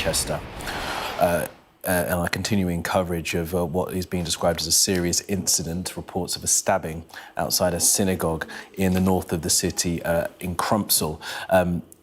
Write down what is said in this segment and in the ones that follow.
Manchester. And our continuing coverage of what is being described as a serious incident, reports of a stabbing outside a synagogue in the north of the city in Crumpsall.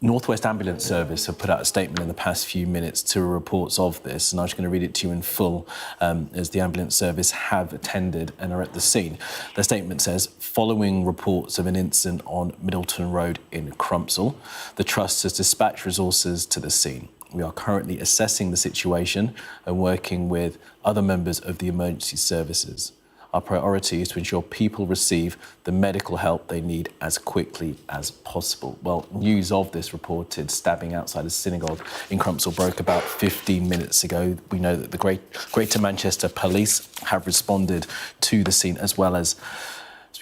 Northwest Ambulance Service have put out a statement in the past few minutes to reports of this, and I'm just going to read it to you in full as the ambulance service have attended and are at the scene. The statement says, following reports of an incident on Middleton Road in Crumpsall, the Trust has dispatched resources to the scene. We are currently assessing the situation and working with other members of the emergency services. Our priority is to ensure people receive the medical help they need as quickly as possible. Well, news of this reported stabbing outside a synagogue in Crumpsall broke about 15 minutes ago. We know that the Greater Manchester Police have responded to the scene, as well as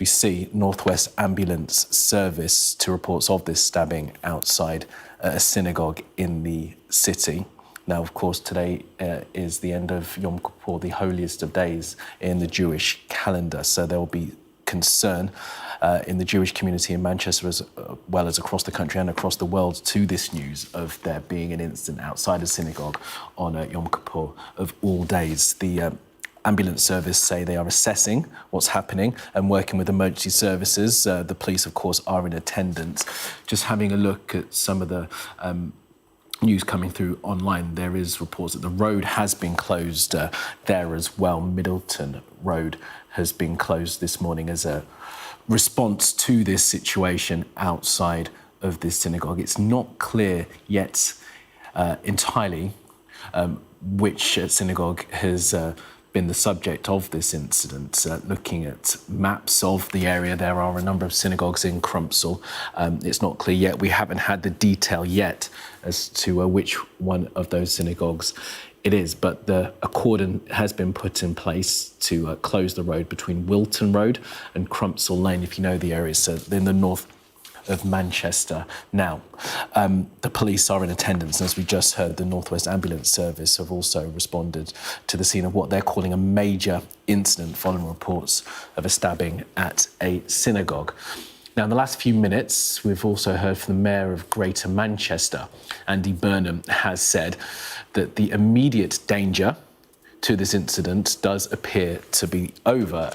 we see, Northwest Ambulance Service to reports of this stabbing outside a synagogue in the city. Now, of course, today is the end of Yom Kippur, the holiest of days in the Jewish calendar. So there will be concern in the Jewish community in Manchester, as well as across the country and across the world, to this news of there being an incident outside a synagogue on Yom Kippur of all days. The ambulance service say they are assessing what's happening and working with emergency services. The police, of course, are in attendance. Just having a look at some of the news coming through online, there is reports that the road has been closed there as well. Middleton Road has been closed this morning as a response to this situation outside of this synagogue. It's not clear yet entirely which synagogue has been the subject of this incident. Looking at maps of the area, there are a number of synagogues in Crumpsall. It's not clear yet. We haven't had the detail yet as to which one of those synagogues it is, but a cordon has been put in place to close the road between Middleton Road and Crumpsall Lane, if you know the area, so in the north of Manchester. Now, the police are in attendance, and as we just heard, the Northwest Ambulance Service have also responded to the scene of what they're calling a major incident following reports of a stabbing at a synagogue. Now, in the last few minutes, we've also heard from the Mayor of Greater Manchester, Andy Burnham, has said that the immediate danger to this incident does appear to be over.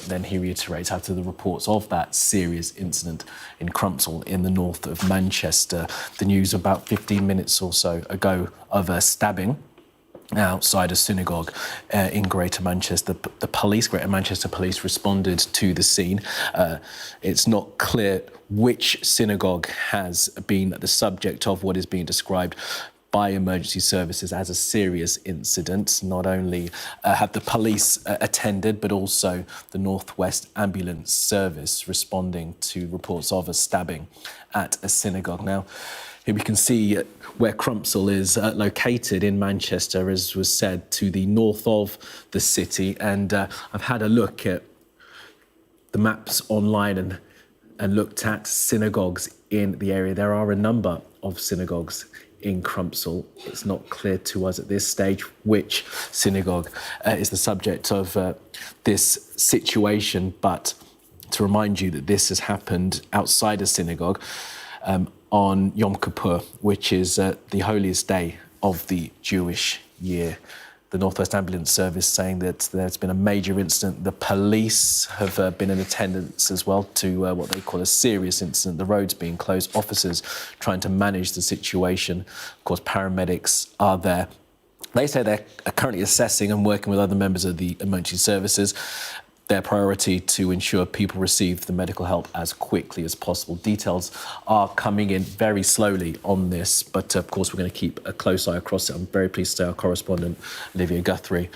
Then he reiterates, after the reports of that serious incident in Crumpsall in the north of Manchester, the news about 15 minutes or so ago of a stabbing outside a synagogue in Greater Manchester. The police, Greater Manchester Police, responded to the scene. It's not clear which synagogue has been the subject of what is being described by emergency services as a serious incident. Not only have the police attended, but also the Northwest Ambulance Service responding to reports of a stabbing at a synagogue. Now, here we can see where Crumpsall is located in Manchester, as was said, to the north of the city. And I've had a look at the maps online and looked at synagogues in the area. There are a number of synagogues in Crumpsall. It's not clear to us at this stage which synagogue is the subject of this situation, but to remind you that this has happened outside a synagogue on Yom Kippur, which is the holiest day of the Jewish year. The Northwest Ambulance Service saying that there's been a major incident. The police have been in attendance as well to what they call a serious incident. The roads being closed, officers trying to manage the situation. Of course, paramedics are there. They say they're currently assessing and working with other members of the emergency services. Their priority to ensure people receive the medical help as quickly as possible. Details are coming in very slowly on this, but of course we're going to keep a close eye across it. I'm very pleased to say our correspondent, Olivia Guthrie,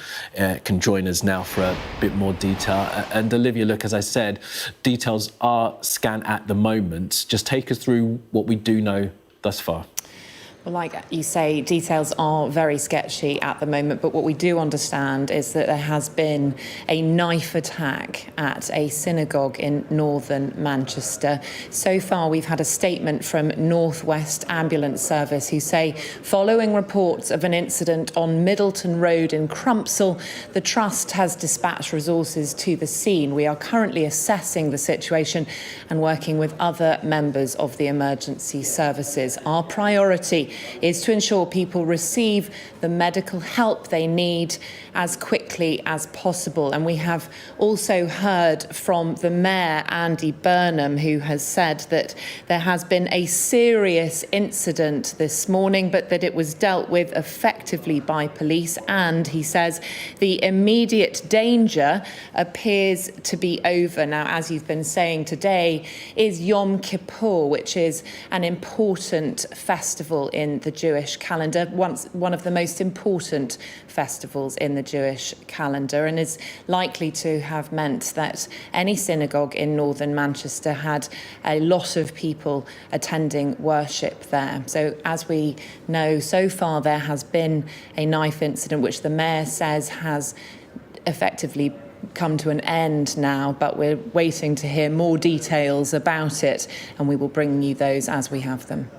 can join us now for a bit more detail. And Olivia, look, as I said, details are scant at the moment. Just take us through what we do know thus far. Well, like you say, details are very sketchy at the moment, but what we do understand is that there has been a knife attack at a synagogue in northern Manchester. So far, we've had a statement from Northwest Ambulance Service who say, following reports of an incident on Middleton Road in Crumpsall, the Trust has dispatched resources to the scene. We are currently assessing the situation and working with other members of the emergency services. Our priority is to ensure people receive the medical help they need as quickly as possible. And we have also heard from the Mayor, Andy Burnham, who has said that there has been a serious incident this morning, but that it was dealt with effectively by police. And he says the immediate danger appears to be over. Now, as you've been saying, today is Yom Kippur, which is an important festival in the Jewish calendar, one of the most important festivals in the Jewish calendar, and is likely to have meant that any synagogue in northern Manchester had a lot of people attending worship there. So as we know, so far there has been a knife incident which the Mayor says has effectively come to an end now, but we're waiting to hear more details about it, and we will bring you those as we have them.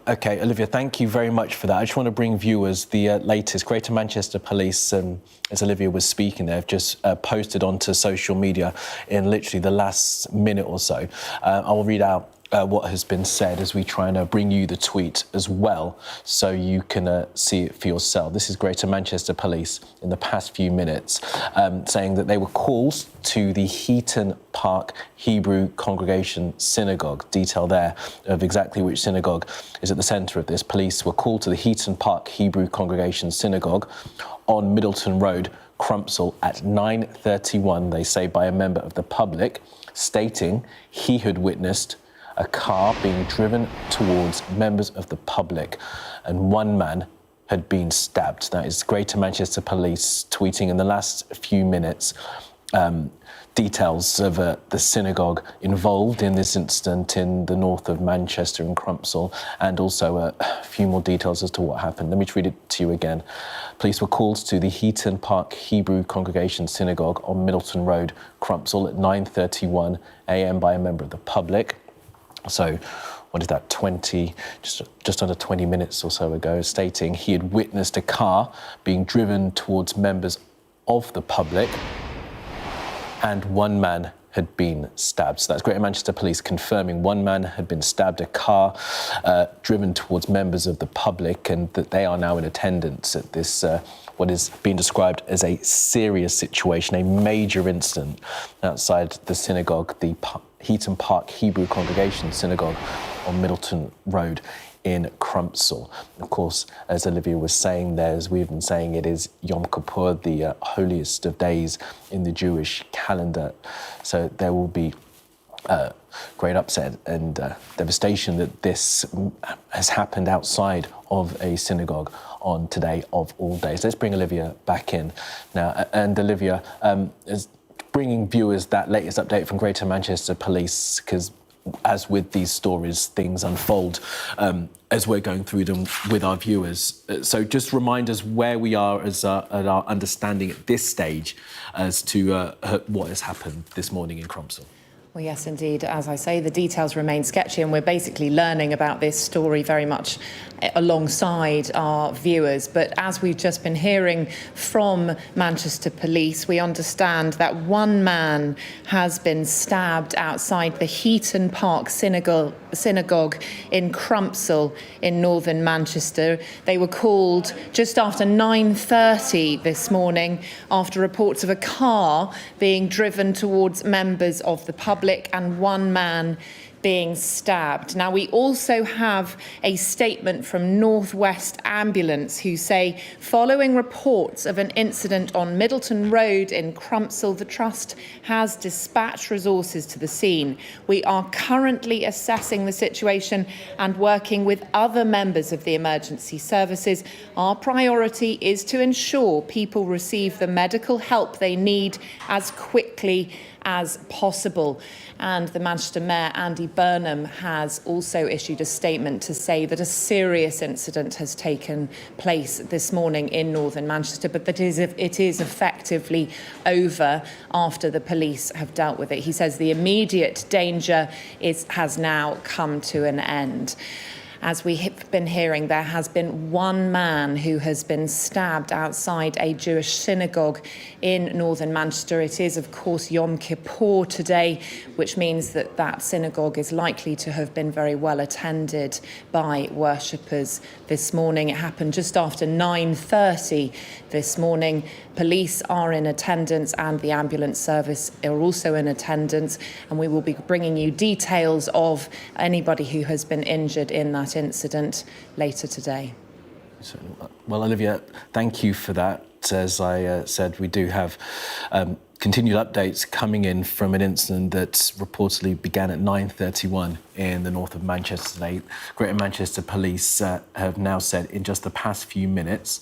OK, Olivia, thank you very much for that. I just want to bring viewers the latest. Greater Manchester Police, as Olivia was speaking there, have just posted onto social media in literally the last minute or so. I will read out what has been said as we try and bring you the tweet as well, so you can see it for yourself. This is Greater Manchester Police in the past few minutes, saying that they were called to the Heaton Park Hebrew Congregation Synagogue. Detail there of exactly which synagogue is at the centre of this. Police were called to the Heaton Park Hebrew Congregation Synagogue on Middleton Road, Crumpsall, at 9:31, they say, by a member of the public, stating he had witnessed a car being driven towards members of the public, and one man had been stabbed. That is Greater Manchester Police tweeting in the last few minutes details of the synagogue involved in this incident in the north of Manchester in Crumpsall, and also a few more details as to what happened. Let me read it to you again. Police were called to the Heaton Park Hebrew Congregation Synagogue on Middleton Road, Crumpsall, at 9:31 a.m. by a member of the public. So, what is that, just under 20 minutes or so ago, stating he had witnessed a car being driven towards members of the public and one man had been stabbed. So that's Greater Manchester Police confirming one man had been stabbed, a car driven towards members of the public, and that they are now in attendance at this what is being described as a serious situation, a major incident outside the synagogue, the Heaton Park Hebrew Congregation Synagogue on Middleton Road in Crumpsall. Of course, as Olivia was saying there, as we've been saying, it is Yom Kippur, the holiest of days in the Jewish calendar. So there will be great upset and devastation that this has happened outside of a synagogue on today of all days. Let's bring Olivia back in now. And Olivia, is bringing viewers that latest update from Greater Manchester Police, because as with these stories, things unfold as we're going through them with our viewers. So just remind us where we are as at our understanding at this stage as to what has happened this morning in Crumpsall. Well, yes, indeed. As I say, the details remain sketchy, and we're basically learning about this story very much alongside our viewers. But as we've just been hearing from Manchester Police, we understand that one man has been stabbed outside the Heaton Park Synagogue in Crumpsall in northern Manchester. They were called just after 9:30 this morning after reports of a car being driven towards members of the public and one man being stabbed. Now, we also have a statement from North West Ambulance, who say, following reports of an incident on Middleton Road in Crumpsall, the Trust has dispatched resources to the scene. We are currently assessing the situation and working with other members of the emergency services. Our priority is to ensure people receive the medical help they need as quickly as possible. And the Manchester Mayor, Andy Burnham, has also issued a statement to say that a serious incident has taken place this morning in northern Manchester, but that it is effectively over after the police have dealt with it. He says the immediate danger has now come to an end. as we have been hearing, there has been one man who has been stabbed outside a Jewish synagogue in northern Manchester. It is, of course, Yom Kippur today, which means that that synagogue is likely to have been very well attended by worshippers this morning. It happened just after 9:30 this morning. Police are in attendance and the ambulance service are also in attendance, and we will be bringing you details of anybody who has been injured in that incident later today. Well, Olivia, thank you for that. As I said, we do have continued updates coming in from an incident that reportedly began at 9:31 in the north of Manchester today. Greater Manchester Police have now said in just the past few minutes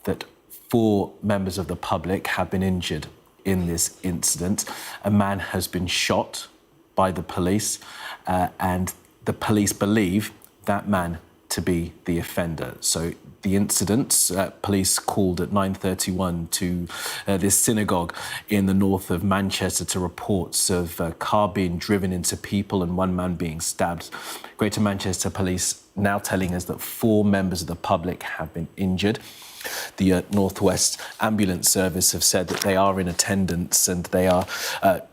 that 4 members of the public have been injured in this incident. A man has been shot by the police, and the police believe that man to be the offender. So the incident, police called at 9:31 to this synagogue in the north of Manchester to reports of a car being driven into people and one man being stabbed. Greater Manchester Police now telling us that 4 members of the public have been injured. The North West Ambulance Service have said that they are in attendance and they are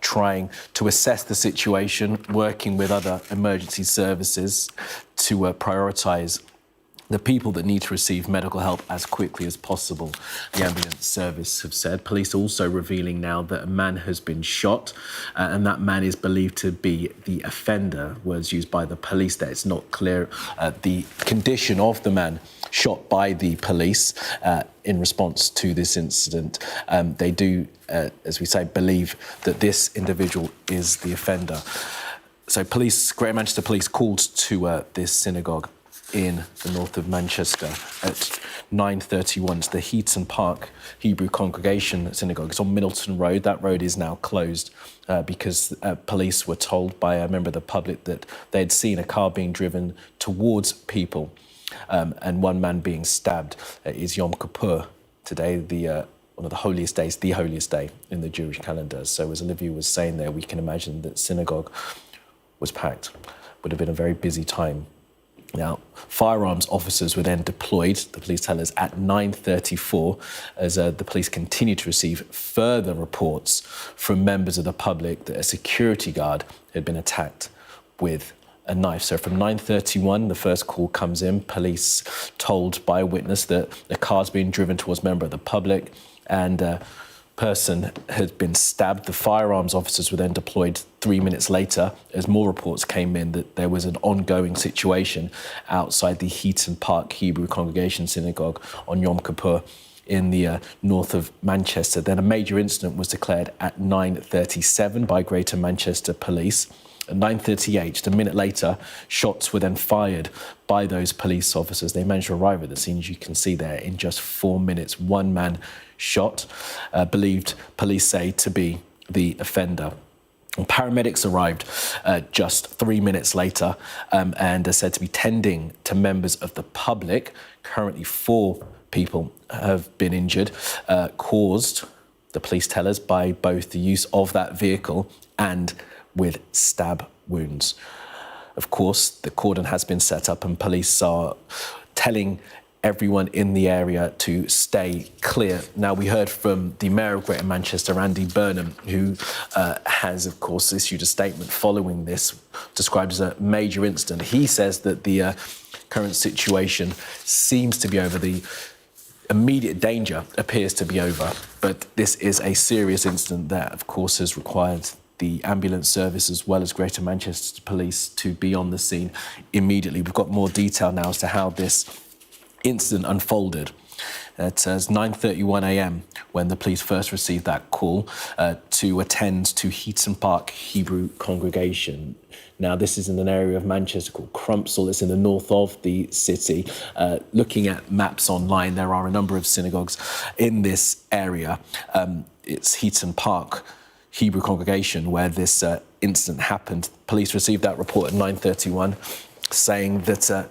trying to assess the situation, working with other emergency services to prioritise the people that need to receive medical help as quickly as possible, the ambulance service have said. Police also revealing now that a man has been shot and that man is believed to be the offender, words used by the police, that it's not clear the condition of the man shot by the police in response to this incident. They do, as we say, believe that this individual is the offender. So police, Greater Manchester Police called to this synagogue in the north of Manchester at 9:31. It's the Heaton Park Hebrew Congregation Synagogue. It's on Middleton Road. That road is now closed because police were told by a member of the public that they had seen a car being driven towards people and one man being stabbed. It is Yom Kippur today, one of the holiest days, the holiest day in the Jewish calendar. So as Olivia was saying there, we can imagine that synagogue was packed. Would have been a very busy time. Now, firearms officers were then deployed, the police tell us, at 9:34 as the police continue to receive further reports from members of the public that a security guard had been attacked with a knife. So from 9:31, the first call comes in, police told by a witness that the car's being driven towards a member of the public and person had been stabbed. The firearms officers were then deployed 3 minutes later as more reports came in that there was an ongoing situation outside the Heaton Park Hebrew Congregation Synagogue on Yom Kippur in the north of Manchester. Then a major incident was declared at 9:37 by Greater Manchester Police. At 9:38, just a minute later, shots were then fired by those police officers. They managed to arrive at the scene, as you can see there, in just 4 minutes. One man shot, believed, police say, to be the offender. And paramedics arrived just 3 minutes later and are said to be tending to members of the public. Currently, 4 people have been injured, caused, the police tell us, by both the use of that vehicle and with stab wounds. Of course, the cordon has been set up and police are telling everyone in the area to stay clear. Now, we heard from the Mayor of Greater Manchester, Andy Burnham, who has, of course, issued a statement following this, described as a major incident. He says that the current situation seems to be over. The immediate danger appears to be over, but this is a serious incident that, of course, has required the ambulance service as well as Greater Manchester Police to be on the scene immediately. We've got more detail now as to how this incident unfolded. It says 9:31 a.m. when the police first received that call to attend to Heaton Park Hebrew Congregation. Now, this is in an area of Manchester called Crumpsall. It's in the north of the city. Looking at maps online, there are a number of synagogues in this area. It's Heaton Park Hebrew Congregation where this incident happened. Police received that report at 9:31 saying that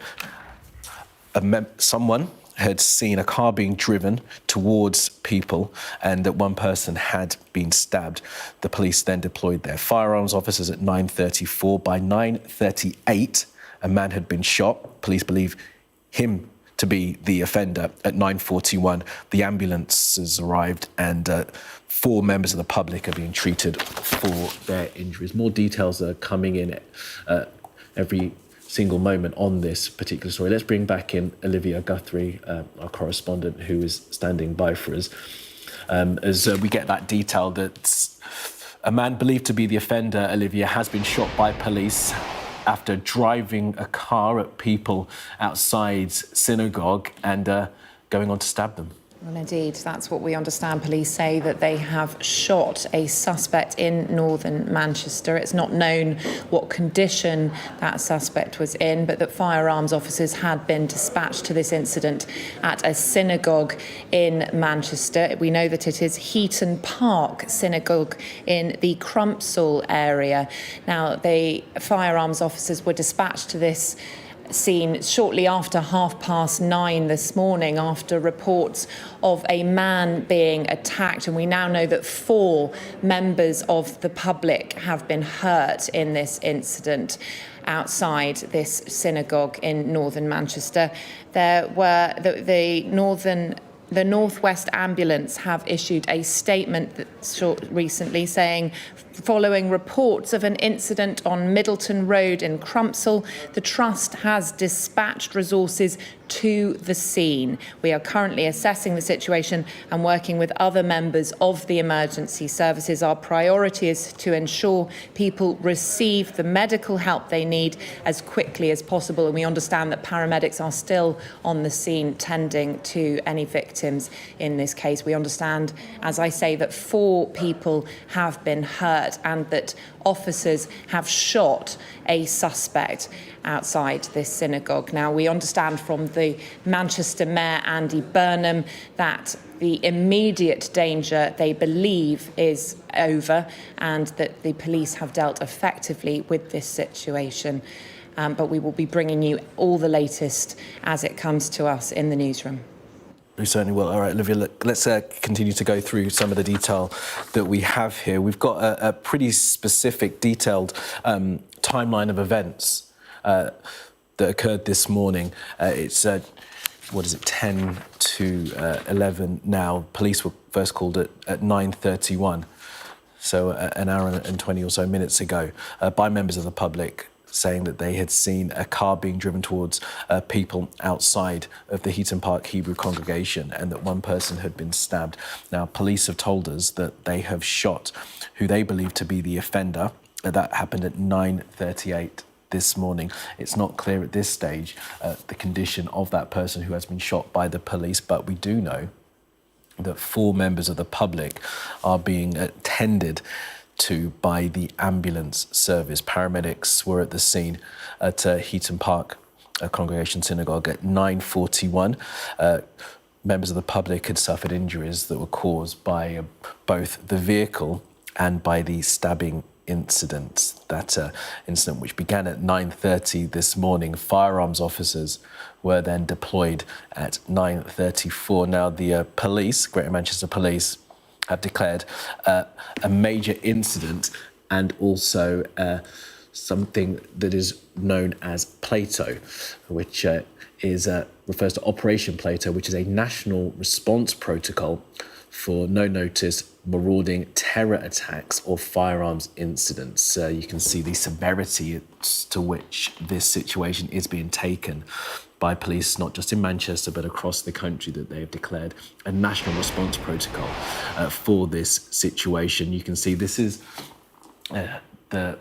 someone had seen a car being driven towards people and that one person had been stabbed. The police then deployed their firearms officers at 9:34. By 9:38, a man had been shot. Police believe him to be the offender. At 9:41, the ambulances arrived and 4 members of the public are being treated for their injuries. More details are coming in every single moment on this particular story. Let's bring back in Olivia Guthrie, our correspondent, who is standing by for us, as we get that detail that a man believed to be the offender, Olivia, has been shot by police after driving a car at people outside Synagogue and going on to stab them. Well, indeed, that's what we understand. Police say that they have shot a suspect in northern Manchester. It's not known what condition that suspect was in, but that firearms officers had been dispatched to this incident at a synagogue in Manchester. We know that it is Heaton Park Synagogue in the Crumpsall area. Now, the firearms officers were dispatched to this scene shortly after 9:30 this morning after reports of a man being attacked, and we now know that 4 members of the public have been hurt in this incident outside this synagogue in northern Manchester. There were the Northwest Ambulance have issued a statement recently saying, following reports of an incident on Middleton Road in Crumpsall, the Trust has dispatched resources to the scene. We are currently assessing the situation and working with other members of the emergency services. Our priority is to ensure people receive the medical help they need as quickly as possible. And we understand that paramedics are still on the scene tending to any victims in this case. We understand, as I say, that 4 people have been hurt and that officers have shot a suspect outside this synagogue. Now, we understand from the Manchester Mayor, Andy Burnham, that the immediate danger they believe is over and that the police have dealt effectively with this situation. But we will be bringing you all the latest as it comes to us in the newsroom. We certainly will. All right, Olivia, let's continue to go through some of the detail that we have here. We've got a pretty specific, detailed timeline of events that occurred this morning. It's 10 to 11 now. Police were first called at 9:31, so an hour and 20 or so minutes ago, by members of the public, saying that they had seen a car being driven towards people outside of the Heaton Park Hebrew congregation and that one person had been stabbed. Now, police have told us that they have shot who they believe to be the offender. That happened at 9:38 this morning. It's not clear at this stage the condition of that person who has been shot by the police, but we do know that 4 members of the public are being attended to by the ambulance service. Paramedics were at the scene at Heaton Park Congregation Synagogue at 9:41. Members of the public had suffered injuries that were caused by both the vehicle and by the stabbing incident. That incident, which began at 9:30 this morning, firearms officers were then deployed at 9:34. Now, the police, Greater Manchester Police, have declared a major incident and also something that is known as Plato, which refers to Operation Plato, which is a national response protocol for no-notice marauding terror attacks or firearms incidents. You can see the severity to which this situation is being taken by police, not just in Manchester, but across the country, that they have declared a national response protocol for this situation. You can see this is the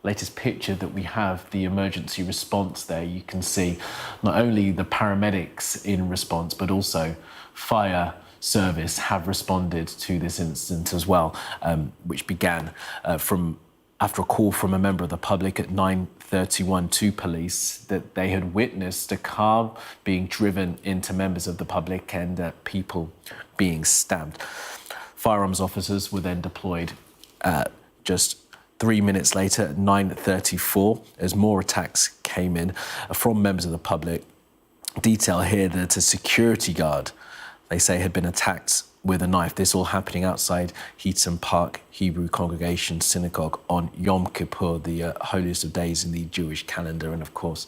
latest picture that we have, the emergency response there. You can see not only the paramedics in response, but also fire service have responded to this incident as well, which began after a call from a member of the public at 9:31 to police that they had witnessed a car being driven into members of the public and people being stabbed. Firearms officers were then deployed just 3 minutes later at 9:34 as more attacks came in from members of the public. Detail here that a security guard, they say, had been attacked with a knife. This all happening outside Heaton Park Hebrew Congregation Synagogue on Yom Kippur, the holiest of days in the Jewish calendar. And of course,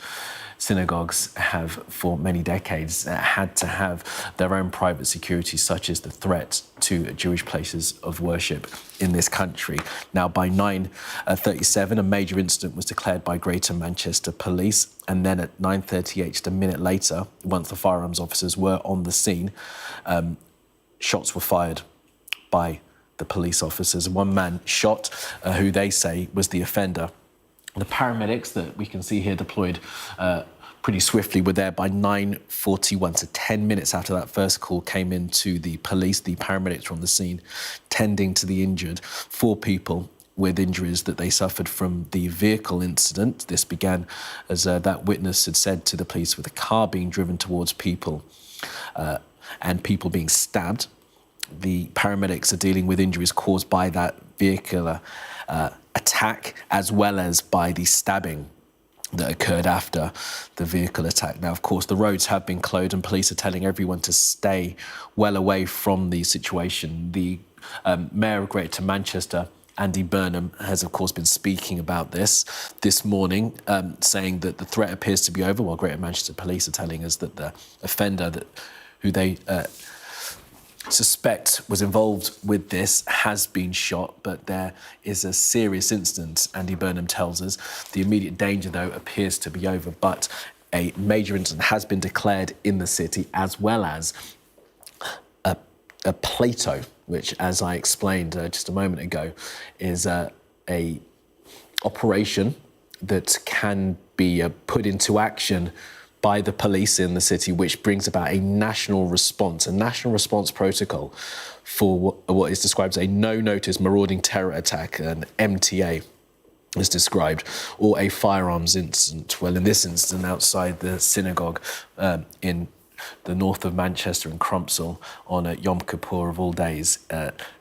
synagogues have for many decades had to have their own private security, such as the threat to Jewish places of worship in this country. Now, by 9:37, a major incident was declared by Greater Manchester Police. And then at 9:38, just a minute later, once the firearms officers were on the scene, shots were fired by the police officers. One man shot, who they say was the offender. The paramedics that we can see here deployed pretty swiftly were there by 9:41. So 10 minutes after that first call came into the police, the paramedics were on the scene tending to the injured. 4 people with injuries that they suffered from the vehicle incident. This began, as that witness had said to the police, with a car being driven towards people and people being stabbed. The paramedics are dealing with injuries caused by that vehicular attack, as well as by the stabbing that occurred after the vehicle attack. Now, of course, the roads have been closed and police are telling everyone to stay well away from the situation. The Mayor of Greater Manchester, Andy Burnham, has, of course, been speaking about this morning, saying that the threat appears to be over, while Greater Manchester Police are telling us that the offender who they suspect was involved with this has been shot, but there is a serious incident, Andy Burnham tells us. The immediate danger, though, appears to be over, but a major incident has been declared in the city, as well as a Plato, which, as I explained just a moment ago, is a operation that can be put into action by the police in the city, which brings about a national response protocol for what is described as a no-notice marauding terror attack, an MTA is described, or a firearms incident. Well, in this incident, outside the synagogue in the north of Manchester in Crumpsall on Yom Kippur of all days,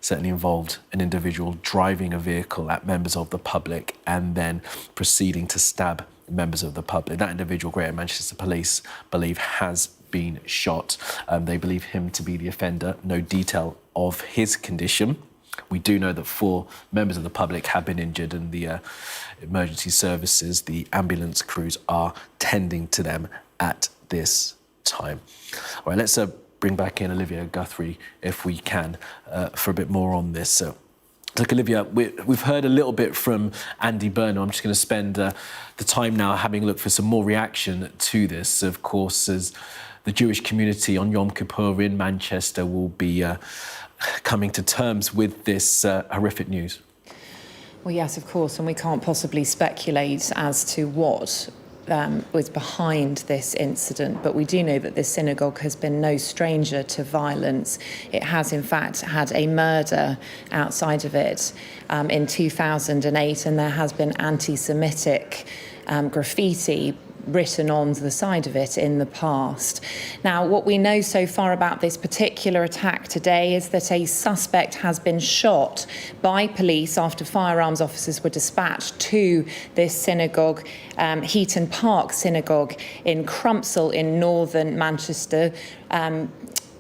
certainly involved an individual driving a vehicle at members of the public and then proceeding to stab members of the public. That individual, Greater Manchester Police believe, has been shot. They believe him to be the offender. No detail of his condition. We do know that 4 members of the public have been injured, and the emergency services, the ambulance crews, are tending to them at this time. All right, let's bring back in Olivia Guthrie, if we can, for a bit more on this. So, look, Olivia, we've heard a little bit from Andy Burnham. I'm just going to spend the time now having a look for some more reaction to this. Of course, as the Jewish community on Yom Kippur in Manchester will be coming to terms with this horrific news. Well, yes, of course, and we can't possibly speculate as to what was behind this incident, but we do know that this synagogue has been no stranger to violence. It has, in fact, had a murder outside of it in 2008, and there has been anti-Semitic graffiti written on the side of it in the past. Now, what we know so far about this particular attack today is that a suspect has been shot by police after firearms officers were dispatched to this synagogue, Heaton Park Synagogue in Crumpsall in northern Manchester.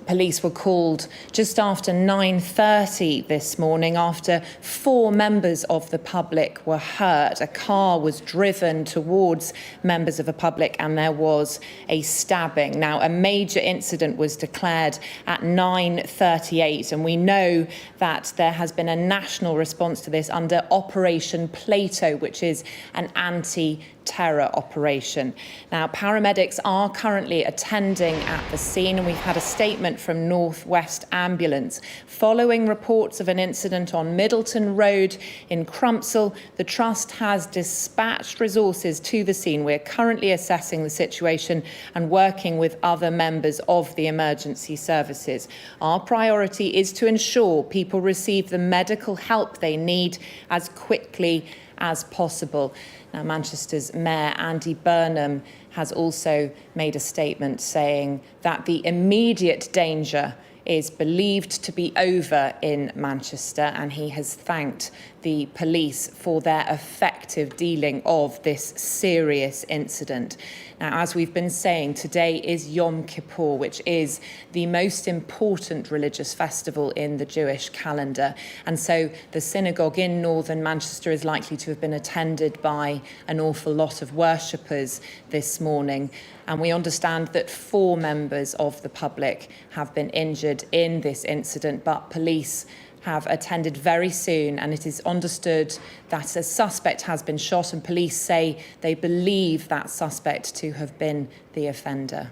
Police were called just after 9:30 this morning after 4 members of the public were hurt. A car was driven towards members of the public and there was a stabbing. Now, a major incident was declared at 9:38, and we know that there has been a national response to this under Operation Plato, which is an anti-terror operation. Now, paramedics are currently attending at the scene, and we've had a statement from North West Ambulance. Following reports of an incident on Middleton Road in Crumpsall, the Trust has dispatched resources to the scene. We're currently assessing the situation and working with other members of the emergency services. Our priority is to ensure people receive the medical help they need as quickly as possible. Now, Manchester's Mayor Andy Burnham has also made a statement saying that the immediate danger is believed to be over in Manchester, and he has thanked the police for their effective dealing of this serious incident. Now, as we've been saying, today is Yom Kippur, which is the most important religious festival in the Jewish calendar. And so the synagogue in northern Manchester is likely to have been attended by an awful lot of worshippers this morning. And we understand that 4 members of the public have been injured in this incident, but police have attended very soon, and it is understood that a suspect has been shot, and police say they believe that suspect to have been the offender.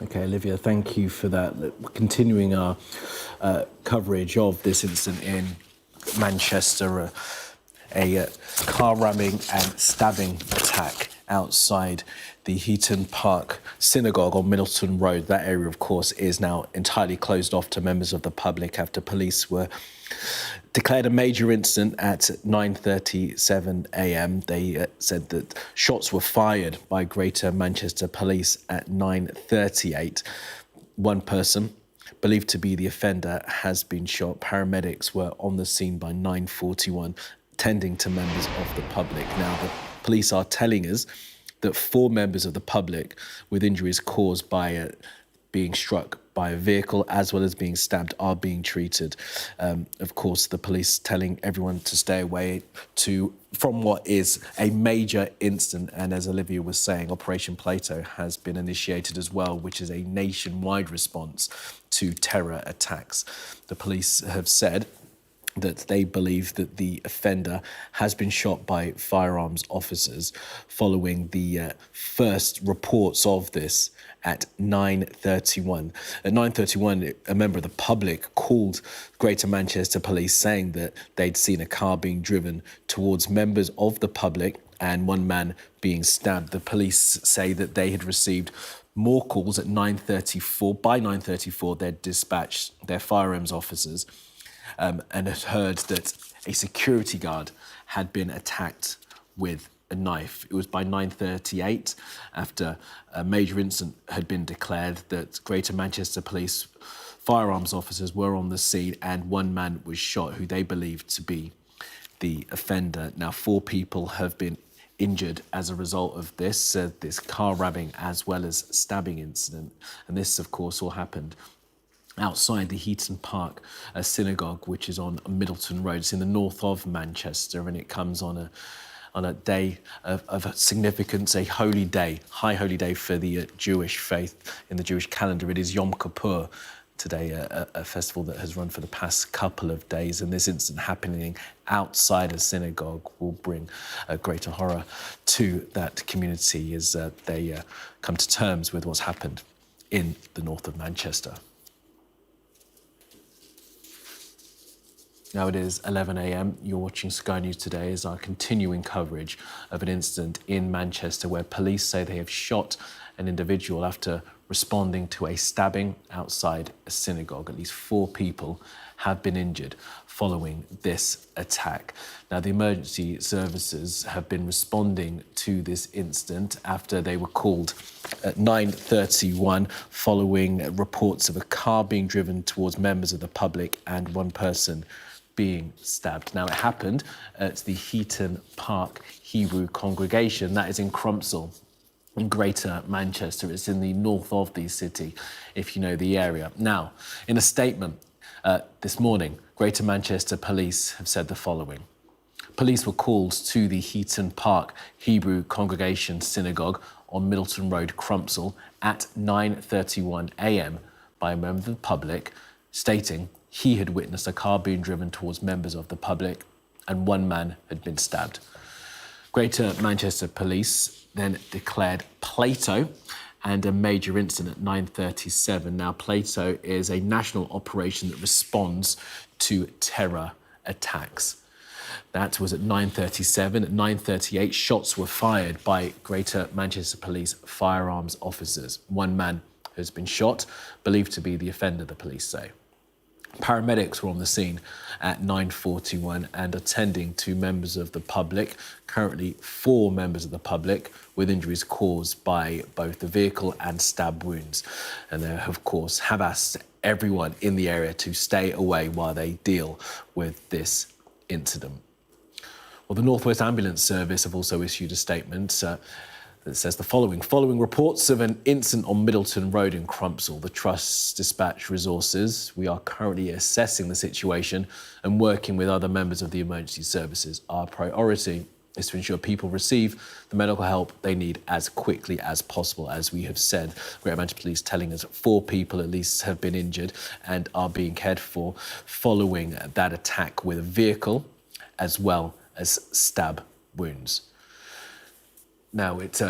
Okay, Olivia, thank you for that. Continuing our coverage of this incident in Manchester, a car ramming and stabbing attack outside the Heaton Park Synagogue on Middleton Road. That area, of course, is now entirely closed off to members of the public after police were declared a major incident at 9:37 a.m. They said that shots were fired by Greater Manchester Police at 9:38. One person, believed to be the offender, has been shot. Paramedics were on the scene by 9:41, tending to members of the public. Now, the police are telling us that 4 members of the public with injuries caused by being struck by a vehicle as well as being stabbed are being treated. Of course, the police telling everyone to stay away from what is a major incident. And as Olivia was saying, Operation Plato has been initiated as well, which is a nationwide response to terror attacks. The police have said that they believe that the offender has been shot by firearms officers following the first reports of this at 9:31. At 9:31, a member of the public called Greater Manchester Police saying that they'd seen a car being driven towards members of the public and one man being stabbed. The police say that they had received more calls at 9:34. By 9:34, they'd dispatched their firearms officers and had heard that a security guard had been attacked with a knife. It was by 9:38, after a major incident had been declared, that Greater Manchester Police firearms officers were on the scene and one man was shot, who they believed to be the offender. Now, 4 people have been injured as a result of this car ramming as well as stabbing incident. And this, of course, all happened outside the Heaton Park Synagogue, which is on Middleton Road. It's in the north of Manchester, and it comes on a day of significance, a holy day, high holy day for the Jewish faith in the Jewish calendar. It is Yom Kippur today, a festival that has run for the past couple of days, and this incident happening outside a synagogue will bring a greater horror to that community as they come to terms with what's happened in the north of Manchester. Now it is 11 a.m. You're watching Sky News Today as our continuing coverage of an incident in Manchester where police say they have shot an individual after responding to a stabbing outside a synagogue. At least 4 people have been injured following this attack. Now, the emergency services have been responding to this incident after they were called at 9:31 following reports of a car being driven towards members of the public and one person being stabbed. Now, it happened at the Heaton Park Hebrew congregation. That is in Crumpsall, in Greater Manchester. It's in the north of the city, if you know the area. Now, in a statement this morning, Greater Manchester Police have said the following. Police were called to the Heaton Park Hebrew congregation synagogue on Middleton Road, Crumpsall, at 9:31 a.m. by a member of the public, stating he had witnessed a car being driven towards members of the public and one man had been stabbed. Greater Manchester Police then declared Plato and a major incident at 9:37. Now, Plato is a national operation that responds to terror attacks. That was at 9:37. At 9:38, shots were fired by Greater Manchester Police firearms officers. One man has been shot, believed to be the offender, the police say. Paramedics were on the scene at 9:41 and attending to members of the public. Currently, 4 members of the public with injuries caused by both the vehicle and stab wounds. And they, of course, have asked everyone in the area to stay away while they deal with this incident. Well, the North West Ambulance Service have also issued a statement. It says the following. Following reports of an incident on Middleton Road in Crumpsall, the Trust dispatched resources. We are currently assessing the situation and working with other members of the emergency services. Our priority is to ensure people receive the medical help they need as quickly as possible. As we have said, Greater Manchester Police telling us 4 people at least have been injured and are being cared for following that attack with a vehicle, as well as stab wounds. Now, it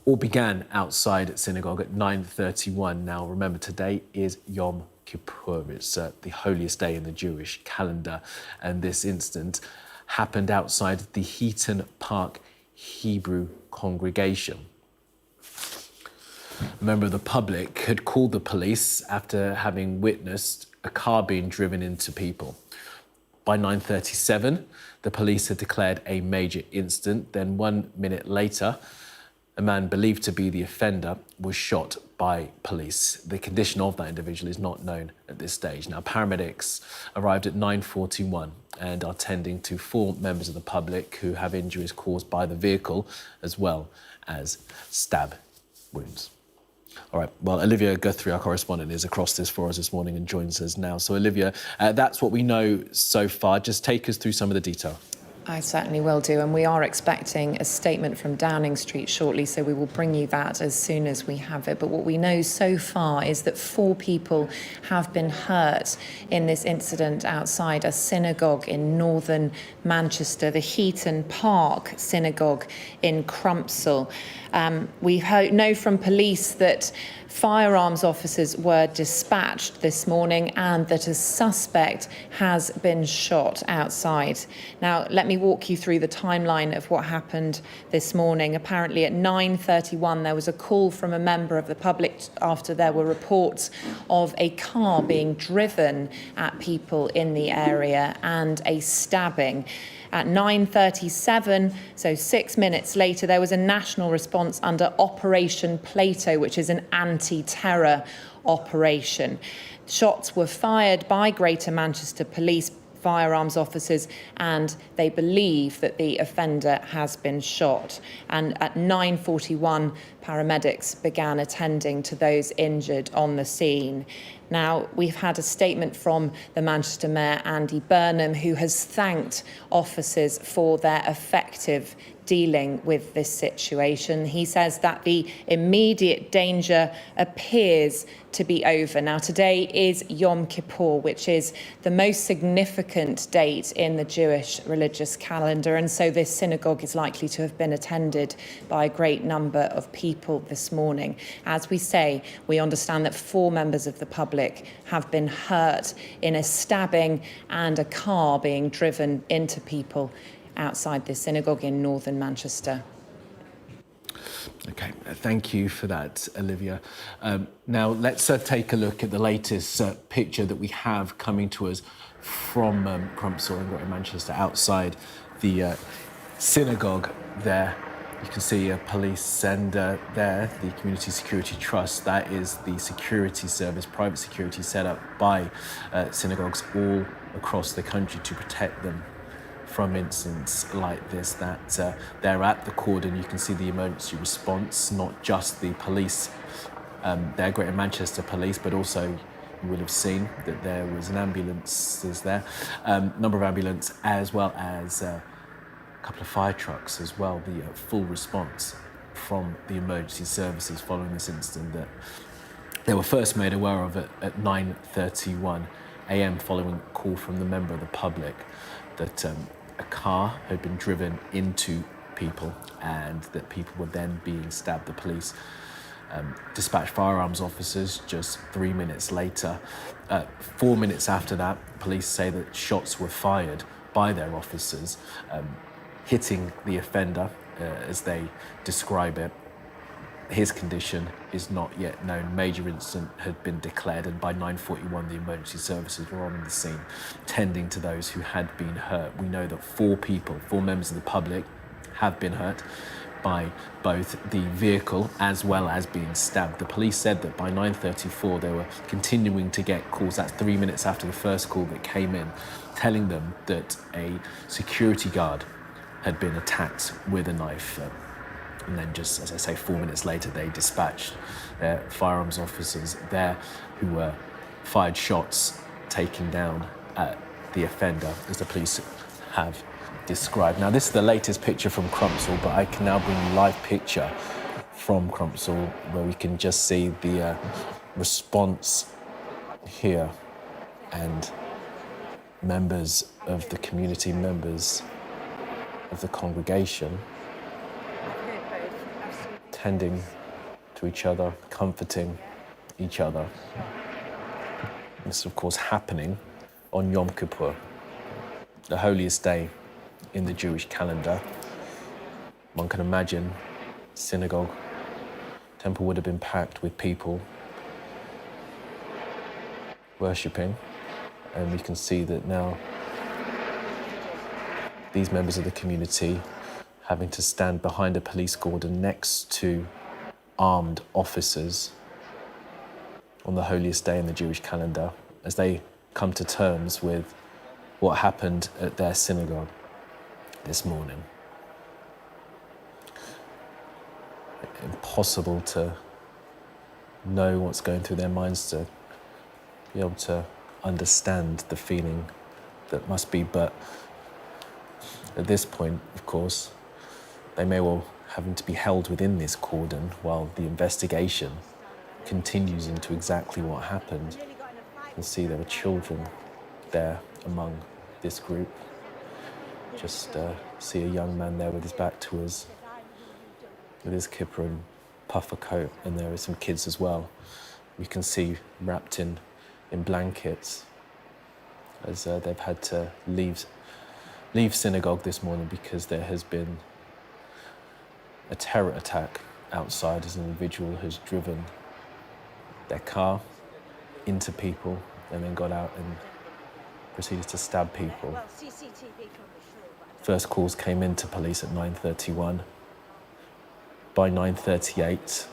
all began outside Synagogue at 9:31. Now, remember, today is Yom Kippur. It's the holiest day in the Jewish calendar. And this incident happened outside the Heaton Park Hebrew congregation. A member of the public had called the police after having witnessed a car being driven into people. By 9:37, the police had declared a major incident. Then 1 minute later, a man believed to be the offender was shot by police. The condition of that individual is not known at this stage. Now, paramedics arrived at 9:41 and are tending to 4 members of the public who have injuries caused by the vehicle, as well as stab wounds. All right, well, Olivia Guthrie, our correspondent, is across this for us this morning and joins us now. So, Olivia, that's what we know so far. Just take us through some of the detail. I certainly will do, and we are expecting a statement from Downing Street shortly, so we will bring you that as soon as we have it. But what we know so far is that 4 people have been hurt in this incident outside a synagogue in northern Manchester, the Heaton Park Synagogue in Crumpsall. We know from police that firearms officers were dispatched this morning and that a suspect has been shot outside. Now, let me walk you through the timeline of what happened this morning. Apparently at 9:31, there was a call from a member of the public after there were reports of a car being driven at people in the area and a stabbing. At 9:37, so 6 minutes later, there was a national response under Operation Plato, which is an anti-terror operation. Shots were fired by Greater Manchester Police firearms officers, and they believe that the offender has been shot. And at 9:41, paramedics began attending to those injured on the scene. Now, we've had a statement from the Manchester Mayor, Andy Burnham, who has thanked officers for their effective dealing with this situation. He says that the immediate danger appears to be over. Now, today is Yom Kippur, which is the most significant date in the Jewish religious calendar, and so this synagogue is likely to have been attended by a great number of people this morning. As we say, we understand that 4 members of the public have been hurt in a stabbing and a car being driven into people outside this synagogue in northern Manchester. OK, thank you for that, Olivia. Now, let's take a look at the latest picture that we have coming to us from Crumpsall in Greater Manchester, outside the synagogue there. You can see police and there, the Community Security Trust. That is the security service, private security set up by synagogues all across the country to protect them from incidents like this. That they're at the cordon. You can see the emergency response, not just the police, their Greater Manchester Police, but also you will have seen that there was an ambulance there, number of ambulance, as well as a couple of fire trucks as well. The full response from the emergency services following this incident that they were first made aware of at 9:31 a.m. following a call from the member of the public that a car had been driven into people and that people were then being stabbed. The police dispatched firearms officers just 3 minutes later. 4 minutes after that, police say that shots were fired by their officers, hitting the offender, as they describe it. His condition is not yet known. Major incident had been declared, and by 9:41, the emergency services were on the scene, tending to those who had been hurt. We know that 4 members of the public, have been hurt by both the vehicle as well as being stabbed. The police said that by 9:34, they were continuing to get calls. That's 3 minutes after the first call that came in, telling them that a security guard had been attacked with a knife. And then just, as I say, 4 minutes later, they dispatched their firearms officers there who fired shots, taking down the offender, as the police have described. Now, this is the latest picture from Crumpsall, but I can now bring a live picture from Crumpsall where we can just see the response here, and members of the community, members of the congregation tending to each other, comforting each other. This is, of course, happening on Yom Kippur, the holiest day in the Jewish calendar. One can imagine synagogue, temple would have been packed with people worshipping, and we can see that now these members of the community having to stand behind a police cordon next to armed officers on the holiest day in the Jewish calendar as they come to terms with what happened at their synagogue this morning. Impossible to know what's going through their minds, to be able to understand the feeling that must be, but at this point, of course, they may well having to be held within this cordon while the investigation continues into exactly what happened. You can see there were children there among this group. Just see a young man there with his back to us, with his kippah and puffer coat, and there are some kids as well. We can see wrapped in blankets as they've had to leave synagogue this morning because there has been a terror attack outside as an individual has driven their car into people and then got out and proceeded to stab people. First calls came into police at 9:31. By 9:38,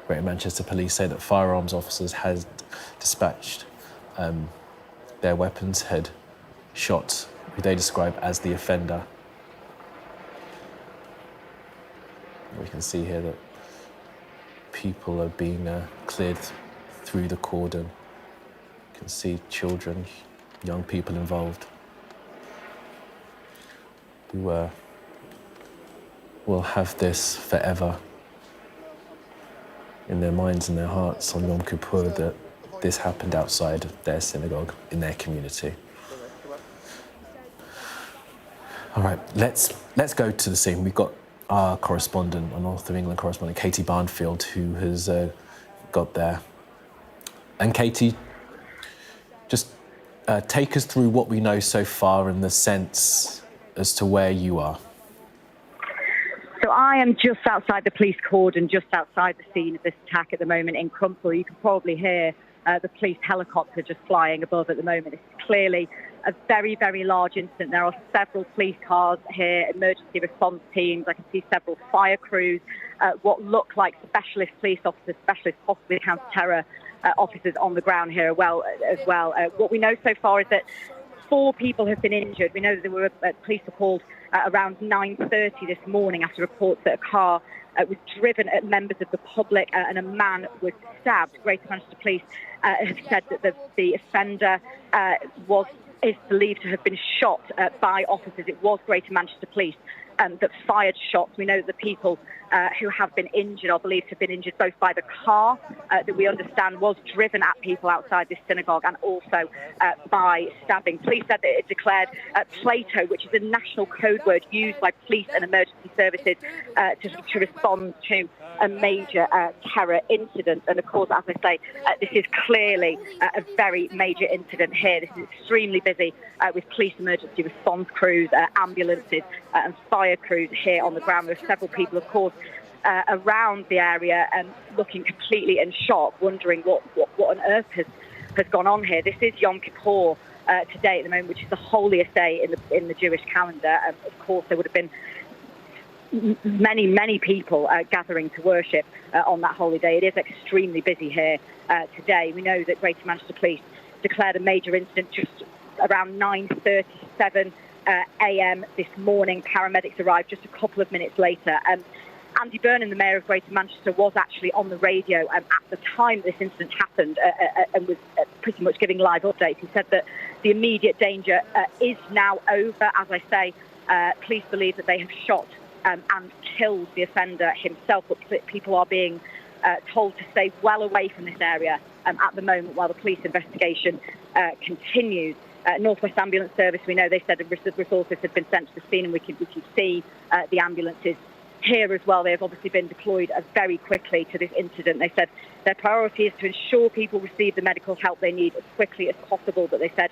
Greater Manchester Police say that firearms officers had dispatched their weapons, had shot who they describe as the offender. We can see here that people are being cleared through the cordon. You can see children, young people involved who will have this forever in their minds and their hearts on Yom Kippur, that this happened outside their synagogue, in their community. All right, let's go to the scene. We've got our correspondent, our North of England correspondent, Katie Barnfield, who has got there. And Katie, just take us through what we know so far and the sense as to where you are. So I am just outside the police cordon, just outside the scene of this attack at the moment in Crumpsall. You can probably hear the police helicopter just flying above at the moment. It's clearly a very, very large incident. There are several police cars here, emergency response teams. I can see several fire crews, what look like specialist police officers, specialist possibly counter-terror officers on the ground here as well. What we know so far is that 4 people have been injured. We know that there were police were called around 9:30 this morning after reports that a car was driven at members of the public and a man was stabbed. Greater Manchester Police have said that the offender is believed to have been shot by officers. It was Greater Manchester Police that fired shots. We know that the people who have been injured are believed to have been injured both by the car that we understand was driven at people outside this synagogue and also by stabbing. Police said that it declared Plato, which is a national code word used by police and emergency services to respond to a major terror incident. And of course, as I say, this is clearly a very major incident here. This is extremely busy with police emergency response crews, ambulances and fire crews here on the ground. There are several people, of course, around the area and looking completely in shock, wondering what on earth has gone on here. This is Yom Kippur today at the moment, which is the holiest day in the Jewish calendar. And of course, there would have been many people gathering to worship on that holy day. It is extremely busy here today. We know that Greater Manchester Police declared a major incident just around 9:37 a.m. this morning. Paramedics arrived just a couple of minutes later. Andy Burnham, the Mayor of Greater Manchester, was actually on the radio at the time this incident happened and was pretty much giving live updates. He said that the immediate danger is now over. As I say, police believe that they have shot and killed the offender himself, but people are being told to stay well away from this area at the moment while the police investigation continues. North West Ambulance Service, we know they said that resources had been sent to the scene, and we can see the ambulances here as well. They have obviously been deployed very quickly to this incident. They said their priority is to ensure people receive the medical help they need as quickly as possible, but they said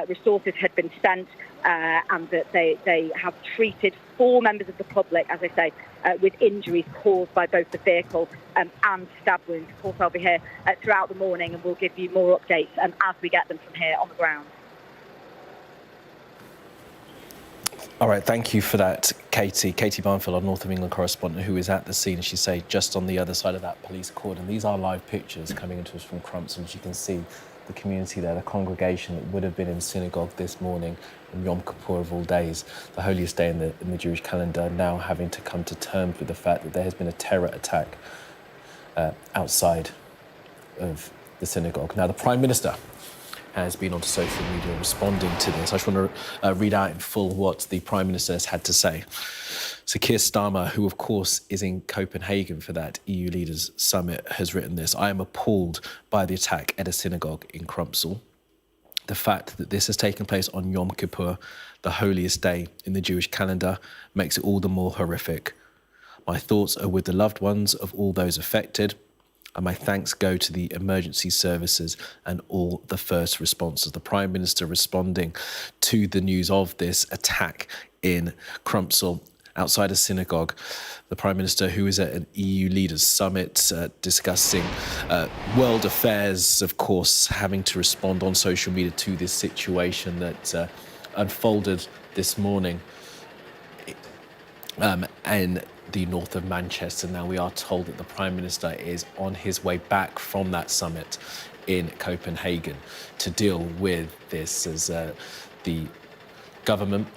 resources had been sent and that they have treated 4 members of the public, as I say, with injuries caused by both the vehicle and stab wounds. Of course, I'll be here throughout the morning, and we'll give you more updates as we get them from here on the ground. All right, thank you for that, Katie. Katie Barnfield, our North of England correspondent, who is at the scene, as she say, just on the other side of that police cordon. These are live pictures coming into us from Crumpsall. As you can see, the community there, the congregation that would have been in synagogue this morning on Yom Kippur of all days, the holiest day in the Jewish calendar, now having to come to terms with the fact that there has been a terror attack outside of the synagogue. Now, the Prime Minister has been onto social media responding to this. I just want to read out in full what the Prime Minister has had to say. So Keir Starmer, who of course is in Copenhagen for that EU Leaders Summit, has written this: "I am appalled by the attack at a synagogue in Crumpsall. The fact that this has taken place on Yom Kippur, the holiest day in the Jewish calendar, makes it all the more horrific. My thoughts are with the loved ones of all those affected, and my thanks go to the emergency services and all the first responders." The Prime Minister responding to the news of this attack in Crumpsall outside a synagogue. The Prime Minister, who is at an EU Leaders Summit discussing world affairs, of course, having to respond on social media to this situation that unfolded this morning in the north of Manchester. Now, we are told that the Prime Minister is on his way back from that summit in Copenhagen to deal with this as the government,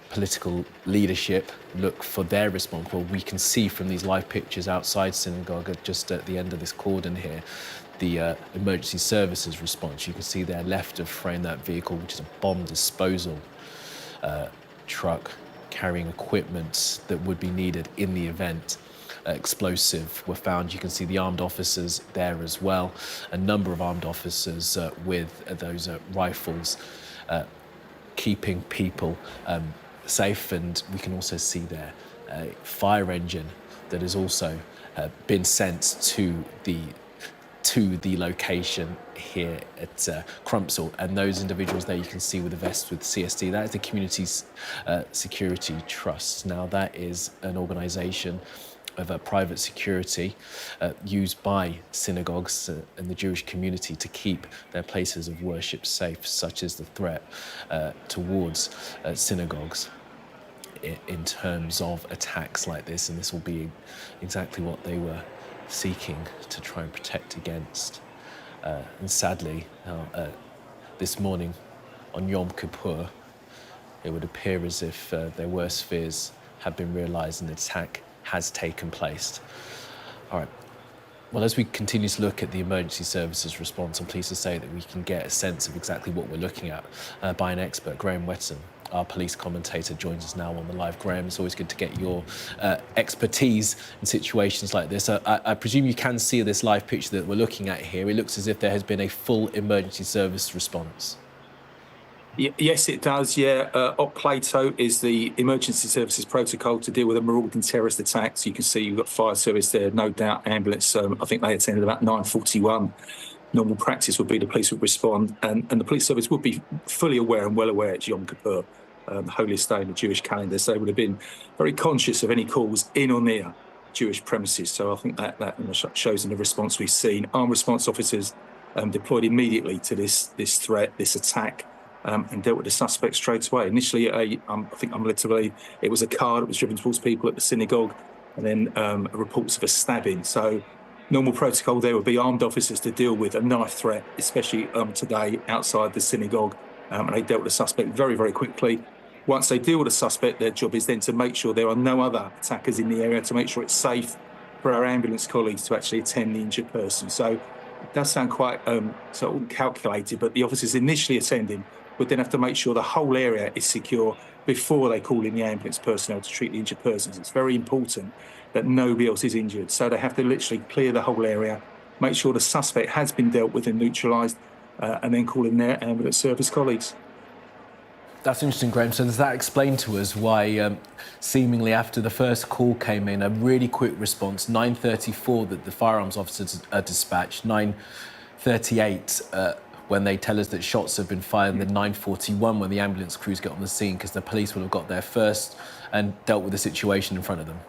political leadership look for their response. Well, we can see from these live pictures outside synagogue, just at the end of this cordon here, the emergency services response. You can see there left of frame that vehicle, which is a bomb disposal truck carrying equipment that would be needed in the event. Explosive were found. You can see the armed officers there as well. A number of armed officers with those rifles keeping people safe. And we can also see there a fire engine that has also been sent to the location here at Crumpsall. And those individuals there you can see with the vests with CSD, that is the Community Security Trust. Now, that is an organisation of private security used by synagogues and the Jewish community to keep their places of worship safe, such as the threat towards synagogues in terms of attacks like this. And this will be exactly what they were seeking to try and protect against. And sadly, this morning on Yom Kippur, it would appear as if their worst fears have been realised and the attack has taken place. All right. Well, as we continue to look at the emergency services response, I'm pleased to say that we can get a sense of exactly what we're looking at by an expert. Graham Wetton, our police commentator, joins us now on the live. Graham, it's always good to get your expertise in situations like this. I presume you can see this live picture that we're looking at here. It looks as if there has been a full emergency service response. Yes, it does, yeah. Op Plato is the emergency services protocol to deal with a marauding terrorist attacks. You can see you've got fire service there, no doubt, ambulance. I think they attended about 9:41. Normal practice would be the police would respond, and the police service would be fully aware and well aware it's Yom Kippur, the holiest day in the Jewish calendar. So they would have been very conscious of any calls in or near Jewish premises. So I think that shows in the response we've seen. Armed response officers deployed immediately to this threat, this attack, and dealt with the suspect straight away. Initially, I think I'm led to believe it was a car that was driven towards people at the synagogue, and then reports of a stabbing. So normal protocol there would be armed officers to deal with a knife threat, especially today outside the synagogue, and they dealt with the suspect very, very quickly. Once they deal with the suspect, their job is then to make sure there are no other attackers in the area, to make sure it's safe for our ambulance colleagues to actually attend the injured person. So it does sound quite sort of calculated, but the officers initially attending would then have to make sure the whole area is secure before they call in the ambulance personnel to treat the injured persons. It's very important that nobody else is injured. So they have to literally clear the whole area, make sure the suspect has been dealt with and neutralised, and then call in their ambulance service colleagues. That's interesting, Graham. So does that explain to us why, seemingly after the first call came in, a really quick response, 9:34 that the firearms officers are dispatched, 9:38 when they tell us that shots have been fired, and then 9:41 when the ambulance crews get on the scene, because the police will have got there first and dealt with the situation in front of them?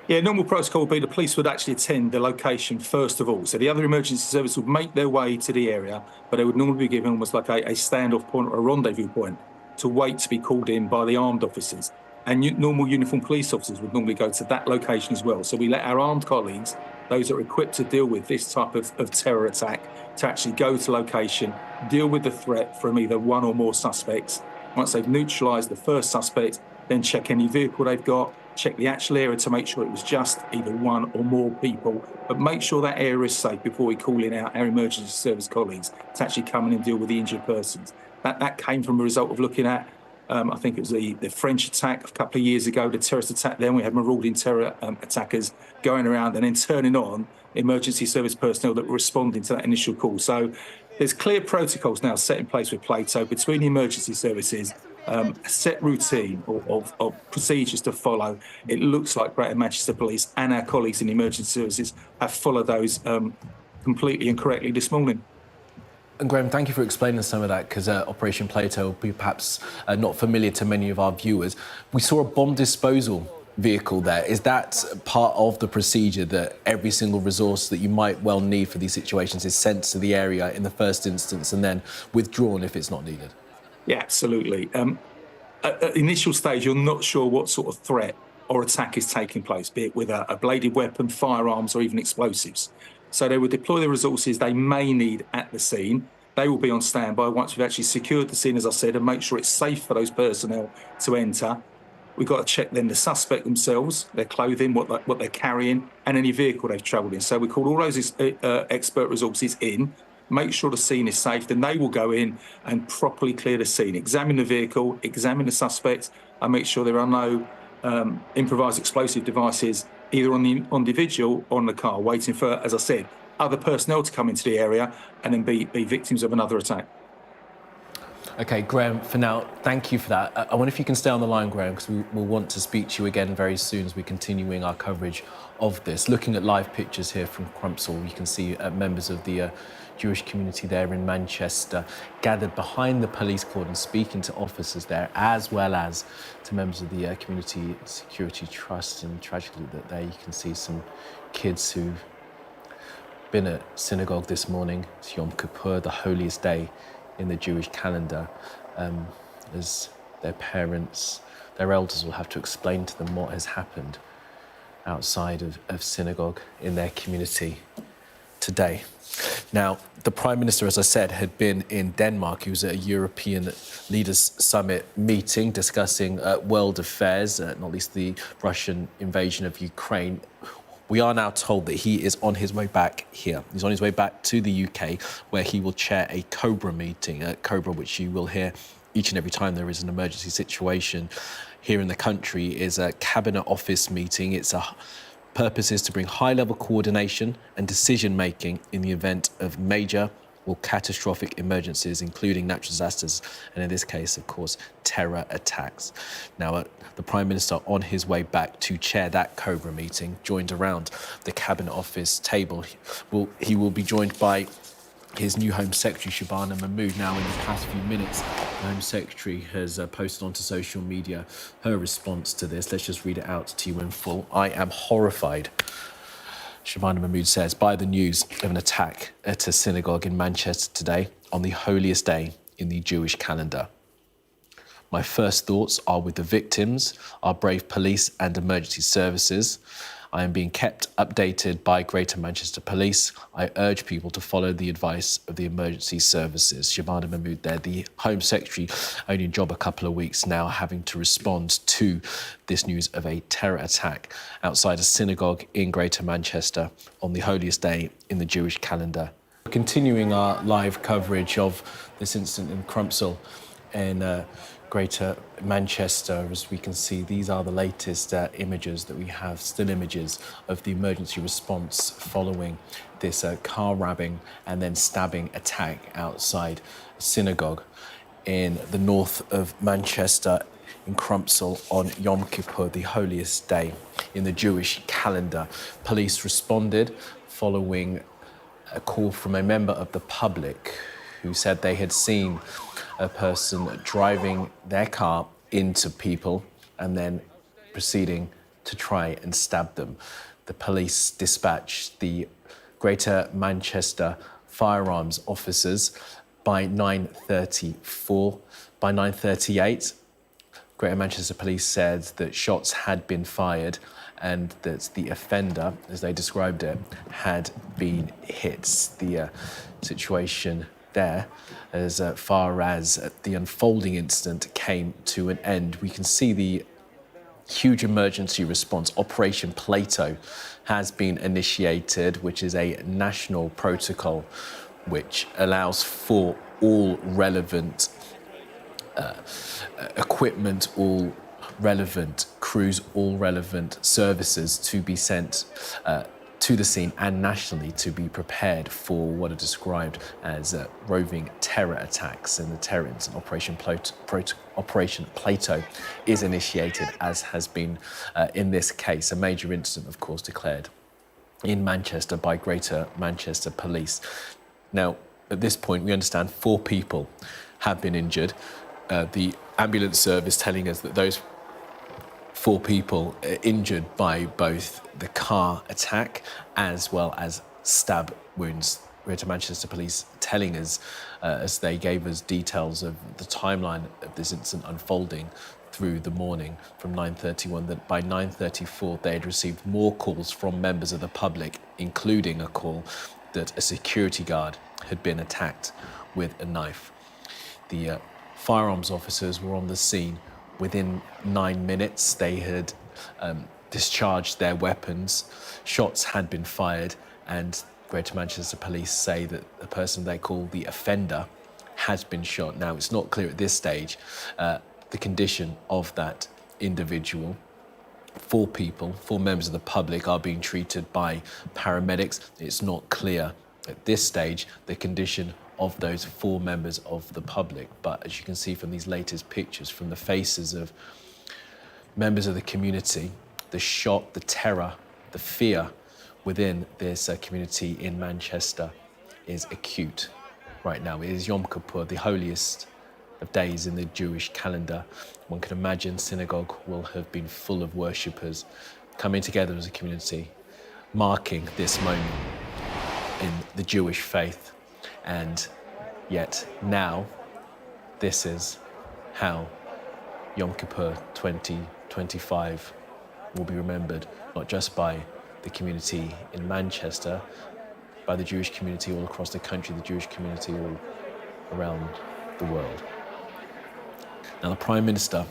Yeah, normal protocol would be the police would actually attend the location first of all. So the other emergency service would make their way to the area, but they would normally be given almost like a standoff point or a rendezvous point to wait to be called in by the armed officers. And normal uniformed police officers would normally go to that location as well. So we let our armed colleagues, those that are equipped to deal with this type of terror attack, to actually go to location, deal with the threat from either one or more suspects. Once they've neutralised the first suspect, then check any vehicle they've got, check the actual area to make sure it was just either one or more people, but make sure that area is safe before we call in our emergency service colleagues to actually come in and deal with the injured persons. That came from a result of looking at, I think it was the French attack a couple of years ago, the terrorist attack. Then we had marauding terror attackers going around and then turning on emergency service personnel that were responding to that initial call. So there's clear protocols now set in place with Plato between the emergency services, a set routine of procedures to follow. It looks like Greater Manchester Police and our colleagues in the emergency services have followed those completely and correctly this morning. And Graham, thank you for explaining some of that, because Operation Plato will be perhaps not familiar to many of our viewers. We saw a bomb disposal vehicle there. Is that part of the procedure, that every single resource that you might well need for these situations is sent to the area in the first instance and then withdrawn if it's not needed? Yeah, absolutely. At the initial stage, you're not sure what sort of threat or attack is taking place, be it with a bladed weapon, firearms, or even explosives. So they will deploy the resources they may need at the scene. They will be on standby once we've actually secured the scene, as I said, and make sure it's safe for those personnel to enter. We've got to check then the suspect themselves, their clothing, what they're carrying, and any vehicle they've travelled in. So we call all those expert resources in, make sure the scene is safe, then they will go in and properly clear the scene, examine the vehicle, examine the suspect, and make sure there are no improvised explosive devices either on the individual or on the car, waiting for, as I said, other personnel to come into the area and then be victims of another attack. OK, Graham, for now, thank you for that. I wonder if you can stay on the line, Graham, because we will want to speak to you again very soon as we're continuing our coverage of this. Looking at live pictures here from Crumpsall, you can see members of the Jewish community there in Manchester gathered behind the police cordon speaking to officers there, as well as to members of the Community Security Trust. And tragically that there you can see some kids who've been at synagogue this morning. It's Yom Kippur, the holiest day in the Jewish calendar, as their parents, their elders will have to explain to them what has happened outside of synagogue in their community today. Now, the Prime Minister, as I said, had been in Denmark. He was at a European Leaders Summit meeting discussing world affairs, not least the Russian invasion of Ukraine. We are now told that he is on his way back here. He's on his way back to the UK, where he will chair a Cobra meeting, Cobra, which you will hear each and every time there is an emergency situation here in the country, is a cabinet office meeting. Its purpose is to bring high-level coordination and decision-making in the event of major or catastrophic emergencies, including natural disasters, and in this case, of course, terror attacks. Now, the Prime Minister on his way back to chair that Cobra meeting, joined around the Cabinet Office table. He will be joined by his new Home Secretary, Shabana Mahmood. Now, in the past few minutes, the Home Secretary has posted onto social media her response to this. Let's just read it out to you in full. "I am horrified," Shabana Mahmood says, "by the news of an attack at a synagogue in Manchester today on the holiest day in the Jewish calendar. My first thoughts are with the victims, our brave police and emergency services. I am being kept updated by Greater Manchester Police. I urge people to follow the advice of the emergency services. Shabana Mahmood there, the Home Secretary, only in job a couple of weeks now, having to respond to this news of a terror attack outside a synagogue in Greater Manchester on the holiest day in the Jewish calendar. Continuing our live coverage of this incident in Crumpsall in Greater Manchester, as we can see, these are the latest images that we have, still images of the emergency response following this car ramming and then stabbing attack outside a synagogue in the north of Manchester in Crumpsall on Yom Kippur, the holiest day in the Jewish calendar. Police responded following a call from a member of the public who said they had seen a person driving their car into people and then proceeding to try and stab them. The police dispatched the Greater Manchester Firearms officers by 9:34. By 9:38, Greater Manchester Police said that shots had been fired and that the offender, as they described it, had been hit. The situation there, as far as the unfolding incident came to an end, we can see the huge emergency response. Operation Plato has been initiated, which is a national protocol which allows for all relevant equipment, all relevant crews, all relevant services to be sent to the scene and nationally to be prepared for what are described as roving terror attacks. And the terror incident, Operation Plato, is initiated, as has been in this case, a major incident, of course, declared in Manchester by Greater Manchester Police. Now, at this point, we understand 4 people have been injured. The ambulance service telling us that those 4 people injured by both the car attack as well as stab wounds. Greater Manchester Police telling us, as they gave us details of the timeline of this incident unfolding through the morning from 9:31, that by 9:34 they had received more calls from members of the public, including a call that a security guard had been attacked with a knife. The firearms officers were on the scene within 9 minutes. They had discharged their weapons. Shots had been fired, and Greater Manchester Police say that the person they call the offender has been shot. Now, it's not clear at this stage the condition of that individual. 4 people, 4 members of the public, are being treated by paramedics. It's not clear at this stage the condition of those 4 members of the public. But as you can see from these latest pictures, from the faces of members of the community, the shock, the terror, the fear within this community in Manchester is acute right now. It is Yom Kippur, the holiest of days in the Jewish calendar. One can imagine synagogue will have been full of worshippers coming together as a community, marking this moment in the Jewish faith. And yet now, this is how Yom Kippur 2025 will be remembered, not just by the community in Manchester, by the Jewish community all across the country, the Jewish community all around the world. Now, the Prime Minister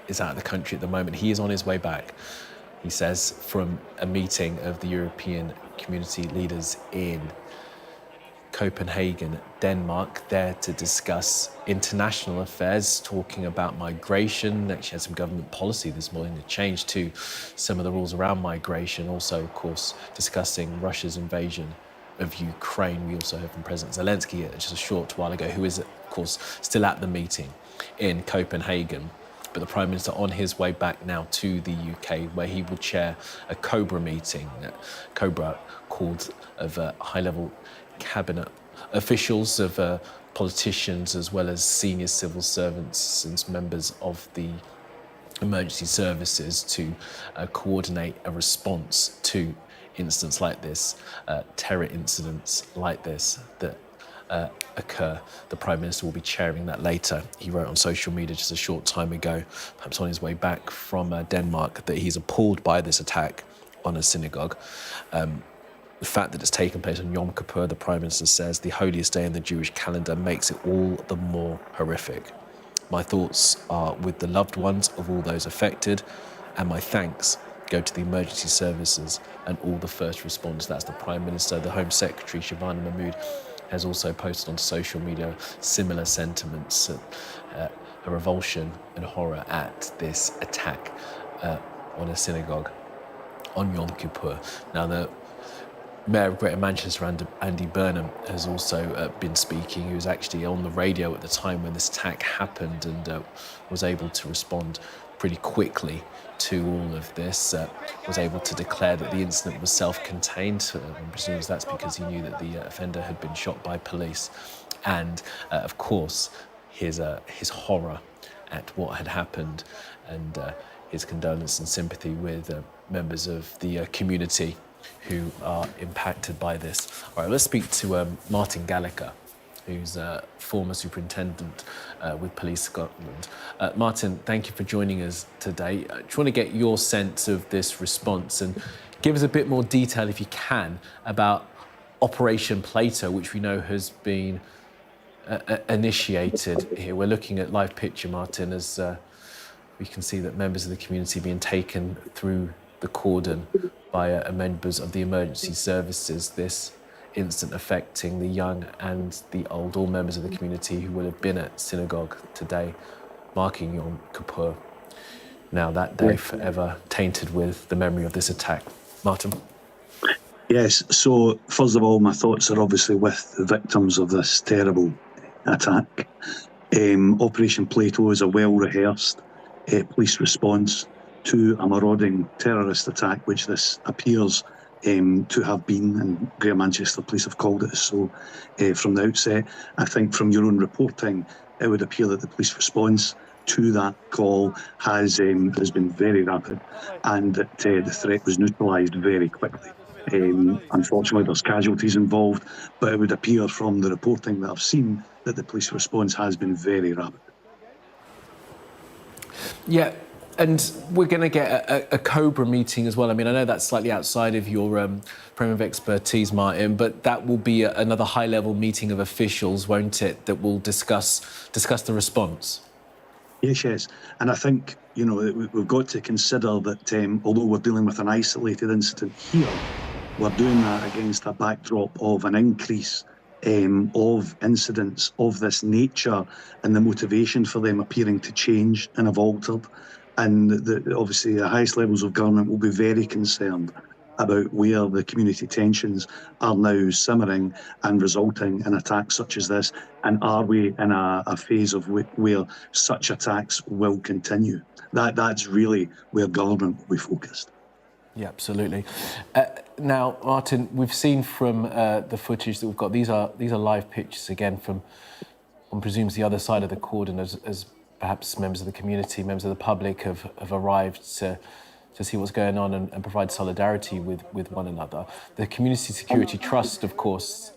is out of the country at the moment. He is on his way back, he says, from a meeting of the European community leaders in Copenhagen, Denmark, there to discuss international affairs, talking about migration. Actually had some government policy this morning to change to some of the rules around migration. Also, of course, discussing Russia's invasion of Ukraine. We also heard from President Zelensky just a short while ago, who is, of course, still at the meeting in Copenhagen. But the Prime Minister on his way back now to the UK, where he will chair a Cobra meeting. Cobra called of high-level cabinet officials, of politicians, as well as senior civil servants and members of the emergency services to coordinate a response to incidents like this, terror incidents like this that occur. The Prime Minister will be chairing that later. He wrote on social media just a short time ago, perhaps on his way back from Denmark, that he's appalled by this attack on a synagogue. The fact that it's taken place on Yom Kippur, the Prime Minister says, the holiest day in the Jewish calendar, makes it all the more horrific. My thoughts are with the loved ones of all those affected, and my thanks go to the emergency services and all the first responders. That's the Prime Minister. The Home Secretary, Shabana Mahmood, has also posted on social media similar sentiments, a revulsion and horror at this attack on a synagogue on Yom Kippur. Now, the Mayor of Greater Manchester, Andy Burnham, has also been speaking. He was actually on the radio at the time when this attack happened and was able to respond pretty quickly to all of this, was able to declare that the incident was self-contained. I presume that's because he knew that the offender had been shot by police. And, of course, his horror at what had happened and his condolence and sympathy with members of the community who are impacted by this. All right, let's speak to Martin Gallagher, who's former superintendent with Police Scotland. Martin, thank you for joining us today. I just want to get your sense of this response and give us a bit more detail, if you can, about Operation Plato, which we know has been initiated here. We're looking at live picture, Martin, as we can see that members of the community being taken through the cordon by members of the emergency services. This incident affecting the young and the old, all members of the community who will have been at synagogue today, marking Yom Kippur. Now that day forever tainted with the memory of this attack. Martin? Yes, so first of all, my thoughts are obviously with the victims of this terrible attack. Operation Plato is a well-rehearsed police response to a marauding terrorist attack, which this appears to have been, and Greater Manchester Police have called it so from the outset. I think from your own reporting, it would appear that the police response to that call has been very rapid, and that the threat was neutralised very quickly. Unfortunately, there's casualties involved, but it would appear from the reporting that I've seen that the police response has been very rapid. Yeah. And we're going to get a Cobra meeting as well. I mean, I know that's slightly outside of your frame of expertise, Martin, but that will be another high-level meeting of officials, won't it, that will discuss the response? Yes. And I think, we've got to consider that although we're dealing with an isolated incident here, we're doing that against a backdrop of an increase of incidents of this nature and the motivation for them appearing to change and have altered. And obviously the highest levels of government will be very concerned about where the community tensions are now simmering and resulting in attacks such as this. And are we in a phase of where such attacks will continue? That's really where government will be focused. Yeah, absolutely. Now, Martin, we've seen from the footage that we've got, these are live pictures again from, one presumes, the other side of the cordon as perhaps members of the community, members of the public have arrived to see what's going on and provide solidarity with one another. The Community Security Trust, of course,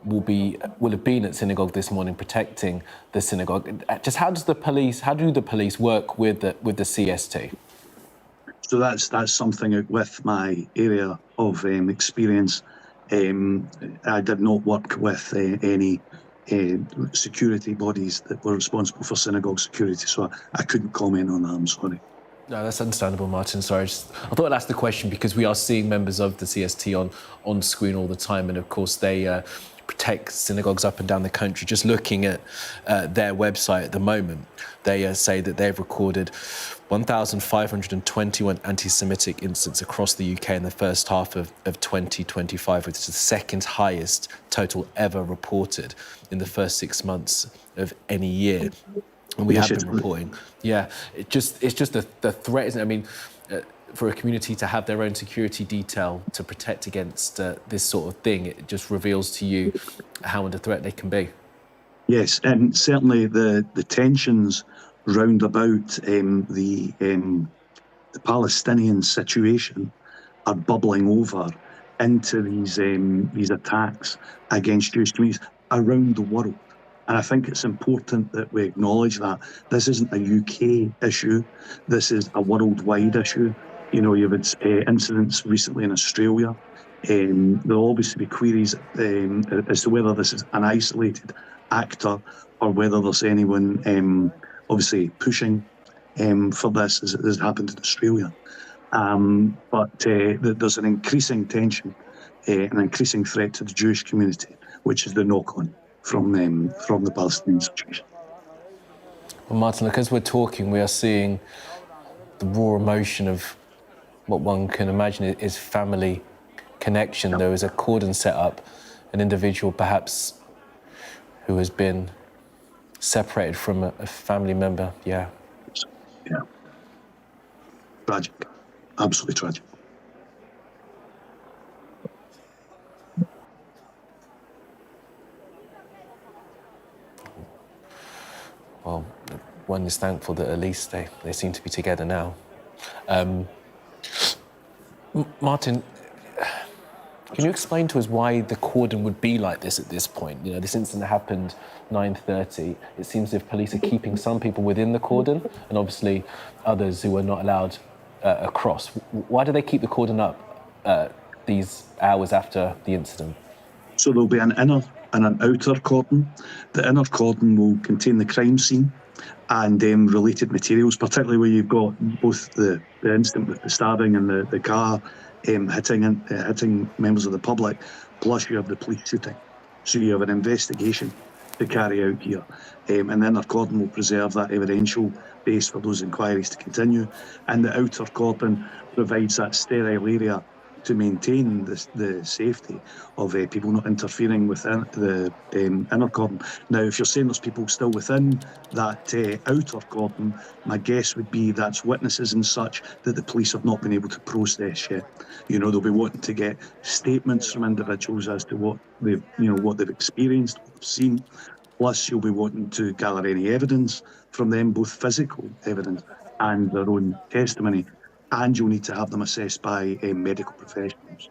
will have been at synagogue this morning protecting the synagogue. Just how do the police work with the CST? So that's something with my area of experience. I did not work with any security bodies that were responsible for synagogue security, so I couldn't comment on that, I'm sorry. No, that's understandable, Martin. Sorry, I thought I'd ask the question because we are seeing members of the CST on screen all the time, and of course they protect synagogues up and down the country. Just looking at their website at the moment, they say that they've recorded 1,521 anti-Semitic incidents across the UK in the first half of 2025, which is the second highest total ever reported in the first 6 months of any year. And we have been reporting. Yeah, it's just the threat, isn't it? I mean, for a community to have their own security detail to protect against this sort of thing, it just reveals to you how under threat they can be. Yes, and certainly the tensions round about the Palestinian situation are bubbling over into these attacks against Jewish communities around the world. And I think it's important that we acknowledge that this isn't a UK issue. This is a worldwide issue. You've had incidents recently in Australia. There'll obviously be queries as to whether this is an isolated actor or whether there's anyone obviously pushing for this, as it has happened in Australia. But there's an increasing tension, an increasing threat to the Jewish community, which is the knock-on from the Palestinian situation. Well, Martin, look, as we're talking, we are seeing the raw emotion of what one can imagine is family connection. There is a cordon set up, an individual perhaps who has been separated from a family member. Yeah. Tragic. Absolutely tragic. Well, one is thankful that at least they seem to be together now. Martin, can you explain to us why the cordon would be like this at this point? This incident happened 9:30. It seems as if police are keeping some people within the cordon and obviously others who are not allowed across. Why do they keep the cordon up these hours after the incident? So there'll be an inner and an outer cordon. The inner cordon will contain the crime scene and related materials, particularly where you've got both the incident with the stabbing and the car hitting members of the public, plus you have the police shooting. So you have an investigation to carry out here. And the inner cordon will preserve that evidential base for those inquiries to continue. And the outer cordon provides that sterile area to maintain the safety of people not interfering within the inner cordon. Now, if you're saying there's people still within that outer cordon, my guess would be that's witnesses and such that the police have not been able to process yet. They'll be wanting to get statements from individuals as to what they've experienced, what they've seen. Plus, you'll be wanting to gather any evidence from them, both physical evidence and their own testimony. And you'll need to have them assessed by medical professionals.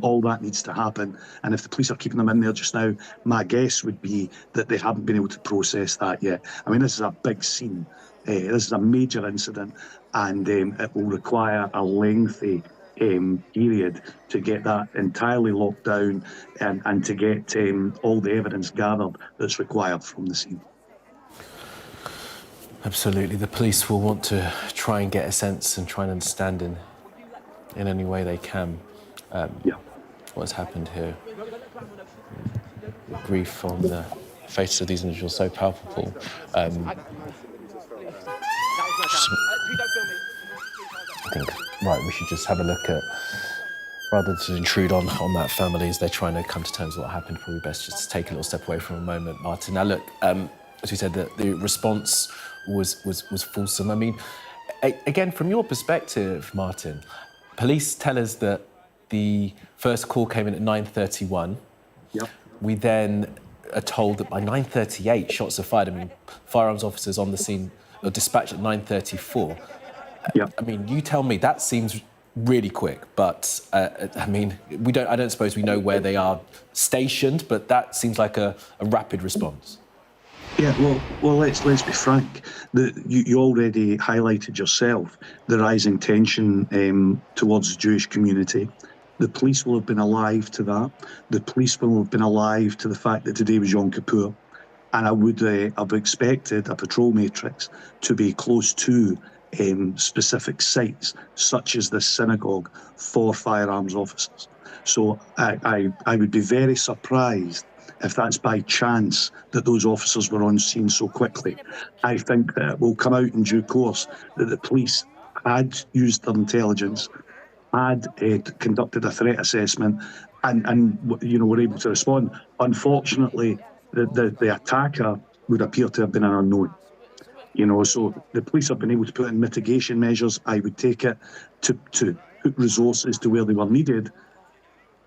All that needs to happen. And if the police are keeping them in there just now, my guess would be that they haven't been able to process that yet. I mean, this is a big scene. This is a major incident, and it will require a lengthy period to get that entirely locked down and to get all the evidence gathered that's required from the scene. Absolutely. The police will want to try and get a sense and try and understand in any way they can what's happened here. The grief on the faces of these individuals so palpable. I think, we should just have a look at, rather than intrude on that family as they're trying to come to terms with what happened, probably best just to take a little step away from a moment, Martin. Now, look, as we said, the response was fulsome. I mean, again, from your perspective, Martin, police tell us that the first call came in at 9:31. Yep. We then are told that by 9:38, shots are fired. I mean, firearms officers on the scene are dispatched at 9:34. Yep. I mean, you tell me, that seems really quick, but I mean, I don't suppose we know where they are stationed, but that seems like a rapid response. Yeah, well, let's be frank. You already highlighted yourself the rising tension towards the Jewish community. The police will have been alive to that. The police will have been alive to the fact that today was Yom Kippur, and I would have expected a patrol matrix to be close to specific sites, such as the synagogue, for firearms officers. So I would be very surprised if that's by chance that those officers were on scene so quickly. I think that it will come out in due course that the police had used their intelligence, had conducted a threat assessment, and were able to respond. Unfortunately, the attacker would appear to have been an unknown. So the police have been able to put in mitigation measures, I would take it, to put resources to where they were needed.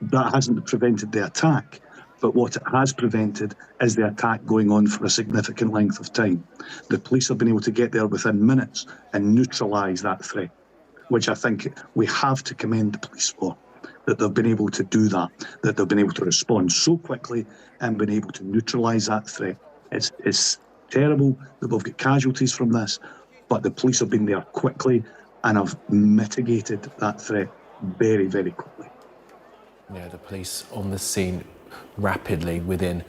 That hasn't prevented the attack. But what it has prevented is the attack going on for a significant length of time. The police have been able to get there within minutes and neutralise that threat, which I think we have to commend the police for, that they've been able to do that they've been able to respond so quickly and been able to neutralise that threat. It's terrible that we've got casualties from this, but the police have been there quickly and have mitigated that threat very, very quickly. Yeah, the police on the scene rapidly within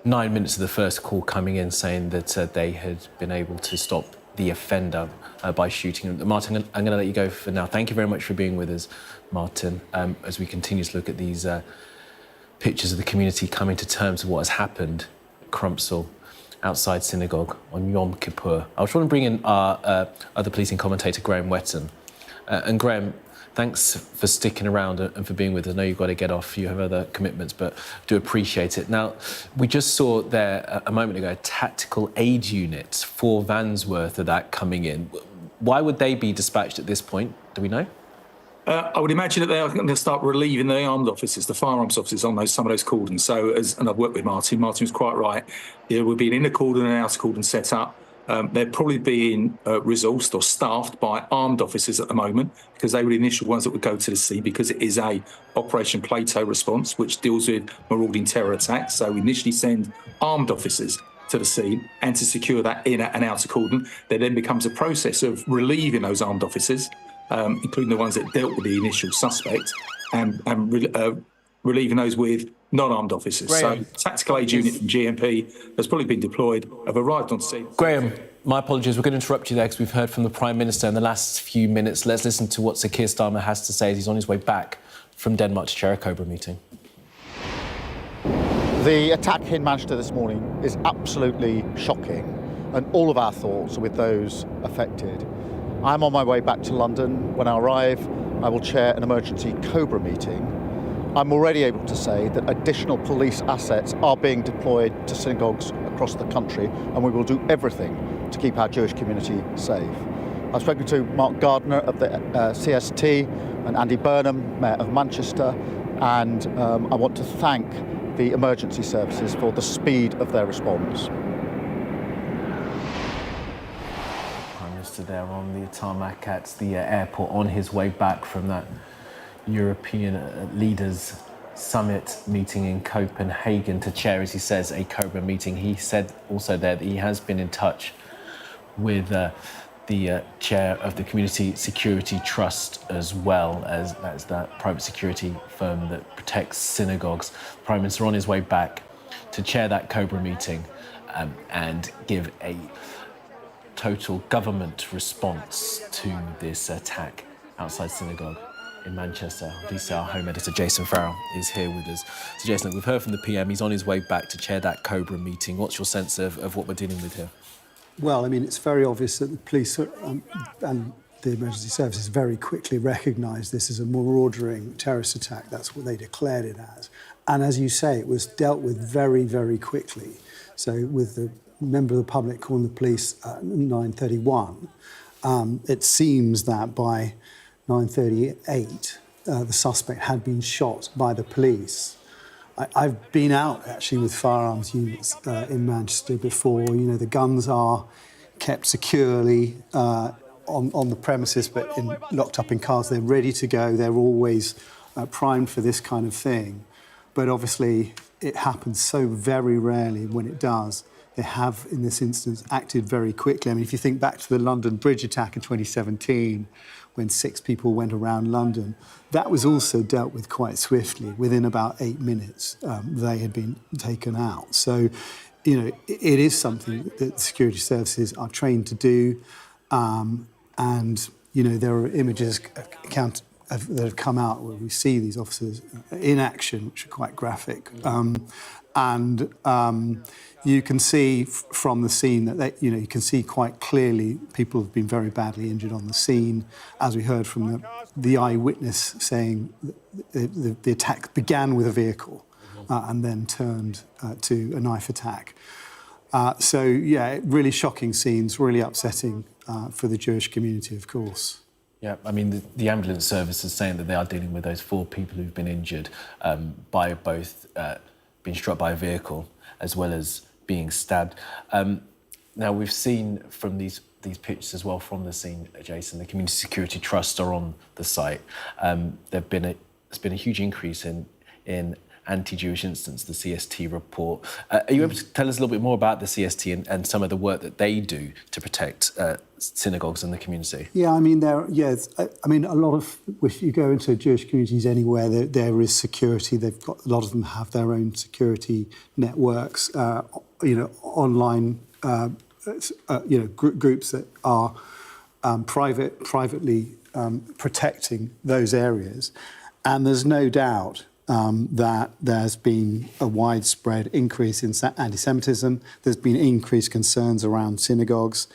9 minutes of the first call coming in saying that they had been able to stop the offender by shooting him. Martin, I'm going to let you go for now. Thank you very much for being with us, Martin, as we continue to look at these pictures of the community coming to terms with what has happened at Crumpsall, outside Synagogue on Yom Kippur. I was trying to bring in our other policing commentator, Graham Wetton. And Graham, thanks for sticking around and for being with us. I know you've got to get off, you have other commitments, but do appreciate it. Now, we just saw there a moment ago, tactical aid units, 4 vans worth of that coming in. Why would they be dispatched at this point? Do we know? I would imagine that they are going to start relieving the armed officers, the firearms officers, on some of those cordons. So, and I've worked with Martin. Martin was quite right. There would be an inner cordon and an outer cordon set up. They're probably being resourced or staffed by armed officers at the moment, because they were the initial ones that would go to the scene, because it is a Operation Plato response, which deals with marauding terror attacks. So we initially send armed officers to the scene and to secure that inner and outer cordon. There then becomes a process of relieving those armed officers, including the ones that dealt with the initial suspect, and relieving those with non-armed officers. Graham, so tactical aid unit from GMP has probably been deployed, have arrived on scene. Graham, my apologies, we're going to interrupt you there because we've heard from the Prime Minister in the last few minutes. Let's listen to what Sir Keir Starmer has to say as he's on his way back from Denmark to chair a Cobra meeting. The attack in Manchester this morning is absolutely shocking, and all of our thoughts are with those affected. I'm on my way back to London. When I arrive, I will chair an emergency Cobra meeting. I'm already able to say that additional police assets are being deployed to synagogues across the country, and we will do everything to keep our Jewish community safe. I've spoken to Mark Gardner of the CST and Andy Burnham, Mayor of Manchester, and I want to thank the emergency services for the speed of their response. There on the tarmac at the airport on his way back from that European Leaders Summit meeting in Copenhagen to chair, as he says, a Cobra meeting. He said also there that he has been in touch with the chair of the Community Security Trust, as well as that's that private security firm that protects synagogues. The Prime Minister on his way back to chair that Cobra meeting and give a total government response to this attack outside Synagogue in Manchester. Obviously, our home editor, Jason Farrell, is here with us. So, Jason, we've heard from the PM. He's on his way back to chair that Cobra meeting. What's your sense of what we're dealing with here? Well, I mean, it's very obvious that the police and the emergency services very quickly recognised this as a marauding terrorist attack. That's what they declared it as. And as you say, it was dealt with very, very quickly. So with the member of the public calling the police at 9:31, it seems that by 9:38, the suspect had been shot by the police. I've been out actually with firearms units in Manchester before. You know, the guns are kept securely on the premises, but locked up in cars. They're ready to go. They're always primed for this kind of thing. But obviously, it happens so very rarely. When it does, they have, in this instance, acted very quickly. I mean, if you think back to the London Bridge attack in 2017, when 6 people went around London, that was also dealt with quite swiftly. Within about 8 minutes, they had been taken out. So, you know, it is something that security services are trained to do. And, you know, there are images that have come out where we see these officers in action, which are quite graphic. You can see from the scene that you can see quite clearly people have been very badly injured on the scene, as we heard from the eyewitness saying the attack began with a vehicle and then turned to a knife attack. So yeah, really shocking scenes, really upsetting for the Jewish community, of course. Yeah, I mean, the ambulance service is saying that they are dealing with those 4 people who've been injured by both being struck by a vehicle as well as being stabbed. Now, we've seen from these pictures as well from the scene, Jason, the Community Security Trust are on the site. There's been a huge increase in anti-Jewish incidents, the CST report. Are you able to tell us a little bit more about the CST and some of the work that they do to protect synagogues and the community? Yeah, I mean, a lot of, if you go into Jewish communities anywhere, there is security. A lot of them have their own security networks, online, groups that are privately protecting those areas. And there's no doubt that there's been a widespread increase in anti-Semitism. There's been increased concerns around synagogues.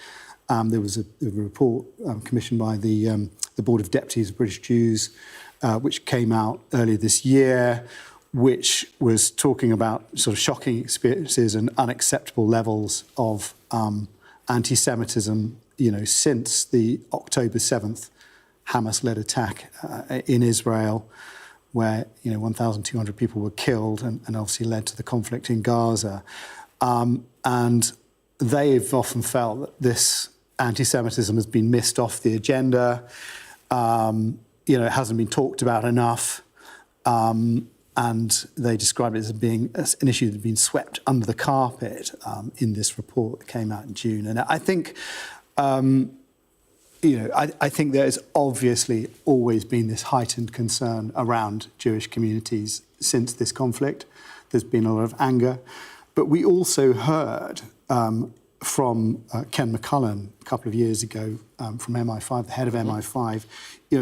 There was a report commissioned by the Board of Deputies of British Jews, which came out earlier this year, which was talking about sort of shocking experiences and unacceptable levels of anti-Semitism, since the October 7th Hamas-led attack in Israel, where 1,200 people were killed and obviously led to the conflict in Gaza. And they've often felt that this anti-Semitism has been missed off the agenda. It hasn't been talked about enough. And they describe it as being an issue that had been swept under the carpet in this report that came out in June. And I think, I think there's obviously always been this heightened concern around Jewish communities since this conflict. There's been a lot of anger. But we also heard from Ken McCullen a couple of years ago from MI5, the head of MI5,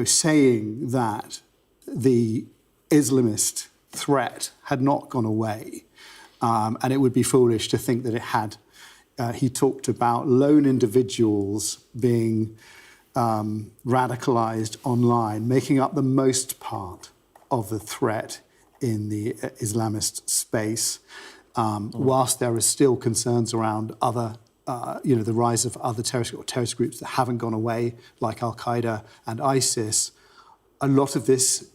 saying that the Islamist threat had not gone away, and it would be foolish to think that it had. He talked about lone individuals being radicalised online, making up the most part of the threat in the Islamist space, whilst there are still concerns around other, the rise of other terrorist groups that haven't gone away, like Al-Qaeda and ISIS. A lot of this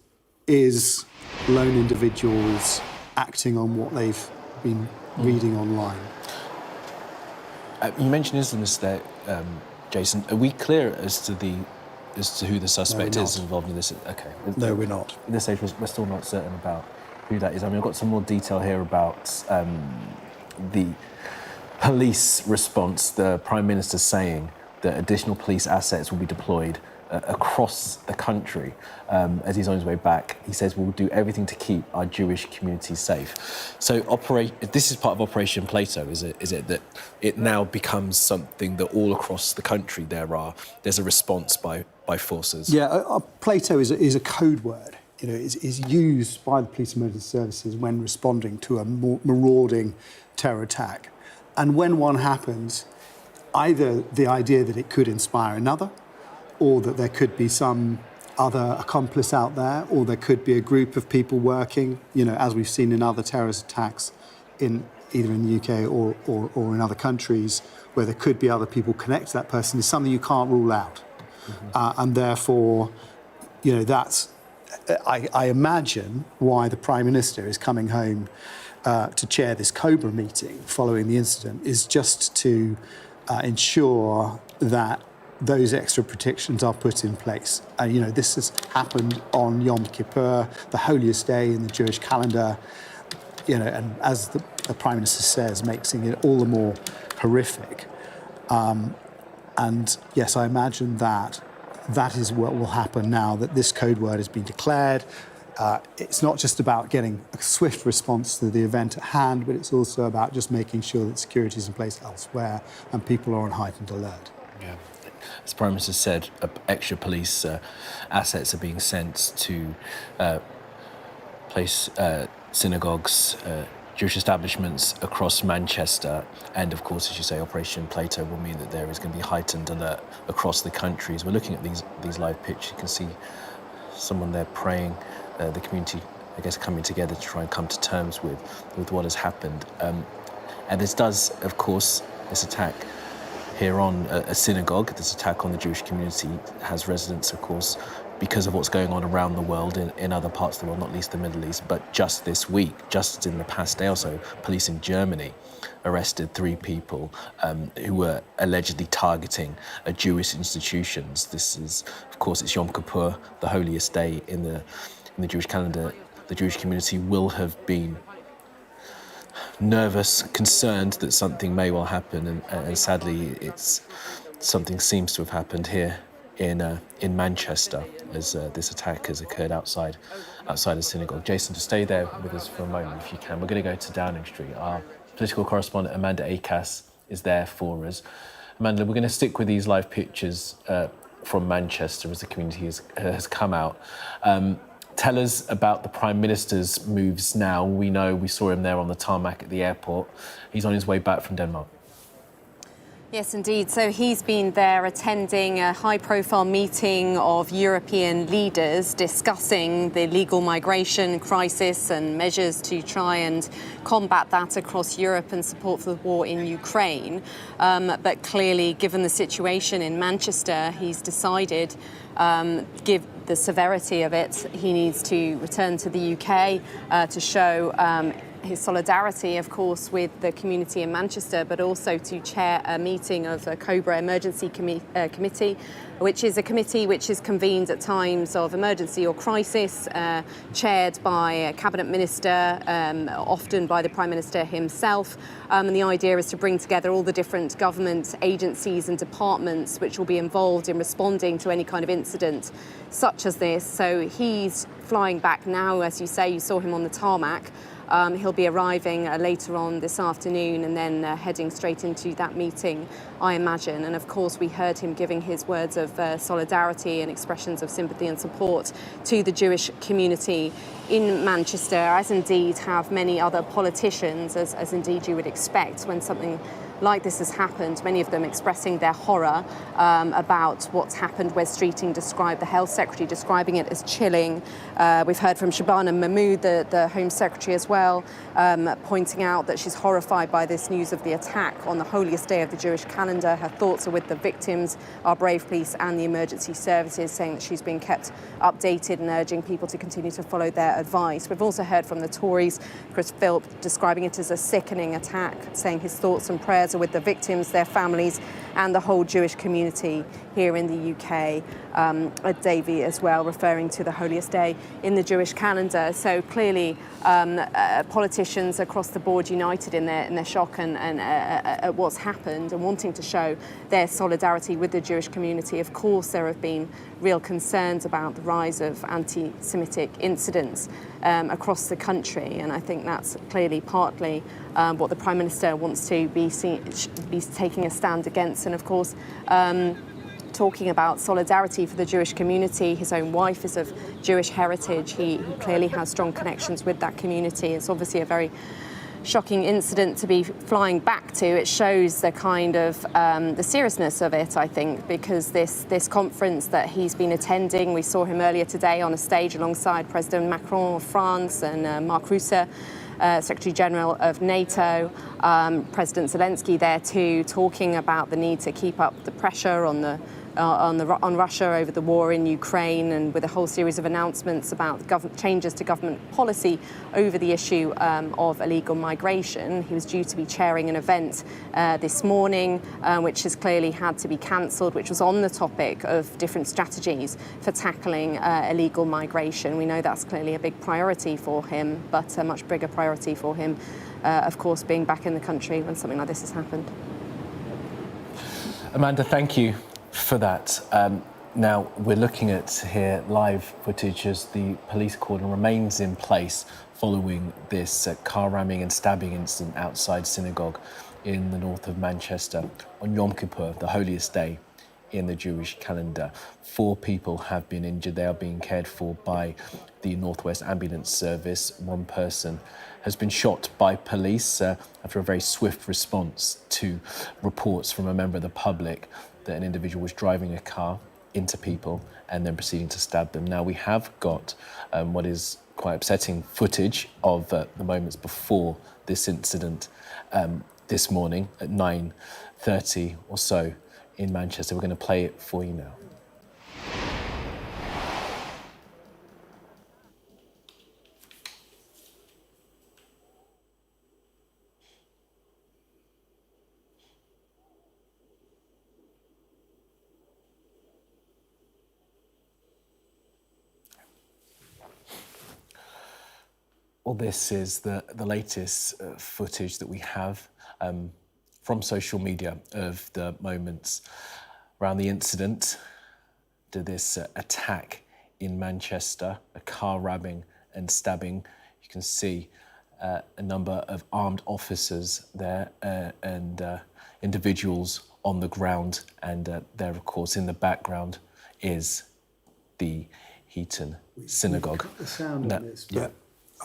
is lone individuals acting on what they've been reading online. You mentioned Islamists there, Jason. Are we clear as to who the suspect is involved in this? Okay. No, we're not. At this stage, we're still not certain about who that is. I mean, I've got some more detail here about the police response. The Prime Minister saying that additional police assets will be deployed across the country as he's on his way back. He says we'll do everything to keep our Jewish community safe. So this is part of Operation Plato, is it that it now becomes something that all across the country there's a response by forces? Yeah, Plato is a code word. Is used by the police and emergency services when responding to a marauding terror attack. And when one happens, either the idea that it could inspire another, or that there could be some other accomplice out there, or there could be a group of people working, as we've seen in other terrorist attacks either in the UK or in other countries, where there could be other people connected to that person, is something you can't rule out. Mm-hmm. And therefore, that's, I imagine, why the Prime Minister is coming home to chair this Cobra meeting following the incident, is just to ensure that those extra protections are put in place. This has happened on Yom Kippur, the holiest day in the Jewish calendar, and as the Prime Minister says, making it all the more horrific. And yes, I imagine that is what will happen now that this code word has been declared. It's not just about getting a swift response to the event at hand, but it's also about just making sure that security is in place elsewhere and people are on heightened alert. Yeah. As Prime Minister said, extra police assets are being sent to place synagogues, Jewish establishments across Manchester. And of course, as you say, Operation Plato will mean that there is going to be heightened alert across the country. As we're looking at these live pictures, you can see someone there praying, the community, I guess, coming together to try and come to terms with what has happened. And this does, of course, this attack here on a synagogue, this attack on the Jewish community has resonance, of course, because of what's going on around the world in other parts of the world, not least the Middle East. But just this week, just in the past day or so, police in Germany arrested 3 people who were allegedly targeting Jewish institutions. This is, of course, it's Yom Kippur, the holiest day in the Jewish calendar. the Jewish community will have been nervous, concerned that something may well happen, and sadly, something seems to have happened here in Manchester as this attack has occurred outside a synagogue. Jason, to stay there with us for a moment, if you can. We're going to go to Downing Street. Our political correspondent Amanda Acas is there for us. Amanda, we're going to stick with these live pictures from Manchester as the community has come out. Tell us about the Prime Minister's moves now. We know we saw him there on the tarmac at the airport. He's on his way back from Denmark. Yes, indeed. So he's been there attending a high-profile meeting of European leaders discussing the illegal migration crisis and measures to try and combat that across Europe and support for the war in Ukraine. But clearly, given the situation in Manchester, he's decided, given the severity of it, he needs to return to the UK to show his solidarity, of course, with the community in Manchester, but also to chair a meeting of the Cobra Emergency Committee, which is a committee which is convened at times of emergency or crisis, chaired by a cabinet minister, often by the Prime Minister himself. And the idea is to bring together all the different government agencies and departments which will be involved in responding to any kind of incident such as this. So he's flying back now, as you say, you saw him on the tarmac. He'll be arriving later on this afternoon and then heading straight into that meeting, I imagine. And of course, we heard him giving his words of solidarity and expressions of sympathy and support to the Jewish community in Manchester, as indeed have many other politicians, as indeed you would expect when something like this has happened, many of them expressing their horror about what's happened. Wes Streeting described, the Health Secretary, describing it as chilling. We've heard from Shabana Mahmood, the Home Secretary as well, pointing out that she's horrified by this news of the attack on the holiest day of the Jewish calendar. Her thoughts are with the victims, our brave police and the emergency services, saying that she's being kept updated and urging people to continue to follow their advice. We've also heard from the Tories, Chris Philp describing it as a sickening attack, saying his thoughts and prayers are with the victims, their families and the whole Jewish community here in the UK. Davy as well, referring to the holiest day in the Jewish calendar. So clearly politicians across the board united in their shock and at what's happened and wanting to show their solidarity with the Jewish community. Of course, there have been real concerns about the rise of anti-Semitic incidents across the country, and I think that's clearly partly what the Prime Minister wants to be taking a stand against. And of course, talking about solidarity for the Jewish community. His own wife is of Jewish heritage. He clearly has strong connections with that community. It's obviously a very shocking incident to be flying back to. It shows the kind of the seriousness of it, I think, because this conference that he's been attending, we saw him earlier today on a stage alongside President Macron of France and Mark Rutte, Secretary General of NATO, President Zelensky there too, talking about the need to keep up the pressure on Russia over the war in Ukraine, and with a whole series of announcements about changes to government policy over the issue of illegal migration. He was due to be chairing an event this morning, which has clearly had to be cancelled, which was on the topic of different strategies for tackling illegal migration. We know that's clearly a big priority for him, but a much bigger priority for him, of course, being back in the country when something like this has happened. Amanda, thank you for that. Now, we're looking at here live footage as the police cordon remains in place following this car ramming and stabbing incident outside Synagogue in the north of Manchester on Yom Kippur, the holiest day in the Jewish calendar. 4 people have been injured. They are being cared for by the Northwest Ambulance Service. 1 person has been shot by police after a very swift response to reports from a member of the public that an individual was driving a car into people and then proceeding to stab them. Now, we have got what is quite upsetting footage of the moments before this incident this morning at 9:30 or so in Manchester. We're going to play it for you now. Well, this is the latest footage that we have from social media of the moments around the incident to this attack in Manchester, a car ramming and stabbing. You can see a number of armed officers there and individuals on the ground, and there, of course, in the background is the Heaton Synagogue. The sound of this, but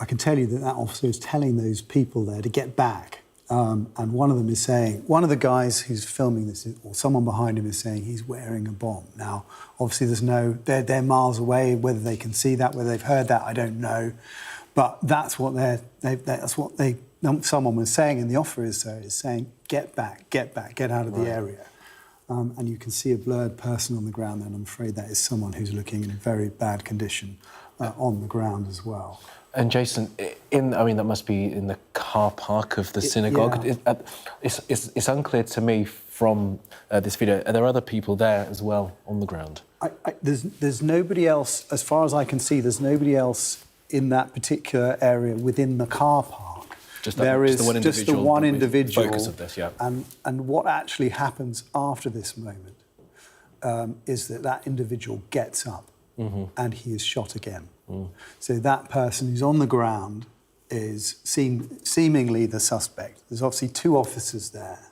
I can tell you that officer is telling those people there to get back. And one of them is saying, one of the guys who's filming this, or someone behind him is saying he's wearing a bomb. Now, obviously they're miles away. Whether they can see that, whether they've heard that, I don't know. But that's what someone was saying, and the officer is saying, get back, get out of the area. And you can see a blurred person on the ground, and I'm afraid that is someone who's looking in a very bad condition on the ground as well. And Jason, that must be in the car park of the synagogue. Yeah. It's unclear to me from this video. Are there other people there as well on the ground? There's nobody else, as far as I can see, there's nobody else in that particular area within the car park. Just the one individual. Focus of this, yeah. And what actually happens after this moment is that individual gets up and he is shot again. So that person who's on the ground is seemingly the suspect. There's obviously two officers there,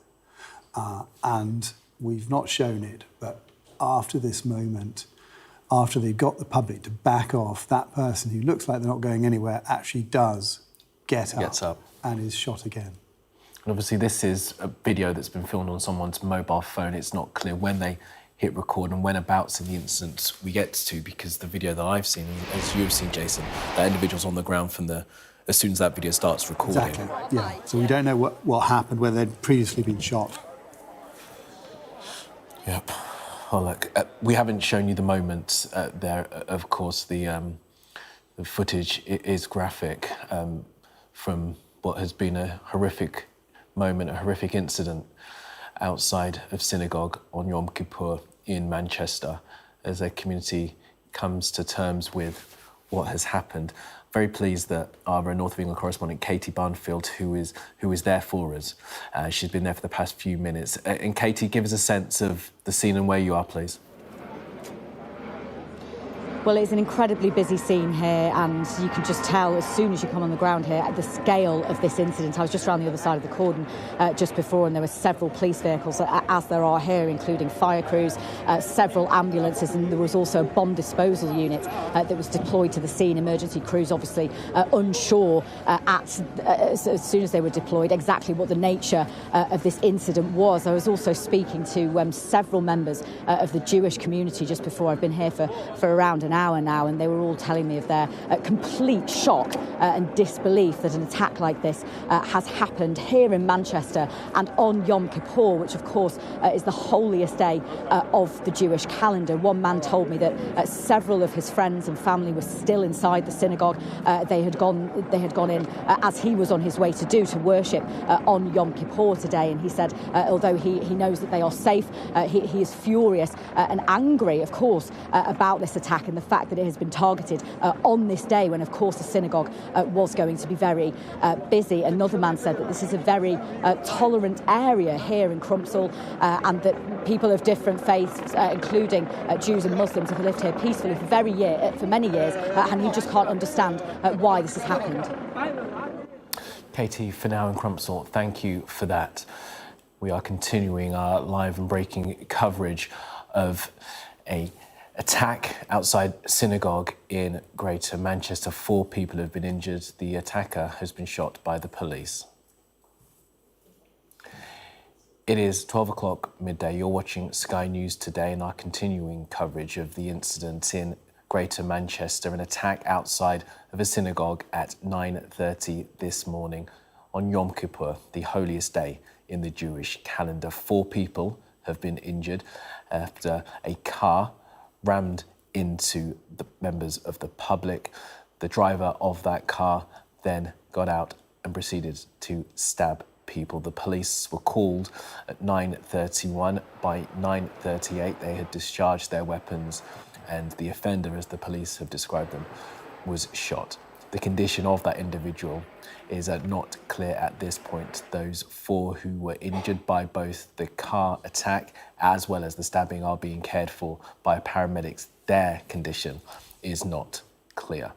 and we've not shown it, but after this moment, after they've got the public to back off, that person who looks like they're not going anywhere actually does gets up and is shot again. And obviously this is a video that's been filmed on someone's mobile phone. It's not clear when they hit record and whenabouts in the incident we get to, because the video that I've seen, as you've seen, Jason, that individual's on the ground as soon as that video starts recording. Exactly, yeah. So we don't know what happened, whether they'd previously been shot. Yep. Oh, look, we haven't shown you the moment there. Of course, the footage is graphic from what has been a horrific moment, a horrific incident outside of Synagogue on Yom Kippur in Manchester, as a community comes to terms with what has happened. Very pleased that our North of England correspondent Katie Barnfield, who is there for us, she's been there for the past few minutes. And Katie, give us a sense of the scene and where you are, please. Well, it's an incredibly busy scene here, and you can just tell as soon as you come on the ground here at the scale of this incident. I was just around the other side of the cordon just before, and there were several police vehicles, as there are here, including fire crews, several ambulances, and there was also a bomb disposal unit that was deployed to the scene. Emergency crews obviously unsure as soon as they were deployed exactly what the nature of this incident was. I was also speaking to several members of the Jewish community just before. I've been here for around an hour now, and they were all telling me of their complete shock and disbelief that an attack like this has happened here in Manchester and on Yom Kippur, which of course is the holiest day of the Jewish calendar. One man told me that several of his friends and family were still inside the synagogue. They had gone in as he was on his way to worship on Yom Kippur today, and he said although he knows that they are safe, he is furious and angry, of course, about this attack and the fact that it has been targeted on this day when, of course, the synagogue was going to be very busy. Another man said that this is a very tolerant area here in Crumpsall, and that people of different faiths, including Jews and Muslims, have lived here peacefully for many years, and he just can't understand why this has happened. Katie, for now in Crumpsall, thank you for that. We are continuing our live and breaking coverage of an attack outside synagogue in Greater Manchester. 4 people have been injured. The attacker has been shot by the police. It is 12 o'clock midday. You're watching Sky News Today and our continuing coverage of the incident in Greater Manchester, an attack outside of a synagogue at 9:30 this morning on Yom Kippur, the holiest day in the Jewish calendar. 4 people have been injured after a car rammed into the members of the public. The driver of that car then got out and proceeded to stab people. The police were called at 9:31. By 9:38, they had discharged their weapons, and the offender, as the police have described them, was shot The condition of that individual is not clear at this point. Those 4 who were injured by both the car attack as well as the stabbing are being cared for by paramedics. Their condition is not clear.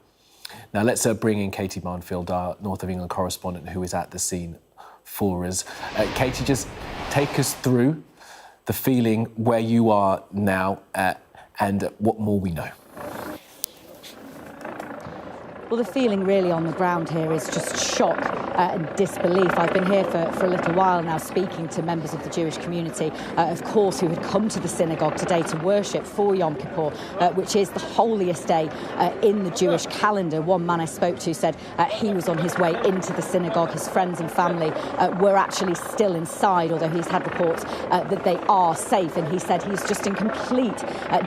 Now let's bring in Katie Barnfield, our North of England correspondent, who is at the scene for us. Katie, just take us through the feeling where you are now and what more we know. Well, the feeling really on the ground here is just shock and disbelief. I've been here for a little while now speaking to members of the Jewish community, of course, who had come to the synagogue today to worship for Yom Kippur, which is the holiest day in the Jewish calendar. One man I spoke to said he was on his way into the synagogue. His friends and family were actually still inside, although he's had reports that they are safe. And he said he's just in complete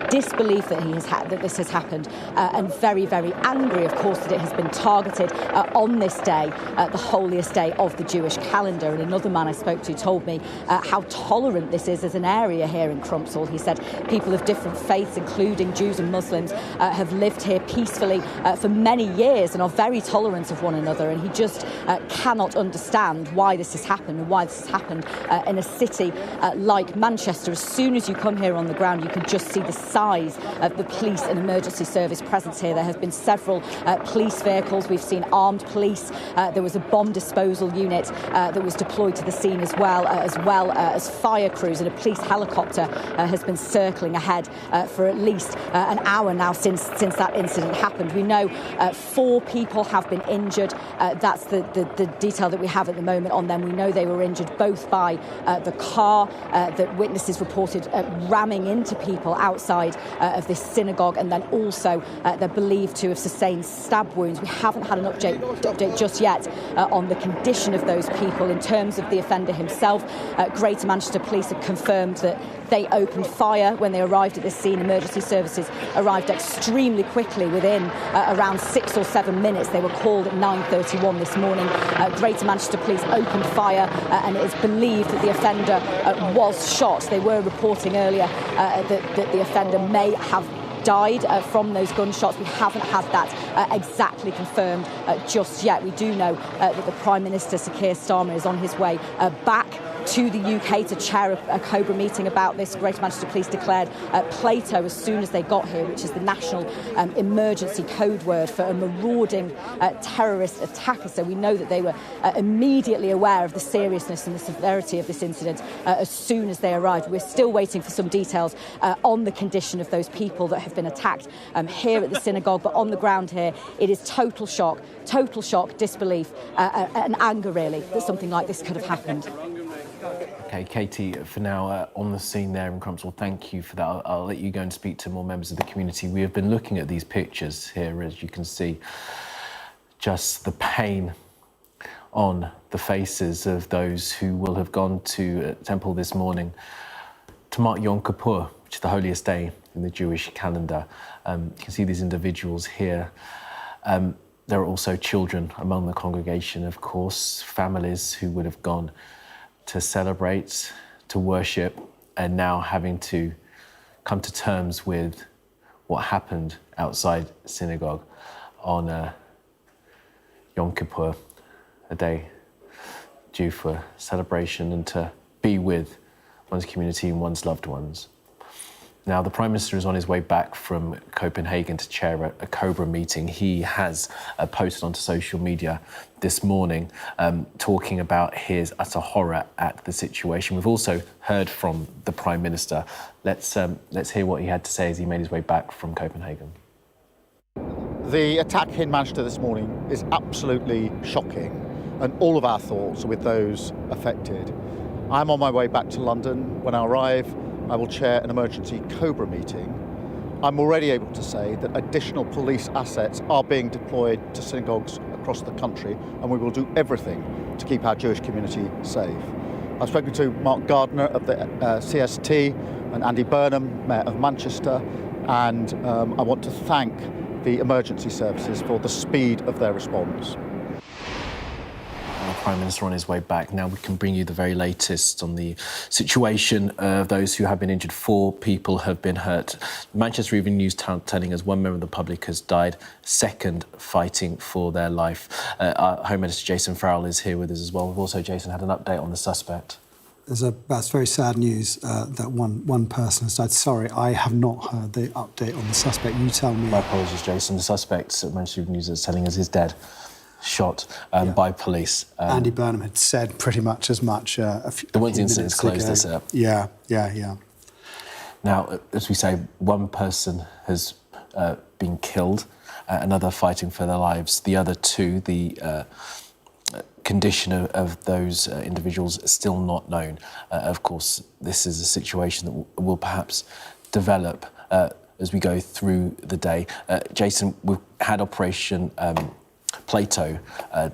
disbelief that that this has happened, and very, very angry, of course, that it has been targeted on this day, the holiest day of the Jewish calendar. And another man I spoke to told me how tolerant this is as an area here in Crumpsall. He said people of different faiths, including Jews and Muslims, have lived here peacefully for many years and are very tolerant of one another. And he just cannot understand why this has happened and why this has happened in a city like Manchester. As soon as you come here on the ground, you can just see the size of the police and emergency service presence here. There have been several police vehicles. We've seen armed police. There was a bomb disposal unit that was deployed to the scene as well as fire crews, and a police helicopter has been circling ahead for at least an hour now since that incident happened. We know 4 people have been injured. That's the detail that we have at the moment on them. We know they were injured both by the car that witnesses reported ramming into people outside of this synagogue, and then also they're believed to have sustained stab wounds. We haven't had an update just yet on the condition of those people. In terms of the offender himself, Greater Manchester Police have confirmed that they opened fire when they arrived at this scene. Emergency services arrived extremely quickly within around 6 or 7 minutes. They were called at 9:31 this morning. Greater Manchester Police opened fire and it is believed that the offender was shot. They were reporting earlier that the offender may have died from those gunshots. We haven't had that exactly confirmed just yet. We do know that the Prime Minister, Sir Keir Starmer, is on his way back to the UK to chair a Cobra meeting about this. Greater Manchester Police declared Plato as soon as they got here, which is the national emergency code word for a marauding terrorist attacker. So we know that they were immediately aware of the seriousness and the severity of this incident as soon as they arrived. We're still waiting for some details on the condition of those people that have been attacked here at the synagogue, but on the ground here it is total shock, disbelief and anger really that something like this could have happened. Okay, Katie, for now, on the scene there in Crumpsall, thank you for that. I'll let you go and speak to more members of the community. We have been looking at these pictures here, as you can see, just the pain on the faces of those who will have gone to temple this morning to mark Yom Kippur, which is the holiest day in the Jewish calendar. You can see these individuals here. There are also children among the congregation, of course, families who would have gone to celebrate, to worship, and now having to come to terms with what happened outside synagogue on Yom Kippur, a day due for celebration and to be with one's community and one's loved ones. Now, the Prime Minister is on his way back from Copenhagen to chair a Cobra meeting. He has posted onto social media this morning talking about his utter horror at the situation. We've also heard from the Prime Minister. Let's hear what he had to say as he made his way back from Copenhagen. The attack in Manchester this morning is absolutely shocking, and all of our thoughts are with those affected. I'm on my way back to London. When I arrive, I will chair an emergency Cobra meeting. I'm already able to say that additional police assets are being deployed to synagogues across the country, and we will do everything to keep our Jewish community safe. I've spoken to Mark Gardner of the CST and Andy Burnham, Mayor of Manchester, and I want to thank the emergency services for the speed of their response. Prime Minister on his way back. Now we can bring you the very latest on the situation of those who have been injured. 4 people have been hurt. Manchester Evening News telling us 1 member of the public has died, 2nd fighting for their life. Our Home Minister Jason Farrell is here with us as well. We've also, Jason, had an update on the suspect. That's very sad news that one person has died. Sorry, I have not heard the update on the suspect. You tell me. My apologies, Jason. The suspect at Manchester Evening News is telling us is dead, shot by police. Andy Burnham had said pretty much as much a few Once the incident is closed, ago. that's it. Yeah. Now, as we say, 1 person has been killed, another fighting for their lives. The other 2, the condition of those individuals is still not known. Of course, this is a situation that will perhaps develop as we go through the day. Jason, we've had Operation Plato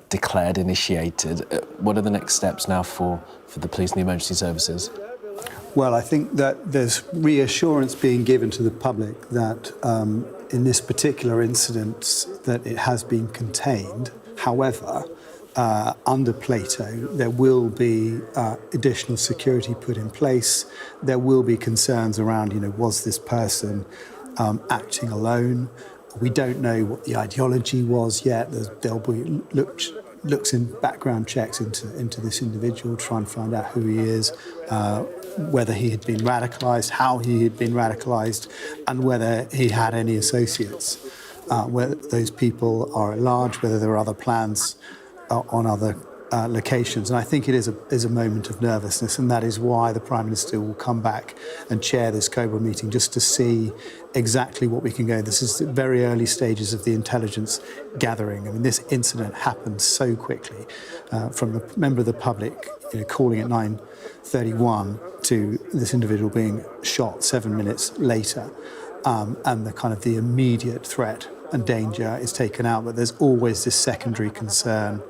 declared, initiated. What are the next steps now for the police and the emergency services? Well, I think that there's reassurance being given to the public that in this particular incident that it has been contained. However, under Plato, there will be additional security put in place. There will be concerns around, was this person acting alone? We don't know what the ideology was yet. There'll be looks in background checks into this individual, try and find out who he is, whether he had been radicalised, how he had been radicalised, and whether he had any associates. Whether those people are at large, whether there are other plans on other locations. And I think it is a moment of nervousness, and that is why the Prime Minister will come back and chair this Cobra meeting, just to see exactly what we can go. This is the very early stages of the intelligence gathering. I mean, this incident happened so quickly, from a member of the public calling at 9:31 to this individual being shot 7 minutes later, and the immediate threat and danger is taken out, but there's always this secondary concern,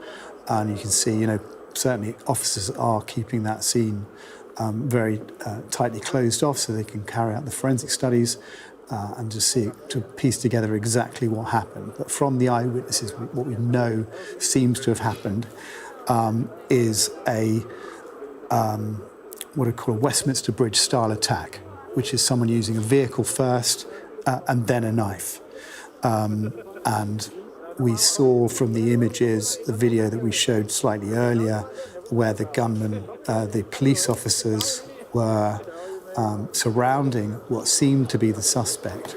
and you can see, certainly officers are keeping that scene very tightly closed off so they can carry out the forensic studies and to piece together exactly what happened. But from the eyewitnesses, what we know seems to have happened is what I call a Westminster Bridge style attack, which is someone using a vehicle first and then a knife. And we saw from the images, the video that we showed slightly earlier, where the gunmen, the police officers were surrounding what seemed to be the suspect,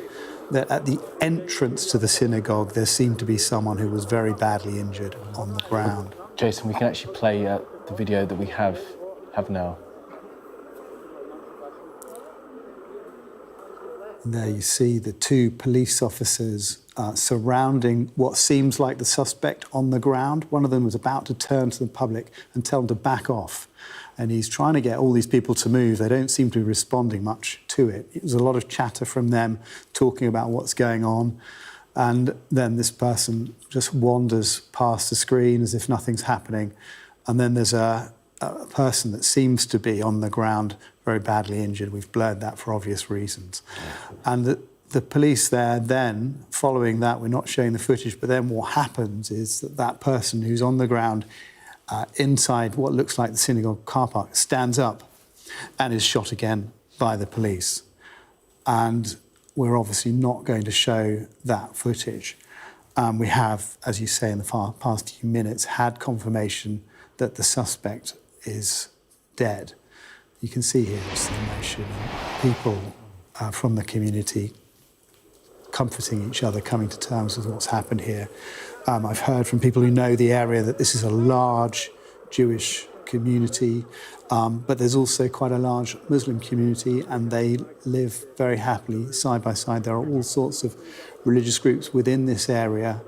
that at the entrance to the synagogue, there seemed to be someone who was very badly injured on the ground. Jason, we can actually play the video that we have now. There you see the 2 police officers surrounding what seems like the suspect on the ground. One of them was about to turn to the public and tell them to back off. And he's trying to get all these people to move. They don't seem to be responding much to it. It was a lot of chatter from them talking about what's going on. And then this person just wanders past the screen as if nothing's happening. And then there's a person that seems to be on the ground very badly injured. We've blurred that for obvious reasons. And the police there then, following that, we're not showing the footage, but then what happens is that person who's on the ground inside what looks like the synagogue car park stands up and is shot again by the police. And we're obviously not going to show that footage. We have, as you say, in the past few minutes, had confirmation that the suspect is dead. You can see here just the emotion, people from the community comforting each other, coming to terms with what's happened here. I've heard from people who know the area that this is a large Jewish community, but there's also quite a large Muslim community, and they live very happily side by side. There are all sorts of religious groups within this area,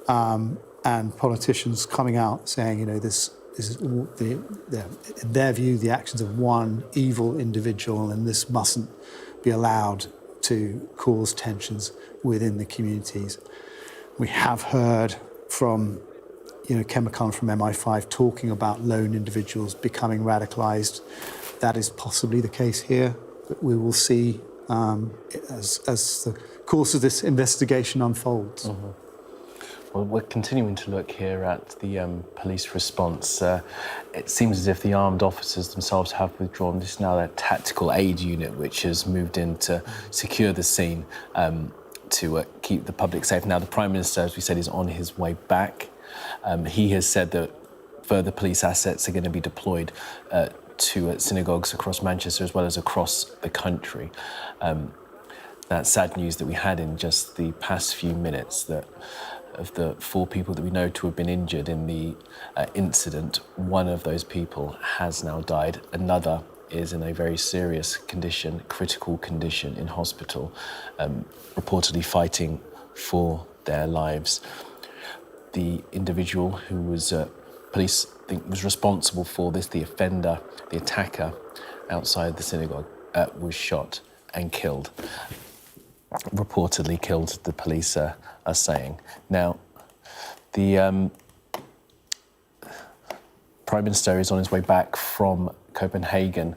and politicians coming out saying, this is all in their view, the actions of one evil individual, and this mustn't be allowed to cause tensions within the communities. We have heard from, Ken McCullum from MI5 talking about lone individuals becoming radicalised. That is possibly the case here, but we will see as the course of this investigation unfolds. Mm-hmm. Well, we're continuing to look here at the police response. It seems as if the armed officers themselves have withdrawn. This is now their tactical aid unit, which has moved in to secure the scene to keep the public safe. Now, the Prime Minister, as we said, is on his way back. He has said that further police assets are going to be deployed to synagogues across Manchester as well as across the country. That sad news that we had in just the past few minutes, that of the 4 people that we know to have been injured in the incident, one of those people has now died. Another is in a very serious condition, critical condition in hospital, reportedly fighting for their lives. The individual who was, police think, was responsible for this, the offender, the attacker outside the synagogue, was shot and killed. Reportedly killed, the police are saying. Now, the Prime Minister is on his way back from Copenhagen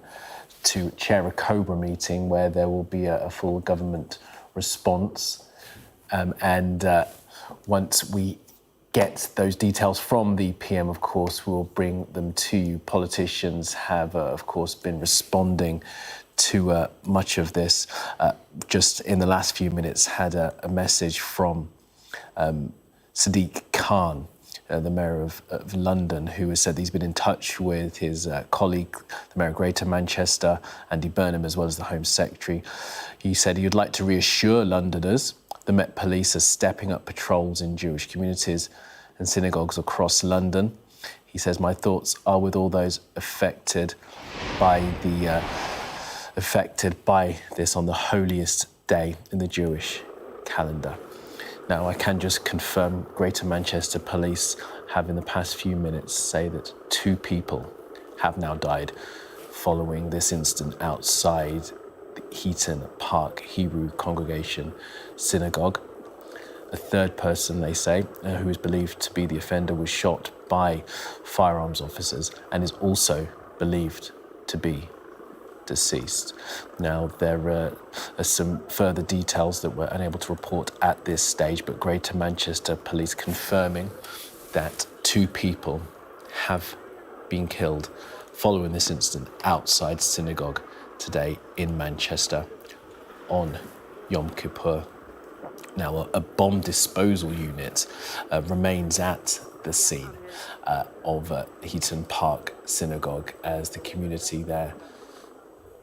to chair a Cobra meeting where there will be a full government response. Once we get those details from the PM, of course, we'll bring them to you. Politicians have, of course, been responding to much of this. Just in the last few minutes, had a message from Sadiq Khan, the Mayor of London, who has said he's been in touch with his colleague, the Mayor of Greater Manchester, Andy Burnham, as well as the Home Secretary. He said he would like to reassure Londoners the Met Police are stepping up patrols in Jewish communities and synagogues across London. He says, my thoughts are with all those affected by this on the holiest day in the Jewish calendar. Now, I can just confirm Greater Manchester Police have in the past few minutes say that 2 people have now died following this incident outside the Heaton Park Hebrew Congregation Synagogue. A 3rd person, they say, who is believed to be the offender, was shot by firearms officers and is also believed to be deceased. Now, there are some further details that we're unable to report at this stage, but Greater Manchester Police confirming that 2 people have been killed following this incident outside synagogue today in Manchester on Yom Kippur. Now, a bomb disposal unit remains at the scene of Heaton Park Synagogue, as the community there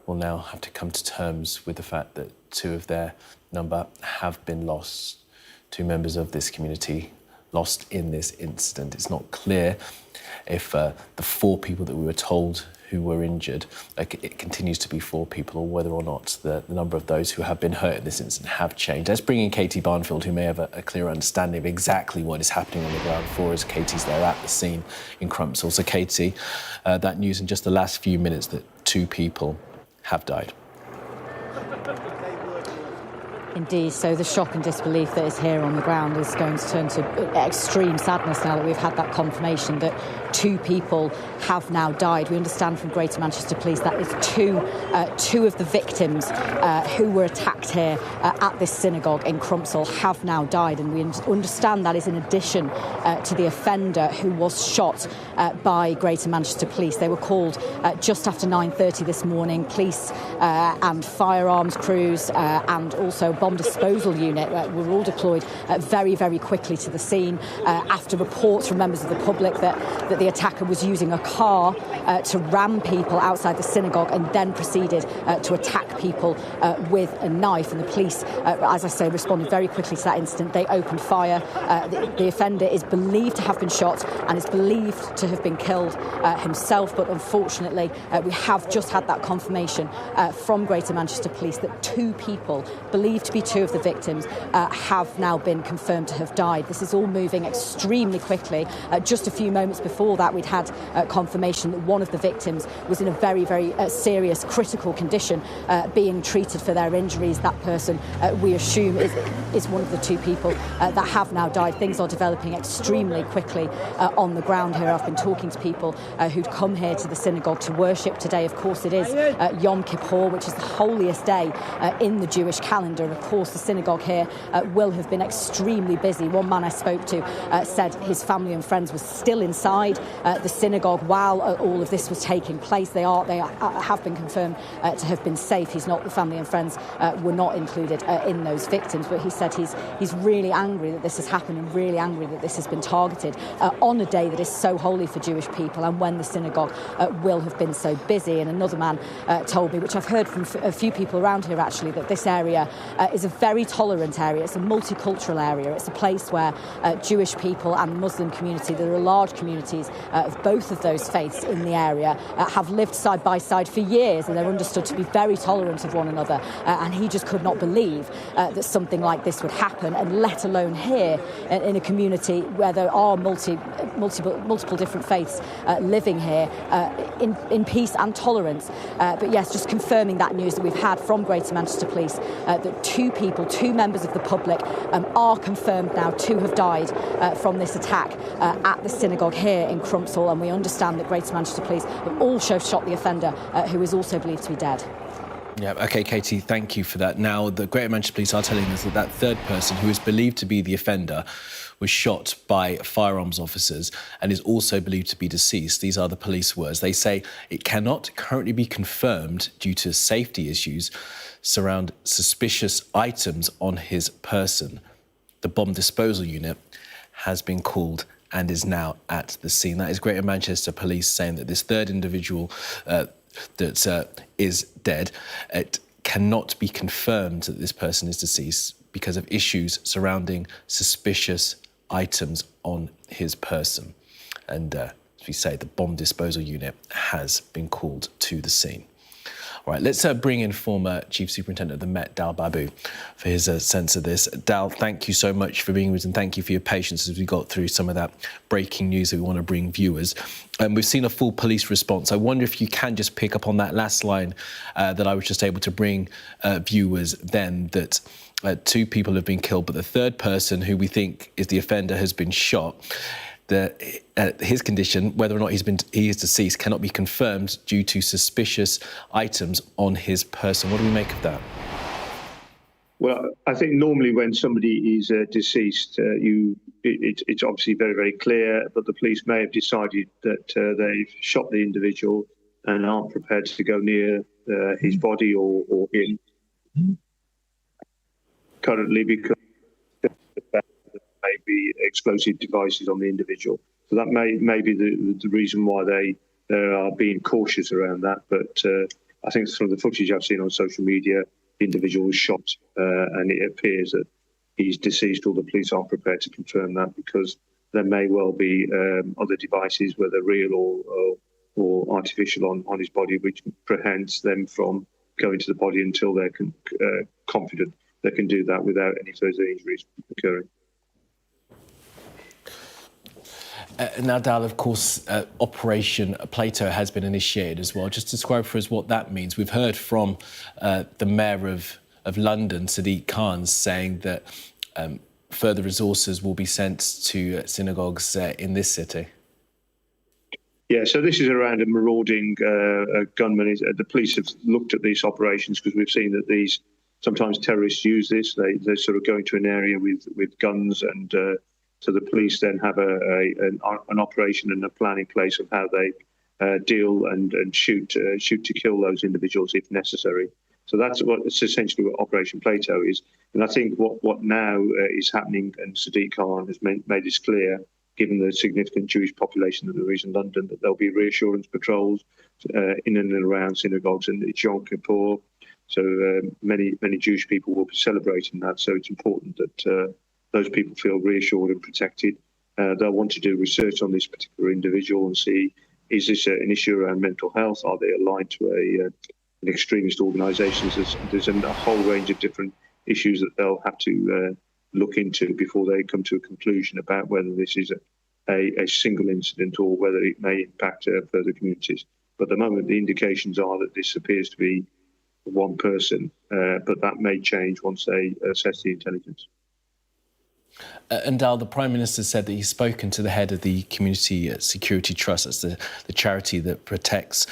will now have to come to terms with the fact that 2 of their number have been lost. 2 members of this community lost in this incident. It's not clear if the 4 people that we were told who were injured, it continues to be 4 people, or whether or not the number of those who have been hurt in this incident have changed. Let's bring in Katie Barnfield, who may have a clearer understanding of exactly what is happening on the ground for us. Katie's there at the scene in Crumpsall. So, Katie, that news in just the last few minutes that 2 people have died. Indeed, so the shock and disbelief that is here on the ground is going to turn to extreme sadness now that we've had that confirmation that 2 people have now died. We understand from Greater Manchester Police that is two of the victims who were attacked here at this synagogue in Crumpsall have now died, and we understand that is in addition to the offender who was shot by Greater Manchester Police. They were called just after 9:30 this morning. Police and firearms crews and also bomb disposal unit were all deployed very, very quickly to the scene after reports from members of the public that the attacker was using a car to ram people outside the synagogue and then proceeded to attack people with a knife. And the police, as I say, responded very quickly to that incident. They opened fire. The offender is believed to have been shot and is believed to have been killed himself, but unfortunately we have just had that confirmation from Greater Manchester Police that 2 people, believed to be 2 of the victims, have now been confirmed to have died. This is all moving extremely quickly. Just a few moments before that, we'd had confirmation that one of the victims was in a very, very serious, critical condition, being treated for their injuries. That person, we assume, is one of the 2 people that have now died. Things are developing extremely quickly on the ground here. I've been talking to people who'd come here to the synagogue to worship today. Of course, it is Yom Kippur, which is the holiest day in the Jewish calendar. of course, the synagogue here will have been extremely busy. One man I spoke to said his family and friends were still inside the synagogue while all of this was taking place. They have been confirmed to have been safe. The family and friends were not included in those victims, but he said he's really angry that this has happened and really angry that this has been targeted on a day that is so holy for Jewish people and when the synagogue will have been so busy. And another man told me, which I've heard from a few people around here actually, that this area is a very tolerant area. It's a multicultural area. It's a place where Jewish people and the Muslim community, there are large communities of both of those faiths in the area, have lived side by side for years, and they're understood to be very tolerant of one another. And he just could not believe that something like this would happen, and let alone here in a community where there are multiple different faiths living here in peace and tolerance. But yes, just confirming that news that we've had from Greater Manchester Police, that two members of the public are confirmed now to have died from this attack at the synagogue here in Crumpsall, and we understand that Greater Manchester Police have also shot the offender, who is also believed to be dead. Yeah, OK, Katie, thank you for that. Now, the Greater Manchester Police are telling us that third person, who is believed to be the offender, was shot by firearms officers and is also believed to be deceased. These are the police words. They say it cannot currently be confirmed due to safety issues surround suspicious items on his person. The bomb disposal unit has been called and is now at the scene. That is Greater Manchester Police saying that this third individual that is dead, it cannot be confirmed that this person is deceased because of issues surrounding suspicious items on his person. And as we say, the bomb disposal unit has been called to the scene. All right, let's bring in former Chief Superintendent of the Met, Dal Babu, for his sense of this. Dal, thank you so much for being with us, and thank you for your patience as we got through some of that breaking news that we want to bring viewers. We've seen a full police response. I wonder if you can just pick up on that last line that I was just able to bring viewers then, that two people have been killed, but the third person, who we think is the offender, has been shot. His condition, whether or not he is deceased, cannot be confirmed due to suspicious items on his person. What do we make of that? Well, I think normally when somebody is deceased, it's obviously very, very clear, but the police may have decided that they've shot the individual and aren't prepared to go near his body or him. Currently, because maybe explosive devices on the individual. So that may be the reason why they are being cautious around that. But I think from the footage I've seen on social media, the individual was shot and it appears that he's deceased, or the police aren't prepared to confirm that because there may well be other devices, whether real or artificial, on his body, which prevents them from going to the body until they're confident they can do that without any further injuries occurring. Now, Dal, of course, Operation Plato has been initiated as well. Just describe for us what that means. We've heard from the Mayor of London, Sadiq Khan, saying that further resources will be sent to synagogues in this city. Yeah, so this is around a marauding gunman. The police have looked at these operations because we've seen that sometimes terrorists use this. They sort of go into an area with guns, and so the police then have an operation and a plan in place of how they deal and shoot to kill those individuals if necessary. So that's essentially what Operation Plato is. And I think what now is happening, and Sadiq Khan has made this clear, given the significant Jewish population that there is in London, that there'll be reassurance patrols in and around synagogues, and it's Yom Kippur. So many Jewish people will be celebrating that. So it's important that those people feel reassured and protected. They'll want to do research on this particular individual and see, is this an issue around mental health? Are they aligned to an extremist organisation? There's a whole range of different issues that they'll have to look into before they come to a conclusion about whether this is a single incident or whether it may impact further communities. But at the moment, the indications are that this appears to be one person, but that may change once they assess the intelligence. And Dal, the Prime Minister said that he's spoken to the head of the Community Security Trust, that's the charity that protects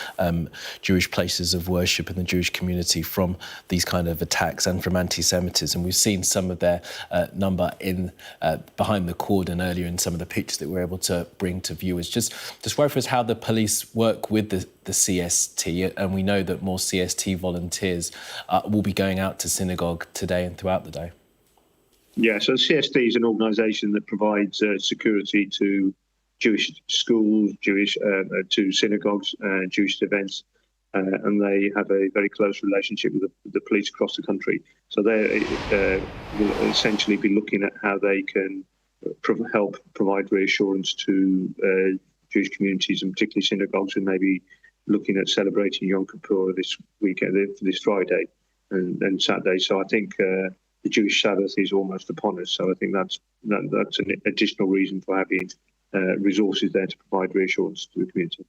Jewish places of worship and the Jewish community from these kind of attacks and from anti-Semitism. We've seen some of their number in behind the cordon earlier in some of the pictures that we're able to bring to viewers. Just describe for us how the police work with the CST, and we know that more CST volunteers will be going out to synagogue today and throughout the day. Yeah, so CST is an organisation that provides security to Jewish schools, to synagogues, Jewish events, and they have a very close relationship with the police across the country. So they will essentially be looking at how they can help provide reassurance to Jewish communities, and particularly synagogues, who may be looking at celebrating Yom Kippur this weekend, this Friday and Saturday. So I think the Jewish Sabbath is almost upon us, so I think that's an additional reason for having resources there to provide reassurance to the community.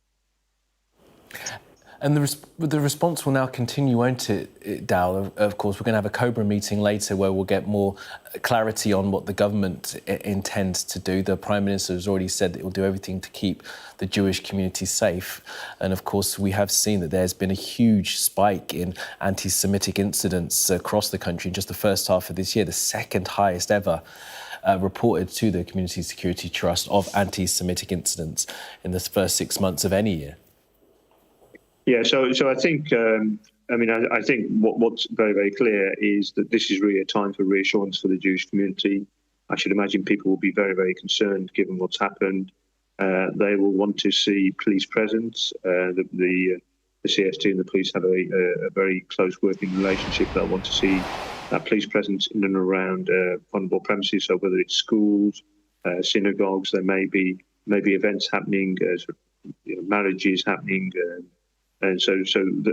And the response will now continue, won't it, Dal? Of course, we're going to have a Cobra meeting later where we'll get more clarity on what the government intends to do. The Prime Minister has already said that it will do everything to keep the Jewish community safe. And of course, we have seen that there's been a huge spike in anti-Semitic incidents across the country in just the first half of this year, the second highest ever reported to the Community Security Trust of anti-Semitic incidents in the first 6 months of any year. Yeah, so I think, I think what's very, very clear is that this is really a time for reassurance for the Jewish community. I should imagine people will be very, very concerned given what's happened. They will want to see police presence. The CST and the police have a very close working relationship. They'll want to see that police presence in and around vulnerable premises. So whether it's schools, synagogues, there may be events happening, marriages happening. And so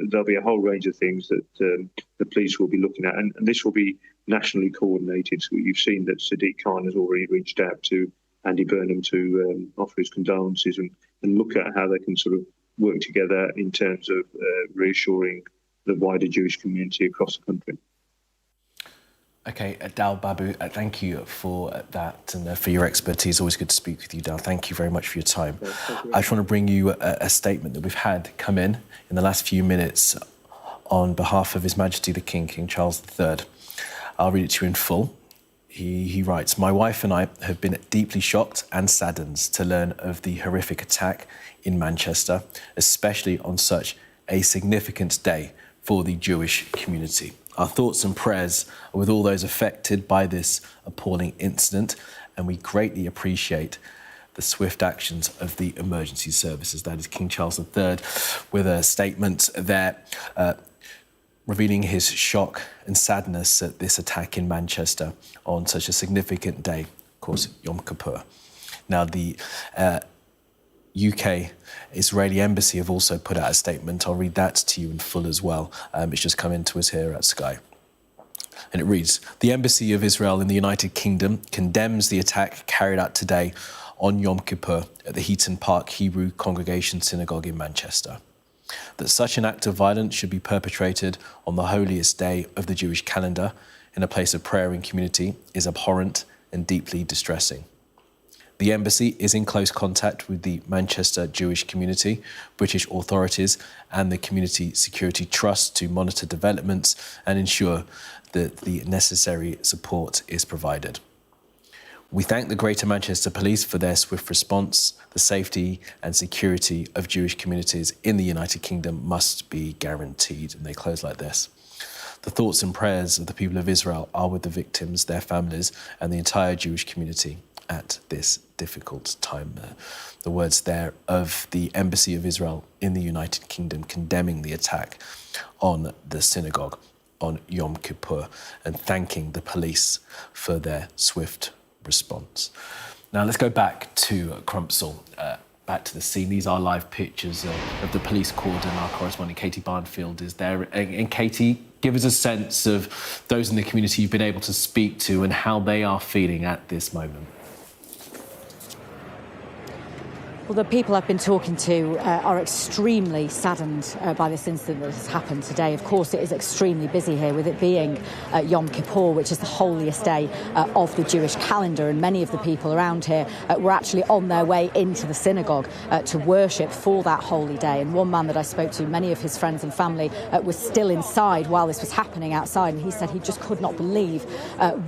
there'll be a whole range of things that the police will be looking at. And this will be nationally coordinated. So you've seen that Sadiq Khan has already reached out to Andy Burnham to offer his condolences and look at how they can sort of work together in terms of reassuring the wider Jewish community across the country. OK, Dal Babu, thank you for that and for your expertise. Always good to speak with you, Dal. Thank you very much for your time. I just want to bring you a statement that we've had come in the last few minutes on behalf of His Majesty the King Charles III. I'll read it to you in full. He writes, "My wife and I have been deeply shocked and saddened to learn of the horrific attack in Manchester, especially on such a significant day for the Jewish community. Our thoughts and prayers are with all those affected by this appalling incident, and we greatly appreciate the swift actions of the emergency services." That is King Charles III with a statement there revealing his shock and sadness at this attack in Manchester on such a significant day, of course, Yom Kippur. Now, the UK Israeli embassy have also put out a statement. I'll read that to you in full as well. It's just come into us here at Sky. And it reads, "The Embassy of Israel in the United Kingdom condemns the attack carried out today on Yom Kippur at the Heaton Park Hebrew Congregation Synagogue in Manchester. That such an act of violence should be perpetrated on the holiest day of the Jewish calendar in a place of prayer and community is abhorrent and deeply distressing. The embassy is in close contact with the Manchester Jewish community, British authorities and the Community Security Trust to monitor developments and ensure that the necessary support is provided. We thank the Greater Manchester Police for their swift response. The safety and security of Jewish communities in the United Kingdom must be guaranteed." And they close like this. "The thoughts and prayers of the people of Israel are with the victims, their families, and the entire Jewish community at this difficult time." The words there of the Embassy of Israel in the United Kingdom condemning the attack on the synagogue on Yom Kippur and thanking the police for their swift response. Now let's go back to Crumpsall, back to the scene. These are live pictures of the police cordon. Our correspondent Katie Barnfield is there. And Katie, give us a sense of those in the community you've been able to speak to and how they are feeling at this moment. Well, the people I've been talking to are extremely saddened by this incident that has happened today. Of course, it is extremely busy here, with it being Yom Kippur, which is the holiest day of the Jewish calendar. And many of the people around here were actually on their way into the synagogue to worship for that holy day. And one man that I spoke to, many of his friends and family were still inside while this was happening outside. And he said he just could not believe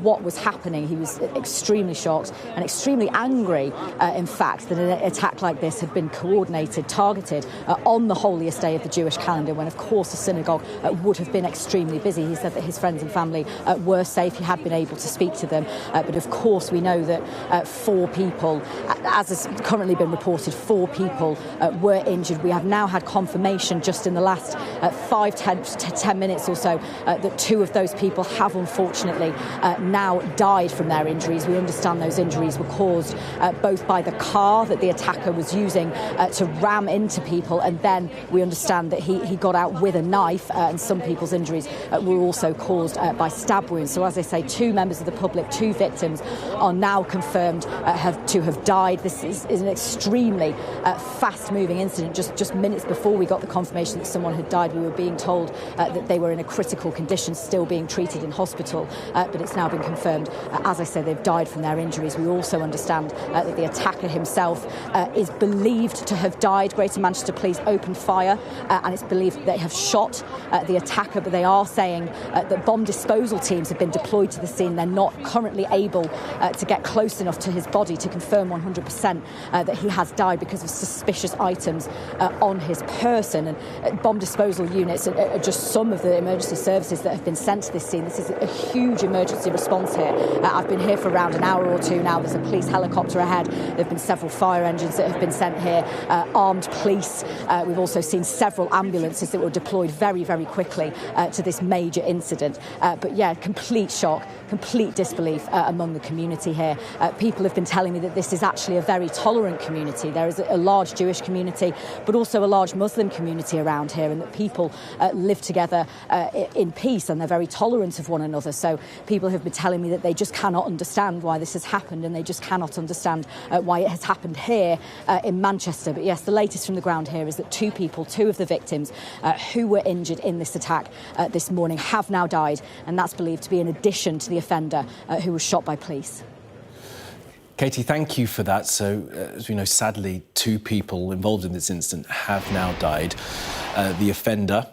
what was happening. He was extremely shocked and extremely angry, in fact, that an attack like this had been coordinated, targeted on the holiest day of the Jewish calendar, when of course the synagogue would have been extremely busy. He said that his friends and family were safe. He had been able to speak to them, but of course we know that 4 people, as has currently been reported, 4 people were injured. We have now had confirmation just in the last 10 minutes or so that 2 of those people have unfortunately now died from their injuries. We understand those injuries were caused both by the car that the attacker was using to ram into people, and then we understand that he got out with a knife, and some people's injuries were also caused by stab wounds. So as I say, 2 members of the public, 2 victims are now confirmed to have died. This is an extremely fast-moving incident. Just minutes before we got the confirmation that someone had died, we were being told that they were in a critical condition, still being treated in hospital, but it's now been confirmed. As I say, they've died from their injuries. We also understand that the attacker himself is believed to have died. Greater Manchester Police opened fire, and it's believed that they have shot the attacker, but they are saying that bomb disposal teams have been deployed to the scene. They're not currently able to get close enough to his body to confirm 100% that he has died because of suspicious items on his person. And bomb disposal units are just some of the emergency services that have been sent to this scene. This is a huge emergency response here. I've been here for around an hour or 2 now. There's a police helicopter ahead. There have been several fire engines that have been sent here, armed police. We've also seen several ambulances that were deployed very, very quickly to this major incident. But yeah, complete shock, complete disbelief among the community here. People have been telling me that this is actually a very tolerant community. There is a large Jewish community, but also a large Muslim community around here, and that people live together in peace, and they're very tolerant of one another. So people have been telling me that they just cannot understand why this has happened, and they just cannot understand why it has happened here in Manchester. But yes, the latest from the ground here is that 2 people, 2 of the victims who were injured in this attack this morning, have now died, and that's believed to be in addition to the offender who was shot by police. Katie, thank you for that. So, as we know, sadly, 2 people involved in this incident have now died. The offender,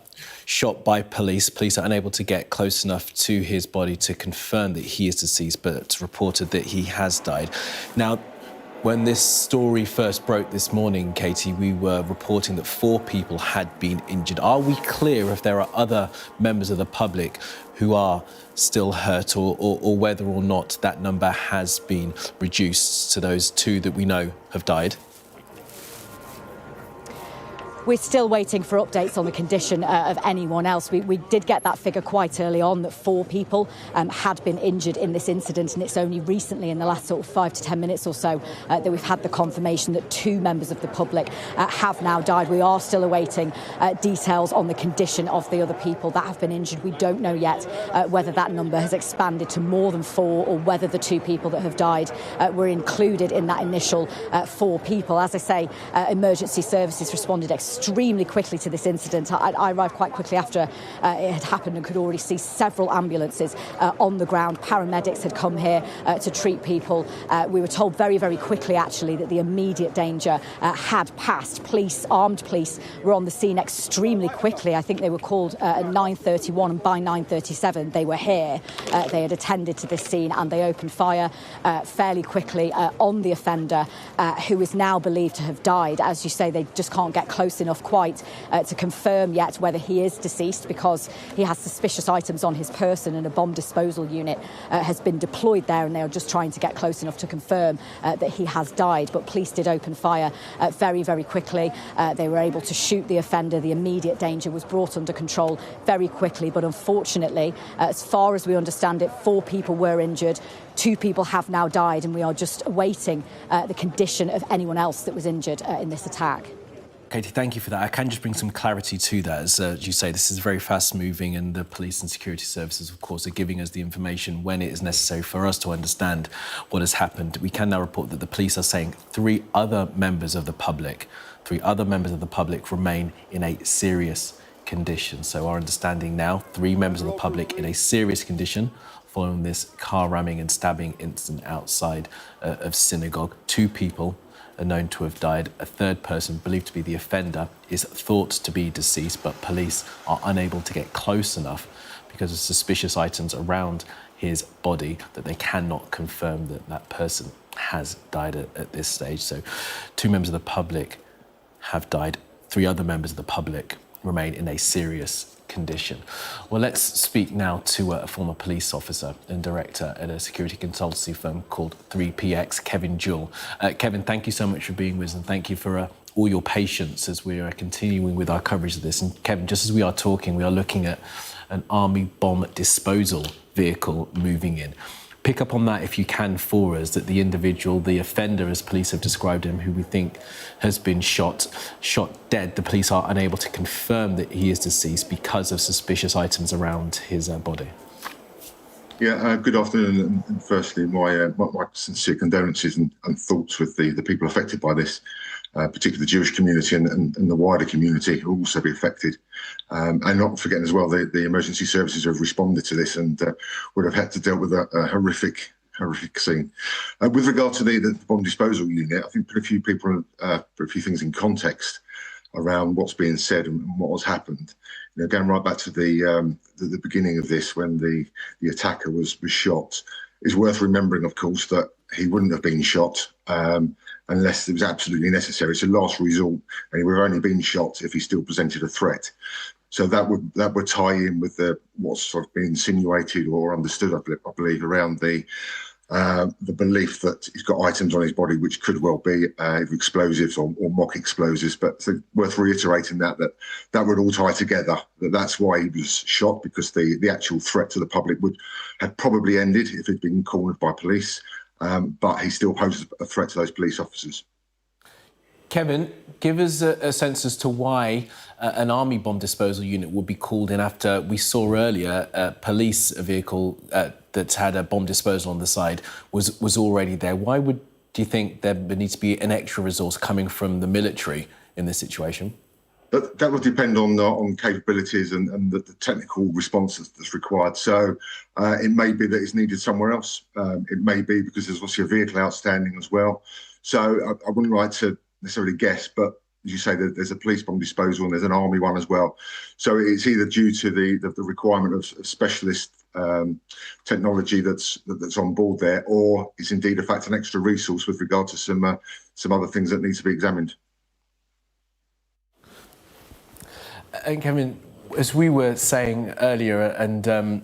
shot by police. Police are unable to get close enough to his body to confirm that he is deceased, but it's reported that he has died. Now, when this story first broke this morning, Katie, we were reporting that 4 people had been injured. Are we clear if there are other members of the public who are still hurt, or whether or not that number has been reduced to those 2 that we know have died? We're still waiting for updates on the condition of anyone else. We did get that figure quite early on, that 4 people had been injured in this incident, and it's only recently, in the last sort of 5 to 10 minutes or so, that we've had the confirmation that 2 members of the public have now died. We are still awaiting details on the condition of the other people that have been injured. We don't know yet whether that number has expanded to more than 4, or whether the 2 people that have died were included in that initial 4 people. As I say, emergency services responded extremely quickly to this incident. I arrived quite quickly after it had happened, and could already see several ambulances on the ground. Paramedics had come here to treat people. We were told very, very quickly, actually, that the immediate danger had passed. Armed police were on the scene extremely quickly. I think they were called at 9:31, and by 9:37 they were here. They had attended to this scene, and they opened fire fairly quickly on the offender, who is now believed to have died. As you say, they just can't get close enough quite to confirm yet whether he is deceased, because he has suspicious items on his person, and a bomb disposal unit has been deployed there, and they are just trying to get close enough to confirm that he has died. But police did open fire very, very quickly. They were able to shoot the offender. The immediate danger was brought under control very quickly, but unfortunately, as far as we understand it, 4 people were injured. 2 people have now died, and we are just awaiting the condition of anyone else that was injured in this attack. Katie, thank you for that. I can just bring some clarity to that. As you say, this is very fast-moving, and the police and security services, of course, are giving us the information when it is necessary for us to understand what has happened. We can now report that the police are saying three other members of the public remain in a serious condition. So our understanding now, 3 members of the public in a serious condition following this car ramming and stabbing incident outside of Synagogue. 2 people are known to have died. A third person, believed to be the offender, is thought to be deceased, but police are unable to get close enough because of suspicious items around his body that they cannot confirm that that person has died at this stage. So 2 members of the public have died. 3 other members of the public remain in a serious condition. Well, let's speak now to a former police officer and director at a security consultancy firm called 3PX, Kevin Jewell. Kevin, thank you so much for being with us, and thank you for all your patience as we are continuing with our coverage of this. And Kevin, just as we are talking, we are looking at an army bomb disposal vehicle moving in. Pick up on that if you can for us, that the individual, the offender, as police have described him, who we think has been shot dead, the police are unable to confirm that he is deceased because of suspicious items around his body. Yeah, good afternoon. And firstly, my sincere condolences and thoughts with the people affected by this, particularly the Jewish community and the wider community who will also be affected. And not forgetting as well, the emergency services have responded to this and would have had to deal with a horrific scene. With regard to the bomb disposal unit, I think put a few things in context around what's being said and what has happened. You know, going right back to the beginning of this, when the attacker was shot, it's worth remembering, of course, that he wouldn't have been shot unless it was absolutely necessary. It's a last resort, and he would have only been shot if he still presented a threat. So that would tie in with what's sort of been insinuated or understood, I believe, around the belief that he's got items on his body which could well be explosives or mock explosives. But it's worth reiterating that would all tie together. That's why he was shot, because the actual threat to the public would have probably ended if he'd been cornered by police. But he still poses a threat to those police officers. Kevin, give us a sense as to why an army bomb disposal unit would be called in after we saw earlier a police vehicle that's had a bomb disposal on the side was already there. Why do you think there needs to be an extra resource coming from the military in this situation? That will depend on capabilities and the technical response that's required. So it may be that it's needed somewhere else. It may be because there's obviously a vehicle outstanding as well. So I wouldn't like to necessarily guess, but as you say, there's a police bomb disposal and there's an army one as well. So it's either due to the requirement of specialist technology that's on board there, or it's indeed in fact an extra resource with regard to some other things that need to be examined. And Kevin, as we were saying earlier, and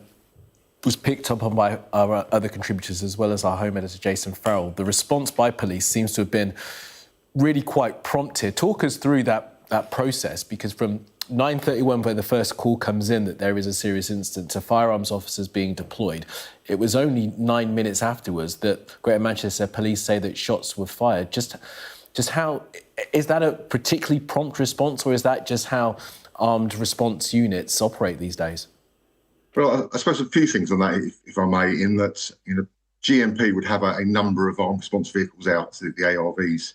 was picked up on by our other contributors as well as our home editor Jason Farrell, the response by police seems to have been really quite prompt here. Talk us through that process, because from 9:31, where the first call comes in that there is a serious incident, to firearms officers being deployed, it was only 9 minutes afterwards that Greater Manchester Police say that shots were fired. Just how is that a particularly prompt response, or is that just how armed response units operate these days? Well, I suppose a few things on that, if I may, in that, you know, GMP would have a number of armed response vehicles out, the ARVs.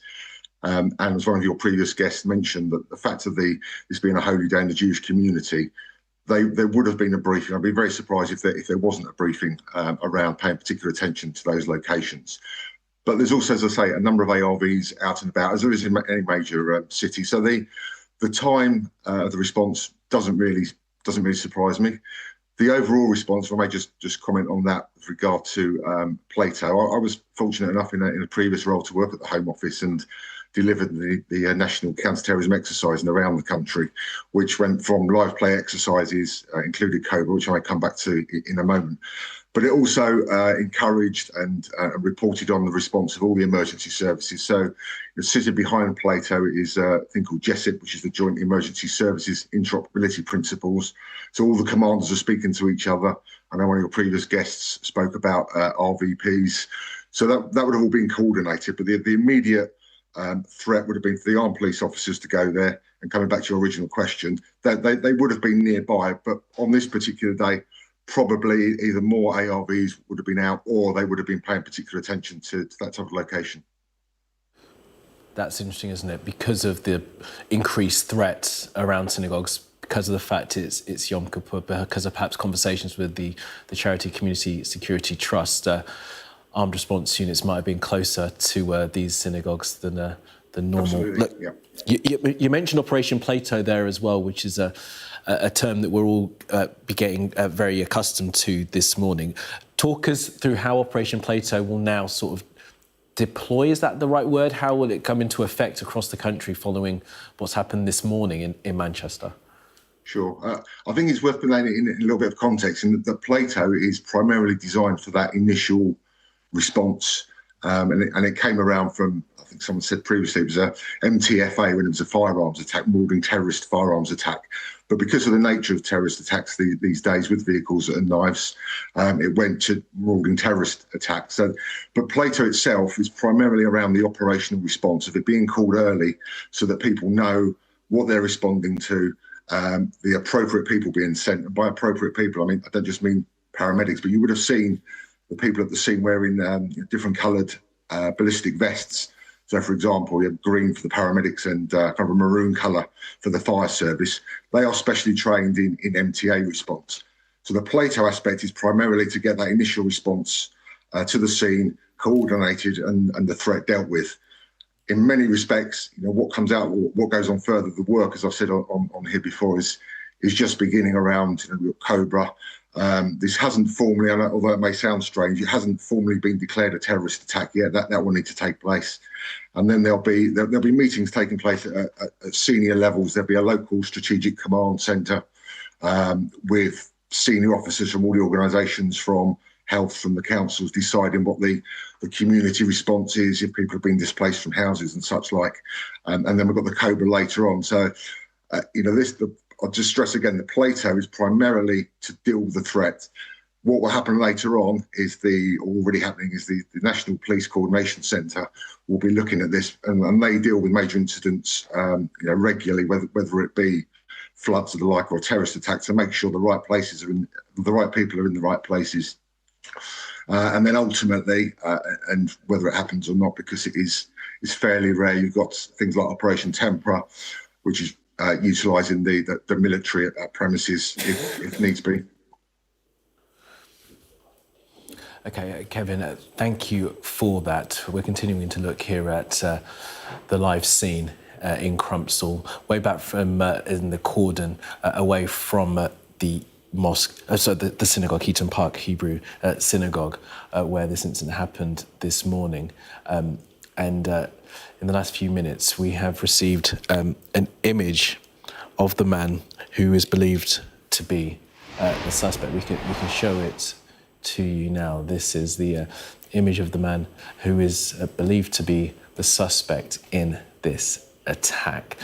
And as one of your previous guests mentioned, that the fact of this being a holy day in the Jewish community, there would have been a briefing. I'd be very surprised if there wasn't a briefing around paying particular attention to those locations. But there's also, as I say, a number of ARVs out and about, as there is in any major city. So the time of the response doesn't really surprise me. The overall response, if I may just comment on that with regard to Plato, I was fortunate enough in a previous role to work at the Home Office and delivered the national counter-terrorism exercise around the country, which went from live play exercises, included Cobra, which I may come back to in a moment. But it also encouraged and reported on the response of all the emergency services. So sitting behind Plato is a thing called JESIP, which is the Joint Emergency Services Interoperability Principles. So all the commanders are speaking to each other. I know one of your previous guests spoke about RVPs. So that would have all been coordinated. But the immediate threat would have been for the armed police officers to go there. And coming back to your original question, they would have been nearby, but on this particular day, probably either more ARVs would have been out or they would have been paying particular attention to that type of location. That's interesting, isn't it? Because of the increased threats around synagogues, because of the fact it's Yom Kippur, because of perhaps conversations with the Charity Community Security Trust, armed response units might have been closer to these synagogues than normal. Absolutely, Look, yeah. you mentioned Operation Plato there as well, which is a term that we're all be getting very accustomed to this morning. Talk us through how Operation Plato will now sort of deploy, is that the right word? How will it come into effect across the country following what's happened this morning in Manchester? Sure. I think it's worth putting it in a little bit of context, in that Plato is primarily designed for that initial response. And it came around from, I think someone said previously, it was a MTFA when it was a firearms attack, marauding terrorist firearms attack. But because of the nature of terrorist attacks these days with vehicles and knives, it went to marauding terrorist attacks. But Plato itself is primarily around the operational response of it being called early so that people know what they're responding to, the appropriate people being sent. And by appropriate people, I mean, I don't just mean paramedics, but you would have seen the people at the scene wearing different coloured ballistic vests. So, for example, you have green for the paramedics and kind of a maroon colour for the fire service. They are specially trained in MTA response. So the Plato aspect is primarily to get that initial response to the scene coordinated and the threat dealt with. In many respects, what comes out, what goes on further, the work, as I've said on here before, is just beginning around Cobra. This hasn't formally, although it may sound strange, it hasn't formally been declared a terrorist attack yet. That will need to take place, and then there'll be meetings taking place at senior levels. There'll be a local strategic command centre with senior officers from all the organisations, from health, from the councils, deciding what the community response is if people have been displaced from houses and such like. And then we've got the Cobra later on. So, I'll just stress again, the Plato is primarily to deal with the threat. What will happen later on is the National Police Coordination Centre will be looking at this, and they deal with major incidents regularly, whether it be floods or the like, or terrorist attacks, to make sure the right people are in the right places. And then ultimately, and whether it happens or not, because it is fairly rare, you've got things like Operation Tempera, which is utilising the military at premises if needs be. OK, Kevin, thank you for that. We're continuing to look here at the live scene in Crumpsall, way back from in the cordon, away from the mosque, the synagogue, Heaton Park Hebrew Synagogue, where this incident happened this morning. And in the last few minutes, we have received an image of the man who is believed to be the suspect. We can show it to you now. This is the image of the man who is believed to be the suspect in this attack.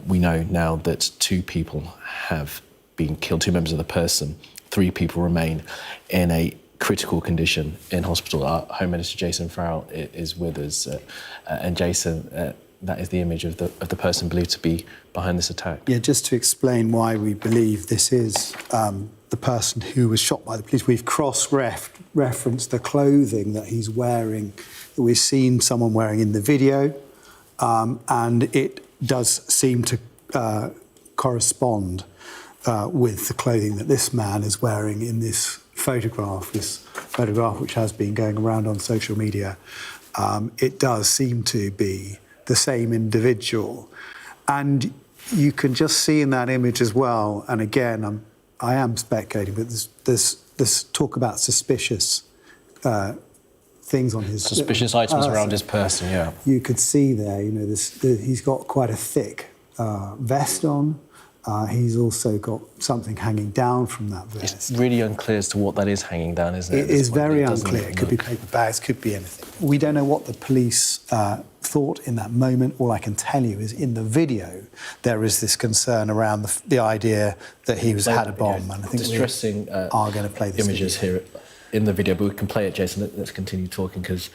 We know now that 2 people have been killed, 2 members of the person. 3 people remain in a critical condition in hospital. Our Home Minister Jason Farrell is with us, and Jason, that is the image of the person believed to be behind this attack. Yeah, just to explain why we believe this is the person who was shot by the police, we've cross-referenced the clothing that he's wearing, that we've seen someone wearing in the video, and it does seem to correspond with the clothing that this man is wearing in this photograph which has been going around on social media. It does seem to be the same individual. And you can just see in that image as well, and again, I am speculating, but there's talk about suspicious things on his... Suspicious items around his person, yeah. You could see there, he's got quite a thick vest on. He's also got something hanging down from that vest. It's really unclear as to what that is hanging down, isn't it? It is very unclear. It could be paper bags, could be anything. We don't know what the police thought in that moment. All I can tell you is in the video, there is this concern around the idea that he had a bomb. And I think distressing we are going to play this images here in the video, but we can play it, Jason. Let's continue talking, because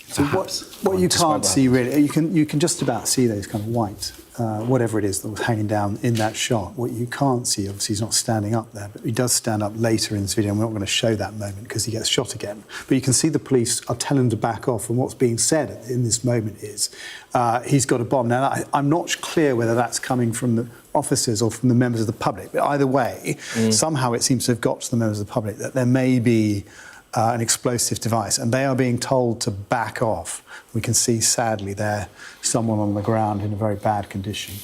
So what you can't see really, you can just about see those kind of white, whatever it is that was hanging down in that shot. What you can't see, obviously, he's not standing up there, but he does stand up later in this video, and we're not going to show that moment because he gets shot again. But you can see the police are telling him to back off, and what's being said in this moment is he's got a bomb. Now, I'm not clear whether that's coming from the officers or from the members of the public, but either way, somehow it seems to have got to the members of the public that there may be an explosive device, and they are being told to back off. We can see, sadly, there someone on the ground in a very bad condition.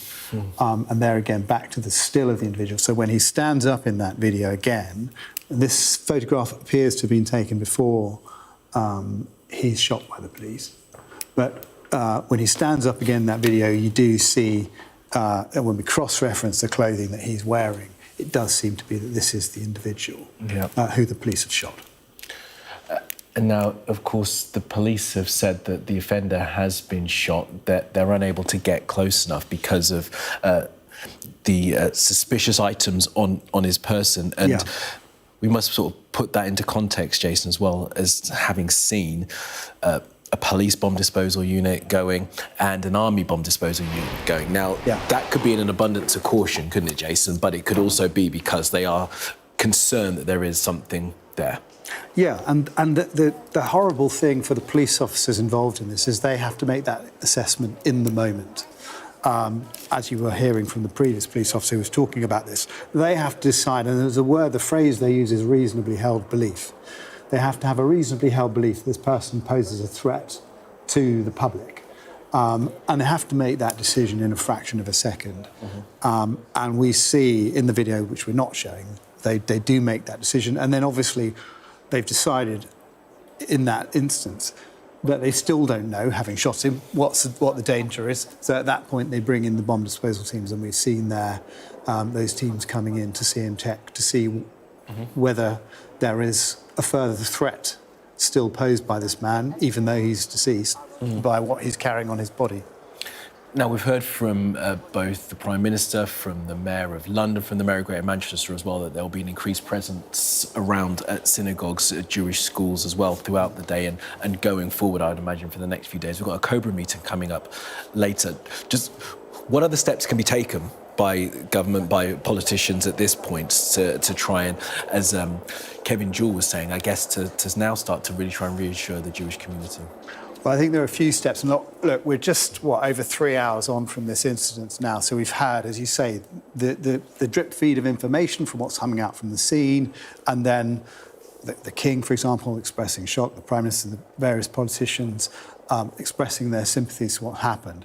And there again, back to the still of the individual. So when he stands up in that video again, this photograph appears to have been taken before he's shot by the police. But when he stands up again in that video, you do see, when we cross-reference the clothing that he's wearing, it does seem to be that this is the individual who the police have shot. And now, of course, the police have said that the offender has been shot, that they're unable to get close enough because of the suspicious items on his person. And we must sort of put that into context, Jason, as well, as having seen a police bomb disposal unit going and an army bomb disposal unit going. Now, that could be in an abundance of caution, couldn't it, Jason? But it could also be because they are concerned that there is something there. Yeah, and the horrible thing for the police officers involved in this is they have to make that assessment in the moment. As you were hearing from the previous police officer who was talking about this, they have to decide, and there's a word, the phrase they use is reasonably held belief. They have to have a reasonably held belief that this person poses a threat to the public. And they have to make that decision in a fraction of a second. And we see in the video, which we're not showing, they do make that decision. And then obviously they've decided in that instance that they still don't know, having shot him, what the danger is. So at that point they bring in the bomb disposal teams, and we've seen there those teams coming in to CM Tech to see whether there is a further threat still posed by this man, even though he's deceased, by what he's carrying on his body. Now, we've heard from both the Prime Minister, from the Mayor of London, from the Mayor of Greater Manchester as well, that there will be an increased presence around synagogues, Jewish schools as well throughout the day and going forward, I'd imagine, for the next few days. We've got a Cobra meeting coming up later. Just what other steps can be taken by government, by politicians at this point to try and, as Kevin Jewell was saying, I guess to now start to really try and reassure the Jewish community? Well, I think there are a few steps. Look, we're just, over 3 hours on from this incident now. So we've had, as you say, the drip feed of information from what's coming out from the scene, and then the King, for example, expressing shock, the Prime Minister and the various politicians expressing their sympathies to what happened.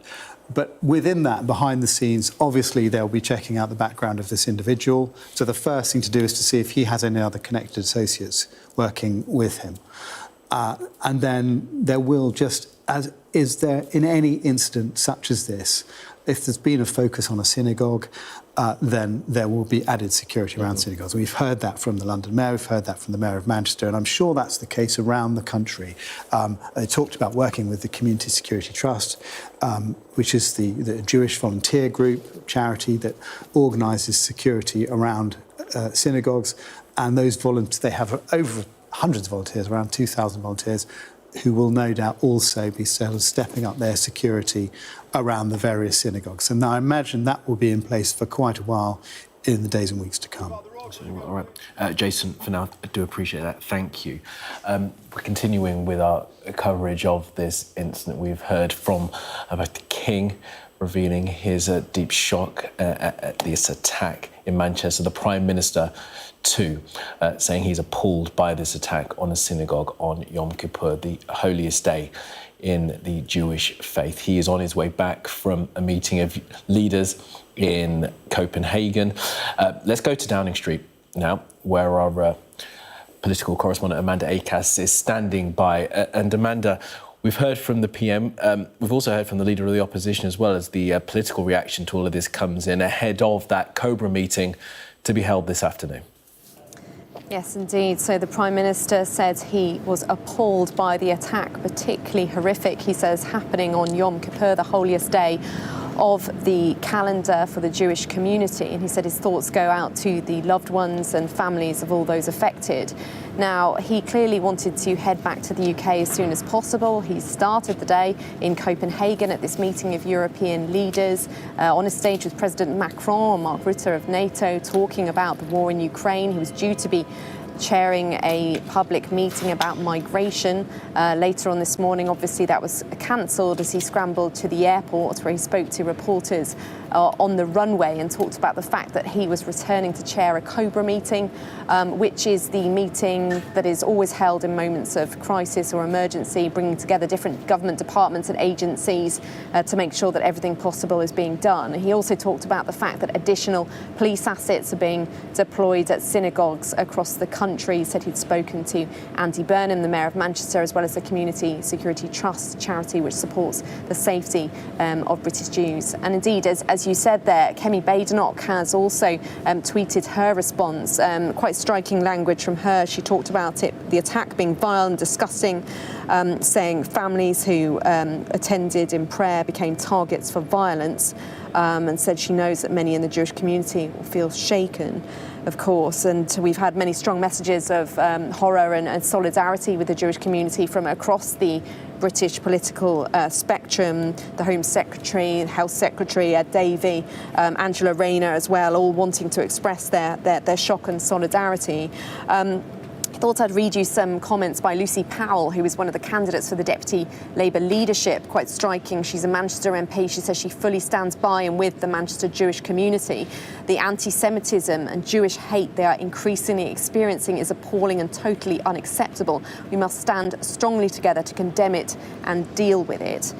But within that, behind the scenes, obviously they'll be checking out the background of this individual. So the first thing to do is to see if he has any other connected associates working with him. And then there will just, as is there in any incident such as this, if there's been a focus on a synagogue, then there will be added security around synagogues. We've heard that from the London Mayor, we've heard that from the Mayor of Manchester, and I'm sure that's the case around the country. They talked about working with the Community Security Trust, which is the Jewish volunteer group, charity that organises security around synagogues, and those volunteers, they have over hundreds of volunteers, around 2,000 volunteers, who will no doubt also be sort of stepping up their security around the various synagogues. And I imagine that will be in place for quite a while in the days and weeks to come. All right. Jason, for now, I do appreciate that. Thank you. We're continuing with our coverage of this incident. We've heard from both the King revealing his deep shock at this attack in Manchester, the Prime Minister too, saying he's appalled by this attack on a synagogue on Yom Kippur, the holiest day in the Jewish faith. He is on his way back from a meeting of leaders in Copenhagen. Let's go to Downing Street now, where our political correspondent Amanda Akas is standing by. And Amanda, we've heard from the PM, we've also heard from the Leader of the Opposition, as well as the political reaction to all of this comes in ahead of that Cobra meeting to be held this afternoon. Yes, indeed. So the Prime Minister said he was appalled by the attack, particularly horrific, he says, happening on Yom Kippur, the holiest day of the calendar for the Jewish community. And he said his thoughts go out to the loved ones and families of all those affected. Now, he clearly wanted to head back to the UK as soon as possible. He started the day in Copenhagen at this meeting of European leaders on a stage with President Macron and Mark Rutte of NATO, talking about the war in Ukraine. He was due to be chairing a public meeting about migration later on this morning. Obviously, that was cancelled as he scrambled to the airport, where he spoke to reporters on the runway and talked about the fact that he was returning to chair a Cobra meeting, which is the meeting that is always held in moments of crisis or emergency, bringing together different government departments and agencies to make sure that everything possible is being done. He also talked about the fact that additional police assets are being deployed at synagogues across the country. He said he'd spoken to Andy Burnham, the Mayor of Manchester, as well as the Community Security Trust charity which supports the safety of British Jews. And indeed, as you said there, Kemi Badenoch has also tweeted her response, quite striking language from her. She talked about the attack being vile and disgusting, saying families who attended in prayer became targets for violence, and said she knows that many in the Jewish community will feel shaken, of course. And we've had many strong messages of horror and solidarity with the Jewish community from across the British political spectrum. The Home Secretary, Health Secretary, Ed Davey, Angela Rayner as well, all wanting to express their shock and solidarity. I thought I'd read you some comments by Lucy Powell, who is one of the candidates for the Deputy Labour leadership. Quite striking. She's a Manchester MP. She says she fully stands by and with the Manchester Jewish community. The anti-Semitism and Jewish hate they are increasingly experiencing is appalling and totally unacceptable. We must stand strongly together to condemn it and deal with it.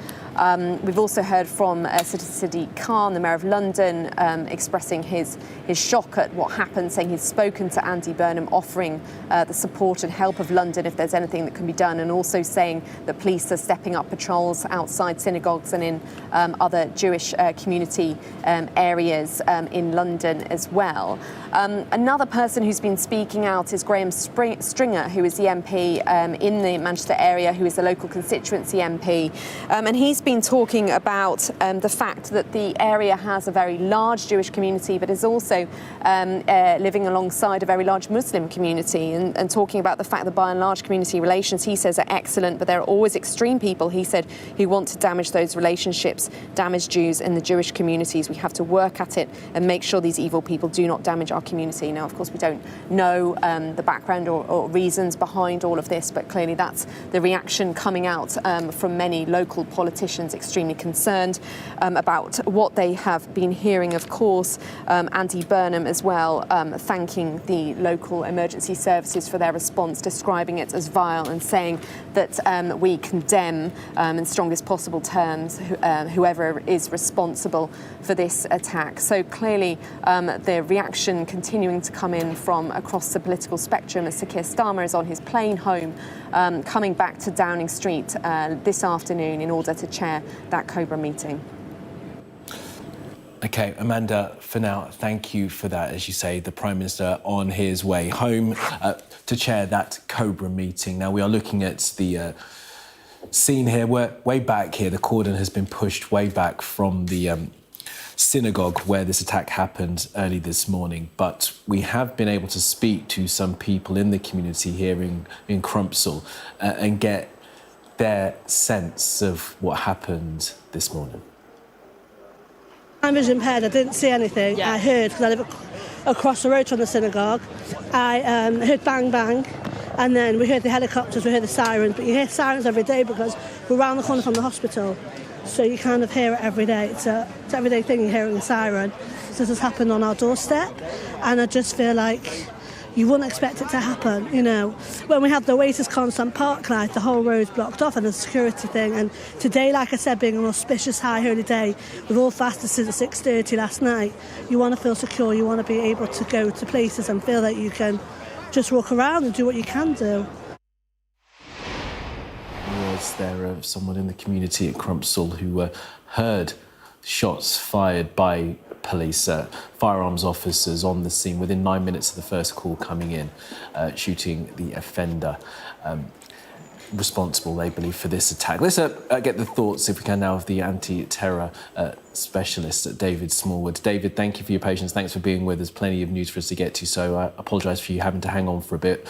We've also heard from Sadiq Khan, the Mayor of London, expressing his shock at what happened, saying he's spoken to Andy Burnham, offering the support and help of London if there's anything that can be done, and also saying that police are stepping up patrols outside synagogues and in other Jewish community areas in London as well. Another person who's been speaking out is Graham Stringer, who is the MP in the Manchester area, who is the local constituency MP, and he's been talking about the fact that the area has a very large Jewish community, but is also living alongside a very large Muslim community, and talking about the fact that by and large community relations, he says, are excellent, but there are always extreme people, he said, who want to damage those relationships, damage Jews in the Jewish communities. We have to work at it and make sure these evil people do not damage our community. Now, of course, we don't know the background or reasons behind all of this, but clearly that's the reaction coming out from many local politicians, extremely concerned about what they have been hearing. Of course, Andy Burnham as well, thanking the local emergency services for their response, describing it as vile and saying that we condemn in strongest possible terms whoever is responsible for this attack. So clearly the reaction continuing to come in from across the political spectrum as Sir Keir Starmer is on his plane home, coming back to Downing Street this afternoon in order to chair that Cobra meeting. OK, Amanda, for now, thank you for that. As you say, the Prime Minister on his way home to chair that Cobra meeting. Now, we are looking at the scene here, way back here. The cordon has been pushed way back from the synagogue where this attack happened early this morning. But we have been able to speak to some people in the community here in Crumpsall and get their sense of what happened this morning. I'm vision impaired. I didn't see anything. Yeah. I heard, because I live across the road from the synagogue, I heard bang bang, and then we heard the helicopters, we heard the sirens, but you hear sirens every day because we're around the corner from the hospital, so you kind of hear it every day. It's an everyday thing, you're hearing a siren. So this has happened on our doorstep, and I just feel like you wouldn't expect it to happen, you know. When we had the Waiters Constant Park light, the whole road's blocked off and a security thing. And today, like I said, being an auspicious high holy day, with all fasted since 6:30 last night, you want to feel secure, you want to be able to go to places and feel that you can just walk around and do what you can do. Was there someone in the community at Crumpsall who heard shots fired by police, firearms officers on the scene within 9 minutes of the first call coming in, shooting the offender? responsible, they believe, for this attack. Let's get the thoughts, if we can now, of the anti-terror specialist, David Smallwood. David, thank you for your patience. Thanks for being with us. Plenty of news for us to get to, so I apologise for you having to hang on for a bit.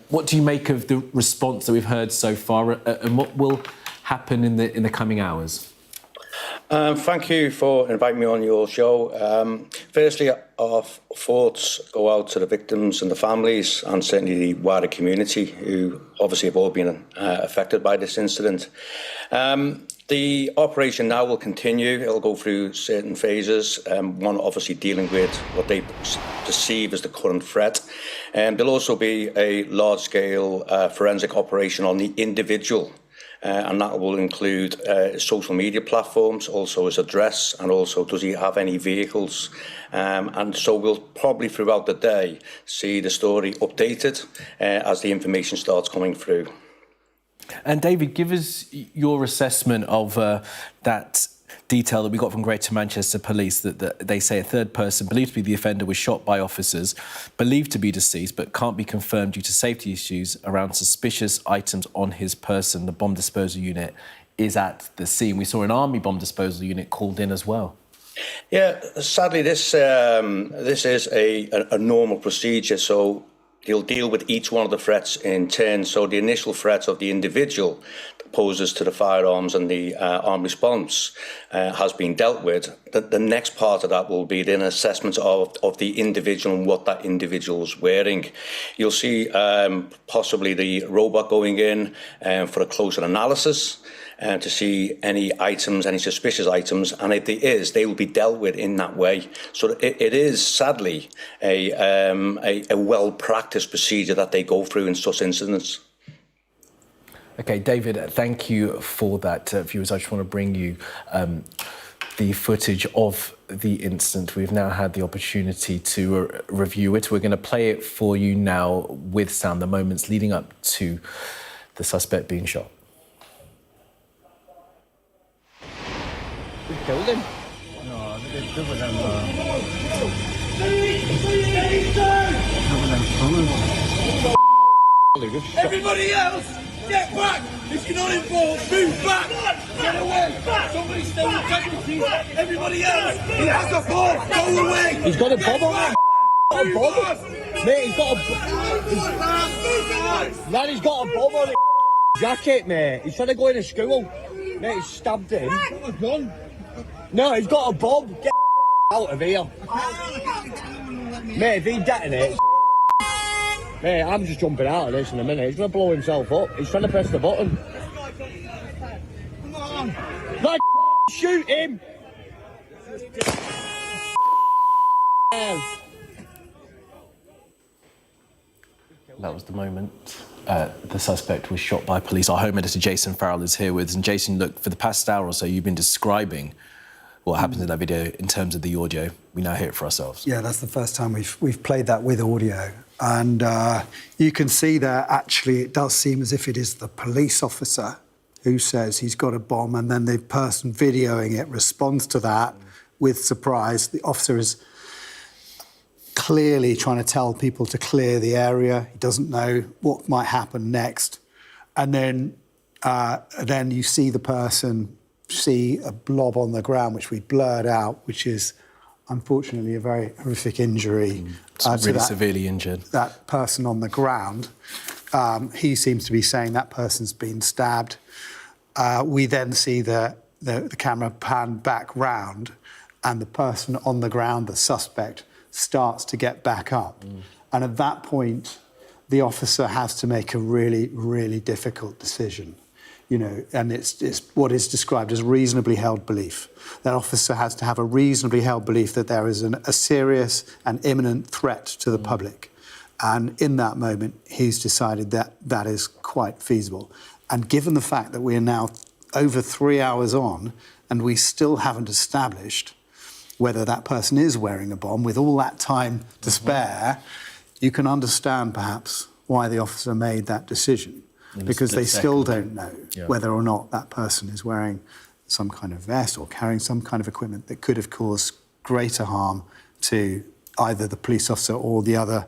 What do you make of the response that we've heard so far, and what will happen in the coming hours? Thank you for inviting me on your show. Firstly, our thoughts go out to the victims and the families, and certainly the wider community, who obviously have all been affected by this incident. The operation now will continue. It'll go through certain phases. One, obviously, dealing with what they perceive as the current threat. There'll also be a large-scale forensic operation on the individual. And that will include social media platforms, also his address, and also does he have any vehicles. And so we'll probably throughout the day see the story updated as the information starts coming through. And David, give us your assessment of that detail that we got from Greater Manchester Police, that they say a third person believed to be the offender was shot by officers, believed to be deceased, but can't be confirmed due to safety issues around suspicious items on his person. The bomb disposal unit is at the scene. We saw an army bomb disposal unit called in as well. Yeah, sadly, this is a normal procedure, so he'll deal with each one of the threats in turn. So the initial threat of the individual that poses to the firearms and the armed response has been dealt with. The next part of that will be an assessment of the individual and what that individual is wearing. You'll see possibly the robot going in for a closer analysis to see any items, any suspicious items, and if there is, they will be dealt with in that way. So it is, sadly, a well-practiced procedure that they go through in such incidents. OK, David, thank you for that. Viewers, I just want to bring you the footage of the incident. We've now had the opportunity to review it. We're going to play it for you now with sound, the moments leading up to the suspect being shot. Who killed him? No, they did with him. Everybody else, get back! If you're not involved, move back! Get away! Somebody stay with casualties! Everybody else, he has a bomb! Go away! He's got a bomb on him! Mate, he's got a man, he's got a bomb on his jacket, mate. He's trying to go into school. Mate, he's stabbed him. He's got a gun. No, he's got a bomb. Get out of here. Mate, if he detonates, mate, I'm just jumping out of this in a minute. He's going to blow himself up. He's trying to press the button. Come on. Like, shoot him. That was the moment the suspect was shot by police. Our home editor, Jason Farrell, is here with us. And Jason, look, for the past hour or so, you've been describing what happened in that video in terms of the audio. We now hear it for ourselves. Yeah, that's the first time we've played that with audio. And you can see there, actually, it does seem as if it is the police officer who says he's got a bomb, and then the person videoing it responds to that with surprise. The officer is clearly trying to tell people to clear the area. He doesn't know what might happen next. And then you see the person see a blob on the ground, which we blurred out, which is unfortunately a very horrific injury. Really severely injured. That person on the ground, he seems to be saying that person's been stabbed. We then see the camera pan back round, and the person on the ground, the suspect, starts to get back up. And at that point, the officer has to make a really, really difficult decision. You know, and it's what is described as reasonably held belief. That officer has to have a reasonably held belief that there is a serious and imminent threat to the public. And in that moment, he's decided that that is quite feasible. And given the fact that we are now over 3 hours on, and we still haven't established whether that person is wearing a bomb, with all that time to spare, you can understand perhaps why the officer made that decision. Because they still don't know whether or not that person is wearing some kind of vest or carrying some kind of equipment that could have caused greater harm to either the police officer or the other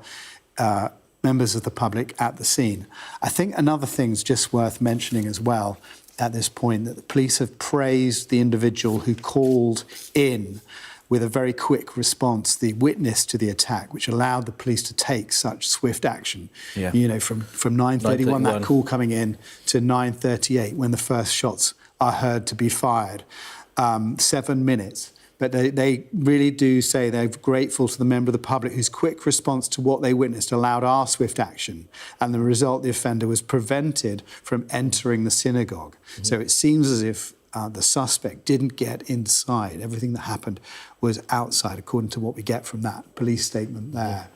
members of the public at the scene. I think another thing's just worth mentioning as well at this point, that the police have praised the individual who called in with a very quick response, the witness to the attack, which allowed the police to take such swift action. Yeah. You know, from 9:31, that call coming in, to 9:38, when the first shots are heard to be fired. 7 minutes. But they really do say they're grateful to the member of the public whose quick response to what they witnessed allowed our swift action. And the result, the offender was prevented from entering the synagogue. Mm-hmm. So it seems as if the suspect didn't get inside. Everything that happened was outside, according to what we get from that police statement there.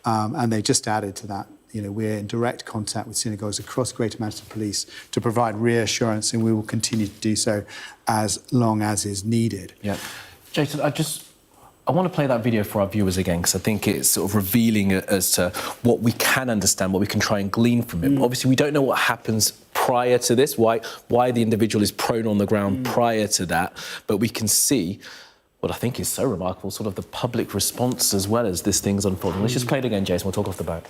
And they just added to that, you know, we're in direct contact with synagogues across Greater Manchester Police to provide reassurance, and we will continue to do so as long as is needed. Yeah. Jason, I want to play that video for our viewers again, because I think it's sort of revealing as to what we can understand, what we can try and glean from it. Obviously, we don't know what happens prior to this, why the individual is prone on the ground prior to that, but we can see what I think is so remarkable, sort of the public response as well as this thing's unfolding. Let's just play it again, Jason. We'll talk off the bat.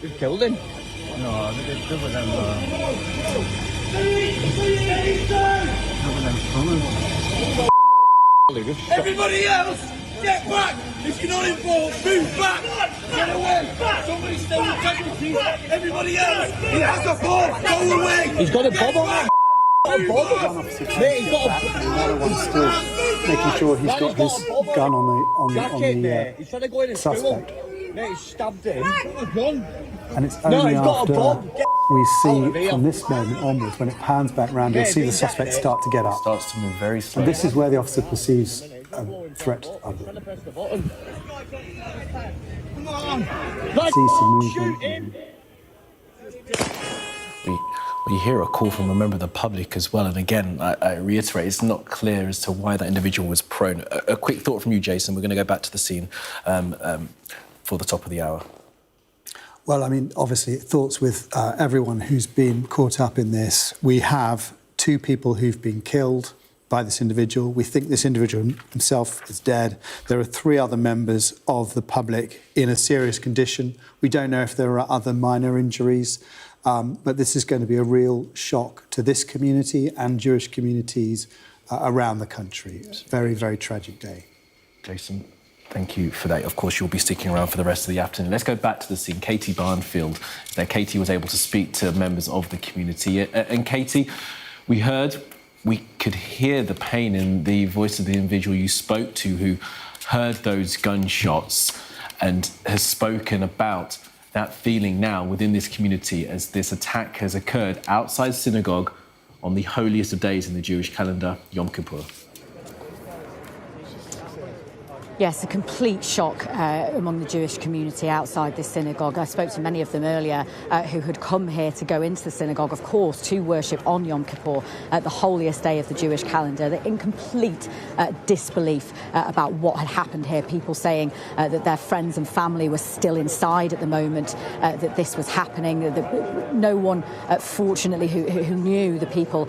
You killed him? No, they were everybody else, get back! If you're not involved, move back! Get away! Somebody's still in casualties! Everybody else, he has a bomb! Go away! He's got a bomb on him! Mate, he's got a Another one's still making sure he's got his gun on the suspect. Mate, he stabbed him. Got a gun. And it's only after we see, from this moment onwards, when it pans back round, you'll see the suspect start to get up. Starts to move very slowly. And this is where the officer perceives a threat to others. Sees some movement. We hear a call from a member of the public as well, and again, I reiterate, it's not clear as to why that individual was prone. A quick thought from you, Jason. We're going to go back to the scene for the top of the hour. Well, I mean, obviously, thoughts with everyone who's been caught up in this. We have 2 people who've been killed by this individual. We think this individual himself is dead. There are 3 other members of the public in a serious condition. We don't know if there are other minor injuries, but this is going to be a real shock to this community and Jewish communities around the country. It's a very, very tragic day. Jason, thank you for that. Of course, you'll be sticking around for the rest of the afternoon. Let's go back to the scene. Katie Barnfield. There, Katie was able to speak to members of the community. And Katie, we could hear the pain in the voice of the individual you spoke to who heard those gunshots and has spoken about that feeling now within this community as this attack has occurred outside synagogue on the holiest of days in the Jewish calendar, Yom Kippur. Yes, a complete shock among the Jewish community outside this synagogue. I spoke to many of them earlier who had come here to go into the synagogue, of course, to worship on Yom Kippur, the holiest day of the Jewish calendar. They're in complete disbelief about what had happened here. People saying that their friends and family were still inside at the moment, that this was happening. That no one, fortunately, who knew the people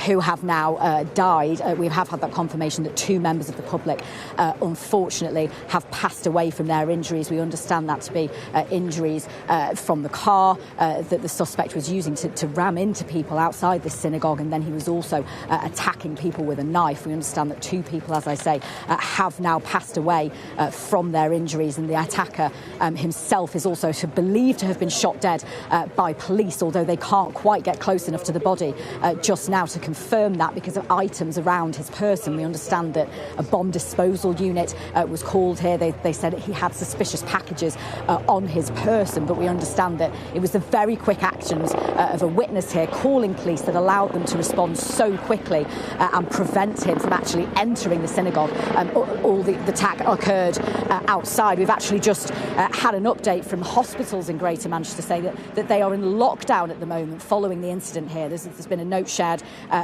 who have now died. We have had that confirmation that 2 members of the public, unfortunately, have passed away from their injuries. We understand that to be injuries from the car that the suspect was using to ram into people outside this synagogue, and then he was also attacking people with a knife. We understand that 2 people, as I say, have now passed away from their injuries, and the attacker himself is also believed to have been shot dead by police, although they can't quite get close enough to the body just now to confirm that because of items around his person. We understand that a bomb disposal unit was called here. They said he had suspicious packages on his person, but we understand that it was the very quick actions of a witness here calling police that allowed them to respond so quickly and prevent him from actually entering the synagogue. All the attack occurred outside. We've actually just had an update from hospitals in Greater Manchester saying that they are in lockdown at the moment following the incident here. There's been a note shared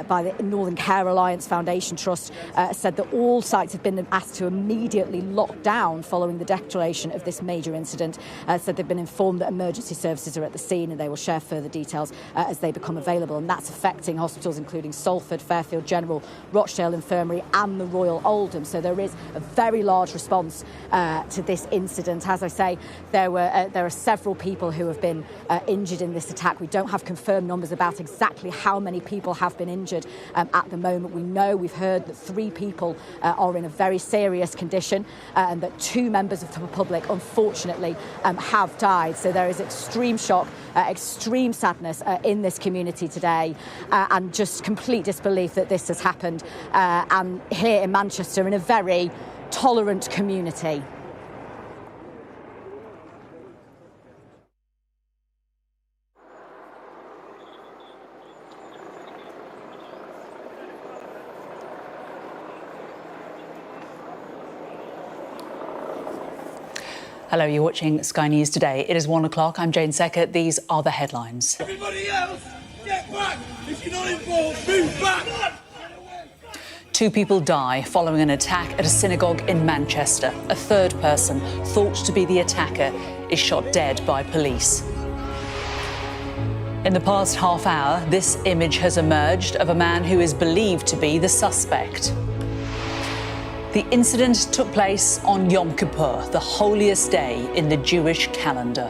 by the Northern Care Alliance Foundation Trust said that all sites have been asked to immediately currently locked down following the declaration of this major incident. Said they've been informed that emergency services are at the scene and they will share further details as they become available. And that's affecting hospitals including Salford, Fairfield General, Rochdale Infirmary and the Royal Oldham. So there is a very large response to this incident. As I say, there are several people who have been injured in this attack. We don't have confirmed numbers about exactly how many people have been injured at the moment. We've heard that 3 people are in a very serious condition and that 2 members of the public, unfortunately, have died. So there is extreme shock, extreme sadness in this community today and just complete disbelief that this has happened and here in Manchester in a very tolerant community. Hello, you're watching Sky News Today. It is 1 o'clock. I'm Jane Secker. These are the headlines. Everybody else, get back! If you're not involved, move back! 2 people die following an attack at a synagogue in Manchester. A third person, thought to be the attacker, is shot dead by police. In the past half hour, this image has emerged of a man who is believed to be the suspect. The incident took place on Yom Kippur, the holiest day in the Jewish calendar.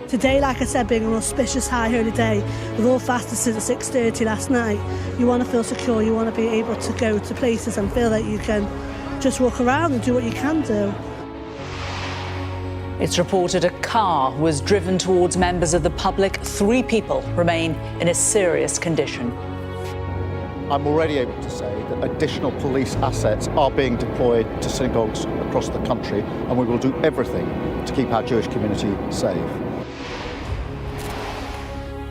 Today, like I said, being an auspicious high holy day, with all fasted since 6:30 last night, you want to feel secure, you want to be able to go to places and feel that you can just walk around and do what you can do. It's reported a car was driven towards members of the public. 3 people remain in a serious condition. I'm already able to say that additional police assets are being deployed to synagogues across the country, and we will do everything to keep our Jewish community safe.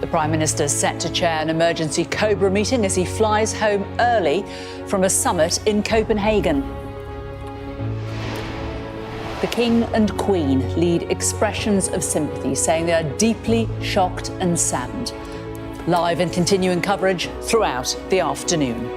The Prime Minister is set to chair an emergency Cobra meeting as he flies home early from a summit in Copenhagen. The King and Queen lead expressions of sympathy, saying they are deeply shocked and saddened. Live and continuing coverage throughout the afternoon.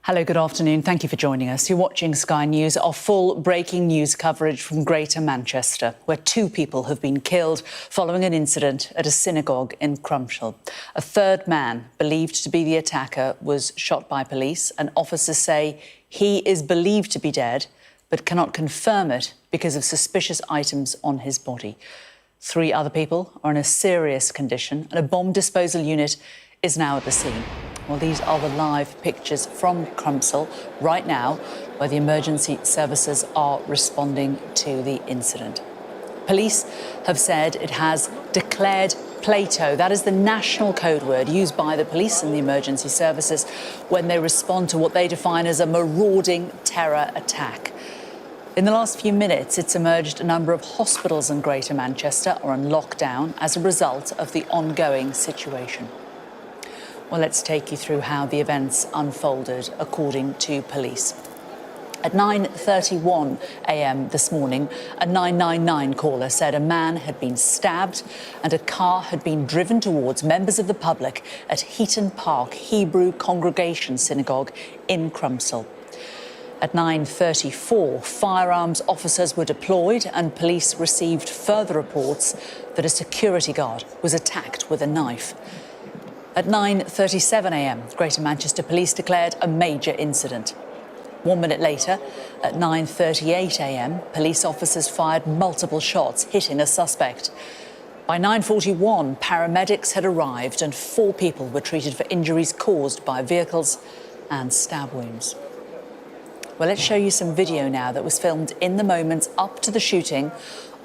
Hello, good afternoon. Thank you for joining us. You're watching Sky News, our full breaking news coverage from Greater Manchester, where 2 people have been killed following an incident at a synagogue in Crumpsall. A third man, believed to be the attacker, was shot by police, and officers say he is believed to be dead, but cannot confirm it because of suspicious items on his body. 3 other people are in a serious condition, and a bomb disposal unit is now at the scene. Well, these are the live pictures from Crumpsall right now, where the emergency services are responding to the incident. Police have said it has declared Plato. That is the national code word used by the police and the emergency services when they respond to what they define as a marauding terror attack. In the last few minutes, it's emerged a number of hospitals in Greater Manchester are on lockdown as a result of the ongoing situation. Well, let's take you through how the events unfolded, according to police. At 9:31 a.m. this morning, a 999 caller said a man had been stabbed and a car had been driven towards members of the public at Heaton Park Hebrew Congregation Synagogue in Crumpsall. At 9:34, firearms officers were deployed and police received further reports that a security guard was attacked with a knife. At 9:37 a.m, Greater Manchester Police declared a major incident. 1 minute later, at 9:38 a.m, police officers fired multiple shots, hitting a suspect. By 9:41, paramedics had arrived and 4 people were treated for injuries caused by vehicles and stab wounds. Well, let's show you some video now that was filmed in the moments up to the shooting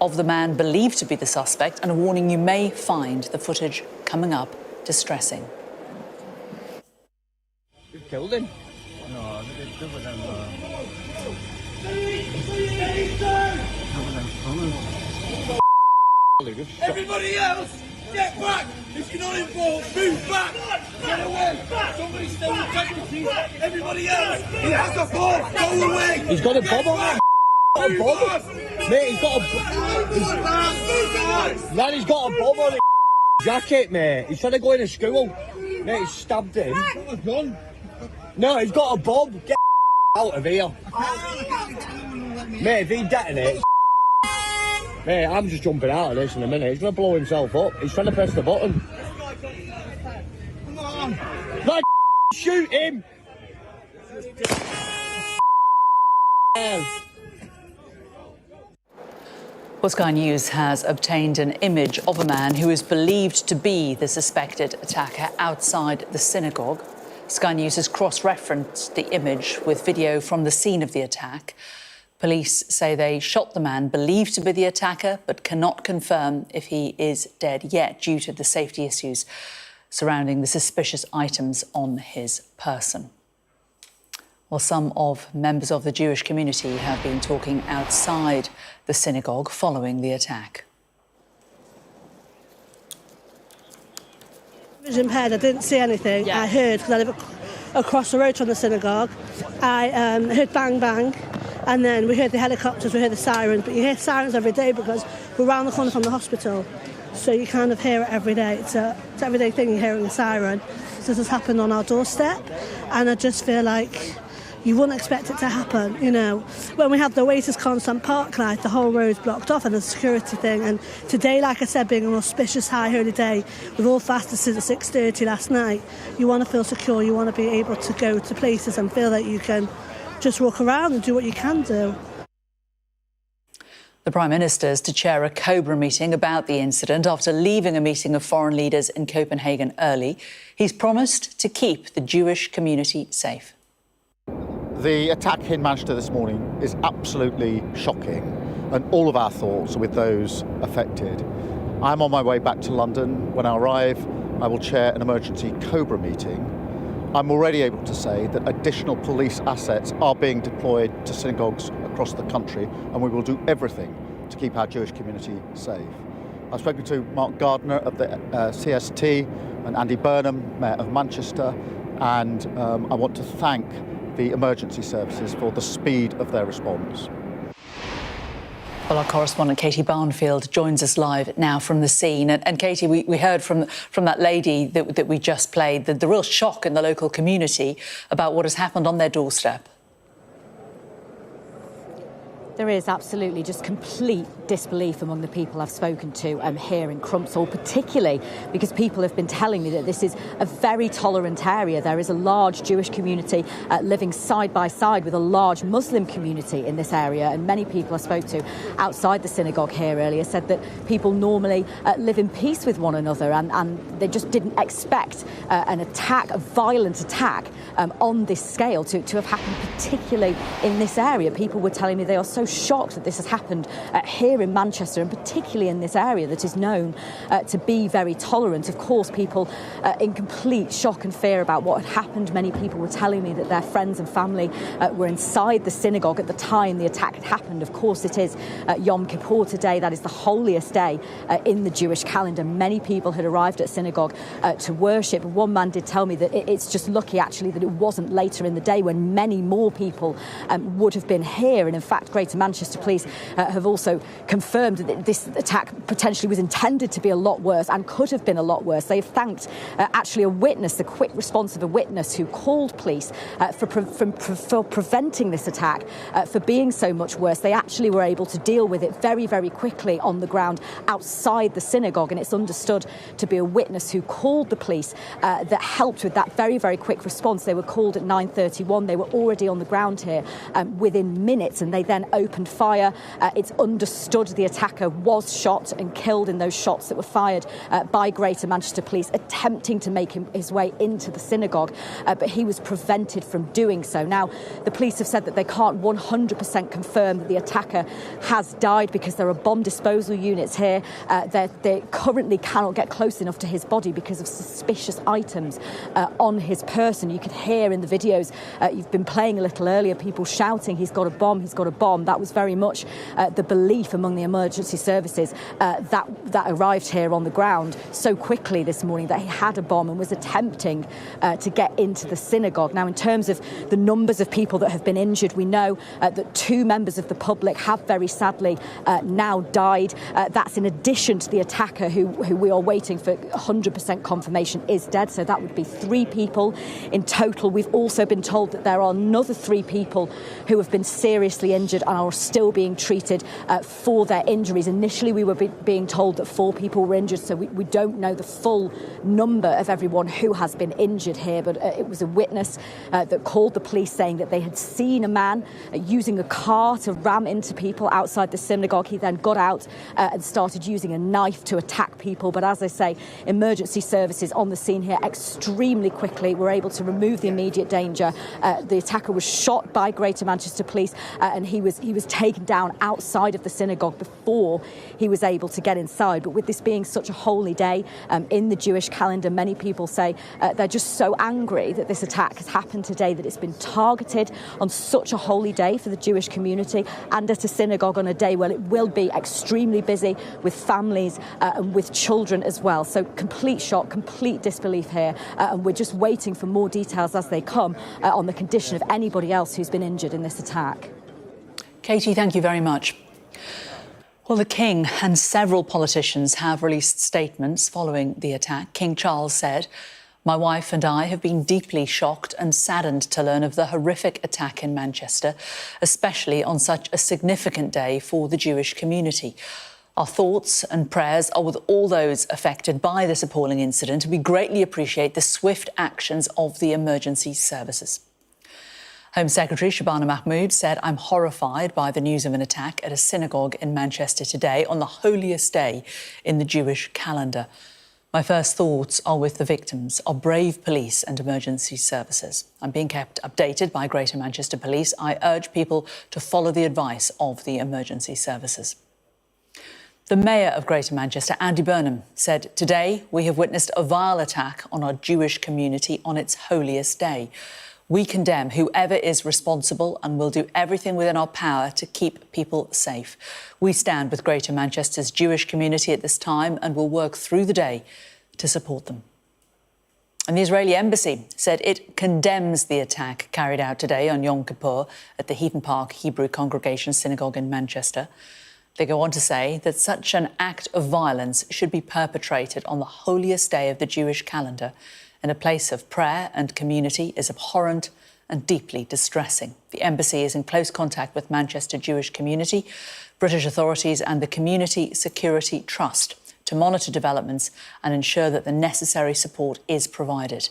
of the man believed to be the suspect, and a warning, you may find the footage coming up distressing. You killed him? No, everybody else, get back! If you're not involved, move back! Get away! Somebody stay with integrity! Everybody else, he has a bomb! Go away! He's got a bomb on him! Got a bomb? Mate, he's got a bomb. He's got a bomb on his jacket, mate. He's trying to go into school. Mate, he's stabbed him. He's got a gun. No, he's got a bob. Get out of here. Mate, if he detonates, mate, I'm just jumping out of this in a minute. He's going to blow himself up. He's trying to press the button. Come on. No, shoot him. Well, Sky News has obtained an image of a man who is believed to be the suspected attacker outside the synagogue. Sky News has cross-referenced the image with video from the scene of the attack. Police say they shot the man believed to be the attacker, but cannot confirm if he is dead yet due to the safety issues surrounding the suspicious items on his person. Well, some of members of the Jewish community have been talking outside the synagogue following the attack. Vision impaired, I didn't see anything. I heard, because I live across the road from the synagogue, I heard bang bang, and then we heard the helicopters, we heard the sirens, but you hear sirens every day because we're round the corner from the hospital, so you kind of hear it every day. It's an everyday thing, you're hearing a siren. So this has happened on our doorstep, and I just feel like you wouldn't expect it to happen, you know. When we had the Oasis Constant Park light, the whole road's blocked off and a security thing. And today, like I said, being an auspicious high holy day, with all fasted since 6:30 last night, you want to feel secure, you want to be able to go to places and feel that you can just walk around and do what you can do. The Prime Minister is to chair a Cobra meeting about the incident after leaving a meeting of foreign leaders in Copenhagen early. He's promised to keep the Jewish community safe. The attack in Manchester this morning is absolutely shocking, and all of our thoughts are with those affected. I'm on my way back to London. When I arrive, I will chair an emergency Cobra meeting. I'm already able to say that additional police assets are being deployed to synagogues across the country, and we will do everything to keep our Jewish community safe. I've spoken to Mark Gardner of the CST and Andy Burnham, Mayor of Manchester, and I want to thank the emergency services for the speed of their response. Well, our correspondent Katie Barnfield joins us live now from the scene. And Katie, we heard from that lady that we just played, the real shock in the local community about what has happened on their doorstep. There is absolutely just complete disbelief among the people I've spoken to here in Crumpsall, particularly because people have been telling me that this is a very tolerant area. There is a large Jewish community living side by side with a large Muslim community in this area, and many people I spoke to outside the synagogue here earlier said that people normally live in peace with one another, and they just didn't expect an attack, a violent attack on this scale to have happened, particularly in this area. People were telling me they are so shocked that this has happened here in Manchester, and particularly in this area that is known to be very tolerant. Of course, people in complete shock and fear about what had happened. Many people were telling me that their friends and family were inside the synagogue at the time the attack had happened. Of course, it is Yom Kippur today. That is the holiest day in the Jewish calendar. Many people had arrived at synagogue to worship. One man did tell me that it's just lucky, actually, that it wasn't later in the day when many more people would have been here. And in fact, Greater Manchester Police have also confirmed that this attack potentially was intended to be a lot worse and could have been a lot worse. They have thanked actually a witness, the quick response of a witness who called police for preventing this attack, for being so much worse. They actually were able to deal with it very, very quickly on the ground outside the synagogue, and it's understood to be a witness who called the police that helped with that very, very quick response. They were called at 9:31. They were already on the ground here within minutes, and they then opened fire. It's understood the attacker was shot and killed in those shots that were fired by Greater Manchester Police attempting to make his way into the synagogue, but he was prevented from doing so. Now, the police have said that they can't 100% confirm that the attacker has died because there are bomb disposal units here. They currently cannot get close enough to his body because of suspicious items on his person. You could hear in the videos you've been playing a little earlier, people shouting, "He's got a bomb, he's got a bomb." That that was very much the belief among the emergency services that arrived here on the ground so quickly this morning, that he had a bomb and was attempting to get into the synagogue. Now, in terms of the numbers of people that have been injured, we know that 2 members of the public have very sadly now died. That's in addition to the attacker who we are waiting for 100% confirmation is dead. So that would be 3 people in total. We've also been told that there are another 3 people who have been seriously injured and are still being treated for their injuries. Initially, we were being told that 4 people were injured, so we don't know the full number of everyone who has been injured here, but it was a witness that called the police saying that they had seen a man using a car to ram into people outside the synagogue. He then got out and started using a knife to attack people. But as I say, emergency services on the scene here extremely quickly were able to remove the immediate danger. The attacker was shot by Greater Manchester Police and he was taken down outside of the synagogue before he was able to get inside. But with this being such a holy day in the Jewish calendar, many people say they're just so angry that this attack has happened today, that it's been targeted on such a holy day for the Jewish community and at a synagogue on a day where it will be extremely busy with families and with children as well. So complete shock, complete disbelief here, and we're just waiting for more details as they come on the condition of anybody else who's been injured in this attack. Katie, thank you very much. Well, the King and several politicians have released statements following the attack. King Charles said, "My wife and I have been deeply shocked and saddened to learn of the horrific attack in Manchester, especially on such a significant day for the Jewish community. Our thoughts and prayers are with all those affected by this appalling incident, and we greatly appreciate the swift actions of the emergency services." Home Secretary Shabana Mahmood said, "I'm horrified by the news of an attack at a synagogue in Manchester today on the holiest day in the Jewish calendar. My first thoughts are with the victims, our brave police and emergency services. I'm being kept updated by Greater Manchester Police. I urge people to follow the advice of the emergency services." The Mayor of Greater Manchester, Andy Burnham, said, "Today we have witnessed a vile attack on our Jewish community on its holiest day. We condemn whoever is responsible and will do everything within our power to keep people safe. We stand with Greater Manchester's Jewish community at this time and will work through the day to support them." And the Israeli embassy said it condemns the attack carried out today on Yom Kippur at the Heaton Park Hebrew Congregation Synagogue in Manchester. They go on to say that such an act of violence should be perpetrated on the holiest day of the Jewish calendar in a place of prayer and community is abhorrent and deeply distressing. The embassy is in close contact with Manchester Jewish community, British authorities and the Community Security Trust to monitor developments and ensure that the necessary support is provided.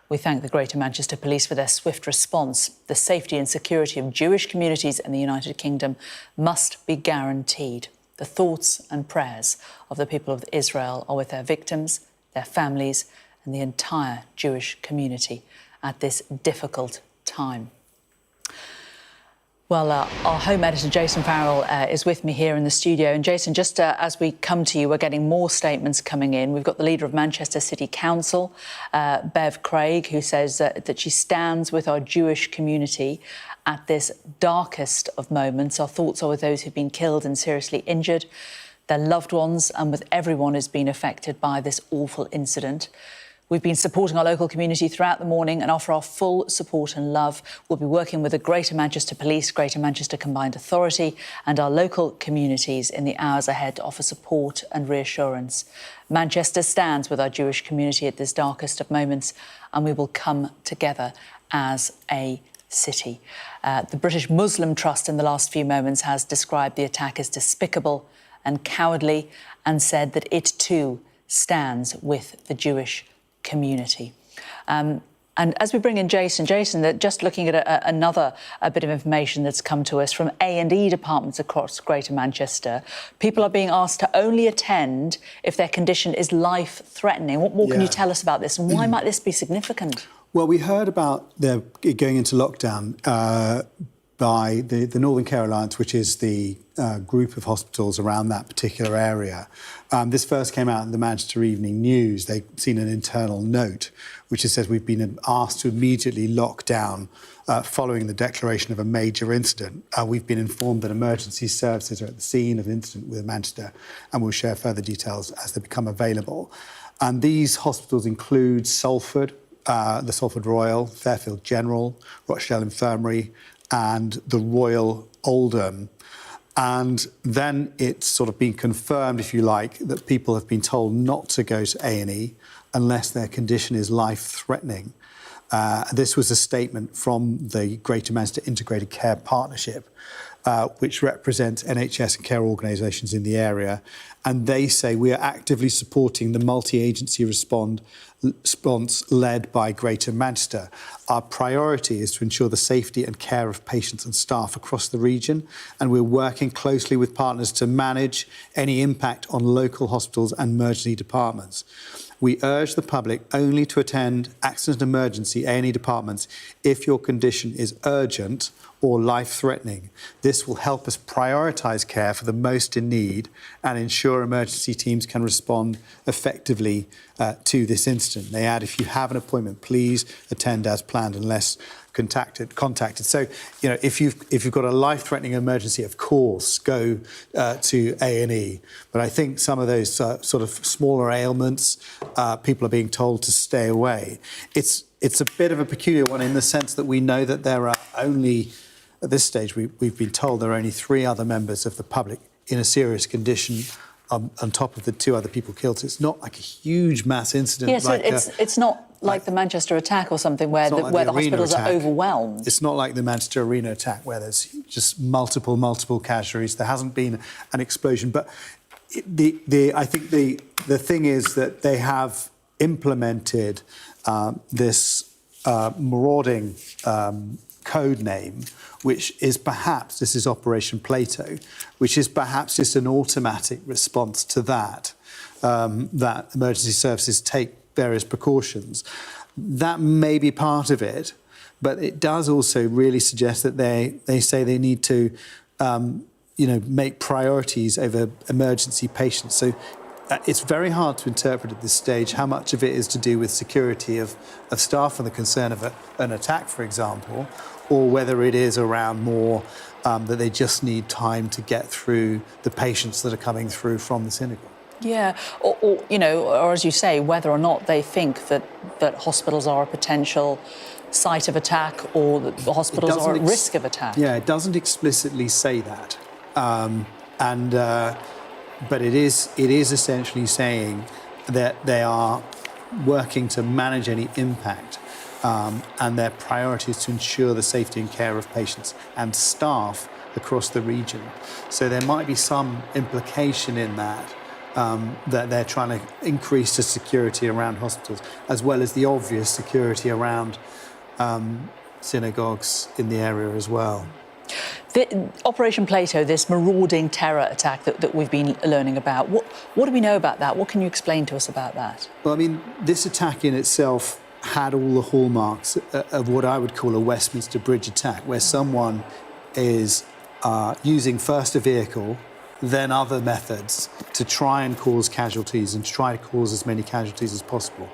We thank the Greater Manchester Police for their swift response. The safety and security of Jewish communities in the United Kingdom must be guaranteed. The thoughts and prayers of the people of Israel are with their victims, their families, and the entire Jewish community at this difficult time. Well, our home editor, Jason Farrell, is with me here in the studio. And Jason, just as we come to you, we're getting more statements coming in. We've got the leader of Manchester City Council, Bev Craig, who says that she stands with our Jewish community at this darkest of moments. Our thoughts are with those who've been killed and seriously injured, their loved ones, and with everyone who's been affected by this awful incident. We've been supporting our local community throughout the morning and offer our full support and love. We'll be working with the Greater Manchester Police, Greater Manchester Combined Authority and our local communities in the hours ahead to offer support and reassurance. Manchester stands with our Jewish community at this darkest of moments, and we will come together as a city. The British Muslim Trust in the last few moments has described the attack as despicable and cowardly and said that it too stands with the Jewish community. And as we bring in Jason, that just looking at another bit of information that's come to us from A&E departments across Greater Manchester, people are being asked to only attend if their condition is life-threatening. What more can you tell us about this, and why might this be significant? Well, we heard about their going into lockdown by the Northern Care Alliance, which is the group of hospitals around that particular area. This first came out in the Manchester Evening News. They've seen an internal note which says we've been asked to immediately lock down following the declaration of a major incident. We've been informed that emergency services are at the scene of the incident with Manchester, and we'll share further details as they become available. And these hospitals include Salford, the Salford Royal, Fairfield General, Rochdale Infirmary, and the Royal Oldham. And then it's sort of been confirmed, if you like, that people have been told not to go to A&E unless their condition is life-threatening. This was a statement from the Greater Manchester Integrated Care Partnership, which represents NHS and care organisations in the area. And they say we are actively supporting the multi-agency response led by Greater Manchester. Our priority is to ensure the safety and care of patients and staff across the region, and we're working closely with partners to manage any impact on local hospitals and emergency departments. We urge the public only to attend accident and emergency A&E departments if your condition is urgent or life-threatening. This will help us prioritise care for the most in need and ensure emergency teams can respond effectively to this incident. They add, if you have an appointment, please attend as planned unless contacted. So, you know, if you've got a life-threatening emergency, of course, go to A&E. But I think some of those sort of smaller ailments, people are being told to stay away. It's a bit of a peculiar one in the sense that we know that there are only, at this stage, we've been told there are only 3 other members of the public in a serious condition on top of the 2 other people killed. So it's not like a huge mass incident. Yes, it's not like the Manchester attack or something where the hospitals are overwhelmed. It's not like the Manchester Arena attack where there's just multiple casualties. There hasn't been an explosion. But I think the thing is that they have implemented this marauding code name, which is perhaps, this is Operation Plato, which is perhaps just an automatic response to that, that emergency services take various precautions. That may be part of it, but it does also really suggest that they say they need to, make priorities over emergency patients. So it's very hard to interpret at this stage how much of it is to do with security of staff and the concern of an attack, for example, or whether it is around more that they just need time to get through the patients that are coming through from the synagogue. Yeah, or as you say, whether or not they think that hospitals are a potential site of attack or that the hospitals are at risk of attack. Yeah, it doesn't explicitly say that. But it is essentially saying that they are working to manage any impact, and their priority is to ensure the safety and care of patients and staff across the region. So there might be some implication in that, that they're trying to increase the security around hospitals, as well as the obvious security around synagogues in the area as well. The Operation Plato, this marauding terror attack that we've been learning about, what do we know about that? What can you explain to us about that? Well, I mean, this attack in itself had all the hallmarks of what I would call a Westminster Bridge attack, where someone is using first a vehicle, then other methods to try and cause casualties and to try to cause as many casualties as possible.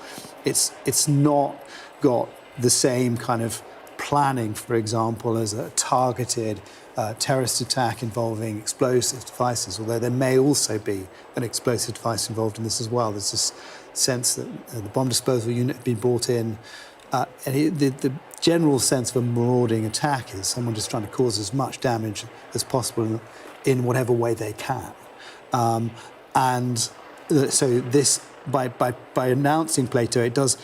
It's not got the same kind of planning, for example, as a targeted terrorist attack involving explosive devices, although there may also be an explosive device involved in this as well. There's this sense that the bomb disposal unit had been brought in. The general sense of a marauding attack is someone just trying to cause as much damage as possible in whatever way they can. So this, by announcing Plato, it does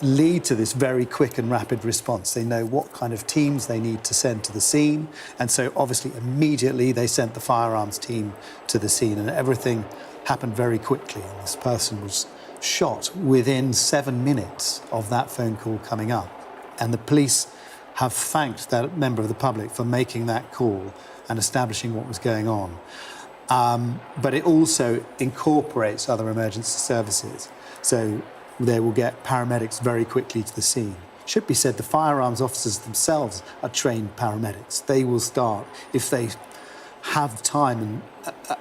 lead to this very quick and rapid response. They know what kind of teams they need to send to the scene, and so obviously immediately they sent the Firearms team to the scene, and everything happened very quickly, and this person was shot within 7 minutes of that phone call coming up. And the police have thanked that member of the public for making that call and establishing what was going on. But it also incorporates other emergency services. So they will get paramedics very quickly to the scene. should be said, the firearms officers themselves are trained paramedics. They will start, if they have time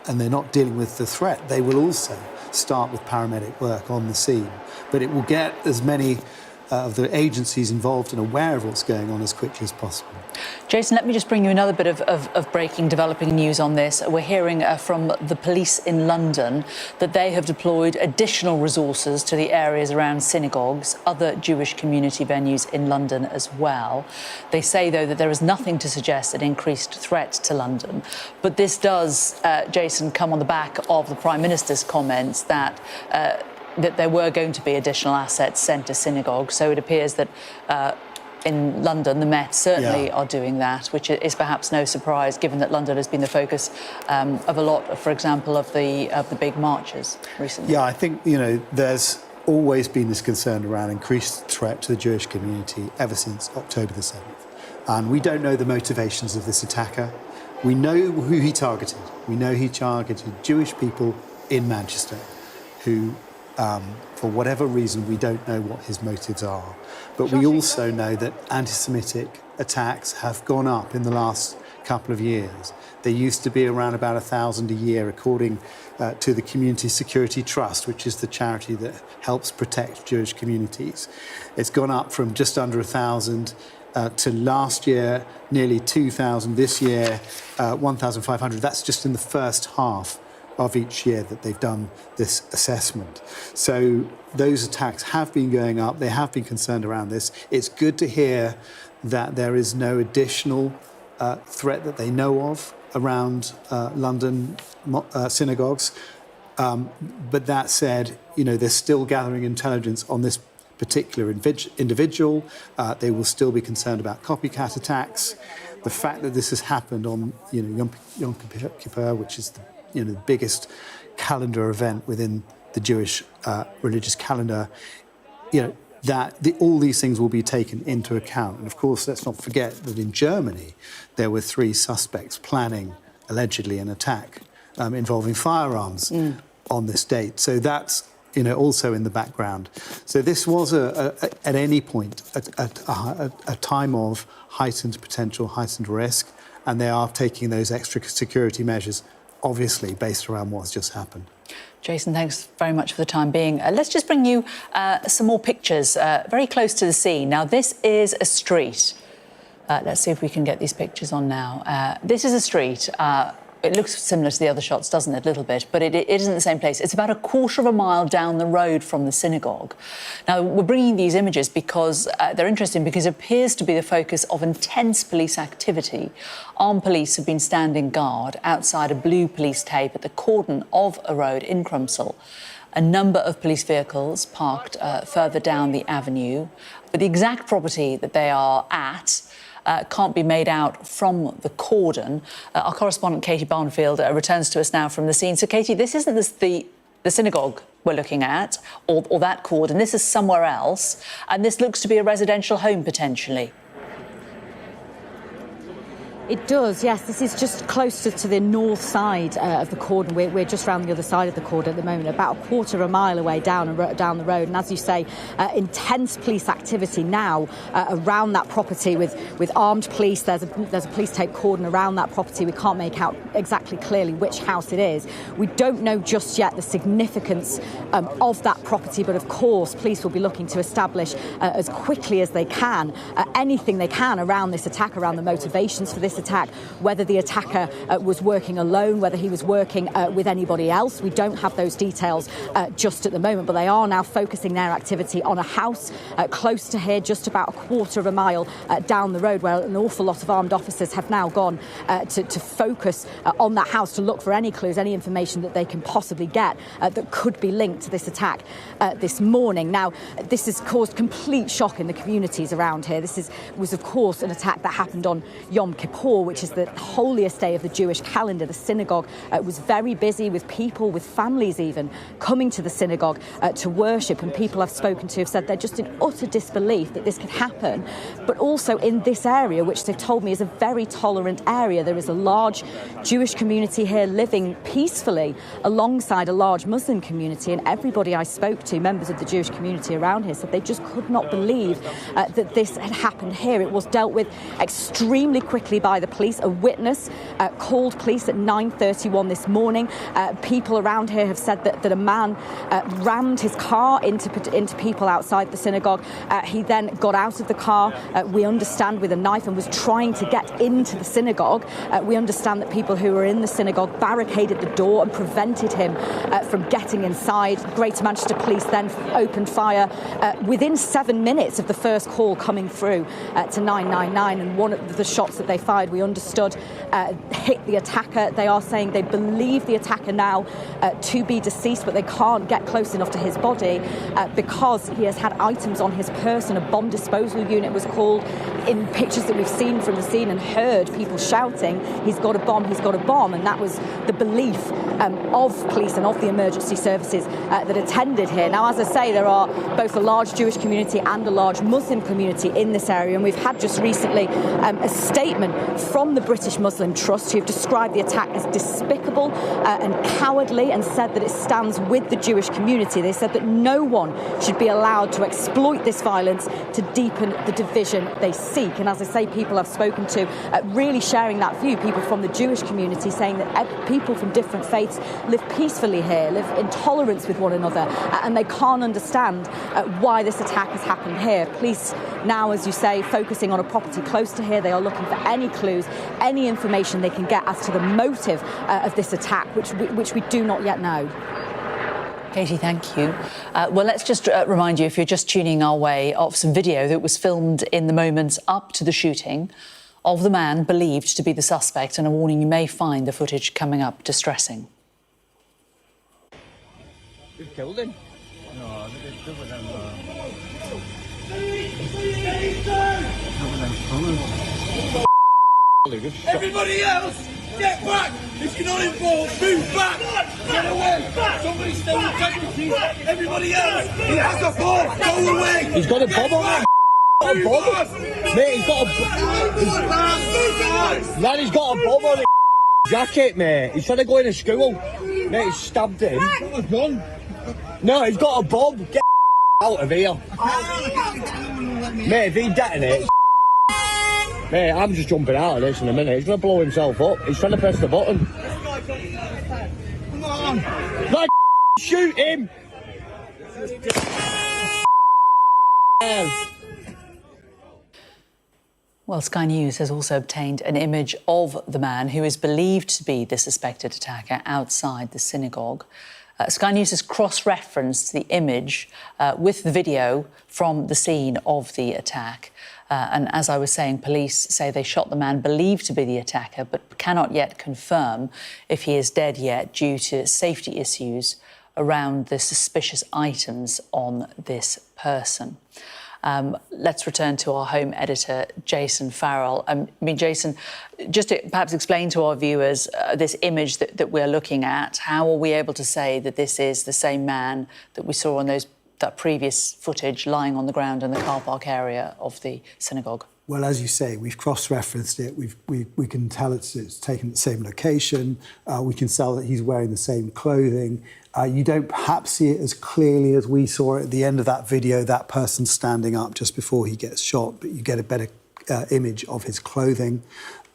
and they're not dealing with the threat, they will also start with paramedic work on the scene. But it will get as many of the agencies involved and aware of what's going on as quickly as possible. Jason, let me just bring you another bit of breaking, developing news on this. We're hearing from the police in London that they have deployed additional resources to the areas around synagogues, other Jewish community venues in London as well. They say, though, that there is nothing to suggest an increased threat to London. But this does, Jason, come on the back of the Prime Minister's comments that there were going to be additional assets sent to synagogues. So it appears that in London, the Met certainly are doing that, which is perhaps no surprise, given that London has been the focus of a lot, for example, of the big marches recently. Yeah, I think, there's always been this concern around increased threat to the Jewish community ever since October the 7th. And we don't know the motivations of this attacker. We know who he targeted. We know he targeted Jewish people in Manchester who, for whatever reason, we don't know what his motives are. But we also know that anti-Semitic attacks have gone up in the last couple of years. They used to be around about 1,000 a year, according to the Community Security Trust, which is the charity that helps protect Jewish communities. It's gone up from just under 1,000 to last year, nearly 2,000. This year, 1,500. That's just in the first half of each year that they've done this assessment. So those attacks have been going up. They have been concerned around this. It's good to hear that there is no additional threat that they know of around London synagogues. But that said, they're still gathering intelligence on this particular individual. They will still be concerned about copycat attacks. The fact that this has happened on Yom Kippur, which is the biggest calendar event within the Jewish religious calendar, all these things will be taken into account. And of course, let's not forget that in Germany, there were 3 suspects planning, allegedly, an attack involving firearms on this date. So that's, also in the background. So this was, at any point, a time of heightened risk, and they are taking those extra security measures, obviously, based around what's just happened. Jason, thanks very much for the time being. Let's just bring you some more pictures very close to the scene. Now, this is a street. Let's see if we can get these pictures on now. This is a street. It looks similar to the other shots, doesn't it, a little bit, but it isn't the same place. It's about a quarter of a mile down the road from the synagogue. Now, we're bringing these images because they're interesting, because it appears to be the focus of intense police activity. Armed police have been standing guard outside a blue police tape at the cordon of a road in Crumpsall. A number of police vehicles parked further down the avenue, but the exact property that they are at can't be made out from the cordon. Our correspondent Katie Barnfield returns to us now from the scene. So, Katie, this isn't the synagogue we're looking at, or that cordon. This is somewhere else, and this looks to be a residential home, potentially. It does, yes. This is just closer to the north side of the cordon. We're just round the other side of the cordon at the moment, about a quarter of a mile away down the road. And as you say, intense police activity now around that property with armed police. There's a police tape cordon around that property. We can't make out exactly clearly which house it is. We don't know just yet the significance of that property, but of course, police will be looking to establish as quickly as they can anything they can around this attack, around the motivations for this attack, whether the attacker was working alone, whether he was working with anybody else. We don't have those details just at the moment, but they are now focusing their activity on a house close to here, just about a quarter of a mile down the road, where an awful lot of armed officers have now gone to focus on that house to look for any clues, any information that they can possibly get that could be linked to this attack this morning. Now, this has caused complete shock in the communities around here. This was, of course, an attack that happened on Yom Kippur. Kippur, which is the holiest day of the Jewish calendar. The synagogue was very busy with people, with families even, coming to the synagogue to worship. And people I've spoken to have said they're just in utter disbelief that this could happen. But also in this area, which they've told me is a very tolerant area, there is a large Jewish community here living peacefully alongside a large Muslim community. And everybody I spoke to, members of the Jewish community around here, said they just could not believe that this had happened here. It was dealt with extremely quickly by the police. A witness called police at 9:31 this morning. People around here have said that a man rammed his car into people outside the synagogue. He then got out of the car, we understand, with a knife and was trying to get into the synagogue. We understand that people who were in the synagogue barricaded the door and prevented him from getting inside. Greater Manchester Police then opened fire within 7 minutes of the first call coming through to 999, and one of the shots that they fired, we understood, hit the attacker. They are saying they believe the attacker now to be deceased, but they can't get close enough to his body because he has had items on his person. A bomb disposal unit was called. In pictures that we've seen from the scene and heard people shouting, he's got a bomb, he's got a bomb, and that was the belief of police and of the emergency services that attended here. Now, as I say, there are both a large Jewish community and a large Muslim community in this area, and we've had just recently a statement from the British Muslim Trust, who have described the attack as despicable and cowardly, and said that it stands with the Jewish community. They said that no one should be allowed to exploit this violence to deepen the division they seek. And as I say, people I've spoken to really sharing that view, people from the Jewish community saying that people from different faiths live peacefully here, live in tolerance with one another, and they can't understand why this attack has happened here. Police now, as you say, focusing on a property close to here. They are looking for any clues, any information they can get as to the motive of this attack, which we do not yet know. Katie, thank you. Well, let's just remind you, if you're just tuning our way, of some video that was filmed in the moments up to the shooting of the man believed to be the suspect, and a warning, you may find the footage coming up distressing. You've killed him? No, they didn't do them. Everybody else, get back! If you're not involved, move back! Get away! Somebody stay with integrity! Everybody else, he has a bomb! Go away! He's got a bomb on him! Got a bomb? Mate, he's got a lad, he's got a bomb on his jacket, mate. He's trying to go into school. Mate, he's stabbed him. No, he's got a bomb. Get out of here. Mate, if he detonates, mate, I'm just jumping out of this in a minute. He's going to blow himself up. He's trying to press the button. Come on. Lad, shoot him. Well, Sky News has also obtained an image of the man who is believed to be the suspected attacker outside the synagogue. Sky News has cross-referenced the image with the video from the scene of the attack. And as I was saying, police say they shot the man believed to be the attacker, but cannot yet confirm if he is dead yet due to safety issues around the suspicious items on this person. Let's return to our home editor, Jason Farrell. Jason, just to perhaps explain to our viewers this image that we're looking at. How are we able to say that this is the same man that we saw on that previous footage lying on the ground in the car park area of the synagogue? Well, as you say, we've cross-referenced it. We can tell it's taken at the same location. We can tell that he's wearing the same clothing. You don't perhaps see it as clearly as we saw it at the end of that video, that person standing up just before he gets shot, but you get a better image of his clothing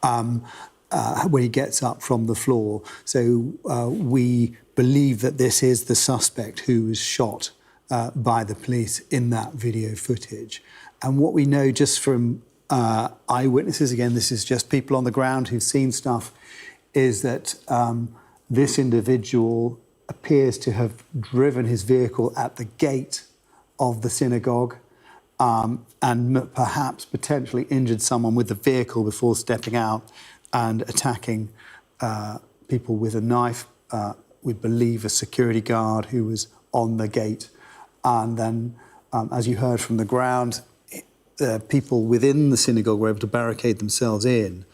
when he gets up from the floor. So we believe that this is the suspect who was shot by the police in that video footage. And what we know just from eyewitnesses, again, this is just people on the ground who've seen stuff, is that this individual appears to have driven his vehicle at the gate of the synagogue and perhaps potentially injured someone with the vehicle before stepping out and attacking people with a knife. We believe a security guard who was on the gate. And then, as you heard from the ground, people within the synagogue were able to barricade themselves in.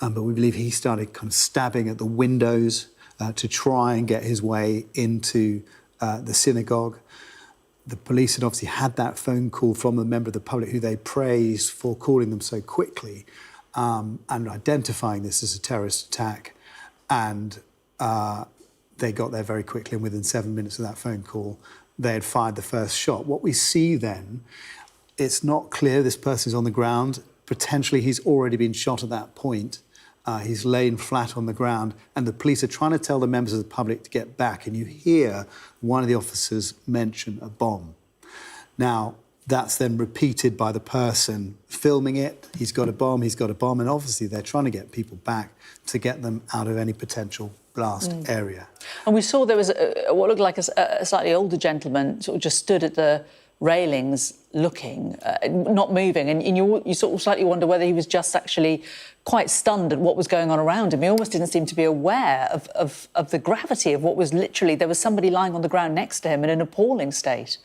but we believe he started kind of stabbing at the windows to try and get his way into the synagogue. The police had obviously had that phone call from a member of the public who they praised for calling them so quickly and identifying this as a terrorist attack. And they got there very quickly, and within 7 minutes of that phone call, they had fired the first shot. What we see then, it's not clear this person is on the ground. Potentially he's already been shot at that point. He's laying flat on the ground, and the police are trying to tell the members of the public to get back, and you hear one of the officers mention a bomb. Now, that's then repeated by the person filming it. He's got a bomb, and obviously they're trying to get people back to get them out of any potential blast area. And we saw there was what looked like a slightly older gentleman sort of just stood at the railings looking, not moving, and you sort of slightly wonder whether he was just actually quite stunned at what was going on around him. He almost didn't seem to be aware of the gravity of what was literally, there was somebody lying on the ground next to him in an appalling state.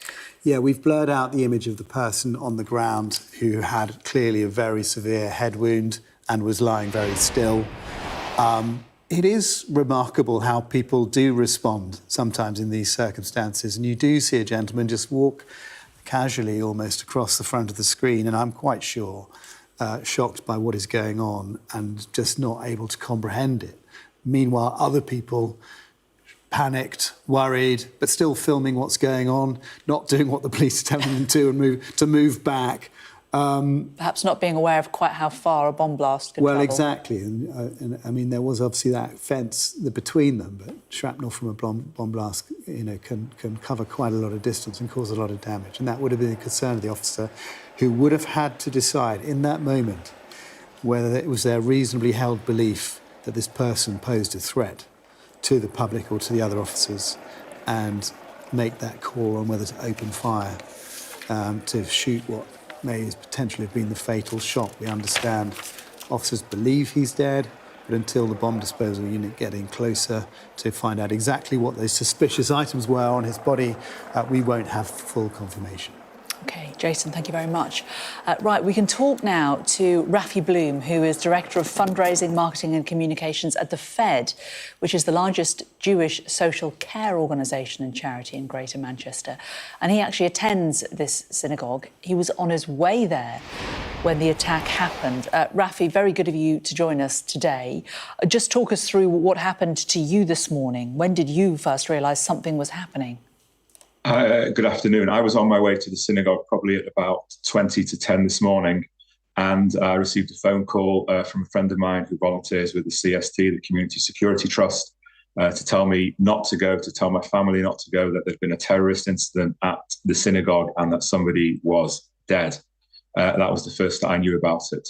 Yeah, we've blurred out the image of the person on the ground who had clearly a very severe head wound and was lying very still. It is remarkable how people do respond sometimes in these circumstances, and you do see a gentleman just walk casually almost across the front of the screen, and I'm quite sure shocked by what is going on and just not able to comprehend it. Meanwhile, other people panicked, worried, but still filming what's going on, not doing what the police are telling them to and move back. Perhaps not being aware of quite how far a bomb blast could travel. Exactly. And I mean, there was obviously that fence between them, but shrapnel from a bomb blast, can cover quite a lot of distance and cause a lot of damage. And that would have been a concern of the officer, who would have had to decide in that moment whether it was their reasonably held belief that this person posed a threat to the public or to the other officers, and make that call on whether to open fire to shoot what may potentially have been the fatal shot. We understand officers believe he's dead, but until the bomb disposal unit get in closer to find out exactly what those suspicious items were on his body, we won't have full confirmation. OK, Jason, thank you very much. Right, we can talk now to Rafi Bloom, who is Director of Fundraising, Marketing and Communications at the Fed, which is the largest Jewish social care organisation and charity in Greater Manchester. And he actually attends this synagogue. He was on his way there when the attack happened. Rafi, very good of you to join us today. Just talk us through what happened to you this morning. When did you first realise something was happening? Good afternoon. I was on my way to the synagogue probably at about 20 to 10 this morning, and I received a phone call from a friend of mine who volunteers with the CST, the Community Security Trust, to tell me not to go, to tell my family not to go, that there'd been a terrorist incident at the synagogue and that somebody was dead. That was the first that I knew about it.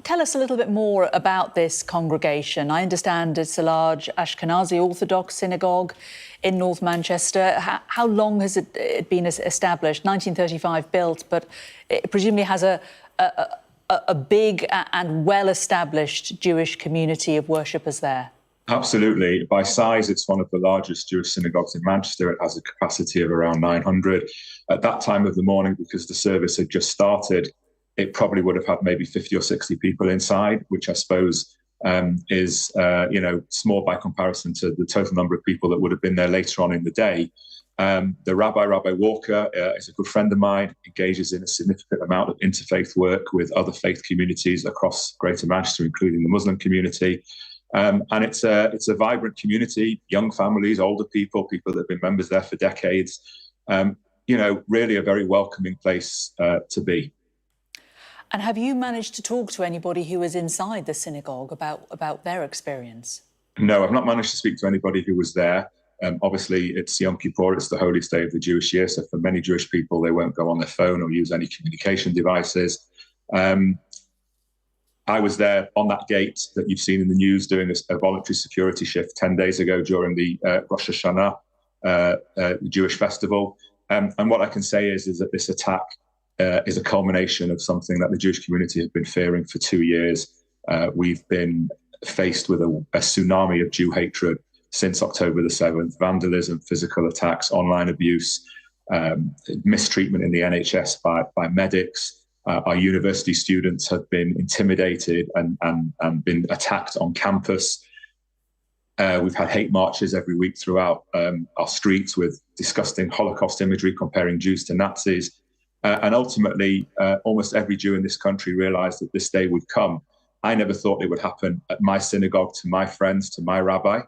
Tell us a little bit more about this congregation. I understand it's a large Ashkenazi Orthodox synagogue in North Manchester. How long has it been established? 1935 built, but it presumably has a big and well-established Jewish community of worshippers there. Absolutely. By size, it's one of the largest Jewish synagogues in Manchester. It has a capacity of around 900. At that time of the morning, because the service had just started, it probably would have had maybe 50 or 60 people inside, which I suppose is, small by comparison to the total number of people that would have been there later on in the day. The Rabbi Walker, is a good friend of mine, engages in a significant amount of interfaith work with other faith communities across Greater Manchester, including the Muslim community. And it's a vibrant community, young families, older people that have been members there for decades. Really a very welcoming place to be. And have you managed to talk to anybody who was inside the synagogue about their experience? No, I've not managed to speak to anybody who was there. Obviously, it's Yom Kippur, it's the holiest day of the Jewish year, so for many Jewish people, they won't go on their phone or use any communication devices. I was there on that gate that you've seen in the news doing a voluntary security shift 10 days ago during the Rosh Hashanah, the Jewish festival. And what I can say is that this attack is a culmination of something that the Jewish community has been fearing for 2 years. We've been faced with a tsunami of Jew hatred since October the 7th, vandalism, physical attacks, online abuse, mistreatment in the NHS by medics, Our university students have been intimidated and been attacked on campus. We've had hate marches every week throughout our streets with disgusting Holocaust imagery comparing Jews to Nazis. And ultimately, almost every Jew in this country realized that this day would come. I never thought it would happen at my synagogue, to my friends, to my rabbi,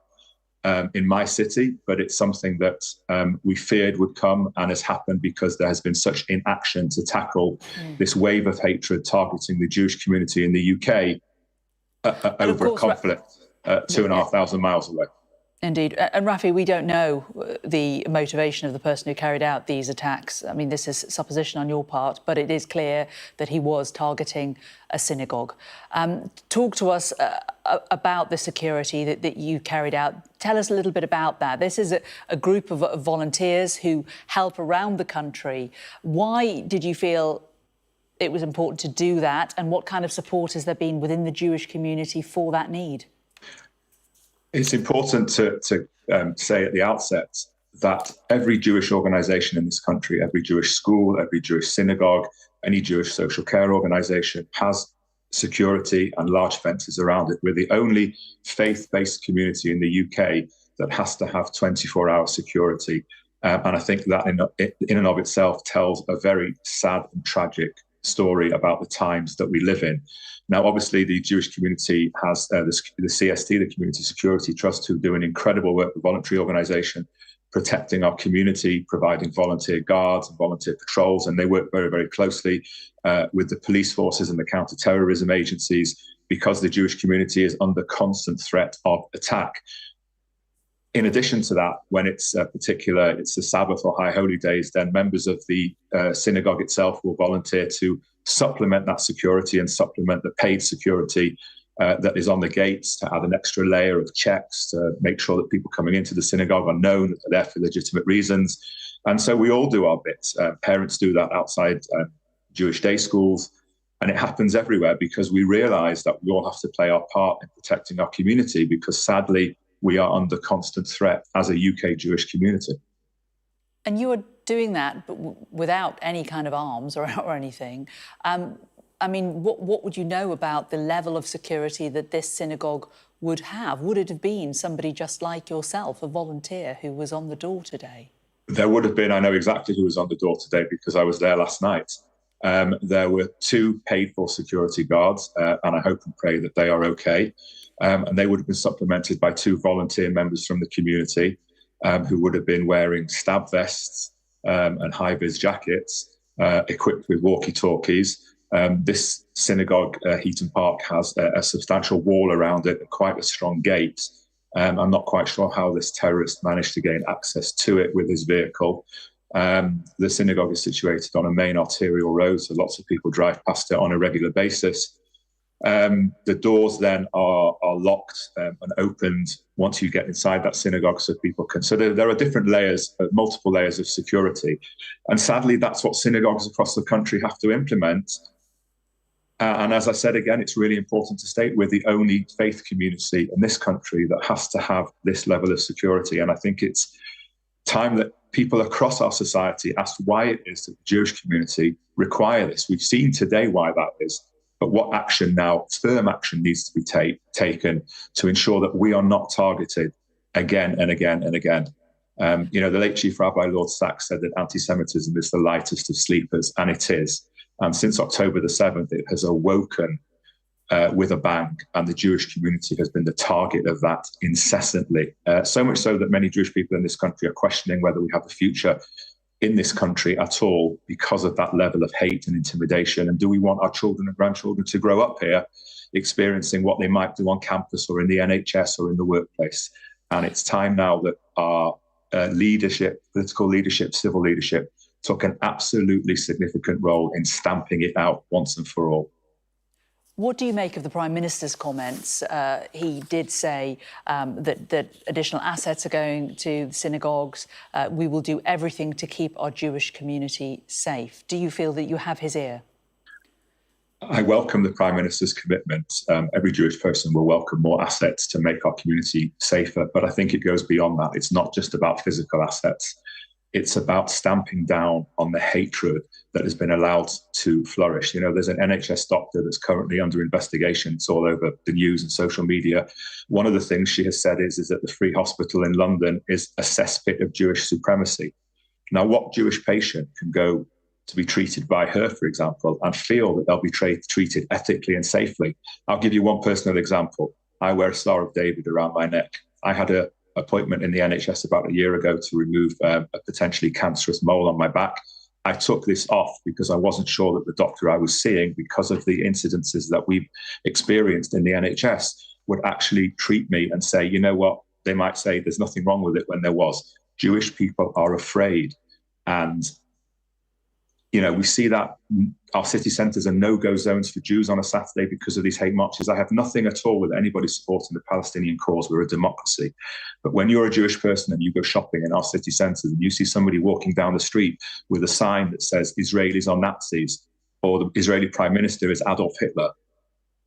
in my city, but it's something that we feared would come and has happened because there has been such inaction to tackle this wave of hatred targeting the Jewish community in the UK over a conflict 2,500 miles away. Indeed. And Rafi, we don't know the motivation of the person who carried out these attacks. I mean, this is supposition on your part, but it is clear that he was targeting a synagogue. Talk to us about the security that you carried out. Tell us a little bit about that. This is a group of volunteers who help around the country. Why did you feel it was important to do that? And what kind of support has there been within the Jewish community for that need? It's important to say at the outset that every Jewish organisation in this country, every Jewish school, every Jewish synagogue, any Jewish social care organisation has security and large fences around it. We're the only faith-based community in the UK that has to have 24-hour security. And I think that in and of itself tells a very sad and tragic story about the times that we live in. Now, obviously, the Jewish community has the CST, the Community Security Trust, who do an incredible work, the voluntary organisation, protecting our community, providing volunteer guards and volunteer patrols, and they work very, very closely with the police forces and the counter-terrorism agencies because the Jewish community is under constant threat of attack. In addition to that, when it's the Sabbath or High Holy Days, then members of the synagogue itself will volunteer to supplement that security and supplement the paid security that is on the gates, to add an extra layer of checks to make sure that people coming into the synagogue are known, that they're there for legitimate reasons. And so we all do our bits. Parents do that outside Jewish day schools. And it happens everywhere because we realise that we all have to play our part in protecting our community, because sadly, we are under constant threat as a UK Jewish community. And you are doing that, but without any kind of arms or anything. I mean, what would you know about the level of security that this synagogue would have? Would it have been somebody just like yourself, a volunteer who was on the door today? There would have been. I know exactly who was on the door today because I was there last night. There were 2 paid-for security guards, and I hope and pray that they are okay. And they would have been supplemented by 2 volunteer members from the community who would have been wearing stab vests and high-vis jackets, equipped with walkie-talkies. This synagogue, Heaton Park, has a substantial wall around it and quite a strong gate. I'm not quite sure how this terrorist managed to gain access to it with his vehicle. The synagogue is situated on a main arterial road, so lots of people drive past it on a regular basis. The doors then are locked and opened once you get inside that synagogue, so people can. So there are different layers, multiple layers of security. And sadly, that's what synagogues across the country have to implement. And as I said, again, it's really important to state we're the only faith community in this country that has to have this level of security. And I think it's time that people across our society ask why it is that the Jewish community require this. We've seen today why that is. But what action now, firm action, needs to be taken to ensure that we are not targeted again and again and again. The late Chief Rabbi Lord Sachs said that anti-Semitism is the lightest of sleepers, and it is. And since October the 7th, it has awoken with a bang, and the Jewish community has been the target of that incessantly. So much so that many Jewish people in this country are questioning whether we have a future in this country at all because of that level of hate and intimidation. And do we want our children and grandchildren to grow up here experiencing what they might do on campus or in the NHS or in the workplace? And it's time now that our leadership, political leadership, civil leadership, took an absolutely significant role in stamping it out once and for all. What do you make of the Prime Minister's comments? He did say that additional assets are going to synagogues. We will do everything to keep our Jewish community safe. Do you feel that you have his ear? I welcome the Prime Minister's commitment. Every Jewish person will welcome more assets to make our community safer. But I think it goes beyond that. It's not just about physical assets. It's about stamping down on the hatred that has been allowed to flourish. There's an NHS doctor that's currently under investigation. It's all over the news and social media. One of the things she has said is that the Free Hospital in London is a cesspit of Jewish supremacy. Now, what Jewish patient can go to be treated by her, for example, and feel that they'll be treated ethically and safely? I'll give you one personal example. I wear a Star of David around my neck. I had an appointment in the NHS about a year ago to remove a potentially cancerous mole on my back. I took this off because I wasn't sure that the doctor I was seeing, because of the incidences that we've experienced in the NHS, would actually treat me and say, you know what, they might say there's nothing wrong with it when there was. Jewish people are afraid. And we see that our city centres are no-go zones for Jews on a Saturday because of these hate marches. I have nothing at all with anybody supporting the Palestinian cause. We're a democracy. But when you're a Jewish person and you go shopping in our city centres and you see somebody walking down the street with a sign that says Israelis are Nazis or the Israeli Prime Minister is Adolf Hitler,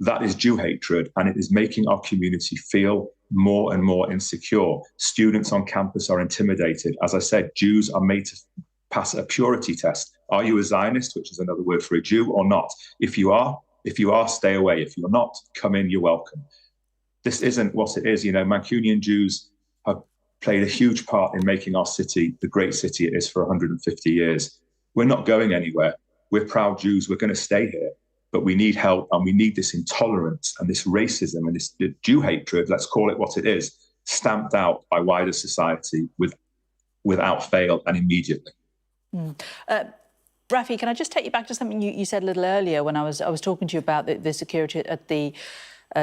that is Jew hatred, and it is making our community feel more and more insecure. Students on campus are intimidated. As I said, Jews are made to pass a purity test. Are you a Zionist, which is another word for a Jew, or not? If you are, stay away. If you're not, come in, you're welcome. This isn't what it is. Mancunian Jews have played a huge part in making our city the great city it is for 150 years. We're not going anywhere. We're proud Jews. We're going to stay here. But we need help, and we need this intolerance and this racism and this Jew hatred, let's call it what it is, stamped out by wider society without fail and immediately. Rafi, can I just take you back to something you said a little earlier when I was talking to you about the security at the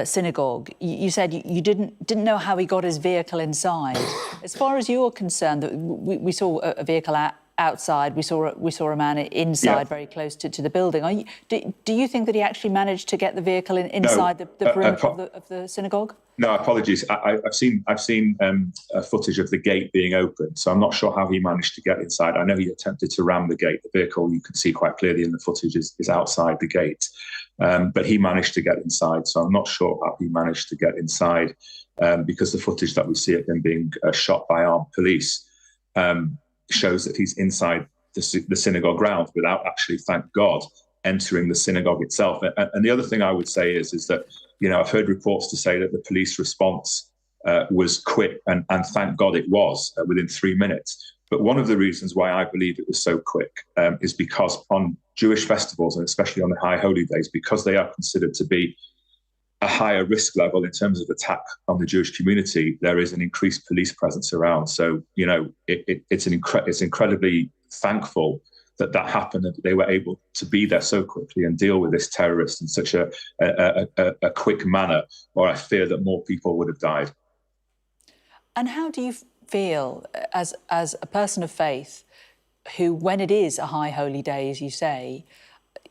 synagogue? You said you didn't know how he got his vehicle inside. As far as you're concerned, we saw a vehicle outside. We saw a man inside, very close to the building. Do you think that he actually managed to get the vehicle inside the perimeter of the synagogue? No, apologies. I've seen footage of the gate being opened, so I'm not sure how he managed to get inside. I know he attempted to ram the gate. The vehicle, you can see quite clearly in the footage, is outside the gate, but he managed to get inside. So I'm not sure how he managed to get inside, because the footage that we see of him being shot by armed police shows that he's inside the synagogue grounds without actually, thank God, entering the synagogue itself. And the other thing I would say is that, I've heard reports to say that the police response was quick, and thank God it was, within 3 minutes. But one of the reasons why I believe it was so quick is because on Jewish festivals, and especially on the High Holy Days, because they are considered to be a higher risk level in terms of attack on the Jewish community, there is an increased police presence around. So, it's incredibly thankful that happened, and that they were able to be there so quickly and deal with this terrorist in such a quick manner, or I fear that more people would have died. And how do you feel as a person of faith who, when it is a high holy day, as you say,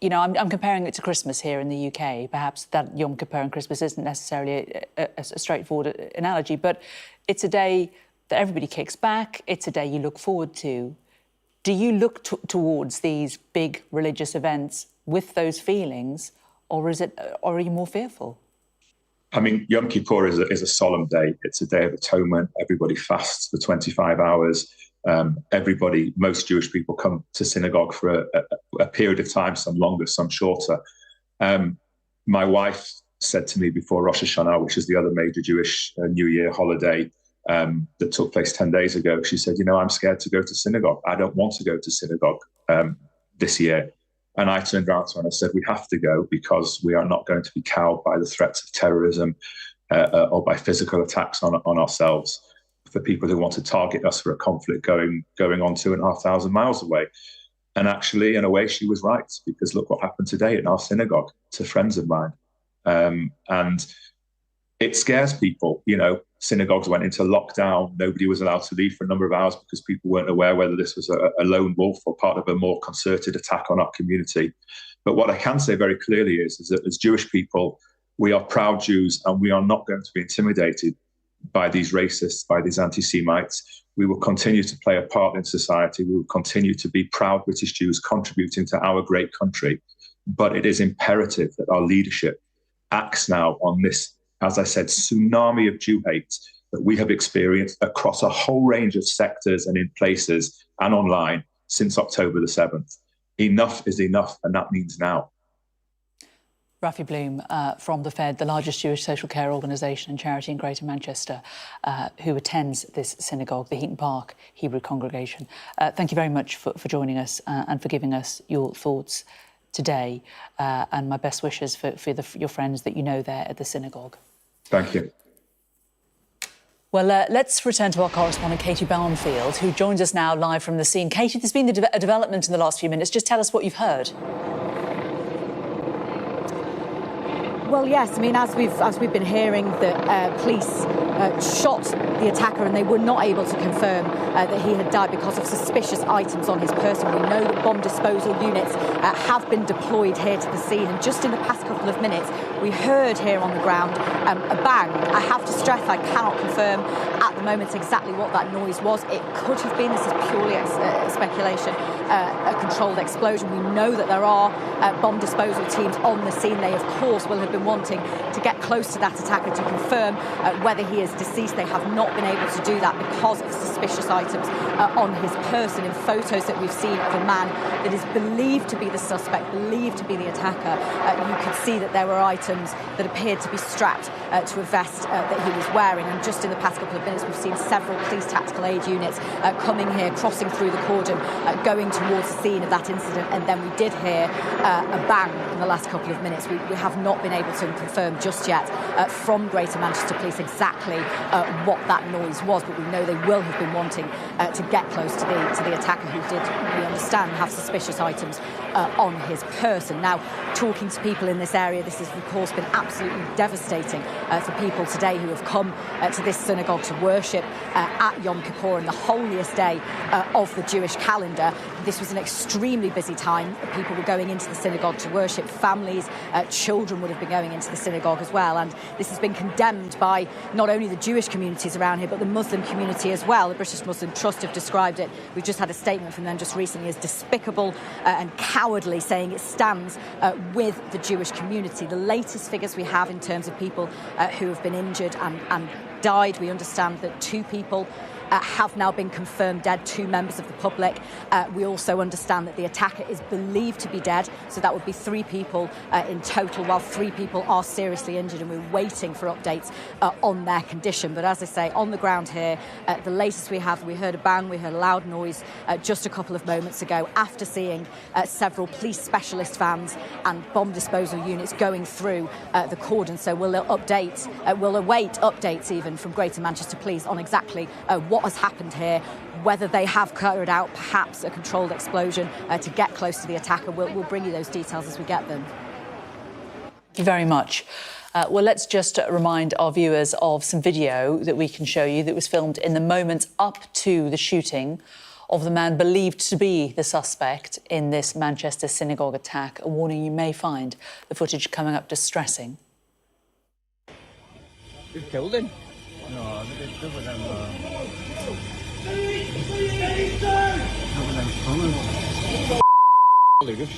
I'm comparing it to Christmas here in the UK. Perhaps that Yom Kippur and Christmas isn't necessarily a straightforward analogy, but it's a day that everybody kicks back. It's a day you look forward to. Do you look towards these big religious events with those feelings, or are you more fearful? I mean, Yom Kippur is a solemn day. It's a day of atonement. Everybody fasts for 25 hours. Most Jewish people come to synagogue for a period of time, some longer, some shorter. My wife said to me before Rosh Hashanah, which is the other major Jewish New Year holiday that took place 10 days ago, she said, I'm scared to go to synagogue. I don't want to go to synagogue this year. And I turned around to her and I said, we have to go because we are not going to be cowed by the threats of terrorism or by physical attacks on ourselves for people who want to target us for a conflict going on 2,500 miles away. And actually, in a way, she was right, because look what happened today in our synagogue to friends of mine. And it scares people. Synagogues went into lockdown. Nobody was allowed to leave for a number of hours because people weren't aware whether this was a lone wolf or part of a more concerted attack on our community. But what I can say very clearly is that as Jewish people, we are proud Jews, and we are not going to be intimidated by these racists, by these anti-Semites. We will continue to play a part in society. We will continue to be proud British Jews contributing to our great country. But it is imperative that our leadership acts now on this, as I said, tsunami of Jew hate that we have experienced across a whole range of sectors and in places and online since October the 7th. Enough is enough, and that means now. Rafi Bloom from the Fed, the largest Jewish social care organisation and charity in Greater Manchester, who attends this synagogue, the Heaton Park Hebrew congregation. Thank you very much for joining us and for giving us your thoughts today, and my best wishes for your friends that you know there at the synagogue. Thank you. Well, let's return to our correspondent, Katie Barnfield, who joins us now live from the scene. Katie, there's been a development in the last few minutes. Just tell us what you've heard. Well, yes. I mean, as we've been hearing, that police shot the attacker, and they were not able to confirm that he had died because of suspicious items on his person. We know that bomb disposal units have been deployed here to the scene, and just in the past couple of minutes, we heard here on the ground a bang. I have to stress, I cannot confirm at the moment exactly what that noise was. It could have been, this is purely speculation, a controlled explosion. We know that there are bomb disposal teams on the scene. They, of course, will have been wanting to get close to that attacker to confirm whether he is deceased. They have not been able to do that because of suspicious items on his person. In photos that we've seen of a man that is believed to be the suspect, believed to be the attacker, you could see that there were items that appeared to be strapped to a vest that he was wearing. And just in the past couple of minutes, we've seen several police tactical aid units coming here, crossing through the cordon, going towards the scene of that incident. And then we did hear a bang in the last couple of minutes. We have not been able to confirm just yet from Greater Manchester Police exactly what that noise was, but we know they will have been wanting to get close to the attacker, who did, we understand, have suspicious items on his person. Now, talking to people in this area, this has of course been absolutely devastating for people today who have come to this synagogue to worship at Yom Kippur, and the holiest day of the Jewish calendar. This was an extremely busy time. People were going into the synagogue to worship. Families, children would have been going into the synagogue as well. And this has been condemned by not only the Jewish communities around here, but the Muslim community as well. The British Muslim Trust have described it, we've just had a statement from them just recently, as despicable and cowardly, saying it stands with the Jewish community. The latest figures we have in terms of people who have been injured and died, we understand that 2 people have now been confirmed dead, 2 members of the public. We also understand that the attacker is believed to be dead, so that would be 3 people in total, while 3 people are seriously injured, and we're waiting for updates on their condition. But as I say, on the ground here, the latest we have, we heard a bang, we heard a loud noise just a couple of moments ago, after seeing several police specialist vans and bomb disposal units going through the cordon. So we'll await updates even from Greater Manchester Police on exactly what has happened here, whether they have carried out perhaps a controlled explosion to get close to the attacker. We'll bring you those details as we get them. Thank you very much. Well, let's just remind our viewers of some video that we can show you that was filmed in the moments up to the shooting of the man believed to be the suspect in this Manchester synagogue attack. A warning, you may find the footage coming up distressing. Who killed him? No, there was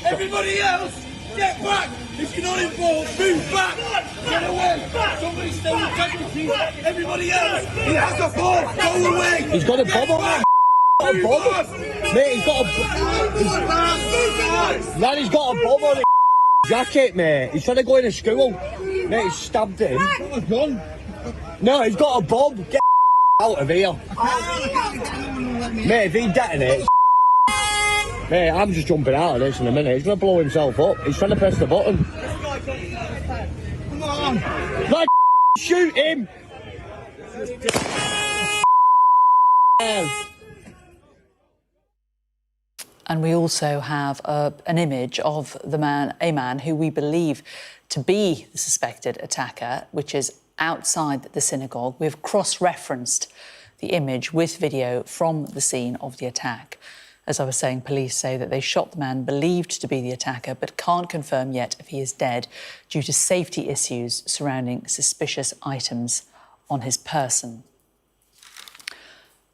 Everybody else, get back! If you're not involved, move back! Get away! Somebody's still integrity! Everybody else, he has a bomb! Go away! He's got a bomb on him! Mate, he's got a man, he's got a bomb on his jacket, mate. He's trying to go into school. Mate, he's stabbed him. What a gun? No, he's got a bomb. Get out of here. Mate, if he detonates, mate, I'm just jumping out of this in a minute. He's going to blow himself up. He's trying to press the button. Come on. Like, shoot him. And we also have an image of a man who we believe to be the suspected attacker, which is outside the synagogue. We've cross-referenced the image with video from the scene of the attack. As I was saying, police say that they shot the man believed to be the attacker, but can't confirm yet if he is dead due to safety issues surrounding suspicious items on his person.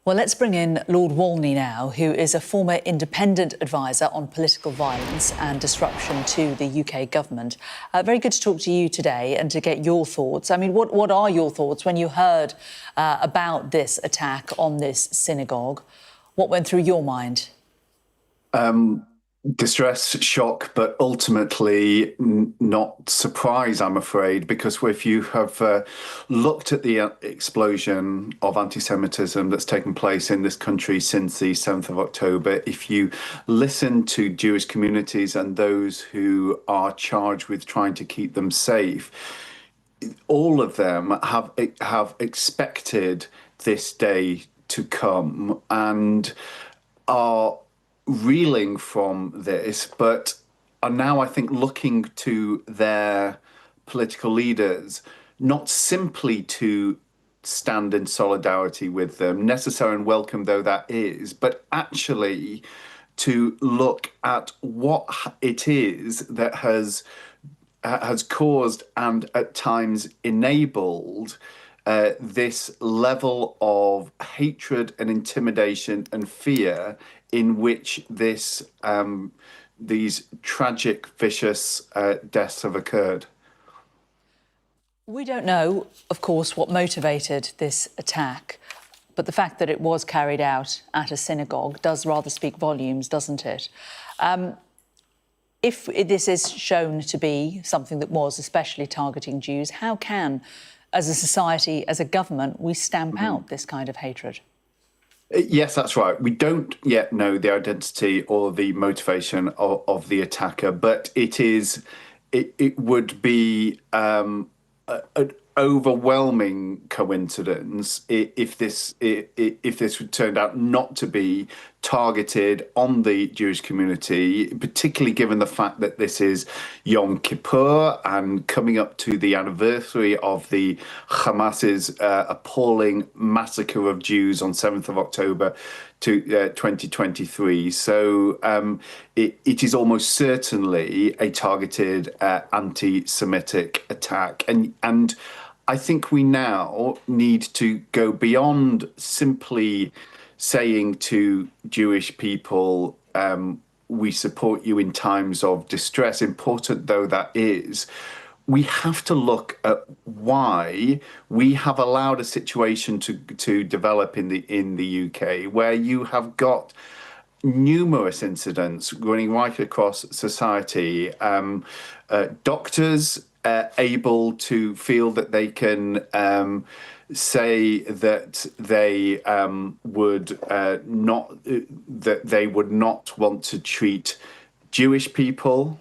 Well, let's bring in Lord Walney now, who is a former independent advisor on political violence and disruption to the UK government. Very good to talk to you today and to get your thoughts. I mean, what are your thoughts when you heard about this attack on this synagogue? What went through your mind? Distress, shock, but ultimately not surprise, I'm afraid, because if you have looked at the explosion of anti-Semitism that's taken place in this country since the 7th of October, if you listen to Jewish communities and those who are charged with trying to keep them safe, all of them have expected this day to come and are reeling from this, but are now, I think, looking to their political leaders not simply to stand in solidarity with them, necessary and welcome though that is, but actually to look at what it is that has caused and at times enabled this level of hatred and intimidation and fear in which these tragic, vicious deaths have occurred. We don't know, of course, what motivated this attack, but the fact that it was carried out at a synagogue does rather speak volumes, doesn't it? If this is shown to be something that was especially targeting Jews, how can, as a society, as a government, we stamp out this kind of hatred? Yes, that's right. We don't yet know the identity or the motivation of the attacker, but it would be an overwhelming coincidence if this turned out not to be targeted on the Jewish community, particularly given the fact that this is Yom Kippur and coming up to the anniversary of the Hamas's appalling massacre of Jews on 7th of October 2023. So it is almost certainly a targeted anti-Semitic attack. And I think we now need to go beyond simply saying to Jewish people, we support you in times of distress, important though that is. We have to look at why we have allowed a situation to develop in the UK, where you have got numerous incidents running right across society. Doctors able to feel that they can say that they would not want to treat Jewish people.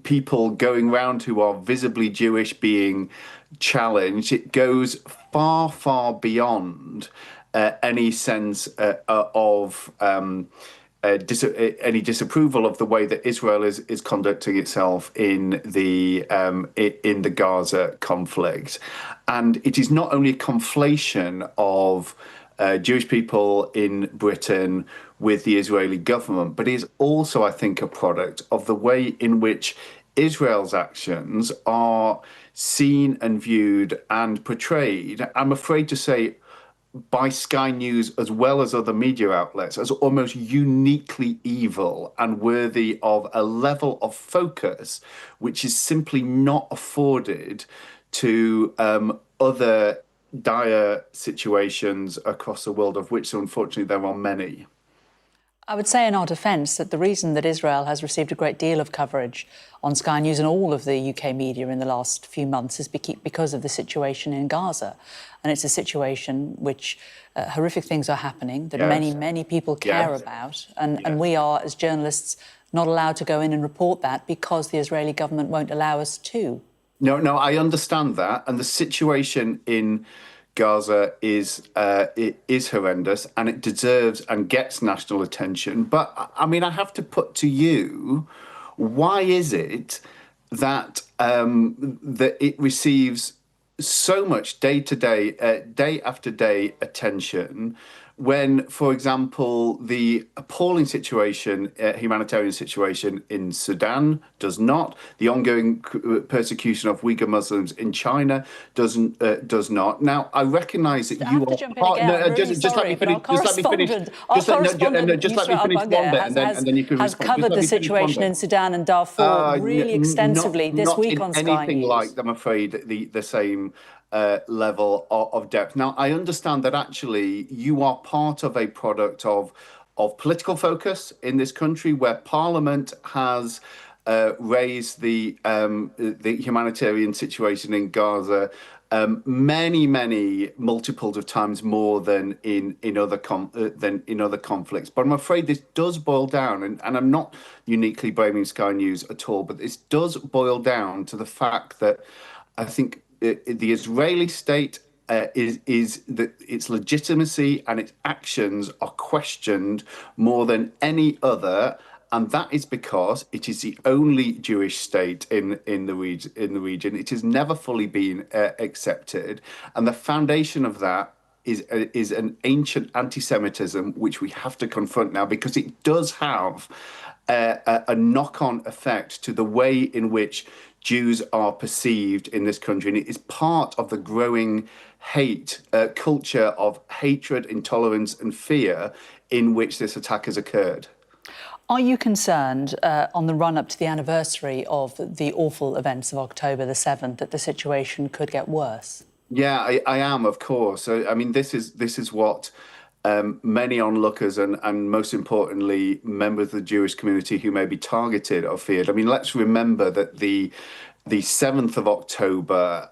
People going round who are visibly Jewish being challenged. It goes far, far beyond any sense of any disapproval of the way that Israel is conducting itself in the Gaza conflict. And it is not only a conflation of Jewish people in Britain with the Israeli government, but is also, I think, a product of the way in which Israel's actions are seen and viewed and portrayed, I'm afraid to say, by Sky News as well as other media outlets, as almost uniquely evil and worthy of a level of focus which is simply not afforded to other dire situations across the world, of which unfortunately there are many. I would say in our defence that the reason that Israel has received a great deal of coverage on Sky News and all of the UK media in the last few months is because of the situation in Gaza. And it's a situation which horrific things are happening that many people care about. And we are, as journalists, not allowed to go in and report that because the Israeli government won't allow us to. No, I understand that. And the situation in Gaza is horrendous, and it deserves and gets national attention. But I mean, I have to put to you, why is it that that it receives so much day after day attention, when, for example, the appalling situation, humanitarian situation in Sudan does not, the ongoing persecution of Uyghur Muslims in China does not. Now, I recognise that you are. Just let me finish. One bit, and then you can has covered the situation in Sudan and Darfur really extensively this week on Sky News. Anything like, I'm afraid, the same level of depth. Now, I understand that actually you are part of a product of political focus in this country, where Parliament has raised the humanitarian situation in Gaza many multiples of times more than in other conflicts. But I'm afraid this does boil down, and I'm not uniquely blaming Sky News at all, but this does boil down to the fact that I think the Israeli state is that its legitimacy and its actions are questioned more than any other, and that is because it is the only Jewish state in the region. It has never fully been accepted, and the foundation of that is an ancient anti-Semitism which we have to confront now, because it does have a knock-on effect to the way in which Jews are perceived in this country, and it is part of the growing culture of hatred, intolerance and fear in which this attack has occurred. Are you concerned on the run-up to the anniversary of the awful events of October the 7th that the situation could get worse? Yeah, I am, of course. I mean, this is what many onlookers and most importantly members of the Jewish community who may be targeted are feared. I mean, let's remember that the 7th of October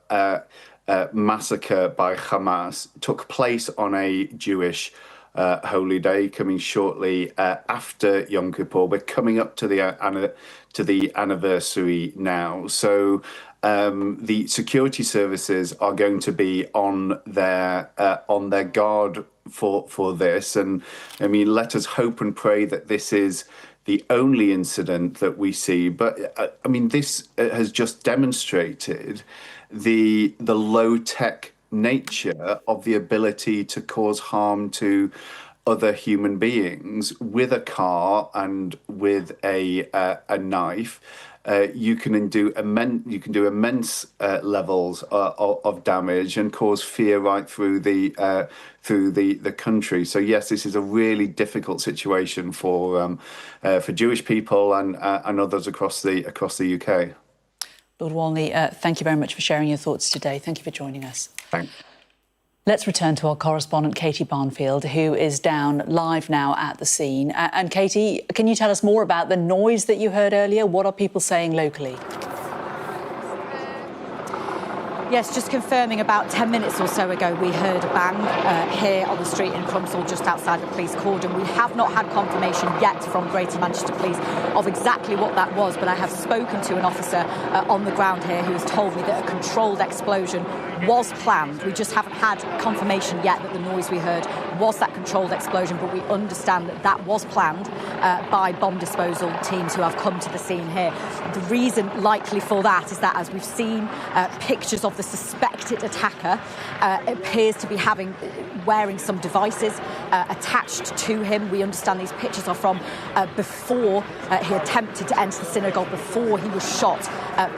massacre by Hamas took place on a Jewish holy day, coming shortly after Yom Kippur. We're coming up to the anniversary now, so the security services are going to be on their guard for this. And I mean, let us hope and pray that this is the only incident that we see. But I mean, this has just demonstrated the low-tech nature of the ability to cause harm to other human beings with a car and with a knife. You can do immense levels of damage and cause fear right through the country. So yes, this is a really difficult situation for Jewish people and others across the UK. Lord Walney, thank you very much for sharing your thoughts today. Thank you for joining us. Thanks. Let's return to our correspondent, Katie Barnfield, who is down live now at the scene. And Katie, can you tell us more about the noise that you heard earlier? What are people saying locally? Yes, just confirming, about 10 minutes or so ago, we heard a bang here on the street in Crumpsall, just outside the police cordon. We have not had confirmation yet from Greater Manchester Police of exactly what that was, but I have spoken to an officer on the ground here who has told me that a controlled explosion was planned. We just haven't had confirmation yet that the noise we heard was that controlled explosion, but we understand that that was planned by bomb disposal teams who have come to the scene here. The reason likely for that is that, as we've seen pictures of the suspected attacker, appears to be wearing some devices attached to him. We understand these pictures are from before he attempted to enter the synagogue, before he was shot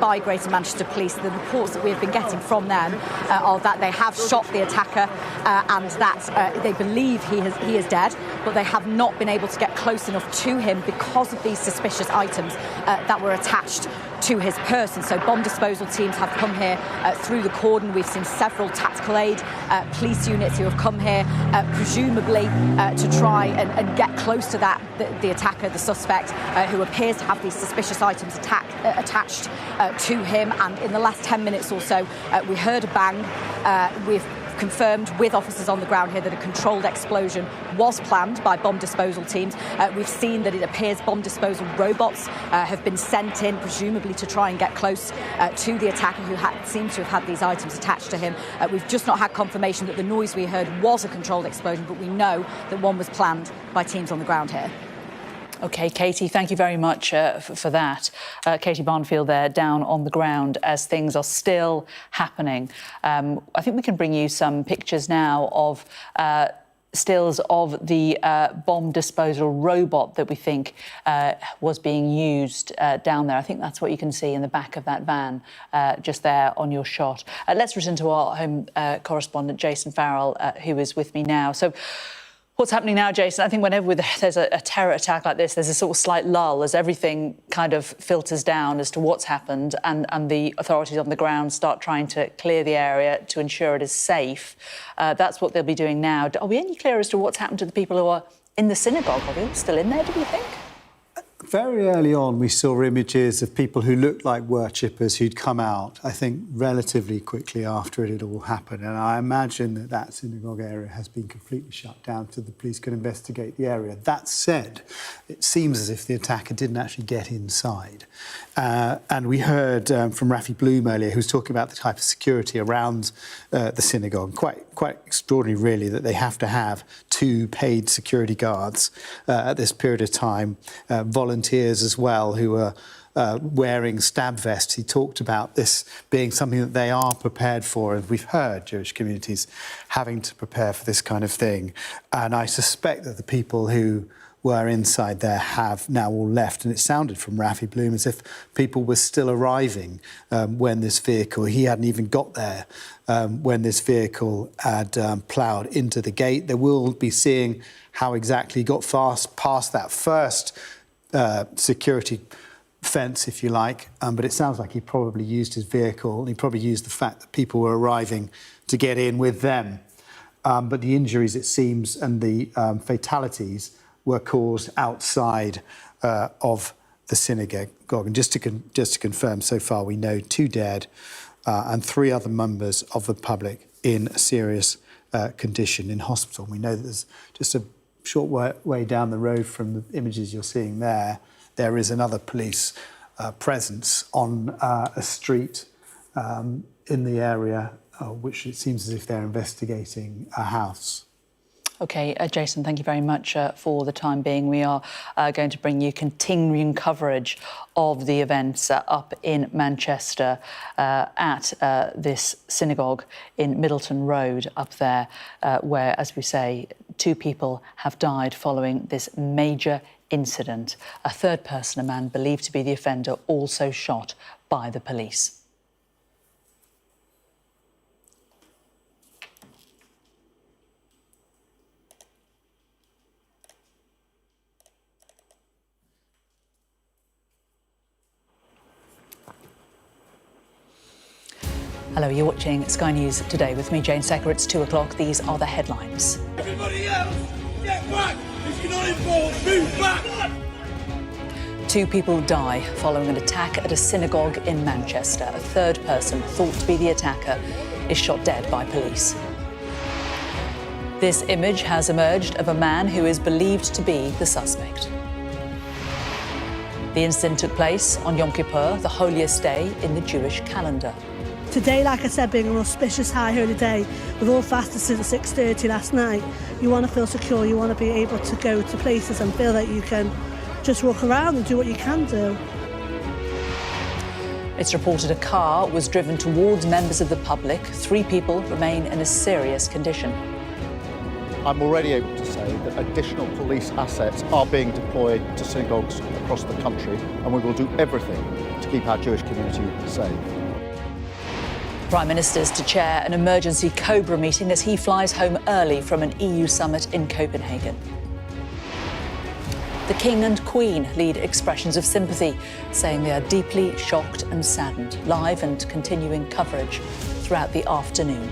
by Greater Manchester Police. The reports that we have been getting from them are that they have shot the attacker and that they believe he is dead, but they have not been able to get close enough to him because of these suspicious items that were attached to his person. So bomb disposal teams have come here through the cordon. We've seen several tactical aid police units who have come here, presumably to try and get close to the attacker, the suspect, who appears to have these suspicious items attached to him. And in the last 10 minutes or so, we heard a bang. We've confirmed with officers on the ground here that a controlled explosion was planned by bomb disposal teams. We've seen that it appears bomb disposal robots have been sent in, presumably to try and get close to the attacker who seems to have had these items attached to him. We've just not had confirmation that the noise we heard was a controlled explosion, but we know that one was planned by teams on the ground here. OK, Katie, thank you very much for that. Katie Barnfield there, down on the ground as things are still happening. I think we can bring you some pictures now of stills of the bomb disposal robot that we think was being used down there. I think that's what you can see in the back of that van just there on your shot. Let's return to our home correspondent, Jason Farrell, who is with me now. So what's happening now, Jason? I think whenever there's a terror attack like this, there's a sort of slight lull as everything kind of filters down as to what's happened and the authorities on the ground start trying to clear the area to ensure it is safe. That's what they'll be doing now. Are we any clear as to what's happened to the people who are in the synagogue? Are they all still in there, do you think? Very early on, we saw images of people who looked like worshippers who'd come out, I think, relatively quickly after it had all happened. And I imagine that that synagogue area has been completely shut down so the police can investigate the area. That said, it seems as if the attacker didn't actually get inside. And we heard from Rafi Bloom earlier, who was talking about the type of security around the synagogue. Quite extraordinary, really, that they have to have 2 paid security guards at this period of time, volunteers as well who are wearing stab vests. He talked about this being something that they are prepared for, and we've heard Jewish communities having to prepare for this kind of thing. And I suspect that the people who were inside there have now all left, and it sounded from Rafi Bloom as if people were still arriving when this vehicle, he hadn't even got there when this vehicle had ploughed into the gate. They will be seeing how exactly he got past that first security fence, if you like, but it sounds like he probably used his vehicle, and he probably used the fact that people were arriving to get in with them. But the injuries, it seems, and the fatalities were caused outside of the synagogue. And just to confirm, so far we know 2 dead and 3 other members of the public in serious condition in hospital. We know that there's just a short way down the road from the images you're seeing there, there is another police presence on a street in the area, which it seems as if they're investigating a house. OK, Jason, thank you very much for the time being. We are going to bring you continuing coverage of the events up in Manchester at this synagogue in Middleton Road up there, where, as we say, 2 people have died following this major incident. A third person, a man believed to be the offender, also shot by the police. Hello, you're watching Sky News Today with me, Jane Secker. It's 2 o'clock. These are the headlines. Everybody else, get back! If you're not involved, move back! 2 people die following an attack at a synagogue in Manchester. A third person, thought to be the attacker, is shot dead by police. This image has emerged of a man who is believed to be the suspect. The incident took place on Yom Kippur, the holiest day in the Jewish calendar. Today, like I said, being an auspicious high holy day, with all fasted since 6:30 last night, you want to feel secure, you want to be able to go to places and feel that you can just walk around and do what you can do. It's reported a car was driven towards members of the public. 3 people remain in a serious condition. I'm already able to say that additional police assets are being deployed to synagogues across the country, and we will do everything to keep our Jewish community safe. Prime Minister is to chair an emergency Cobra meeting as he flies home early from an EU summit in Copenhagen. The King and Queen lead expressions of sympathy, saying they are deeply shocked and saddened. Live and continuing coverage throughout the afternoon.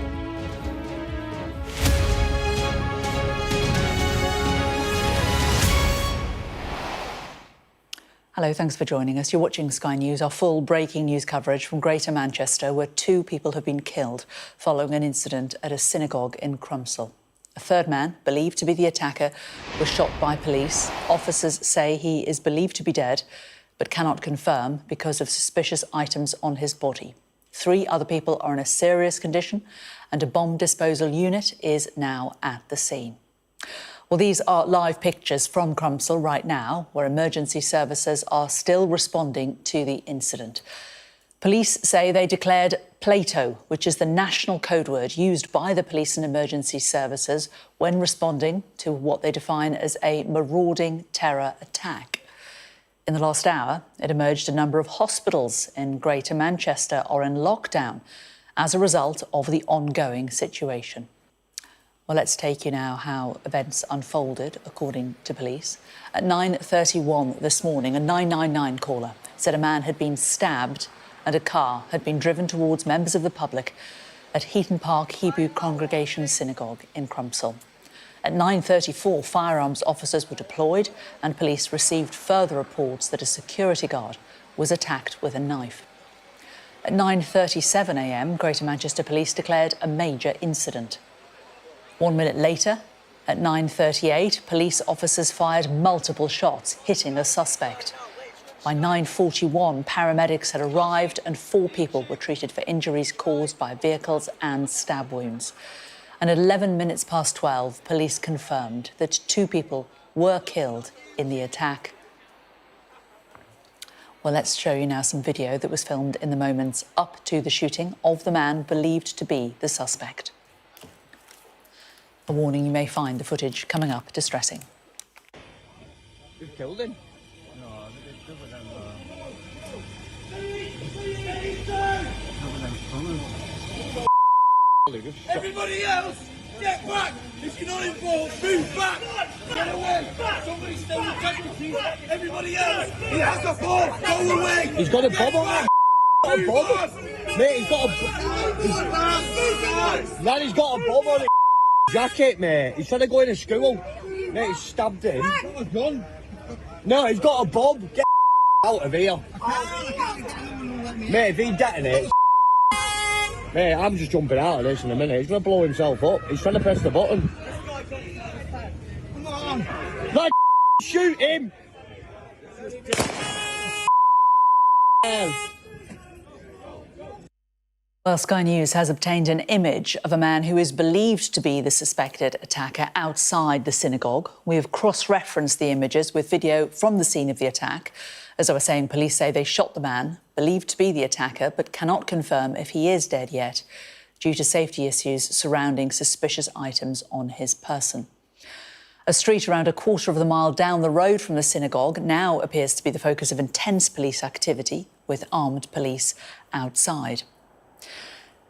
Hello, thanks for joining us. You're watching Sky News, our full breaking news coverage from Greater Manchester, where 2 people have been killed following an incident at a synagogue in Crumpsall. A third man, believed to be the attacker, was shot by police. Officers say he is believed to be dead, but cannot confirm because of suspicious items on his body. 3 other people are in a serious condition, and a bomb disposal unit is now at the scene. Well, these are live pictures from Crumpsall right now, where emergency services are still responding to the incident. Police say they declared Plato, which is the national code word used by the police and emergency services when responding to what they define as a marauding terror attack. In the last hour, it emerged a number of hospitals in Greater Manchester are in lockdown as a result of the ongoing situation. Well, let's take you now how events unfolded, according to police. At 9:31 this morning, a 999 caller said a man had been stabbed and a car had been driven towards members of the public at Heaton Park Hebrew Congregation Synagogue in Crumpsall. At 9:34, firearms officers were deployed and police received further reports that a security guard was attacked with a knife. At 9:37 a.m, Greater Manchester Police declared a major incident. 1 minute later, at 9:38, police officers fired multiple shots, hitting a suspect. By 9:41, paramedics had arrived and 4 people were treated for injuries caused by vehicles and stab wounds. And at 11 minutes past 12, police confirmed that 2 people were killed in the attack. Well, let's show you now some video that was filmed in the moments up to the shooting of the man believed to be the suspect. A warning, you may find the footage coming up distressing. Who killed him? Everybody else, get back! If you're not involved, move back! Get away! Somebody's still in casualties! Everybody else, he has a bomb! Go away! He's got a bomb on him! Got a bomb? Mate, he's got a lad, he's got a bomb on his jacket, mate. He's trying to go into school. Mate, he's stabbed him. Got a gun? No, he's got a bomb. Get out of here. Mate, if he detonates, mate, I'm just jumping out of this in a minute. He's going to blow himself up. He's trying to press the button. Come on. Lad, shoot him. Well, Sky News has obtained an image of a man who is believed to be the suspected attacker outside the synagogue. We have cross-referenced the images with video from the scene of the attack. As I was saying, police say they shot the man, believed to be the attacker, but cannot confirm if he is dead yet, due to safety issues surrounding suspicious items on his person. A street around a quarter of a mile down the road from the synagogue now appears to be the focus of intense police activity, with armed police outside.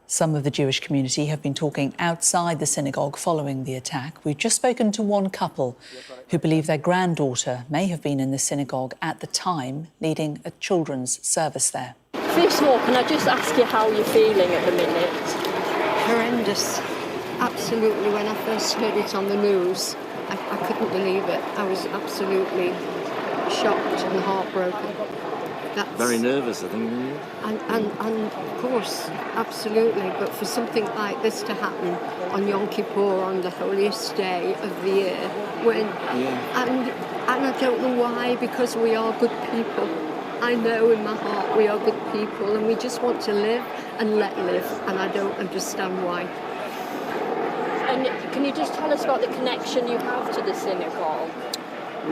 Some of the Jewish community have been talking outside the synagogue following the attack. We've just spoken to one couple who believe their granddaughter may have been in the synagogue at the time, leading a children's service there. First of all, can I just ask you how you're feeling at the minute? Horrendous. Absolutely. When I first heard it on the news, I couldn't believe it. I was absolutely shocked and heartbroken. That's very nervous, I think. And of course, absolutely. But for something like this to happen on Yom Kippur, on the holiest day of the year, and I don't know why, because we are good people. I know in my heart we are good people, and we just want to live and let live, and I don't understand why. And can you just tell us about the connection you have to the synagogue?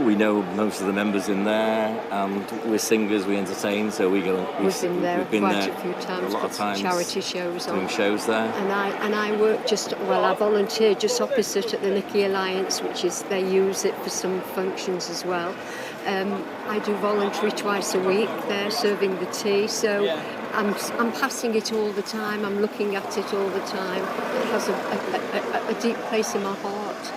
We know most of the members in there, and we're singers, we entertain, so we've been there we've been quite there a few times, a lot of times, charity shows doing shows there. And I work I volunteer just opposite at the Nicky Alliance, which is, they use it for some functions as well. I do voluntary twice a week there, serving the tea, so I'm passing it all the time, I'm looking at it all the time. It has a deep place in my heart.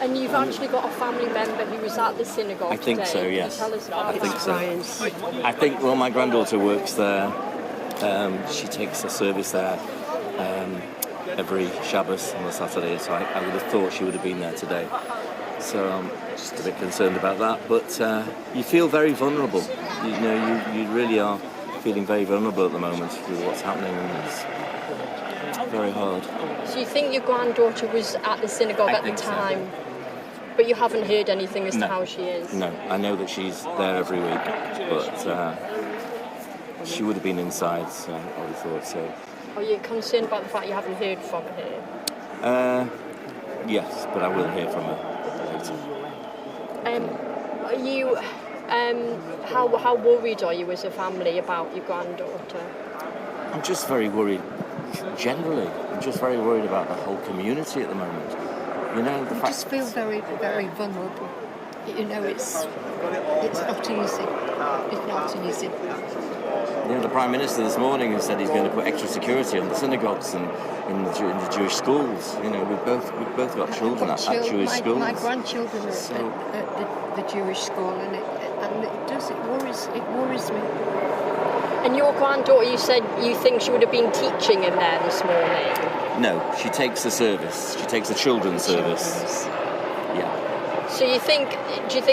And you've actually got a family member who was at the synagogue I think today. so, yes. Can you tell us about I think so. I think, well, my granddaughter works there. She takes a service there every Shabbos on a Saturday, so I would have thought she would have been there today. So I'm just a bit concerned about that. But you feel very vulnerable. You know, you really are feeling very vulnerable at the moment with what's happening, and it's very hard. So you think your granddaughter was at the synagogue at the time, but you haven't heard anything as to how she is? No, I know that she's there every week, but she would have been inside, so I would have thought so. Are you concerned about the fact you haven't heard from her? Yes, but I will hear from her later. Are you, how worried are you as a family about your granddaughter? I'm just very worried. Generally, I'm just very worried about the whole community at the moment. You know, the I just feel very, very vulnerable. You know, it's not easy. It's not easy. You know, the Prime Minister this morning has said he's going to put extra security on the synagogues and in the Jewish schools. You know, we've both got children at Jewish schools. My grandchildren are at the Jewish school, and it worries me. And your granddaughter, you said you think she would have been teaching in there this morning? No, she takes the service. She takes the children's service. Yeah. So do you think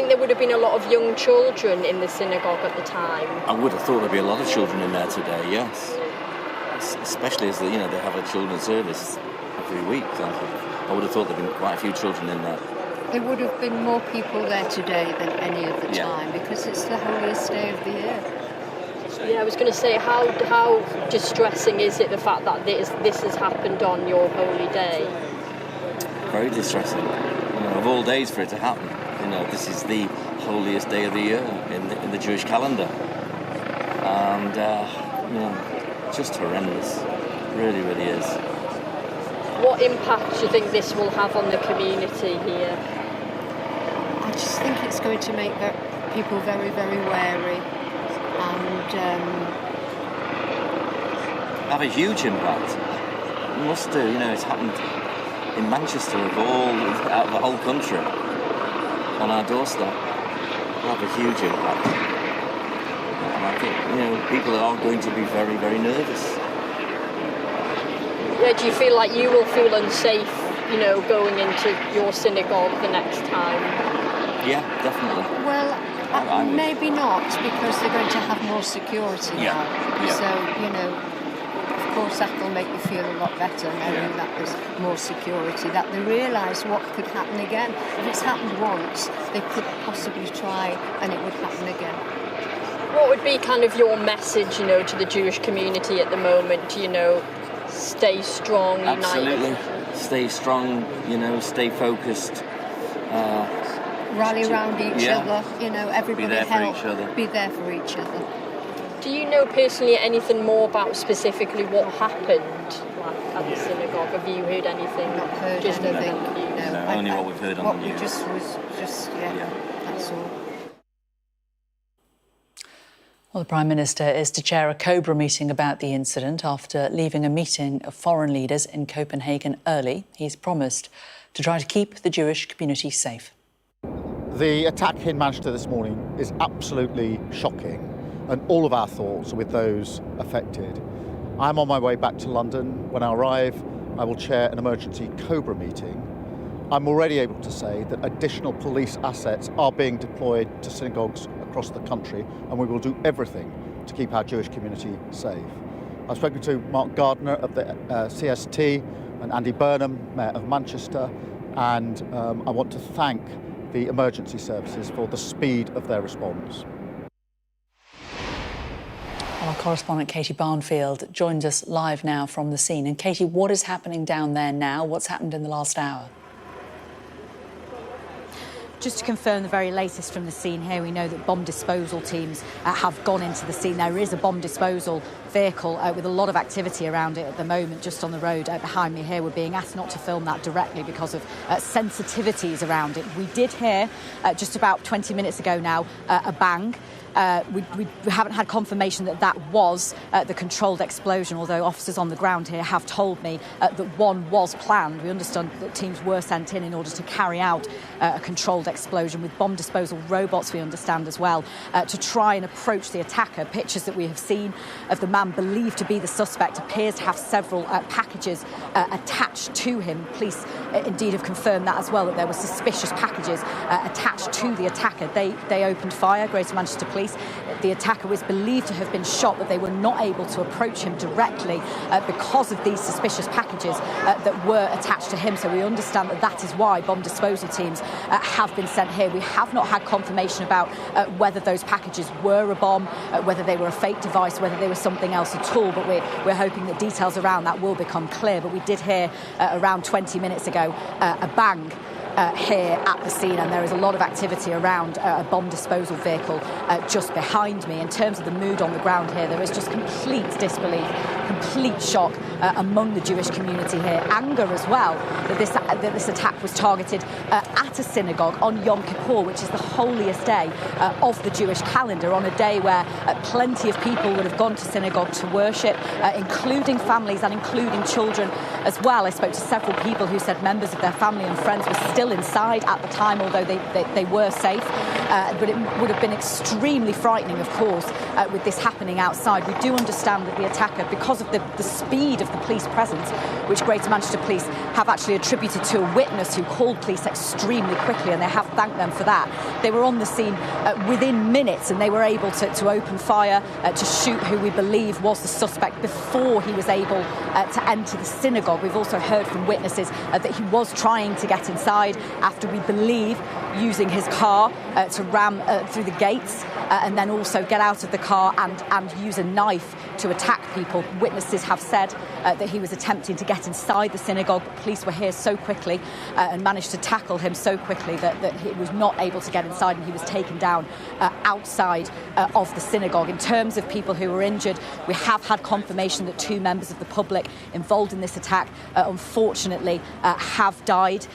there would have been a lot of young children in the synagogue at the time? I would have thought there'd be a lot of children in there today, yes. Especially as they have a children's service every week. I would have thought there'd been quite a few children in there. There would have been more people there today than any other time because it's the holiest day of the year. Yeah, I was going to say, how distressing is it, the fact that this has happened on your holy day? Very distressing. You know, of all days for it to happen. You know, this is the holiest day of the year in the Jewish calendar. And, you know, just horrendous. Really, really is. What impact do you think this will have on the community here? I just think it's going to make people very, very wary. And have a huge impact. It must do. You know, it's happened in Manchester out of the whole country on our doorstep. It'll have a huge impact. And I think, you know, people are going to be very, very nervous. Yeah, do you feel like you will feel unsafe, you know, going into your synagogue the next time? Yeah, definitely. Well, maybe not, because they're going to have more security now. Yeah. So, you know, of course that will make you feel a lot better knowing that there's more security, that they realise what could happen again. If it's happened once, they could possibly try and it would happen again. What would be kind of your message, you know, to the Jewish community at the moment, you know, stay strong, unite? Absolutely. Stay strong, you know, stay focused. Rally around each other, you know, everybody help. Be there for each other. Do you know personally anything more about specifically what happened at the synagogue? Have you heard anything? Not heard anything. No, only what we've heard on the news. That's all. Well, the Prime Minister is to chair a Cobra meeting about the incident after leaving a meeting of foreign leaders in Copenhagen early. He's promised to try to keep the Jewish community safe. The attack in Manchester this morning is absolutely shocking, and all of our thoughts are with those affected. I'm on my way back to London. When I arrive, I will chair an emergency Cobra meeting. I'm already able to say that additional police assets are being deployed to synagogues across the country, and we will do everything to keep our Jewish community safe. I've spoken to Mark Gardner of the CST and Andy Burnham, Mayor of Manchester, and I want to thank the emergency services for the speed of their response. Our correspondent Katie Barnfield joins us live now from the scene. And Katie, what is happening down there now? What's happened in the last hour? Just to confirm the very latest from the scene here, we know that bomb disposal teams have gone into the scene. There is a bomb disposal vehicle with a lot of activity around it at the moment, just on the road behind me here. We're being asked not to film that directly because of sensitivities around it. We did hear just about 20 minutes ago now a bang. We haven't had confirmation that was the controlled explosion, although officers on the ground here have told me that one was planned. We understand that teams were sent in order to carry out a controlled explosion with bomb disposal robots, we understand as well, to try and approach the attacker. Pictures that we have seen of the man believed to be the suspect appears to have several packages attached to him. Police indeed have confirmed that as well, that there were suspicious packages attached to the attacker. They opened fire, Greater Manchester Police. The attacker was believed to have been shot, but they were not able to approach him directly because of these suspicious packages that were attached to him. So we understand that is why bomb disposal teams have been sent here. We have not had confirmation about whether those packages were a bomb, whether they were a fake device, whether they were something else at all, but we're hoping that details around that will become clear. But we did hear around 20 minutes ago a bang. here at the scene, and there is a lot of activity around a bomb disposal vehicle just behind me. In terms of the mood on the ground here, there is just complete disbelief, complete shock among the Jewish community here. Anger as well that this attack was targeted at a synagogue on Yom Kippur, which is the holiest day of the Jewish calendar, on a day where plenty of people would have gone to synagogue to worship, including families and including children as well. I spoke to several people who said members of their family and friends were still inside at the time, although they were safe. But it would have been extremely frightening, of course, with this happening outside. We do understand that the attacker, because of the speed of the police presence, which Greater Manchester Police have actually attributed to a witness who called police extremely quickly, and they have thanked them for that. They were on the scene within minutes, and they were able to open fire, to shoot who we believe was the suspect before he was able to enter the synagogue. We've also heard from witnesses that he was trying to get inside after, we believe, using his car to ram through the gates and then also get out of the car and use a knife to attack people. Witnesses have said that he was attempting to get inside the synagogue, but police were here so quickly and managed to tackle him so quickly that he was not able to get inside, and he was taken down outside of the synagogue. In terms of people who were injured, we have had confirmation that 2 members of the public involved in this attack unfortunately have died.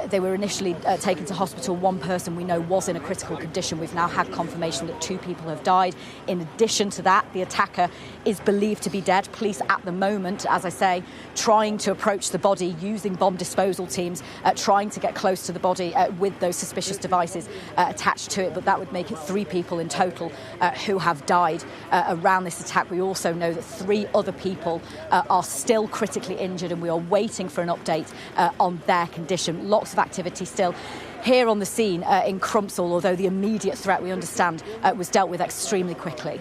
They were initially taken to hospital. 1 person we know was in a critical condition. We've now had confirmation that 2 people have died. In addition to that, the attacker is believed to be dead. Police at the moment, as I say, trying to approach the body using bomb disposal teams, trying to get close to the body with those suspicious devices attached to it, but that would make it 3 people in total who have died around this attack. We also know that 3 other people are still critically injured, and we are waiting for an update on their condition. Lots of activity still here on the scene in Crumpsall, although the immediate threat, we understand, was dealt with extremely quickly.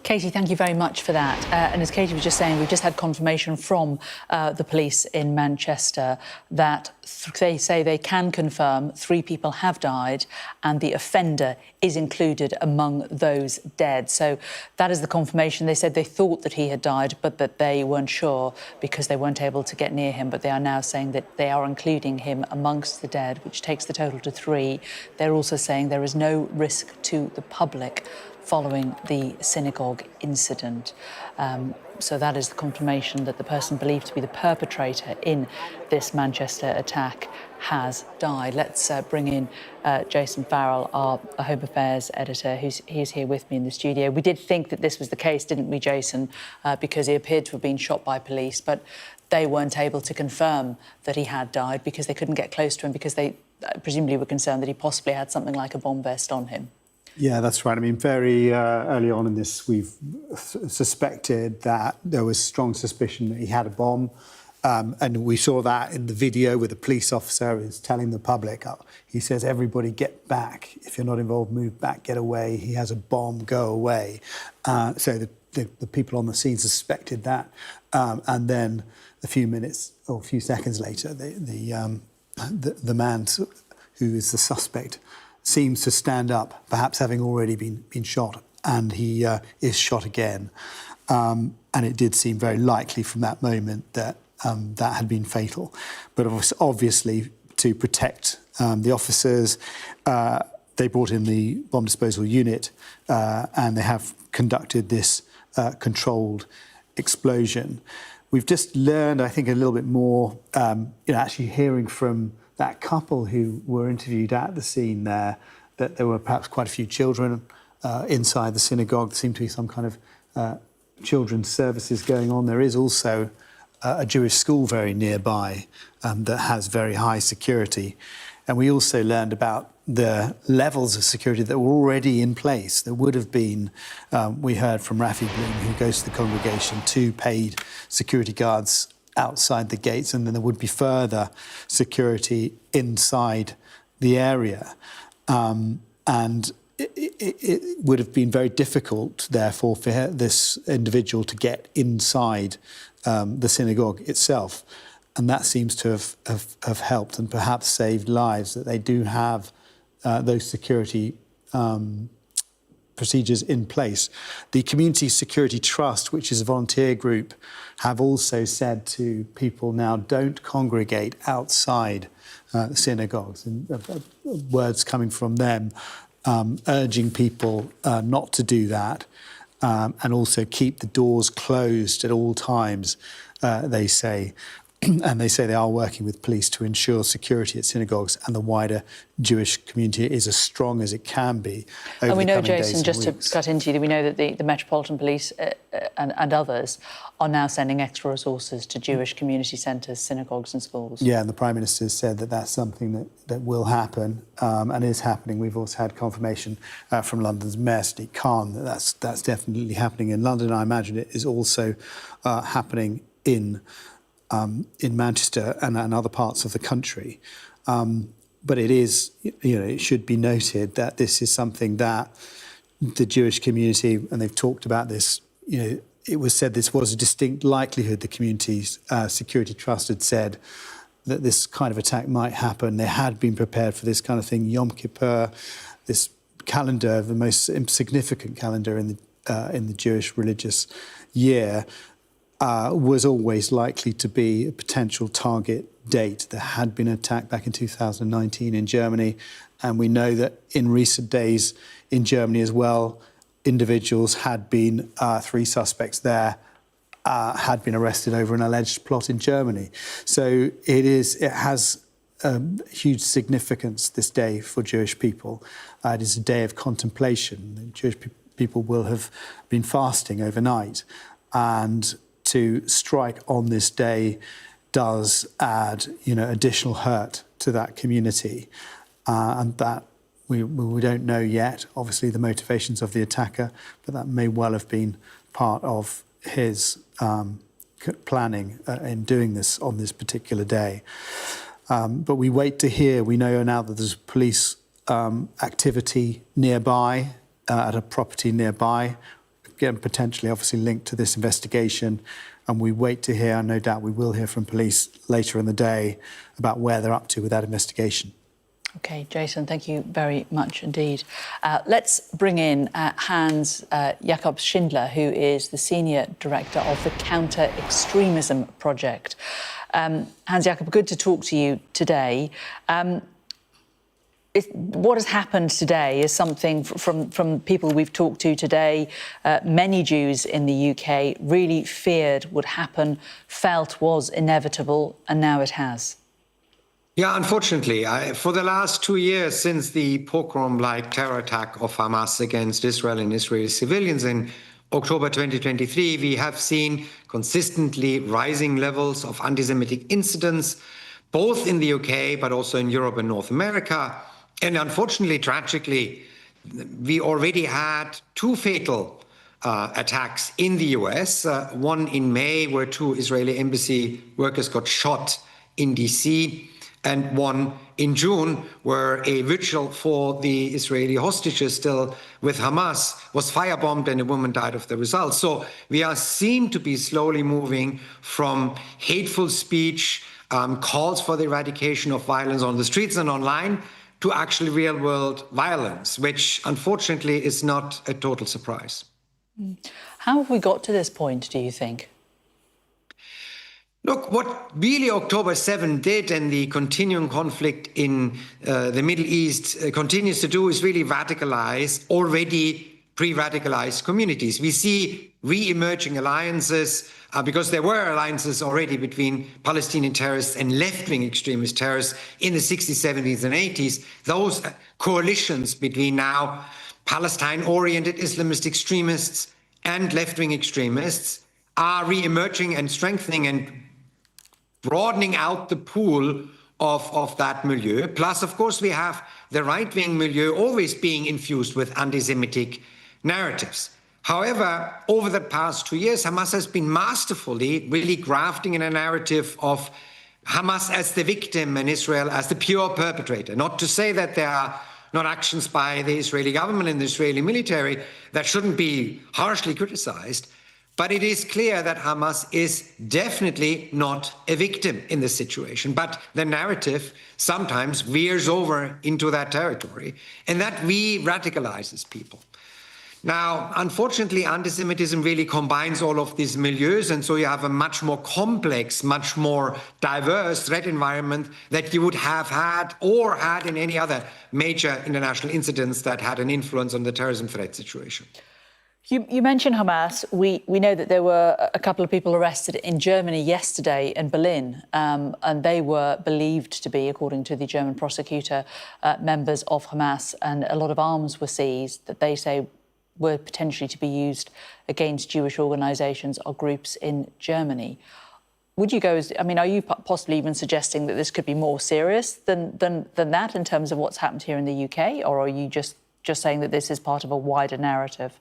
Katie, thank you very much for that. And as Katie was just saying, we've just had confirmation from the police in Manchester that they say they can confirm 3 people have died and the offender is included among those dead. So that is the confirmation. They said they thought that he had died, but that they weren't sure because they weren't able to get near him. But they are now saying that they are including him amongst the dead, which takes the total to 3. They're also saying there is no risk to the public following the synagogue incident. So that is the confirmation that the person believed to be the perpetrator in this Manchester attack has died. Let's bring in Jason Farrell, our Home Affairs editor, he's here with me in the studio. We did think that this was the case, didn't we, Jason? Because he appeared to have been shot by police, but they weren't able to confirm that he had died because they couldn't get close to him because they presumably were concerned that he possibly had something like a bomb vest on him. Yeah, that's right. I mean, very early on in this, we've suspected that there was strong suspicion that he had a bomb. And we saw that in the video where the police officer is telling the public, he says, everybody get back. If you're not involved, move back, get away. He has a bomb, go away. So the people on the scene suspected that. And then a few minutes or a few seconds later, the man who is the suspect seems to stand up, perhaps having already been shot, and he is shot again. And it did seem very likely from that moment that that had been fatal. But obviously, to protect the officers, they brought in the bomb disposal unit and they have conducted this controlled explosion. We've just learned, I think, a little bit more, actually hearing from that couple who were interviewed at the scene there, that there were perhaps quite a few children inside the synagogue. There seemed to be some kind of children's services going on. There is also a Jewish school very nearby that has very high security. And we also learned about the levels of security that were already in place. There would have been, we heard from Rafi Bloom, who goes to the congregation, 2 paid security guards outside the gates, and then there would be further security inside the area. And it would have been very difficult, therefore, for this individual to get inside the synagogue itself. And that seems to have helped and perhaps saved lives, that they do have those security procedures in place. The Community Security Trust, which is a volunteer group, have also said to people now, don't congregate outside synagogues. And words coming from them urging people not to do that, and also keep the doors closed at all times, they say. And they say they are working with police to ensure security at synagogues and the wider Jewish community is as strong as it can be over and we the know, coming days Jason, and just weeks. to cut into you, we know that the Metropolitan Police and others are now sending extra resources to Jewish community centres, synagogues and schools. Yeah, and the Prime Minister has said that that's something that will happen and is happening. We've also had confirmation from London's Mayor, Sadiq Khan, that that's definitely happening in London. I imagine it is also happening in Manchester and other parts of the country. But it is, it should be noted that this is something that the Jewish community, and they've talked about this, it was said this was a distinct likelihood. The Community's Security Trust had said that this kind of attack might happen. They had been prepared for this kind of thing. Yom Kippur, this calendar, the most significant calendar in the Jewish religious year, was always likely to be a potential target date. There had been an attack back in 2019 in Germany, and we know that in recent days in Germany as well, individuals had been, 3 suspects there, had been arrested over an alleged plot in Germany. So it has huge significance, this day, for Jewish people. It is a day of contemplation. Jewish people will have been fasting overnight, and to strike on this day does add, additional hurt to that community, and that we don't know yet, obviously, the motivations of the attacker, but that may well have been part of his planning in doing this on this particular day. But we wait to hear. We know now that there's police activity nearby, at a property nearby, again, potentially obviously linked to this investigation, and we wait to hear, and no doubt we will hear from police later in the day about where they're up to with that investigation. OK, Jason, thank you very much indeed. Let's bring in Hans Jakob Schindler, who is the Senior Director of the Counter-Extremism Project. Hans Jakob, good to talk to you today. What has happened today is something from people we've talked to today. Many Jews in the UK really feared would happen, felt was inevitable, and now it has. Yeah, unfortunately, for the last 2 years since the pogrom-like terror attack of Hamas against Israel and Israeli civilians in October 2023, we have seen consistently rising levels of anti-Semitic incidents, both in the UK, but also in Europe and North America. And unfortunately, tragically, we already had 2 fatal attacks in the US, one in May where 2 Israeli embassy workers got shot in DC, and one in June where a vigil for the Israeli hostages still with Hamas was firebombed and a woman died of the result. So we seem to be slowly moving from hateful speech, calls for the eradication of violence on the streets and online, to actually real-world violence, which unfortunately is not a total surprise. How have we got to this point, do you think? Look, what really October 7 did, and the continuing conflict in the Middle East continues to do, is really radicalize already pre-radicalized communities. We see re-emerging alliances, because there were alliances already between Palestinian terrorists and left-wing extremist terrorists in the 60s, 70s and 80s. Those coalitions between now Palestine-oriented Islamist extremists and left-wing extremists are re-emerging and strengthening and broadening out the pool of that milieu. Plus, of course, we have the right-wing milieu always being infused with anti-Semitic narratives. However, over the past 2 years, Hamas has been masterfully really grafting in a narrative of Hamas as the victim and Israel as the pure perpetrator. Not to say that there are not actions by the Israeli government and the Israeli military that shouldn't be harshly criticized, but it is clear that Hamas is definitely not a victim in this situation. But the narrative sometimes veers over into that territory, and that re-radicalizes people. Now, unfortunately, anti-Semitism really combines all of these milieus, and so you have a much more complex, much more diverse threat environment that you would have had or had in any other major international incidents that had an influence on the terrorism threat situation. You mentioned Hamas. We know that there were a couple of people arrested in Germany yesterday in Berlin, and they were believed to be, according to the German prosecutor, members of Hamas, and a lot of arms were seized that they say were potentially to be used against Jewish organisations or groups in Germany. Would you go, are you possibly even suggesting that this could be more serious than that in terms of what's happened here in the UK, or are you just saying that this is part of a wider narrative?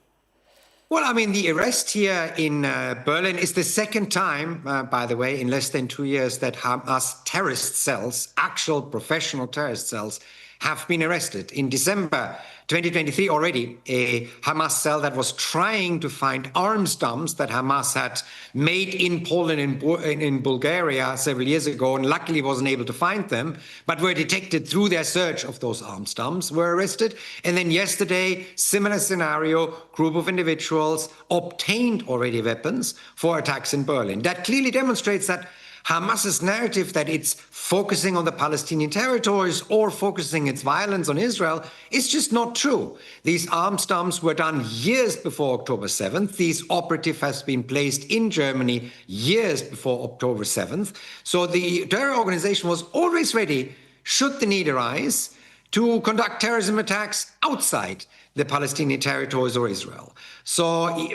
Well, the arrest here in Berlin is the second time, by the way, in less than 2 years that Hamas terrorist cells, actual professional terrorist cells, have been arrested. In December 2023 already, a Hamas cell that was trying to find arms dumps that Hamas had made in Poland and in Bulgaria several years ago, and luckily wasn't able to find them, but were detected through their search of those arms dumps, were arrested. And then yesterday, similar scenario, group of individuals obtained already weapons for attacks in Berlin. That clearly demonstrates that Hamas's narrative that it's focusing on the Palestinian territories or focusing its violence on Israel is just not true. These arms dumps were done years before October 7th. These operative has been placed in Germany years before October 7th. So the terror organization was always ready, should the need arise, to conduct terrorism attacks outside the Palestinian territories or Israel. So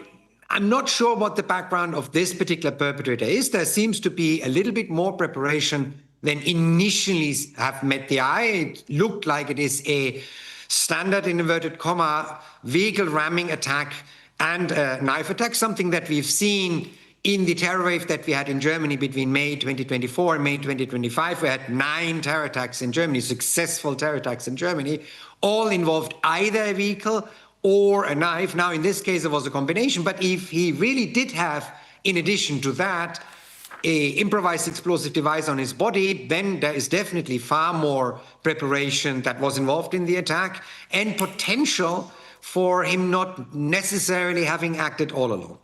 I'm not sure what the background of this particular perpetrator is. There seems to be a little bit more preparation than initially have met the eye. It looked like it is a standard, in inverted comma, vehicle ramming attack and a knife attack, something that we've seen in the terror wave that we had in Germany between May 2024 and May 2025. We had 9 terror attacks in Germany, successful terror attacks in Germany, all involved either a vehicle or a knife. Now, in this case, it was a combination. But if he really did have, in addition to that, an improvised explosive device on his body, then there is definitely far more preparation that was involved in the attack and potential for him not necessarily having acted all alone.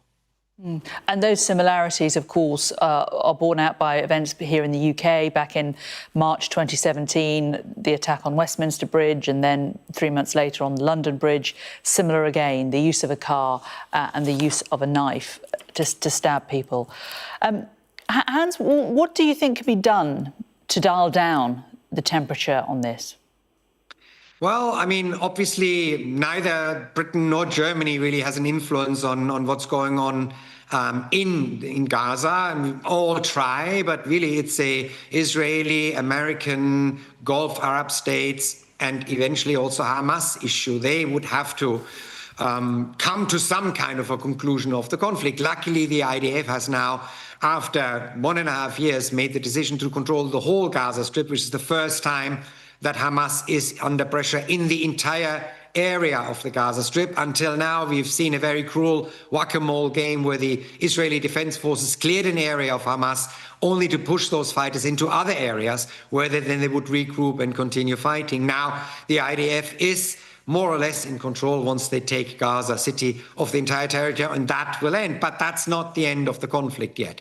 And those similarities, of course, are borne out by events here in the UK. Back in March 2017, the attack on Westminster Bridge, and then 3 months later on the London Bridge. Similar again, the use of a car and the use of a knife to stab people. Hans, what do you think can be done to dial down the temperature on this? Well, obviously, neither Britain nor Germany really has an influence on what's going on in Gaza. We all try, but really it's a Israeli, American, Gulf Arab states, and eventually also Hamas issue. They would have to come to some kind of a conclusion of the conflict. Luckily, the IDF has now, after 1.5 years, made the decision to control the whole Gaza Strip, which is the first time that Hamas is under pressure in the entire area of the Gaza Strip. Until now, we've seen a very cruel whack-a-mole game where the Israeli Defense Forces cleared an area of Hamas only to push those fighters into other areas where then they would regroup and continue fighting. Now, the IDF is more or less in control once they take Gaza City of the entire territory, and that will end. But that's not the end of the conflict yet.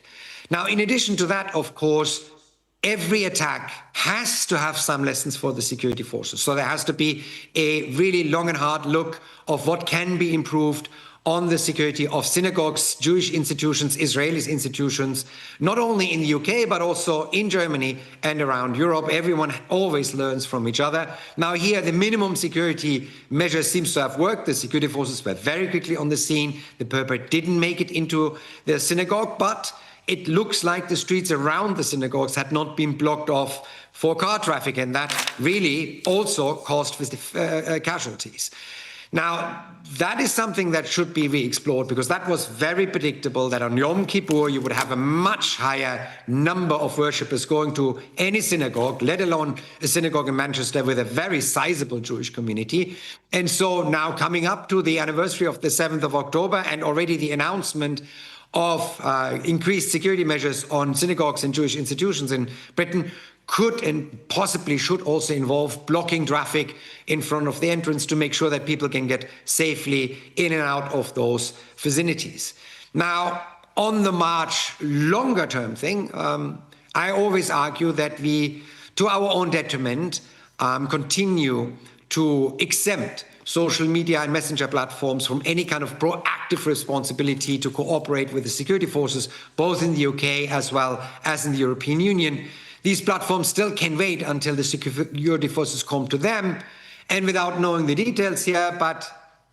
Now, in addition to that, of course, every attack has to have some lessons for the security forces. So there has to be a really long and hard look of what can be improved on the security of synagogues, Jewish institutions, Israeli institutions, not only in the UK, but also in Germany and around Europe. Everyone always learns from each other. Now here, the minimum security measure seems to have worked. The security forces were very quickly on the scene. The perpetrator didn't make it into the synagogue, but it looks like the streets around the synagogues had not been blocked off for car traffic, and that really also caused casualties. Now, that is something that should be re-explored, because that was very predictable that on Yom Kippur you would have a much higher number of worshippers going to any synagogue, let alone a synagogue in Manchester with a very sizable Jewish community. And so now coming up to the anniversary of the 7th of October and already the announcement of increased security measures on synagogues and Jewish institutions in Britain could and possibly should also involve blocking traffic in front of the entrance to make sure that people can get safely in and out of those vicinities. Now, on the much longer term thing, I always argue that we, to our own detriment, continue to exempt social media and messenger platforms from any kind of proactive responsibility to cooperate with the security forces, both in the UK as well as in the European Union. These platforms still can wait until the security forces come to them, and without knowing the details here, but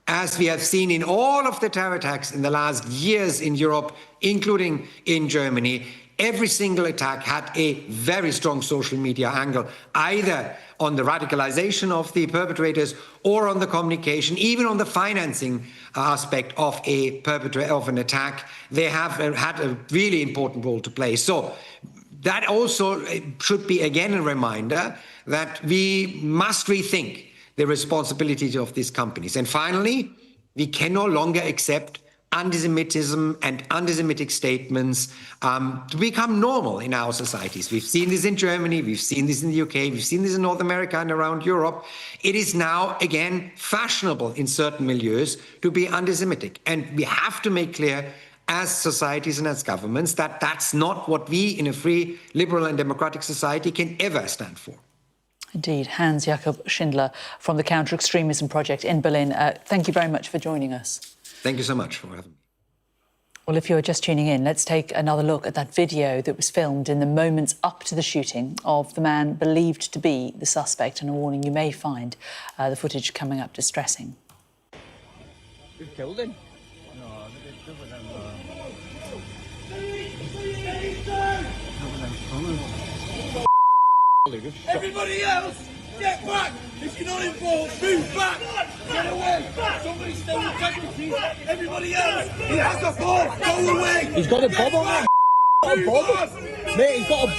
as we have seen in all of the terror attacks in the last years in Europe, including in Germany, every single attack had a very strong social media angle, either on the radicalization of the perpetrators or on the communication, even on the financing aspect of an attack. They have had a really important role to play. So that also should be, again, a reminder that we must rethink the responsibility of these companies. And finally, we can no longer accept anti-Semitism and anti-Semitic statements to become normal in our societies. We've seen this in Germany, we've seen this in the UK, we've seen this in North America and around Europe. It is now, again, fashionable in certain milieus to be anti-Semitic. And we have to make clear as societies and as governments that that's not what we in a free, liberal and democratic society can ever stand for. Indeed. Hans-Jakob Schindler from the Counter-Extremism Project in Berlin. Thank you very much for joining us. Thank you so much for having me. Well, if you're just tuning in, let's take another look at that video that was filmed in the moments up to the shooting of the man believed to be the suspect. And a warning, you may find the footage coming up distressing. Who killed him? Everybody else, get back! If you're not involved, move back! Get away! Somebody's still in casualties! Everybody else, he has a bomb! Go away! He's got a bomb on him! He's got a bomb! Mate, he's got a...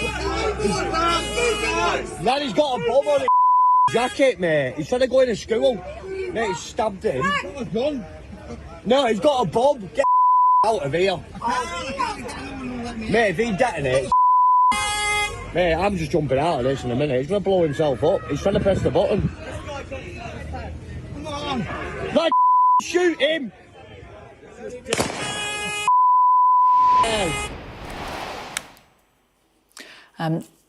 Lad, he's got a bomb on his jacket, mate. He's trying to go into school. Mate, he's stabbed him. No, he's got a bomb. Get out of here. Mate, if he detonates... Mate, I'm just jumping out of this in a minute. He's going to blow himself up. He's trying to press the button. Come on! Like, shoot him!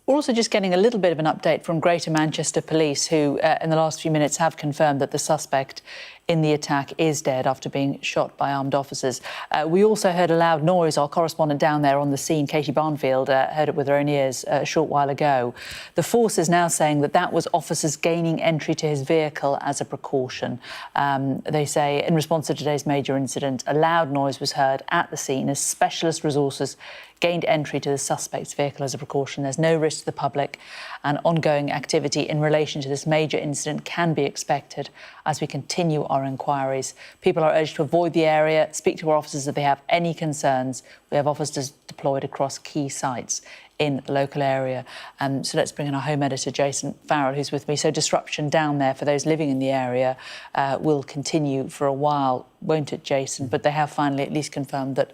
We're also just getting a little bit of an update from Greater Manchester Police, who in the last few minutes have confirmed that the suspect in the attack is dead after being shot by armed officers. We also heard a loud noise. Our correspondent down there on the scene, Katie Barnfield, heard it with her own ears a short while ago. The force is now saying that that was officers gaining entry to his vehicle as a precaution. They say in response to today's major incident, a loud noise was heard at the scene as specialist resources gained entry to the suspect's vehicle as a precaution. There's no risk to the public, and ongoing activity in relation to this major incident can be expected as we continue our inquiries. People are urged to avoid the area, speak to our officers if they have any concerns. We have officers deployed across key sites in the local area. So let's bring in our home editor, Jason Farrell, who's with me. So disruption down there for those living in the area will continue for a while, won't it, Jason? But they have finally at least confirmed that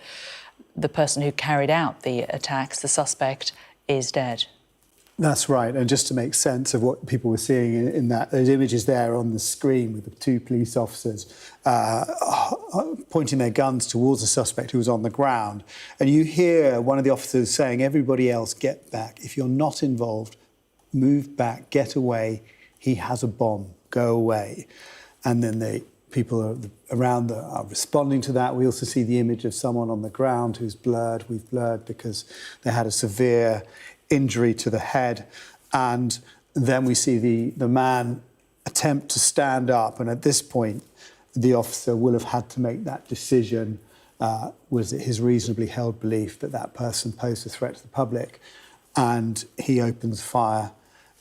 the person who carried out the attacks, the suspect, is dead. That's right. And just to make sense of what people were seeing in that, those images there on the screen with the two police officers pointing their guns towards the suspect who was on the ground. And you hear one of the officers saying, everybody else, get back. If you're not involved, move back, get away. He has a bomb. Go away. And then people around are responding to that. We also see the image of someone on the ground who's blurred. We've blurred because they had a severe injury to the head. And then we see the man attempt to stand up. And at this point, the officer will have had to make that decision. Was it his reasonably held belief that that person posed a threat to the public? And he opens fire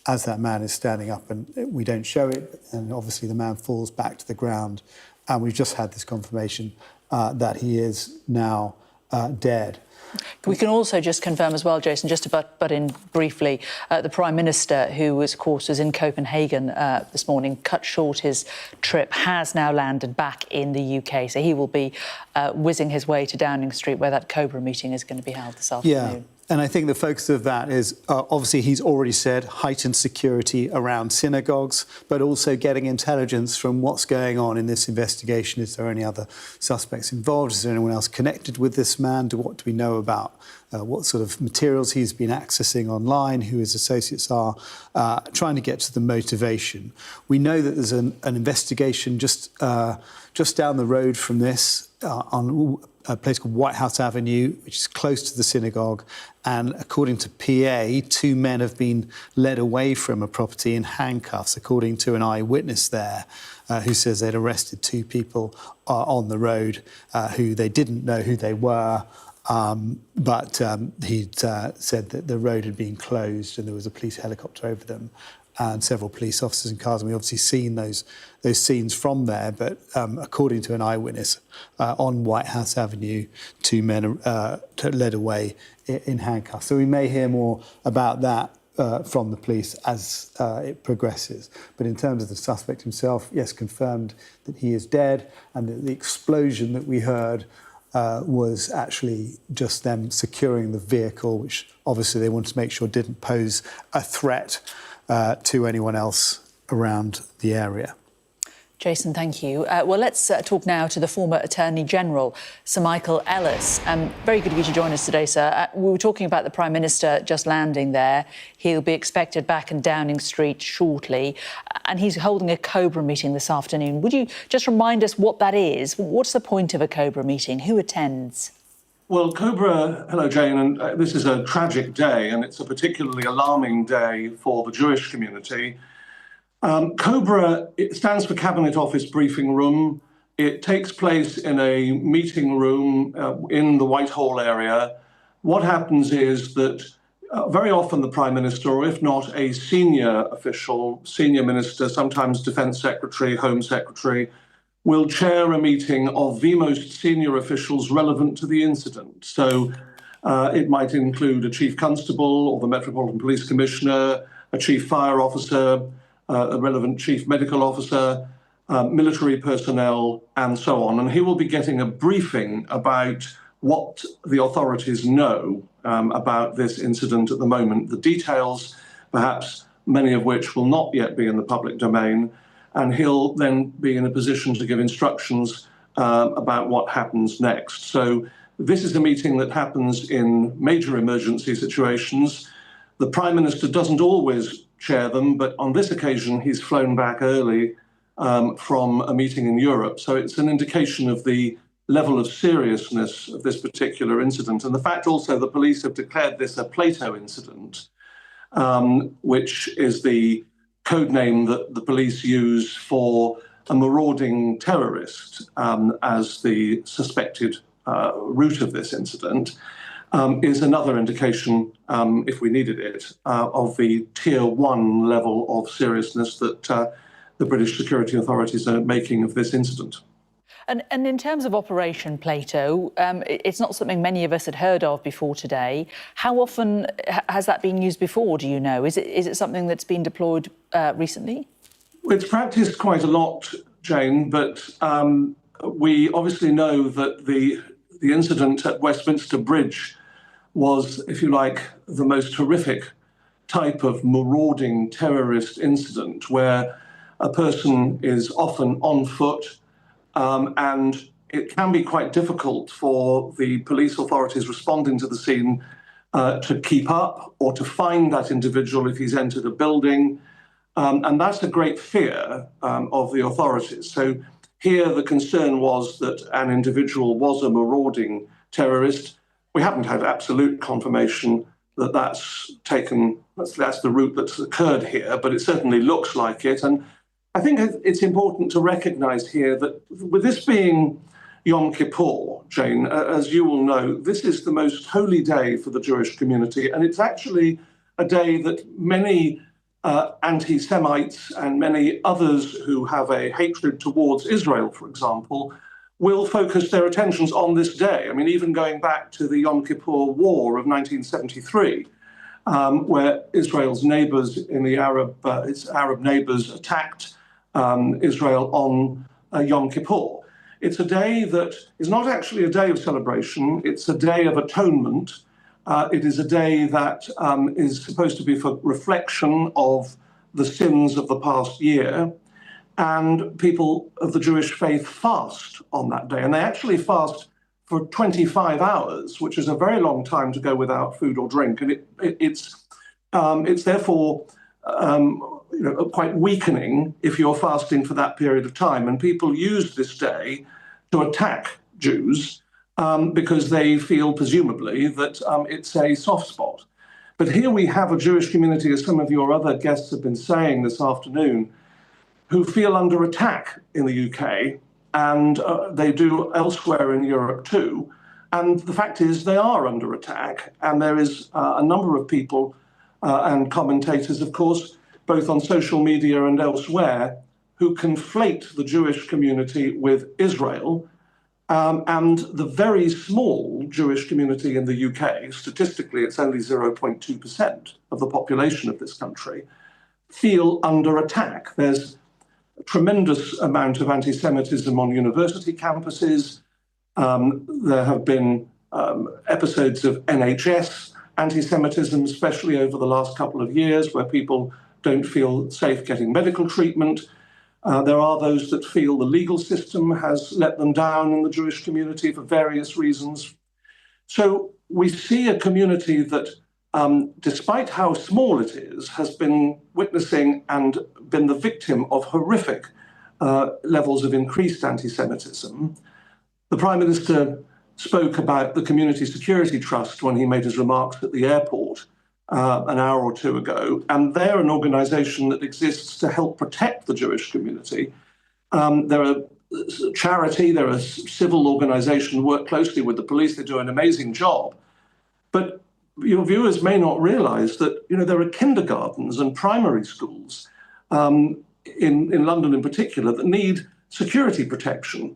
as that man is standing up, and we don't show it, and obviously the man falls back to the ground, and we've just had this confirmation that he is now dead. We can also just confirm as well, Jason, just to butt in briefly, the Prime Minister, who was, of course, was in Copenhagen this morning, cut short his trip, has now landed back in the UK. So he will be whizzing his way to Downing Street, where that Cobra meeting is going to be held this afternoon. And I think the focus of that is, obviously, he's already said heightened security around synagogues, but also getting intelligence from what's going on in this investigation. Is there any other suspects involved? Is there anyone else connected with this man? What do we know about what sort of materials he's been accessing online, who his associates are, trying to get to the motivation. We know that there's an investigation just down the road from this on a place called White House Avenue, which is close to the synagogue. And according to PA, 2 men have been led away from a property in handcuffs, according to an eyewitness there, who says they'd arrested 2 people on the road who they didn't know who they were. But he'd said that the road had been closed and there was a police helicopter over them and several police officers and cars. And we've obviously seen those scenes from there. But according to an eyewitness, on White House Avenue, 2 men led away in handcuffs. So we may hear more about that from the police as it progresses. But in terms of the suspect himself, yes, confirmed that he is dead, and that the explosion that we heard was actually just them securing the vehicle, which obviously they wanted to make sure didn't pose a threat to anyone else around the area. Jason, thank you. Well, let's talk now to the former Attorney General, Sir Michael Ellis. Very good of you to join us today, sir. We were talking about the Prime Minister just landing there. He'll be expected back in Downing Street shortly, and he's holding a Cobra meeting this afternoon. Would you just remind us what that is? What's the point of a Cobra meeting? Who attends? Well, Cobra, hello, Jane, and this is a tragic day, and it's a particularly alarming day for the Jewish community. Cobra, it stands for Cabinet Office Briefing Room. It takes place in a meeting room in the Whitehall area. What happens is that very often the Prime Minister, or if not a senior official, senior minister, sometimes Defence Secretary, Home Secretary, will chair a meeting of the most senior officials relevant to the incident. So it might include a Chief Constable or the Metropolitan Police Commissioner, a Chief Fire Officer, a relevant Chief Medical Officer, military personnel, and so on. And he will be getting a briefing about what the authorities know about this incident at the moment. The details, perhaps many of which will not yet be in the public domain, and he'll then be in a position to give instructions about what happens next. So this is a meeting that happens in major emergency situations. The Prime Minister doesn't always chair them, but on this occasion he's flown back early from a meeting in Europe. So it's an indication of the level of seriousness of this particular incident. And the fact also the police have declared this a Plato incident, which is the code name that the police use for a marauding terrorist as the suspected root of this incident, is another indication, if we needed it, of the tier 1 level of seriousness that the British security authorities are making of this incident. And in terms of Operation Plato, it's not something many of us had heard of before today. How often has that been used before, do you know? Is it something that's been deployed recently? It's practiced quite a lot, Jane, but we obviously know that the incident at Westminster Bridge was, if you like, the most horrific type of marauding terrorist incident where a person is often on foot, and it can be quite difficult for the police authorities responding to the scene to keep up or to find that individual if he's entered a building. And that's a great fear of the authorities. So here the concern was that an individual was a marauding terrorist. We haven't had absolute confirmation that that's the route that's occurred here, but it certainly looks like it. And I think it's important to recognise here that with this being Yom Kippur, Jane, as you will know, this is the most holy day for the Jewish community, and it's actually a day that many anti-Semites and many others who have a hatred towards Israel, for example, will focus their attentions on this day. I mean, even going back to the Yom Kippur War of 1973, where Israel's neighbours in the its Arab neighbours attacked Israel on Yom Kippur. It's a day that is not actually a day of celebration. It's a day of atonement, It is a day that is supposed to be for reflection of the sins of the past year. And people of the Jewish faith fast on that day. And they actually fast for 25 hours, which is a very long time to go without food or drink. And it's therefore quite weakening if you're fasting for that period of time. And people use this day to attack Jews because they feel, presumably, that it's a soft spot. But here we have a Jewish community, as some of your other guests have been saying this afternoon, who feel under attack in the UK, and they do elsewhere in Europe too. And the fact is they are under attack, and there is a number of people and commentators, of course, both on social media and elsewhere, who conflate the Jewish community with Israel. And the very small Jewish community in the UK, statistically it's only 0.2% of the population of this country, feel under attack. There's a tremendous amount of anti-Semitism on university campuses. There have been episodes of NHS anti-Semitism, especially over the last couple of years, where people don't feel safe getting medical treatment. There are those that feel the legal system has let them down in the Jewish community for various reasons. So we see a community that, despite how small it is, has been witnessing and been the victim of horrific levels of increased anti-Semitism. The Prime Minister spoke about the Community Security Trust when he made his remarks at the airport an hour or two ago, and they're an organisation that exists to help protect the Jewish community. They're a charity, they're a civil organisation, work closely with the police, they do an amazing job. But your viewers may not realise that there are kindergartens and primary schools in London in particular that need security protection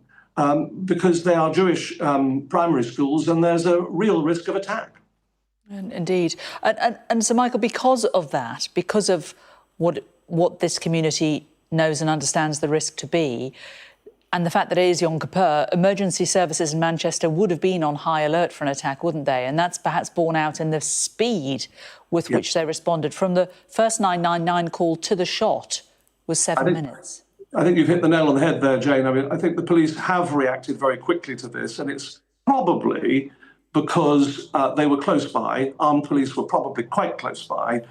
because they are Jewish primary schools and there's a real risk of attack. Indeed. And so, Michael, because of that, because of what this community knows and understands the risk to be, and the fact that it is Yom Kippur, emergency services in Manchester would have been on high alert for an attack, wouldn't they? And that's perhaps borne out in the speed with which they responded. From the first 999 call to the shot was 7 minutes. I think you've hit the nail on the head there, Jane. I mean, I think the police have reacted very quickly to this, and it's probably because they were close by. Armed police were probably quite close by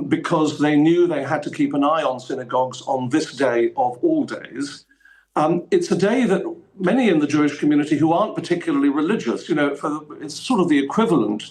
because they knew they had to keep an eye on synagogues on this day of all days. It's a day that many in the Jewish community who aren't particularly religious, it's sort of the equivalent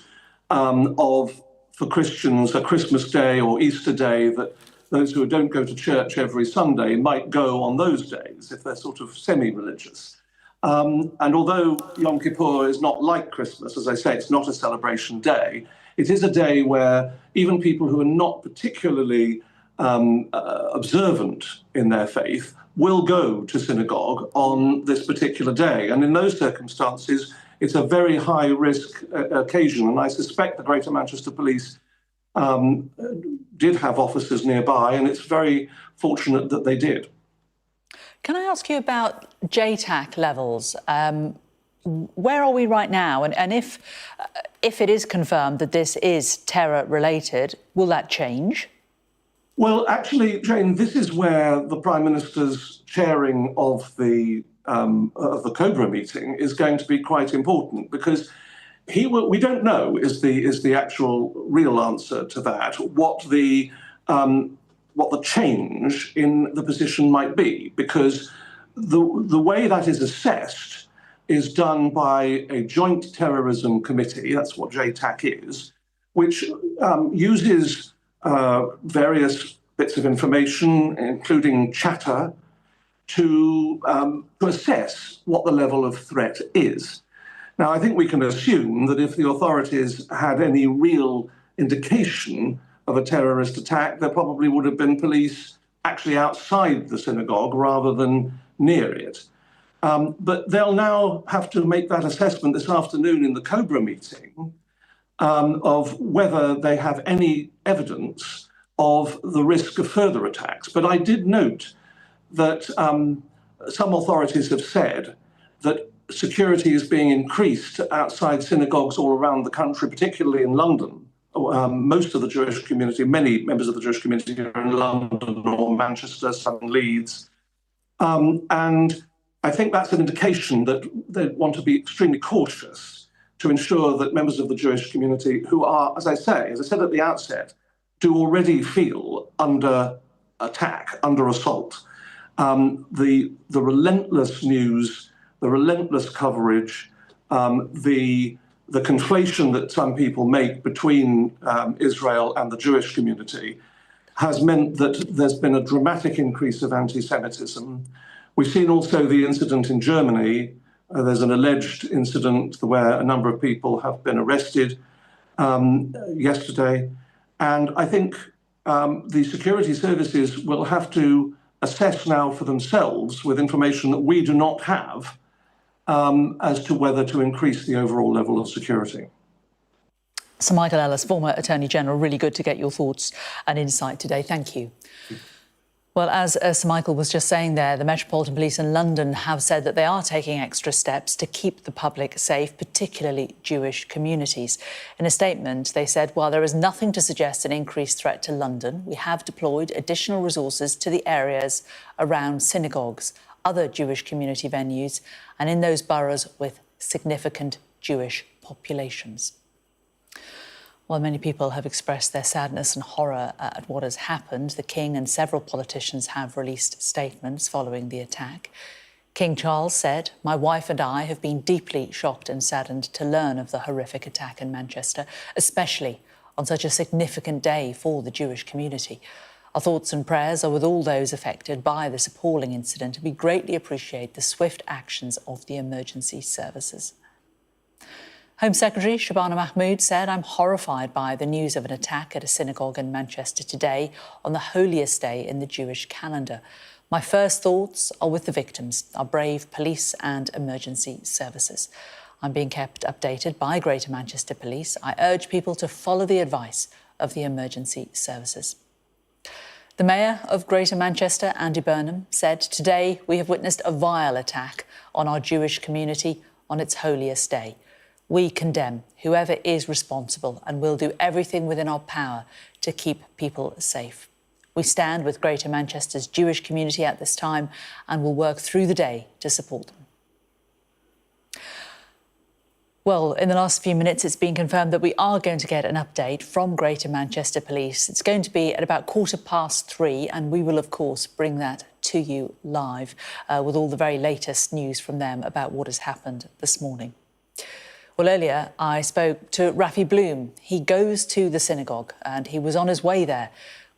of, for Christians, a Christmas day or Easter day that those who don't go to church every Sunday might go on those days if they're sort of semi-religious. And although Yom Kippur is not like Christmas, as I say, it's not a celebration day, it is a day where even people who are not particularly observant in their faith will go to synagogue on this particular day. And in those circumstances, it's a very high-risk occasion. And I suspect the Greater Manchester Police did have officers nearby, and it's very fortunate that they did. Can I ask you about JTAC levels? Where are we right now? And if it is confirmed that this is terror-related, will that change? Well, actually, Jane, this is where the Prime Minister's chairing of the Cobra meeting is going to be quite important, because we don't know is the actual real answer to that, what the change in the position might be, because the way that is assessed is done by a joint terrorism committee, that's what JTAC is, which uses various bits of information, including chatter, to assess what the level of threat is. Now, I think we can assume that if the authorities had any real indication of a terrorist attack, there probably would have been police actually outside the synagogue rather than near it. But they'll now have to make that assessment this afternoon in the Cobra meeting of whether they have any evidence of the risk of further attacks. But I did note that some authorities have said that security is being increased outside synagogues all around the country, particularly in London. Most of the Jewish community, many members of the Jewish community are in London or Manchester, some Leeds. And I think that's an indication that they want to be extremely cautious to ensure that members of the Jewish community who are, as I said at the outset, do already feel under attack, under assault. The relentless news, the relentless coverage, the conflation that some people make between Israel and the Jewish community has meant that there's been a dramatic increase of anti-Semitism. We've seen also the incident in Germany. There's an alleged incident where a number of people have been arrested yesterday. And I think the security services will have to assess now for themselves, with information that we do not have, as to whether to increase the overall level of security. Sir Michael Ellis, former Attorney General, really good to get your thoughts and insight today. Thank you. Well, as Sir Michael was just saying there, the Metropolitan Police in London have said that they are taking extra steps to keep the public safe, particularly Jewish communities. In a statement, they said, while there is nothing to suggest an increased threat to London, we have deployed additional resources to the areas around synagogues, other Jewish community venues, and in those boroughs with significant Jewish populations. While many people have expressed their sadness and horror at what has happened, the King and several politicians have released statements following the attack. King Charles said, "My wife and I have been deeply shocked and saddened to learn of the horrific attack in Manchester, especially on such a significant day for the Jewish community. Our thoughts and prayers are with all those affected by this appalling incident, and we greatly appreciate the swift actions of the emergency services." Home Secretary Shabana Mahmood said, "I'm horrified by the news of an attack at a synagogue in Manchester today on the holiest day in the Jewish calendar. My first thoughts are with the victims, our brave police and emergency services. I'm being kept updated by Greater Manchester Police. I urge people to follow the advice of the emergency services." The Mayor of Greater Manchester, Andy Burnham, said, "Today we have witnessed a vile attack on our Jewish community on its holiest day. We condemn whoever is responsible and will do everything within our power to keep people safe. We stand with Greater Manchester's Jewish community at this time and will work through the day to support them." Well, in the last few minutes, it's been confirmed that we are going to get an update from Greater Manchester Police. It's going to be at about 3:15, and we will, of course, bring that to you live with all the very latest news from them about what has happened this morning. Well, earlier I spoke to Rafi Bloom. He goes to the synagogue and he was on his way there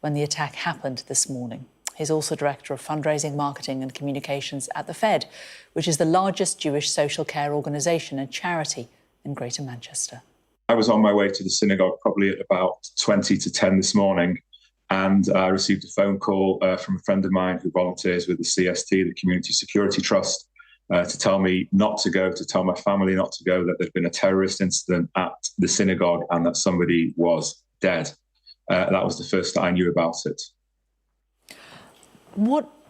when the attack happened this morning. He's also Director of Fundraising, Marketing and Communications at the Fed, which is the largest Jewish social care organisation and charity in Greater Manchester. I was on my way to the synagogue probably at about 20 to 10 this morning, and I received a phone call from a friend of mine who volunteers with the CST, the Community Security Trust, to tell me not to go, to tell my family not to go, that there'd been a terrorist incident at the synagogue and that somebody was dead. That was the first that I knew about it.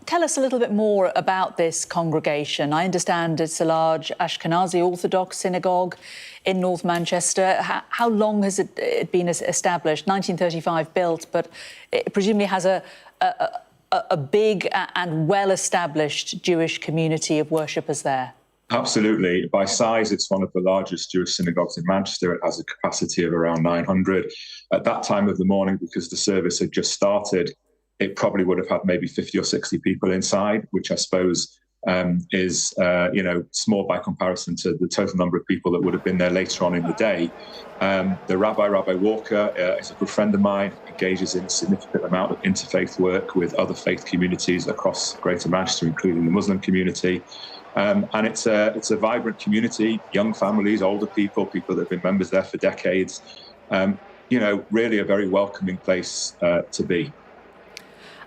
Tell us a little bit more about this congregation. I understand it's a large Ashkenazi Orthodox synagogue in North Manchester. How long has it been established? 1935 built, but it presumably has a big and well-established Jewish community of worshippers there. Absolutely. By size, it's one of the largest Jewish synagogues in Manchester. It has a capacity of around 900. At that time of the morning, because the service had just started, it probably would have had maybe 50 or 60 people inside, which I suppose is small by comparison to the total number of people that would have been there later on in the day. The Rabbi Walker, is a good friend of mine, engages in a significant amount of interfaith work with other faith communities across Greater Manchester, including the Muslim community. And it's a vibrant community, young families, older people that have been members there for decades. Really a very welcoming place to be.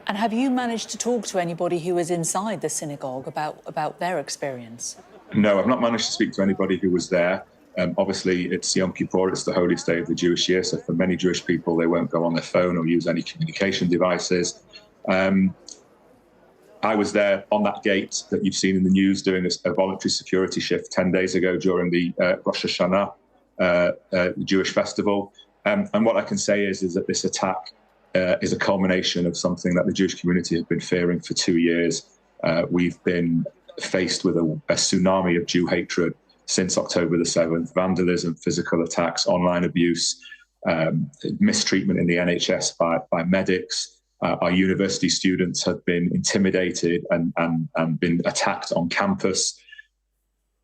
And have you managed to talk to anybody who was inside the synagogue about their experience? No, I've not managed to speak to anybody who was there. Obviously, it's Yom Kippur, it's the holiest day of the Jewish year, so for many Jewish people, they won't go on their phone or use any communication devices. I was there on that gate that you've seen in the news doing a voluntary security shift 10 days ago during the Rosh Hashanah, the Jewish festival. And what I can say is that this attack is a culmination of something that the Jewish community have been fearing for 2 years. We've been faced with a tsunami of Jew hatred since October the 7th, vandalism, physical attacks, online abuse, mistreatment in the NHS by medics. Our university students have been intimidated and been attacked on campus.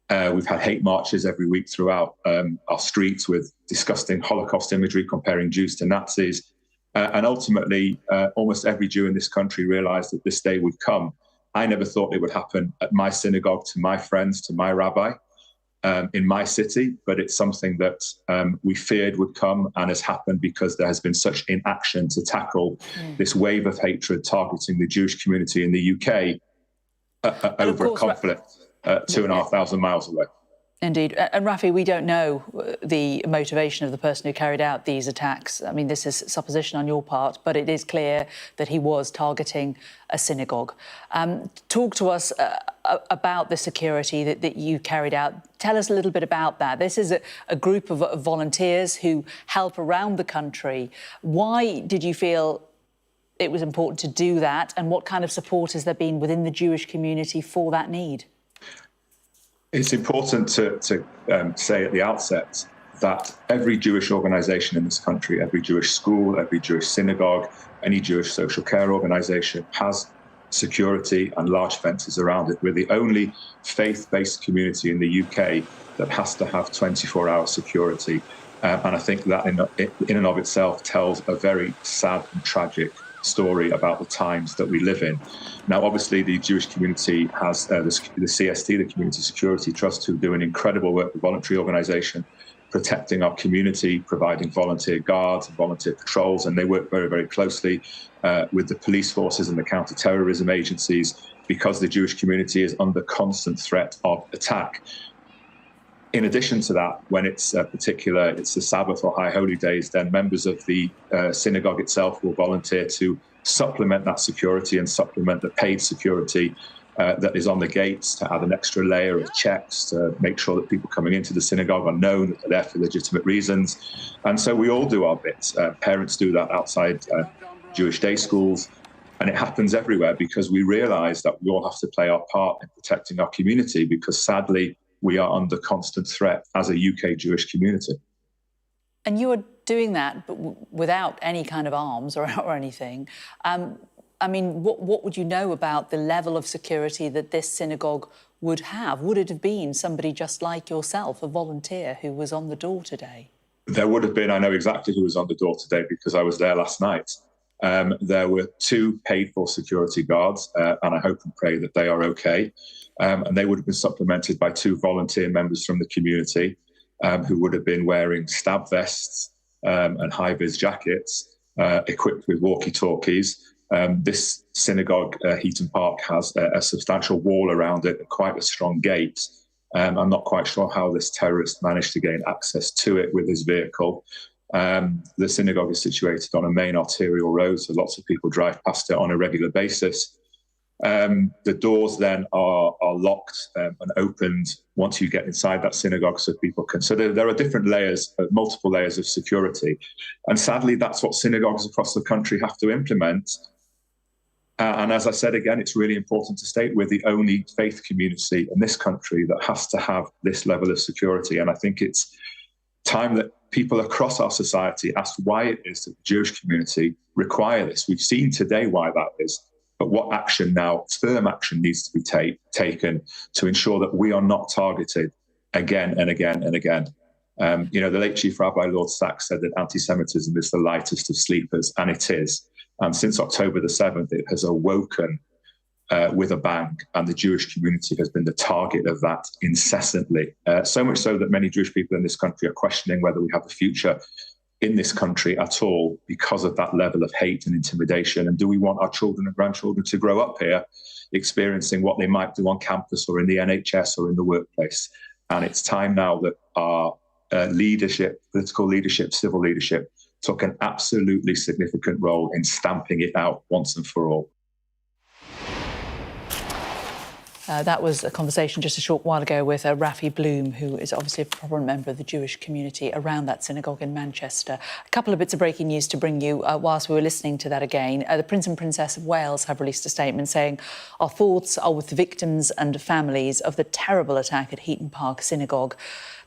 We've had hate marches every week throughout our streets with disgusting Holocaust imagery comparing Jews to Nazis. And ultimately, almost every Jew in this country realized that this day would come. I never thought it would happen at my synagogue, to my friends, to my rabbi, in my city, but it's something that we feared would come and has happened because there has been such inaction to tackle this wave of hatred targeting the Jewish community in the UK over a conflict 2,500 miles away. Indeed. And Rafi, we don't know the motivation of the person who carried out these attacks. I mean, this is supposition on your part, but it is clear that he was targeting a synagogue. Talk to us about the security that you carried out. Tell us a little bit about that. This is a group of volunteers who help around the country. Why did you feel it was important to do that? And what kind of support has there been within the Jewish community for that need? It's important to say at the outset that every Jewish organisation in this country, every Jewish school, every Jewish synagogue, any Jewish social care organisation has security and large fences around it. We're the only faith-based community in the UK that has to have 24-hour security. And I think that in and of itself tells a very sad and tragic story about the times that we live in. Now, obviously, the Jewish community has the CST, the Community Security Trust, who do an incredible work, the voluntary organisation, protecting our community, providing volunteer guards and volunteer patrols, and they work very, very closely with the police forces and the counter-terrorism agencies because the Jewish community is under constant threat of attack. In addition to that, when it's the Sabbath or High Holy Days, then members of the synagogue itself will volunteer to supplement that security and supplement the paid security that is on the gates, to add an extra layer of checks to make sure that people coming into the synagogue are known, that they're there for legitimate reasons. And so we all do our bits. Parents do that outside Jewish day schools. And it happens everywhere because we realise that we all have to play our part in protecting our community, because sadly, we are under constant threat as a UK Jewish community. And you are doing that but without any kind of arms or anything. I mean, what would you know about the level of security that this synagogue would have? Would it have been somebody just like yourself, a volunteer, who was on the door today? There would have been. I know exactly who was on the door today because I was there last night. There were 2 paid-for security guards, and I hope and pray that they are okay. And they would have been supplemented by 2 volunteer members from the community who would have been wearing stab vests and high-vis jackets, equipped with walkie-talkies. This synagogue, Heaton Park, has a substantial wall around it, quite a strong gate. I'm not quite sure how this terrorist managed to gain access to it with his vehicle. The synagogue is situated on a main arterial road, so lots of people drive past it on a regular basis. The doors then are locked and opened once you get inside that synagogue, so people can. So there are different layers, multiple layers of security. And sadly, that's what synagogues across the country have to implement. And as I said again, it's really important to state we're the only faith community in this country that has to have this level of security. And I think it's time that people across our society ask why it is that the Jewish community require this. We've seen today why that is. But what action now, firm action, needs to be taken to ensure that we are not targeted again and again and again. The late Chief Rabbi Lord Sachs said that anti-Semitism is the lightest of sleepers, and it is. And since October the 7th, it has awoken with a bang, and the Jewish community has been the target of that incessantly. So much so that many Jewish people in this country are questioning whether we have a future in this country at all because of that level of hate and intimidation. And do we want our children and grandchildren to grow up here experiencing what they might do on campus or in the NHS or in the workplace? And it's time now that our leadership, political leadership, civil leadership, took an absolutely significant role in stamping it out once and for all. That was a conversation just a short while ago with Rafi Bloom, who is obviously a prominent member of the Jewish community around that synagogue in Manchester. A couple of bits of breaking news to bring you whilst we were listening to that again. The Prince and Princess of Wales have released a statement saying, "Our thoughts are with the victims and families of the terrible attack at Heaton Park Synagogue.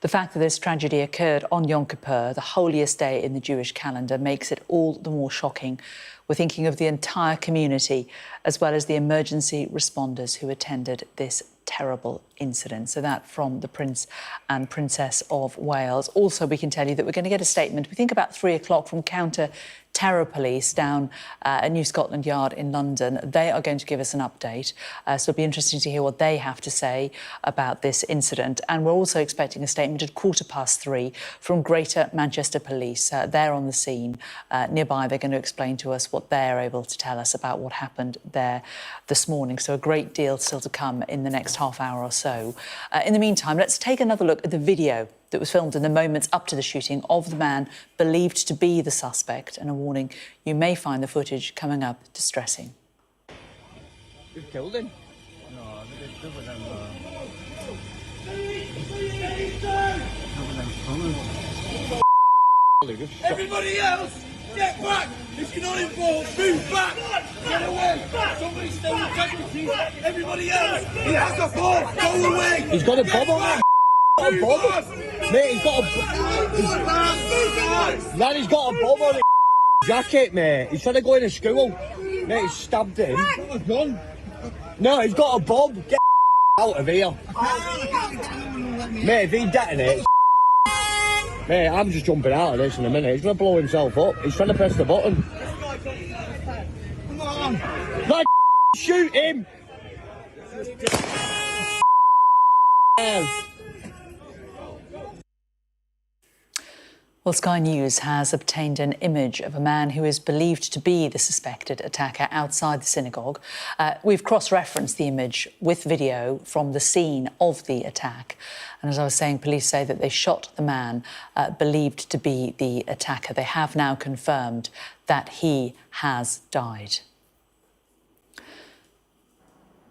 The fact that this tragedy occurred on Yom Kippur, the holiest day in the Jewish calendar, makes it all the more shocking. We're thinking of the entire community, as well as the emergency responders who attended this terrible incident." So that from the Prince and Princess of Wales. Also, we can tell you that we're going to get a statement, we think about 3 o'clock, from Counter-Terror Police down at New Scotland Yard in London. They are going to give us an update. So it'll be interesting to hear what they have to say about this incident. And we're also expecting a statement at 3:15 from Greater Manchester Police. They're on the scene nearby. They're going to explain to us what they're able to tell us about what happened there this morning. So a great deal still to come in the next half hour or so. In the meantime, let's take another look at the video that was filmed in the moments up to the shooting of the man believed to be the suspect. And a warning, you may find the footage coming up distressing. You've killed him? Everybody else, get back! If you're not involved, move back! Get away! Somebody stay with integrity! Everybody else, he has a bomb! Go away! He's got a bomb on him! Got a bomb? Mate, he's got a... Man, he's got a bomb on his jacket, mate. He's trying to go into school. Mate, he's stabbed him. Got a gun? No, he's got a bomb. Get out of here. Mate, if he detonates... Mate, I'm just jumping out of this in a minute. He's going to blow himself up. He's trying to press the button. Come on! Like, shoot him! Well, Sky News has obtained an image of a man who is believed to be the suspected attacker outside the synagogue. We've cross-referenced the image with video from the scene of the attack. And as I was saying, police say that they shot the man believed to be the attacker. They have now confirmed that he has died.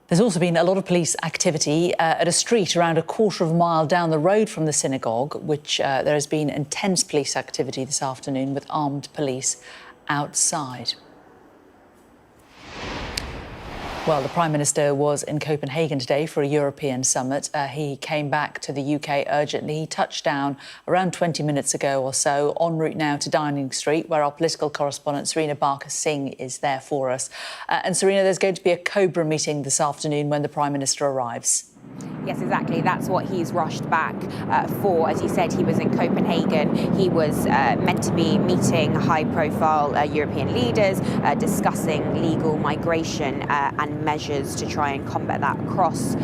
There's also been a lot of police activity at a street around a quarter of a mile down the road from the synagogue, which there has been intense police activity this afternoon with armed police outside. Well, the Prime Minister was in Copenhagen today for a European summit. He came back to the UK urgently. He touched down around 20 minutes ago or so, en route now to Downing Street, where our political correspondent Serena Barker-Singh is there for us. And Serena, there's going to be a Cobra meeting this afternoon when the Prime Minister arrives. Yes, exactly. That's what he's rushed back for. As you said, he was in Copenhagen. He was meant to be meeting high-profile European leaders, discussing legal migration and measures to try and combat that across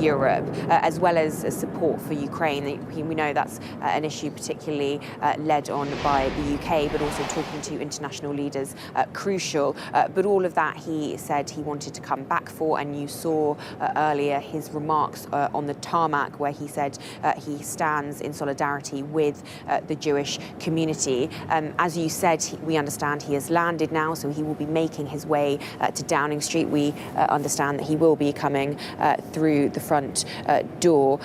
Europe, as well as support for Ukraine. We know that's an issue particularly led on by the UK, but also talking to international leaders, crucial. But all of that, he said he wanted to come back for, and you saw earlier his remarks on the tarmac, where he said he stands in solidarity with the Jewish community. As you said, we understand he has landed now, so he will be making his way to Downing Street. We understand that he will be coming through the front door,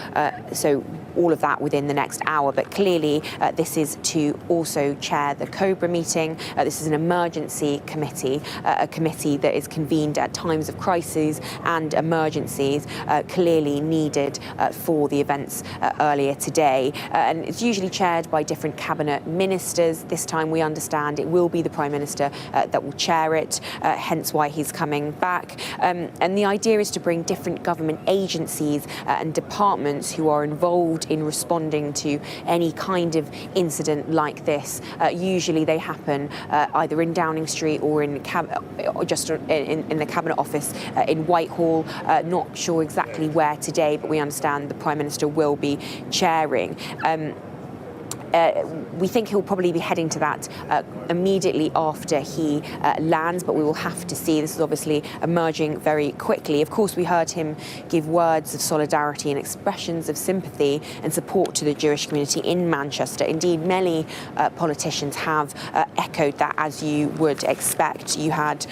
so all of that within the next hour. But clearly, this is to also chair the Cobra meeting. This is an emergency committee, a committee that is convened at times of crises and emergencies, clearly needed for the events earlier today. And it's usually chaired by different cabinet ministers. This time we understand it will be the Prime Minister that will chair it, hence why he's coming back. And the idea is to bring different government agencies and departments who are involved in responding to any kind of incident like this. Usually they happen either in Downing Street or in just in the Cabinet Office in Whitehall. Not sure exactly where today, but we understand the Prime Minister will be chairing. we think he'll probably be heading to that immediately after he lands, but we will have to see. This is obviously emerging very quickly. Of course, we heard him give words of solidarity and expressions of sympathy and support to the Jewish community in Manchester. Indeed, many politicians have echoed that, as you would expect. You had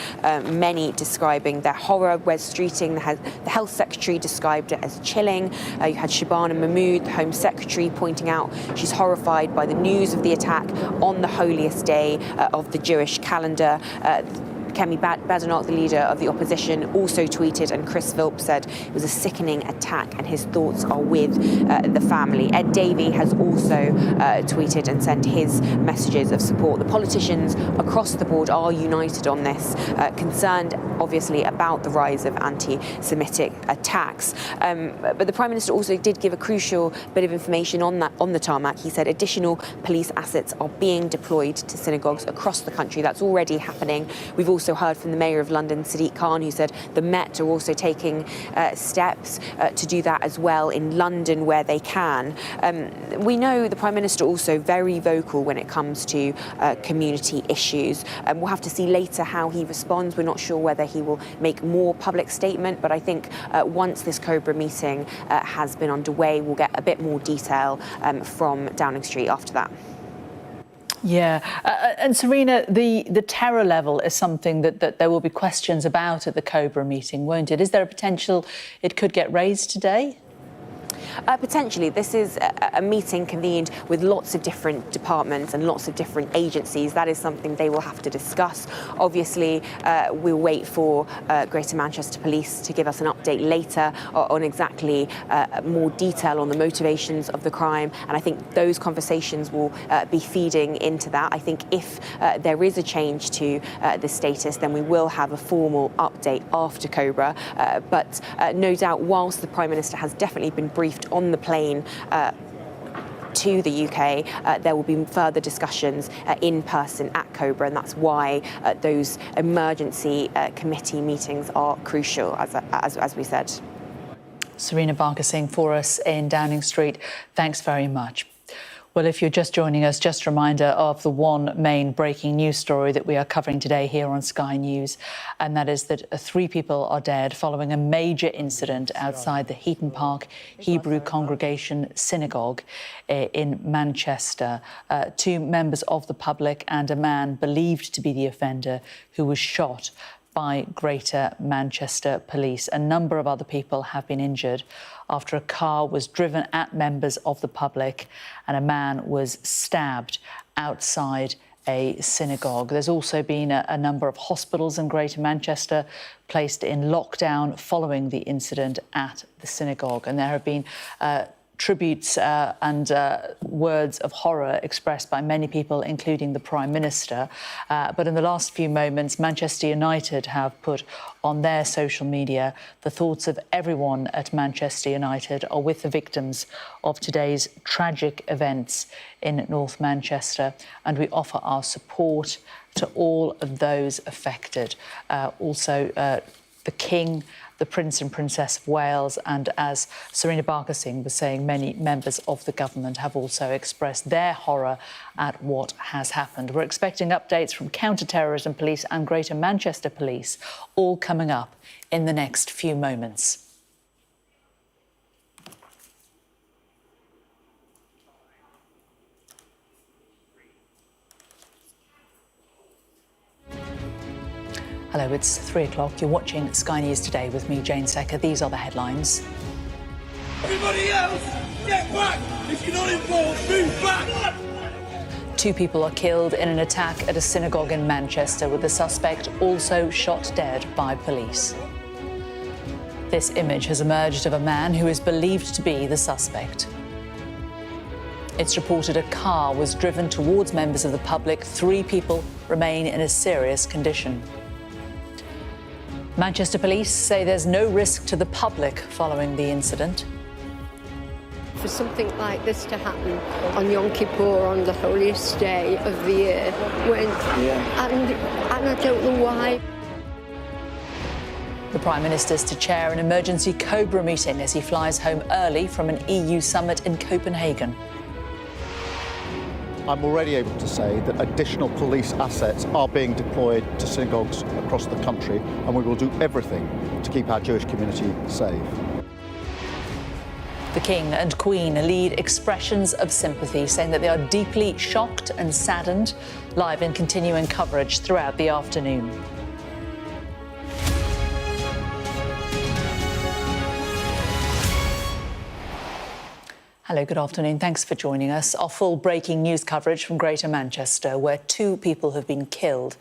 many describing their horror. Wes Streeting, the Health Secretary, described it as chilling. You had Shabana Mahmood, the Home Secretary, pointing out she's horrified by the news of the attack on the holiest day of the Jewish calendar. Kemi Badenoch, the leader of the opposition, also tweeted, and Chris Philp said it was a sickening attack and his thoughts are with the family. Ed Davey has also tweeted and sent his messages of support. The politicians across the board are united on this, concerned obviously about the rise of anti-Semitic attacks. But the Prime Minister also did give a crucial bit of information on the tarmac. He said additional police assets are being deployed to synagogues across the country. That's already happening. We've also heard from the Mayor of London, Sadiq Khan, who said the Met are also taking steps to do that as well in London where they can. We know the Prime Minister also very vocal when it comes to community issues. We'll have to see later how he responds. We're not sure whether he will make more public statement, but I think once this Cobra meeting has been underway, we'll get a bit more detail from Downing Street after that. Yeah, and Serena, the terror level is something that there will be questions about at the Cobra meeting, won't it? Is there a potential it could get raised today? Potentially. This is a meeting convened with lots of different departments and lots of different agencies. That is something they will have to discuss. Obviously, we'll wait for Greater Manchester Police to give us an update later on exactly more detail on the motivations of the crime. And I think those conversations will be feeding into that. I think if there is a change to the status, then we will have a formal update after Cobra. But no doubt, whilst the Prime Minister has definitely been briefed on the plane to the UK, there will be further discussions in person at Cobra, and that's why those emergency committee meetings are crucial, as we said. Serena Barker-Singh for us in Downing Street. Thanks very much. Well, if you're just joining us, just a reminder of the one main breaking news story that we are covering today here on Sky News, and that is that 3 people are dead following a major incident outside the Heaton Park Hebrew Congregation Synagogue in Manchester. 2 members of the public and a man believed to be the offender who was shot by Greater Manchester Police. A number of other people have been injured after a car was driven at members of the public and a man was stabbed outside a synagogue. There's also been a number of hospitals in Greater Manchester placed in lockdown following the incident at the synagogue, and there have been tributes and words of horror expressed by many people, including the Prime Minister. But in the last few moments, Manchester United have put on their social media the thoughts of everyone at Manchester United are with the victims of today's tragic events in North Manchester, and we offer our support to all of those affected. Also, the King, the Prince and Princess of Wales, and as Serena Barker-Singh was saying, many members of the government have also expressed their horror at what has happened. We're expecting updates from counter-terrorism police and Greater Manchester Police, all coming up in the next few moments. Hello, it's 3 o'clock. You're watching Sky News Today with me, Jane Secker. These are the headlines. Everybody else, get back! If you're not involved, move back! 2 people are killed in an attack at a synagogue in Manchester, with the suspect also shot dead by police. This image has emerged of a man who is believed to be the suspect. It's reported a car was driven towards members of the public. 3 people remain in a serious condition. Manchester Police say there's no risk to the public following the incident. For something like this to happen on Yom Kippur, on the holiest day of the year, and I don't know why. The Prime Minister's to chair an emergency Cobra meeting as he flies home early from an EU summit in Copenhagen. I'm already able to say that additional police assets are being deployed to synagogues across the country, and we will do everything to keep our Jewish community safe. The King and Queen lead expressions of sympathy, saying that they are deeply shocked and saddened, live in continuing coverage throughout the afternoon. Hello, good afternoon. Thanks for joining us. Our full breaking news coverage from Greater Manchester, where 2 people have been killed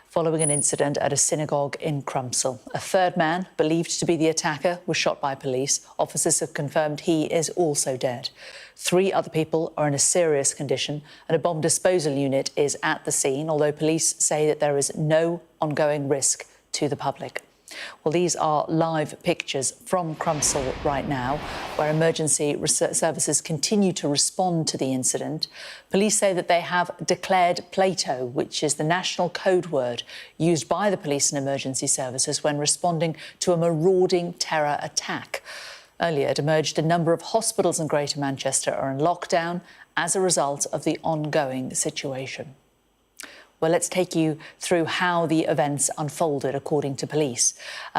following an incident at a synagogue in Crumpsall. A third man, believed to be the attacker, was shot by police. Officers have confirmed he is also dead. 3 other people are in a serious condition, and a bomb disposal unit is at the scene, although police say that there is no ongoing risk to the public. Well, these are live pictures from Crumpsall right now, where emergency services continue to respond to the incident. Police say that they have declared Plato, which is the national code word used by the police and emergency services when responding to a marauding terror attack. Earlier, it emerged a number of hospitals in Greater Manchester are in lockdown as a result of the ongoing situation. Well, let's take you through how the events unfolded, according to police.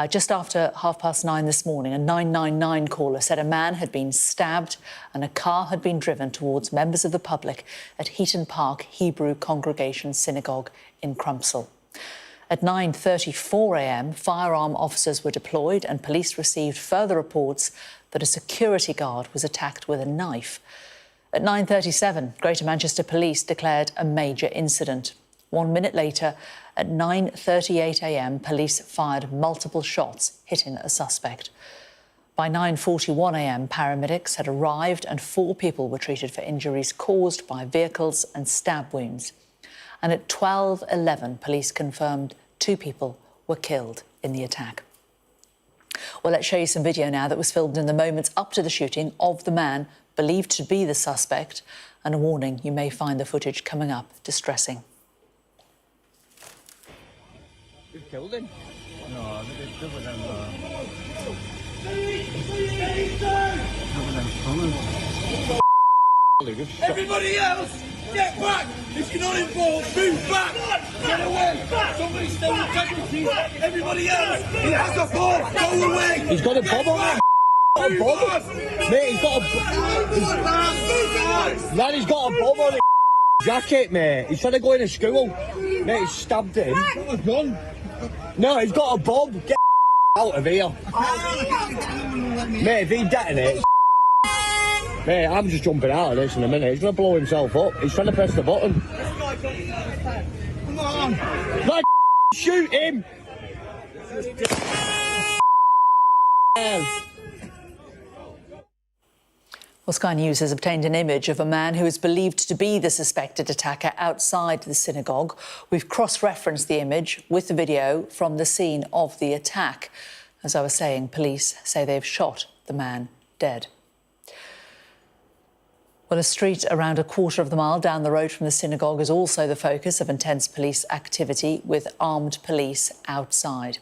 Just after 9:30 this morning, a 999 caller said a man had been stabbed and a car had been driven towards members of the public at Heaton Park Hebrew Congregation Synagogue in Crumpsall. At 9:34 a.m, firearm officers were deployed and police received further reports that a security guard was attacked with a knife. At 9:37, Greater Manchester Police declared a major incident. 1 minute later, at 9:38 a.m, police fired multiple shots, hitting a suspect. By 9:41 a.m, paramedics had arrived and 4 people were treated for injuries caused by vehicles and stab wounds. And at 12:11, police confirmed 2 people were killed in the attack. Well, let's show you some video now that was filmed in the moments up to the shooting of the man believed to be the suspect. And a warning, you may find the footage coming up distressing. You've killed him? No, there was them. Everybody else, get back! If you're not involved, move back! Get away! Somebody stay with integrity! Everybody else, he has a bomb! Go away! He's got a bomb on him! He's got a bomb! Mate, he's got a bomb! Lad, he's got a bomb on his jacket, mate. He's trying to go in a school. Mate, he's stabbed him. No, he's got a bomb. Get out of here. Mate, if he detonates, mate, I'm just jumping out of this in a minute. He's going to blow himself up. He's trying to press the button. Come on. Lad, shoot him. Well, Sky News has obtained an image of a man who is believed to be the suspected attacker outside the synagogue. We've cross-referenced the image with the video from the scene of the attack. As I was saying, police say they've shot the man dead. Well, a street around a quarter of the mile down the road from the synagogue is also the focus of intense police activity, with armed police outside.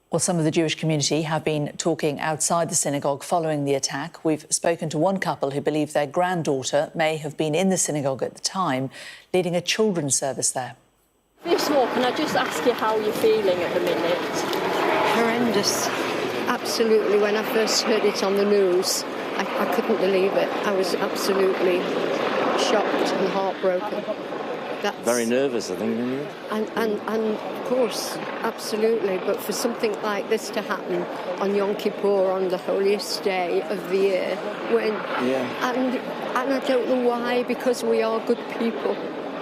Well, some of the Jewish community have been talking outside the synagogue following the attack. We've spoken to one couple who believe their granddaughter may have been in the synagogue at the time, leading a children's service there. First of all, can I just ask you how you're feeling at the minute? Horrendous. Absolutely. When I first heard it on the news, I couldn't believe it. I was absolutely shocked and heartbroken. That's... Very nervous, I think, weren't you? And of course, absolutely. But for something like this to happen on Yom Kippur, on the holiest day of the year, when and I don't know why, because we are good people.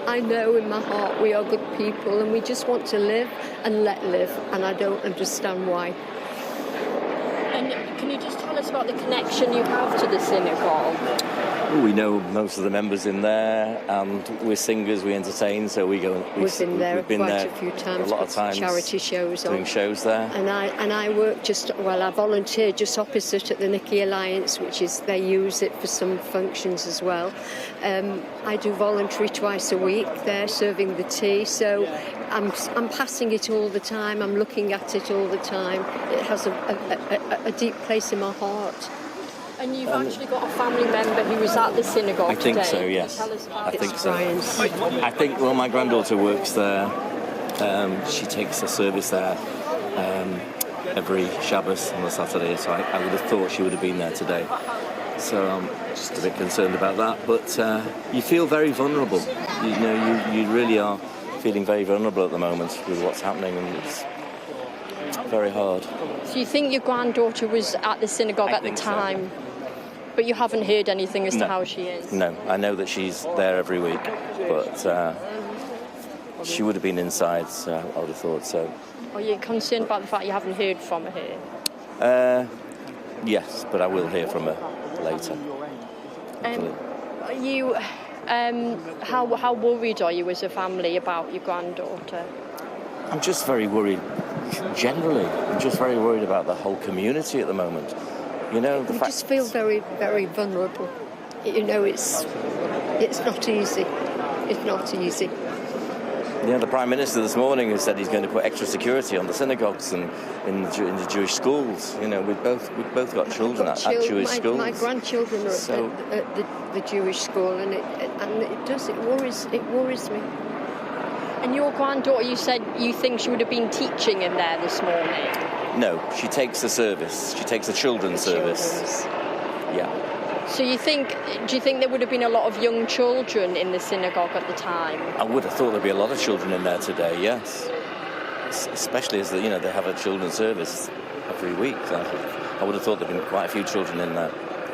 I know in my heart we are good people, and we just want to live and let live, and I don't understand why. And can you just tell us about the connection you have to the synagogue? We know most of the members in there, and we're singers, we entertain, so we go. We've been there quite a few times. A lot of times. Charity shows doing shows there. And I work I volunteer just opposite at the Nicky Alliance, which is, they use it for some functions as well. I do voluntary twice a week there, serving the tea, so I'm passing it all the time, I'm looking at it all the time. It has a deep place in my heart. And you've actually got a family member who was at the synagogue today. I think today. so, yes. Tell us about I think so. I think, well, my granddaughter works there. She takes a service there every Shabbos on a Saturday, so I would have thought she would have been there today. So I'm just a bit concerned about that. But you feel very vulnerable. You know, you really are feeling very vulnerable at the moment with what's happening, and it's very hard. So you think your granddaughter was at the synagogue at the time? So. But you haven't heard anything as to how she is? No, I know that she's there every week, but she would have been inside, so I would have thought so. Are you concerned about the fact you haven't heard from her here? Yes, but I will hear from her later. Are you, how worried are you as a family about your granddaughter? I'm just very worried, generally. I'm just very worried about the whole community at the moment. You know, I just feel very, very vulnerable. You know, it's not easy. It's not easy. You know, the Prime Minister this morning has said he's going to put extra security on the synagogues and in the Jewish schools. You know, we've both got children at Jewish schools. My grandchildren are at the Jewish school, and it worries me. And your granddaughter, you said you think she would have been teaching in there this morning? No, she takes the service. She takes the children's service. Yeah. So do you think there would have been a lot of young children in the synagogue at the time? I would have thought there'd be a lot of children in there today, yes. Especially as they have a children's service every week. I would have thought there'd been quite a few children in there.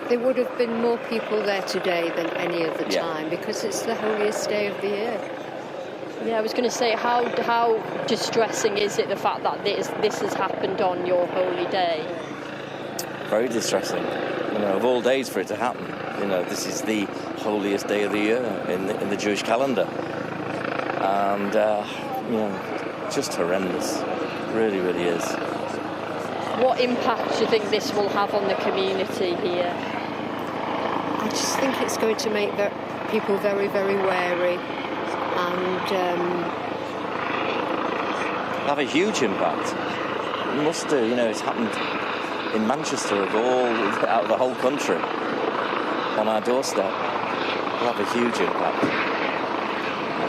There would have been more people there today than any other time because it's the holiest day of the year. Yeah, I was going to say, how distressing is it, the fact that this has happened on your holy day? Very distressing. You know, of all days for it to happen. You know, this is the holiest day of the year in the Jewish calendar. And, you know, just horrendous. It really, really is. What impact do you think this will have on the community here? I just think it's going to make people very, very wary. And have a huge impact. It must do. You know, it's happened in Manchester out of the whole country on our doorstep. It'll have a huge impact.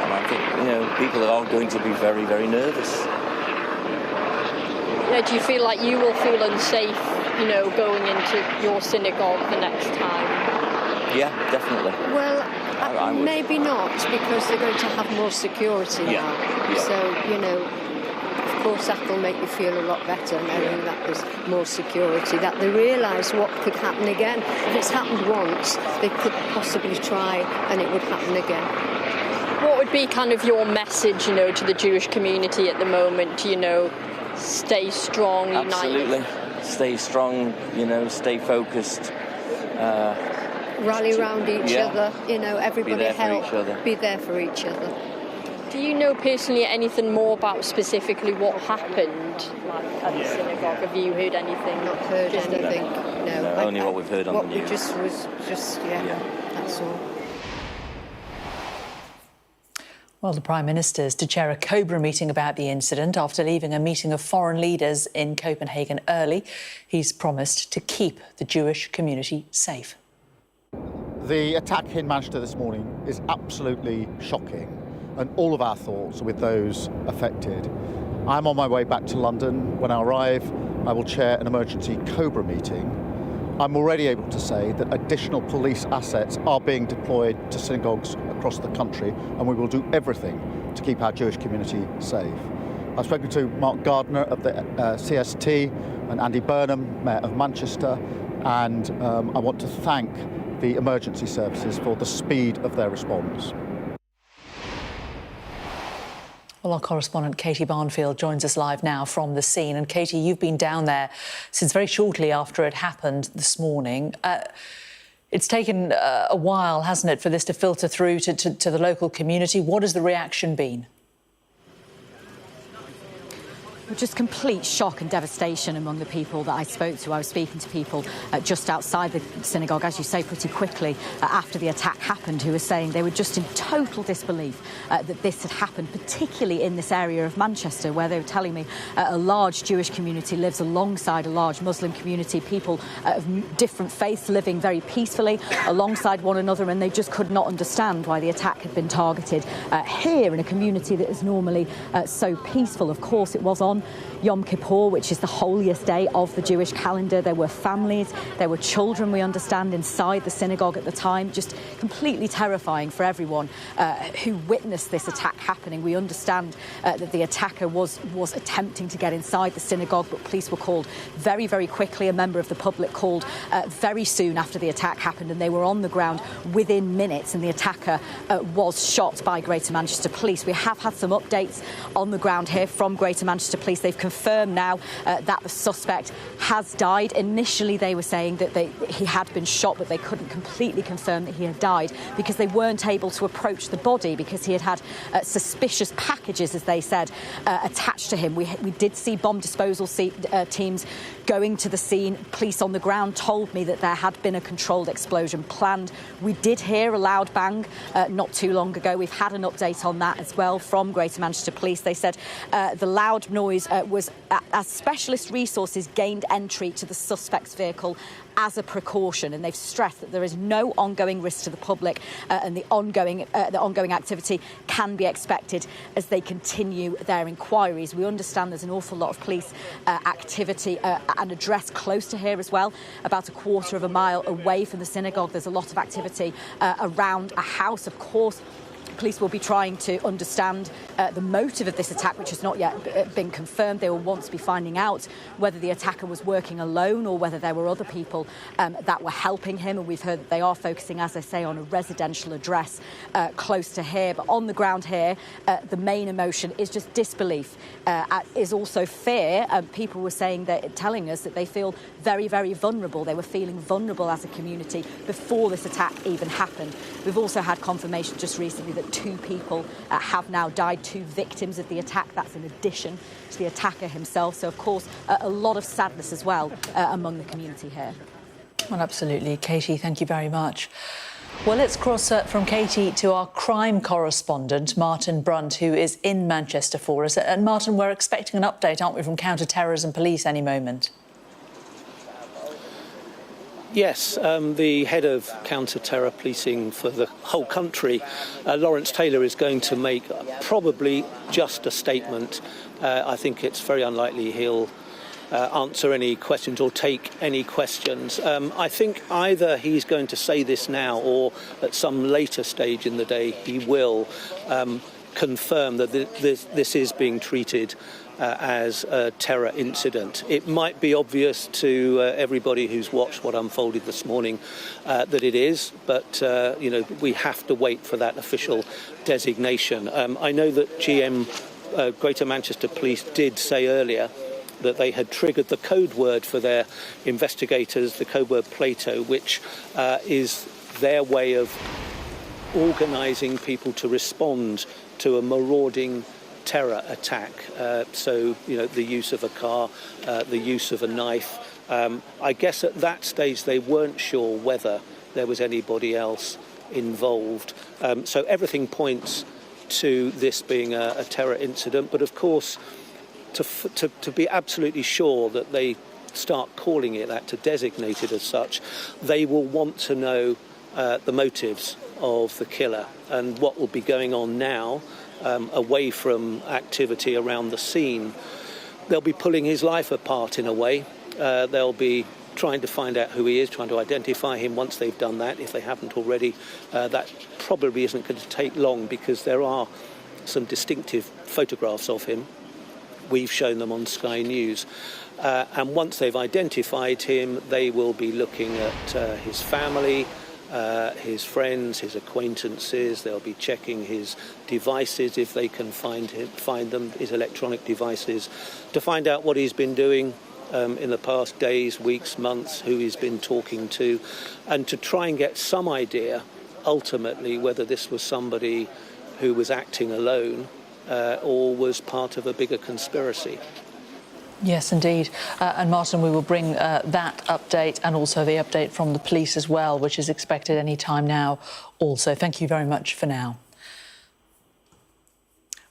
And I think, you know, people are going to be very, very nervous. Yeah, do you feel like you will feel unsafe, you know, going into your synagogue the next time? Yeah, definitely. Well, maybe not, because they're going to have more security now. Yeah. So, you know, of course that will make you feel a lot better knowing that there's more security, that they realise what could happen again. If it's happened once, they could possibly try and it would happen again. What would be kind of your message, you know, to the Jewish community at the moment, you know, stay strong, united? Absolutely. Stay strong, you know, stay focused. Rally around each other, you know, everybody help, be there for each other. Do you know personally anything more about specifically what happened at the synagogue? Have you heard anything? Not heard anything, no. Only what we've heard on the news. What we just, that's all. Well, the Prime Minister is to chair a Cobra meeting about the incident after leaving a meeting of foreign leaders in Copenhagen early. He's promised to keep the Jewish community safe. The attack in Manchester this morning is absolutely shocking, and all of our thoughts are with those affected. I'm on my way back to London. When I arrive, I will chair an emergency Cobra meeting. I'm already able to say that additional police assets are being deployed to synagogues across the country, and we will do everything to keep our Jewish community safe. I've spoken to Mark Gardner of the CST and Andy Burnham, Mayor of Manchester, and I want to thank the emergency services for the speed of their response. Well, our correspondent Katie Barnfield joins us live now from the scene. And Katie, you've been down there since very shortly after it happened this morning. It's taken a while, hasn't it, for this to filter through to the local community. What has the reaction been? Just complete shock and devastation among the people that I spoke to. I was speaking to people just outside the synagogue, as you say, pretty quickly after the attack happened, who were saying they were just in total disbelief that this had happened, particularly in this area of Manchester, where they were telling me a large Jewish community lives alongside a large Muslim community, people of different faiths living very peacefully alongside one another, and they just could not understand why the attack had been targeted here in a community that is normally so peaceful. Of course, it was on Yom Kippur, which is the holiest day of the Jewish calendar. There were families, there were children, we understand, inside the synagogue at the time. Just completely terrifying for everyone who witnessed this attack happening. We understand that the attacker was attempting to get inside the synagogue, but police were called very, very quickly. A member of the public called very soon after the attack happened, and they were on the ground within minutes, and the attacker was shot by Greater Manchester Police. We have had some updates on the ground here from Greater Manchester Police. They've confirmed now that the suspect has died. Initially, they were saying that he had been shot, but they couldn't completely confirm that he had died because they weren't able to approach the body because he had had suspicious packages, as they said, attached to him. We did see bomb disposal teams going to the scene. Police on the ground told me that there had been a controlled explosion planned. We did hear a loud bang not too long ago. We've had an update on that as well from Greater Manchester Police. They said the loud noise was as specialist resources gained entry to the suspect's vehicle as a precaution, and they've stressed that there is no ongoing risk to the public and the ongoing activity can be expected as they continue their inquiries. We understand there's an awful lot of police activity and address close to here as well, about a quarter of a mile away from the synagogue. There's a lot of activity around a house, of course. Police will be trying to understand the motive of this attack, which has not yet been confirmed. They will want to be finding out whether the attacker was working alone or whether there were other people that were helping him. And we've heard that they are focusing, as I say, on a residential address close to here. But on the ground here, the main emotion is just disbelief, is also fear. People were telling us that they feel very, very vulnerable. They were feeling vulnerable as a community before this attack even happened. We've also had confirmation just recently that 2 people have now died, 2 victims of the attack. That's in addition to the attacker himself. So, of course, a lot of sadness as well among the community here. Well, absolutely. Katie, thank you very much. Well, let's cross from Katie to our crime correspondent, Martin Brunt, who is in Manchester for us. And, Martin, we're expecting an update, aren't we, from counter-terrorism police any moment? Yes, the head of counter-terror policing for the whole country, Lawrence Taylor, is going to make probably just a statement. I think it's very unlikely he'll answer any questions or take any questions. I think either he's going to say this now or at some later stage in the day he will confirm that this is being treated as a terror incident. It might be obvious to everybody who's watched what unfolded this morning that it is, but we have to wait for that official designation. I know that Greater Manchester Police did say earlier that they had triggered the code word for their investigators, the code word Plato, which is their way of organising people to respond to a marauding terror attack. The use of a car, the use of a knife. I guess at that stage they weren't sure whether there was anybody else involved. So everything points to this being a terror incident. But of course, to be absolutely sure that they start calling it that, to designate it as such, they will want to know the motives of the killer and what will be going on now. Away from activity around the scene. They'll be pulling his life apart in a way. They'll be trying to find out who he is, trying to identify him once they've done that. If they haven't already, that probably isn't going to take long because there are some distinctive photographs of him. We've shown them on Sky News. And once they've identified him, they will be looking at his family, his friends, his acquaintances. They'll be checking his devices if they can find them, his electronic devices, to find out what he's been doing in the past days, weeks, months, who he's been talking to, and to try and get some idea, ultimately, whether this was somebody who was acting alone or was part of a bigger conspiracy. Yes, indeed. And Martin, we will bring that update and also the update from the police as well, which is expected any time now also. Thank you very much for now.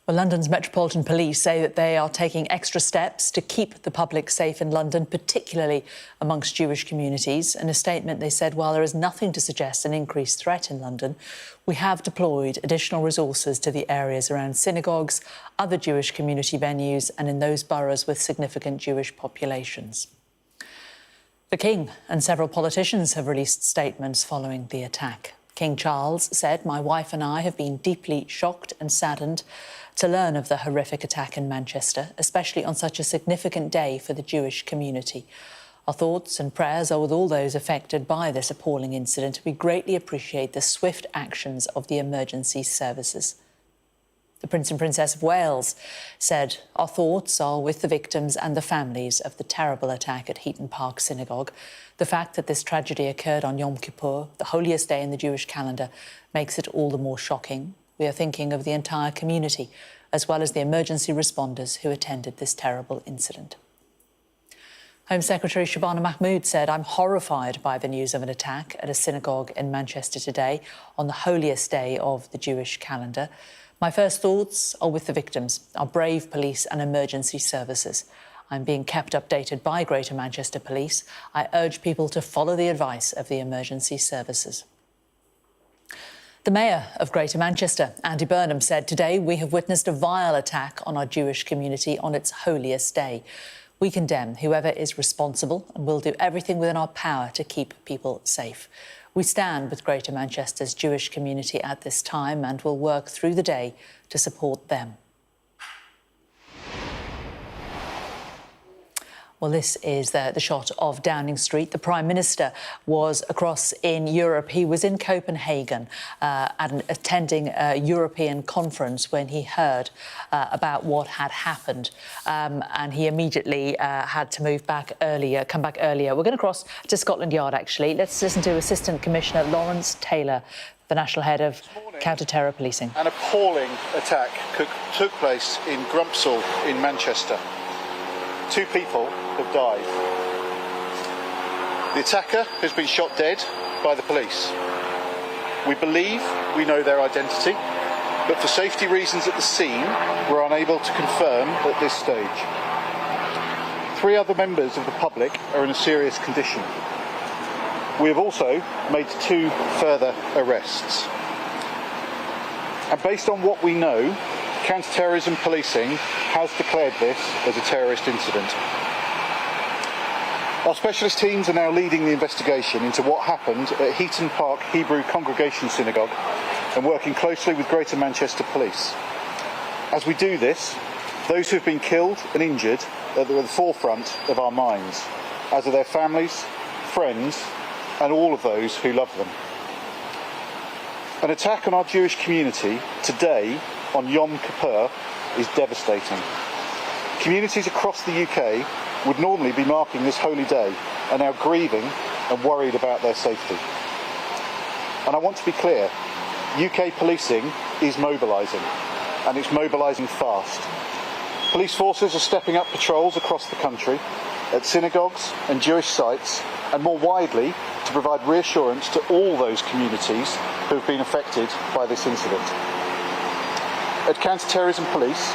Well, London's Metropolitan Police say that they are taking extra steps to keep the public safe in London, particularly amongst Jewish communities. In a statement, they said, while there is nothing to suggest an increased threat in London, we have deployed additional resources to the areas around synagogues, other Jewish community venues and in those boroughs with significant Jewish populations. The King and several politicians have released statements following the attack. King Charles said, "My wife and I have been deeply shocked and saddened to learn of the horrific attack in Manchester, especially on such a significant day for the Jewish community. Our thoughts and prayers are with all those affected by this appalling incident. We greatly appreciate the swift actions of the emergency services." The Prince and Princess of Wales said, "Our thoughts are with the victims and the families of the terrible attack at Heaton Park Synagogue. The fact that this tragedy occurred on Yom Kippur, the holiest day in the Jewish calendar, makes it all the more shocking. We are thinking of the entire community, as well as the emergency responders who attended this terrible incident." Home Secretary Shabana Mahmood said, "I'm horrified by the news of an attack at a synagogue in Manchester today on the holiest day of the Jewish calendar. My first thoughts are with the victims, our brave police and emergency services. I'm being kept updated by Greater Manchester Police. I urge people to follow the advice of the emergency services." The Mayor of Greater Manchester, Andy Burnham, said, "Today we have witnessed a vile attack on our Jewish community on its holiest day. We condemn whoever is responsible and will do everything within our power to keep people safe. We stand with Greater Manchester's Jewish community at this time and will work through the day to support them." Well, this is the shot of Downing Street. The Prime Minister was across in Europe. He was in Copenhagen attending a European conference when he heard about what had happened. And he immediately had to come back earlier. We're going to cross to Scotland Yard, actually. Let's listen to Assistant Commissioner Lawrence Taylor, the National Head of Counter-Terror Policing. An appalling attack took place in Crumpsall in Manchester. 2 people have died. The attacker has been shot dead by the police. We believe we know their identity, but for safety reasons at the scene, we're unable to confirm at this stage. 3 other members of the public are in a serious condition. We have also made 2 further arrests. And based on what we know, counter-terrorism policing has declared this as a terrorist incident. Our specialist teams are now leading the investigation into what happened at Heaton Park Hebrew Congregation Synagogue and working closely with Greater Manchester Police. As we do this, those who have been killed and injured are at the forefront of our minds, as are their families, friends, and all of those who love them. An attack on our Jewish community today on Yom Kippur is devastating. Communities across the UK would normally be marking this holy day are now grieving and worried about their safety. And I want to be clear, UK policing is mobilising, and it's mobilising fast. Police forces are stepping up patrols across the country at synagogues and Jewish sites, and more widely to provide reassurance to all those communities who have been affected by this incident. At Counter-Terrorism Police,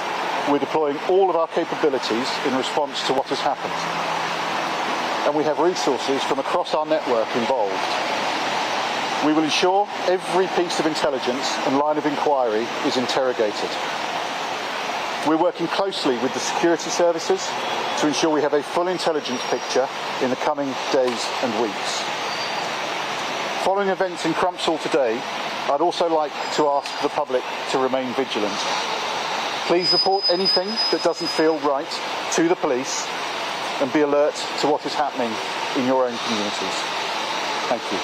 we're deploying all of our capabilities in response to what has happened. And we have resources from across our network involved. We will ensure every piece of intelligence and line of inquiry is interrogated. We're working closely with the security services to ensure we have a full intelligence picture in the coming days and weeks. Following events in Crumpsall today, I'd also like to ask the public to remain vigilant. Please report anything that doesn't feel right to the police and be alert to what is happening in your own communities. Thank you.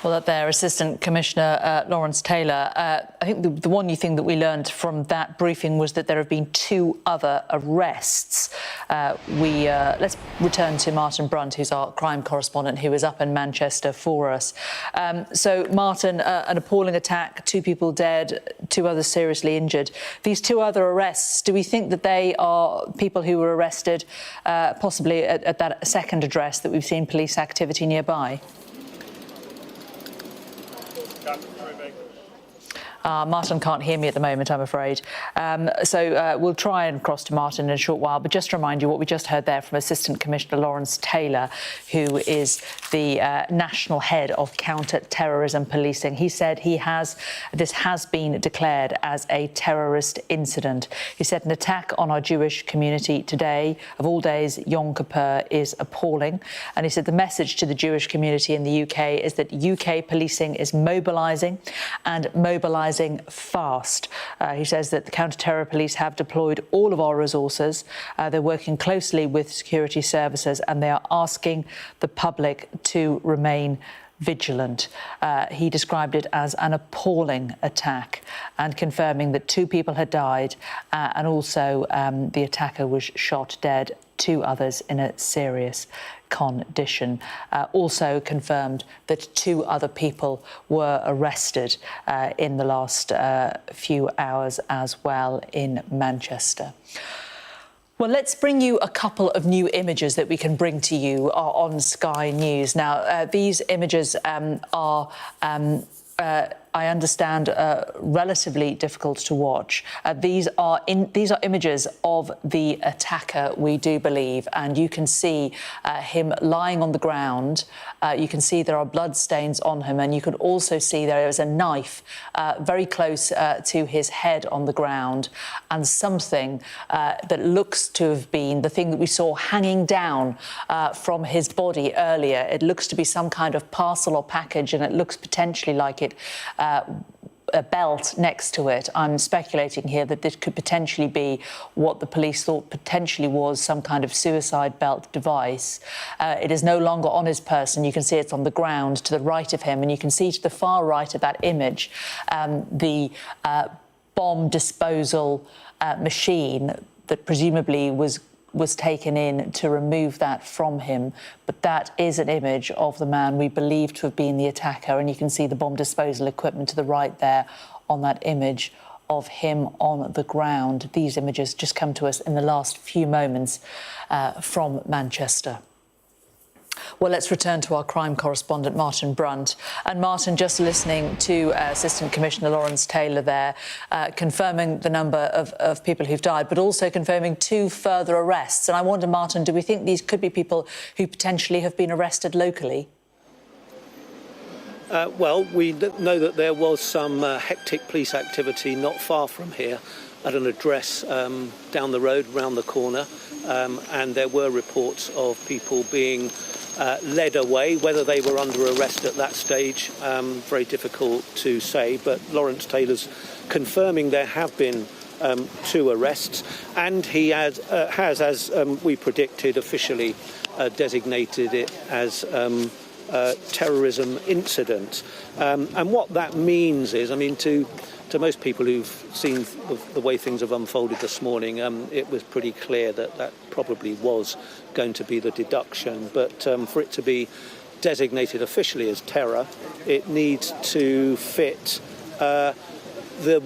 Well, up there, Assistant Commissioner Lawrence Taylor. I think the one thing that we learned from that briefing was that there have been 2 other arrests. Let's return to Martin Brunt, who's our crime correspondent, who is up in Manchester for us. So, Martin, an appalling attack, 2 people dead, 2 others seriously injured. These 2 other arrests, do we think that they are people who were arrested possibly at that second address that we've seen police activity nearby? Martin can't hear me at the moment, I'm afraid. So we'll try and cross to Martin in a short while. But just to remind you what we just heard there from Assistant Commissioner Lawrence Taylor, who is the national head of counter-terrorism policing. He said this has been declared as a terrorist incident. He said an attack on our Jewish community today, of all days, Yom Kippur, is appalling. And he said the message to the Jewish community in the UK is that UK policing is mobilising and mobilising fast. He says that the counter-terror police have deployed all of our resources. They're working closely with security services and they are asking the public to remain vigilant. He described it as an appalling attack and confirming that 2 people had died and also the attacker was shot dead, 2 others in a serious condition. Also confirmed that 2 other people were arrested in the last few hours as well in Manchester. Well, let's bring you a couple of new images that we can bring to you on Sky News. Now, these images are I understand, relatively difficult to watch. These are images of the attacker, we do believe, and you can see him lying on the ground. You can see there are blood stains on him, and you can also see there is a knife very close to his head on the ground, and something that looks to have been the thing that we saw hanging down from his body earlier. It looks to be some kind of parcel or package, and it looks potentially like it a belt next to it. I'm speculating here that this could potentially be what the police thought potentially was some kind of suicide belt device. It is no longer on his person. You can see it's on the ground to the right of him, and you can see to the far right of that image the bomb disposal machine that presumably was taken in to remove that from him. But that is an image of the man we believe to have been the attacker, and you can see the bomb disposal equipment to the right there on that image of him on the ground. These images just come to us in the last few moments from Manchester. Well, let's return to our crime correspondent, Martin Brunt. And Martin, just listening to Assistant Commissioner Lawrence Taylor there, confirming the number of people who've died, but also confirming 2 further arrests. And I wonder, Martin, do we think these could be people who potentially have been arrested locally? Well, we know that there was some hectic police activity not far from here at an address down the road, round the corner. And there were reports of people being led away. Whether they were under arrest at that stage, very difficult to say. But Lawrence Taylor's confirming there have been 2 arrests, and he has as we predicted, officially designated it as a terrorism incident. And what that means is, I mean, to most people who've seen the way things have unfolded this morning, it was pretty clear that that probably was going to be the deduction. But for it to be designated officially as terror, it needs to fit the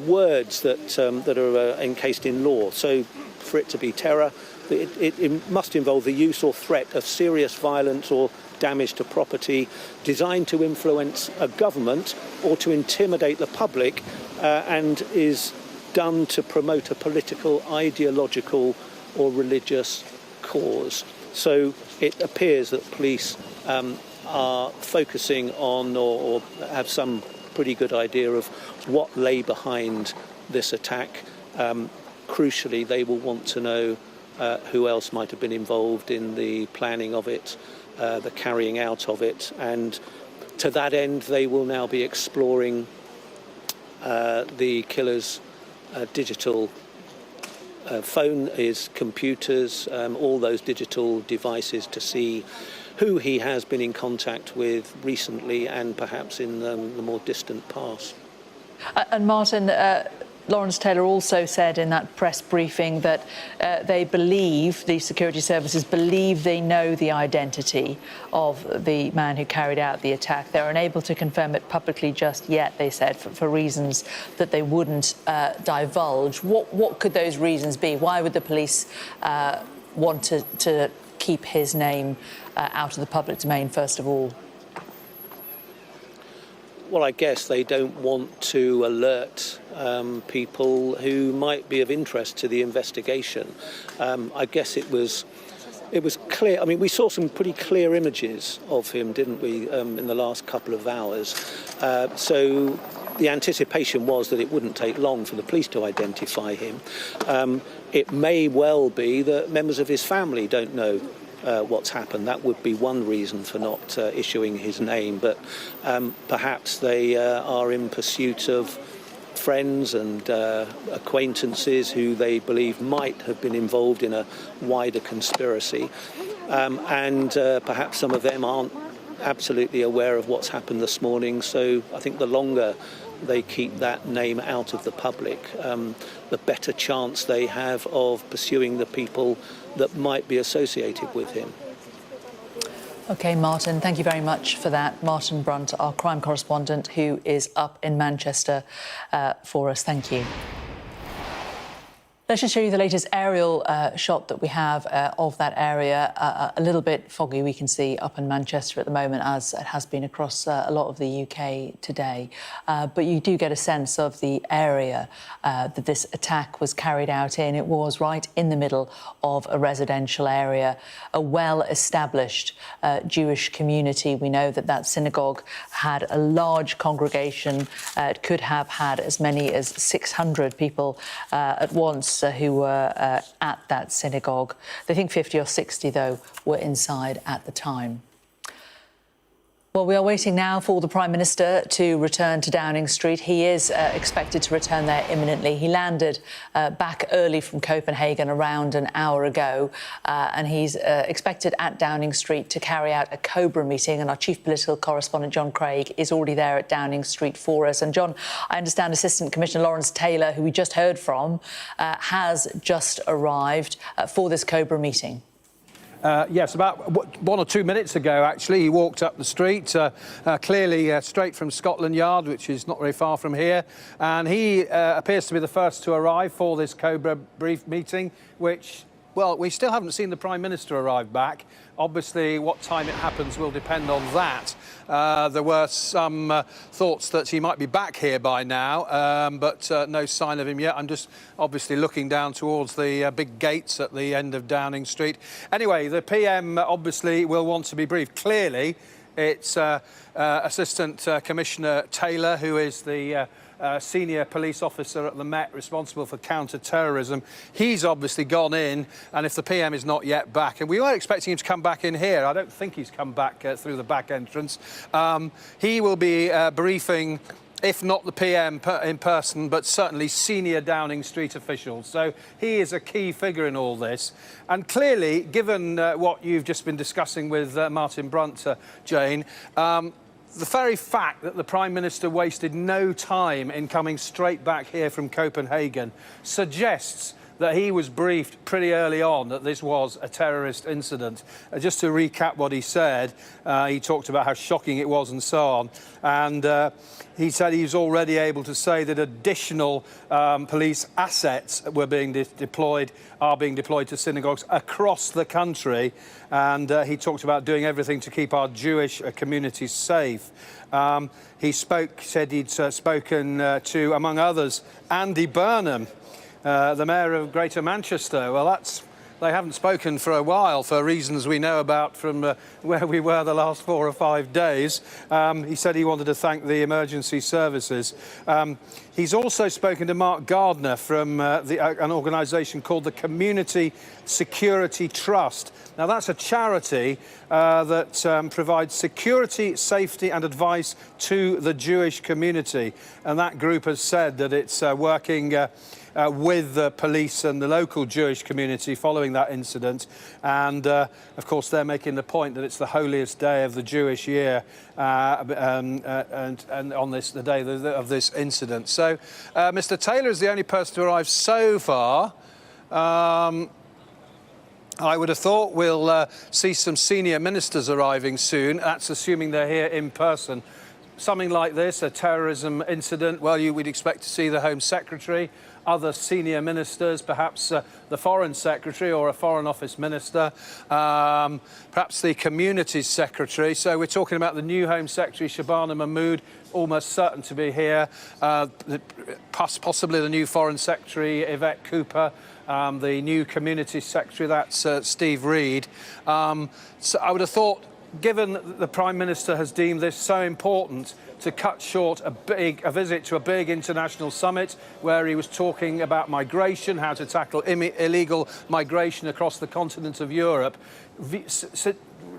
words that are encased in law. So for it to be terror, it must involve the use or threat of serious violence or damage to property designed to influence a government or to intimidate the public, and is done to promote a political, ideological or religious cause. So it appears that police are focusing on or have some pretty good idea of what lay behind this attack. Crucially, they will want to know who else might have been involved in the planning of it, the carrying out of it, and to that end they will now be exploring the killer's digital phone, his computers, all those digital devices to see who he has been in contact with recently and perhaps in the more distant past. And Martin, Lawrence Taylor also said in that press briefing that they believe, the security services believe they know the identity of the man who carried out the attack. They're unable to confirm it publicly just yet, they said, for reasons that they wouldn't divulge. What could those reasons be? Why would the police want to keep his name out of the public domain, first of all? Well, I guess they don't want to alert people who might be of interest to the investigation. I guess it was clear. I mean, we saw some pretty clear images of him, didn't we, in the last couple of hours. So the anticipation was that it wouldn't take long for the police to identify him. It may well be that members of his family don't know what's happened. That would be one reason for not issuing his name, but perhaps they are in pursuit of friends and acquaintances who they believe might have been involved in a wider conspiracy, and perhaps some of them aren't absolutely aware of what's happened this morning. So I think the longer they keep that name out of the public, the better chance they have of pursuing the people that might be associated with him. OK, Martin, thank you very much for that. Martin Brunt, our crime correspondent, who is up in Manchester for us. Thank you. Let's just show you the latest aerial shot that we have of that area. A little bit foggy, we can see, up in Manchester at the moment, as it has been across a lot of the UK today. But you do get a sense of the area that this attack was carried out in. It was right in the middle of a residential area, a well-established Jewish community. We know that that synagogue had a large congregation. It could have had as many as 600 people at once who were at that synagogue. They think 50 or 60, though, were inside at the time. Well, we are waiting now for the Prime Minister to return to Downing Street. He is expected to return there imminently. He landed back early from Copenhagen around an hour ago, and he's expected at Downing Street to carry out a Cobra meeting. And our chief political correspondent, John Craig, is already there at Downing Street for us. And John, I understand Assistant Commissioner Lawrence Taylor, who we just heard from, has just arrived for this Cobra meeting. Yes, about 1 or 2 minutes ago, actually, he walked up the street, clearly straight from Scotland Yard, which is not very far from here. And he appears to be the first to arrive for this Cobra brief meeting, which, well, we still haven't seen the Prime Minister arrive back. Obviously, what time it happens will depend on that. There were some thoughts that he might be back here by now, but no sign of him yet. I'm just obviously looking down towards the big gates at the end of Downing Street. Anyway, the PM obviously will want to be briefed. Clearly, it's Assistant Commissioner Taylor, who is the senior police officer at the Met responsible for counter-terrorism. He's obviously gone in, and if the PM is not yet back, and we were expecting him to come back in here, I don't think he's come back through the back entrance. He will be briefing, if not the PM in person, but certainly senior Downing Street officials. So he is a key figure in all this. And clearly, given what you've just been discussing with Martin Brunt, Jane, the very fact that the Prime Minister wasted no time in coming straight back here from Copenhagen suggests that he was briefed pretty early on that this was a terrorist incident. Just to recap what he said, he talked about how shocking it was and so on. And he said he was already able to say that additional police assets were being deployed to synagogues across the country. And he talked about doing everything to keep our Jewish communities safe. He said he'd spoken to, among others, Andy Burnham, the Mayor of Greater Manchester. Well, they haven't spoken for a while for reasons we know about from where we were the last 4 or 5 days. He said he wanted to thank the emergency services. He's also spoken to Mark Gardner from an organisation called the Community Security Trust. Now, that's a charity that provides security, safety and advice to the Jewish community. And that group has said that it's working with the police and the local Jewish community following that incident. And, of course, they're making the point that it's the holiest day of the Jewish year and on the day of this incident. So Mr. Taylor is the only person to arrive so far. I would have thought we'll see some senior ministers arriving soon. That's assuming they're here in person. Something like this, a terrorism incident, well, you would expect to see the Home Secretary, other senior ministers, perhaps the Foreign Secretary or a Foreign Office Minister, perhaps the Communities Secretary. So we're talking about the new Home Secretary, Shabana Mahmood, almost certain to be here, possibly the new Foreign Secretary, Yvette Cooper, the new Communities Secretary, that's Steve Reed. So I would have thought, given that the Prime Minister has deemed this so important, to cut short a visit to a big international summit where he was talking about migration, how to tackle illegal migration across the continent of Europe,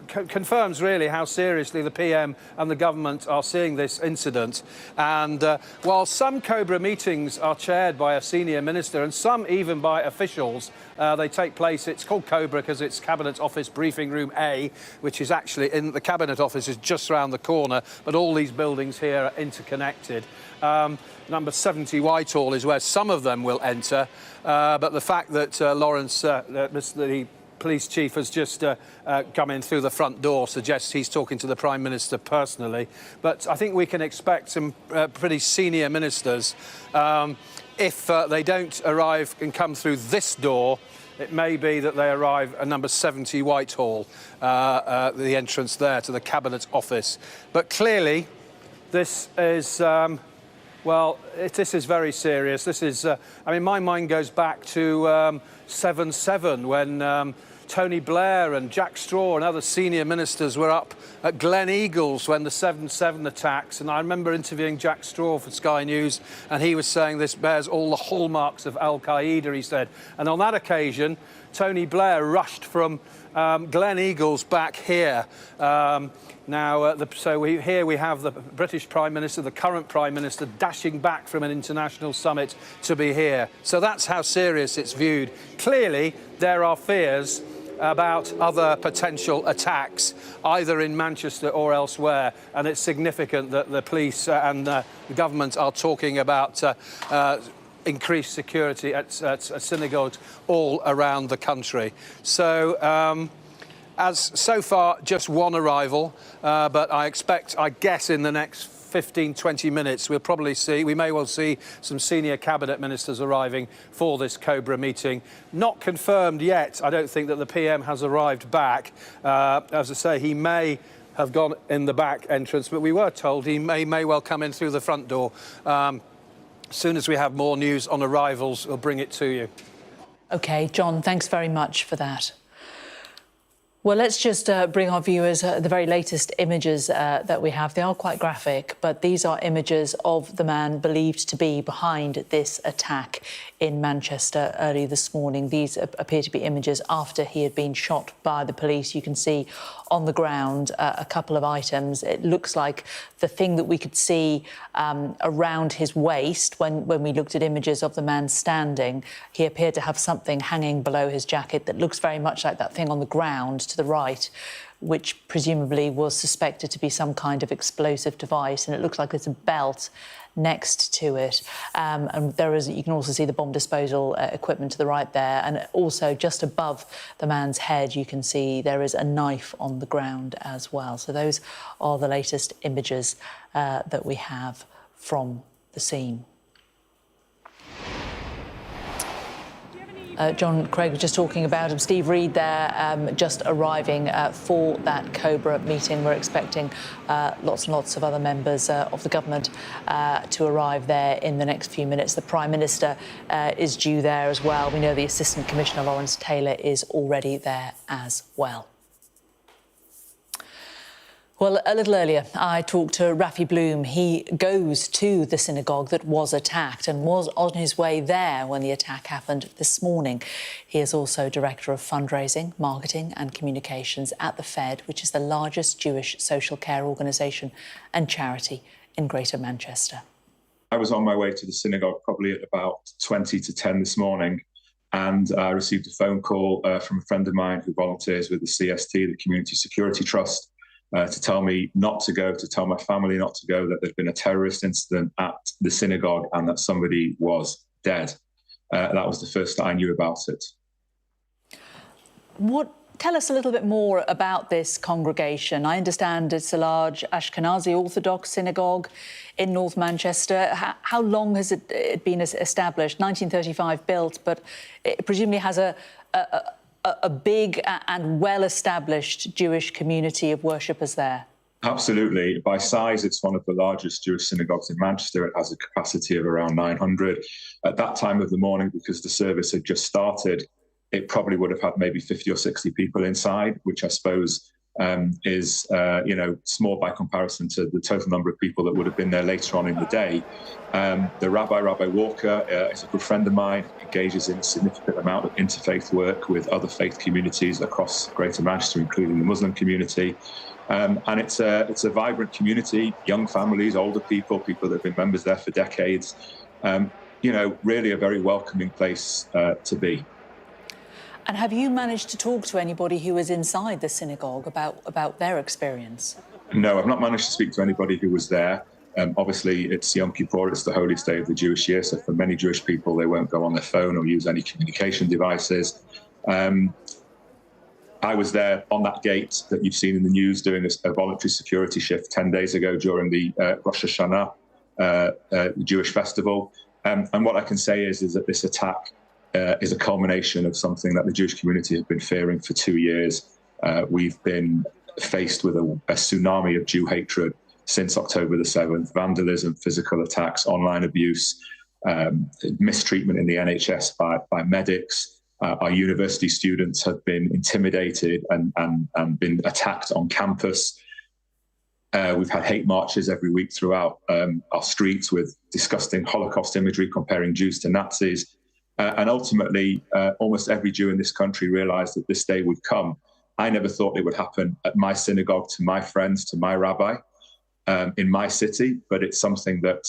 confirms really how seriously the PM and the government are seeing this incident. And while some Cobra meetings are chaired by a senior minister and some even by officials, they take place, it's called Cobra because it's Cabinet Office Briefing Room A, which is actually in the Cabinet Office is just around the corner, but all these buildings here are interconnected. Number 70 Whitehall is where some of them will enter, but the fact that Lawrence, the police chief, has just come in through the front door suggests he's talking to the Prime Minister personally. But I think we can expect some pretty senior ministers. If they don't arrive and come through this door, it may be that they arrive at number 70 Whitehall, the entrance there to the Cabinet Office. But clearly, this is... this is very serious. This is, I mean, my mind goes back to 7/7 when Tony Blair and Jack Straw and other senior ministers were up at Glen Eagles when the 7/7 attacks. And I remember interviewing Jack Straw for Sky News, and he was saying this bears all the hallmarks of Al-Qaeda, he said. And on that occasion, Tony Blair rushed from Glen Eagles back here. Here we have the British Prime Minister, the current Prime Minister, dashing back from an international summit to be here. So that's how serious it's viewed. Clearly, there are fears about other potential attacks, either in Manchester or elsewhere, and it's significant that the police and the government are talking about increased security at synagogues all around the country. So, as so far, just one arrival, but I guess in the next 15-20 minutes, we may well see some senior cabinet ministers arriving for this Cobra meeting. Not confirmed yet. I don't think that the PM has arrived back. As I say, he may have gone in the back entrance, but we were told he may well come in through the front door. As soon as we have more news on arrivals, we'll bring it to you. OK, John, thanks very much for that. Well, let's just bring our viewers the very latest images that we have. They are quite graphic, but these are images of the man believed to be behind this attack in Manchester early this morning. These appear to be images after he had been shot by the police. You can see on the ground a couple of items. It looks like the thing that we could see around his waist when we looked at images of the man standing. He appeared to have something hanging below his jacket that looks very much like that thing on the ground to the right, which presumably was suspected to be some kind of explosive device, and it looks like there's a belt next to it. And you can also see the bomb disposal equipment to the right there, and also just above the man's head you can see there is a knife on the ground as well. So those are the latest images that we have from the scene. John Craig was just talking about him. Steve Reed there, just arriving for that Cobra meeting. We're expecting lots and lots of other members of the government to arrive there in the next few minutes. The Prime Minister is due there as well. We know the Assistant Commissioner, Lawrence Taylor, is already there as well. Well, a little earlier, I talked to Rafi Bloom. He goes to the synagogue that was attacked and was on his way there when the attack happened this morning. He is also Director of Fundraising, Marketing and Communications at the Fed, which is the largest Jewish social care organisation and charity in Greater Manchester. I was on my way to the synagogue probably at about 20 to 10 this morning, and I received a phone call from a friend of mine who volunteers with the CST, the Community Security Trust, to tell me not to go, to tell my family not to go, that there'd been a terrorist incident at the synagogue and that somebody was dead. That was the first I knew about it. Tell us a little bit more about this congregation. I understand it's a large Ashkenazi Orthodox synagogue in North Manchester. How long has it been established? 1935 built, but it presumably has a big and well-established Jewish community of worshippers there. Absolutely. By size, it's one of the largest Jewish synagogues in Manchester. It has a capacity of around 900. At that time of the morning, because the service had just started, it probably would have had maybe 50 or 60 people inside, which I suppose is, small by comparison to the total number of people that would have been there later on in the day. The Rabbi Walker, is a good friend of mine, engages in a significant amount of interfaith work with other faith communities across Greater Manchester, including the Muslim community. And it's a vibrant community, young families, older people that have been members there for decades. Really a very welcoming place to be. And have you managed to talk to anybody who was inside the synagogue about their experience? No, I've not managed to speak to anybody who was there. Obviously, it's Yom Kippur, it's the holiest day of the Jewish year, so for many Jewish people, they won't go on their phone or use any communication devices. I was there on that gate that you've seen in the news doing a voluntary security shift 10 days ago during the Rosh Hashanah, the Jewish festival. And what I can say is that this attack is a culmination of something that the Jewish community has been fearing for 2 years. We've been faced with a tsunami of Jew hatred since October the 7th, vandalism, physical attacks, online abuse, mistreatment in the NHS by medics. Our university students have been intimidated and been attacked on campus. We've had hate marches every week throughout our streets with disgusting Holocaust imagery comparing Jews to Nazis. And ultimately, almost every Jew in this country realized that this day would come. I never thought it would happen at my synagogue, to my friends, to my rabbi, in my city, but it's something that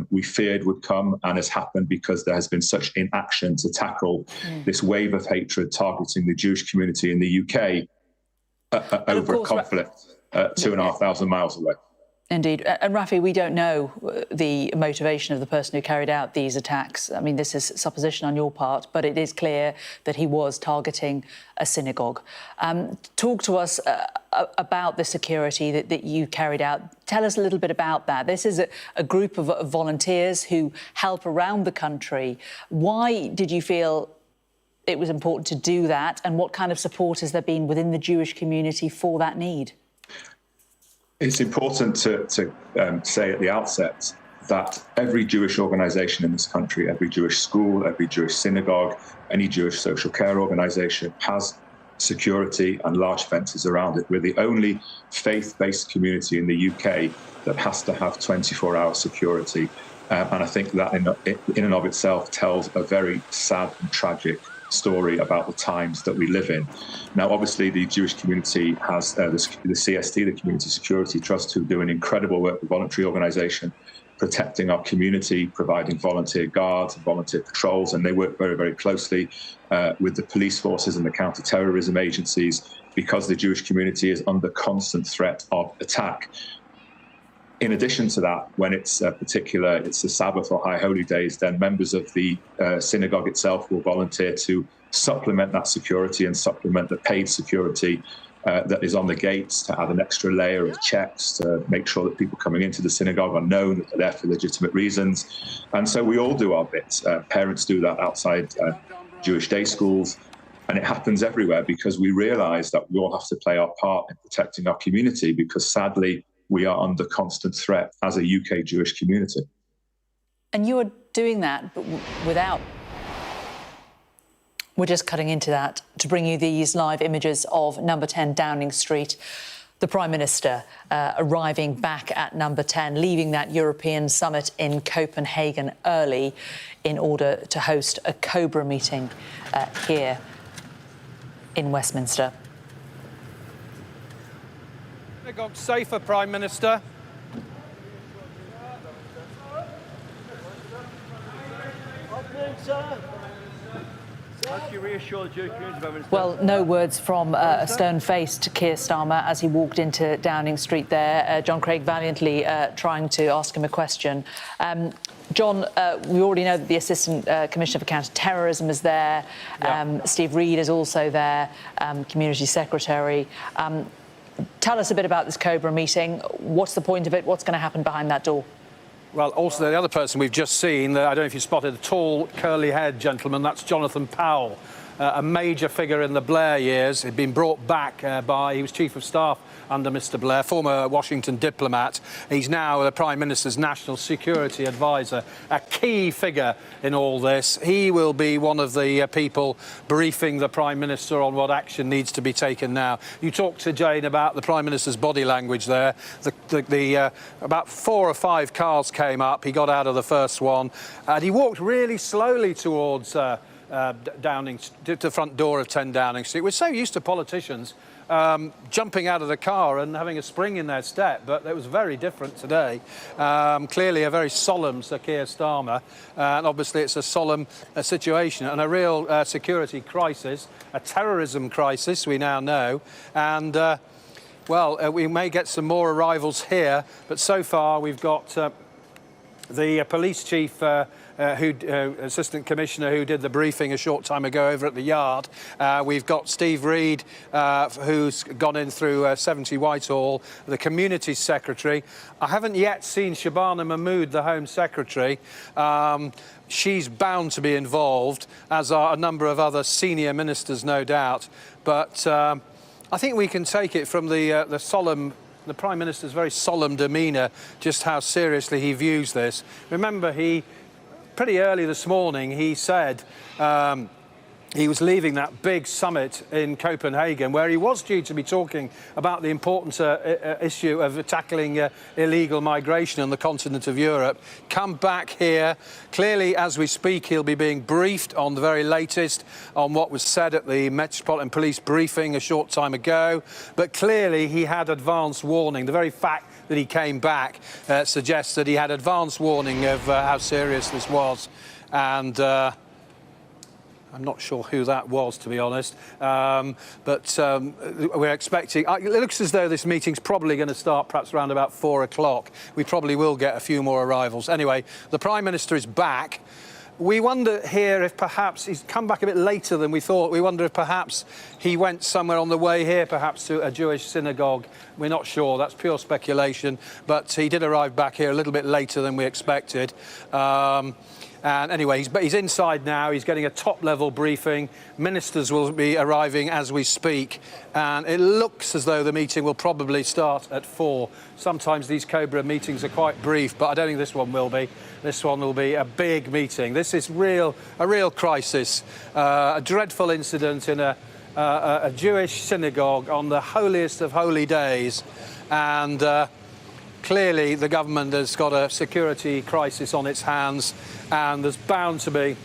we feared would come and has happened because there has been such inaction to tackle this wave of hatred targeting the Jewish community in the UK over a conflict 2,500 miles away. Indeed. And Rafi, we don't know the motivation of the person who carried out these attacks. I mean, this is supposition on your part, but it is clear that he was targeting a synagogue. Talk to us about the security that you carried out. Tell us a little bit about that. This is a group of volunteers who help around the country. Why did you feel it was important to do that? And what kind of support has there been within the Jewish community for that need? It's important to say at the outset that every Jewish organisation in this country, every Jewish school, every Jewish synagogue, any Jewish social care organisation has security and large fences around it. We're the only faith-based community in the UK that has to have 24-hour security. And I think that in and of itself tells a very sad and tragic story about the times that we live in. Now, obviously, the Jewish community has the CST, the Community Security Trust, who do an incredible work, the voluntary organisation, protecting our community, providing volunteer guards and volunteer patrols, and they work very, very closely with the police forces and the counter-terrorism agencies because the Jewish community is under constant threat of attack. In addition to that, when it's the Sabbath or High Holy Days, then members of the synagogue itself will volunteer to supplement that security and supplement the paid security that is on the gates, to add an extra layer of checks to make sure that people coming into the synagogue are known, that they're there for legitimate reasons. And so we all do our bits. Parents do that outside Jewish day schools. And it happens everywhere because we realise that we all have to play our part in protecting our community, because sadly, we are under constant threat as a UK Jewish community. And you are doing that, but without... We're just cutting into that to bring you these live images of number 10 Downing Street. The Prime Minister arriving back at number 10, leaving that European summit in Copenhagen early in order to host a Cobra meeting here in Westminster. Synagogue safer, Prime Minister. How can you reassure the Jewish community about Well, no words from a stone-faced Keir Starmer as he walked into Downing Street there. John Craig valiantly trying to ask him a question. John, we already know that the Assistant Commissioner for Counter-Terrorism is there. Steve Reed is also there, Community Secretary. Tell us a bit about this Cobra meeting. What's the point of it? What's going to happen behind that door? Well, also the other person we've just seen, I don't know if you spotted, the tall, curly-haired gentleman, that's Jonathan Powell, a major figure in the Blair years. He'd been brought back he was Chief of Staff under Mr Blair, former Washington diplomat. He's now the Prime Minister's National Security Advisor, a key figure in all this. He will be one of the people briefing the Prime Minister on what action needs to be taken now. You talked to Jane about the Prime Minister's body language there. About 4 or 5 cars came up. He got out of the first one and he walked really slowly towards Downing, to the front door of 10 Downing Street. We're so used to politicians jumping out of the car and having a spring in their step, but it was very different today. Clearly a very solemn Sir Keir Starmer, and obviously it's a solemn situation and a real security crisis, a terrorism crisis, we now know. And we may get some more arrivals here, but so far we've got the police chief, Assistant Commissioner, who did the briefing a short time ago over at the Yard. We've got Steve Reed, who's gone in through 70 Whitehall, the Community Secretary. I haven't yet seen Shabana Mahmood, the Home Secretary. She's bound to be involved, as are a number of other senior ministers, no doubt. But I think we can take it from the Prime Minister's very solemn demeanour, just how seriously he views this. Remember, pretty early this morning, he said he was leaving that big summit in Copenhagen, where he was due to be talking about the important issue of tackling illegal migration on the continent of Europe. Come back here. Clearly, as we speak, he'll be being briefed on the very latest on what was said at the Metropolitan Police briefing a short time ago. But clearly, he had advance warning. The very fact that he came back suggests that he had advance warning of how serious this was. And I'm not sure who that was, to be honest. But we're expecting... It looks as though this meeting's probably going to start perhaps around about 4 o'clock. We probably will get a few more arrivals. Anyway, the Prime Minister is back. We wonder here if perhaps he's come back a bit later than we thought. We wonder if perhaps he went somewhere on the way here, perhaps to a Jewish synagogue. We're not sure. That's pure speculation. But he did arrive back here a little bit later than we expected. And anyway, he's inside now. He's getting a top-level briefing. Ministers will be arriving as we speak. And it looks as though the meeting will probably start at 4. Sometimes these Cobra meetings are quite brief, but I don't think this one will be. This one will be a big meeting. This is a real crisis, a dreadful incident in a Jewish synagogue on the holiest of holy days. And clearly, the government has got a security crisis on its hands, and there's bound to be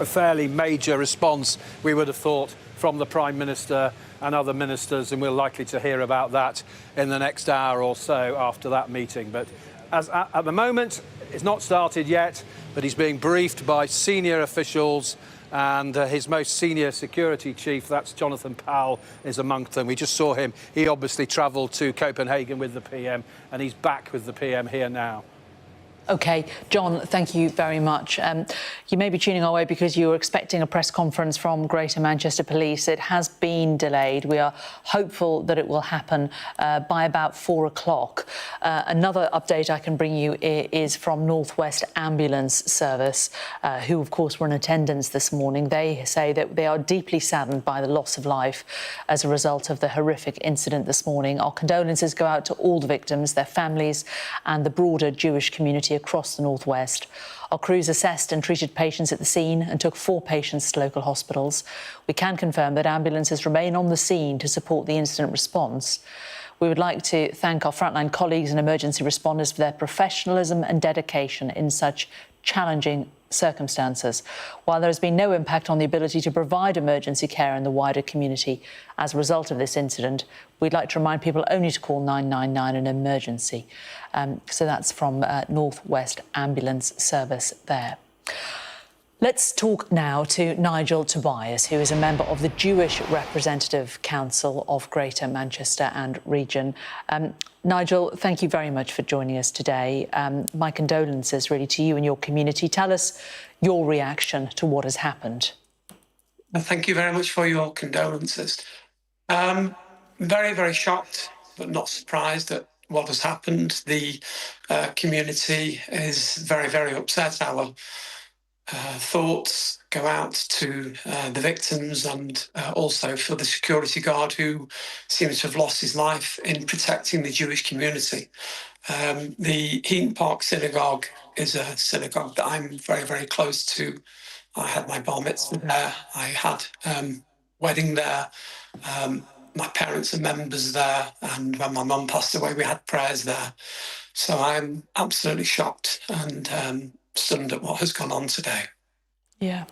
a fairly major response, we would have thought, from the Prime Minister and other ministers, and we're likely to hear about that in the next hour or so after that meeting. But at the moment, it's not started yet, but he's being briefed by senior officials, and his most senior security chief, that's Jonathan Powell, is amongst them. We just saw him. He obviously travelled to Copenhagen with the PM, and he's back with the PM here now. OK, John, thank you very much. You may be tuning our way because you were expecting a press conference from Greater Manchester Police. It has been delayed. We are hopeful that it will happen by about 4 o'clock. Another update I can bring you is from North West Ambulance Service, who, of course, were in attendance this morning. They say that they are deeply saddened by the loss of life as a result of the horrific incident this morning. Our condolences go out to all the victims, their families and the broader Jewish community across the North West. Our crews assessed and treated patients at the scene and took 4 patients to local hospitals. We can confirm that ambulances remain on the scene to support the incident response. We would like to thank our frontline colleagues and emergency responders for their professionalism and dedication in such challenging circumstances. While there has been no impact on the ability to provide emergency care in the wider community as a result of this incident, we'd like to remind people only to call 999 in an emergency. So that's from North West Ambulance Service there. Let's talk now to Nigel Tobias, who is a member of the Jewish Representative Council of Greater Manchester and Region. Nigel, thank you very much for joining us today. My condolences really to you and your community. Tell us your reaction to what has happened. Well, thank you very much for your condolences. Very, very shocked, but not surprised at what has happened. The community is very, very upset. Our thoughts go out to the victims and also for the security guard who seems to have lost his life in protecting the Jewish community. The Heaton Park Synagogue is a synagogue that I'm very, very close to. I had my bar mitzvah there. I had wedding there. My parents are members there. And when my mum passed away, we had prayers there. So I'm absolutely shocked and stunned at what has gone on today. Yeah.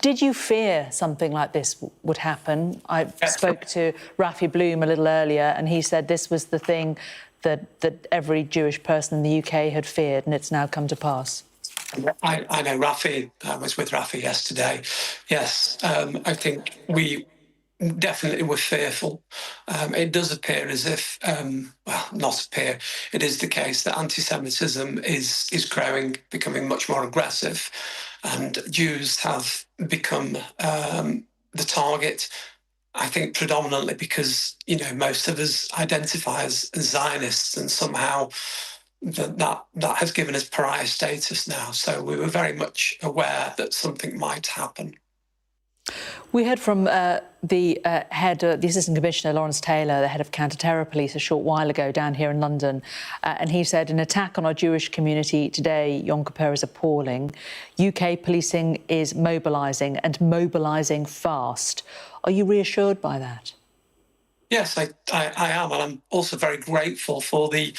Did you fear something like this would happen? I spoke to Rafi Bloom a little earlier, and he said this was the thing that every Jewish person in the UK had feared, and it's now come to pass. I know Rafi. I was with Rafi yesterday. Yes, I think we definitely were fearful. It does appear as if, well, not appear, it is the case that anti-Semitism is growing, becoming much more aggressive, and Jews have become the target, I think, predominantly because, you know, most of us identify as Zionists, and somehow that has given us pariah status now. So we were very much aware that something might happen. We heard from the Assistant Commissioner, Lawrence Taylor, the head of counter-terror police, a short while ago down here in London, and he said an attack on our Jewish community today, Yom Kippur, is appalling. UK policing is mobilising and mobilising fast. Are you reassured by that? Yes, I am, and I'm also very grateful for the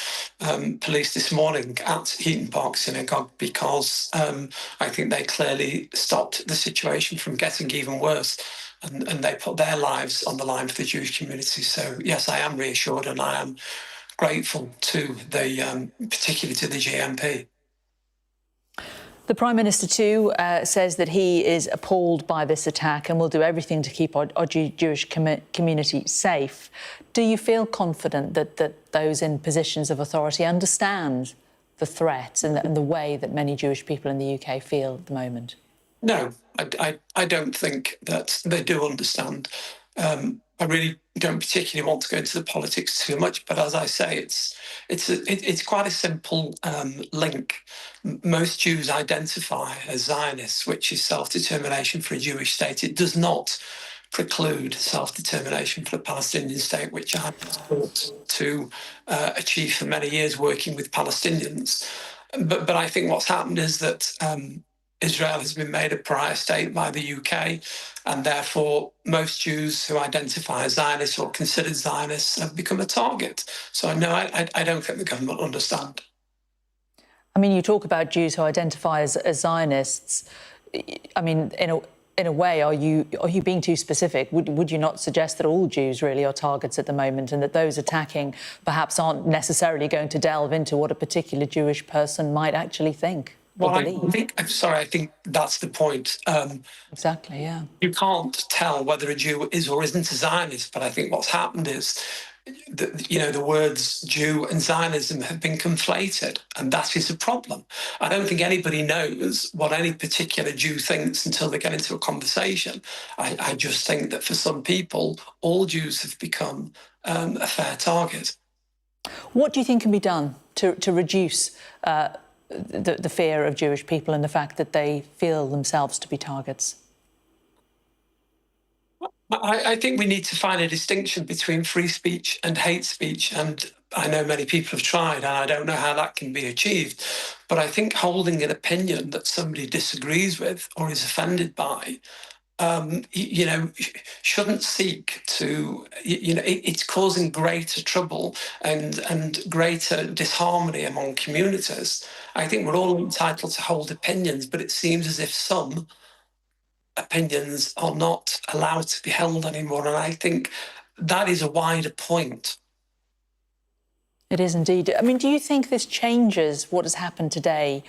police this morning at Heaton Park Synagogue, because I think they clearly stopped the situation from getting even worse, and they put their lives on the line for the Jewish community. So yes, I am reassured, and I am grateful to the, particularly to the GMP. The Prime Minister too says that he is appalled by this attack and will do everything to keep our Jewish community safe. Do you feel confident that those in positions of authority understand the threat and the way that many Jewish people in the UK feel at the moment? No, I don't think that they do understand. I really don't particularly want to go into the politics too much, but as I say, it's quite a simple link. Most Jews identify as Zionists, which is self-determination for a Jewish state. It does not preclude self-determination for a Palestinian state, which I sought to achieve for many years working with Palestinians. But I think what's happened is that Israel has been made a pariah state by the UK, and therefore most Jews who identify as Zionists or considered Zionists have become a target. So no, I don't think the government understand. I mean, you talk about Jews who identify as Zionists. I mean, in a way, are you being too specific? Would you not suggest that all Jews really are targets at the moment, and that those attacking perhaps aren't necessarily going to delve into what a particular Jewish person might actually think? Well, I think that's the point. Exactly, yeah. You can't tell whether a Jew is or isn't a Zionist, but I think what's happened is that, you know, the words Jew and Zionism have been conflated, and that is a problem. I don't think anybody knows what any particular Jew thinks until they get into a conversation. I just think that for some people, all Jews have become a fair target. What do you think can be done to reduce the fear of Jewish people and the fact that they feel themselves to be targets? I think we need to find a distinction between free speech and hate speech, and I know many people have tried, and I don't know how that can be achieved, but I think holding an opinion that somebody disagrees with or is offended by, you know, shouldn't seek to, you know, it's causing greater trouble and greater disharmony among communities. I think we're all entitled to hold opinions, but it seems as if some opinions are not allowed to be held anymore, and I think that is a wider point. It is indeed. I mean, do you think this changes what has happened today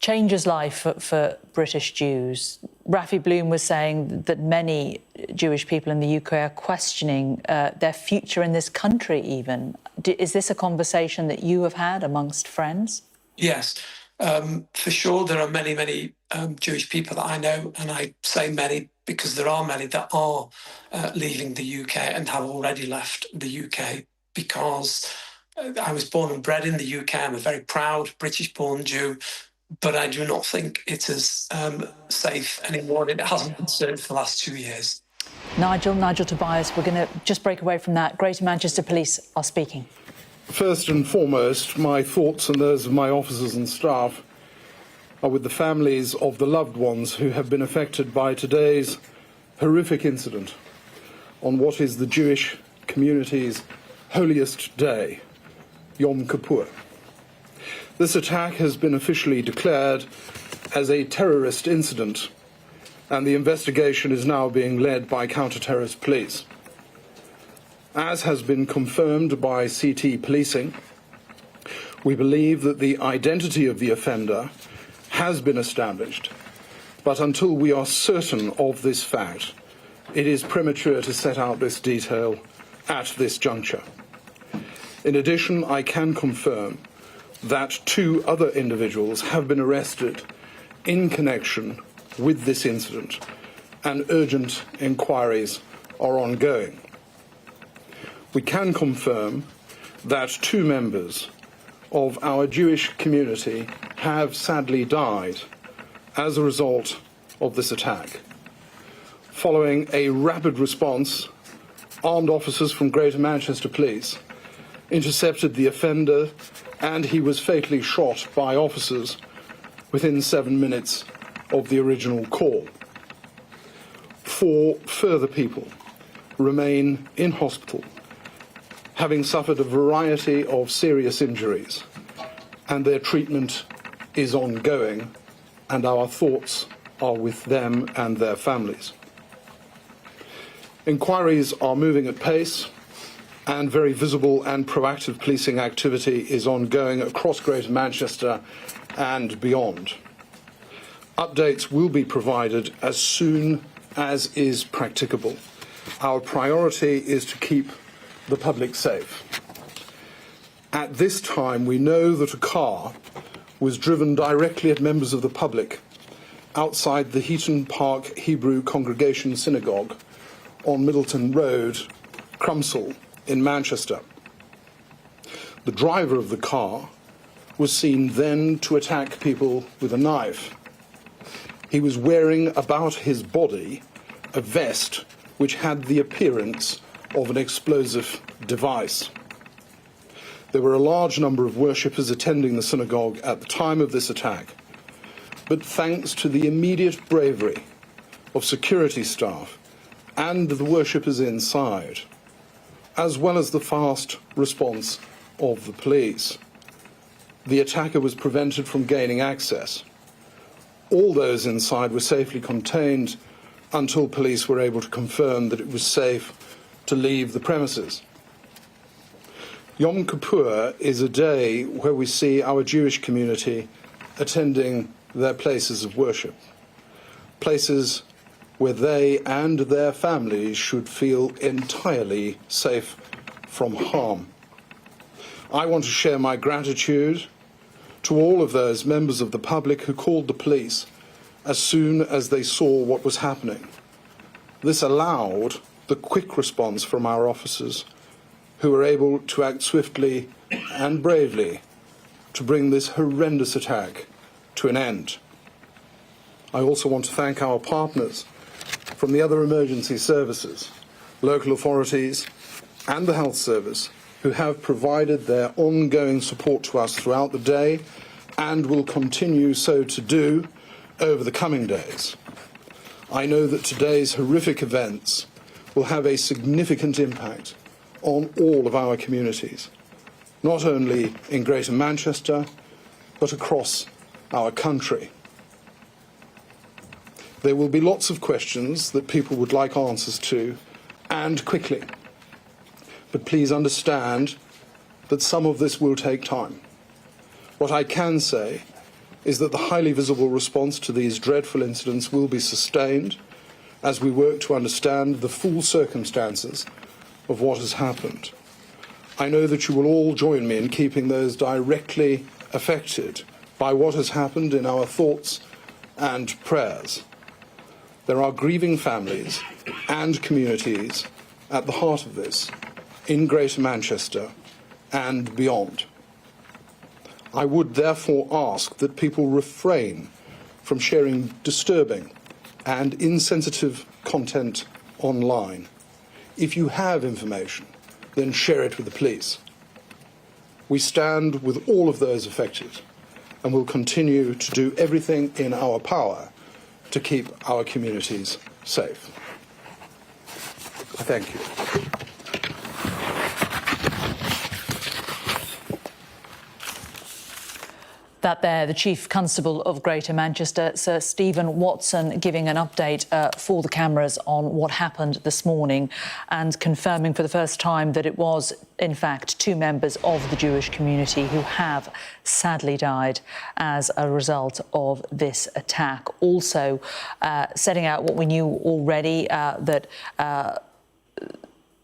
changes life for British Jews. Rafi Bloom was saying that many Jewish people in the UK are questioning their future in this country even. Is this a conversation that you have had amongst friends? Yes, for sure. There are many, many Jewish people that I know, and I say many because there are many that are leaving the UK and have already left the UK because I was born and bred in the UK. I'm a very proud British-born Jew, but I do not think it is safe anymore. It hasn't been served for the last 2 years. Nigel Tobias, we're going to just break away from that. Greater Manchester Police are speaking. First and foremost, my thoughts and those of my officers and staff are with the families of the loved ones who have been affected by today's horrific incident on what is the Jewish community's holiest day, Yom Kippur. This attack has been officially declared as a terrorist incident, and the investigation is now being led by counter-terrorist police. As has been confirmed by CT policing, we believe that the identity of the offender has been established, but until we are certain of this fact, it is premature to set out this detail at this juncture. In addition, I can confirm that 2 other individuals have been arrested in connection with this incident, and urgent inquiries are ongoing. We can confirm that 2 members of our Jewish community have sadly died as a result of this attack. Following a rapid response, armed officers from Greater Manchester Police intercepted the offender, and he was fatally shot by officers within 7 minutes of the original call. 4 further people remain in hospital, having suffered a variety of serious injuries, and their treatment is ongoing, and our thoughts are with them and their families. Inquiries are moving at pace, and very visible and proactive policing activity is ongoing across Greater Manchester and beyond. Updates will be provided as soon as is practicable. Our priority is to keep the public safe. At this time, we know that a car was driven directly at members of the public outside the Heaton Park Hebrew Congregation Synagogue on Middleton Road, Crumpsall, in Manchester. The driver of the car was seen then to attack people with a knife. He was wearing about his body a vest which had the appearance of an explosive device. There were a large number of worshippers attending the synagogue at the time of this attack, but thanks to the immediate bravery of security staff and the worshippers inside, as well as the fast response of the police, the attacker was prevented from gaining access. All those inside were safely contained until police were able to confirm that it was safe to leave the premises. Yom Kippur is a day where we see our Jewish community attending their places of worship, places where they and their families should feel entirely safe from harm. I want to share my gratitude to all of those members of the public who called the police as soon as they saw what was happening. This allowed the quick response from our officers, who were able to act swiftly and bravely to bring this horrendous attack to an end. I also want to thank our partners from the other emergency services, local authorities and the health service, who have provided their ongoing support to us throughout the day and will continue so to do over the coming days. I know that today's horrific events will have a significant impact on all of our communities, not only in Greater Manchester, but across our country. There will be lots of questions that people would like answers to, and quickly. But please understand that some of this will take time. What I can say is that the highly visible response to these dreadful incidents will be sustained as we work to understand the full circumstances of what has happened. I know that you will all join me in keeping those directly affected by what has happened in our thoughts and prayers. There are grieving families and communities at the heart of this, in Greater Manchester and beyond. I would therefore ask that people refrain from sharing disturbing and insensitive content online. If you have information, then share it with the police. We stand with all of those affected and will continue to do everything in our power to keep our communities safe. I thank you. That there, the Chief Constable of Greater Manchester, Sir Stephen Watson, giving an update for the cameras on what happened this morning and confirming for the first time that it was, in fact, 2 members of the Jewish community who have sadly died as a result of this attack. Also setting out what we knew already, that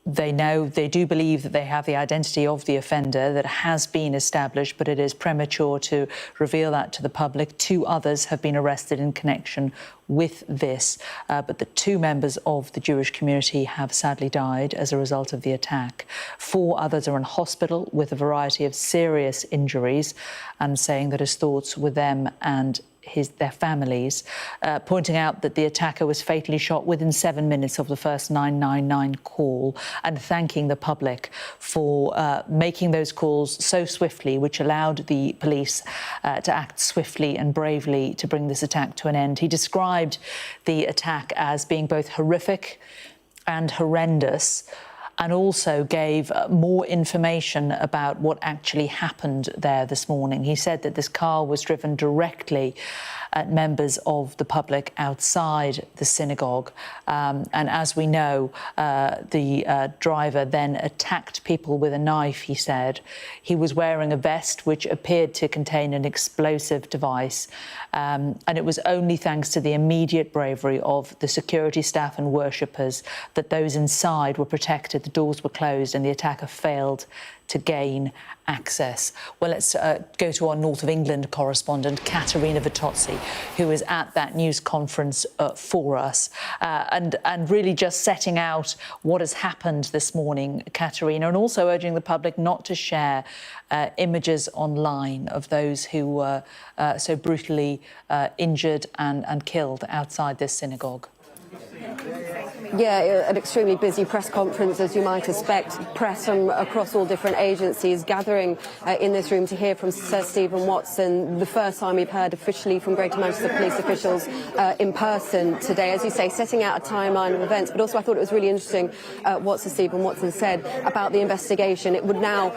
they do believe that they have the identity of the offender that has been established, but it is premature to reveal that to the public. 2 others have been arrested in connection with this, but the 2 members of the Jewish community have sadly died as a result of the attack. 4 others are in hospital with a variety of serious injuries, and saying that his thoughts were them and their families, pointing out that the attacker was fatally shot within 7 minutes of the first 999 call, and thanking the public for making those calls so swiftly, which allowed the police to act swiftly and bravely to bring this attack to an end. He described the attack as being both horrific and horrendous, and also gave more information about what actually happened there this morning. He said that this car was driven directly at members of the public outside the synagogue. And as we know, the driver then attacked people with a knife, he said. He was wearing a vest which appeared to contain an explosive device. And it was only thanks to the immediate bravery of the security staff and worshippers that those inside were protected, the doors were closed, and the attacker failed to gain access. Well, let's go to our North of England correspondent, Katerina Vitozzi, who is at that news conference for us, and really just setting out what has happened this morning, Katerina, and also urging the public not to share images online of those who were so brutally injured and killed outside this synagogue. Yeah, an extremely busy press conference, as you might expect. Press from across all different agencies gathering in this room to hear from Sir Stephen Watson, the first time we've heard officially from Greater Manchester police officials in person today. As you say, setting out a timeline of events, but also I thought it was really interesting what Sir Stephen Watson said about the investigation. It would now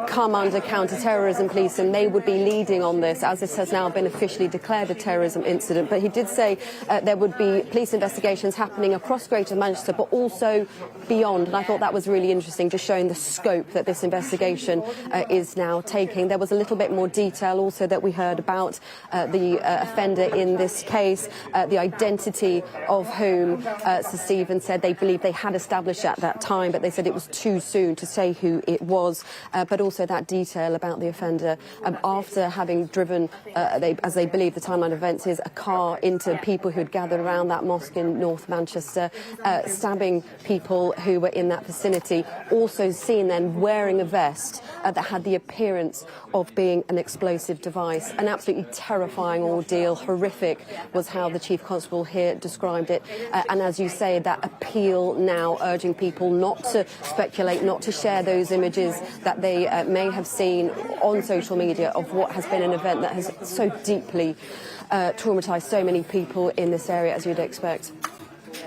come under counter-terrorism police, and they would be leading on this, as this has now been officially declared a terrorism incident. But he did say there would be police investigations happening across Greater Manchester, but also beyond. And I thought that was really interesting, just showing the scope that this investigation is now taking. There was a little bit more detail also that we heard about the offender in this case, the identity of whom Sir Stephen said they believed they had established at that time, but they said it was too soon to say who it was. But also that detail about the offender after having driven, as they believe the timeline of events is, a car into people who had gathered around that mosque in North Manchester, stabbing people who were in that vicinity, also seen then wearing a vest that had the appearance of being an explosive device. An absolutely terrifying ordeal. Horrific was how the Chief Constable here described it. And as you say, that appeal now urging people not to speculate, not to share those images that they may have seen on social media of what has been an event that has so deeply traumatised so many people in this area, as you'd expect.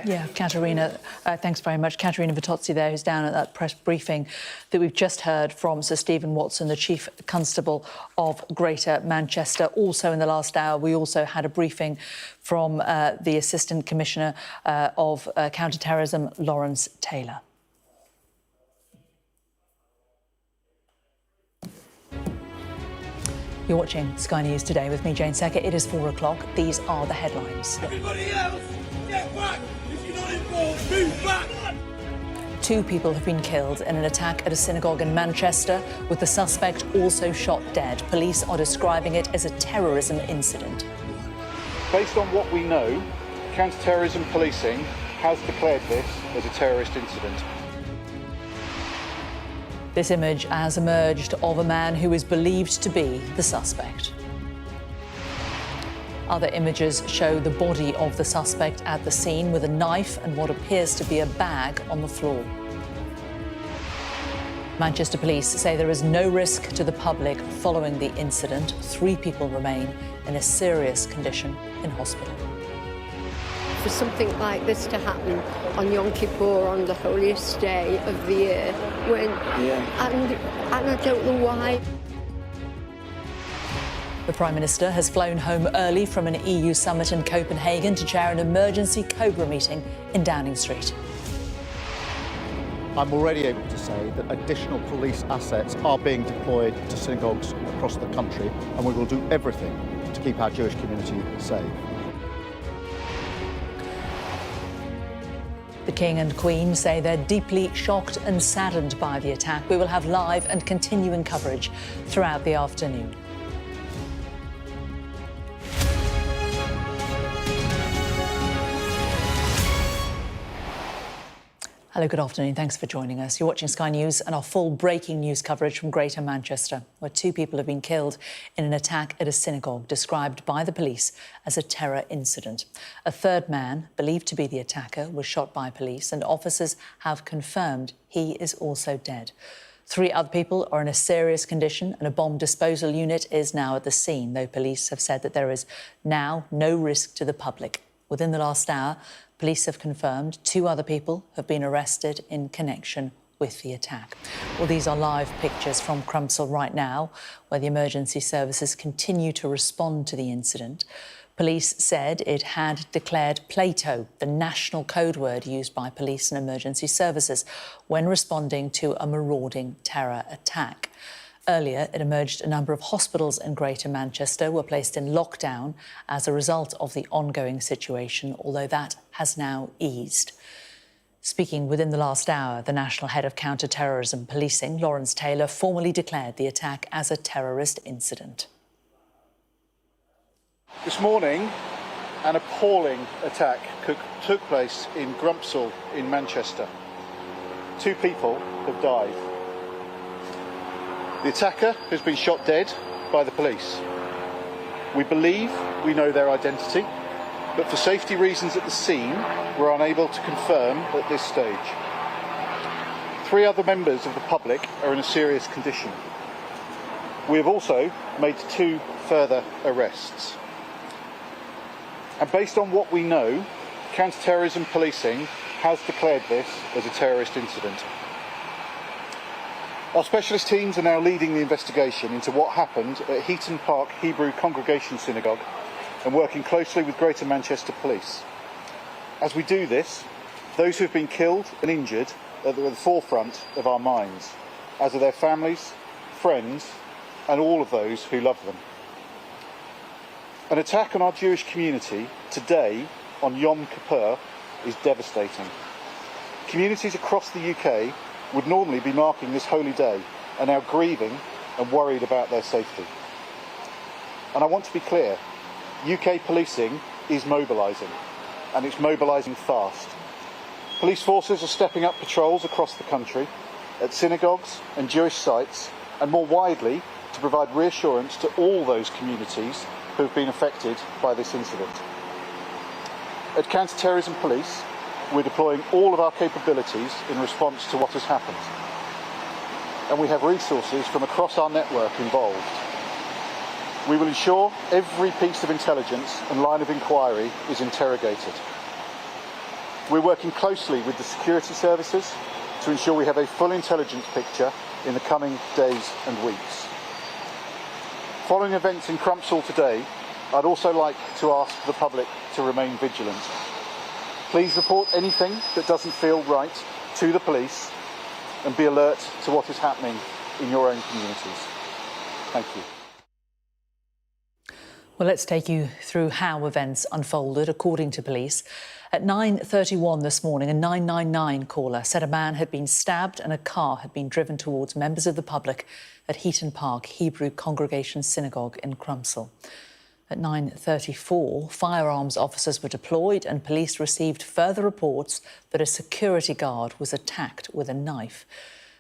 Yeah, Katerina, thanks very much. Katerina Vitozzi there, who's down at that press briefing that we've just heard from Sir Stephen Watson, the Chief Constable of Greater Manchester. Also in the last hour, we also had a briefing from the Assistant Commissioner of Counter-Terrorism, Lawrence Taylor. You're watching Sky News Today with me, Jane Secker. It is 4 o'clock. These are the headlines. Everybody else, get back! If you're not involved, move back! 2 people have been killed in an attack at a synagogue in Manchester, with the suspect also shot dead. Police are describing it as a terrorism incident. Based on what we know, counter-terrorism policing has declared this as a terrorist incident. This image has emerged of a man who is believed to be the suspect. Other images show the body of the suspect at the scene with a knife and what appears to be a bag on the floor. Manchester police say there is no risk to the public following the incident. 3 people remain in a serious condition in hospital. For something like this to happen on Yom Kippur, on the holiest day of the year, and I don't know why. The Prime Minister has flown home early from an EU summit in Copenhagen to chair an emergency Cobra meeting in Downing Street. I'm already able to say that additional police assets are being deployed to synagogues across the country, and we will do everything to keep our Jewish community safe. The King and Queen say they're deeply shocked and saddened by the attack. We will have live and continuing coverage throughout the afternoon. Hello, good afternoon. Thanks for joining us. You're watching Sky News and our full breaking news coverage from Greater Manchester, where 2 people have been killed in an attack at a synagogue described by the police as a terror incident. A 3rd man, believed to be the attacker, was shot by police, and officers have confirmed he is also dead. 3 other people are in a serious condition, and a bomb disposal unit is now at the scene, though police have said that there is now no risk to the public. Within the last hour, police have confirmed 2 other people have been arrested in connection with the attack. Well, these are live pictures from Crumpsall right now, where the emergency services continue to respond to the incident. Police said it had declared Plato, the national code word used by police and emergency services, when responding to a marauding terror attack. Earlier, it emerged a number of hospitals in Greater Manchester were placed in lockdown as a result of the ongoing situation, although that has now eased. Speaking within the last hour, the National Head of Counter-Terrorism Policing, Lawrence Taylor, formally declared the attack as a terrorist incident. This morning, an appalling attack took place in Crumpsall in Manchester. 2 people have died. The attacker has been shot dead by the police. We believe we know their identity, but for safety reasons at the scene, we're unable to confirm at this stage. 3 other members of the public are in a serious condition. We have also made 2 further arrests. And based on what we know, counter-terrorism policing has declared this as a terrorist incident. Our specialist teams are now leading the investigation into what happened at Heaton Park Hebrew Congregation Synagogue and working closely with Greater Manchester Police. As we do this, those who have been killed and injured are at the forefront of our minds, as are their families, friends, and all of those who love them. An attack on our Jewish community today on Yom Kippur is devastating. Communities across the UK would normally be marking this holy day are now grieving and worried about their safety. And I want to be clear, UK policing is mobilising, and it's mobilising fast. Police forces are stepping up patrols across the country, at synagogues and Jewish sites, and more widely to provide reassurance to all those communities who have been affected by this incident. At Counter-Terrorism Police, we're deploying all of our capabilities in response to what has happened. And we have resources from across our network involved. We will ensure every piece of intelligence and line of inquiry is interrogated. We're working closely with the security services to ensure we have a full intelligence picture in the coming days and weeks. Following events in Crumpsall today, I'd also like to ask the public to remain vigilant. Please report anything that doesn't feel right to the police and be alert to what is happening in your own communities. Thank you. Well, let's take you through how events unfolded, according to police. At 9:31 this morning, a 999 caller said a man had been stabbed and a car had been driven towards members of the public at Heaton Park Hebrew Congregation Synagogue in Crumpsall. At 9:34, firearms officers were deployed and police received further reports that a security guard was attacked with a knife.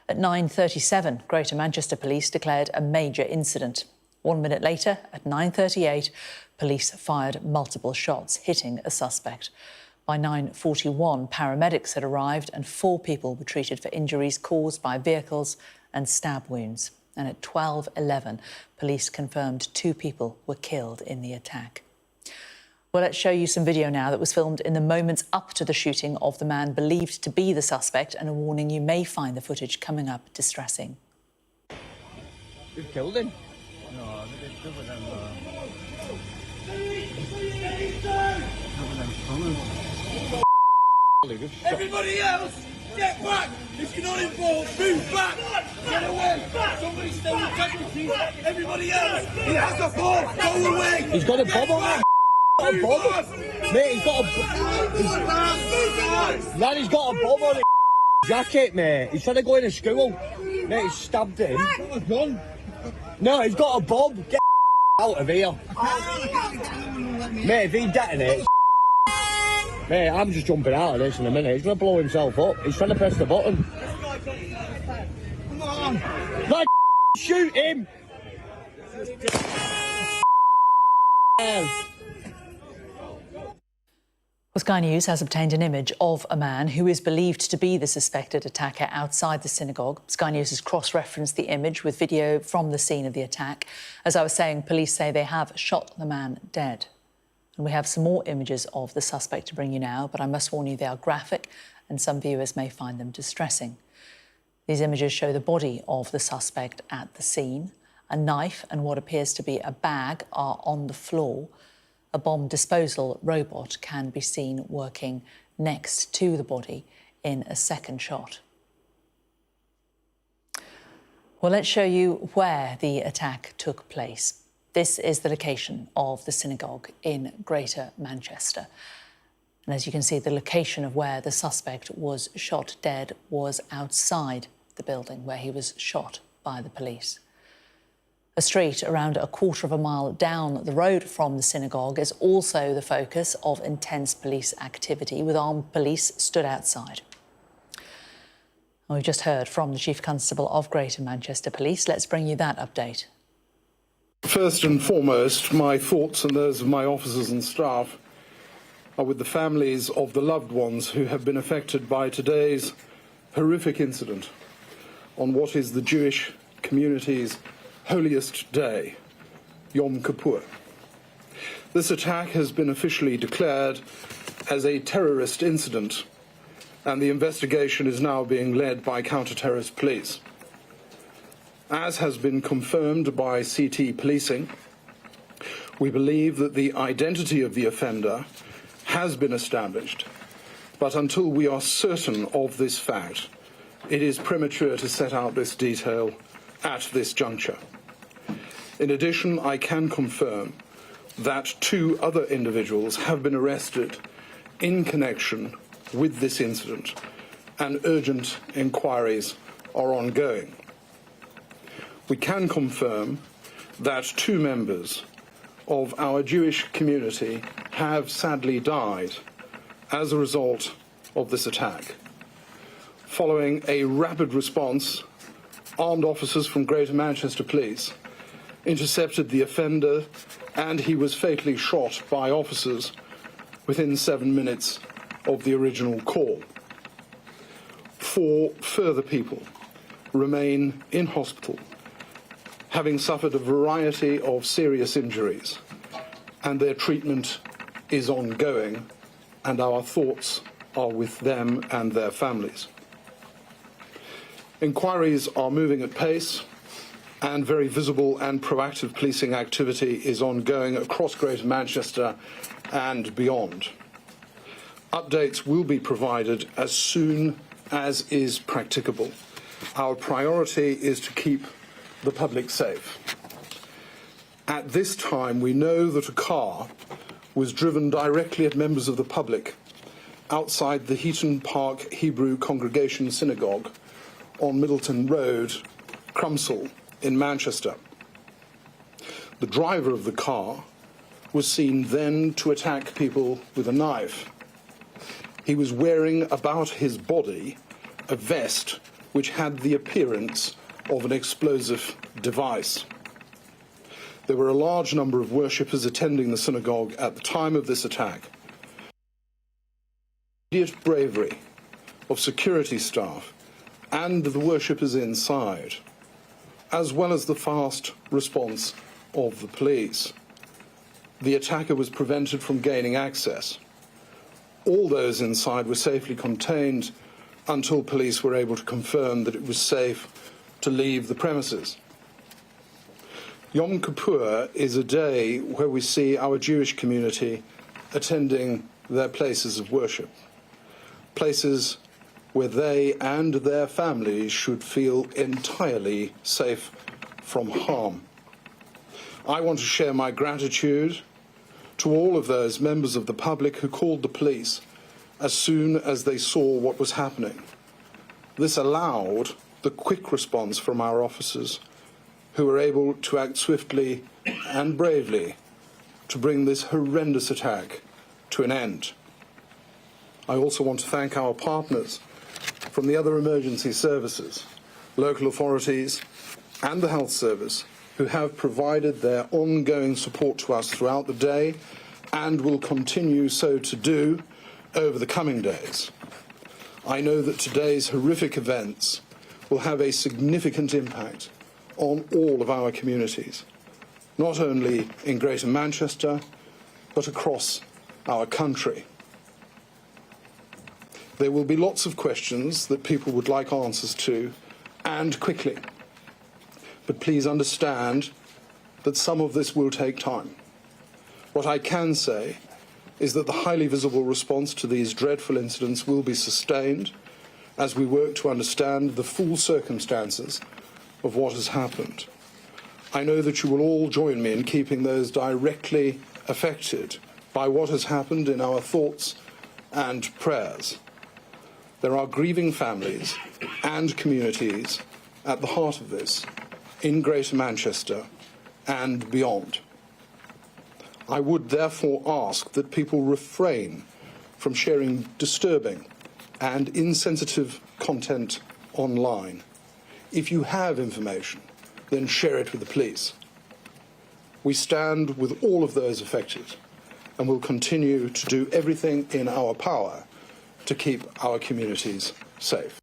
At 9:37, Greater Manchester Police declared a major incident. 1 minute later, at 9:38, police fired multiple shots, hitting a suspect. By 9:41, paramedics had arrived and 4 people were treated for injuries caused by vehicles and stab wounds. And at 12:11, police confirmed 2 people were killed in the attack. Well, let's show you some video now that was filmed in the moments up to the shooting of the man believed to be the suspect, and a warning, you may find the footage coming up distressing. You've killed him? No, everybody else, get back! If you're not involved, move back! Get away! Somebody stay with casualties! Everybody else, he has a bomb! Go away! He's got a bomb on him! Got a bomb? Mate, he's got a man, he's got a bomb on his jacket, mate. He's trying to go into school. Mate, he's stabbed him. No, he's got a bomb. Get out of here. Mate, if he detonates, mate, I'm just jumping out of this in a minute. He's going to blow himself up. He's trying to press the button. Come on. Like, shoot him. Well, Sky News has obtained an image of a man who is believed to be the suspected attacker outside the synagogue. Sky News has cross-referenced the image with video from the scene of the attack. As I was saying, police say they have shot the man dead. And we have some more images of the suspect to bring you now, but I must warn you they are graphic and some viewers may find them distressing. These images show the body of the suspect at the scene. A knife and what appears to be a bag are on the floor. A bomb disposal robot can be seen working next to the body in a second shot. Well, let's show you where the attack took place. This is the location of the synagogue in Greater Manchester. And as you can see, the location of where the suspect was shot dead was outside the building where he was shot by the police. A street around a quarter of a mile down the road from the synagogue is also the focus of intense police activity, with armed police stood outside. And we've just heard from the Chief Constable of Greater Manchester Police. Let's bring you that update. First and foremost, my thoughts and those of my officers and staff are with the families of the loved ones who have been affected by today's horrific incident on what is the Jewish community's holiest day, Yom Kippur. This attack has been officially declared as a terrorist incident, and the investigation is now being led by counter-terrorist police. As has been confirmed by CT policing, we believe that the identity of the offender has been established, but until we are certain of this fact, it is premature to set out this detail at this juncture. In addition, I can confirm that 2 other individuals have been arrested in connection with this incident, and urgent inquiries are ongoing. We can confirm that 2 members of our Jewish community have sadly died as a result of this attack. Following a rapid response, armed officers from Greater Manchester Police intercepted the offender, and he was fatally shot by officers within 7 minutes of the original call. 4 further people remain in hospital, having suffered a variety of serious injuries, and their treatment is ongoing, and our thoughts are with them and their families. Inquiries are moving at pace, and very visible and proactive policing activity is ongoing across Greater Manchester and beyond. Updates will be provided as soon as is practicable. Our priority is to keep the public safe. At this time, we know that a car was driven directly at members of the public outside the Heaton Park Hebrew Congregation Synagogue on Middleton Road, Crumpsall, in Manchester. The driver of the car was seen then to attack people with a knife. He was wearing about his body a vest which had the appearance of an explosive device. There were a large number of worshippers attending the synagogue at the time of this attack. The immediate bravery of security staff and the worshippers inside, as well as the fast response of the police, the attacker was prevented from gaining access. All those inside were safely contained until police were able to confirm that it was safe to leave the premises. Yom Kippur is a day where we see our Jewish community attending their places of worship, places where they and their families should feel entirely safe from harm. I want to share my gratitude to all of those members of the public who called the police as soon as they saw what was happening. This allowed the quick response from our officers, who were able to act swiftly and bravely to bring this horrendous attack to an end. I also want to thank our partners from the other emergency services, local authorities and the health service, who have provided their ongoing support to us throughout the day and will continue so to do over the coming days. I know that today's horrific events will have a significant impact on all of our communities, not only in Greater Manchester, but across our country. There will be lots of questions that people would like answers to, and quickly. But please understand that some of this will take time. What I can say is that the highly visible response to these dreadful incidents will be sustained as we work to understand the full circumstances of what has happened. I know that you will all join me in keeping those directly affected by what has happened in our thoughts and prayers. There are grieving families and communities at the heart of this in Greater Manchester and beyond. I would therefore ask that people refrain from sharing disturbing and insensitive content online. If you have information, then share it with the police. We stand with all of those affected and will continue to do everything in our power to keep our communities safe.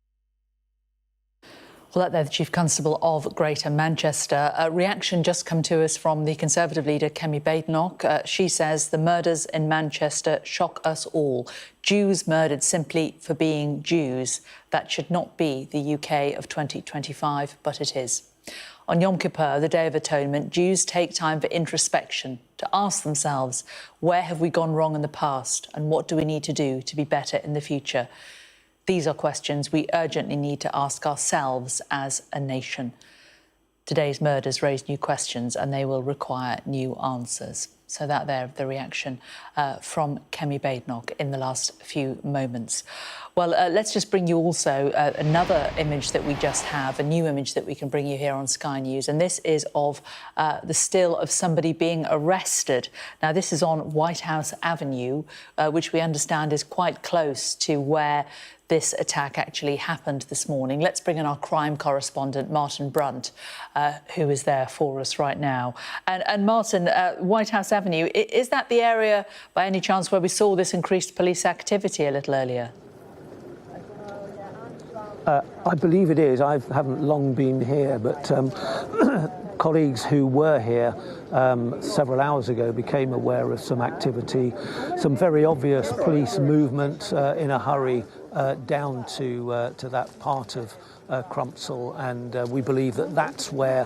Well, that there, the Chief Constable of Greater Manchester. A reaction just come to us from the Conservative leader, Kemi Badenoch. She says the murders in Manchester shock us all. Jews murdered simply for being Jews. That should not be the UK of 2025, but it is. On Yom Kippur, the Day of Atonement, Jews take time for introspection, to ask themselves, where have we gone wrong in the past and what do we need to do to be better in the future? These are questions we urgently need to ask ourselves as a nation. Today's murders raise new questions and they will require new answers. So that there, the reaction from Kemi Badenoch in the last few moments. Well, let's just bring you also another image that we just have, a new image that we can bring you here on Sky News. And this is of the still of somebody being arrested. Now, this is on White House Avenue, which we understand is quite close to where this attack actually happened this morning. Let's bring in our crime correspondent, Martin Brunt, who is there for us right now. And Martin, White House Avenue, is that the area, by any chance, where we saw this increased police activity a little earlier? I believe it is. I haven't long been here, but colleagues who were here several hours ago became aware of some activity, some very obvious police movement in a hurry down to that part of Crumpsall, and we believe that that's where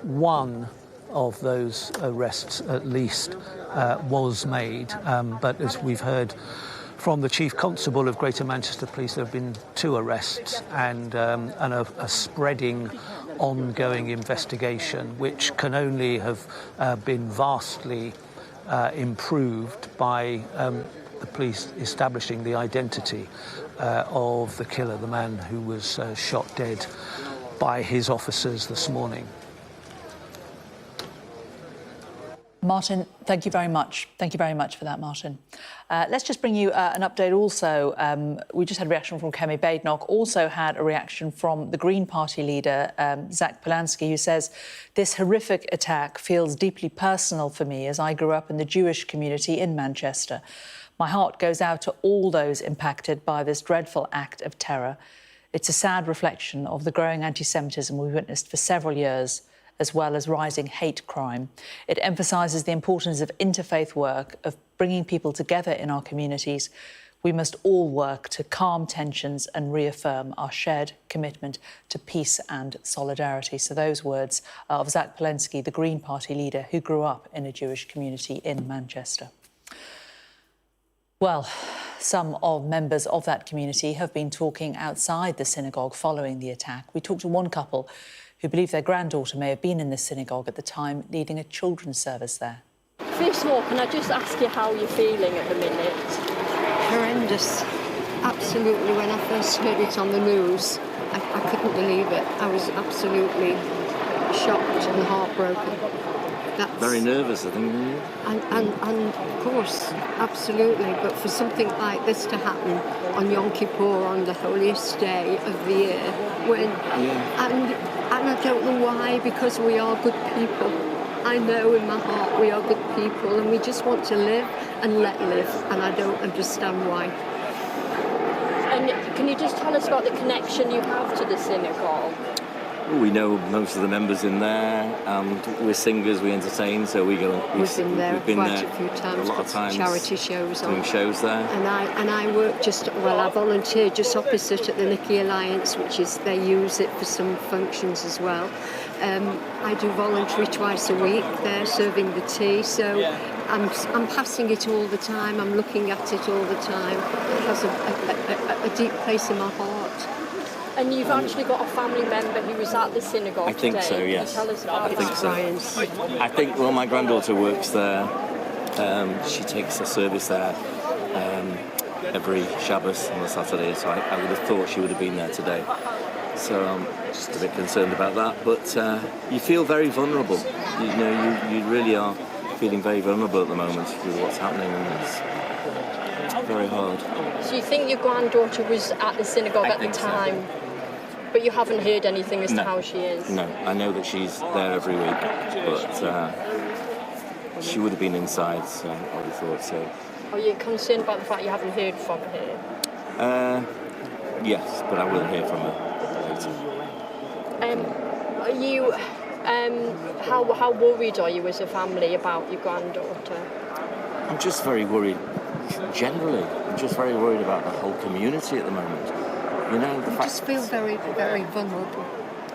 one of those arrests at least was made. But as we've heard from the Chief Constable of Greater Manchester Police, there have been 2 arrests and a spreading ongoing investigation, which can only have been vastly improved by the police establishing the identity of the killer, the man who was shot dead by his officers this morning. Martin, thank you very much. Thank you very much for that, Martin. Let's just bring you an update also. We just had a reaction from Kemi Badenoch, also had a reaction from the Green Party leader, Zach Polanski, who says, "This horrific attack feels deeply personal for me as I grew up in the Jewish community in Manchester. My heart goes out to all those impacted by this dreadful act of terror. It's a sad reflection of the growing anti-Semitism we witnessed for several years, as well as rising hate crime. It emphasises the importance of interfaith work, of bringing people together in our communities. We must all work to calm tensions and reaffirm our shared commitment to peace and solidarity." So those words of Zach Polanski, the Green Party leader who grew up in a Jewish community in Manchester. Well, some of members of that community have been talking outside the synagogue following the attack. We talked to one couple who believe their granddaughter may have been in the synagogue at the time, leading a children's service there. First of all, can I just ask you how you're feeling at the minute? Horrendous. Absolutely. When I first heard it on the news, I couldn't believe it. I was absolutely shocked and heartbroken. Very nervous, I think. And of course, absolutely. But for something like this to happen on Yom Kippur, on the holiest day of the year, when and I don't know why, because we are good people. I know in my heart we are good people, and we just want to live and let live, and I don't understand why. And can you just tell us about the connection you have to the synagogue? We know most of the members in there, and we're singers, we entertain, so we go. We've been there quite a few times, a lot of times, charity shows doing on. shows there. And I work I volunteer just opposite at the Nicky Alliance, which is, they use it for some functions as well. I do voluntary twice a week there, serving the tea, so I'm passing it all the time, I'm looking at it all the time. It has a deep place in my heart. And you've actually got a family member who was at the synagogue I think today. so, yes. Can you tell us about I think so. I think, well, my granddaughter works there. She takes a service there every Shabbos on a Saturday, so I would have thought she would have been there today. So I'm just a bit concerned about that. But you feel very vulnerable. You know, you really are feeling very vulnerable at the moment with what's happening, and it's very hard. So you think your granddaughter was at the synagogue at the time? So. But you haven't heard anything as to how she is? No, I know that she's there every week, but she would have been inside, so I would have thought so. Are you concerned about the fact you haven't heard from her? Yes, but I will hear from her later. Are you... how worried are you as a family about your granddaughter? I'm just very worried, generally. I'm just very worried about the whole community at the moment. You know, the fact... just feel very, very vulnerable.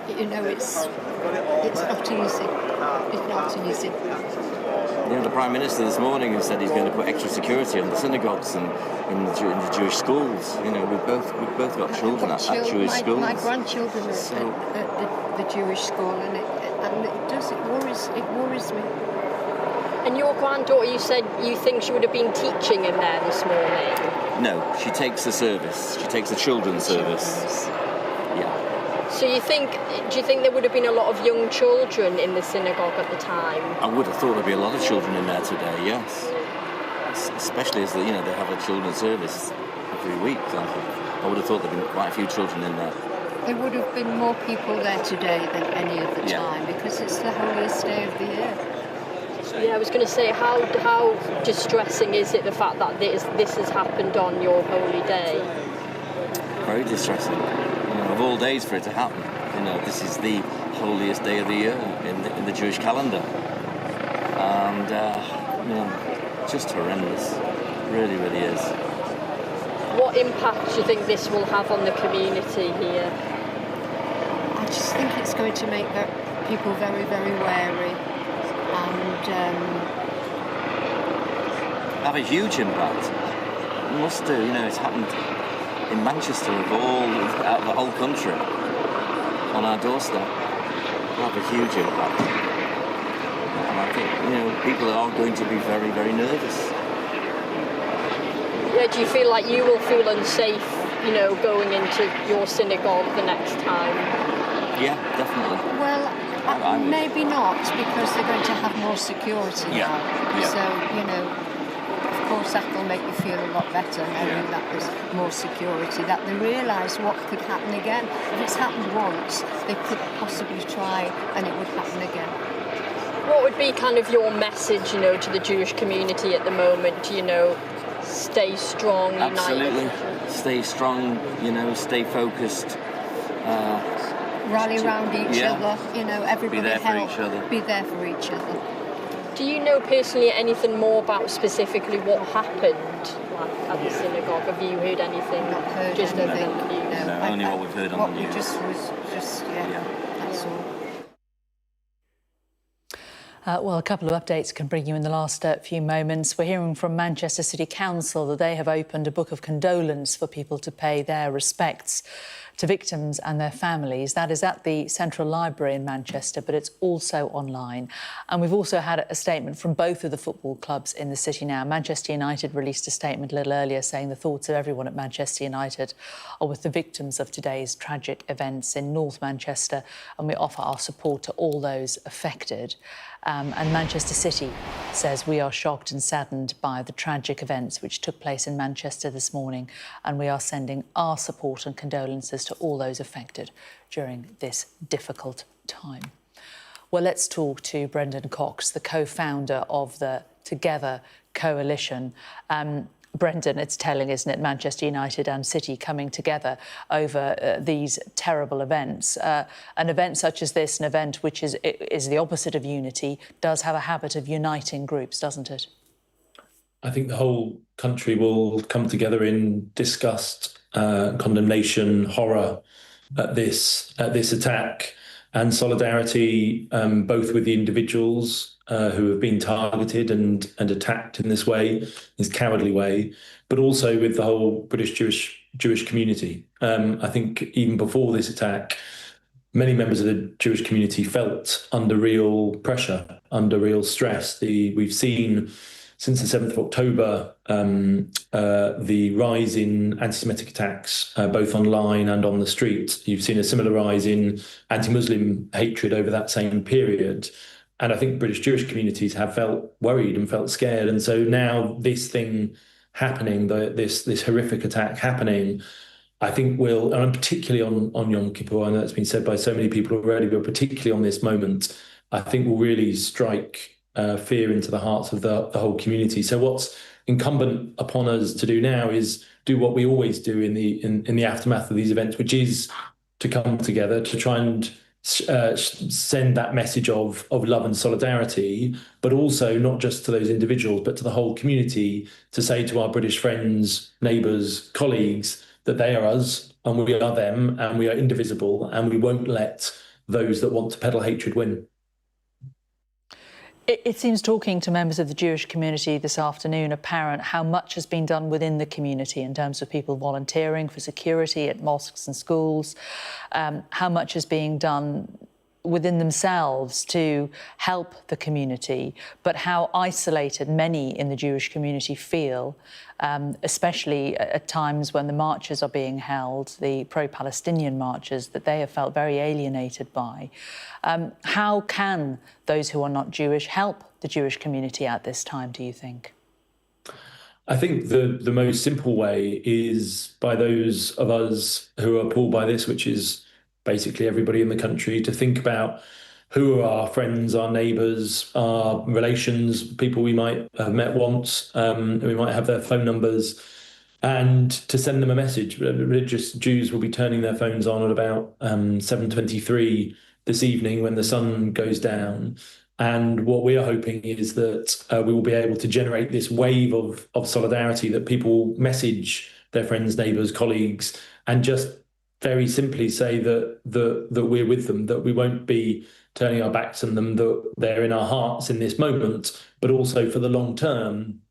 You know, it's not easy. It's not easy. You know, the Prime Minister this morning has said he's going to put extra security on the synagogues and in the Jewish schools. You know, we've both got children at Jewish schools. My grandchildren are at the Jewish school, and it worries me. And your granddaughter, you said you think she would have been teaching in there this morning? No, she takes the service. She takes the children's service. Yeah. So do you think there would have been a lot of young children in the synagogue at the time? I would have thought there'd be a lot of children in there today, yes. Especially as they have a children's service every week. I would have thought there'd been quite a few children in there. There would have been more people there today than any other time, because it's the holiest day of the year. Yeah, I was going to say, how distressing is it, the fact that this has happened on your holy day? Very distressing. Of all days for it to happen. This is the holiest day of the year in the Jewish calendar. And, just horrendous. Really, really is. What impact do you think this will have on the community here? I just think it's going to make people very, very wary. And have a huge impact. It must do. It's happened in Manchester out of the whole country on our doorstep. have a huge impact. And I think, people are going to be very, very nervous. Yeah, do you feel like you will feel unsafe, going into your synagogue the next time? Yeah, definitely. Well, maybe not, because they're going to have more security now. So, of course that will make you feel a lot better knowing that there's more security, that they realise what could happen again. If it's happened once, they could possibly try and it would happen again. What would be kind of your message, to the Jewish community at the moment? Stay strong, united. Absolutely. Stay strong, stay focused. Rally around each other, everybody be there help. For each other. Be there for each other. Do you know personally anything more about specifically what happened at the synagogue? Have you heard anything? Not heard just anything. No, only what we've heard on the news. That's all. Well, a couple of updates can bring you in the last few moments. We're hearing from Manchester City Council that they have opened a book of condolence for people to pay their respects to victims and their families. That is at the Central Library in Manchester, but it's also online. And we've also had a statement from both of the football clubs in the city now. Manchester United released a statement a little earlier saying the thoughts of everyone at Manchester United are with the victims of today's tragic events in North Manchester, and we offer our support to all those affected. And Manchester City says we are shocked and saddened by the tragic events which took place in Manchester this morning, and we are sending our support and condolences to all those affected during this difficult time. Well, let's talk to Brendan Cox, the co-founder of the Together Coalition. Brendan, it's telling, isn't it, Manchester United and City coming together over these terrible events. An event such as this, an event which is the opposite of unity, does have a habit of uniting groups, doesn't it? I think the whole country will come together in disgust, condemnation, horror at this attack, and solidarity both with the individuals who have been targeted and attacked in this way, this cowardly way, but also with the whole British Jewish community. I think even before this attack, many members of the Jewish community felt under real pressure, under real stress. We've seen since the 7th of October the rise in anti-Semitic attacks, both online and on the street. You've seen a similar rise in anti-Muslim hatred over that same period. And I think British Jewish communities have felt worried and felt scared. And so now this thing happening, this horrific attack happening, I think will, and particularly on Yom Kippur, I know that's been said by so many people already, but particularly on this moment, I think will really strike fear into the hearts of the whole community. So what's incumbent upon us to do now is do what we always do in the aftermath of these events, which is to come together to try and send that message of love and solidarity, but also not just to those individuals, but to the whole community, to say to our British friends, neighbours, colleagues, that they are us and we are them and we are indivisible and we won't let those that want to peddle hatred win. It seems, talking to members of the Jewish community this afternoon, apparent how much has been done within the community in terms of people volunteering for security at mosques and schools, how much is being done within themselves to help the community, but how isolated many in the Jewish community feel, especially at times when the marches are being held, the pro-Palestinian marches, that they have felt very alienated by. How can those who are not Jewish help the Jewish community at this time, do you think? I think the most simple way is by those of us who are pulled by this, which is basically everybody in the country, to think about who are our friends, our neighbours, our relations, people we might have met once, we might have their phone numbers, and to send them a message. Religious Jews will be turning their phones on at about 7:23 this evening when the sun goes down. And what we are hoping is that we will be able to generate this wave of solidarity, that people message their friends, neighbours, colleagues, and just very simply say that we're with them, that we won't be turning our backs on them, that they're in our hearts in this moment, but also for the long term,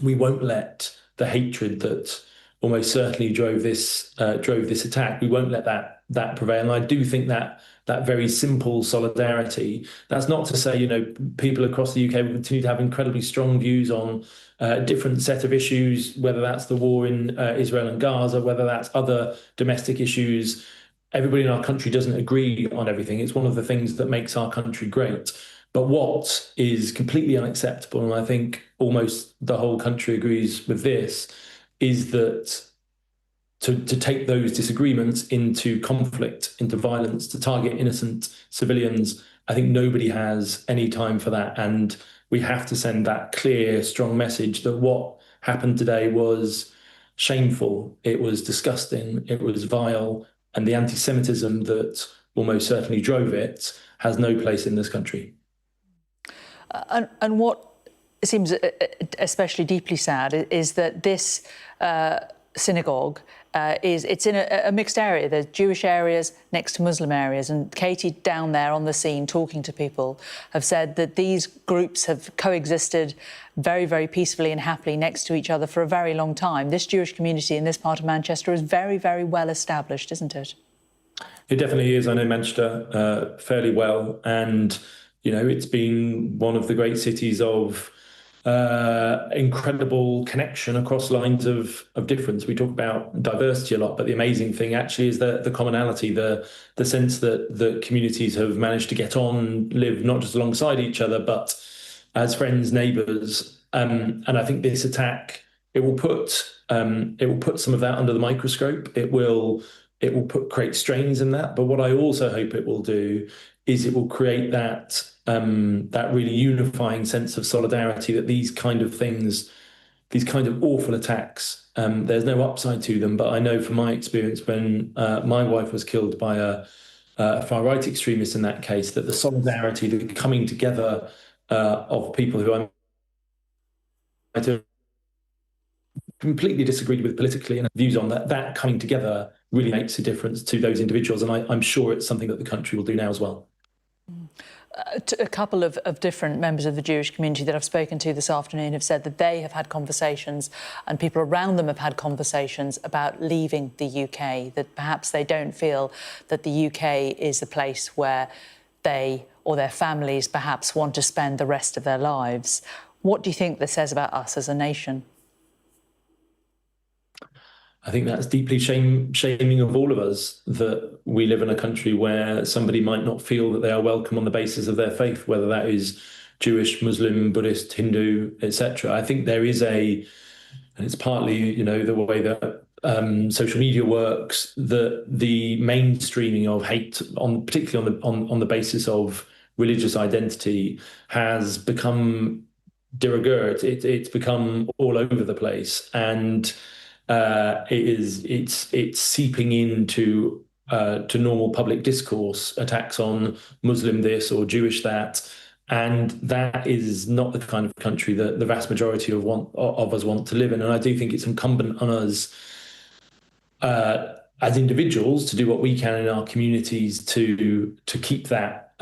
we won't let the hatred that almost certainly drove this attack, we won't let that prevail. And I do think that that very simple solidarity. That's not to say, people across the UK will continue to have incredibly strong views on a different set of issues, whether that's the war in Israel and Gaza, whether that's other domestic issues. Everybody in our country doesn't agree on everything. It's one of the things that makes our country great. But what is completely unacceptable, and I think almost the whole country agrees with this, is that to take those disagreements into conflict, into violence, to target innocent civilians, I think nobody has any time for that. And we have to send that clear, strong message that what happened today was shameful, it was disgusting, it was vile, and the anti-Semitism that almost certainly drove it has no place in this country. And what seems especially deeply sad is that this synagogue it's in a mixed area. There's Jewish areas next to Muslim areas, and Katie down there on the scene talking to people have said that these groups have coexisted very, very peacefully and happily next to each other for a very long time. This Jewish community in this part of Manchester is very, very well established, isn't it? It definitely is. I know Manchester fairly well, and it's been one of the great cities of incredible connection across lines of difference. We talk about diversity a lot, but the amazing thing actually is the commonality, the sense that the communities have managed to get on, live not just alongside each other, but as friends, neighbours. And I think this attack, it will put some of that under the microscope. It will create strains in that. But what I also hope it will do is it will create that really unifying sense of solidarity, that these kind of things, these kind of awful attacks, there's no upside to them. But I know from my experience when my wife was killed by a far-right extremist in that case, that the solidarity, the coming together of people who I might have completely disagreed with politically and views on that coming together really makes a difference to those individuals. And I'm sure it's something that the country will do now as well. A couple of different members of the Jewish community that I've spoken to this afternoon have said that they have had conversations, and people around them have had conversations about leaving the UK, that perhaps they don't feel that the UK is the place where they or their families perhaps want to spend the rest of their lives. What do you think this says about us as a nation? I think that's deeply shaming of all of us, that we live in a country where somebody might not feel that they are welcome on the basis of their faith, whether that is Jewish, Muslim, Buddhist, Hindu, etc. I think there is and it's partly, the way that social media works, the mainstreaming of hate, particularly on the basis of religious identity, has become de rigueur. It's become all over the place, and it's seeping into to normal public discourse, attacks on Muslim this or Jewish that, and that is not the kind of country that the vast majority of us want to live in. And I do think it's incumbent on us as individuals to do what we can in our communities to keep that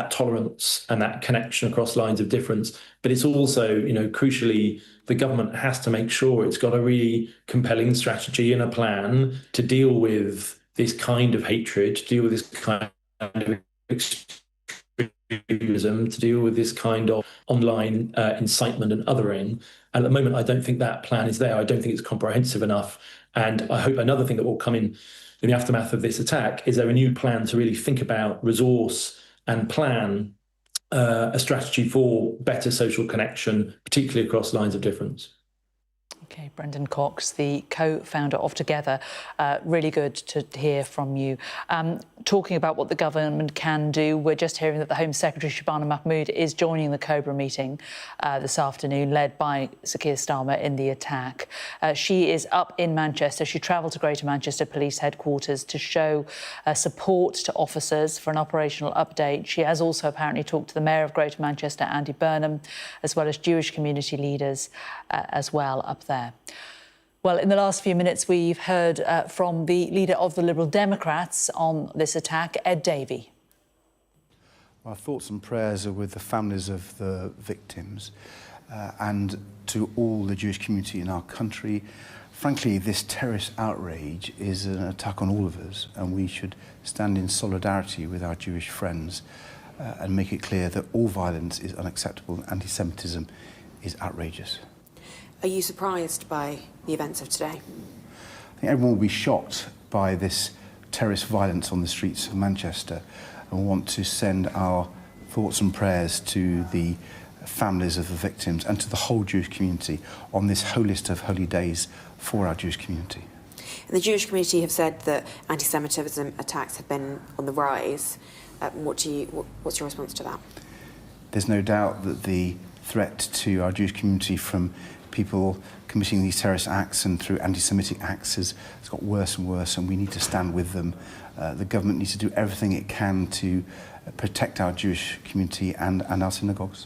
tolerance and that connection across lines of difference. But it's also, crucially, the government has to make sure it's got a really compelling strategy and a plan to deal with this kind of hatred, to deal with this kind of extremism, to deal with this kind of online incitement and othering. And at the moment, I don't think that plan is there. I don't think it's comprehensive enough. And I hope another thing that will come in the aftermath of this attack is there a new plan to really think about, resource and plan a strategy for better social connection, particularly across lines of difference. OK, Brendan Cox, the co-founder of Together. Really good to hear from you. Talking about what the government can do, we're just hearing that the Home Secretary, Shabana Mahmood, is joining the Cobra meeting this afternoon, led by Sir Keir Starmer in the attack. She is up in Manchester. She travelled to Greater Manchester Police Headquarters to show support to officers for an operational update. She has also apparently talked to the Mayor of Greater Manchester, Andy Burnham, as well as Jewish community leaders as well up there. Well, in the last few minutes, we've heard from the leader of the Liberal Democrats on this attack, Ed Davey. Our thoughts and prayers are with the families of the victims and to all the Jewish community in our country Frankly, this terrorist outrage is an attack on all of us, and we should stand in solidarity with our Jewish friends and make it clear that all violence is unacceptable and anti-Semitism is outrageous. Are you surprised by the events of today? I think everyone will be shocked by this terrorist violence on the streets of Manchester, and want to send our thoughts and prayers to the families of the victims and to the whole Jewish community on this holiest of holy days for our Jewish community. And the Jewish community have said that anti-Semitism attacks have been on the rise. What's your response to that? There's no doubt that the threat to our Jewish community from people committing these terrorist acts and through anti-Semitic acts has got worse and worse, and we need to stand with them. The government needs to do everything it can to protect our Jewish community and our synagogues.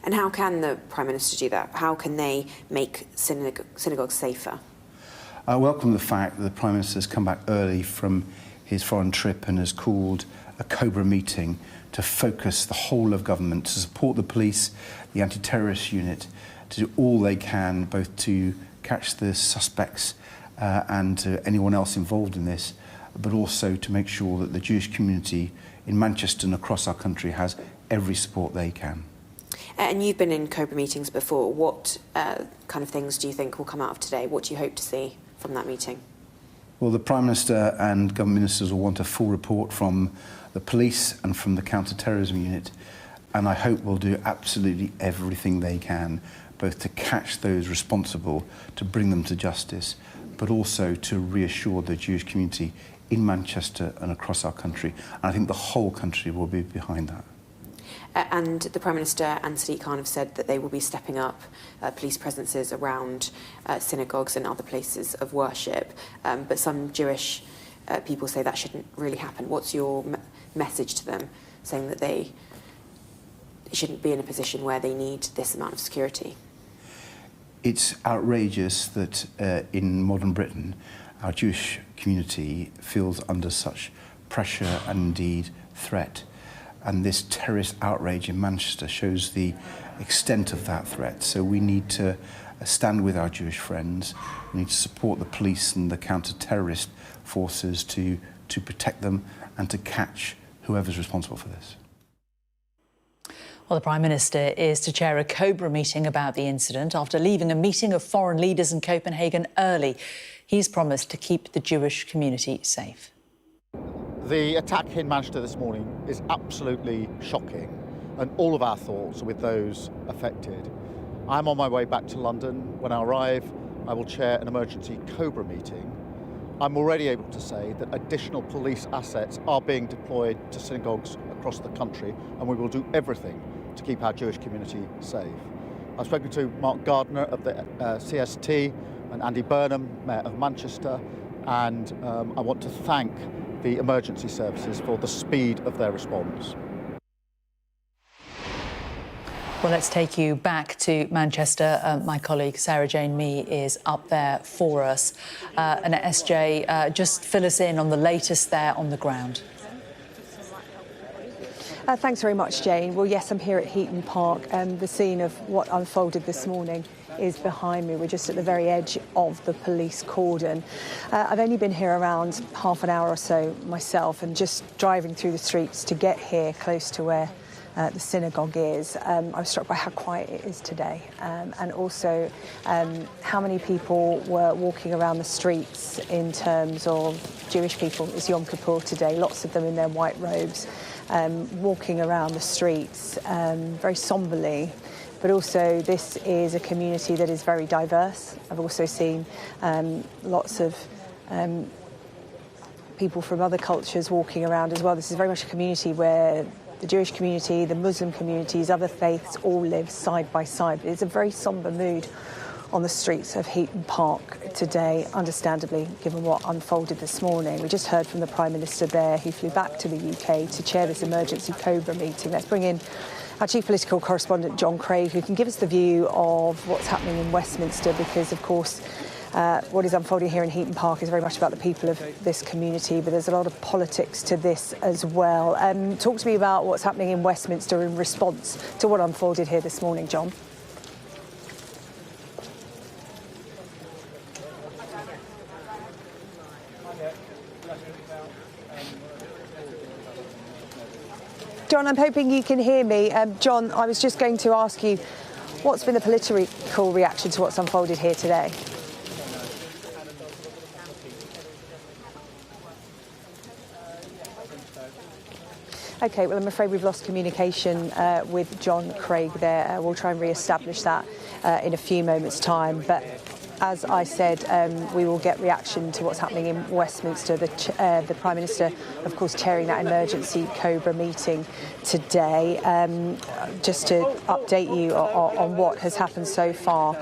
And how can the Prime Minister do that? How can they make synagogues safer? I welcome the fact that the Prime Minister has come back early from his foreign trip and has called a Cobra meeting to focus the whole of government, to support the police, the anti-terrorist unit, to do all they can, both to catch the suspects and anyone else involved in this, but also to make sure that the Jewish community in Manchester and across our country has every support they can. And you've been in Cobra meetings before. What kind of things do you think will come out of today? What do you hope to see from that meeting? Well, the Prime Minister and government ministers will want a full report from the police and from the counter-terrorism unit, and I hope will do absolutely everything they can, both to catch those responsible, to bring them to justice, but also to reassure the Jewish community in Manchester and across our country. And I think the whole country will be behind that. And the Prime Minister and Sadiq Khan have said that they will be stepping up police presences around synagogues and other places of worship. But some Jewish people say that shouldn't really happen. What's your message to them, saying that they shouldn't be in a position where they need this amount of security? It's outrageous that in modern Britain, our Jewish community feels under such pressure and indeed threat. And this terrorist outrage in Manchester shows the extent of that threat. So we need to stand with our Jewish friends. We need to support the police and the counter-terrorist forces to protect them and to catch whoever's responsible for this. Well, the Prime Minister is to chair a Cobra meeting about the incident after leaving a meeting of foreign leaders in Copenhagen early. He's promised to keep the Jewish community safe. The attack in Manchester this morning is absolutely shocking, and all of our thoughts are with those affected. I'm on my way back to London. When I arrive, I will chair an emergency Cobra meeting. I'm already able to say that additional police assets are being deployed to synagogues across the country, and we will do everything to keep our Jewish community safe. I've spoken to Mark Gardner of the CST and Andy Burnham, Mayor of Manchester, and I want to thank the emergency services for the speed of their response. Well, let's take you back to Manchester. My colleague Sarah Jane Mee is up there for us. And SJ, just fill us in on the latest there on the ground. Thanks very much, Jane. Well, yes, I'm here at Heaton Park. The scene of what unfolded this morning is behind me. We're just at the very edge of the police cordon. I've only been here around half an hour or so myself, and just driving through the streets to get here close to where the synagogue is. I was struck by how quiet it is today, and also how many people were walking around the streets in terms of Jewish people. It's Yom Kippur today, lots of them in their white robes, walking around the streets very somberly. But also this is a community that is very diverse. I've also seen lots of people from other cultures walking around as well. This is very much a community where the Jewish community, the Muslim communities, other faiths all live side by side. It's a very sombre mood on the streets of Heaton Park today, understandably, given what unfolded this morning. We just heard from the Prime Minister there, who flew back to the UK to chair this emergency Cobra meeting. Let's bring in our chief political correspondent, John Craig, who can give us the view of what's happening in Westminster, because, of course, what is unfolding here in Heaton Park is very much about the people of this community, but there's a lot of politics to this as well. Talk to me about what's happening in Westminster in response to what unfolded here this morning, John. John, I'm hoping you can hear me. John, I was just going to ask you, what's been the political reaction to what's unfolded here today? OK, well, I'm afraid we've lost communication with John Craig there. We'll try and re-establish that in a few moments' time. But as I said, we will get reaction to what's happening in Westminster. The Prime Minister, of course, chairing that emergency Cobra meeting today. Just to update you on what has happened so far,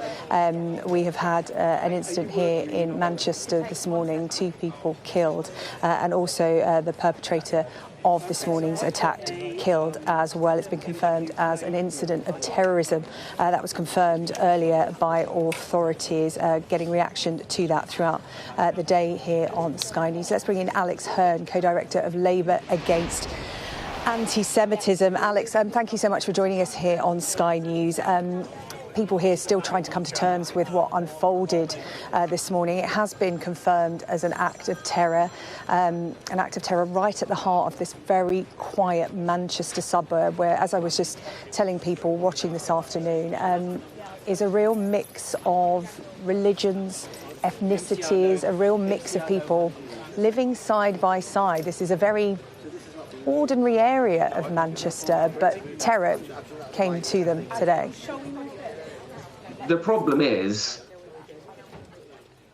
we have had an incident here in Manchester this morning, 2 people killed, and also the perpetrator of this morning's attack killed as well. It's been confirmed as an incident of terrorism. That was confirmed earlier by authorities, getting reaction to that throughout the day here on Sky News. Let's bring in Alex Hearn, co-director of Labour Against Anti-Semitism. Alex, thank you so much for joining us here on Sky News. People here still trying to come to terms with what unfolded this morning. It has been confirmed as an act of terror right at the heart of this very quiet Manchester suburb where, as I was just telling people watching this afternoon, is a real mix of religions, ethnicities, a real mix of people living side by side. This is a very ordinary area of Manchester, but terror came to them today. The problem is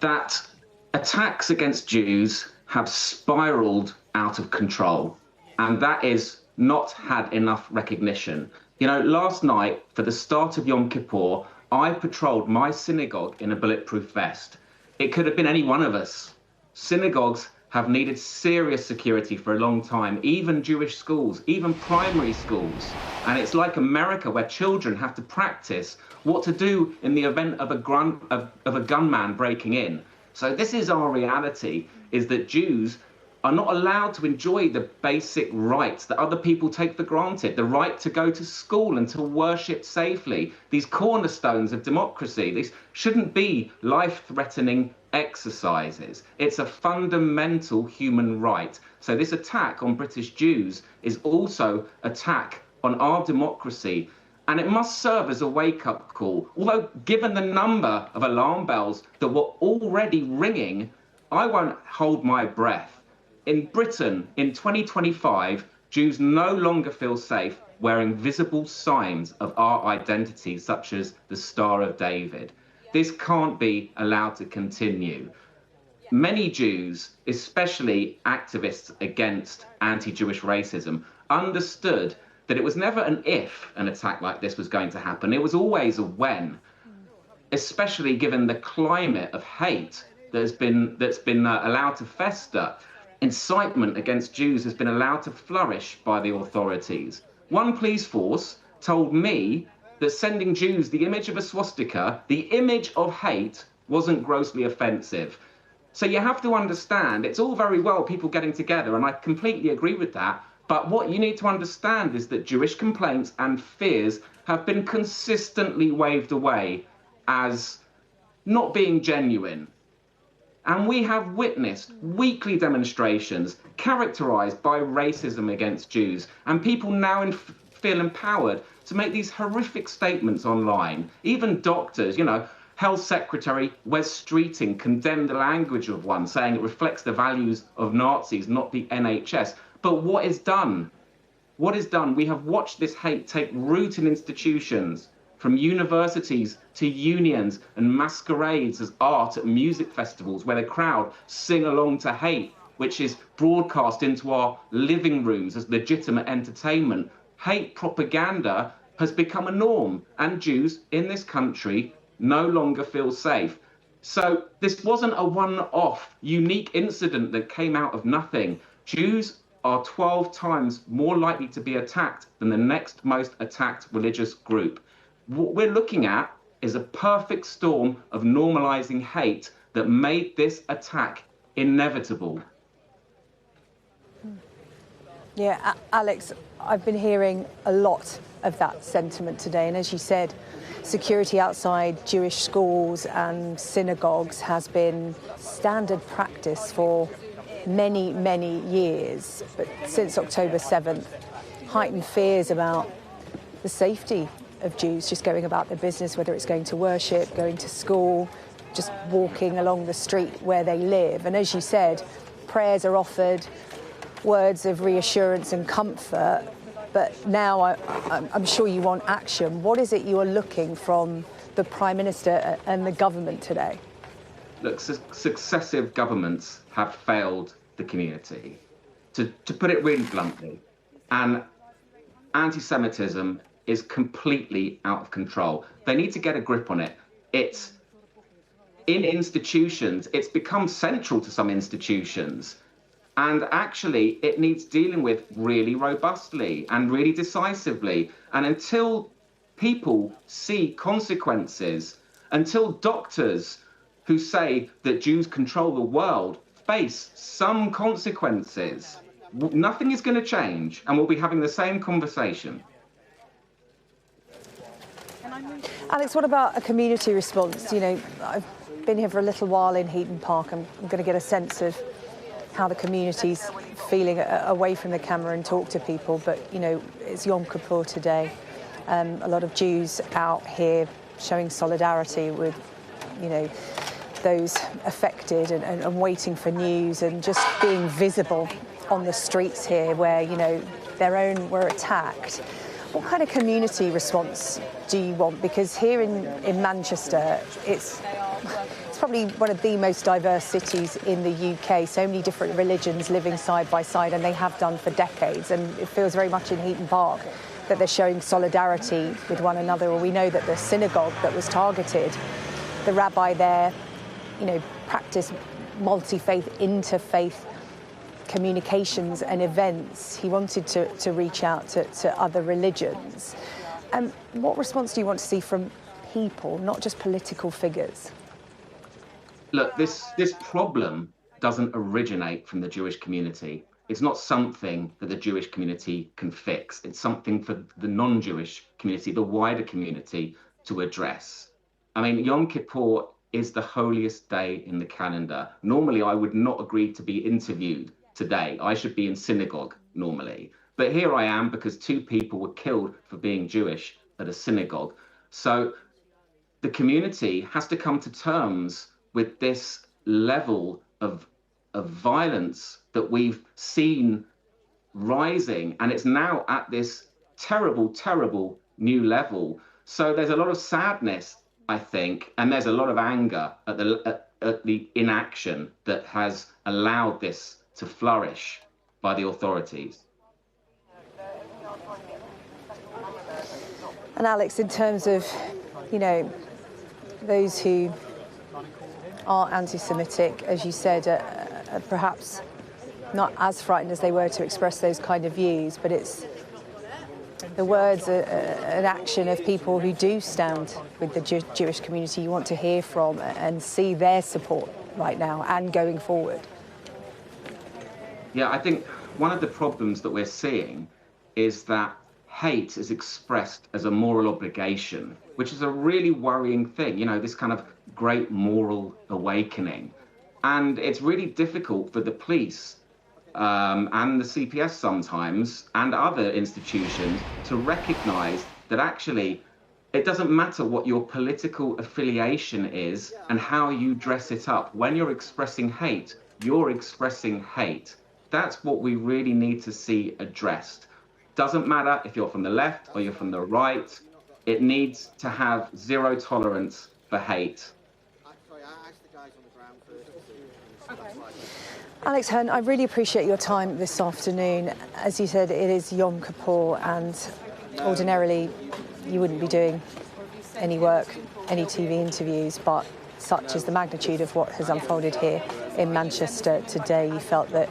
that attacks against Jews have spiralled out of control, and that is not had enough recognition. You know, last night, for the start of Yom Kippur, I patrolled my synagogue in a bulletproof vest. It could have been any one of us. Synagogues have needed serious security for a long time, even Jewish schools, even primary schools. And it's like America, where children have to practice what to do in the event of a gunman breaking in. So this is our reality, is that Jews are not allowed to enjoy the basic rights that other people take for granted, the right to go to school and to worship safely. These cornerstones of democracy, these shouldn't be life-threatening exercises. It's a fundamental human right. So this attack on British Jews is also an attack on our democracy. And it must serve as a wake-up call. Although, given the number of alarm bells that were already ringing, I won't hold my breath. In Britain, in 2025, Jews no longer feel safe wearing visible signs of our identity, such as the Star of David. This can't be allowed to continue. Many Jews, especially activists against anti-Jewish racism, understood that it was never an if an attack like this was going to happen. It was always a when, especially given the climate of hate that's been allowed to fester. Incitement against Jews has been allowed to flourish by the authorities. One police force told me that sending Jews the image of a swastika, the image of hate, wasn't grossly offensive. So you have to understand, it's all very well people getting together, and I completely agree with that, but what you need to understand is that Jewish complaints and fears have been consistently waved away as not being genuine. And we have witnessed weekly demonstrations characterized by racism against Jews, and people now feel empowered to make these horrific statements online. Even doctors, you know, Health Secretary Wes Streeting condemned the language of one, saying it reflects the values of Nazis, not the NHS. But what is done? What is done? We have watched this hate take root in institutions, from universities to unions and masquerades as art at music festivals where the crowd sing along to hate, which is broadcast into our living rooms as legitimate entertainment. Hate propaganda has become a norm, and Jews in this country no longer feel safe. So this wasn't a one-off, unique incident that came out of nothing. Jews are 12 times more likely to be attacked than the next most attacked religious group. What we're looking at is a perfect storm of normalizing hate that made this attack inevitable. Yeah, Alex, I've been hearing a lot of that sentiment today, and as you said, security outside Jewish schools and synagogues has been standard practice for many, many years. But since October 7th, heightened fears about the safety of Jews just going about their business, whether it's going to worship, going to school, just walking along the street where they live. And as you said, prayers are offered, words of reassurance and comfort, but now I'm sure you want action. What is it you are looking from the Prime Minister and the government today? Look, successive governments have failed the community, to put it really bluntly, and anti-Semitism is completely out of control. They need to get a grip on it. It's in institutions, it's become central to some institutions, and actually it needs dealing with really robustly and really decisively. And until people see consequences, until doctors who say that Jews control the world face some consequences, nothing is going to change, and we'll be having the same conversation. Alex, what about a community response? You know, I've been here for a little while in Heaton Park. I'm going to get a sense of how the community's feeling away from the camera and talk to people. But, you know, it's Yom Kippur today. A lot of Jews out here showing solidarity with, you know, those affected and waiting for news and just being visible on the streets here where, you know, their own were attacked. What kind of community response do you want? Because here in Manchester, it's probably one of the most diverse cities in the UK. So many different religions living side by side, and they have done for decades. And it feels very much in Heaton Park that they're showing solidarity with one another. Or we know that the synagogue that was targeted, the rabbi there, you know, practiced multi-faith, interfaith communications and events. He wanted to reach out to other religions. What response do you want to see from people, not just political figures? Look, this problem doesn't originate from the Jewish community. It's not something that the Jewish community can fix. It's something for the non-Jewish community, the wider community, to address. I mean, Yom Kippur is the holiest day in the calendar. Normally, I would not agree to be interviewed today. I should be in synagogue normally. But here I am because 2 people were killed for being Jewish at a synagogue. So the community has to come to terms with this level of violence that we've seen rising, and it's now at this terrible, terrible new level. So there's a lot of sadness, I think, and there's a lot of anger at the inaction that has allowed this to flourish by the authorities. And Alex, in terms of, you know, those who are anti-Semitic, as you said, are perhaps not as frightened as they were to express those kind of views, but it's the words and action of people who do stand with the Jewish community you want to hear from and see their support right now and going forward. Yeah, I think one of the problems that we're seeing is that hate is expressed as a moral obligation, which is a really worrying thing, you know, this kind of great moral awakening. And it's really difficult for the police and the CPS sometimes and other institutions to recognise that actually it doesn't matter what your political affiliation is and how you dress it up. When you're expressing hate, you're expressing hate. That's what we really need to see addressed. Doesn't matter if you're from the left or you're from the right. It needs to have zero tolerance for hate. Alex Hearn, I really appreciate your time this afternoon. As you said, it is Yom Kippur, and ordinarily you wouldn't be doing any work, any TV interviews, but such is the magnitude of what has unfolded here in Manchester today. You felt that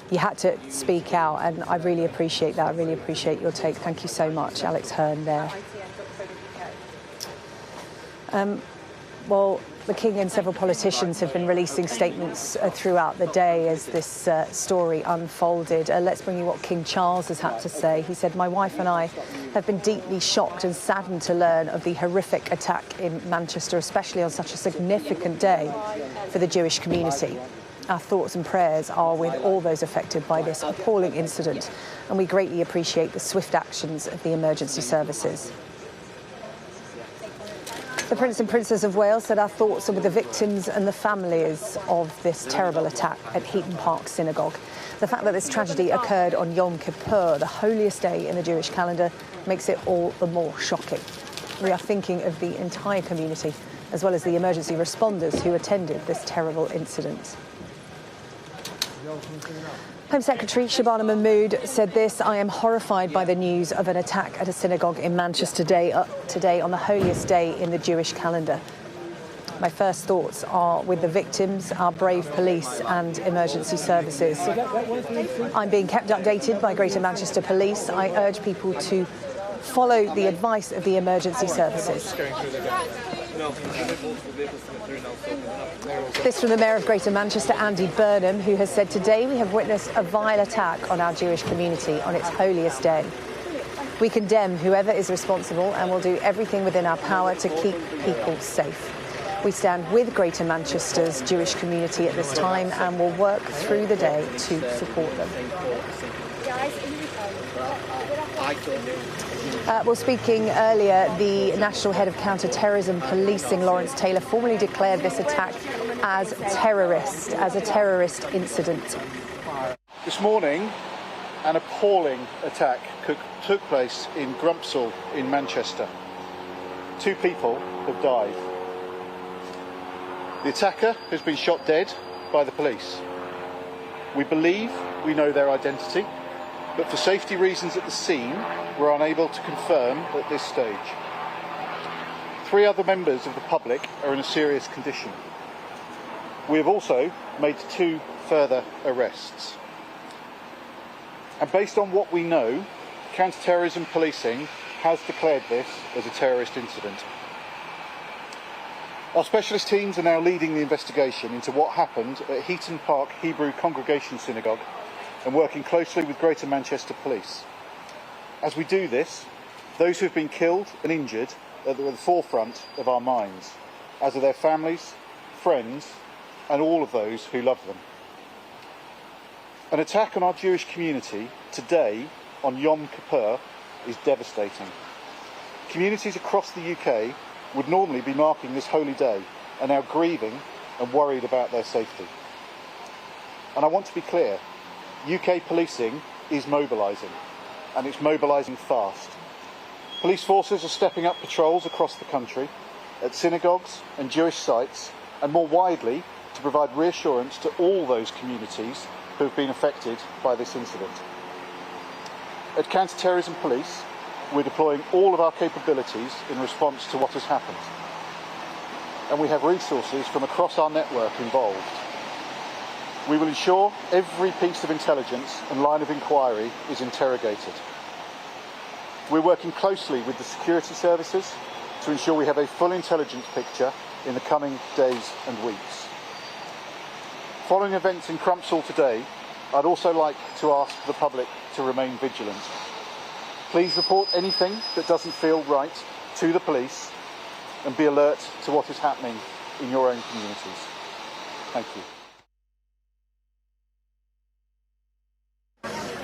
you had to speak out, and I really appreciate that. I really appreciate your take. Thank you so much, Alex Hearn there. Well, the King and several politicians have been releasing statements throughout the day as this story unfolded. Let's bring you what King Charles has had to say. He said, "My wife and I have been deeply shocked and saddened to learn of the horrific attack in Manchester, especially on such a significant day for the Jewish community. Our thoughts and prayers are with all those affected by this appalling incident, and we greatly appreciate the swift actions of the emergency services. The Prince and Princess of Wales said our thoughts are with the victims and the families of this terrible attack at Heaton Park Synagogue. The fact that this tragedy occurred on Yom Kippur, the holiest day in the Jewish calendar, makes it all the more shocking. We are thinking of the entire community, as well as the emergency responders who attended this terrible incident. Home Secretary Shabana Mahmood said this: "I am horrified by the news of an attack at a synagogue in Manchester today on the holiest day in the Jewish calendar. My first thoughts are with the victims, our brave police and emergency services. I'm being kept updated by Greater Manchester Police. I urge people to follow the advice of the emergency services." This from the Mayor of Greater Manchester, Andy Burnham, who has said, "Today we have witnessed a vile attack on our Jewish community on its holiest day. We condemn whoever is responsible and will do everything within our power to keep people safe. We stand with Greater Manchester's Jewish community at this time and will work through the day to support them." Well, speaking earlier, the National Head of Counter-Terrorism Policing, Lawrence Taylor, formally declared this attack as a terrorist incident. This morning, an appalling attack took place in Crumpsall in Manchester. 2 people have died. The attacker has been shot dead by the police. We believe we know their identity, but for safety reasons at the scene, we're unable to confirm at this stage. 3 other members of the public are in a serious condition. We have also made 2 further arrests. And based on what we know, counter-terrorism policing has declared this as a terrorist incident. Our specialist teams are now leading the investigation into what happened at Heaton Park Hebrew Congregation Synagogue and working closely with Greater Manchester Police. As we do this, those who have been killed and injured are at the forefront of our minds, as are their families, friends, and all of those who love them. An attack on our Jewish community today on Yom Kippur is devastating. Communities across the UK would normally be marking this holy day are now grieving and worried about their safety. And I want to be clear, UK policing is mobilising, and it's mobilising fast. Police forces are stepping up patrols across the country, at synagogues and Jewish sites, and more widely to provide reassurance to all those communities who have been affected by this incident. At Counter-Terrorism Police, we're deploying all of our capabilities in response to what has happened. And we have resources from across our network involved. We will ensure every piece of intelligence and line of inquiry is interrogated. We're working closely with the security services to ensure we have a full intelligence picture in the coming days and weeks. Following events in Crumpsall today, I'd also like to ask the public to remain vigilant. Please report anything that doesn't feel right to the police and be alert to what is happening in your own communities. Thank you.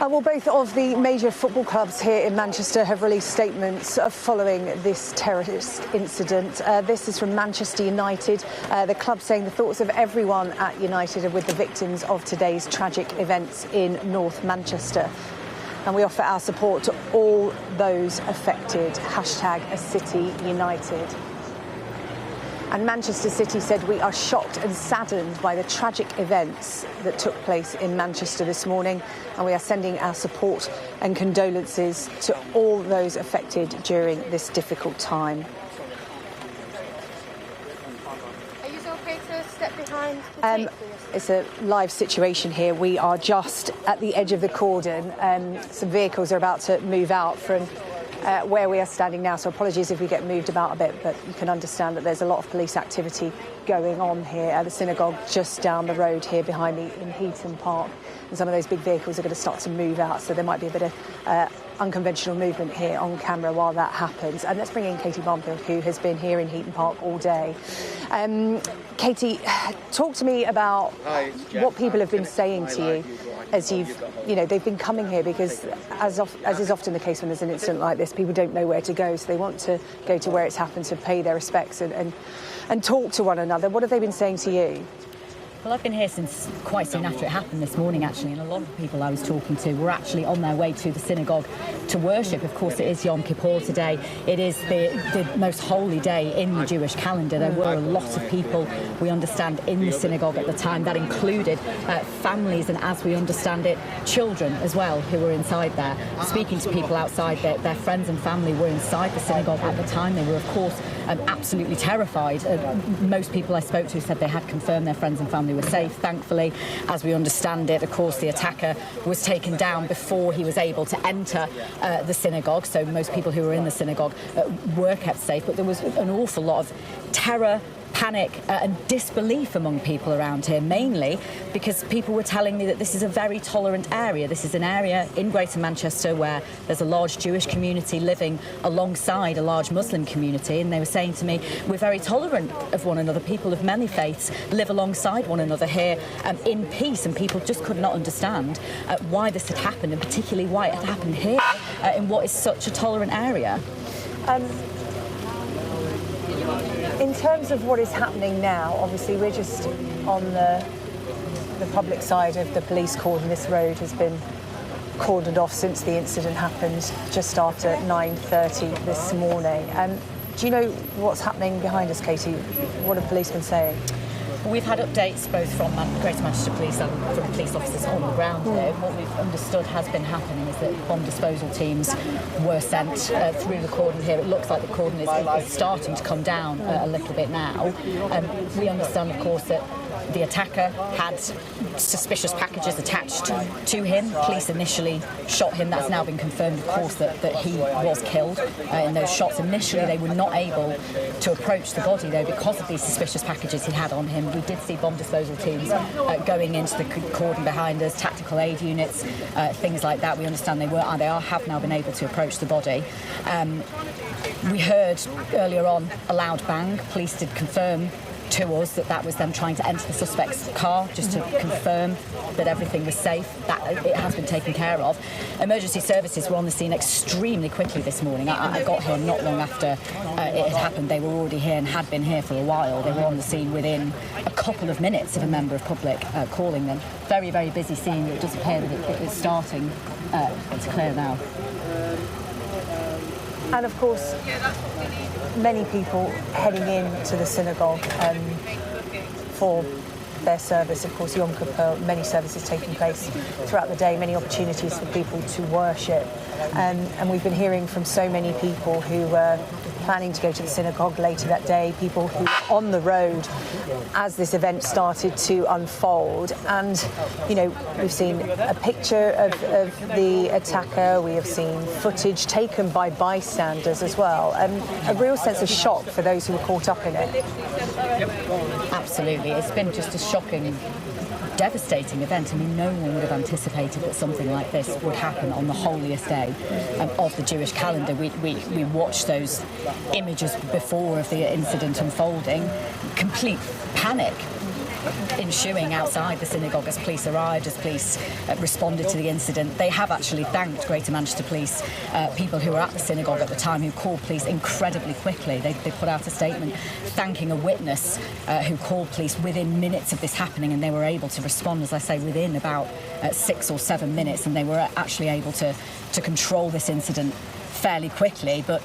Well, both of the major football clubs here in Manchester have released statements following this terrorist incident. This is from Manchester United, the club saying the thoughts of everyone at United are with the victims of today's tragic events in North Manchester. And we offer our support to all those affected. #A City United. And Manchester City said, "We are shocked and saddened by the tragic events that took place in Manchester this morning, and we are sending our support and condolences to all those affected during this difficult time." Are you okay to step behind the tape, please? It's a live situation here. We are just at the edge of the cordon. Some vehicles are about to move out from where we are standing now, so apologies if we get moved about a bit, but you can understand that there's a lot of police activity going on here at the synagogue just down the road here behind me in Heaton Park, and some of those big vehicles are going to start to move out, so there might be a bit of unconventional movement here on camera while that happens. And let's bring in Katie Barnfield, who has been here in Heaton Park all day. Katie, talk to me about what people have been saying to you as they've been coming here, because as is often the case when there's an incident like this, people don't know where to go, so they want to go to where it's happened to pay their respects and talk to one another. What have they been saying to you? Well, I've been here since quite soon after it happened this morning, actually, and a lot of the people I was talking to were actually on their way to the synagogue to worship. Of course, it is Yom Kippur today. It is the most holy day in the Jewish calendar. There were a lot of people, we understand, in the synagogue at the time. That included families and, as we understand it, children as well who were inside there. Speaking to people outside, their friends and family were inside the synagogue at the time. They were, of course, absolutely terrified. Most people I spoke to said they had confirmed their friends and family were safe, thankfully. As we understand it, of course, the attacker was taken down before he was able to enter the synagogue, so most people who were in the synagogue were kept safe, but there was an awful lot of terror, panic and disbelief among people around here, mainly because people were telling me that this is a very tolerant area. This is an area in Greater Manchester where there's a large Jewish community living alongside a large Muslim community, and they were saying to me, we're very tolerant of one another. People of many faiths live alongside one another here in peace, and people just could not understand why this had happened, and particularly why it had happened here in what is such a tolerant area. In terms of what is happening now, obviously we're just on the public side of the police cordon. This road has been cordoned off since the incident happened just after 9:30 this morning. Do you know what's happening behind us, Katie? What have policemen saying? We've had updates both from Greater Manchester Police and from police officers on the ground here. What we've understood has been happening is that bomb disposal teams were sent through the cordon here. It looks like the cordon is starting to come down a little bit now. We understand, of course, that the attacker had suspicious packages attached to him. Police initially shot him. That's now been confirmed, of course, that he was killed in those shots. Initially, they were not able to approach the body, though, because of these suspicious packages he had on him. We did see bomb disposal teams going into the cordon behind us, tactical aid units, things like that. We understand they have now been able to approach the body. We heard earlier on a loud bang. Police did confirm to us that was them trying to enter the suspect's car, just to confirm that everything was safe. That it has been taken care of. Emergency services were on the scene extremely quickly this morning. I got here not long after it had happened. They were already here and had been here for a while. They were on the scene within a couple of minutes of a member of public calling them. Very, very busy scene. It does appear that it is starting to clear now. And of course, many people heading in to the synagogue for their service. Of course, Yom Kippur, many services taking place throughout the day, many opportunities for people to worship. And we've been hearing from so many people who were planning to go to the synagogue later that day, people who were on the road as this event started to unfold. And, we've seen a picture of the attacker, we have seen footage taken by bystanders as well, and a real sense of shock for those who were caught up in it. Absolutely. It's been just a shocking, devastating event. I mean, no one would have anticipated that something like this would happen on the holiest day of the Jewish calendar. We watched those images before of the incident unfolding. Complete panic ensuing outside the synagogue as police arrived, as police responded to the incident. They have actually thanked Greater Manchester Police, people who were at the synagogue at the time, who called police incredibly quickly. They put out a statement thanking a witness who called police within minutes of this happening, and they were able to respond, as I say, within about 6 or 7 minutes, and they were actually able to control this incident fairly quickly. But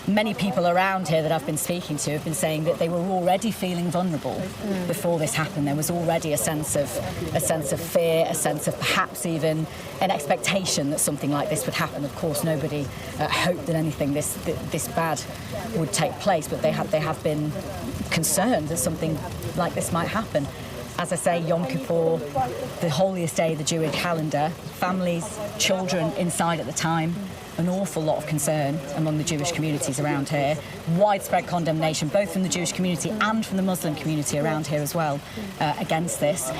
many people around here that I've been speaking to have been saying that they were already feeling vulnerable before this happened. There was already a sense of fear, a sense of perhaps even an expectation that something like this would happen. Of course, nobody hoped that anything this bad would take place, but they have been concerned that something like this might happen. As I say, Yom Kippur, the holiest day of the Jewish calendar, families, children inside at the time, an awful lot of concern among the Jewish communities around here. Widespread condemnation, both from the Jewish community and from the Muslim community around here as well, against this.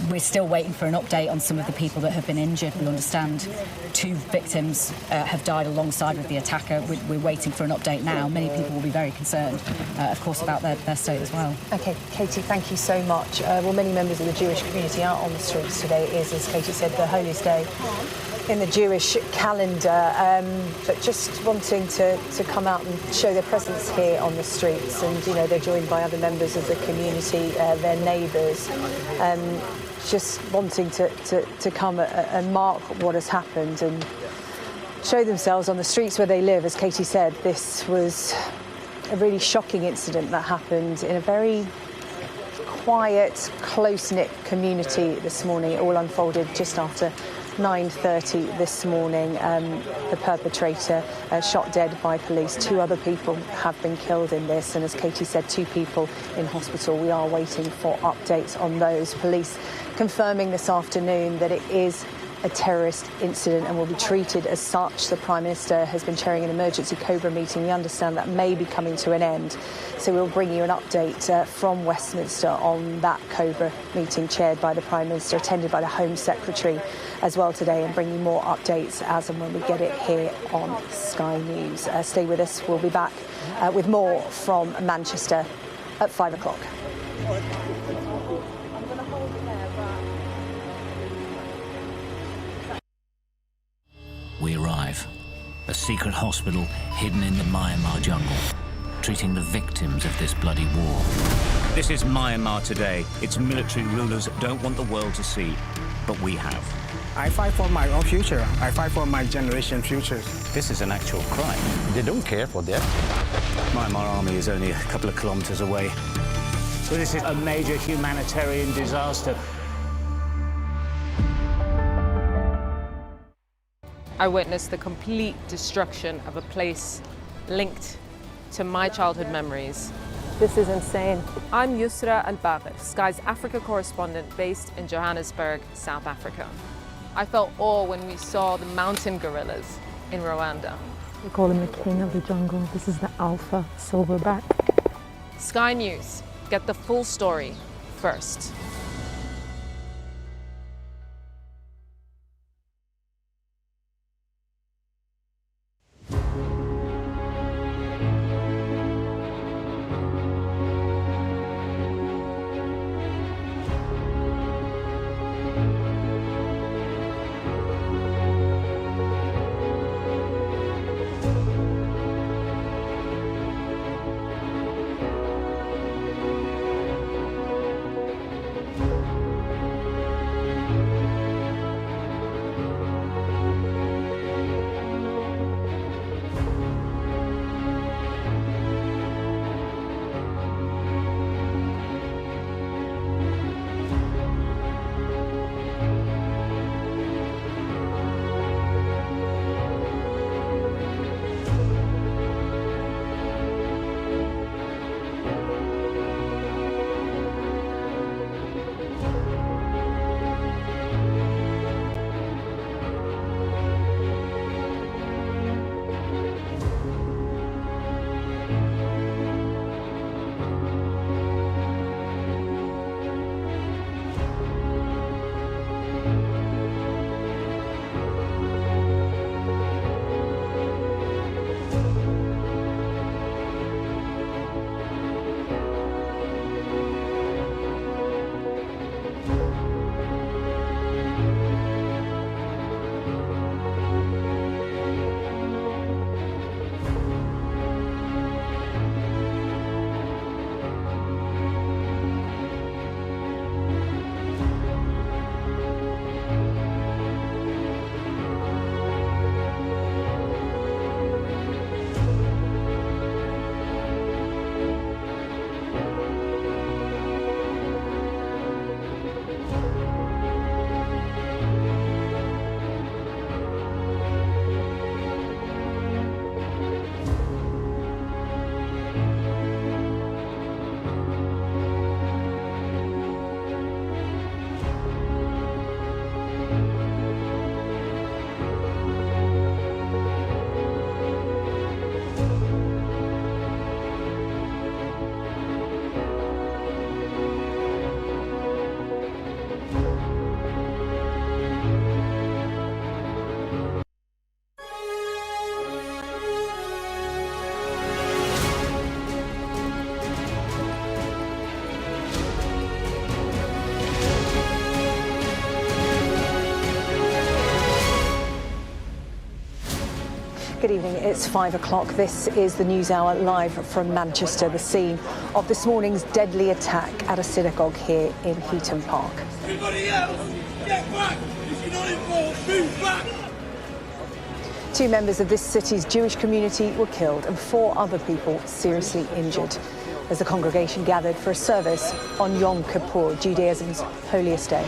We're still waiting for an update on some of the people that have been injured. We understand 2 victims have died alongside with the attacker. We're waiting for an update now. Many people will be very concerned, of course, about their state as well. OK, Katie, thank you so much. Well, many members of the Jewish community out on the streets today. It is, as Katie said, the holiest day in the Jewish calendar, but just wanting to come out and show their presence here on the streets. And, you know, they're joined by other members of the community, their neighbours, just wanting to come and mark what has happened and show themselves on the streets where they live. As Katie said, this was a really shocking incident that happened in a very quiet, close-knit community this morning. It all unfolded just after 9:30 this morning. The perpetrator shot dead by police. 2 other people have been killed in this, and as Katie said, 2 people in hospital. We are waiting for updates on those. Police confirming this afternoon that it is a terrorist incident and will be treated as such. The Prime Minister has been chairing an emergency Cobra meeting. We understand that may be coming to an end. So we'll bring you an update from Westminster on that Cobra meeting chaired by the Prime Minister, attended by the Home Secretary as well today, and bring you more updates as and when we get it here on Sky News. Stay with us. We'll be back with more from Manchester at 5 o'clock. We arrive. A secret hospital hidden in the Myanmar jungle, treating the victims of this bloody war. This is Myanmar today. Its military rulers don't want the world to see, but we have. I fight for my own future. I fight for my generation's future. This is an actual crime. They don't care for that. Myanmar army is only a couple of kilometers away. So this is a major humanitarian disaster. I witnessed the complete destruction of a place linked to my childhood memories. This is insane. I'm Yusra Al-Bagher, Sky's Africa correspondent based in Johannesburg, South Africa. I felt awe when we saw the mountain gorillas in Rwanda. We call him the king of the jungle. This is the alpha silverback. Sky News, get the full story first. evening. It's 5 o'clock. This is the News Hour live from Manchester, the scene of this morning's deadly attack at a synagogue here in Heaton Park. Everybody else, get back! If you're not involved, move back! 2 members of this city's Jewish community were killed and 4 other people seriously injured as the congregation gathered for a service on Yom Kippur, Judaism's holiest day.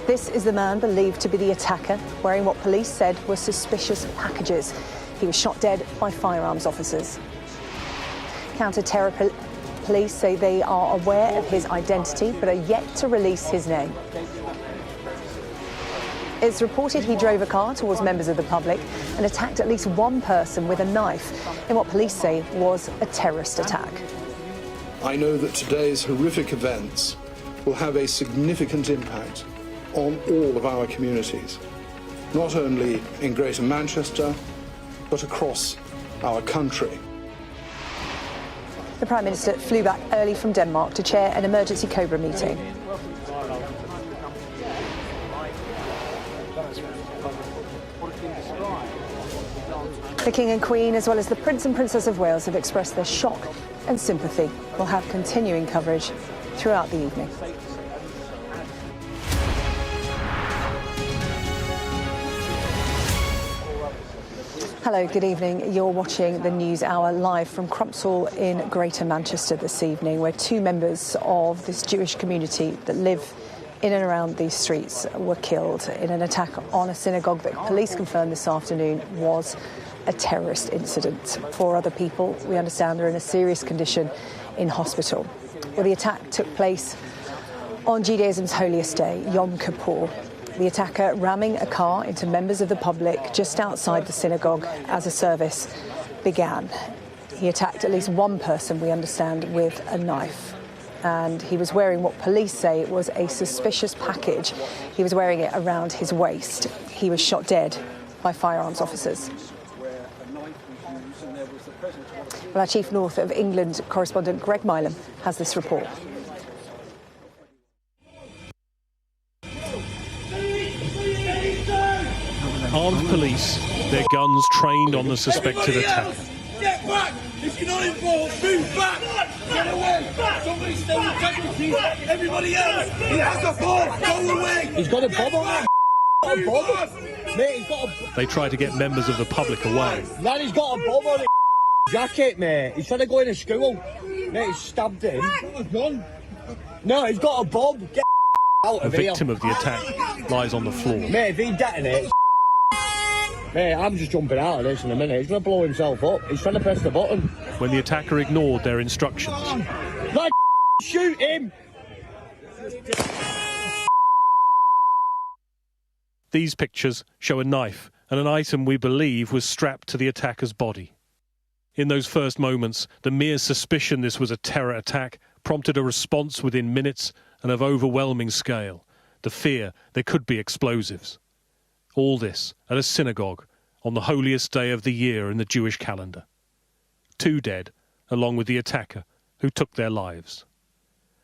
This is the man believed to be the attacker, wearing what police said were suspicious packages. He was shot dead by firearms officers. Counter-terror police say they are aware of his identity but are yet to release his name. It's reported he drove a car towards members of the public and attacked at least 1 person with a knife in what police say was a terrorist attack. I know that today's horrific events will have a significant impact on all of our communities, not only in Greater Manchester, but across our country. The Prime Minister flew back early from Denmark to chair an emergency Cobra meeting. The King and Queen, as well as the Prince and Princess of Wales, have expressed their shock and sympathy. We'll have continuing coverage throughout the evening. Hello, good evening. You're watching the News Hour live from Crumpsall in Greater Manchester this evening, where 2 members of this Jewish community that live in and around these streets were killed in an attack on a synagogue that police confirmed this afternoon was a terrorist incident. 4 other people, we understand, are in a serious condition in hospital. Well, the attack took place on Judaism's holiest day, Yom Kippur. The attacker ramming a car into members of the public just outside the synagogue as a service began. He attacked at least 1 person, we understand, with a knife. And he was wearing what police say was a suspicious package. He was wearing it around his waist. He was shot dead by firearms officers. Well, our Chief North of England correspondent Greg Milam has this report. Armed police, their guns trained on the suspected attacker. Get back! If you're not involved, move back! Get away! Somebody stay with technically! Everybody else! He has a bomb! Go away! He's got a bomb on him! Mate, he's got a... They try to get members of the public away. Lad, he's got a bomb on his jacket, mate. He's trying to go into school. Mate, he's stabbed him. No, he's got a bomb. Get out of here. The victim of the attack lies on the floor. Mate, if he detonates... Mate, I'm just jumping out of this in a minute. He's going to blow himself up. He's trying to press the button. When the attacker ignored their instructions. Lad, shoot him! These pictures show a knife and an item we believe was strapped to the attacker's body. In those first moments, the mere suspicion this was a terror attack prompted a response within minutes and of overwhelming scale. The fear there could be explosives. All this at a synagogue on the holiest day of the year in the Jewish calendar. 2 dead, along with the attacker, who took their lives.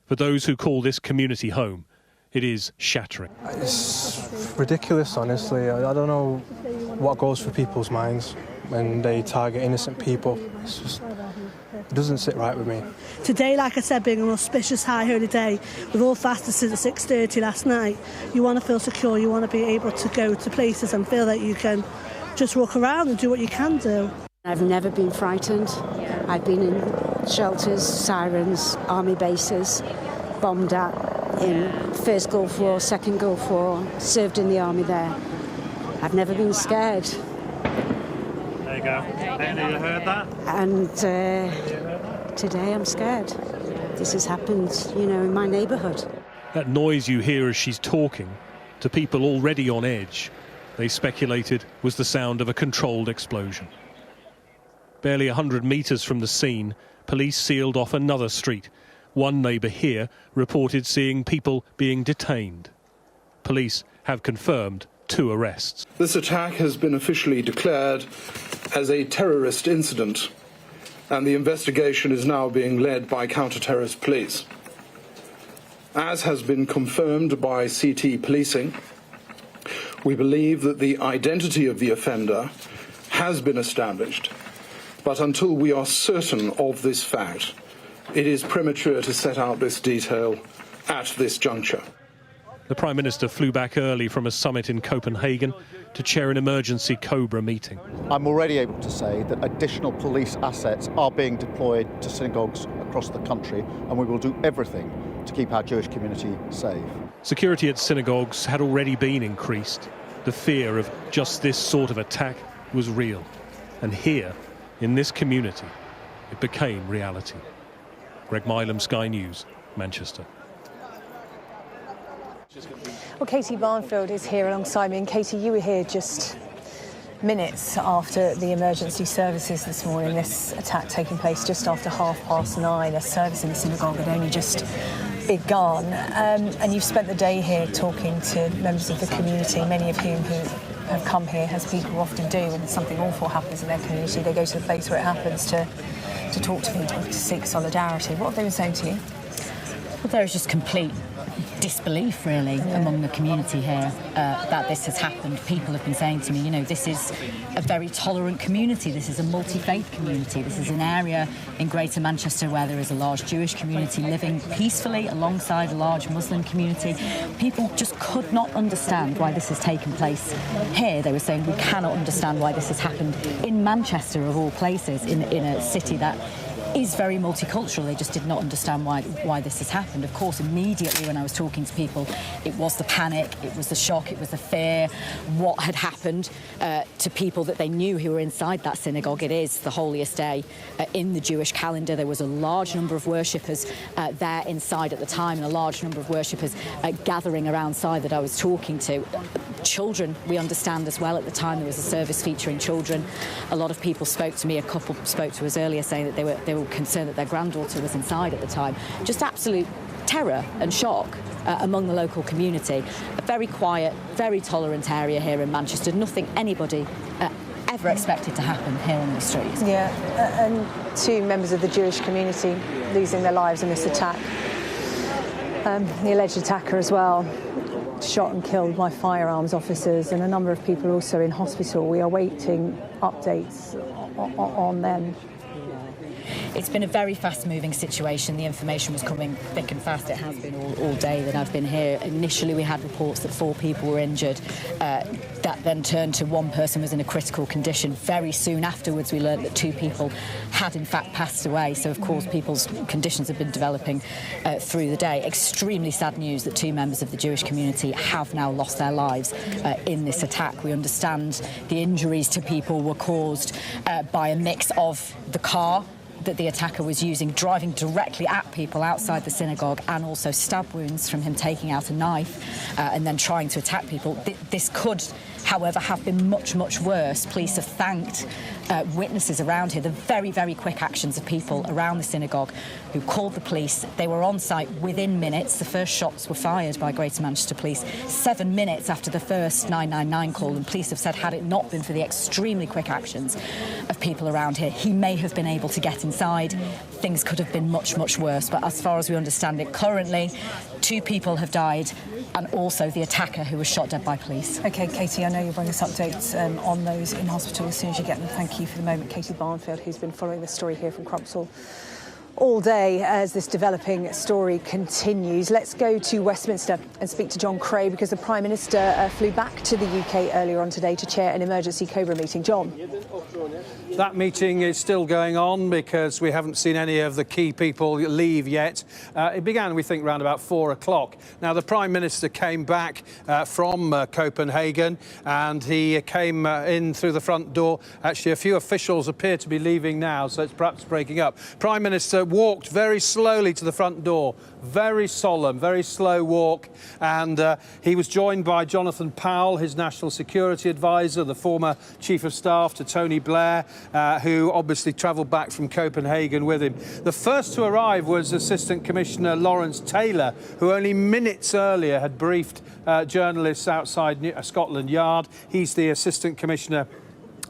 For those who call this community home, it is shattering. It's ridiculous, honestly. I don't know what goes through people's minds when they target innocent people. It's just, it doesn't sit right with me. Today, like I said, being an auspicious high holy day, with all fasted since 6:30 last night, you want to feel secure, you want to be able to go to places and feel that you can just walk around and do what you can do. I've never been frightened. I've been in shelters, sirens, army bases, bombed at in First Gulf War, Second Gulf War, served in the army there. I've never been scared. There you go. You heard that? And today I'm scared. This has happened, you know, in my neighbourhood. That noise you hear as she's talking, to people already on edge, they speculated was the sound of a controlled explosion. Barely 100 metres from the scene, police sealed off another street. One neighbour here reported seeing people being detained. Police have confirmed 2 arrests. This attack has been officially declared as a terrorist incident, and the investigation is now being led by counter-terrorist police. As has been confirmed by CT policing, we believe that the identity of the offender has been established, but until we are certain of this fact, it is premature to set out this detail at this juncture. The Prime Minister flew back early from a summit in Copenhagen to chair an emergency Cobra meeting. I'm already able to say that additional police assets are being deployed to synagogues across the country, and we will do everything to keep our Jewish community safe. Security at synagogues had already been increased. The fear of just this sort of attack was real. And here, in this community, it became reality. Greg Milam, Sky News, Manchester. Well, Katie Barnfield is here alongside me. And Katie, you were here just minutes after the emergency services this morning, this attack taking place just after 9:30. A service in the synagogue had only just begun. And you've spent the day here talking to members of the community, many of whom who have come here, as people often do when something awful happens in their community. They go to the place where it happens to talk to people, to seek solidarity. What have they been saying to you? Well, there is just complete disbelief, really, among the community here that this has happened. People have been saying to me, you know, this is a very tolerant community. This is a multi-faith community. This is an area in Greater Manchester where there is a large Jewish community living peacefully alongside a large Muslim community. People just could not understand why this has taken place here. They were saying we cannot understand why this has happened in Manchester, of all places, in a city that is very multicultural. They just did not understand why this has happened. Of course, immediately when I was talking to people, it was the panic, it was the shock, it was the fear, what had happened to people that they knew who were inside that synagogue. It is the holiest day in the Jewish calendar. There was a large number of worshippers there inside at the time, and a large number of worshippers gathering around side that I was talking to. Children, we understand as well. At the time, there was a service featuring children. A lot of people spoke to me. A couple spoke to us earlier saying that they were concerned that their granddaughter was inside at the time. Just absolute terror and shock among the local community. A very quiet, very tolerant area here in Manchester. Nothing anybody ever expected to happen here on the streets. Yeah, and 2 members of the Jewish community losing their lives in this attack. The alleged attacker as well, shot and killed by firearms officers, and a number of people also in hospital. We are waiting updates on them. It's been a very fast-moving situation. The information was coming thick and fast. It has been all day that I've been here. Initially, we had reports that 4 people were injured. That then turned to 1 person was in a critical condition. Very soon afterwards, we learned that 2 people had, in fact, passed away. So, of course, people's conditions have been developing through the day. Extremely sad news that 2 members of the Jewish community have now lost their lives in this attack. We understand the injuries to people were caused by a mix of the car that the attacker was using, driving directly at people outside the synagogue, and also stab wounds from him taking out a knife and then trying to attack people. This could, however, have been much, much worse. Police have thanked witnesses around here, the very, very quick actions of people around the synagogue who called the police. They were on site within minutes. The first shots were fired by Greater Manchester Police 7 minutes after the first 999 call, and police have said had it not been for the extremely quick actions of people around here, he may have been able to get inside. Things could have been much, much worse. But as far as we understand it, currently 2 people have died, and also the attacker who was shot dead by police. OK, Katie, I know you'll bring us updates on those in hospital as soon as you get them. Thank you for the moment. Katie Barnfield, who's been following this story here from Crumpsall all day as this developing story continues. Let's go to Westminster and speak to John Cray, because the Prime Minister flew back to the UK earlier on today to chair an emergency Cobra meeting. John. That meeting is still going on because we haven't seen any of the key people leave yet. It began, we think, around about 4 o'clock. Now, the Prime Minister came back from Copenhagen, and he came in through the front door. Actually, a few officials appear to be leaving now, so it's perhaps breaking up. Prime Minister walked very slowly to the front door. Very solemn, very slow walk, and he was joined by Jonathan Powell, his National Security Advisor, the former Chief of Staff to Tony Blair, who obviously travelled back from Copenhagen with him. The first to arrive was Assistant Commissioner Lawrence Taylor, who only minutes earlier had briefed journalists outside Scotland Yard. He's the Assistant Commissioner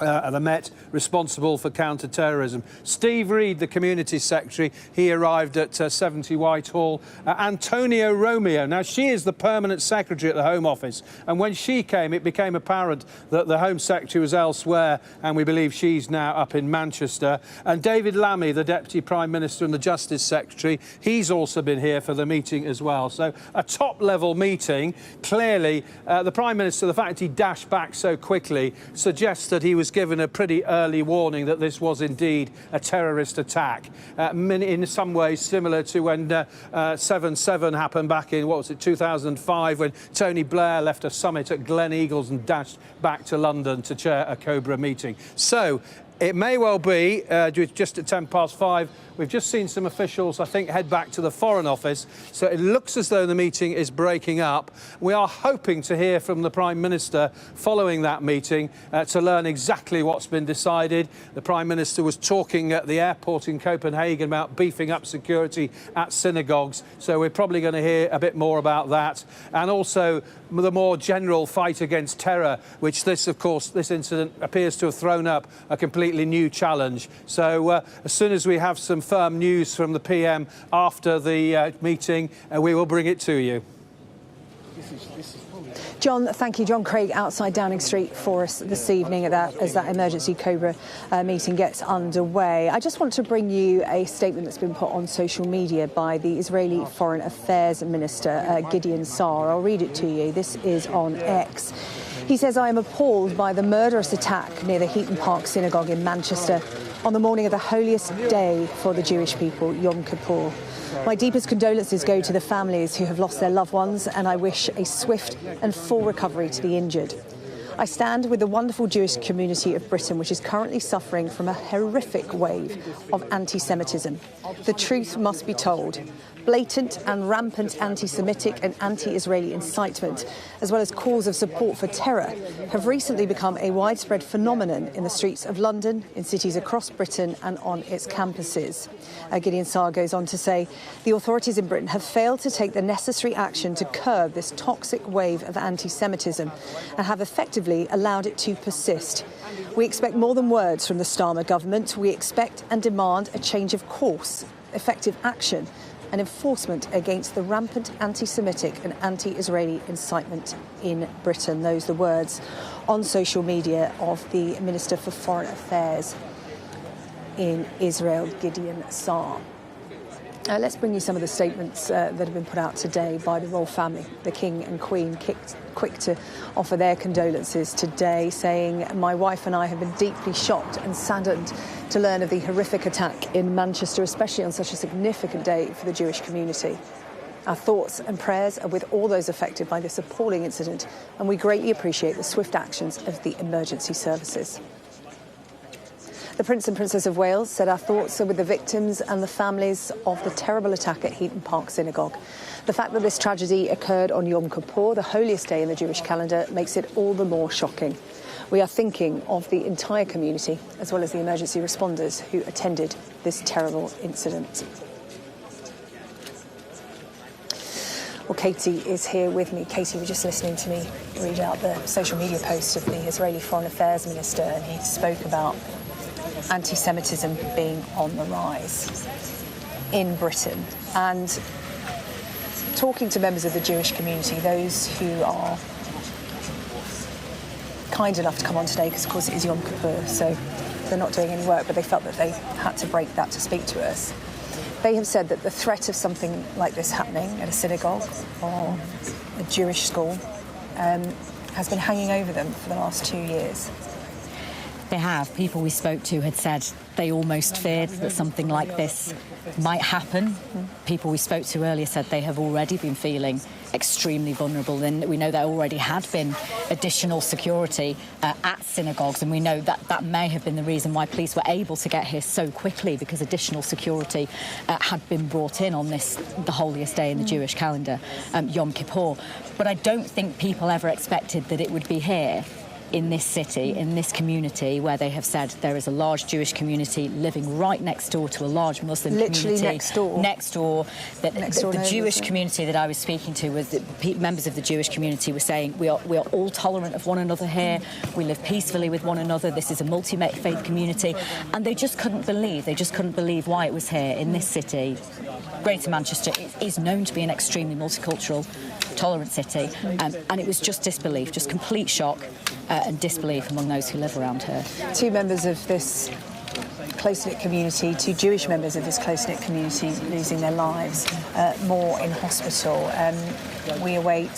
the Met responsible for counter-terrorism. Steve Reed, the Community Secretary, he arrived at 70 Whitehall. Antonio Romeo, now she is the Permanent Secretary at the Home Office, and when she came it became apparent that the Home Secretary was elsewhere, and we believe she's now up in Manchester. And David Lammy, the Deputy Prime Minister and the Justice Secretary, he's also been here for the meeting as well. So a top-level meeting. Clearly, the Prime Minister, the fact he dashed back so quickly suggests that he was given a pretty early warning that this was indeed a terrorist attack, in some ways similar to when 7/7 happened back in, 2005, when Tony Blair left a summit at Glen Eagles and dashed back to London to chair a Cobra meeting. So it may well be, just at 5:10, we've just seen some officials, I think, head back to the Foreign Office. So it looks as though the meeting is breaking up. We are hoping to hear from the Prime Minister following that meeting to learn exactly what's been decided. The Prime Minister was talking at the airport in Copenhagen about beefing up security at synagogues. So we're probably going to hear a bit more about that. And also the more general fight against terror, which this incident appears to have thrown up a completely new challenge. So as soon as we have some firm news from the PM after the meeting, we will bring it to you. John, thank you. John Craig outside Downing Street for us this evening as that emergency Cobra meeting gets underway. I just want to bring you a statement that's been put on social media by the Israeli Foreign Affairs Minister, Gideon Saar. I'll read it to you. This is on X. He says, "I am appalled by the murderous attack near the Heaton Park Synagogue in Manchester on the morning of the holiest day for the Jewish people, Yom Kippur. My deepest condolences go to the families who have lost their loved ones, and I wish a swift and full recovery to the injured. I stand with the wonderful Jewish community of Britain, which is currently suffering from a horrific wave of anti-Semitism. The truth must be told. Blatant and rampant anti-Semitic and anti-Israeli incitement, as well as calls of support for terror, have recently become a widespread phenomenon in the streets of London, in cities across Britain and on its campuses." Gideon Saar goes on to say, "The authorities in Britain have failed to take the necessary action to curb this toxic wave of anti-Semitism and have effectively allowed it to persist. We expect more than words from the Starmer government. We expect and demand a change of course, effective action and enforcement against the rampant anti-Semitic and anti-Israeli incitement in Britain." Those are the words on social media of the Minister for Foreign Affairs in Israel, Gideon Saar. Let's bring you some of the statements that have been put out today by the royal family. The King and Queen quick to offer their condolences today, saying, "My wife and I have been deeply shocked and saddened to learn of the horrific attack in Manchester, especially on such a significant day for the Jewish community. Our thoughts and prayers are with all those affected by this appalling incident, and we greatly appreciate the swift actions of the emergency services." The Prince and Princess of Wales said, "Our thoughts are with the victims and the families of the terrible attack at Heaton Park Synagogue. The fact that this tragedy occurred on Yom Kippur, the holiest day in the Jewish calendar, makes it all the more shocking. We are thinking of the entire community, as well as the emergency responders who attended this terrible incident." Well, Katie is here with me. Katie, we're just listening to me read out the social media post of the Israeli Foreign Affairs Minister, and he spoke about anti-Semitism being on the rise in Britain. And talking to members of the Jewish community, those who are kind enough to come on today, because of course it is Yom Kippur, so they're not doing any work, but they felt that they had to break that to speak to us. They have said that the threat of something like this happening at a synagogue or a Jewish school has been hanging over them for the last 2 years. They have. People we spoke to had said they almost feared that something like this might happen. People we spoke to earlier said they have already been feeling extremely vulnerable, and we know there already had been additional security at synagogues, and we know that that may have been the reason why police were able to get here so quickly, because additional security had been brought in on this, the holiest day in the Jewish calendar, Yom Kippur. But I don't think people ever expected that it would be here in this city, in this community, where they have said there is a large Jewish community living right next door to a large Muslim community. Literally next door. Next door. The Jewish community that I was speaking to was that members of the Jewish community were saying we are all tolerant of one another here. We live peacefully with one another. This is a multi-faith community, and they just couldn't believe why it was here in this city. Greater Manchester is known to be an extremely multicultural, tolerant city, and it was just disbelief, just complete shock and disbelief among those who live around here. Two members of this close-knit community, two Jewish members of this close-knit community losing their lives, more in hospital. We await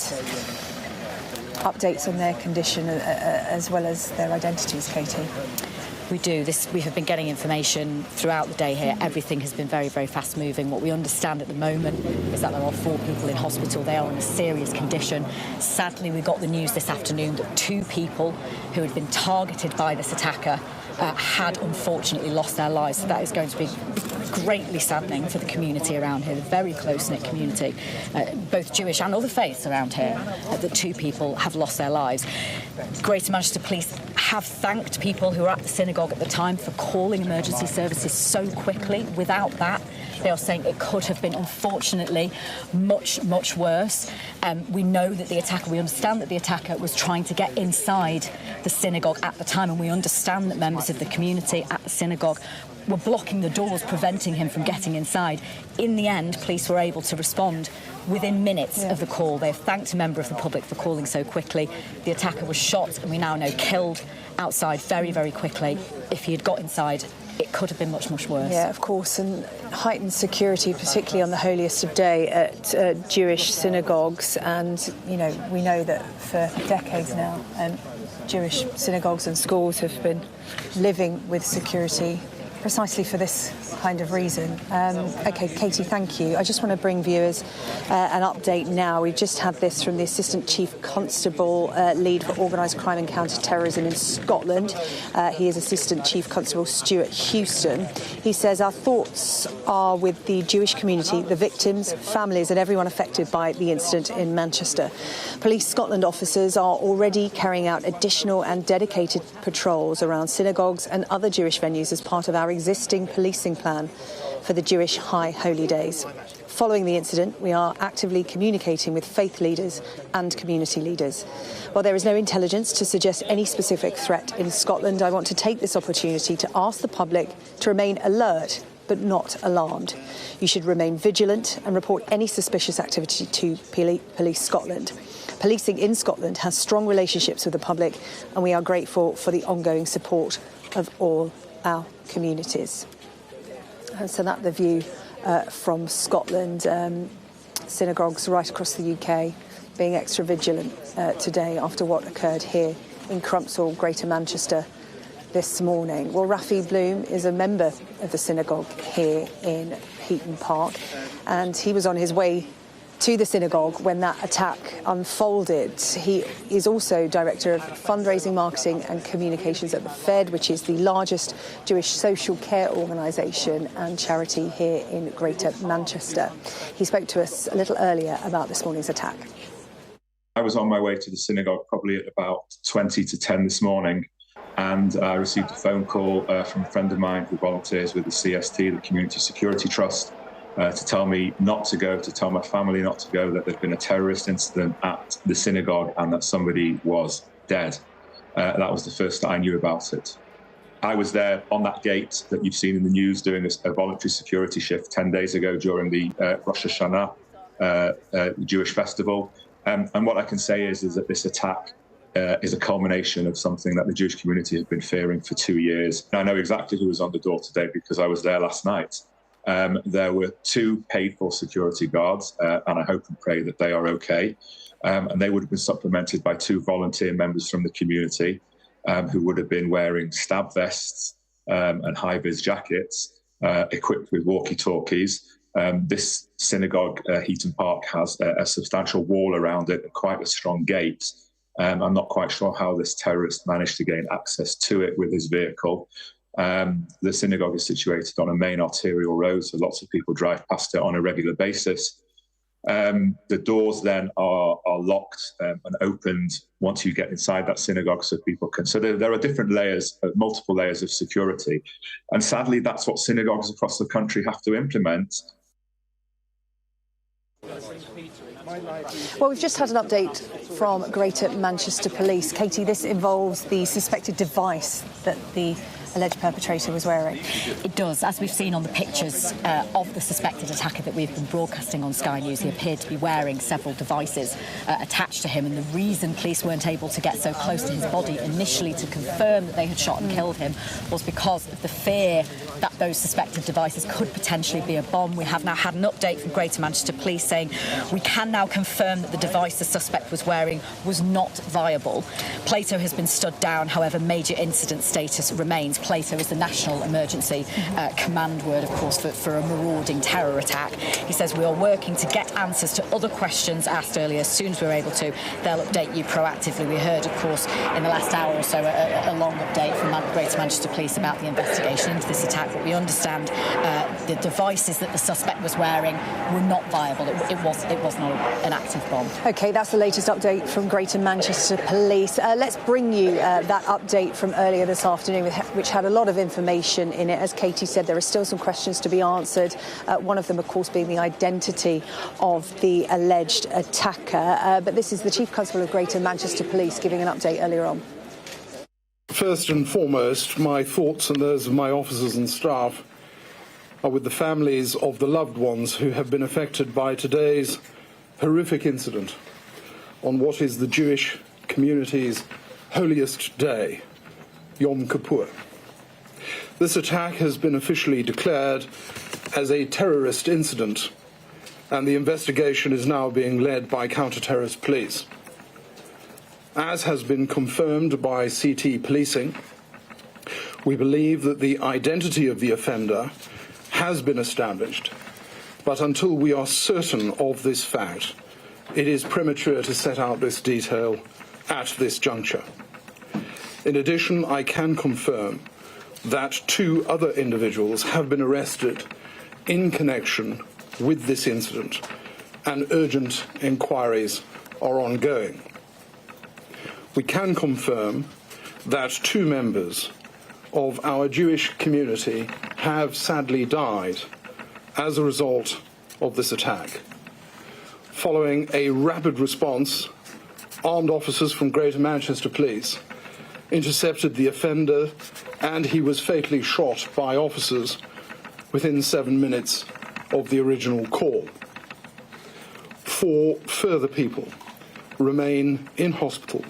updates on their condition as well as their identities, Katie. We do. We have been getting information throughout the day here. Everything has been very, very fast-moving. What we understand at the moment is that there are 4 people in hospital. They are in a serious condition. Sadly, we got the news this afternoon that 2 people who had been targeted by this attacker had unfortunately lost their lives. So that is going to be greatly saddening for the community around here, the very close-knit community, both Jewish and other faiths around here, that 2 people have lost their lives. Greater Manchester Police have thanked people who were at the synagogue at the time for calling emergency services so quickly. Without that, they are saying it could have been, unfortunately, much, much worse. We know that we understand that the attacker was trying to get inside the synagogue at the time, and we understand that members of the community at the synagogue were blocking the doors, preventing him from getting inside. In the end, police were able to respond within minutes of the call. They have thanked a member of the public for calling so quickly. The attacker was shot, and we now know killed outside very, very quickly. If he had got inside, it could have been much, much worse. Yeah, of course, and heightened security, particularly on the holiest of day at Jewish synagogues. And, you know, we know that for decades now, Jewish synagogues and schools have been living with security precisely for this kind of reason. OK, Katie, thank you. I just want to bring viewers an update now. We've just had this from the Assistant Chief Constable lead for Organised Crime and Counter-Terrorism in Scotland. He is Assistant Chief Constable Stuart Houston. He says our thoughts are with the Jewish community, the victims, families and everyone affected by the incident in Manchester. Police Scotland officers are already carrying out additional and dedicated patrols around synagogues and other Jewish venues as part of our existing policing plan for the Jewish High Holy Days. Following the incident, we are actively communicating with faith leaders and community leaders. While there is no intelligence to suggest any specific threat in Scotland, I want to take this opportunity to ask the public to remain alert but not alarmed. You should remain vigilant and report any suspicious activity to Police Scotland. Policing in Scotland has strong relationships with the public, and we are grateful for the ongoing support of all our communities. And so that's the view from Scotland. Synagogues right across the UK being extra vigilant today after what occurred here in Crumpsall, Greater Manchester this morning. Well, Rafi Bloom is a member of the synagogue here in Heaton Park, and he was on his way to the synagogue when that attack unfolded. He is also Director of Fundraising, Marketing and Communications at the Fed, which is the largest Jewish social care organisation and charity here in Greater Manchester. He spoke to us a little earlier about this morning's attack. I was on my way to the synagogue probably at about 20 to 10 this morning, and I received a phone call from a friend of mine who volunteers with the CST, the Community Security Trust, to tell me not to go, to tell my family not to go, that there'd been a terrorist incident at the synagogue and that somebody was dead. That was the first that I knew about it. I was there on that gate that you've seen in the news doing a voluntary security shift 10 days ago during the Rosh Hashanah Jewish festival. And what I can say is that this attack is a culmination of something that the Jewish community have been fearing for 2 years. And I know exactly who was on the door today because I was there last night. There were 2 paid-for security guards, and I hope and pray that they are okay. And they would have been supplemented by 2 volunteer members from the community who would have been wearing stab vests and high-vis jackets, equipped with walkie-talkies. This synagogue, Heaton Park, has a substantial wall around it and quite a strong gate. I'm not quite sure how this terrorist managed to gain access to it with his vehicle. The synagogue is situated on a main arterial road, so lots of people drive past it on a regular basis. The doors then are are locked and opened once you get inside that synagogue, so people can. So there are different layers, multiple layers of security, and sadly, that's what synagogues across the country have to implement. Well, we've just had an update from Greater Manchester Police. Katie, this involves the suspected device that the alleged perpetrator was wearing. It does. As we've seen on the pictures of the suspected attacker that we've been broadcasting on Sky News, he appeared to be wearing several devices attached to him, and the reason police weren't able to get so close to his body initially to confirm that they had shot and killed him was because of the fear that those suspected devices could potentially be a bomb. We have now had an update from Greater Manchester Police saying we can now confirm that the device the suspect was wearing was not viable. Plato has been stood down, however, major incident status remains. Plato is the national emergency command word, of course, for a marauding terror attack. He says we are working to get answers to other questions asked earlier. As soon as we're able to, they'll update you proactively. We heard, of course, in the last hour or so, a long update from Greater Manchester Police about the investigation into this attack. But we understand the devices that the suspect was wearing were not viable. It was not an active bomb. OK, that's the latest update from Greater Manchester Police. Let's bring you that update from earlier this afternoon, which had a lot of information in it. As Katie said, there are still some questions to be answered. One of them, of course, being the identity of the alleged attacker. But this is the Chief Constable of Greater Manchester Police giving an update earlier on. First and foremost, my thoughts and those of my officers and staff are with the families of the loved ones who have been affected by today's horrific incident on what is the Jewish community's holiest day, Yom Kippur. This attack has been officially declared as a terrorist incident, and the investigation is now being led by counter-terrorist police. As has been confirmed by CT policing, we believe that the identity of the offender has been established, but until we are certain of this fact, it is premature to set out this detail at this juncture. In addition, I can confirm that 2 other individuals have been arrested in connection with this incident, and urgent inquiries are ongoing. We can confirm that 2 members of our Jewish community have sadly died as a result of this attack. Following a rapid response, armed officers from Greater Manchester Police intercepted the offender, and he was fatally shot by officers within 7 minutes of the original call. 4 further people remain in hospital,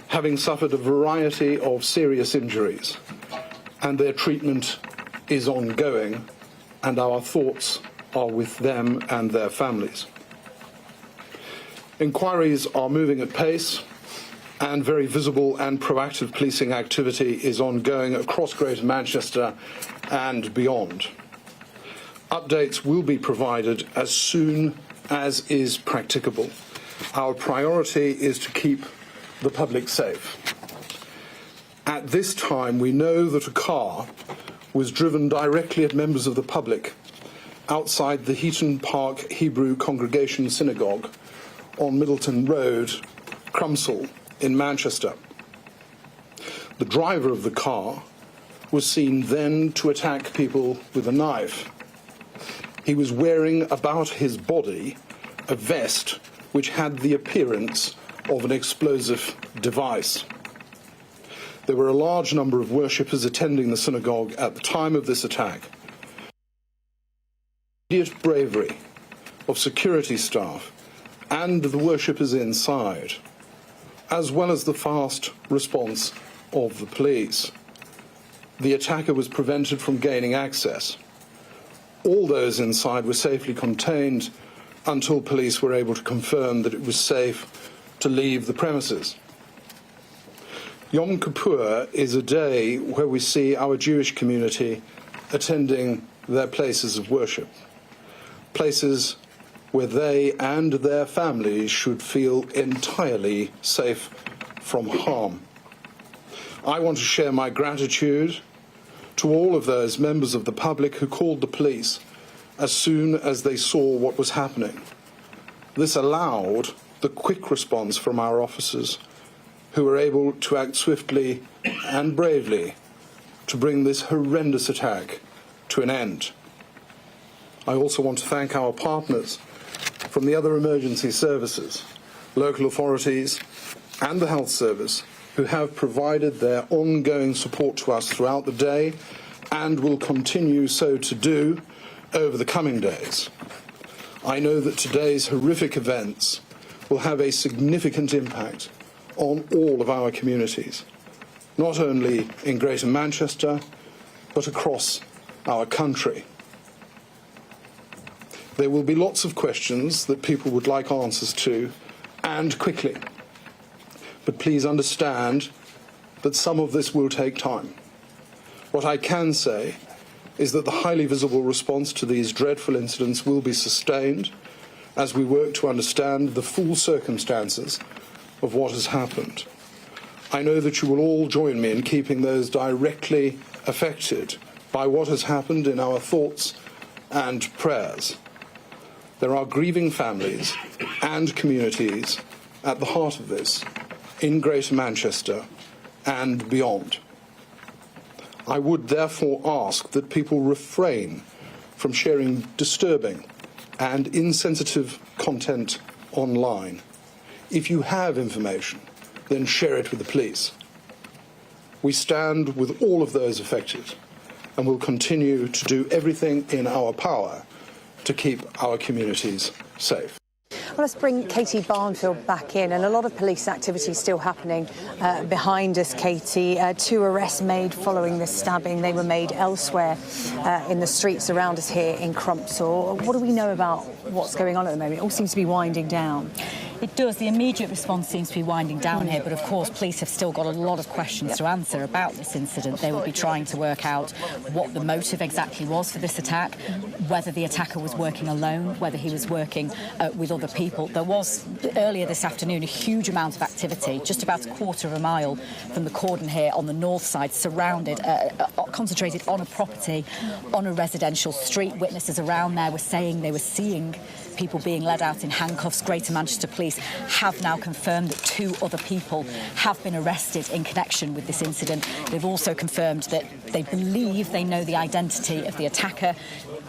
having suffered a variety of serious injuries, and their treatment is ongoing, and our thoughts are with them and their families. Inquiries are moving at pace, and very visible and proactive policing activity is ongoing across Greater Manchester and beyond. Updates will be provided as soon as is practicable. Our priority is to keep the public safe. At this time, we know that a car was driven directly at members of the public outside the Heaton Park Hebrew Congregation Synagogue on Middleton Road, Crumpsall, in Manchester. The driver of the car was seen then to attack people with a knife. He was wearing about his body a vest which had the appearance of an explosive device. There were a large number of worshippers attending the synagogue at the time of this attack. The immediate bravery of security staff and the worshippers inside, as well as the fast response of the police, the attacker was prevented from gaining access. All those inside were safely contained until police were able to confirm that it was safe to leave the premises. Yom Kippur is a day where we see our Jewish community attending their places of worship, places where they and their families should feel entirely safe from harm. I want to share my gratitude to all of those members of the public who called the police as soon as they saw what was happening. This allowed the the quick response from our officers, who were able to act swiftly and bravely to bring this horrendous attack to an end. I also want to thank our partners from the other emergency services, local authorities and the health service, who have provided their ongoing support to us throughout the day and will continue so to do over the coming days. I know that today's horrific events will have a significant impact on all of our communities, not only in Greater Manchester, but across our country. There will be lots of questions that people would like answers to, and quickly. But please understand that some of this will take time. What I can say is that the highly visible response to these dreadful incidents will be sustained as we work to understand the full circumstances of what has happened. I know that you will all join me in keeping those directly affected by what has happened in our thoughts and prayers. There are grieving families and communities at the heart of this in Greater Manchester and beyond. I would therefore ask that people refrain from sharing disturbing and insensitive content online. If you have information, then share it with the police. We stand with all of those affected and will continue to do everything in our power to keep our communities safe. Well, let's bring Katie Barnfield back in, and a lot of police activity still happening behind us, Katie. 2 arrests made following this stabbing. They were made elsewhere in the streets around us here in Crumpsall. What do we know about what's going on at the moment? It all seems to be winding down. It does. The immediate response seems to be winding down here, but of course police have still got a lot of questions to answer about this incident. They will be trying to work out what the motive exactly was for this attack, whether the attacker was working alone, whether he was working with other people. There was, earlier this afternoon, a huge amount of activity, just about a quarter of a mile from the cordon here on the north side, surrounded, concentrated on a property, on a residential street. Witnesses around there were saying they were seeing people being led out in handcuffs. Greater Manchester Police have now confirmed that 2 other people have been arrested in connection with this incident. They've also confirmed that they believe they know the identity of the attacker.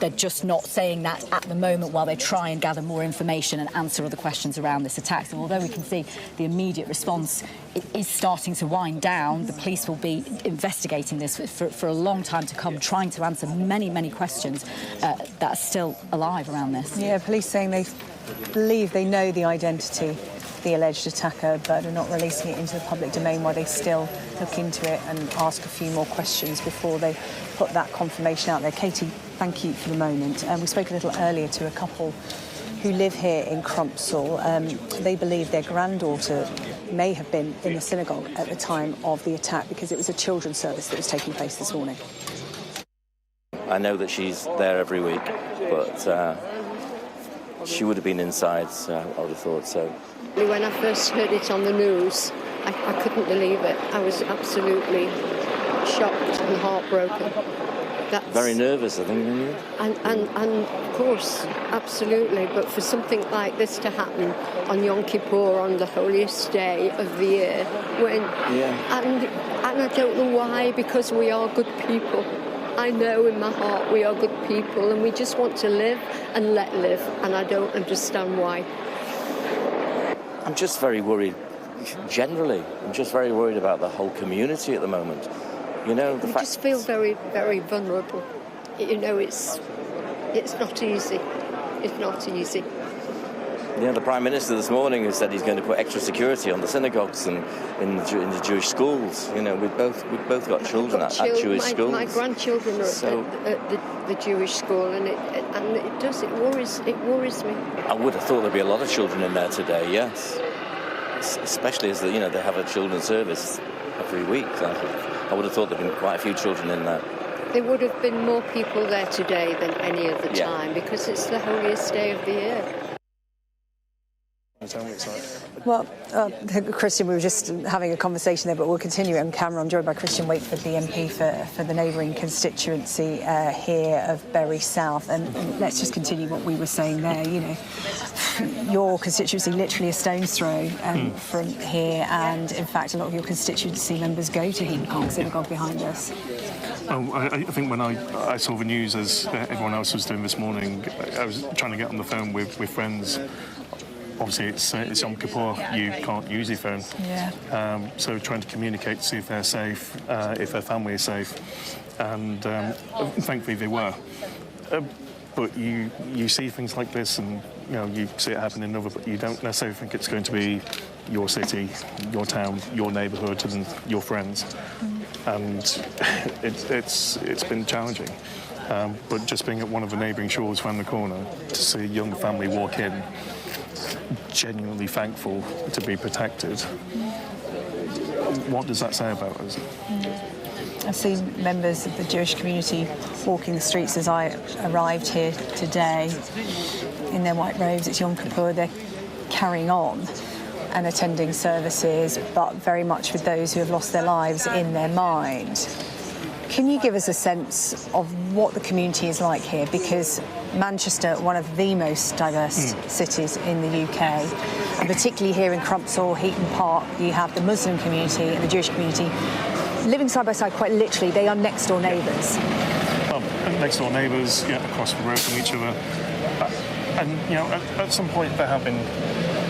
They're just not saying that at the moment while they try and gather more information and answer other questions around this attack. So although we can see the immediate response is starting to wind down, the police will be investigating this for a long time to come, trying to answer many, many questions that are still alive around this. Yeah, police saying they believe they know the identity of the alleged attacker, but are not releasing it into the public domain while they still look into it and ask a few more questions before they put that confirmation out there. Katie, thank you for the moment. We spoke a little earlier to a couple who live here in Crumpsall. They believe their granddaughter may have been in the synagogue at the time of the attack because it was a children's service that was taking place this morning. I know that she's there every week, but she would have been inside, so I would have thought so. When I first heard it on the news, I couldn't believe it. I was absolutely shocked and heartbroken. That's... Very nervous, I think, weren't you? And of course, absolutely. But for something like this to happen on Yom Kippur, on the holiest day of the year, when and I don't know why, because we are good people. I know in my heart we are good people, and we just want to live and let live, and I don't understand why. I'm just very worried. Generally, I'm just very worried about the whole community at the moment. You know, the fact... just feel very, very vulnerable. You know, it's not easy. It's not easy. Yeah, the Prime Minister this morning has said he's going to put extra security on the synagogues and in the Jewish schools. You know, we've both got children at Jewish schools. My grandchildren are at the Jewish school, and it worries me. I would have thought there'd be a lot of children in there today. Yes, especially as they have a children's service every week. I would have thought there'd been quite a few children in there. There would have been more people there today than any other time because it's the holiest day of the year. tell me it's like. Well, Christian, we were just having a conversation there, but we'll continue on camera. I'm joined by Christian Wakeford, the MP for the neighbouring constituency here of Bury South. And let's just continue what we were saying there. You know, your constituency literally a stone's throw from here, and in fact, a lot of your constituency members go to Heaton Park Synagogue behind us. Oh, I think when I saw the news, as everyone else was doing this morning, I was trying to get on the phone with friends. Obviously, it's Yom Kippur. You can't use your phone. Yeah. So trying to communicate to see if they're safe, if their family is safe, and thankfully they were. But you see things like this, and you know you see it happen in other, but you don't necessarily think it's going to be your city, your town, your neighbourhood, and your friends. And it's been challenging. But just being at one of the neighbouring shores around the corner to see a young family walk in, genuinely thankful to be protected. What does that say about us? I've seen members of the Jewish community walking the streets as I arrived here today in their white robes. It's Yom Kippur. They're carrying on and attending services, but very much with those who have lost their lives in their mind. Can you give us a sense of what the community is like here? Because Manchester, one of the most diverse cities in the UK, and particularly here in Crumpsall, Heaton Park, you have the Muslim community and the Jewish community living side by side. Quite literally, they are next door neighbours. Well, next door neighbours, across the road from each other, and at some point there have been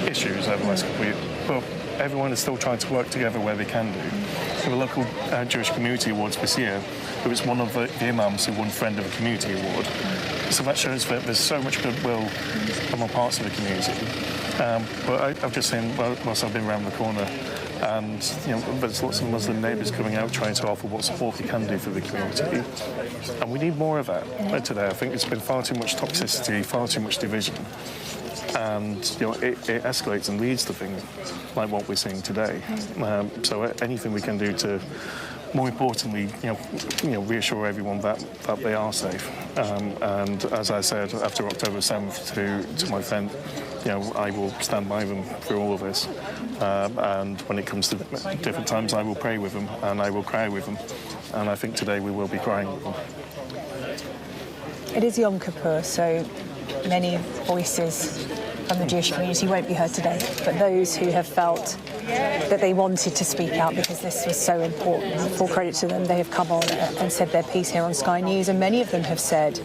issues over the last couple of years, but everyone is still trying to work together where they can do. For the local Jewish Community Awards this year, it was one of the imams who won Friend of the Community Award. So that shows that there's so much goodwill from all parts of the community. But I've just seen, whilst I've been around the corner, and there's lots of Muslim neighbours coming out trying to offer what support we can do for the community. And we need more of that today. I think there's been far too much toxicity, far too much division. And it escalates and leads to things like what we're seeing today. So anything we can do to, more importantly, reassure everyone that they are safe. And as I said, after October 7th to my friend, I will stand by them through all of this. And when it comes to different times, I will pray with them and I will cry with them. And I think today we will be crying with them. It is Yom Kippur, so many voices from the Jewish community won't be heard today, but those who have felt that they wanted to speak out because this was so important, full credit to them, they have come on and said their piece here on Sky News, and many of them have said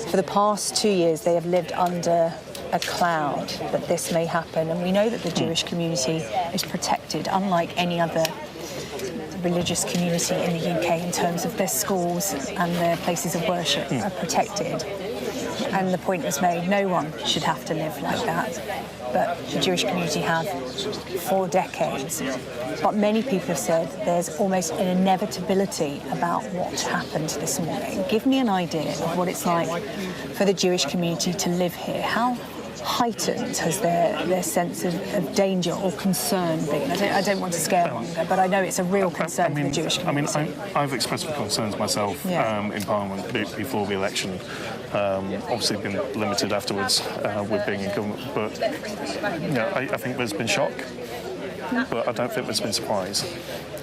for the past 2 years they have lived under a cloud that this may happen, and we know that the Jewish community is protected, unlike any other religious community in the UK, in terms of their schools and their places of worship are protected. And the point was made, no one should have to live like that. But the Jewish community have for decades. But many people have said there's almost an inevitability about what happened this morning. Give me an idea of what it's like for the Jewish community to live here. How heightened has their sense of danger or concern been? I don't want to scare longer, but I know it's a real concern for the Jewish community. I've expressed the concerns myself in Parliament before the election. Obviously been limited afterwards with being in government, but I think there's been shock, but I don't think there's been surprise.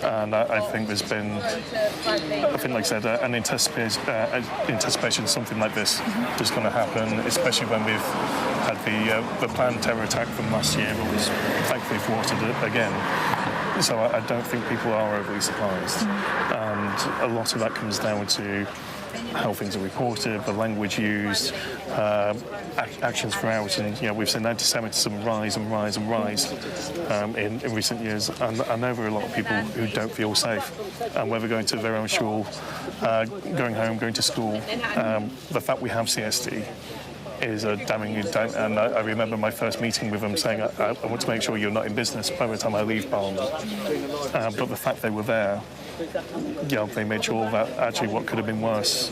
And I think there's been, like I said, an anticipation of something like this is going to happen, especially when we've had the planned terror attack from last year, but was thankfully thwarted again. So I don't think people are overly surprised. And a lot of that comes down to how things are reported, the language used, actions throughout, and we've seen anti-Semitism rise and rise and rise in recent years, and I know there are a lot of people who don't feel safe, and whether going to their own shul, going home, going to school, the fact we have CST is a damning indictment, and I remember my first meeting with them saying, I want to make sure you're not in business by the time I leave Parliament. But the fact they were there, they made sure that actually what could have been worse,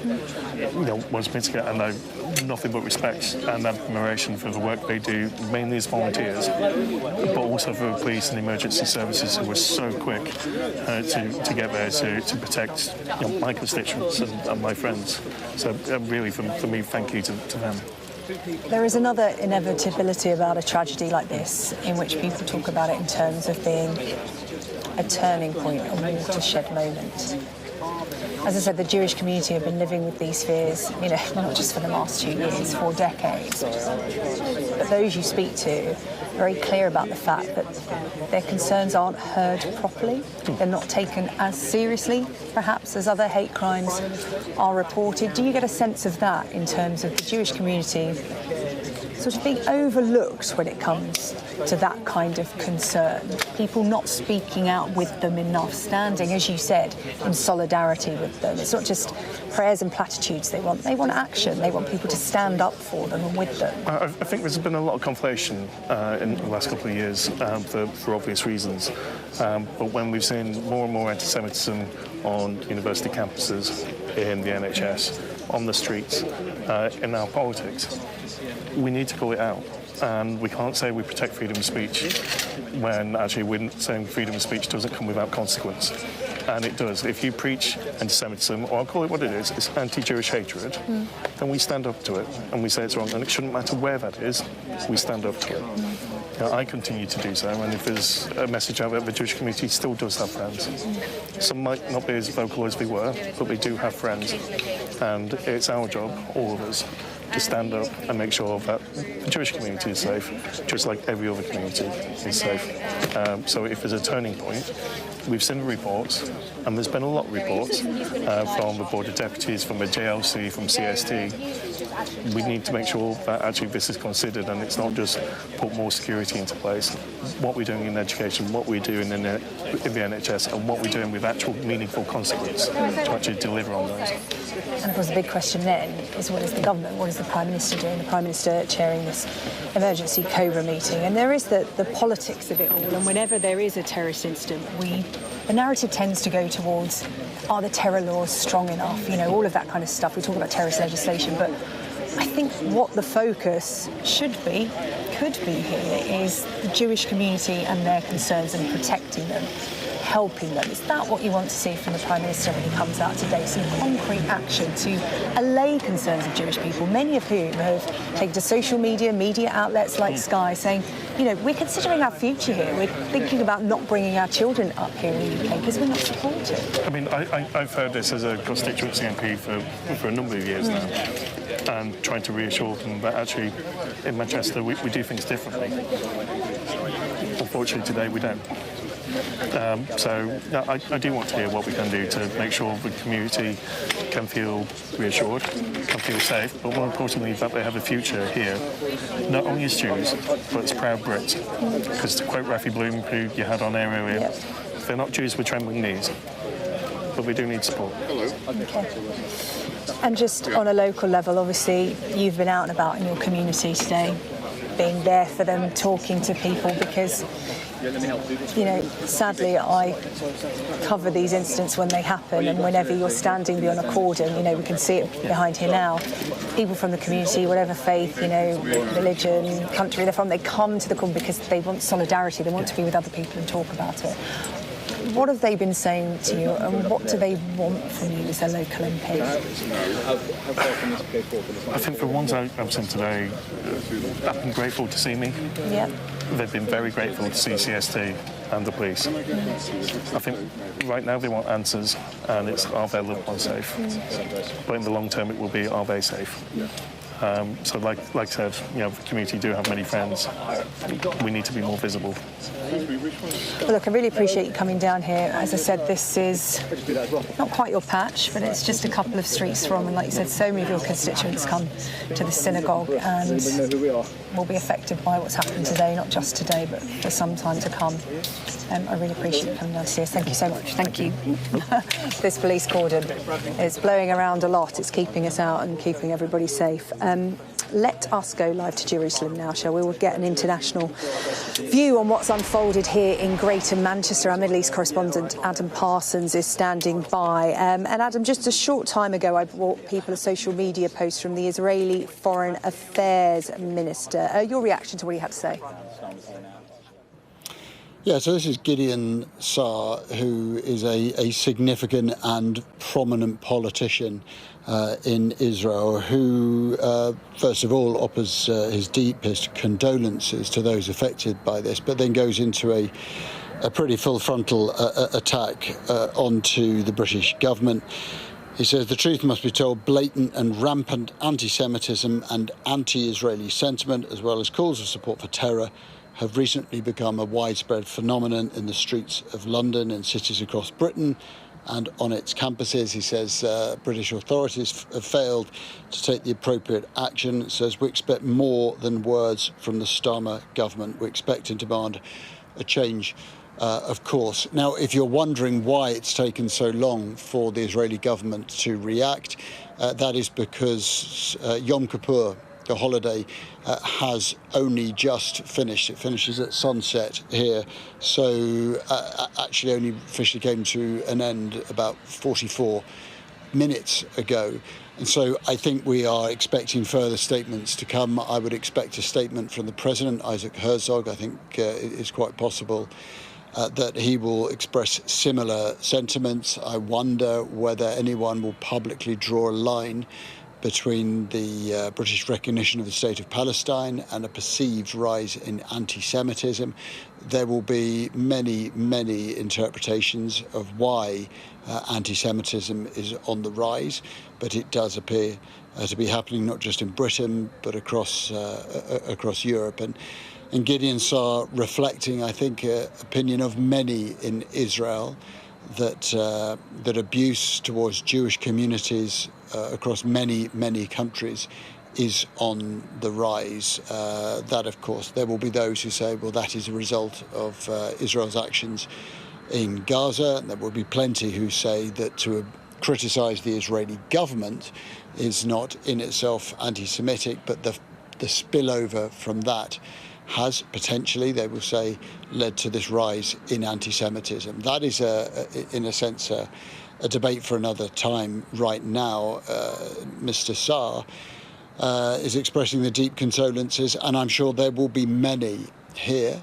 was mitigated, and nothing but respect and admiration for the work they do, mainly as volunteers, but also for the police and emergency services who were so quick to get there to protect my constituents and my friends. So really, for me, thank you to them. There is another inevitability about a tragedy like this, in which people talk about it in terms of being a turning point, a watershed moment. As I said, the Jewish community have been living with these fears, not just for the last 2 years, for decades. But those you speak to are very clear about the fact that their concerns aren't heard properly. They're not taken as seriously, perhaps, as other hate crimes are reported. Do you get a sense of that in terms of the Jewish community sort of being overlooked when it comes to that kind of concern? People not speaking out with them enough, standing, as you said, in solidarity with them. It's not just prayers and platitudes they want. They want action. They want people to stand up for them and with them. I think there's been a lot of conflation in the last couple of years for obvious reasons. But when we've seen more and more anti-Semitism on university campuses, in the NHS, on the streets, in our politics, we need to call it out. And we can't say we protect freedom of speech when actually we're saying freedom of speech doesn't come without consequence. And it does. If you preach anti-Semitism, or I'll call it what it is, it's anti-Jewish hatred, then we stand up to it and we say it's wrong. And it shouldn't matter where that is, we stand up to it. I continue to do so, and if there's a message out there, the Jewish community still does have friends. Some might not be as vocal as we were, but we do have friends. And it's our job, all of us, to stand up and make sure that the Jewish community is safe, just like every other community is safe. So if there's a turning point, we've seen the reports, and there's been a lot of reports from the Board of Deputies, from the JLC, from CST. We need to make sure that actually this is considered and it's not just put more security into place. What we're doing in education, what we're doing in the NHS, and what we're doing with actual meaningful consequence to actually deliver on those. And of course the big question then is, what is the government, what is the Prime Minister doing? The Prime Minister chairing this emergency Cobra meeting, and there is the politics of it all, and whenever there is a terrorist incident, the narrative tends to go towards, are the terror laws strong enough? All of that kind of stuff. We talk about terrorist legislation, but I think what the focus could be here is the Jewish community and their concerns and protecting them, helping them. Is that what you want to see from the Prime Minister when he comes out today? Some concrete action to allay concerns of Jewish people, many of whom have taken to social media outlets like Sky, saying, we're considering our future here. We're thinking about not bringing our children up here in the UK because we're not supported. I mean, I've heard this as a constituency MP for a number of years now, and trying to reassure them that actually in Manchester we do things differently. Unfortunately, today we don't. I do want to hear what we can do to make sure the community can feel reassured, can feel safe, but more importantly that they have a future here, not only as Jews, but as proud Brits. Because to quote Rafi Bloom, who you had on air earlier, if they're not Jews with trembling knees, but we do need support. Okay. And just on a local level, obviously, you've been out and about in your community today, being there for them, talking to people, because sadly, I cover these incidents when they happen, and whenever you're standing beyond a cordon, we can see it behind here now. People from the community, whatever faith, religion, country they're from, they come to the cordon because they want solidarity, they want to be with other people and talk about it. What have they been saying to you, and what do they want from you as a local MP? I think for the ones I've seen today, I've been grateful to see me. Yeah. They've been very grateful to see CST and the police. I think right now they want answers, and it's, are their loved ones safe? But in the long term it will be, are they safe? So like I said, the community do have many friends. We need to be more visible. Well, look, I really appreciate you coming down here. As I said, this is not quite your patch, but it's just a couple of streets from, and like you said, so many of your constituents come to the synagogue and will be affected by what's happened today, not just today, but for some time to come. I really appreciate you coming down to see us. Thank you so much. Thank you. This police cordon is blowing around a lot. It's keeping us out and keeping everybody safe. Let us go live to Jerusalem now, shall we? We'll get an international view on what's unfolded here in Greater Manchester. Our Middle East correspondent Adam Parsons is standing by. And Adam, just a short time ago, I brought people a social media post from the Israeli Foreign Affairs Minister. Your reaction to what he had to say? Yeah, so this is Gideon Saar, who is a significant and prominent politician in Israel, who, first of all, offers his deepest condolences to those affected by this, but then goes into a pretty full frontal attack onto the British government. He says the truth must be told. Blatant and rampant anti-Semitism and anti-Israeli sentiment, as well as calls of support for terror, have recently become a widespread phenomenon in the streets of London and cities across Britain and on its campuses. He says British authorities have failed to take the appropriate action. It says we expect more than words from the Starmer government. We expect and demand a change, of course. Now, if you're wondering why it's taken so long for the Israeli government to react, that is because Yom Kippur, the holiday, has only just finished. It finishes at sunset here, so actually only officially came to an end about 44 minutes ago. And so I think we are expecting further statements to come. I would expect a statement from the President, Isaac Herzog. I think it is quite possible that he will express similar sentiments. I wonder whether anyone will publicly draw a line between the British recognition of the State of Palestine and a perceived rise in anti-Semitism. There will be many, many interpretations of why anti-Semitism is on the rise, but it does appear to be happening not just in Britain, but across Europe. And Gideon Saar reflecting, I think, opinion of many in Israel, that abuse towards Jewish communities across many, many countries is on the rise. That, of course, there will be those who say, well, that is a result of Israel's actions in Gaza. And there will be plenty who say that to criticise the Israeli government is not in itself anti-Semitic, but the spillover from that has potentially, they will say, led to this rise in anti-Semitism. That is, in a sense, a debate for another time. Right now, Mr. Saar is expressing the deep condolences, and I'm sure there will be many here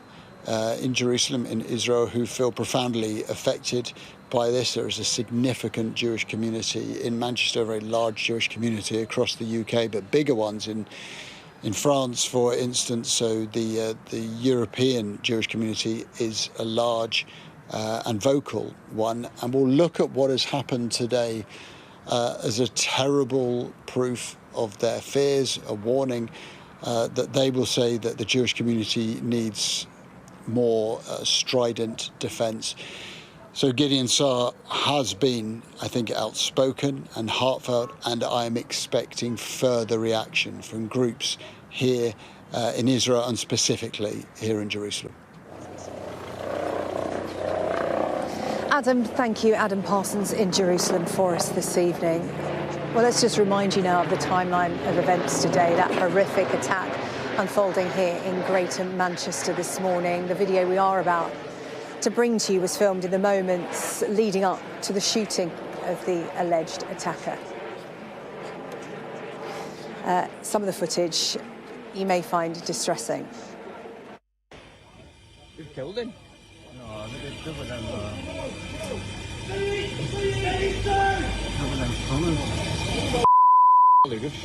in Jerusalem, in Israel, who feel profoundly affected by this. There is a significant Jewish community in Manchester, a very large Jewish community across the UK, but bigger ones in France, for instance. So the European Jewish community is a large and vocal one, and we'll look at what has happened today as a terrible proof of their fears, a warning that they will say that the Jewish community needs more strident defence. So Gideon Saar has been, I think, outspoken and heartfelt, and I am expecting further reaction from groups here in Israel and specifically here in Jerusalem. Adam, thank you. Adam Parsons in Jerusalem for us this evening. Well, let's just remind you now of the timeline of events today, that horrific attack unfolding here in Greater Manchester this morning. The video we are about to bring to you was filmed in the moments leading up to the shooting of the alleged attacker. Some of the footage you may find distressing. You've killed him? No,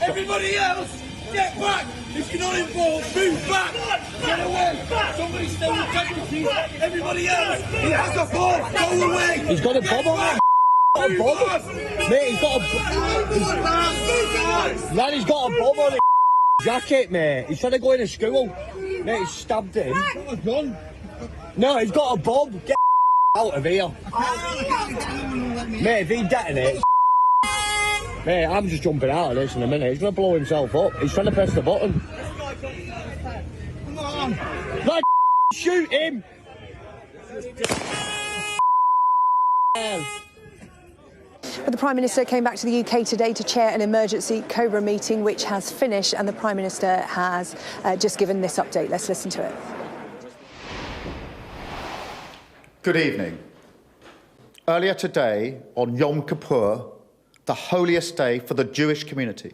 everybody else, get back! If you're not involved, move back! Get away! Somebody stay with integrity! Everybody else, he has a bomb! Go away! He's got a bomb on him! Mate, he's got a lad, he's got a bomb on his jacket, mate. He's trying to go into school. Mate, he's stabbed him. No, he's got a bomb. Get out of here. Mate, if he detonates, mate, I'm just jumping out of this in a minute. He's going to blow himself up. He's trying to press the button. Come on. Lad, shoot him. But the Prime Minister came back to the UK today to chair an emergency Cobra meeting, which has finished, and the Prime Minister has just given this update. Let's listen to it. Good evening. Earlier today, on Yom Kippur, the holiest day for the Jewish community,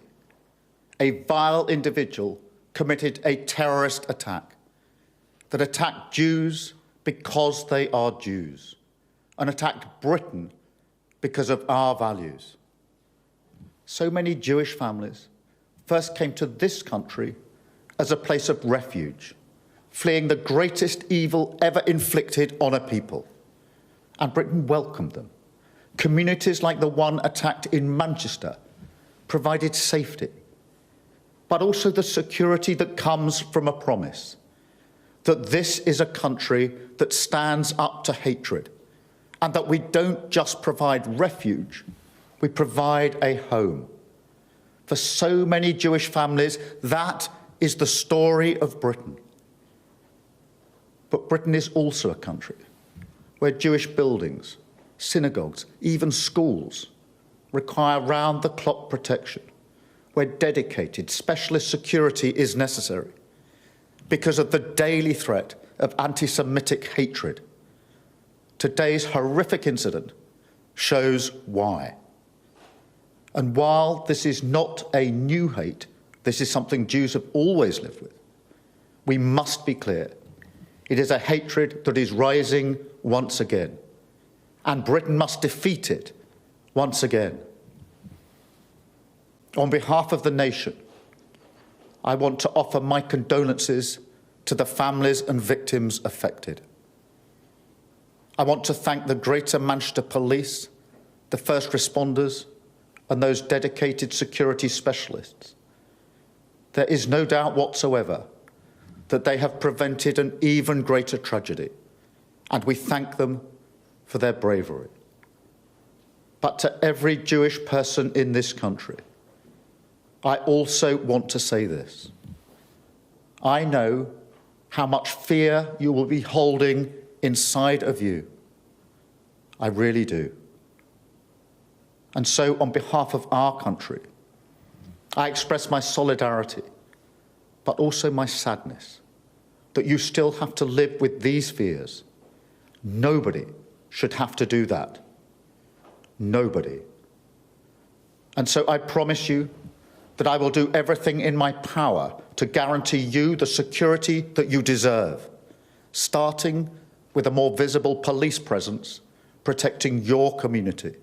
a vile individual committed a terrorist attack that attacked Jews, because they are Jews and attacked Britain because of our values. So many Jewish families first came to this country as a place of refuge, fleeing the greatest evil ever inflicted on a people. And Britain welcomed them. Communities like the one attacked in Manchester provided safety, but also the security that comes from a promise that this is a country that stands up to hatred, and that we don't just provide refuge, we provide a home. For so many Jewish families, that is the story of Britain. But Britain is also a country where Jewish buildings, synagogues, even schools require round-the-clock protection, where dedicated specialist security is necessary because of the daily threat of anti-Semitic hatred. Today's horrific incident shows why. And while this is not a new hate, this is something Jews have always lived with, we must be clear. It is a hatred that is rising once again, and Britain must defeat it once again. On behalf of the nation, I want to offer my condolences to the families and victims affected. I want to thank the Greater Manchester Police, the first responders, and those dedicated security specialists. There is no doubt whatsoever that they have prevented an even greater tragedy, and we thank them for their bravery. But to every Jewish person in this country, I also want to say this. I know how much fear you will be holding inside of you. I really do. And so, on behalf of our country, I express my solidarity, but also my sadness that you still have to live with these fears. Nobody should have to do that. Nobody. And so I promise you that I will do everything in my power to guarantee you the security that you deserve, starting with a more visible police presence protecting your community.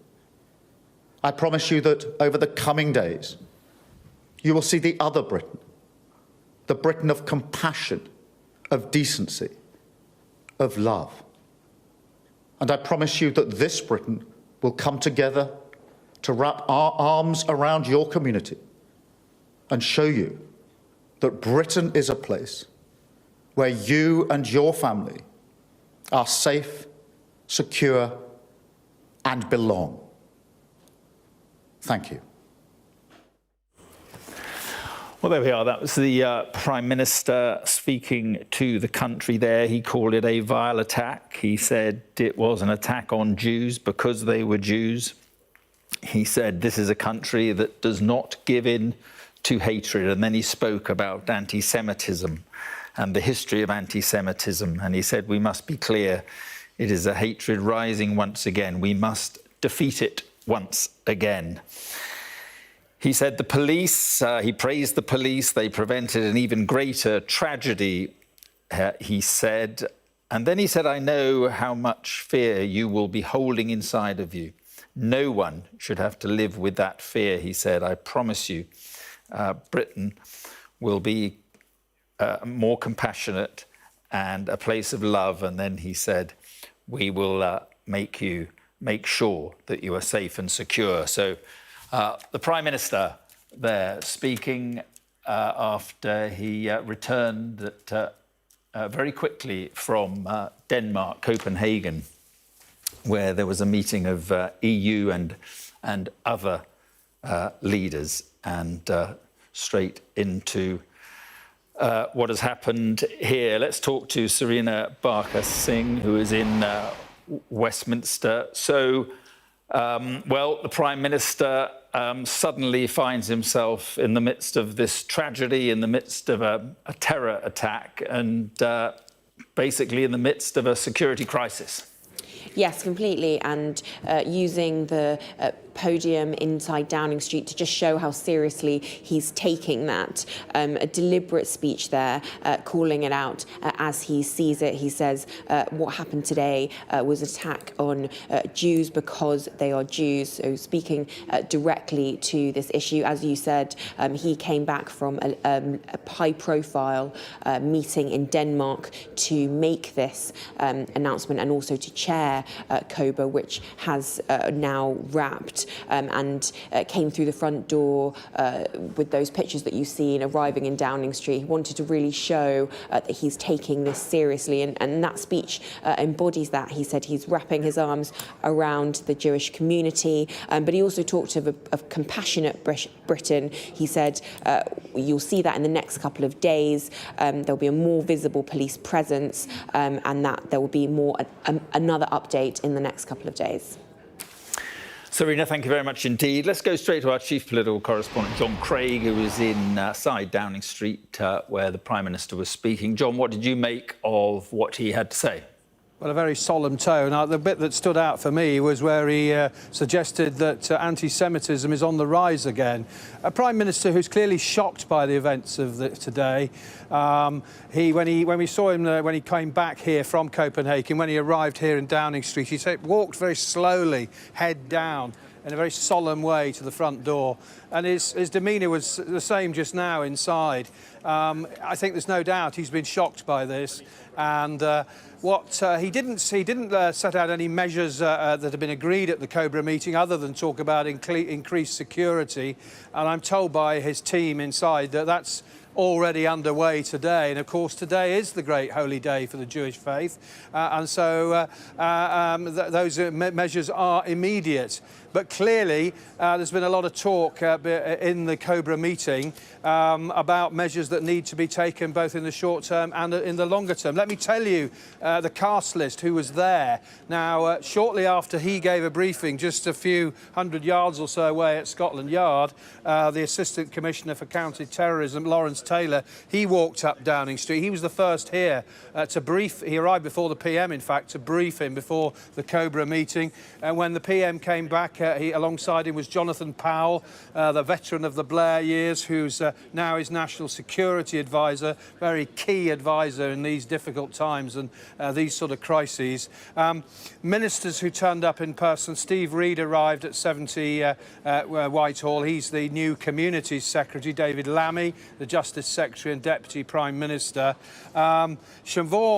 I promise you that over the coming days, you will see the other Britain, the Britain of compassion, of decency, of love. And I promise you that this Britain will come together to wrap our arms around your community and show you that Britain is a place where you and your family are safe, secure, and belong. Thank you. Well, there we are. That was the Prime Minister speaking to the country there. He called it a vile attack. He said it was an attack on Jews because they were Jews. He said this is a country that does not give in to hatred. And then he spoke about anti-Semitism and the history of anti-Semitism. And he said we must be clear. It is a hatred rising once again. We must defeat it once again. He said the police, he praised the police, they prevented an even greater tragedy, he said. And then he said, I know how much fear you will be holding inside of you. No one should have to live with that fear, he said. I promise you, Britain will be more compassionate and a place of love. And then he said, we will make sure that you are safe and secure. So the Prime Minister there speaking after he returned very quickly from Denmark, Copenhagen, where there was a meeting of EU and other leaders, and straight into what has happened here. Let's talk to Serena Barker-Singh, who is in Westminster. So, well, the Prime Minister suddenly finds himself in the midst of this tragedy, in the midst of a terror attack, and basically in the midst of a security crisis. Yes, completely, and using the podium inside Downing Street to just show how seriously he's taking that. A deliberate speech there, calling it out as he sees it. He says what happened today was an attack on Jews because they are Jews. So speaking directly to this issue, as you said, he came back from a high-profile meeting in Denmark to make this announcement and also to chair Cobra, which has now wrapped and came through the front door with those pictures that you've seen arriving in Downing Street. He wanted to really show that he's taking this seriously, and that speech embodies that. He said he's wrapping his arms around the Jewish community, but he also talked of compassionate Britain. He said you'll see that in the next couple of days. There'll be a more visible police presence, and that there will be another update in the next couple of days. Serena, thank you very much indeed. Let's go straight to our chief political correspondent, John Craig, who is inside Downing Street, where the Prime Minister was speaking. John, what did you make of what he had to say? Well, a very solemn tone. The bit that stood out for me was where he suggested that anti-Semitism is on the rise again. A Prime Minister who's clearly shocked by the events of today. When we saw him when he came back here from Copenhagen, when he arrived here in Downing Street, he walked very slowly, head down, in a very solemn way to the front door. And his demeanour was the same just now inside. I think there's no doubt he's been shocked by this. And he didn't set out any measures that have been agreed at the Cobra meeting other than talk about increased security. And I'm told by his team inside that that's already underway today. And of course, today is the great holy day for the Jewish faith. And so those measures are immediate. But clearly, there's been a lot of talk in the Cobra meeting about measures that need to be taken both in the short term and in the longer term. Let me tell you the cast list who was there. Now, shortly after he gave a briefing, just a few hundred yards or so away at Scotland Yard, the Assistant Commissioner for Counter-Terrorism, Lawrence Taylor, he walked up Downing Street. He was the first here to brief. He arrived before the PM, in fact, to brief him before the Cobra meeting. And when the PM came back, alongside him was Jonathan Powell, the veteran of the Blair years, who's now his national security advisor, very key advisor in these difficult times and these sort of crises. Ministers who turned up in person. Steve Reid arrived at 70 Whitehall. He's the new Communities Secretary. David Lammy, the Justice Secretary and Deputy Prime Minister. Shabana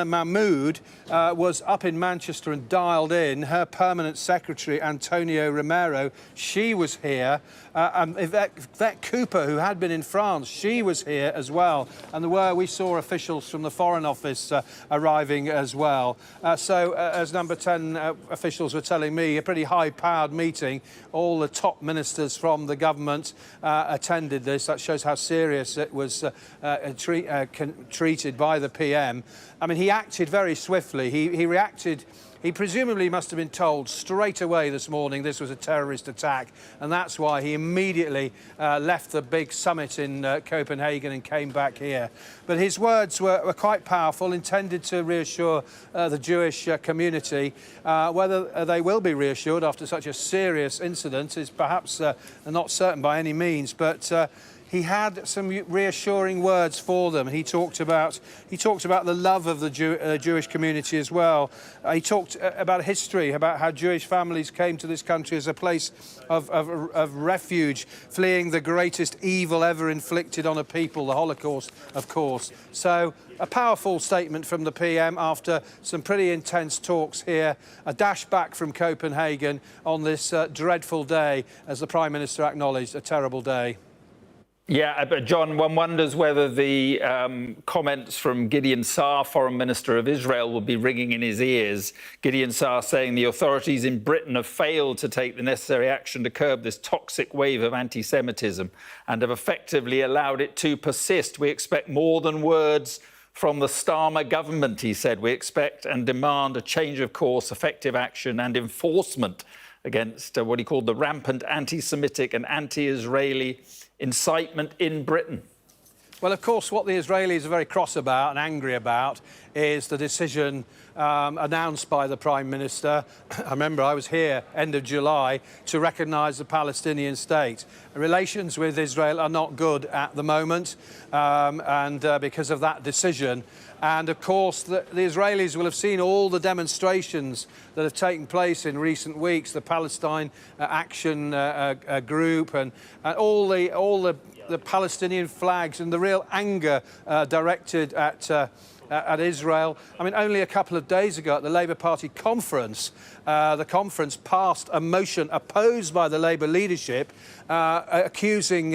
Mahmood was up in Manchester and dialed in. Her permanent secretary, Antonio Romero, she was here. And Yvette Cooper, who had been in France, she was here as well. And we saw officials from the Foreign Office arriving as well. As number 10 officials were telling me, a pretty high-powered meeting. All the top ministers from the government attended this. That shows how serious it was treated by the PM. I mean, he acted very swiftly. He reacted. He presumably must have been told straight away this morning this was a terrorist attack, and that's why he immediately left the big summit in Copenhagen and came back here. But his words were quite powerful, intended to reassure the Jewish community. Whether they will be reassured after such a serious incident is perhaps not certain by any means, but he had some reassuring words for them. He talked about the love of the Jewish community as well. He talked about history, about how Jewish families came to this country as a place of refuge, fleeing the greatest evil ever inflicted on a people, the Holocaust, of course. So a powerful statement from the PM after some pretty intense talks here. A dash back from Copenhagen on this dreadful day, as the Prime Minister acknowledged, a terrible day. Yeah, but John, one wonders whether the comments from Gideon Saar, Foreign Minister of Israel, will be ringing in his ears. Gideon Saar saying the authorities in Britain have failed to take the necessary action to curb this toxic wave of anti-Semitism and have effectively allowed it to persist. We expect more than words from the Starmer government, he said. We expect and demand a change of course, effective action and enforcement against what he called the rampant anti-Semitic and anti-Israeli incitement in Britain. Well, of course, what the Israelis are very cross about and angry about is the decision announced by the Prime Minister. I remember I was here end of July to recognise the Palestinian state. Relations with Israel are not good at the moment because of that decision. And of course, the Israelis will have seen all the demonstrations that have taken place in recent weeks, the Palestine Action Group and all the Palestinian flags and the real anger directed at Israel. I mean, only a couple of days ago at the Labour Party conference, the conference passed a motion opposed by the Labour leadership accusing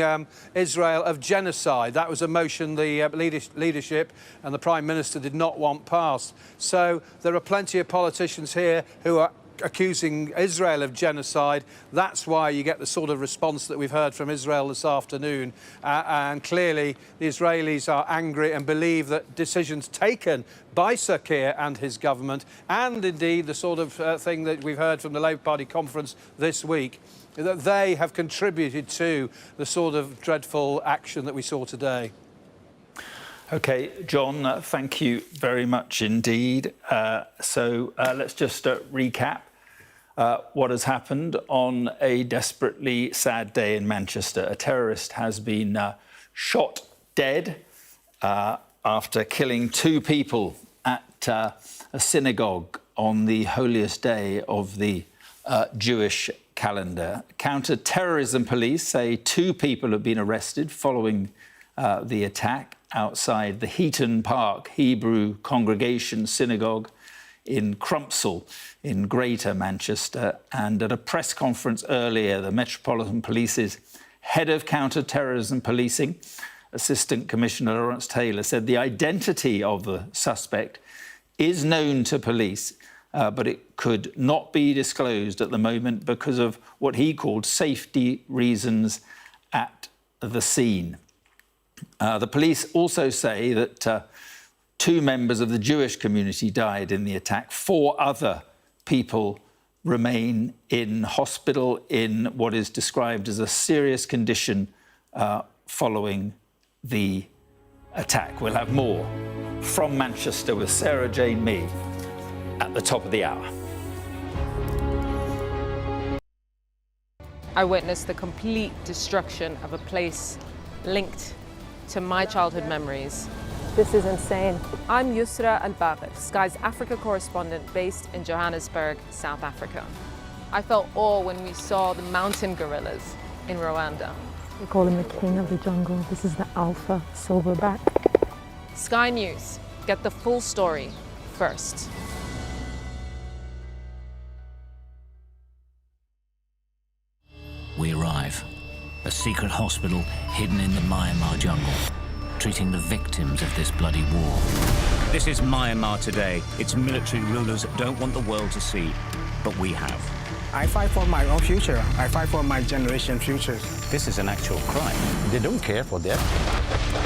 Israel of genocide. That was a motion the leadership and the Prime Minister did not want passed. So there are plenty of politicians here who are accusing Israel of genocide. That's why you get the sort of response that we've heard from Israel this afternoon. And clearly the Israelis are angry and believe that decisions taken by Sir Keir and his government, and indeed the sort of thing that we've heard from the Labour Party conference this week, that they have contributed to the sort of dreadful action that we saw today. OK, John, thank you very much indeed. So let's just recap what has happened on a desperately sad day in Manchester. A terrorist has been shot dead after killing 2 people at a synagogue on the holiest day of the Jewish calendar. Counter-terrorism police say 2 people have been arrested following the attack outside the Heaton Park Hebrew Congregation Synagogue in Crumpsall in Greater Manchester. And at a press conference earlier, the Metropolitan Police's head of counter-terrorism policing, Assistant Commissioner Lawrence Taylor, said the identity of the suspect is known to police, but it could not be disclosed at the moment because of what he called safety reasons at the scene. The police also say that 2 members of the Jewish community died in the attack. 4 other people remain in hospital in what is described as a serious condition following the attack. We'll have more from Manchester with Sarah Jane Mee at the top of the hour. I witnessed the complete destruction of a place linked to my childhood memories. This is insane. I'm Yusra Al-Bagher, Sky's Africa correspondent based in Johannesburg, South Africa. I felt awe when we saw the mountain gorillas in Rwanda. We call him the king of the jungle. This is the alpha silverback. Sky News, get the full story first. We arrive. A secret hospital hidden in the Myanmar jungle, treating the victims of this bloody war. This is Myanmar today. Its military rulers don't want the world to see, but we have. I fight for my own future. I fight for my generation's future. This is an actual crime. They don't care for that.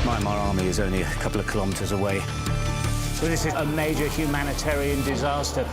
Myanmar army is only a couple of kilometers away. So this is a major humanitarian disaster.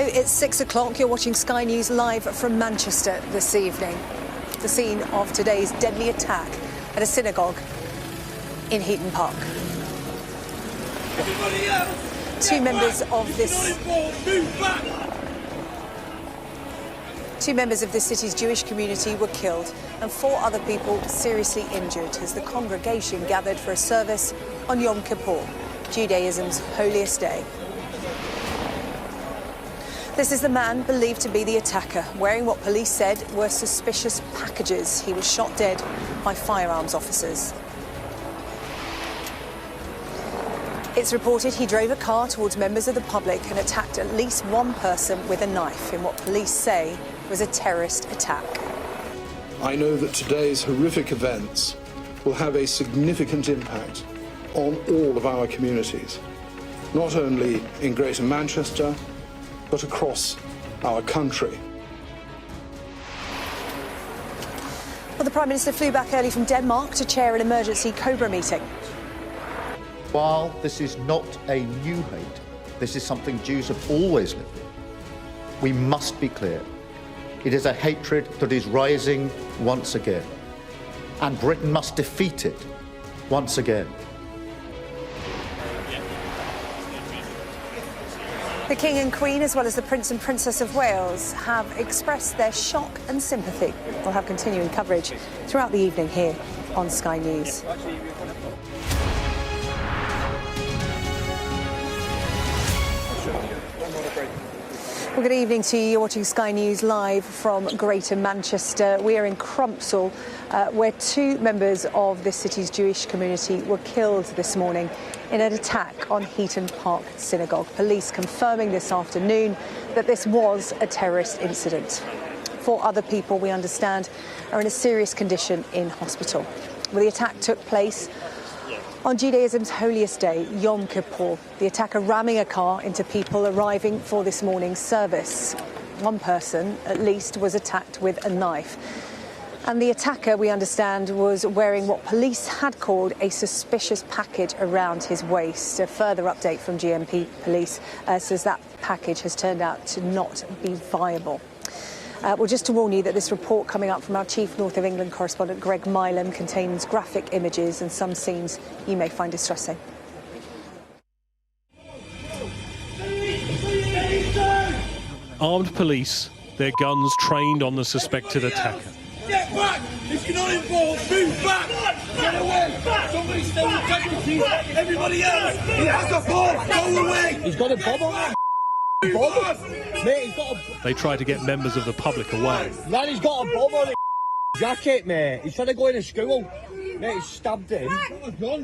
it's 6 o'clock. You're watching Sky News live from Manchester this evening. The scene of today's deadly attack at a synagogue in Heaton Park. Two members of this city's Jewish community were killed and 4 other people seriously injured as the congregation gathered for a service on Yom Kippur, Judaism's holiest day. This is the man believed to be the attacker, wearing what police said were suspicious packages. He was shot dead by firearms officers. It's reported he drove a car towards members of the public and attacked at least one person with a knife in what police say was a terrorist attack. I know that today's horrific events will have a significant impact on all of our communities, not only in Greater Manchester, but across our country. Well, the Prime Minister flew back early from Denmark to chair an emergency Cobra meeting. While this is not a new hate, this is something Jews have always lived with. We must be clear. It is a hatred that is rising once again, and Britain must defeat it once again. The King and Queen, as well as the Prince and Princess of Wales, have expressed their shock and sympathy. We'll have continuing coverage throughout the evening here on Sky News. Well, good evening to you. You're watching Sky News live from Greater Manchester. We are in Crumpsall, where 2 members of this city's Jewish community were killed this morning in an attack on Heaton Park Synagogue. Police confirming this afternoon that this was a terrorist incident. 4 other people, we understand, are in a serious condition in hospital. Well, the attack took place on Judaism's holiest day, Yom Kippur, the attacker ramming a car into people arriving for this morning's service. One person, at least, was attacked with a knife. And the attacker, we understand, was wearing what police had called a suspicious package around his waist. A further update from GMP police says that package has turned out to not be viable. Well, just to warn you that this report coming up from our chief North of England correspondent Greg Milam contains graphic images and some scenes you may find distressing. Armed police, their guns trained on the suspected attacker. Get back! If you're not involved, move back! Get away! Somebody stay with deputies! Everybody else! He has the ball! Go away! He's got a bomb on him! Mate, he's got a... They try to get members of the public away. Man, he's got a bomb on his jacket, mate. He's trying to go into school. Mate, he's stabbed him. He's got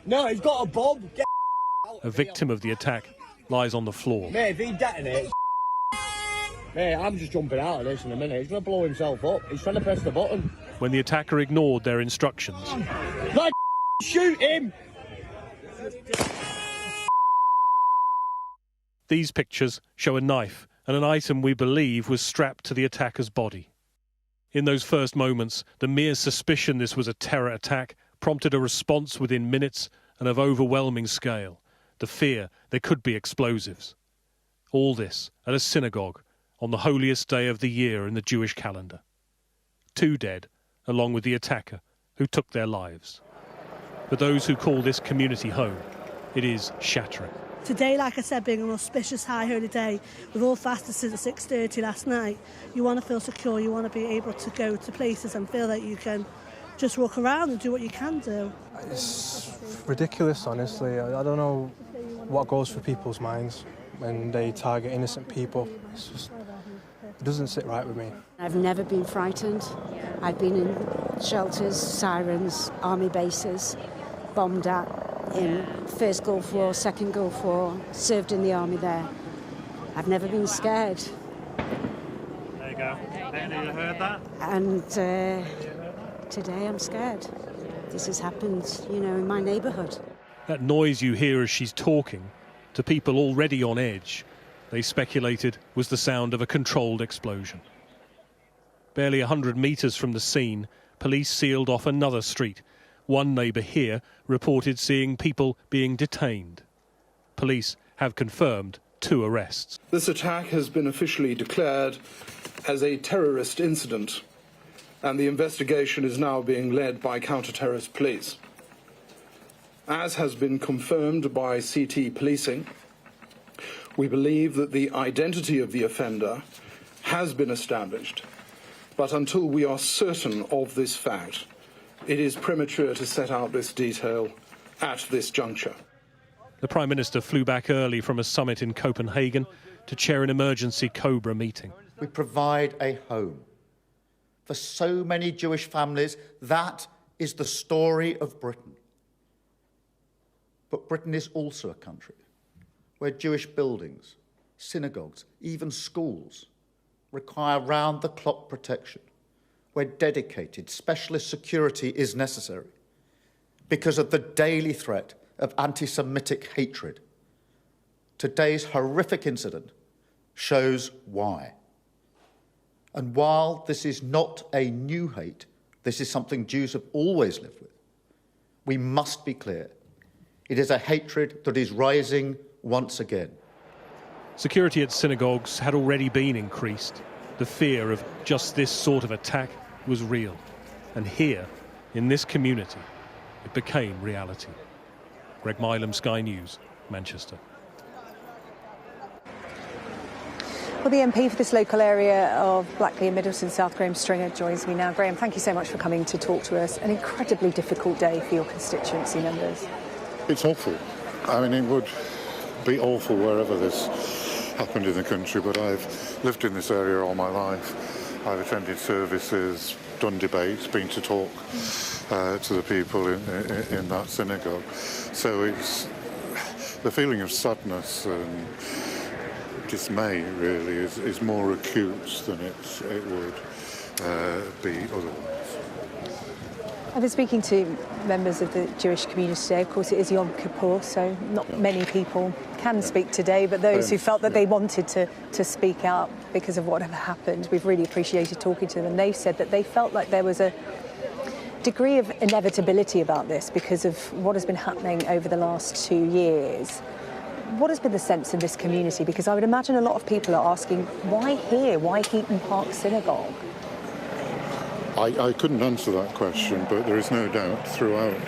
no, he's got a bomb. Get A victim of the attack lies on the floor. Mate, if he detonates... Mate, I'm just jumping out of this in a minute. He's going to blow himself up. He's trying to press the button. When the attacker ignored their instructions. Like, shoot him! These pictures show a knife and an item we believe was strapped to the attacker's body. In those first moments, the mere suspicion this was a terror attack prompted a response within minutes and of overwhelming scale. The fear there could be explosives. All this at a synagogue on the holiest day of the year in the Jewish calendar. 2 dead, along with the attacker, who took their lives. For those who call this community home, it is shattering. Today, like I said, being an auspicious high holy day, we've all fasted since 6:30 last night. You want to feel secure, you want to be able to go to places and feel that you can just walk around and do what you can do. It's ridiculous, honestly. I don't know what goes through people's minds when they target innocent people. It's just, it doesn't sit right with me. I've never been frightened. I've been in shelters, sirens, army bases, bombed at. In First Gulf War, Second Gulf War, served in the army there. I've never been scared. There you go. You heard that? And today I'm scared. This has happened, you know, in my neighbourhood. That noise you hear as she's talking, to people already on edge, they speculated was the sound of a controlled explosion. Barely 100 metres from the scene, police sealed off another street. One neighbour here reported seeing people being detained. Police have confirmed 2 arrests. This attack has been officially declared as a terrorist incident, and the investigation is now being led by counter-terrorist police. As has been confirmed by CT policing, we believe that the identity of the offender has been established, but until we are certain of this fact, it is premature to set out this detail at this juncture. The Prime Minister flew back early from a summit in Copenhagen to chair an emergency Cobra meeting. We provide a home. For so many Jewish families, that is the story of Britain. But Britain is also a country where Jewish buildings, synagogues, even schools require round-the-clock protection, where dedicated specialist security is necessary because of the daily threat of anti-Semitic hatred. Today's horrific incident shows why. And while this is not a new hate, this is something Jews have always lived with, we must be clear. It is a hatred that is rising once again. Security at synagogues had already been increased. The fear of just this sort of attack was real. And here, in this community, it became reality. Greg Milam, Sky News, Manchester. Well, the MP for this local area of Blackley and Middleton South, Graham Stringer, joins me now. Graham, thank you so much for coming to talk to us. An incredibly difficult day for your constituency members. It's awful. I mean, it would be awful wherever this happened in the country, but I've lived in this area all my life. I've attended services, done debates, been to talk to the people in that synagogue. So it's the feeling of sadness and dismay really is more acute than it would be otherwise. I've been speaking to members of the Jewish community today. Of course, it is Yom Kippur, so not many people can speak today, but those who felt that they wanted to speak out because of whatever happened, we've really appreciated talking to them. And they've said that they felt like there was a degree of inevitability about this because of what has been happening over the last 2 years. What has been the sense in this community? Because I would imagine a lot of people are asking, why here? Why Heaton Park Synagogue? I couldn't answer that question, but there is no doubt throughout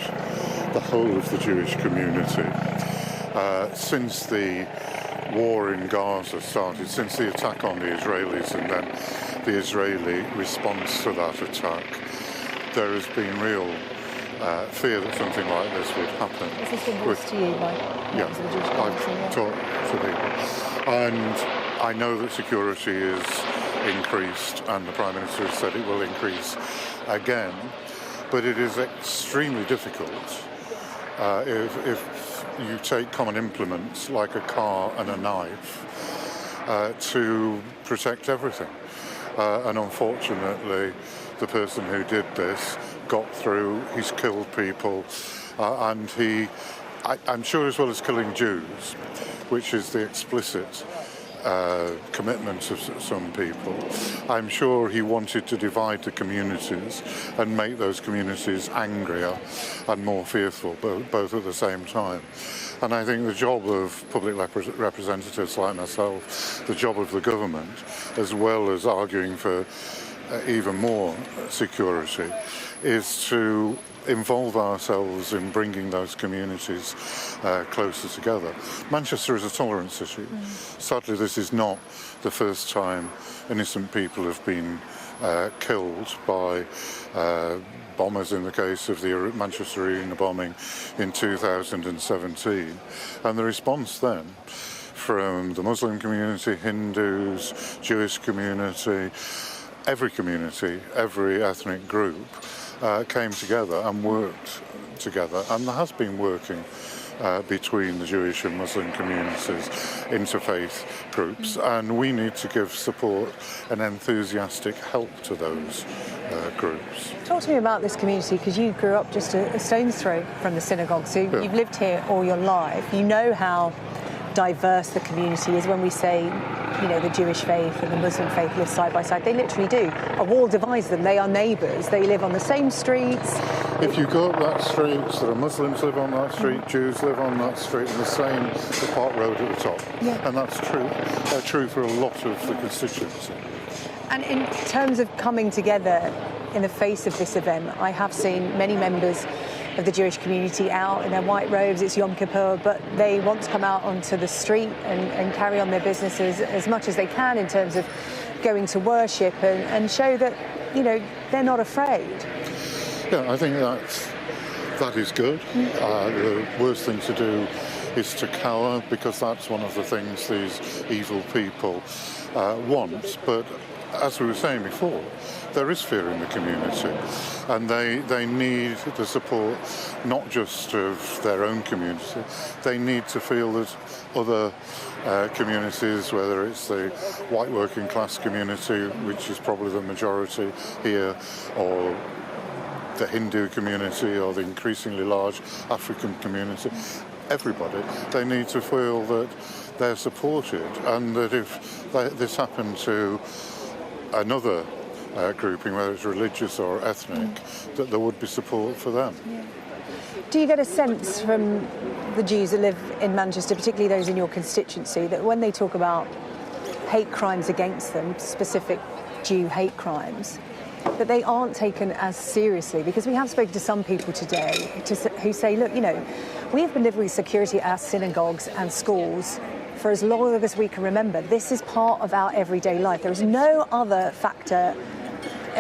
the whole of the Jewish community, since the war in Gaza started, since the attack on the Israelis and then the Israeli response to that attack, there has been real fear that something like this would happen. Has this been voiced to you by members of the Jewish community? I've talked to people. And I know that security is increased, and the Prime Minister has said it will increase again, but it is extremely difficult if you take common implements like a car and a knife to protect everything. And unfortunately, the person who did this got through, he's killed people, and I'm sure as well as killing Jews, which is the explicit commitment of some people, I'm sure he wanted to divide the communities and make those communities angrier and more fearful, both at the same time. And I think the job of public representatives like myself, the job of the government, as well as arguing for even more security, is to involve ourselves in bringing those communities closer together. Manchester is a tolerance issue. Sadly, this is not the first time innocent people have been killed by bombers in the case of the Manchester Arena bombing in 2017. And the response then from the Muslim community, Hindus, Jewish community, every ethnic group came together and worked together, and there has been working between the Jewish and Muslim communities, interfaith groups, and we need to give support and enthusiastic help to those groups. Talk to me about this community, because you grew up just a stone's throw from the synagogue, so you've lived here all your life. You know how diverse the community is. When we say, you know, the Jewish faith and the Muslim faith live side by side, they literally do. A wall divides them. They are neighbours. They live on the same streets. If you go up that street, there are Muslims live on that street, Jews live on that street, and the same the Park Road at the top. Yeah. And that's true. True for a lot of the constituency. And in terms of coming together in the face of this event, I have seen many members of the Jewish community out in their white robes. It's Yom Kippur, but they want to come out onto the street and carry on their businesses as much as they can in terms of going to worship and show that, you know, they're not afraid. Yeah, I think that is good. The worst thing to do is to cower, because that's one of the things these evil people want. But as we were saying before, there is fear in the community, and they need the support not just of their own community. They need to feel that other communities, whether it's the white working class community, which is probably the majority here, or the Hindu community, or the increasingly large African community, everybody, they need to feel that they're supported, and that if this happened to another grouping, whether it's religious or ethnic, that there would be support for them. Yeah. Do you get a sense from the Jews that live in Manchester, particularly those in your constituency, that when they talk about hate crimes against them, specific Jew hate crimes, that they aren't taken as seriously? Because we have spoken to some people today who say, look, you know, we have been delivering security at our synagogues and schools for as long as we can remember. This is part of our everyday life. There is no other factor,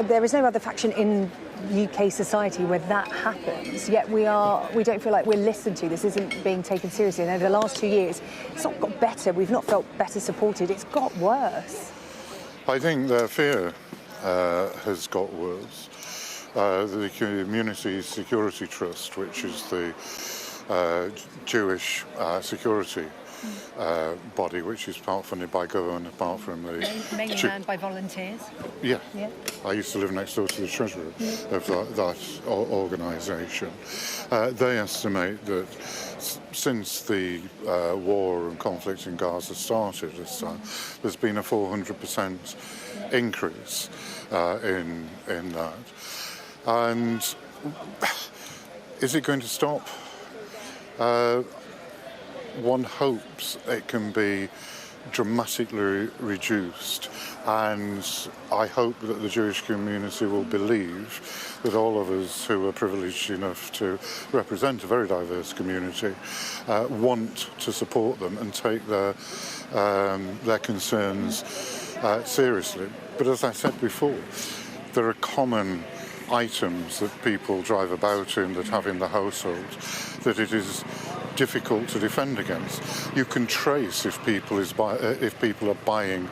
there is no other faction in UK society where that happens, yet we don't feel like we're listened to. This isn't being taken seriously. And over the last 2 years, it's not got better. We've not felt better supported. It's got worse. I think their fear has got worse. The Community Security Trust, which is the Jewish security body, which is part funded by government, apart from the... Mainly manned by volunteers? Yeah. I used to live next door to the treasurer of that organisation. They estimate that since the war and conflict in Gaza started this time, there's been a 400% increase in that. And is it going to stop? One hopes it can be dramatically reduced, and I hope that the Jewish community will believe that all of us who are privileged enough to represent a very diverse community want to support them and take their concerns seriously. But as I said before, there are common items that people drive about in, that have in the household, that it is difficult to defend against. You can trace if people are buying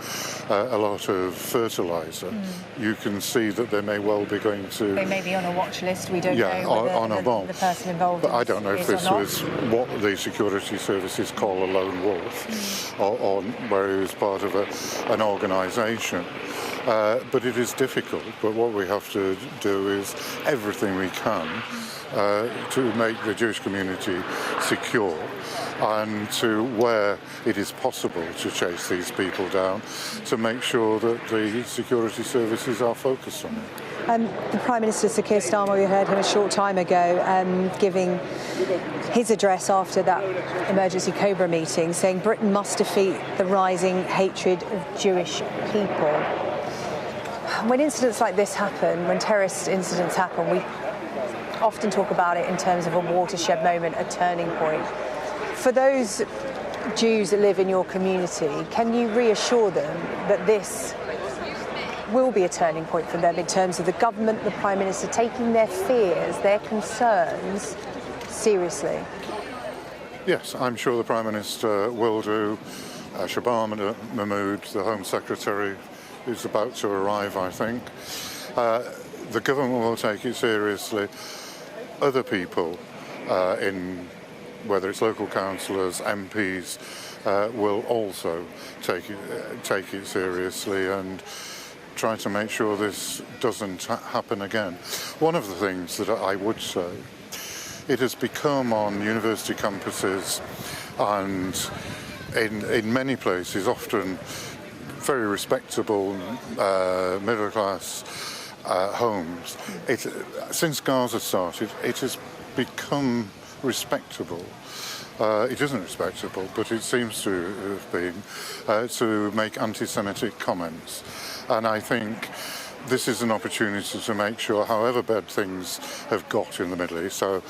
a lot of fertiliser. You can see that they may well be going to... They may be on a watch list. We don't know on a bomb. The person involved. But I don't know if this was what the security services call a lone wolf, or where he was part of an organisation. But it is difficult. But what we have to do is everything we can to make the Jewish community secure, and to, where it is possible to chase these people down, to make sure that the security services are focused on it. The Prime Minister, Sir Keir Starmer, we heard him a short time ago giving his address after that emergency Cobra meeting, saying Britain must defeat the rising hatred of Jewish people. When incidents like this happen, when terrorist incidents happen, we often talk about it in terms of a watershed moment, a turning point. For those Jews that live in your community, can you reassure them that this will be a turning point for them in terms of the government, the Prime Minister taking their fears, their concerns seriously? Yes, I'm sure the Prime Minister will do. Shabam Mahmood, the Home Secretary, is about to arrive, I think. The government will take it seriously. Other people, whether it's local councillors, MPs, will also take it seriously and try to make sure this doesn't happen again. One of the things that I would say, it has become on university campuses and in many places, often very respectable middle class homes. Since Gaza started, it has become respectable. It isn't respectable, but it seems to have been, to make anti-Semitic comments. And I think this is an opportunity to make sure, however bad things have got in the Middle East, so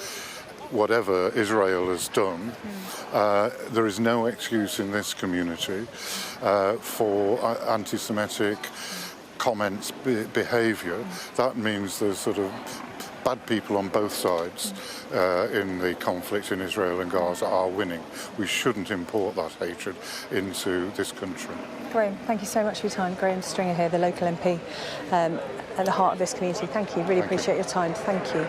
whatever Israel has done, there is no excuse in this community for anti-Semitic comments, behaviour. That means there's sort of bad people on both sides in the conflict in Israel and Gaza are winning. We shouldn't import that hatred into this country. Graham, thank you so much for your time. Graham Stringer here, the local MP at the heart of this community. Thank you. Really appreciate your time. Thank you.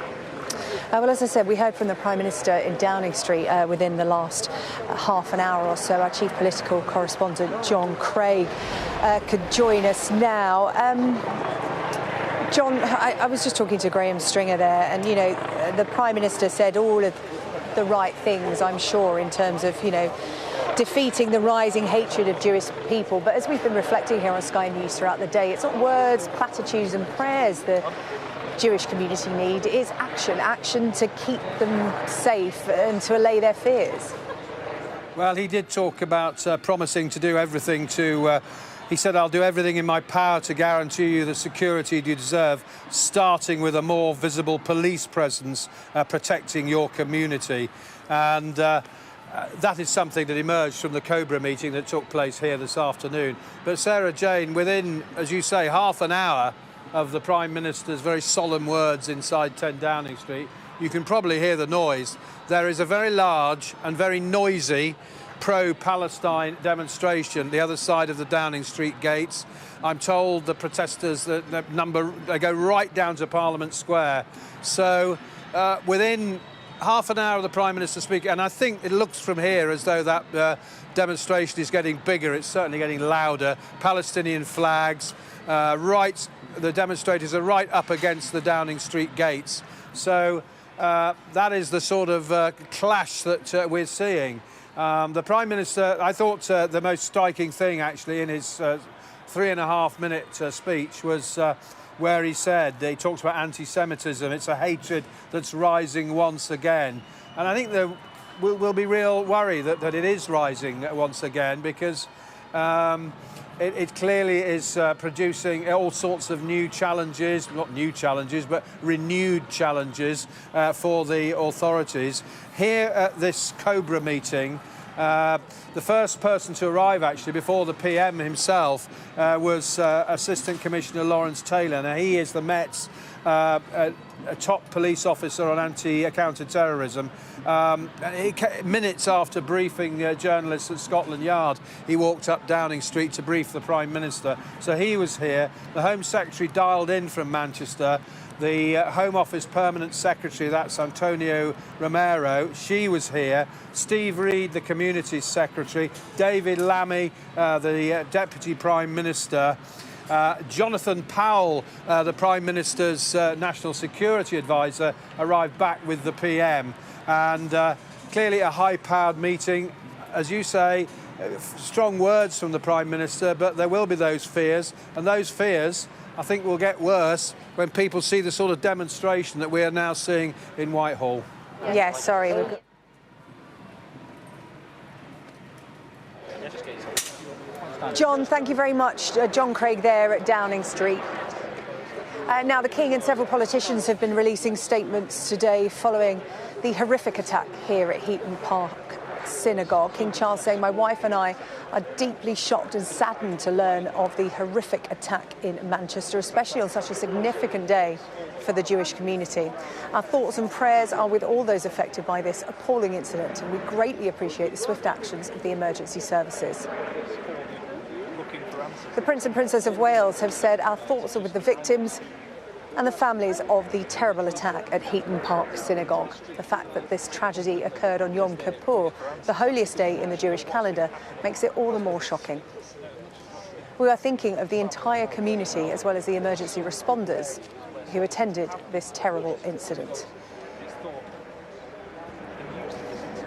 Well, as I said, we heard from the Prime Minister in Downing Street within the last half an hour or so. Our chief political correspondent, John Craig, could join us now. John, I was just talking to Graham Stringer there, and, you know, the Prime Minister said all of the right things, I'm sure, in terms of, you know, defeating the rising hatred of Jewish people. But as we've been reflecting here on Sky News throughout the day, it's not words, platitudes and prayers the Jewish community need. It is action to keep them safe and to allay their fears. Well, he did talk about promising to do everything to... He said, I'll do everything in my power to guarantee you the security you deserve, starting with a more visible police presence protecting your community. And that is something that emerged from the Cobra meeting that took place here this afternoon. But Sarah Jane, within, as you say, half an hour of the Prime Minister's very solemn words inside 10 Downing Street, you can probably hear the noise. There is a very large and very noisy pro-Palestine demonstration the other side of the Downing Street gates. I'm told the protesters, they go right down to Parliament Square. So within half an hour of the Prime Minister speaking, and I think it looks from here as though that demonstration is getting bigger, it's certainly getting louder. Palestinian flags, the demonstrators are right up against the Downing Street gates. So that is the sort of clash that we're seeing. The Prime Minister, I thought the most striking thing actually in his 3.5-minute speech was where he said, he talks about anti-Semitism, it's a hatred that's rising once again. And I think there will be real worry that it is rising once again, because it clearly is producing all sorts of new challenges, not new challenges, but renewed challenges for the authorities. Here at this Cobra meeting, the first person to arrive, actually, before the PM himself, was Assistant Commissioner Lawrence Taylor. Now, he is the Met's a top police officer on anti-counter-terrorism. Minutes after briefing journalists at Scotland Yard, he walked up Downing Street to brief the Prime Minister. So he was here. The Home Secretary dialed in from Manchester. The Home Office Permanent Secretary, that's Antonio Romero, she was here. Steve Reid, the Communities Secretary. David Lammy, the Deputy Prime Minister. Jonathan Powell, the Prime Minister's National Security Advisor, arrived back with the PM. And clearly a high-powered meeting. As you say, strong words from the Prime Minister, but there will be those fears. And those fears, I think, will get worse when people see the sort of demonstration that we are now seeing in Whitehall. Yes, sorry. John, thank you very much. John Craig there at Downing Street. Now, the King and several politicians have been releasing statements today following the horrific attack here at Heaton Park Synagogue. King Charles saying, my wife and I are deeply shocked and saddened to learn of the horrific attack in Manchester, especially on such a significant day for the Jewish community. Our thoughts and prayers are with all those affected by this appalling incident, and we greatly appreciate the swift actions of the emergency services. The Prince and Princess of Wales have said our thoughts are with the victims and the families of the terrible attack at Heaton Park Synagogue. The fact that this tragedy occurred on Yom Kippur, the holiest day in the Jewish calendar, makes it all the more shocking. We are thinking of the entire community as well as the emergency responders who attended this terrible incident.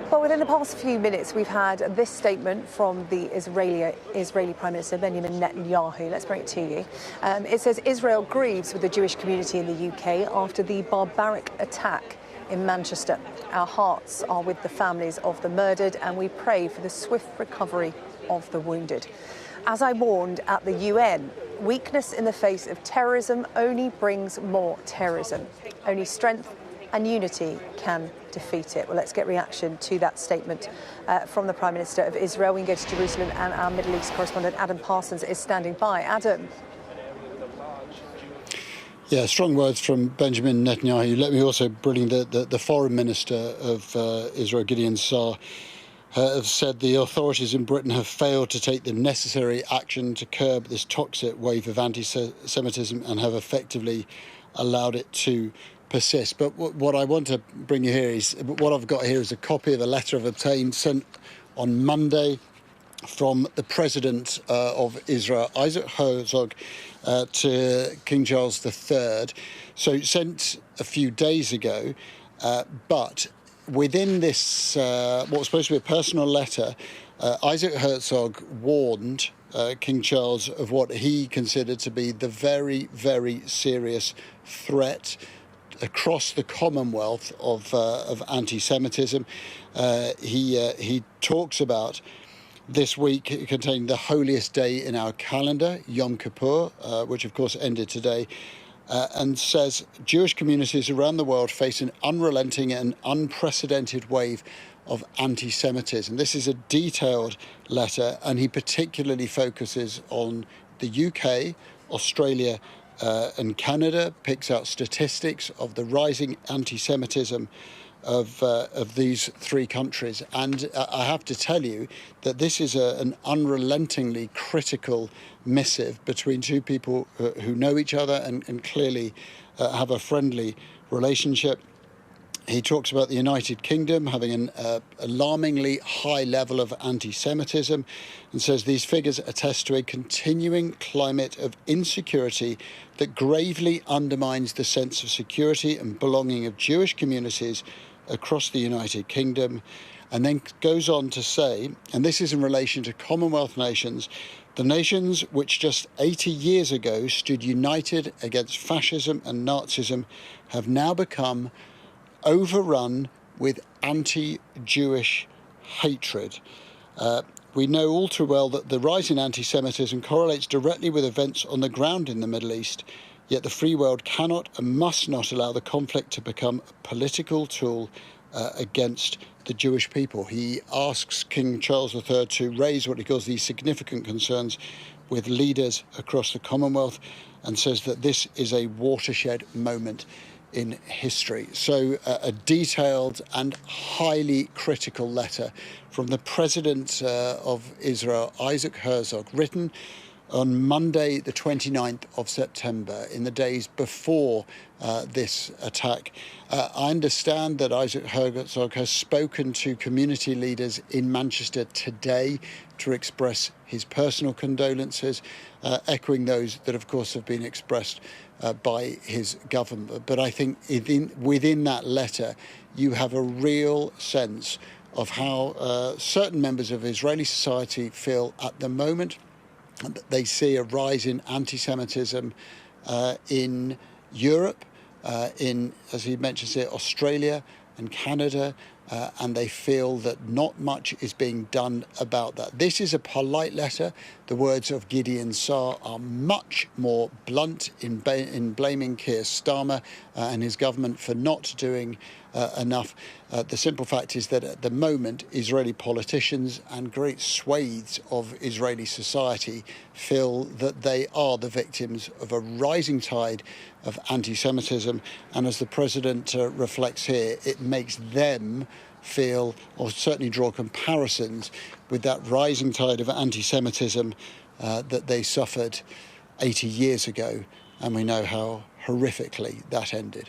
Well, within the past few minutes, we've had this statement from the Israeli Prime Minister Benjamin Netanyahu. Let's bring it to you. It says Israel grieves with the Jewish community in the UK after the barbaric attack in Manchester. Our hearts are with the families of the murdered, and we pray for the swift recovery of the wounded. As I warned at the UN, weakness in the face of terrorism only brings more terrorism. Only strength and unity can defeat it. Well, let's get reaction to that statement from the Prime Minister of Israel. We can go to Jerusalem, and our Middle East correspondent Adam Parsons is standing by. Adam. Yeah, strong words from Benjamin Netanyahu. Let me also bring in the Foreign Minister of Israel, Gideon Saar, have said the authorities in Britain have failed to take the necessary action to curb this toxic wave of anti-Semitism and have effectively allowed it to persist. But what I want to bring you here is, what I've got here is a copy of a letter I've obtained sent on Monday from the President of Israel, Isaac Herzog, to King Charles III. So sent a few days ago, but within this, what was supposed to be a personal letter, Isaac Herzog warned King Charles of what he considered to be the very, very serious threat across the Commonwealth of anti-Semitism. He talks about this week containing the holiest day in our calendar, Yom Kippur, which of course ended today, and says Jewish communities around the world face an unrelenting and unprecedented wave of anti-Semitism. This is a detailed letter, and he particularly focuses on the UK, Australia, and Canada, picks out statistics of the rising anti-Semitism of these three countries. And I have to tell you that this is an unrelentingly critical missive between two people who know each other and clearly have a friendly relationship. He talks about the United Kingdom having an alarmingly high level of anti-Semitism and says these figures attest to a continuing climate of insecurity that gravely undermines the sense of security and belonging of Jewish communities across the United Kingdom, and then goes on to say, and this is in relation to Commonwealth nations, the nations which just 80 years ago stood united against fascism and Nazism have now become overrun with anti-Jewish hatred. We know all too well that the rise in anti-Semitism correlates directly with events on the ground in the Middle East, yet the free world cannot and must not allow the conflict to become a political tool against the Jewish people. He asks King Charles III to raise what he calls these significant concerns with leaders across the Commonwealth and says that this is a watershed moment in history. So a detailed and highly critical letter from the President of Israel, Isaac Herzog, written on Monday, the 29th of September, in the days before this attack. I understand that Isaac Herzog has spoken to community leaders in Manchester today to express his personal condolences, echoing those that, of course, have been expressed by his government. But I think within that letter, you have a real sense of how certain members of Israeli society feel at the moment. They see a rise in anti-Semitism in Europe, in, as he mentions here, Australia and Canada, and they feel that not much is being done about that. This is a polite letter. The words of Gideon Saar are much more blunt in blaming Keir Starmer and his government for not doing enough. The simple fact is that at the moment, Israeli politicians and great swathes of Israeli society feel that they are the victims of a rising tide of anti-Semitism. And as the president reflects here, it makes them feel, or certainly draw comparisons with that rising tide of anti-Semitism that they suffered 80 years ago. And we know how horrifically that ended.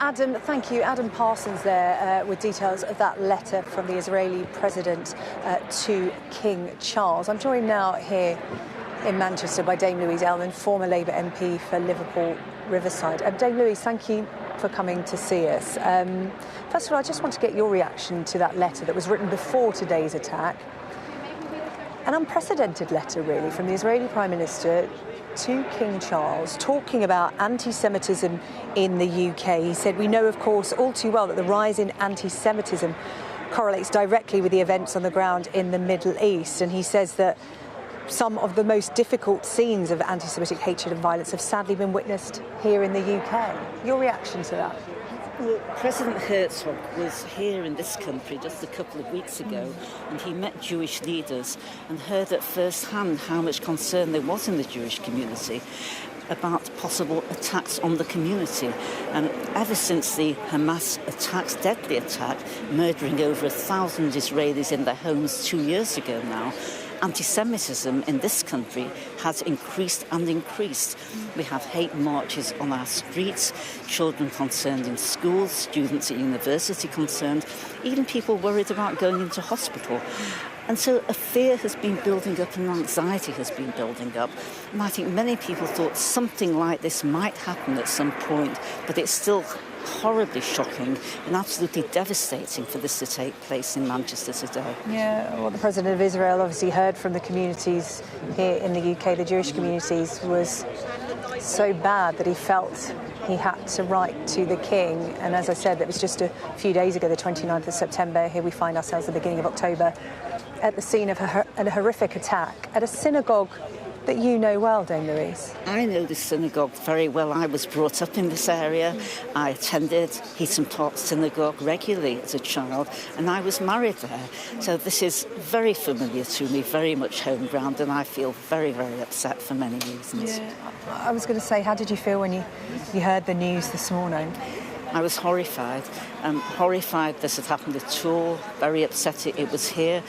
Adam, thank you. Adam Parsons there with details of that letter from the Israeli president to King Charles. I'm joined now here in Manchester by Dame Louise Ellman, former Labour MP for Liverpool Riverside. Dame Louise, thank you for coming to see us. First of all, I just want to get your reaction to that letter that was written before today's attack. An unprecedented letter, really, from the Israeli Prime Minister to King Charles, talking about anti-Semitism in the UK. He said, "We know, of course, all too well that the rise in anti-Semitism correlates directly with the events on the ground in the Middle East." And he says that some of the most difficult scenes of anti-Semitic hatred and violence have sadly been witnessed here in the UK. Your reaction to that? Well, President Herzog was here in this country just a couple of weeks ago, and he met Jewish leaders and heard at first hand how much concern there was in the Jewish community about possible attacks on the community. And ever since the Hamas attacks, deadly attack, murdering over 1,000 Israelis in their homes 2 years ago now, anti-Semitism in this country has increased and increased. We have hate marches on our streets, children concerned in schools, students at university concerned, even people worried about going into hospital. And so a fear has been building up and anxiety has been building up. And I think many people thought something like this might happen at some point, but it's still horribly shocking and absolutely devastating for this to take place in Manchester today. Yeah, well, the President of Israel obviously heard from the communities here in the UK, the Jewish communities, was so bad that he felt he had to write to the King. And as I said, that was just a few days ago, the 29th of September. Here we find ourselves at the beginning of October at the scene of a horrific attack at a synagogue that you know well, Dame Louise. I know this synagogue very well. I was brought up in this area. I attended Heaton Synagogue regularly as a child, and I was married there. So this is very familiar to me, very much home ground, and I feel very, very upset for many reasons. Yeah, I was going to say, how did you feel when you heard the news this morning? I was horrified. Horrified this had happened at all, very upset it was here.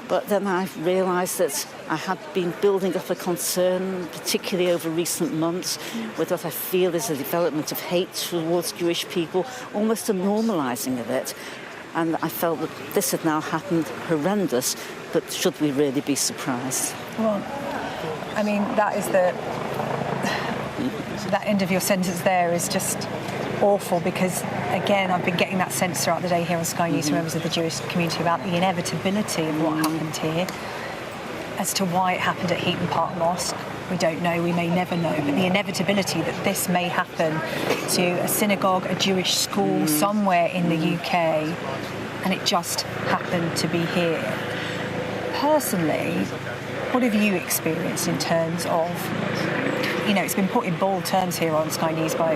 But then I realised that I had been building up a concern, particularly over recent months, with what I feel is a development of hate towards Jewish people, almost a normalising of it. And I felt that this had now happened, horrendous, but should we really be surprised? Well, I mean, that end of your sentence there is just awful, because again I've been getting that sense throughout the day here on Sky News from members of the Jewish community about the inevitability of what happened here. As to why it happened at Heaton Park Mosque, we don't know, we may never know, but the inevitability that this may happen to a synagogue, a Jewish school somewhere in the UK, and it just happened to be here. Personally, what have you experienced in terms of, it's been put in bold terms here on Sky News by,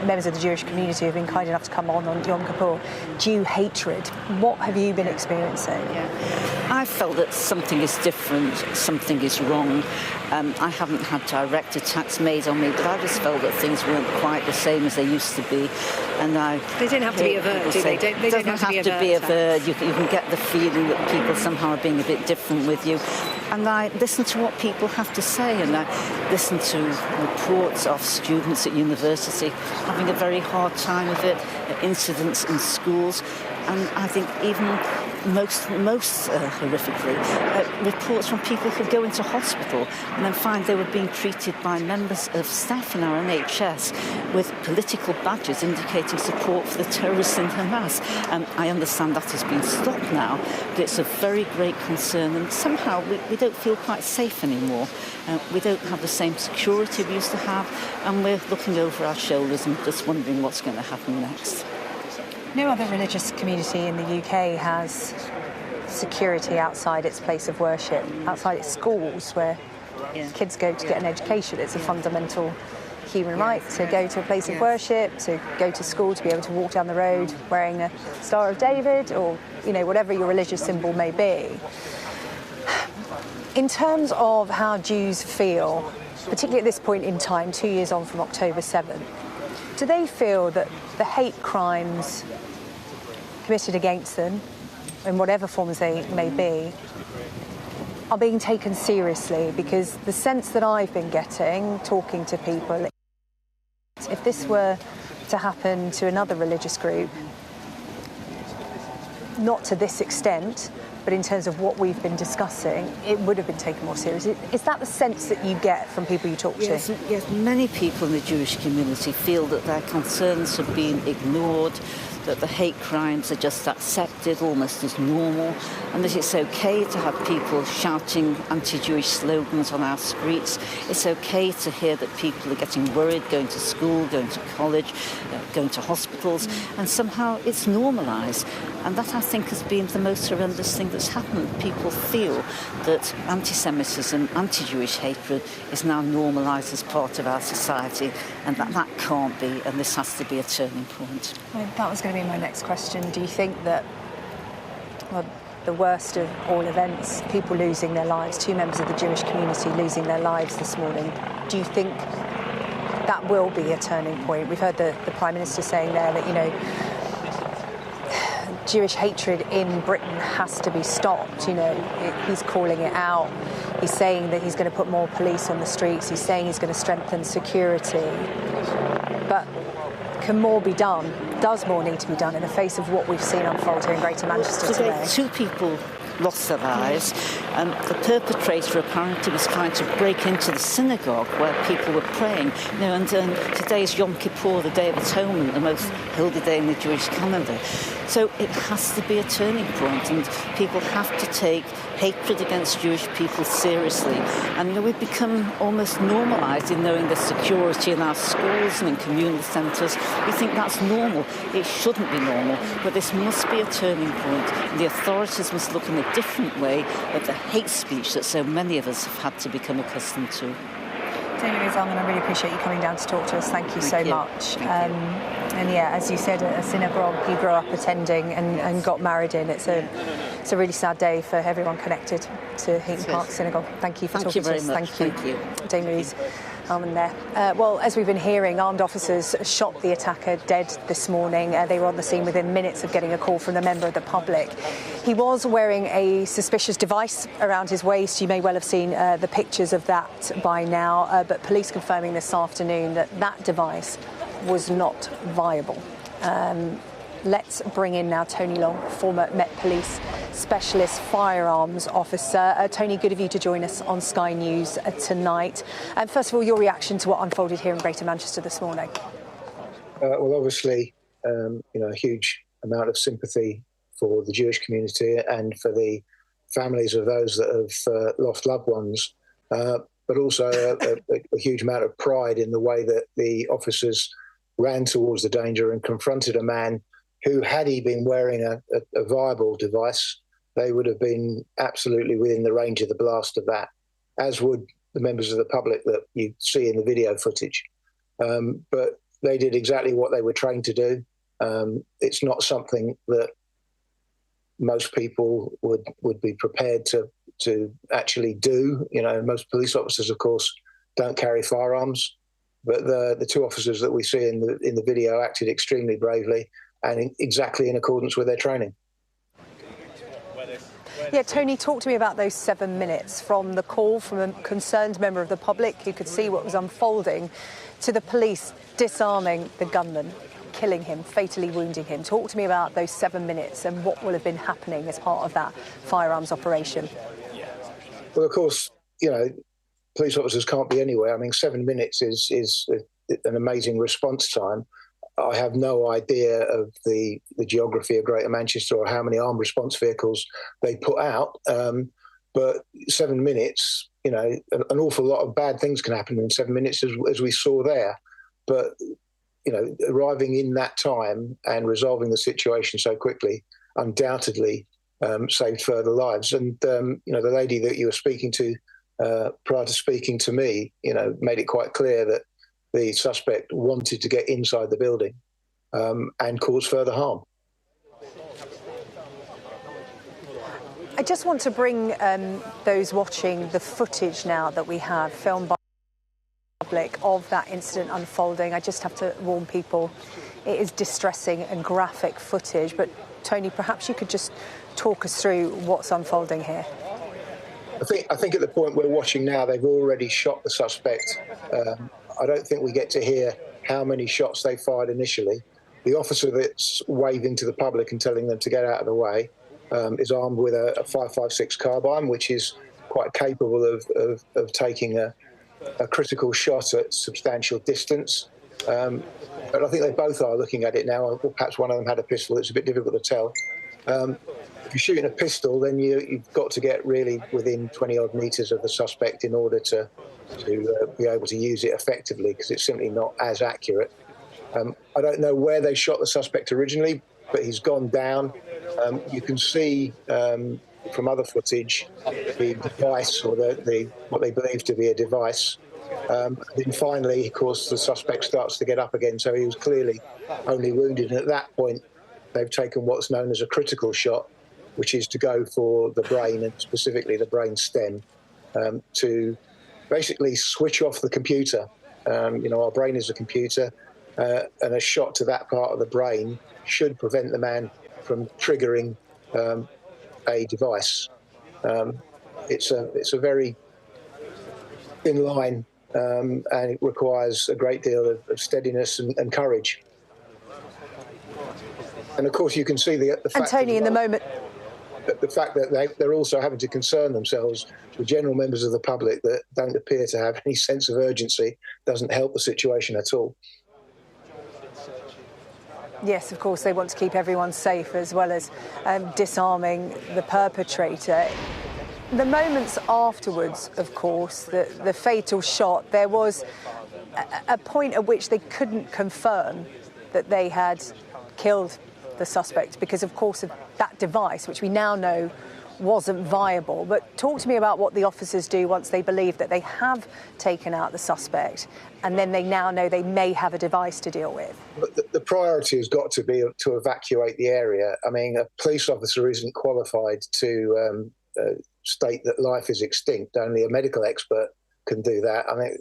members of the Jewish community who have been kind enough to come on Yom Kippur, Jew hatred. What have you been experiencing? I felt that something is different, something is wrong. I haven't had direct attacks made on me, but I just felt that things weren't quite the same as they used to be. And they don't have to be avert, do they? They don't have to be avert. You can get the feeling that people somehow are being a bit different with you. And I listen to what people have to say, and I listen to reports of students at university having a very hard time of it, incidents in schools, and I think even most horrifically, reports from people who go into hospital and then find they were being treated by members of staff in our NHS with political badges indicating support for the terrorists in Hamas. I understand that has been stopped now, but it's a very great concern, and somehow we don't feel quite safe anymore. We don't have the same security we used to have, and we're looking over our shoulders and just wondering what's going to happen next. No other religious community in the UK has security outside its place of worship, outside its schools where kids go to get an education. It's a fundamental human right to go to a place of worship, to go to school, to be able to walk down the road wearing a Star of David or, whatever your religious symbol may be. In terms of how Jews feel, particularly at this point in time, 2 years on from October 7th, do they feel that the hate crimes committed against them, in whatever forms they may be, are being taken seriously? Because the sense that I've been getting, talking to people, if this were to happen to another religious group, not to this extent, but in terms of what we've been discussing, it would have been taken more seriously. Is that the sense that you get from people you talk to? Yes, many people in the Jewish community feel that their concerns have been ignored, that the hate crimes are just accepted almost as normal, and that it's okay to have people shouting anti-Jewish slogans on our streets. It's okay to hear that people are getting worried, going to school, going to college, going to hospitals, and somehow it's normalised. And that, I think, has been the most horrendous thing that's happened. People feel that anti-Semitism, anti-Jewish hatred is now normalised as part of our society, and that can't be, and this has to be a turning point. Well, that was going to be my next question. Do you think that, well, the worst of all events, people losing their lives, 2 members of the Jewish community losing their lives this morning, do you think that will be a turning point? We've heard the Prime Minister saying there that, you know, Jewish hatred in Britain has to be stopped. You know, he's calling it out. He's saying that he's going to put more police on the streets. He's saying he's going to strengthen security. But can more be done? Does more need to be done in the face of what we've seen unfold here in Greater Manchester today? 2 people lost their lives, and the perpetrator apparently was trying to break into the synagogue where people were praying. You know, and today is Yom Kippur, the Day of Atonement, the most holy day in the Jewish calendar. So it has to be a turning point, and people have to take hatred against Jewish people seriously. And you know, we've become almost normalised in knowing the security in our schools and in community centres. We think that's normal. It shouldn't be normal, but this must be a turning point, and the authorities must look in a different way at the hate speech that so many of us have had to become accustomed to. Damian Zalman, I really appreciate you coming down to talk to us. Thank you so much. And yeah, as you said, a synagogue he grew up attending and got married in. It's a really sad day for everyone connected to Heaton Park Synagogue. Thank you for talking to us. Thank you. Damian Zalman there. Well, as we've been hearing, armed officers shot the attacker dead this morning. They were on the scene within minutes of getting a call from a member of the public. He was wearing a suspicious device around his waist. You may well have seen the pictures of that by now, but police confirming this afternoon that that device was not viable. Let's bring in now Tony Long, former Met Police Specialist Firearms Officer. Tony, good of you to join us on Sky News tonight. And first of all, your reaction to what unfolded here in Greater Manchester this morning? Well, obviously, you know, a huge amount of sympathy for the Jewish community and for the families of those that have lost loved ones, but also a huge amount of pride in the way that the officers ran towards the danger and confronted a man who, had he been wearing a viable device, they would have been absolutely within the range of the blast of that, as would the members of the public that you see in the video footage. But they did exactly what they were trained to do. It's not something that most people would be prepared to actually do. You know, most police officers, of course, don't carry firearms, but the 2 officers that we see in the video acted extremely bravely and exactly in accordance with their training. Yeah, Tony, talk to me about those 7 minutes from the call from a concerned member of the public who could see what was unfolding to the police disarming the gunman, killing him, fatally wounding him. Talk to me about those 7 minutes and what will have been happening as part of that firearms operation. Well, of course, you know, police officers can't be anywhere. I mean, 7 minutes is an amazing response time. I have no idea of the geography of Greater Manchester or how many armed response vehicles they put out. But 7 minutes, you know, an awful lot of bad things can happen in 7 minutes, as we saw there. But, you know, arriving in that time and resolving the situation so quickly undoubtedly saved further lives. And, you know, the lady that you were speaking to prior to speaking to me, you know, made it quite clear that the suspect wanted to get inside the building and cause further harm. I just want to bring those watching the footage now that we have filmed by the public of that incident unfolding. I just have to warn people, it is distressing and graphic footage. But Tony, perhaps you could just talk us through what's unfolding here. I think at the point we're watching now, they've already shot the suspect. I don't think we get to hear how many shots they fired initially. The officer that's waving to the public and telling them to get out of the way is armed with a .556 carbine, which is quite capable of taking a critical shot at substantial distance. But I think they both are looking at it now, or perhaps one of them had a pistol. It's a bit difficult to tell. If you're shooting a pistol, then you've got to get really within 20-odd metres of the suspect in order to be able to use it effectively, because it's simply not as accurate. I don't know where they shot the suspect originally, but he's gone down. You can see from other footage the device, or what they believe to be a device. Then finally, of course, the suspect starts to get up again, so he was clearly only wounded. And at that point, they've taken what's known as a critical shot, which is to go for the brain, and specifically the brain stem, to basically switch off the computer. Our brain is a computer, and a shot to that part of the brain should prevent the man from triggering a device. It's a very thin line, and it requires a great deal of steadiness and courage. And of course, you can see the fact. And Tony, in the moment. The fact that they're also having to concern themselves with general members of the public that don't appear to have any sense of urgency doesn't help the situation at all. Yes, of course, they want to keep everyone safe, as well as disarming the perpetrator. The moments afterwards, of course, the fatal shot, there was a point at which they couldn't confirm that they had killed the suspect because, of course, of that device, which we now know wasn't viable. But talk to me about what the officers do once they believe that they have taken out the suspect, and then they now know they may have a device to deal with. But the priority has got to be to evacuate the area. I mean, a police officer isn't qualified to state that life is extinct. Only a medical expert can do that. I mean,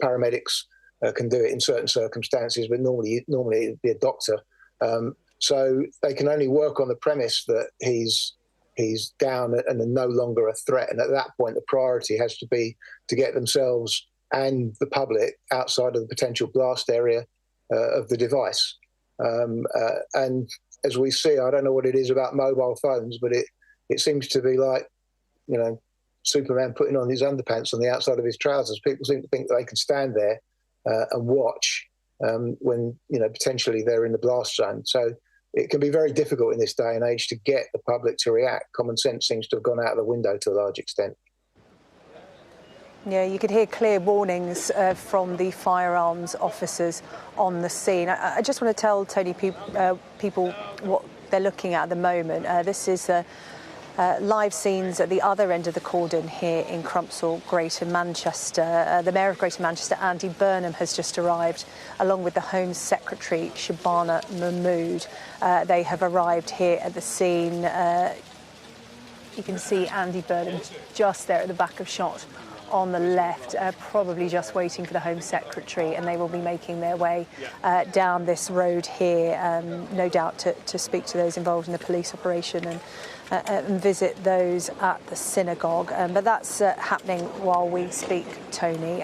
paramedics can do it in certain circumstances, but normally it'd be a doctor. So they can only work on the premise that he's down and no longer a threat. And at that point, the priority has to be to get themselves and the public outside of the potential blast area of the device. And as we see, I don't know what it is about mobile phones, but it seems to be like, Superman putting on his underpants on the outside of his trousers. People seem to think that they can stand there and watch when, potentially they're in the blast zone. So it can be very difficult in this day and age to get the public to react. Common sense seems to have gone out of the window to a large extent. Yeah, you could hear clear warnings from the firearms officers on the scene. I just want to tell Tony people what they're looking at the moment. This is live scenes at the other end of the cordon here in Crumpsall, Greater Manchester. The Mayor of Greater Manchester, Andy Burnham, has just arrived, along with the Home Secretary, Shabana Mahmood. They have arrived here at the scene. You can see Andy Burnham just there at the back of shot on the left, probably just waiting for the Home Secretary, and they will be making their way down this road here, no doubt to speak to those involved in the police operation and visit those at the synagogue. But that's happening while we speak, Tony.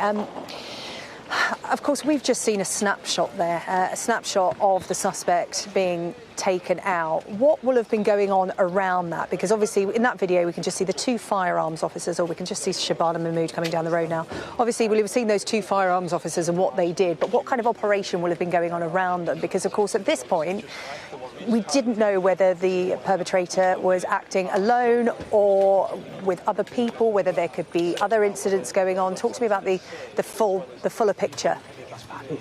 Of course, we've just seen a snapshot there, a snapshot of the suspect being taken out. What will have been going on around that? Because obviously in that video we can just see the two firearms officers, or we can just see Shabana Mahmood coming down the road now. Obviously we'll have seen those two firearms officers and what they did, but what kind of operation will have been going on around them? Because of course at this point we didn't know whether the perpetrator was acting alone or with other people, whether there could be other incidents going on. Talk to me about the fuller picture.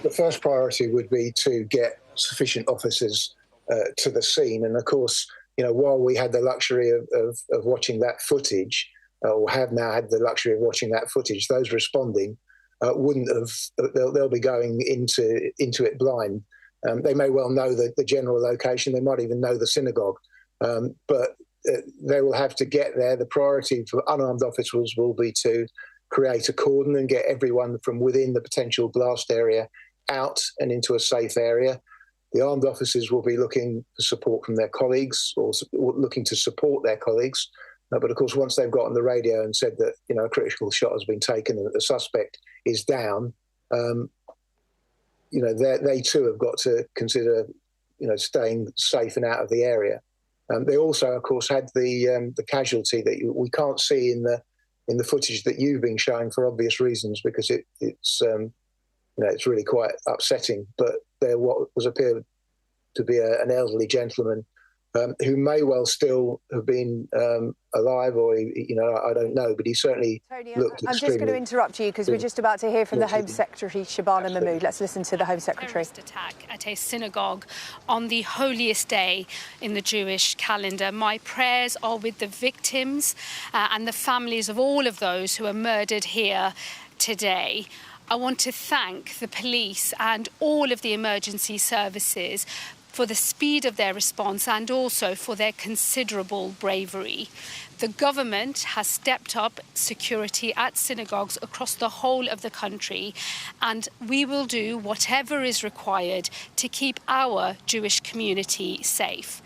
The first priority would be to get sufficient officers to the scene. And of course, while we had the luxury of watching that footage, or have now had the luxury of watching that footage, those responding wouldn't have, they'll be going into it blind. They may well know the general location, they might even know the synagogue, but they will have to get there. The priority for unarmed officers will be to create a cordon and get everyone from within the potential blast area out and into a safe area. The armed officers will be looking for support from their colleagues, or looking to support their colleagues. But of course, once they've got on the radio and said that a critical shot has been taken and that the suspect is down, they too have got to consider staying safe and out of the area. They also, of course, had the casualty that we can't see in the footage that you've been showing for obvious reasons, because it's really quite upsetting. But there appeared to be an elderly gentleman who may well still have been alive, or I don't know, but he certainly looked extremely... I'm just going to interrupt you because we're just about to hear from the Home Secretary, Shabana Mahmood. Let's listen to the Home Secretary. Terrorist attack at a synagogue on the holiest day in the Jewish calendar. My prayers are with the victims and the families of all of those who are murdered here today. I want to thank the police and all of the emergency services for the speed of their response and also for their considerable bravery. The government has stepped up security at synagogues across the whole of the country, and we will do whatever is required to keep our Jewish community safe.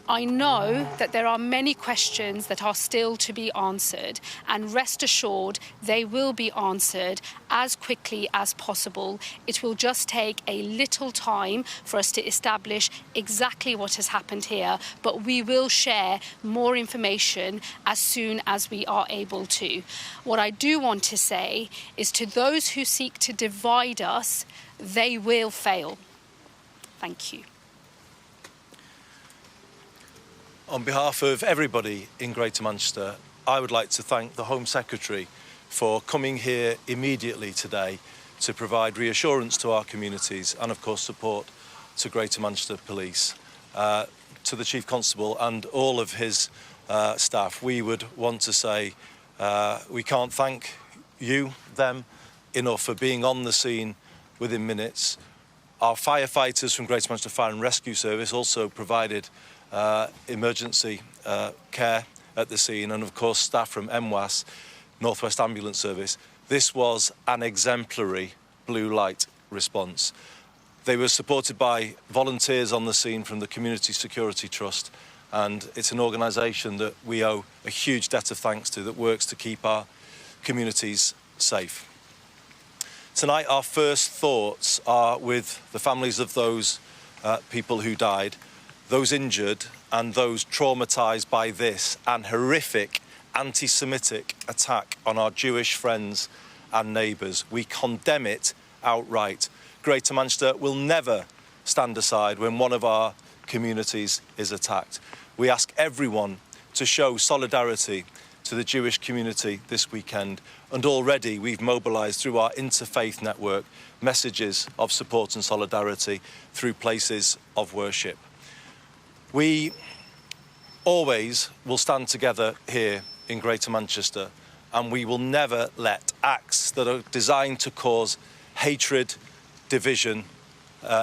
I know that there are many questions that are still to be answered, and rest assured they will be answered as quickly as possible. It will just take a little time for us to establish exactly what has happened here, but we will share more information as soon as we are able to. What I do want to say is, to those who seek to divide us, they will fail. Thank you. On behalf of everybody in Greater Manchester, I would like to thank the Home Secretary for coming here immediately today to provide reassurance to our communities and, of course, support to Greater Manchester Police. To the Chief Constable and all of his staff, we would want to say we can't thank them enough for being on the scene within minutes. Our firefighters from Greater Manchester Fire and Rescue Service also provided emergency care at the scene, and of course staff from MWAS, North West Ambulance Service. This was an exemplary blue light response. They were supported by volunteers on the scene from the Community Security Trust, and it's an organisation that we owe a huge debt of thanks to, that works to keep our communities safe. Tonight our first thoughts are with the families of those people who died, those injured and those traumatised by this and horrific anti-Semitic attack on our Jewish friends and neighbours. We condemn it outright. Greater Manchester will never stand aside when one of our communities is attacked. We ask everyone to show solidarity to the Jewish community this weekend, and already we've mobilised through our interfaith network messages of support and solidarity through places of worship. We always will stand together here in Greater Manchester, and we will never let acts that are designed to cause hatred, division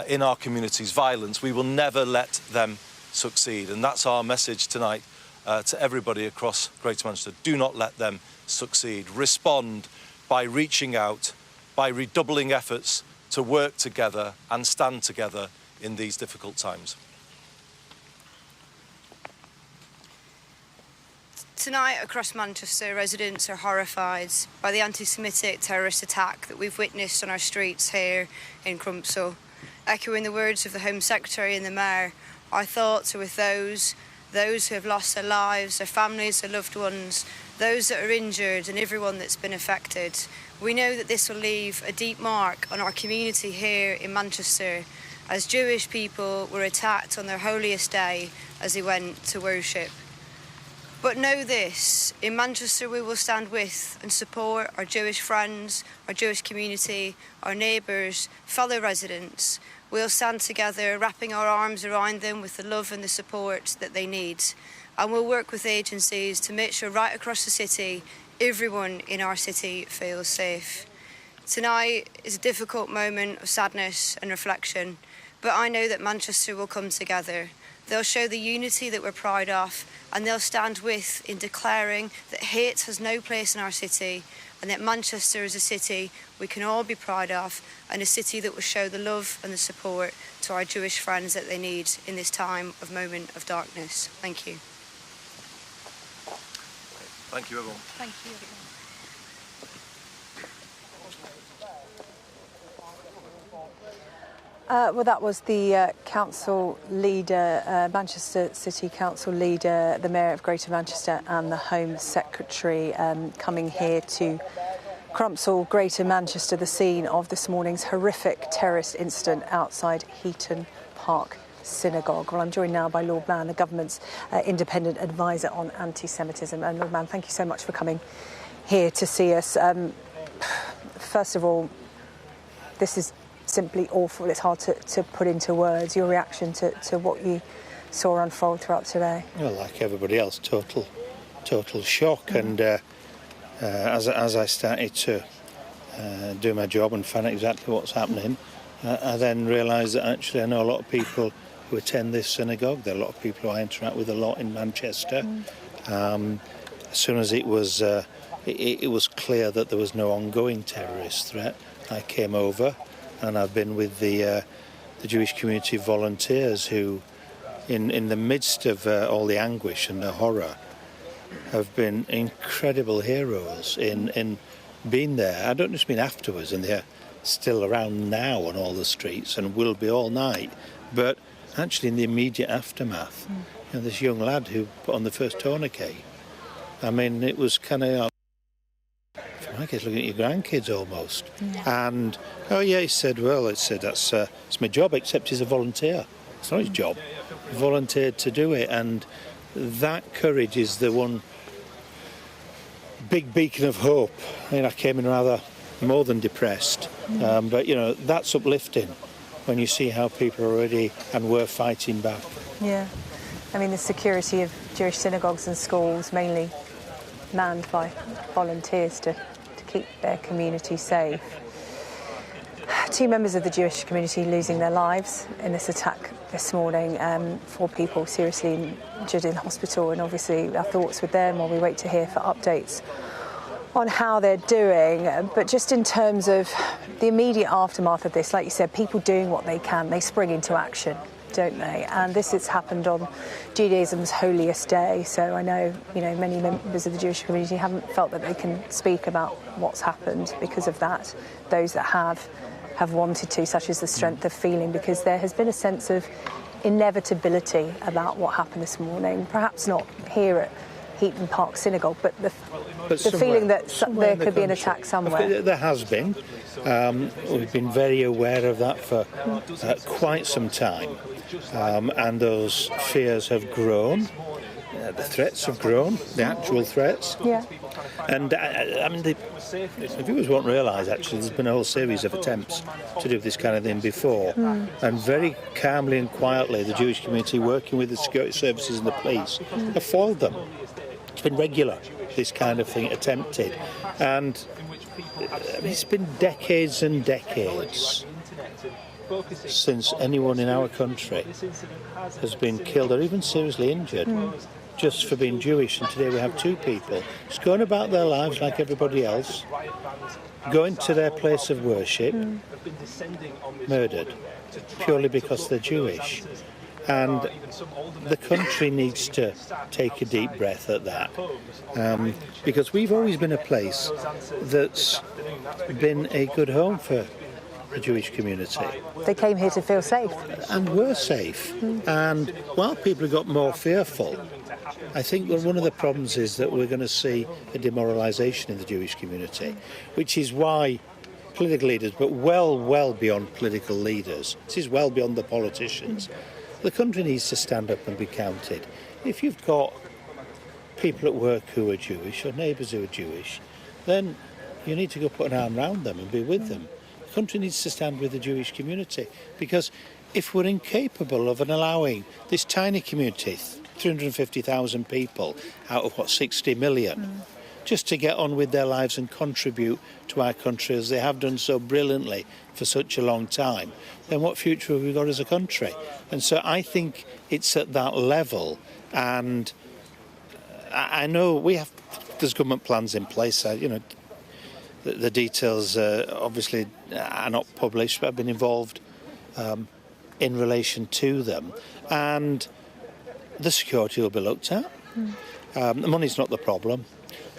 in our communities, violence, we will never let them succeed. And that's our message tonight to everybody across Greater Manchester. Do not let them succeed. Respond by reaching out, by redoubling efforts to work together and stand together in these difficult times. Tonight, across Manchester, residents are horrified by the anti-Semitic terrorist attack that we've witnessed on our streets here in Crumpsall. Echoing the words of the Home Secretary and the Mayor, our thoughts are with those who have lost their lives, their families, their loved ones, those that are injured and everyone that's been affected. We know that this will leave a deep mark on our community here in Manchester, as Jewish people were attacked on their holiest day as they went to worship. But know this, in Manchester we will stand with and support our Jewish friends, our Jewish community, our neighbours, fellow residents. We'll stand together, wrapping our arms around them with the love and the support that they need. And we'll work with agencies to make sure right across the city, everyone in our city feels safe. Tonight is a difficult moment of sadness and reflection, but I know that Manchester will come together. They'll show the unity that we're proud of, and they'll stand with in declaring that hate has no place in our city, and that Manchester is a city we can all be proud of, and a city that will show the love and the support to our Jewish friends that they need in this time of moment of darkness. Thank you. Thank you, everyone. Thank you, everyone. Well, that was the council leader, Manchester City Council leader, the Mayor of Greater Manchester and the Home Secretary coming here to Crumpsall, Greater Manchester, the scene of this morning's horrific terrorist incident outside Heaton Park Synagogue. Well, I'm joined now by Lord Mann, the government's independent advisor on anti-Semitism. And Lord Mann, thank you so much for coming here to see us. First of all, this is simply awful. It's hard to put into words. Your reaction to what you saw unfold throughout today? Well, like everybody else, total shock. And as I started to do my job and find out exactly what's happening, I then realised that actually I know a lot of people who attend this synagogue. There are a lot of people who I interact with a lot in Manchester. As soon as it was clear that there was no ongoing terrorist threat, I came over. And I've been with the Jewish community volunteers who, in the midst of all the anguish and the horror, have been incredible heroes in being there. I don't just mean afterwards, and they're still around now on all the streets and will be all night, but actually in the immediate aftermath. You know, this young lad who put on the first tourniquet, I mean, it was kind of... I guess looking at your grandkids almost. Yeah. And, oh yeah, he said, well, it's my job, except he's a volunteer. It's not his job. He volunteered to do it, and that courage is the one big beacon of hope. I mean, I came in rather more than depressed, but, you know, that's uplifting when you see how people are already and were fighting back. Yeah. I mean, the security of Jewish synagogues and schools, mainly manned by volunteers to keep their community safe. 2 members of the Jewish community losing their lives in this attack this morning. 4 people seriously injured in hospital, and obviously our thoughts with them while we wait to hear for updates on how they're doing. But just in terms of the immediate aftermath of this, like you said, people doing what they can, they spring into action, don't they? And this has happened on Judaism's holiest day, so I know, you know, many members of the Jewish community haven't felt that they can speak about what's happened because of that. Those that have wanted to, such as the strength of feeling, because there has been a sense of inevitability about what happened this morning. Perhaps not here at Heaton Park Synagogue, but the feeling that there could be an attack somewhere. There has been. We've been very aware of that for quite some time, and those fears have grown. The threats have grown, the actual threats. Yeah. And I mean, the viewers won't realise actually there's been a whole series of attempts to do this kind of thing before, and very calmly and quietly the Jewish community, working with the security services and the police, have foiled them. It's been regular, this kind of thing attempted, and it's been decades and decades since anyone in our country has been killed or even seriously injured just for being Jewish. And today we have 2 people just going about their lives like everybody else, going to their place of worship, murdered purely because they're Jewish. And the country needs to take a deep breath at that, because we've always been a place that's been a good home for the Jewish community. They came here to feel safe. And were safe. And while people have got more fearful, I think one of the problems is that we're going to see a demoralisation in the Jewish community, which is why political leaders, but well beyond political leaders, this is well beyond the politicians, the country needs to stand up and be counted. If you've got people at work who are Jewish or neighbours who are Jewish, then you need to go put an arm around them and be with them. The country needs to stand with the Jewish community, because if we're incapable of allowing this tiny community, 350,000 people out of 60 million, just to get on with their lives and contribute to our country as they have done so brilliantly for such a long time, then what future have we got as a country? And so I think it's at that level, and I know there's government plans in place. You know, the details obviously are not published, but I've been involved in relation to them, and the security will be looked at. The money's not the problem,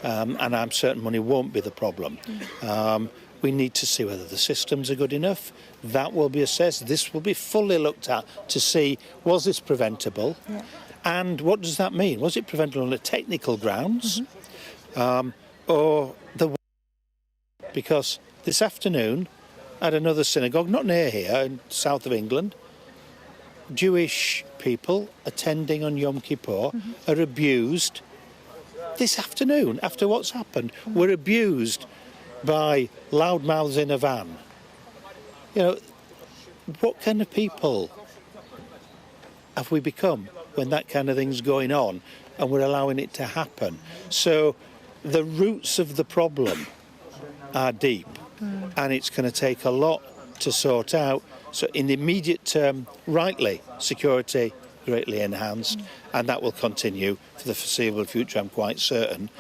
and I'm certain money won't be the problem. We need to see whether the systems are good enough. That will be assessed. This will be fully looked at to see, was this preventable? Yeah. And what does that mean? Was it preventable on the technical grounds? Or the... Because this afternoon, at another synagogue, not near here, in south of England, Jewish people attending on Yom Kippur are abused this afternoon, after what's happened, were abused by loudmouths in a van. You know, what kind of people have we become when that kind of thing's going on and we're allowing it to happen? So the roots of the problem are deep, and it's going to take a lot to sort out. So in the immediate term, rightly, security greatly enhanced, and that will continue for the foreseeable future, I'm quite certain.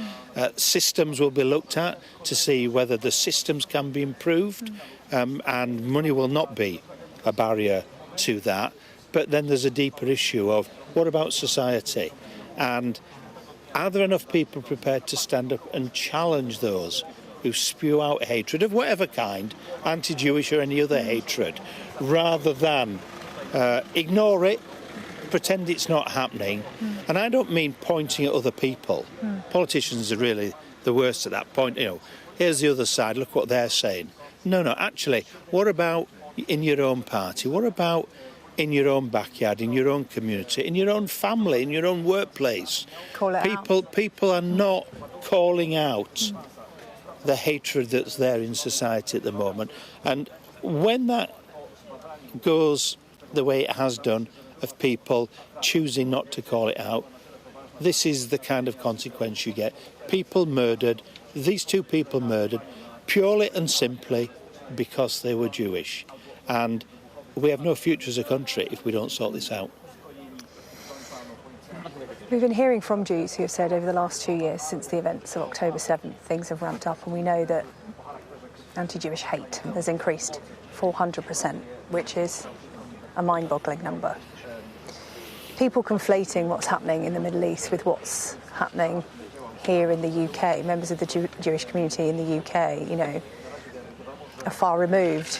Systems will be looked at to see whether the systems can be improved, and money will not be a barrier to that. But then there's a deeper issue of what about society? And are there enough people prepared to stand up and challenge those who spew out hatred of whatever kind, anti-Jewish or any other hatred, rather than ignore it, pretend it's not happening? And I don't mean pointing at other people. Politicians are really the worst at that point. You know, here's the other side, look what they're saying. No, actually, what about in your own party? What about in your own backyard, in your own community, in your own family, in your own workplace? Call it out. People are not calling out the hatred that's there in society at the moment. And when that goes the way it has done, of people choosing not to call it out, this is the kind of consequence you get. People murdered, these two people murdered, purely and simply because they were Jewish. And we have no future as a country if we don't sort this out. We've been hearing from Jews who have said over the last 2 years, since the events of October 7th, things have ramped up, and we know that anti-Jewish hate has increased 400%, which is a mind-boggling number. People conflating what's happening in the Middle East with what's happening here in the UK. Members of the Jewish community in the UK, you know, are far removed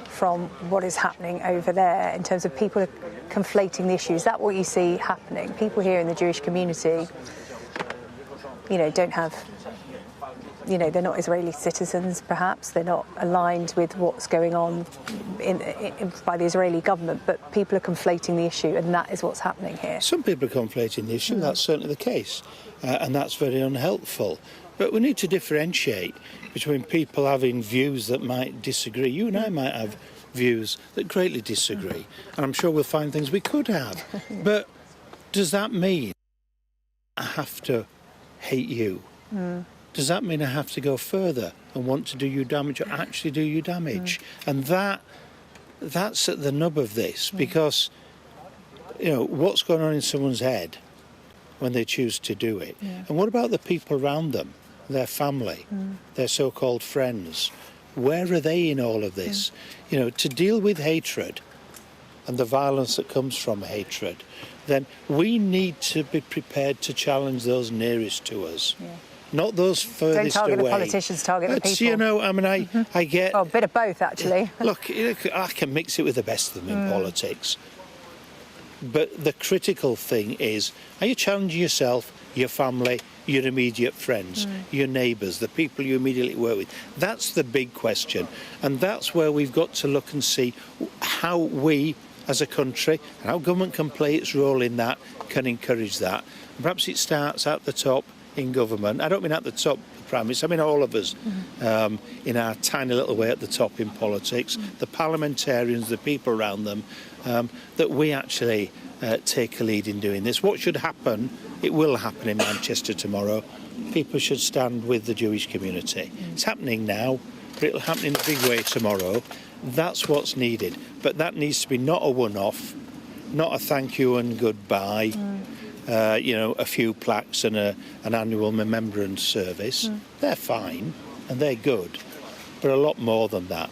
from what is happening over there in terms of people conflating the issue. Is that what you see happening? People here in the Jewish community, you know, don't have, you know, they're not Israeli citizens, perhaps. They're not aligned with what's going on by the Israeli government, but people are conflating the issue, and that is what's happening here. Some people are conflating the issue, that's certainly the case, and that's very unhelpful. But we need to differentiate between people having views that might disagree. You and I might have views that greatly disagree, and I'm sure we'll find things we could have. But does that mean I have to hate you? Does that mean I have to go further and want to do you damage or actually do you damage? And that's at the nub of this, because, you know, what's going on in someone's head when they choose to do it? And what about the people around them, their family, their so-called friends? Where are they in all of this? You know, to deal with hatred and the violence that comes from hatred, then we need to be prepared to challenge those nearest to us. Not those furthest away. Don't target the politicians, target the people. You know, I mean, I get... Oh, a bit of both, actually. Look, I can mix it with the best of them in politics. But the critical thing is, are you challenging yourself, your family, your immediate friends, your neighbours, the people you immediately work with? That's the big question. And that's where we've got to look and see how we, as a country, and how government can play its role in that, can encourage that. Perhaps it starts at the top in government. I don't mean at the top, the Prime Minister, I mean all of us in our tiny little way at the top in politics, the parliamentarians, the people around them, that we actually take a lead in doing this. What should happen, it will happen in Manchester tomorrow. People should stand with the Jewish community. It's happening now, but it'll happen in a big way tomorrow. That's what's needed. But that needs to be not a one-off, not a thank you and goodbye, you know, a few plaques and an annual remembrance service. They're fine and they're good, but a lot more than that.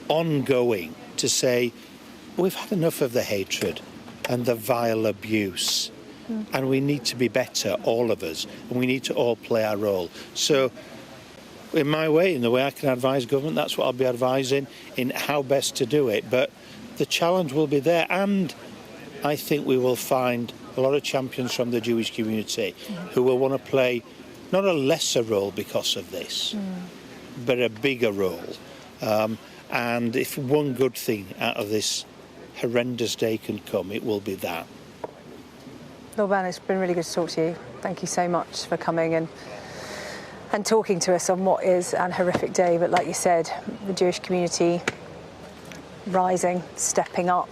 Ongoing, to say, we've had enough of the hatred and the vile abuse, and we need to be better, all of us, and we need to all play our role. So in my way, in the way I can advise government, that's what I'll be advising in how best to do it. But the challenge will be there, and I think we will find a lot of champions from the Jewish community who will want to play not a lesser role because of this, but a bigger role. And if one good thing out of this horrendous day can come, it will be that. Lord Ban, it's been really good to talk to you. Thank you so much for coming and talking to us on what is an horrific day. But like you said, the Jewish community rising, stepping up,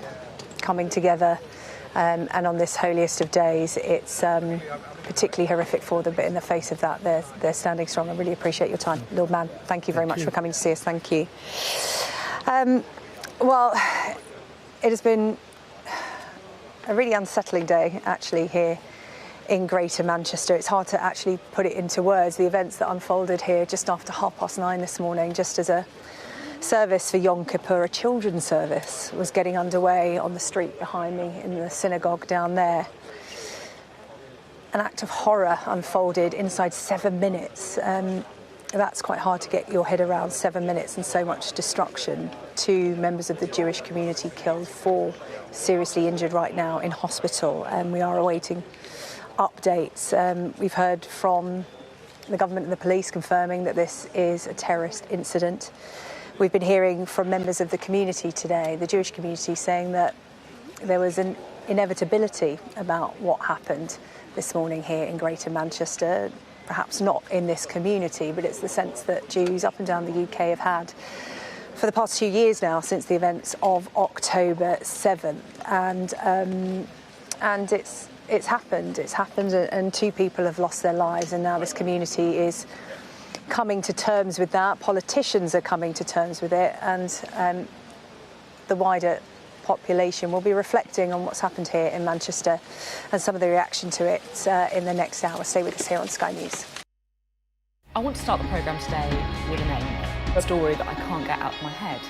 coming together, and on this holiest of days, it's particularly horrific for them. But in the face of that, they're standing strong. I really appreciate your time, Lord Man. Thank you very much for coming to see us. Thank you. Well, it has been a really unsettling day, actually, here in Greater Manchester. It's hard to actually put it into words. The events that unfolded here just after 9:30 this morning, just as a service for Yom Kippur, a children's service, was getting underway on the street behind me in the synagogue down there. An act of horror unfolded inside 7 minutes. That's quite hard to get your head around, 7 minutes and so much destruction. 2 members of the Jewish community killed, 4 seriously injured right now in hospital, and we are awaiting updates. We've heard from the government and the police confirming that this is a terrorist incident. We've been hearing from members of the community today, the Jewish community, saying that there was an inevitability about what happened this morning here in Greater Manchester. Perhaps not in this community, but it's the sense that Jews up and down the UK have had for the past 2 years now, since the events of October 7th. And it's happened, and 2 people have lost their lives, and now this community is coming to terms with that. Politicians are coming to terms with it, and the wider population will be reflecting on what's happened here in Manchester and some of the reaction to it in the next hour. Stay with us here on Sky News. I want to start the programme today with a name, a story that I can't get out of my head.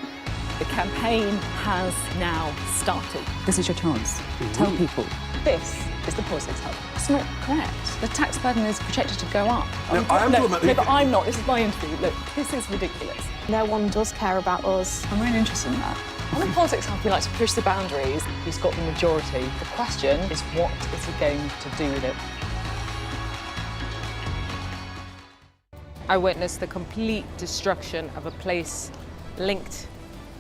The campaign has now started. This is your chance. Tell people. This is the politics hub. It's not correct. The tax burden is projected to go up. No, but I'm not. This is my interview. Look, this is ridiculous. No one does care about us. I'm really interested in that. On the politics hub, we like to push the boundaries. He's got the majority. The question is, what is he going to do with it? I witnessed the complete destruction of a place linked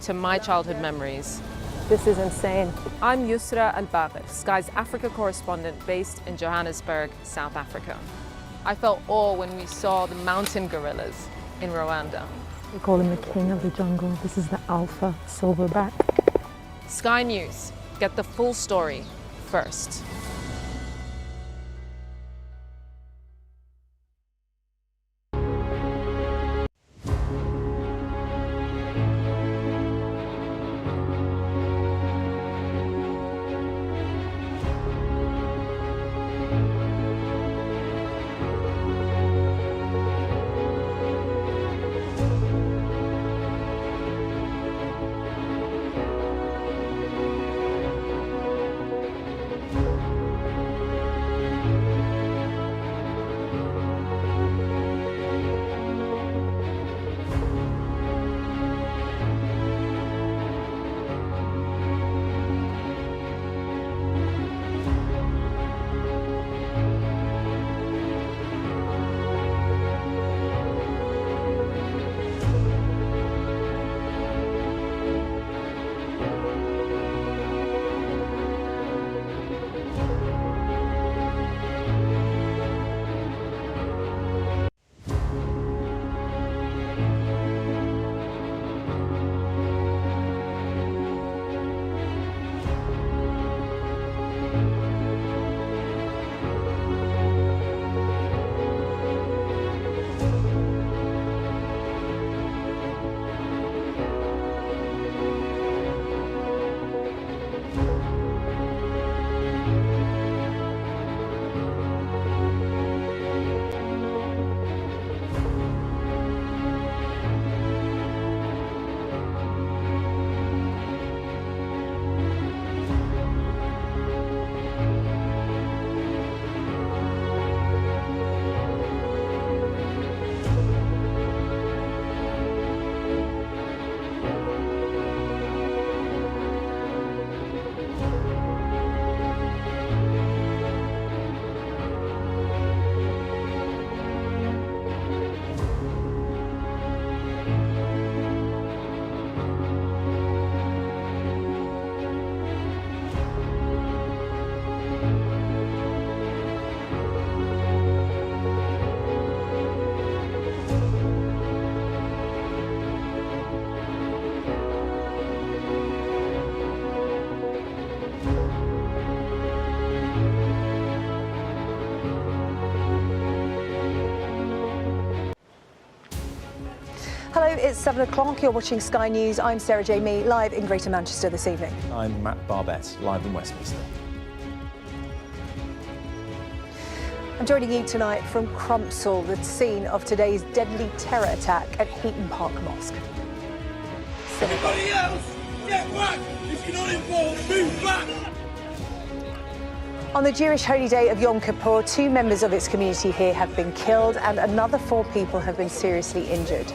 to my childhood memories. This is insane. I'm Yusra Al-Bagher, Sky's Africa correspondent based in Johannesburg, South Africa. I felt awe when we saw the mountain gorillas in Rwanda. We call him the king of the jungle. This is the alpha silverback. Sky News, get the full story first. it's 7 o'clock. You're watching Sky News. I'm Sarah J. Mee, live in Greater Manchester this evening. I'm Matt Barbett, live in Westminster. I'm joining you tonight from Crumpsall, the scene of today's deadly terror attack at Heaton Park Mosque. Everybody else, get back! If you're not involved, move back! On the Jewish holy day of Yom Kippur, 2 members of its community here have been killed and another 4 people have been seriously injured.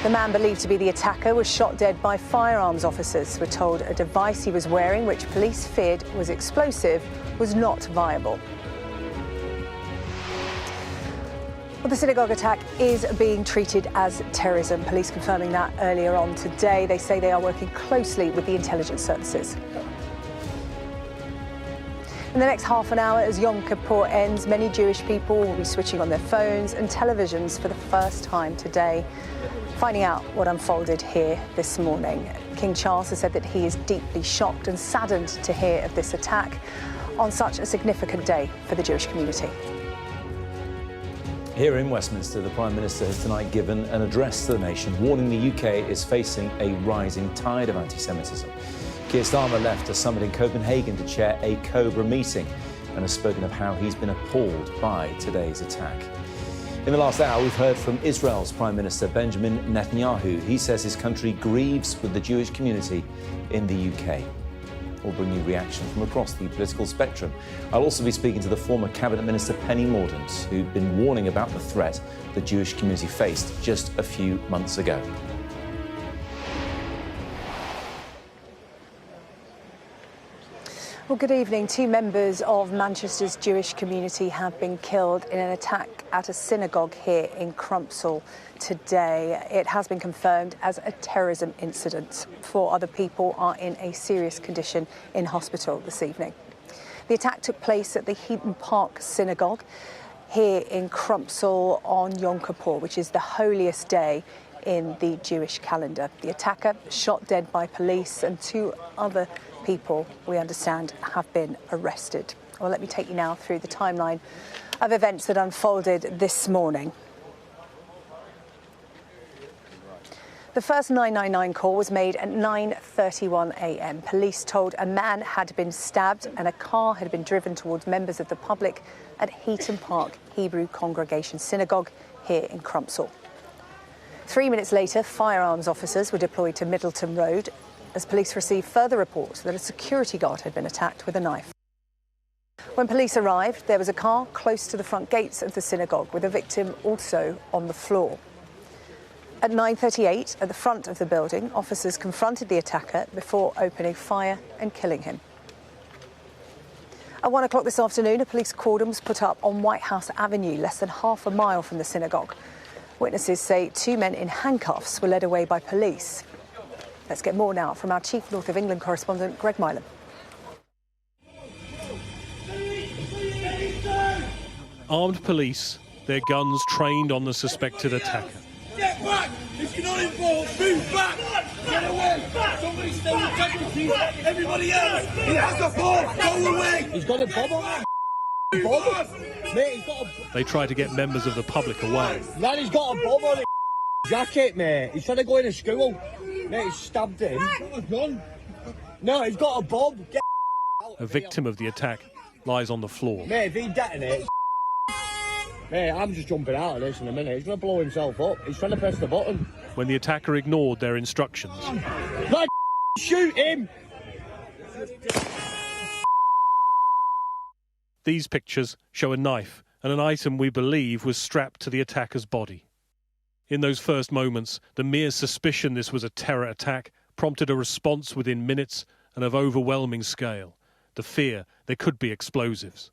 The man believed to be the attacker was shot dead by firearms officers. We're told a device he was wearing, which police feared was explosive, was not viable. Well, the synagogue attack is being treated as terrorism. Police confirming that earlier on today. They say they are working closely with the intelligence services. In the next half an hour, as Yom Kippur ends, many Jewish people will be switching on their phones and televisions for the first time today, finding out what unfolded here this morning. King Charles has said that he is deeply shocked and saddened to hear of this attack on such a significant day for the Jewish community. Here in Westminster, the Prime Minister has tonight given an address to the nation, warning the UK is facing a rising tide of anti-Semitism. Keir Starmer left a summit in Copenhagen to chair a Cobra meeting and has spoken of how he's been appalled by today's attack. In the last hour, we've heard from Israel's Prime Minister Benjamin Netanyahu. He says his country grieves with the Jewish community in the UK. We'll bring you reaction from across the political spectrum. I'll also be speaking to the former Cabinet Minister Penny Mordaunt, who'd been warning about the threat the Jewish community faced just a few months ago. Well, good evening. 2 members of Manchester's Jewish community have been killed in an attack at a synagogue here in Crumpsall today. It has been confirmed as a terrorism incident. 4 other people are in a serious condition in hospital this evening. The attack took place at the Heaton Park Synagogue here in Crumpsall on Yom Kippur, which is the holiest day in the Jewish calendar. The attacker shot dead by police and 2 other people, we understand, have been arrested. Well, let me take you now through the timeline of events that unfolded this morning. The first 999 call was made at 9:31 a.m. Police told a man had been stabbed and a car had been driven towards members of the public at Heaton Park Hebrew Congregation Synagogue here in Crumpsall. 3 minutes later, firearms officers were deployed to Middleton Road as police received further reports that a security guard had been attacked with a knife. When police arrived, there was a car close to the front gates of the synagogue with a victim also on the floor. At 9:38, at the front of the building, officers confronted the attacker before opening fire and killing him. At 1 o'clock this afternoon, a police cordon was put up on White House Avenue, less than half a mile from the synagogue. Witnesses say 2 men in handcuffs were led away by police. Let's get more now from our Chief North of England correspondent, Greg Milam. Armed police, their guns trained on the suspected attacker. Get back! If you're not involved, move back! Get away! Somebody stay with deputies! Everybody else! He has a bomb! Go away! He's got a bomb on him! Bomb? Mate, he's got a... They try to get members of the public away. Lad, he's got a bomb on his jacket, mate. He's trying to go into school. Mate, he's stabbed him. No, he's got a bomb. Get out. A victim of the attack lies on the floor. Mate, if he detonates... Mate, I'm just jumping out of this in a minute. He's going to blow himself up. He's trying to press the button. When the attacker ignored their instructions. Lad, shoot him! These pictures show a knife and an item we believe was strapped to the attacker's body. In those first moments, the mere suspicion this was a terror attack prompted a response within minutes and of overwhelming scale. The fear there could be explosives.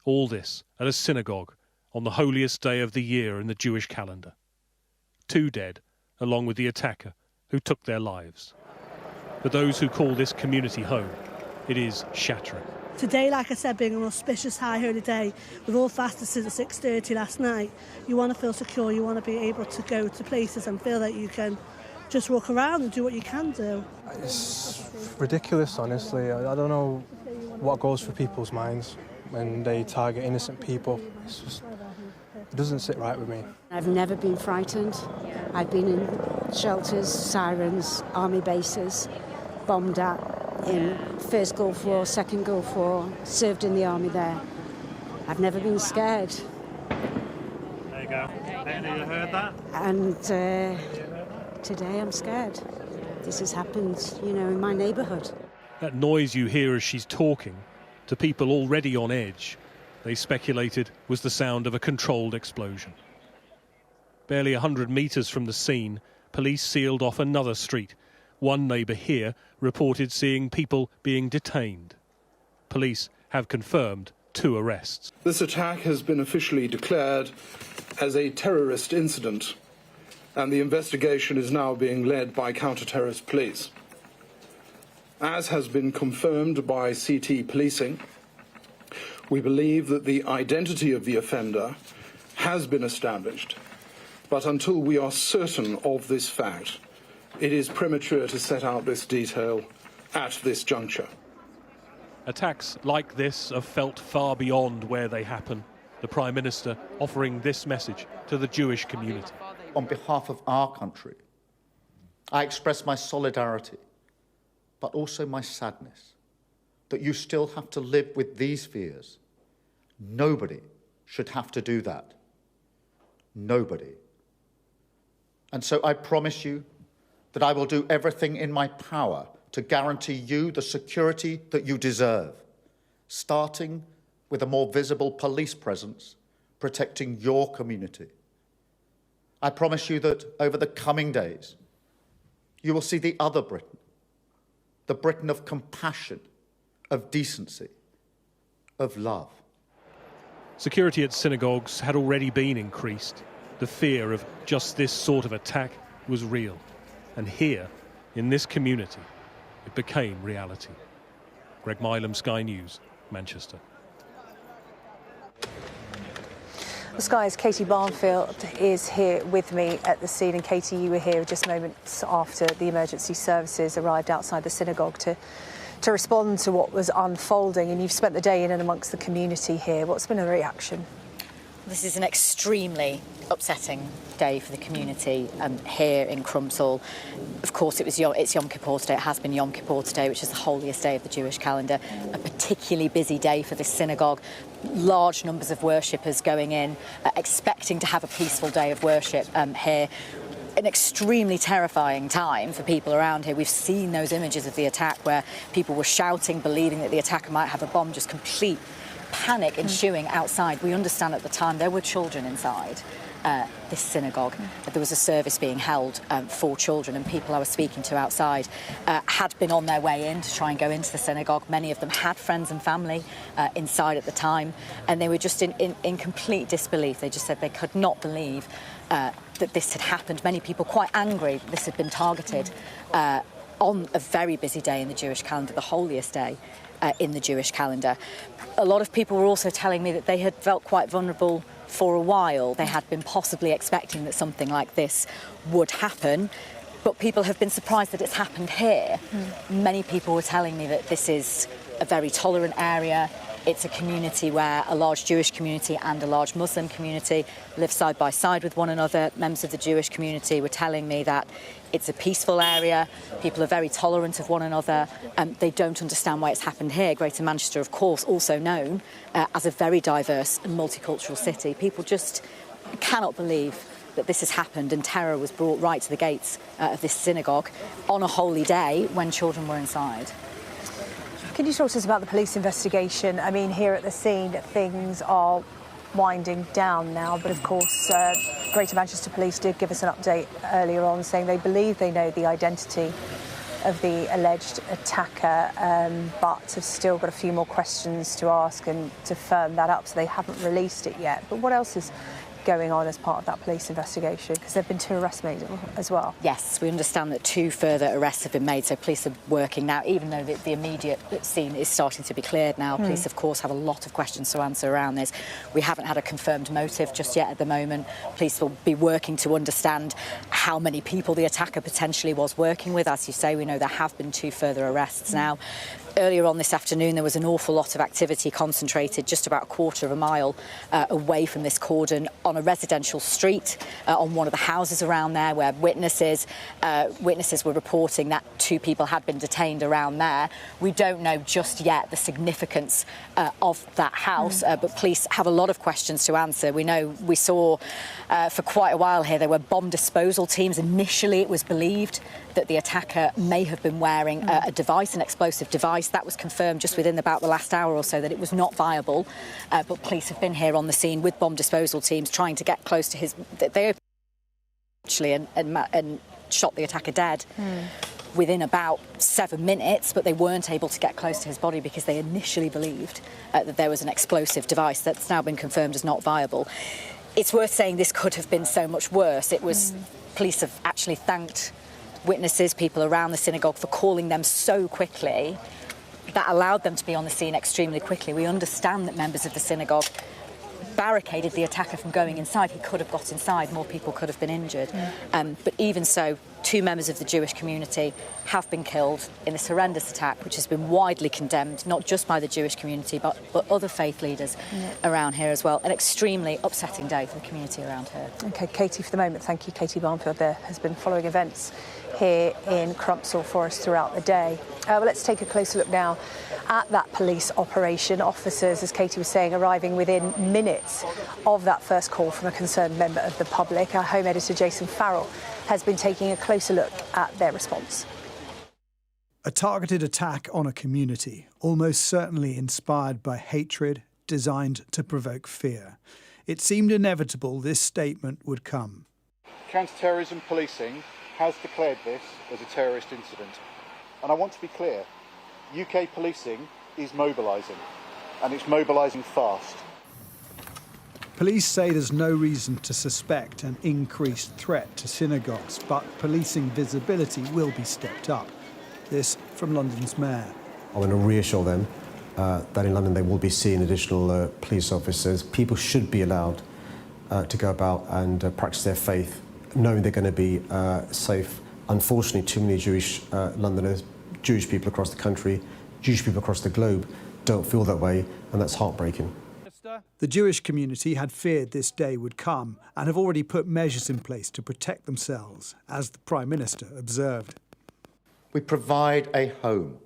All this at a synagogue on the holiest day of the year in the Jewish calendar. 2 dead, along with the attacker, who took their lives. For those who call this community home, it is shattering. Today, like I said, being an auspicious high holy day, with all fasted since 6:30 last night, you want to feel secure, you want to be able to go to places and feel that you can just walk around and do what you can do. It's ridiculous, honestly. I don't know what goes through people's minds when they target innocent people. It's just, it doesn't sit right with me. I've never been frightened. I've been in shelters, sirens, army bases, bombed at in First Gulf War, Second Gulf War, served in the army there. I've never been scared. There you go. You heard that? And today I'm scared. This has happened, you know, in my neighbourhood. That noise you hear as she's talking, to people already on edge, they speculated was the sound of a controlled explosion. Barely 100 metres from the scene, police sealed off another street. One neighbour here reported seeing people being detained. Police have confirmed 2 arrests. This attack has been officially declared as a terrorist incident, and the investigation is now being led by counter-terrorist police. As has been confirmed by CT policing, we believe that the identity of the offender has been established, but until we are certain of this fact, it is premature to set out this detail at this juncture. Attacks like this are felt far beyond where they happen. The Prime Minister offering this message to the Jewish community. On behalf of our country, I express my solidarity, but also my sadness that you still have to live with these fears. Nobody should have to do that. Nobody. And so I promise you that I will do everything in my power to guarantee you the security that you deserve, starting with a more visible police presence protecting your community. I promise you that over the coming days, you will see the other Britain, the Britain of compassion, of decency, of love. Security at synagogues had already been increased. The fear of just this sort of attack was real. And here, in this community, it became reality. Greg Milam, Sky News, Manchester. The Sky's Katie Barnfield is here with me at the scene. And Katie, you were here just moments after the emergency services arrived outside the synagogue to respond to what was unfolding. And you've spent the day in and amongst the community here. What's been the reaction? This is an extremely upsetting day for the community here in Crumpsall. Of course, it's Yom Kippur today. It has been Yom Kippur today, which is the holiest day of the Jewish calendar. A particularly busy day for this synagogue. Large numbers of worshippers going in, expecting to have a peaceful day of worship here. An extremely terrifying time for people around here. We've seen those images of the attack where people were shouting, believing that the attacker might have a bomb, just complete panic ensuing outside. We understand at the time there were children inside this synagogue. There was a service being held for children, and people I was speaking to outside had been on their way in to try and go into the synagogue. Many of them had friends and family inside at the time, and they were just in complete disbelief. They just said they could not believe that this had happened. Many people quite angry that this had been targeted on a very busy day in the Jewish calendar, the holiest day in the Jewish calendar. A lot of people were also telling me that they had felt quite vulnerable for a while. They had been possibly expecting that something like this would happen, but people have been surprised that it's happened here. Many people were telling me that this is a very tolerant area. It's a community where a large Jewish community and a large Muslim community live side by side with one another. Members of the Jewish community were telling me that it's a peaceful area. People are very tolerant of one another. They don't understand why it's happened here. Greater Manchester, of course, also known as a very diverse and multicultural city. People just cannot believe that this has happened, and terror was brought right to the gates of this synagogue on a holy day when children were inside. Can you talk to us about the police investigation? I mean, here at the scene, things are winding down now, but of course, Greater Manchester Police did give us an update earlier on saying they believe they know the identity of the alleged attacker, but have still got a few more questions to ask and to firm that up, so they haven't released it yet. But what else is going on as part of that police investigation? Because there have been 2 arrests made as well. Yes, we understand that 2 further arrests have been made, so police are working now, even though the immediate scene is starting to be cleared now. Police, of course, have a lot of questions to answer around this. We haven't had a confirmed motive just yet at the moment. Police will be working to understand how many people the attacker potentially was working with. As you say, we know there have been 2 further arrests now. Earlier on this afternoon, there was an awful lot of activity concentrated just about a quarter of a mile away from this cordon on a residential street on one of the houses around there where witnesses were reporting that 2 people had been detained around there. We don't know just yet the significance of that house, but police have a lot of questions to answer. We saw for quite a while here there were bomb disposal teams. Initially, it was believed that the attacker may have been wearing a device, an explosive device. That was confirmed just within about the last hour or so that it was not viable. But police have been here on the scene with bomb disposal teams trying to get close to his... They opened actually and shot the attacker dead within about 7 minutes, but they weren't able to get close to his body because they initially believed that there was an explosive device that's now been confirmed as not viable. It's worth saying this could have been so much worse. It was... Police have actually thanked witnesses, people around the synagogue, for calling them so quickly. That allowed them to be on the scene extremely quickly. We understand that members of the synagogue barricaded the attacker from going inside. He could have got inside, more people could have been injured. But even so, 2 members of the Jewish community have been killed in this horrendous attack, which has been widely condemned, not just by the Jewish community, but other faith leaders around here as well. An extremely upsetting day for the community around here. OK, Katie, for the moment, thank you. Katie Barnfield there has been following events here in Crumpsall for us throughout the day. Well, let's take a closer look now at that police operation. Officers, as Katie was saying, arriving within minutes of that first call from a concerned member of the public. Our home editor, Jason Farrell, has been taking a closer look at their response. A targeted attack on a community, almost certainly inspired by hatred, designed to provoke fear. It seemed inevitable this statement would come. Counter-terrorism policing has declared this as a terrorist incident. And I want to be clear, UK policing is mobilising, and it's mobilising fast. Police say there's no reason to suspect an increased threat to synagogues, but policing visibility will be stepped up. This from London's mayor. I want to reassure them that in London they will be seeing additional police officers. People should be allowed to go about and practice their faith, knowing they're going to be safe. Unfortunately, too many Jewish Londoners, Jewish people across the country, Jewish people across the globe don't feel that way, and that's heartbreaking. The Jewish community had feared this day would come and have already put measures in place to protect themselves, as the Prime Minister observed. We provide a home.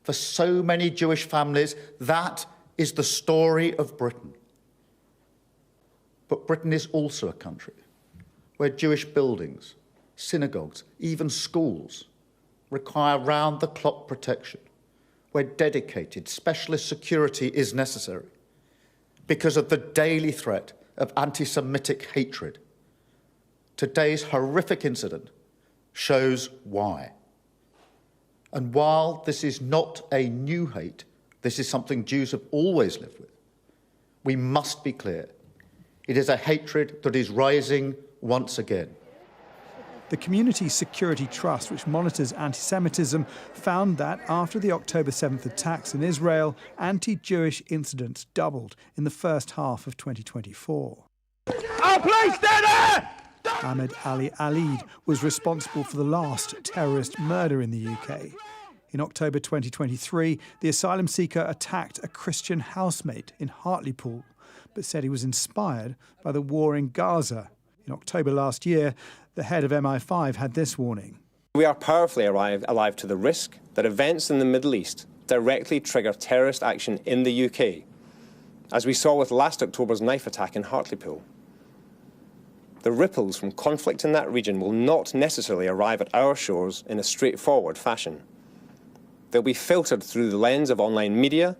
For so many Jewish families, that is the story of Britain. But Britain is also a country where Jewish buildings, synagogues, even schools require round-the-clock protection, where dedicated specialist security is necessary because of the daily threat of anti-Semitic hatred. Today's horrific incident shows why. And while this is not a new hate, this is something Jews have always lived with, we must be clear. It is a hatred that is rising once again. The Community Security Trust, which monitors anti-Semitism, found that after the October 7th attacks in Israel, anti-Jewish incidents doubled in the first half of 2024. Our police, stay there! Ahmed Ali Alid was responsible for the last terrorist murder in the UK. In October 2023, the asylum seeker attacked a Christian housemate in Hartlepool, but said he was inspired by the war in Gaza. In October last year, the head of MI5 had this warning. We are powerfully alive to the risk that events in the Middle East directly trigger terrorist action in the UK, as we saw with last October's knife attack in Hartlepool. The ripples from conflict in that region will not necessarily arrive at our shores in a straightforward fashion. They'll be filtered through the lens of online media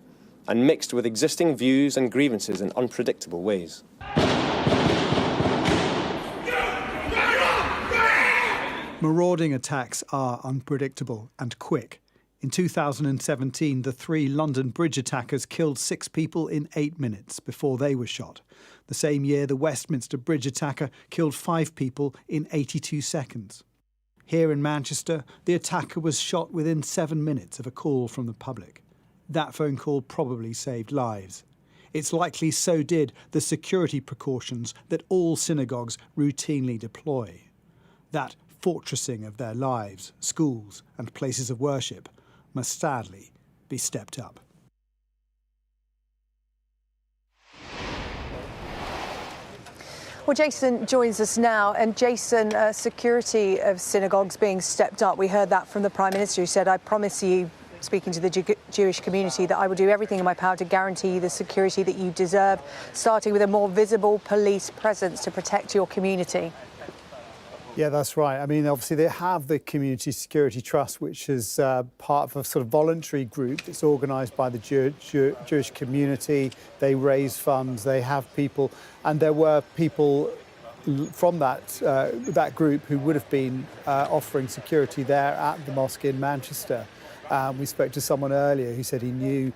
and mixed with existing views and grievances in unpredictable ways. Marauding attacks are unpredictable and quick. In 2017, the 3 London bridge attackers killed 6 people in 8 minutes before they were shot. The same year, the Westminster bridge attacker killed 5 people in 82 seconds. Here in Manchester, the attacker was shot within 7 minutes of a call from the public. That phone call probably saved lives. It's likely so did the security precautions that all synagogues routinely deploy. That fortressing of their lives, schools and places of worship must sadly be stepped up. Well, Jason joins us now. And Jason, security of synagogues being stepped up. We heard that from the Prime Minister, who said, I promise you, speaking to the Jewish community, that I will do everything in my power to guarantee you the security that you deserve, starting with a more visible police presence to protect your community. Yeah, that's right. I mean, obviously, they have the Community Security Trust, which is part of a sort of voluntary group that's organised by the Jewish community. They raise funds, they have people, and there were people from that group who would have been offering security there at the mosque in Manchester. We spoke to someone earlier who said he knew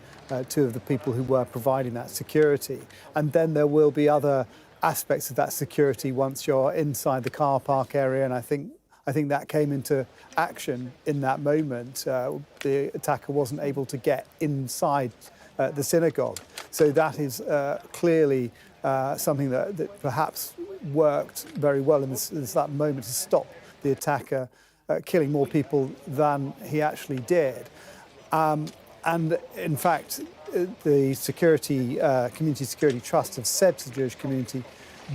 two of the people who were providing that security. And then there will be other aspects of that security once you're inside the car park area, and I think that came into action in that moment. The attacker wasn't able to get inside the synagogue, so that is clearly something that perhaps worked very well in that moment to stop the attacker killing more people than he actually did. And in fact, the Community Security Trust have said to the Jewish community,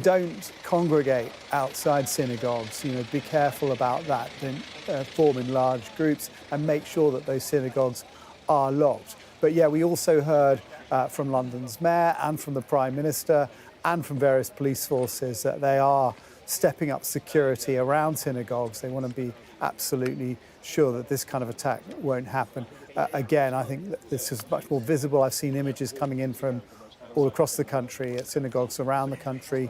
don't congregate outside synagogues. Be careful about that. Don't form in large groups, and make sure that those synagogues are locked. But yeah, we also heard from London's mayor and from the Prime Minister and from various police forces that they are stepping up security around synagogues. They want to be absolutely sure that this kind of attack won't happen. Again, I think that this is much more visible. I've seen images coming in from all across the country at synagogues around the country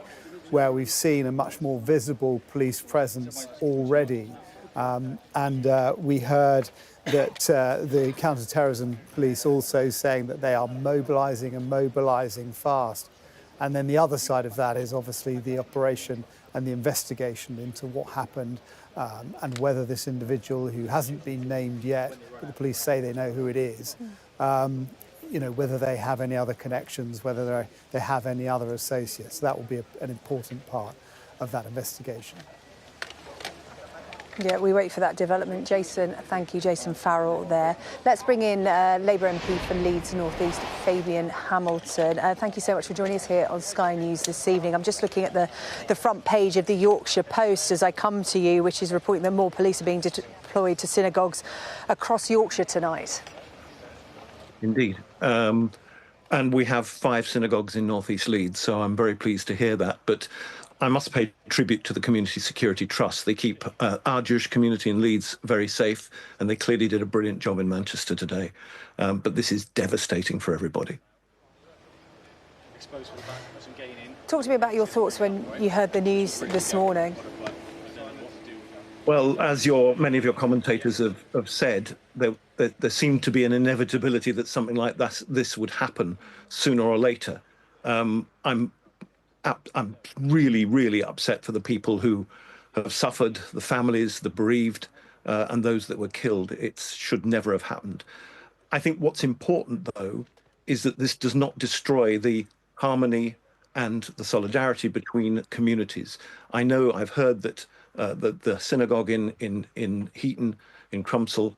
where we've seen a much more visible police presence already. We heard that the counter-terrorism police also saying that they are mobilising fast. And then the other side of that is obviously the operation and the investigation into what happened and whether this individual, who hasn't been named yet, but the police say they know who it is, whether they have any other connections, whether they have any other associates. That will be an important part of that investigation. Yeah, we wait for that development. Jason, thank you, Jason Farrell there. Let's bring in Labour MP for Leeds North East, Fabian Hamilton. Thank you so much for joining us here on Sky News this evening. I'm just looking at the front page of the Yorkshire Post as I come to you, which is reporting that more police are being deployed to synagogues across Yorkshire tonight. Indeed. And we have 5 synagogues in North East Leeds, so I'm very pleased to hear that. But I must pay tribute to the Community Security Trust. They keep our Jewish community in Leeds very safe, and they clearly did a brilliant job in Manchester today. But this is devastating for everybody. Talk to me about your thoughts when you heard the news this morning. Well, as many of your commentators have said, there seemed to be an inevitability that something like this would happen sooner or later. I'm really, really upset for the people who have suffered, the families, the bereaved, and those that were killed. It should never have happened. I think what's important, though, is that this does not destroy the harmony and the solidarity between communities. I know I've heard that the synagogue in Heaton, in Crumpsall,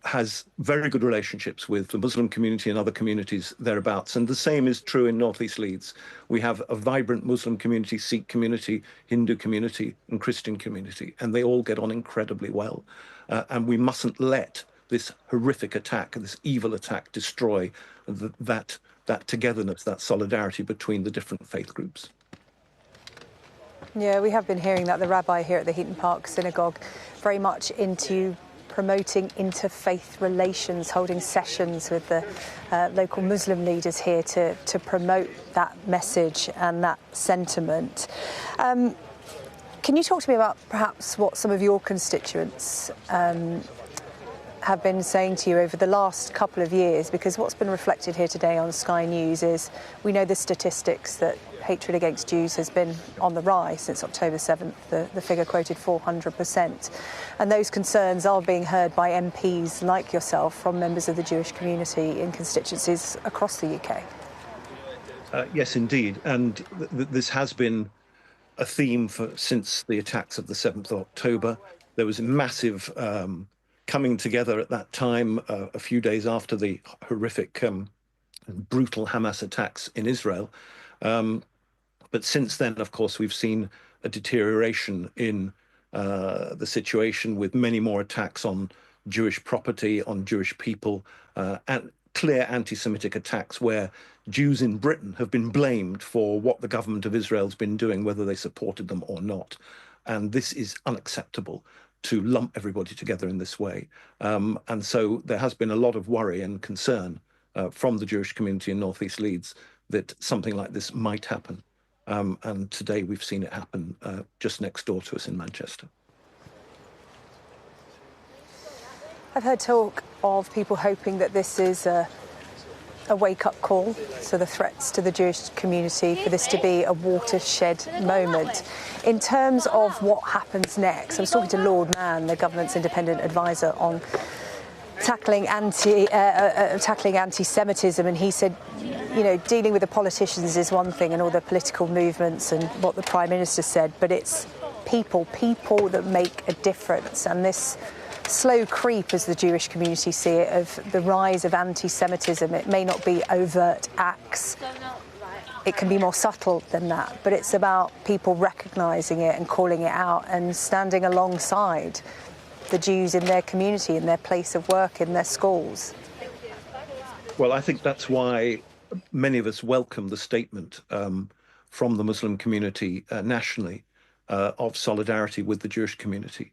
has very good relationships with the Muslim community and other communities thereabouts. And the same is true in North East Leeds. We have a vibrant Muslim community, Sikh community, Hindu community, and Christian community, and they all get on incredibly well. And we mustn't let this horrific attack, this evil attack, destroy that togetherness, that solidarity between the different faith groups. Yeah, we have been hearing that the rabbi here at the Heaton Park Synagogue very much into promoting interfaith relations, holding sessions with the local Muslim leaders here to promote that message and that sentiment. Can you talk to me about perhaps what some of your constituents have been saying to you over the last couple of years? Because what's been reflected here today on Sky News is we know the statistics that hatred against Jews has been on the rise since October 7th. The figure quoted 400%. And those concerns are being heard by MPs like yourself from members of the Jewish community in constituencies across the UK. Yes, indeed. And this has been a theme since the attacks of the 7th of October. There was massive coming together at that time, a few days after the horrific, brutal Hamas attacks in Israel. But since then, of course, we've seen a deterioration in the situation, with many more attacks on Jewish property, on Jewish people, and clear anti-Semitic attacks where Jews in Britain have been blamed for what the government of Israel has been doing, whether they supported them or not. And this is unacceptable, to lump everybody together in this way. And so there has been a lot of worry and concern from the Jewish community in North East Leeds that something like this might happen. And today we've seen it happen just next door to us in Manchester. I've heard talk of people hoping that this is a wake-up call to the threats to the Jewish community, for this to be a watershed moment. In terms of what happens next, I was talking to Lord Mann, the government's independent advisor on tackling anti-Semitism, and he said, you know, dealing with the politicians is one thing and all the political movements and what the Prime Minister said, but it's people that make a difference. And this slow creep, as the Jewish community see it, of the rise of anti-Semitism, it may not be overt acts. It can be more subtle than that, but it's about people recognising it and calling it out and standing alongside the Jews in their community, in their place of work, in their schools. Well, I think that's why many of us welcome the statement from the Muslim community nationally of solidarity with the Jewish community.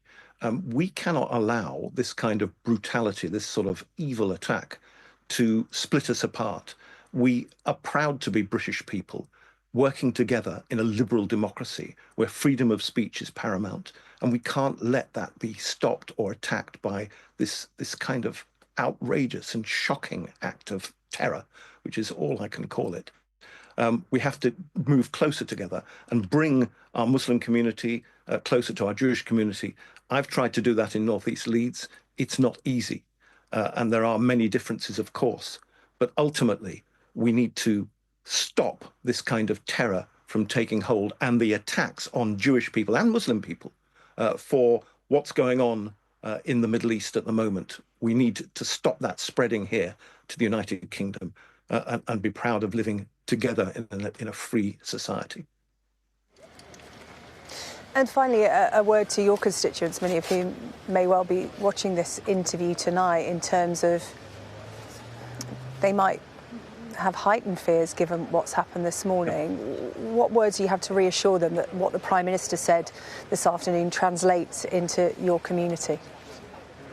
We cannot allow this kind of brutality, this sort of evil attack, to split us apart. We are proud to be British people working together in a liberal democracy where freedom of speech is paramount, and we can't let that be stopped or attacked by this kind of outrageous and shocking act of terror, which is all I can call it. We have to move closer together and bring our Muslim community closer to our Jewish community. I've tried to do that in North East Leeds. It's not easy, and there are many differences, of course, but ultimately we need to stop this kind of terror from taking hold, and the attacks on Jewish people and Muslim people for what's going on in the Middle East at the moment. We need to stop that spreading here to the United Kingdom and be proud of living together in a free society. And finally, a word to your constituents, many of whom may well be watching this interview tonight, in terms of they might have heightened fears given what's happened this morning. What words do you have to reassure them that what the Prime Minister said this afternoon translates into your community?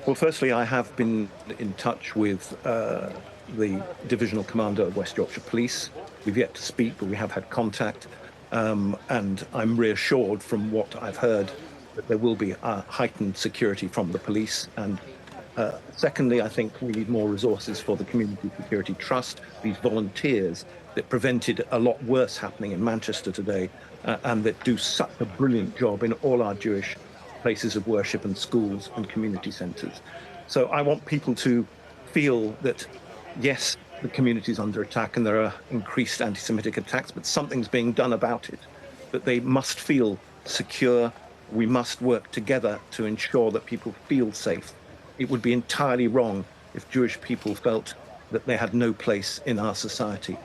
Well, firstly, I have been in touch with the Divisional Commander of West Yorkshire Police. We've yet to speak, but we have had contact. And I'm reassured from what I've heard that there will be heightened security from the police. And secondly, I think we need more resources for the Community Security Trust, these volunteers that prevented a lot worse happening in Manchester today, and that do such a brilliant job in all our Jewish places of worship and schools and community centres. So I want people to feel that, yes, the community is under attack and there are increased anti-Semitic attacks, but something's being done about it, that they must feel secure. We must work together to ensure that people feel safe. It would be entirely wrong if Jewish people felt that they had no place in our society.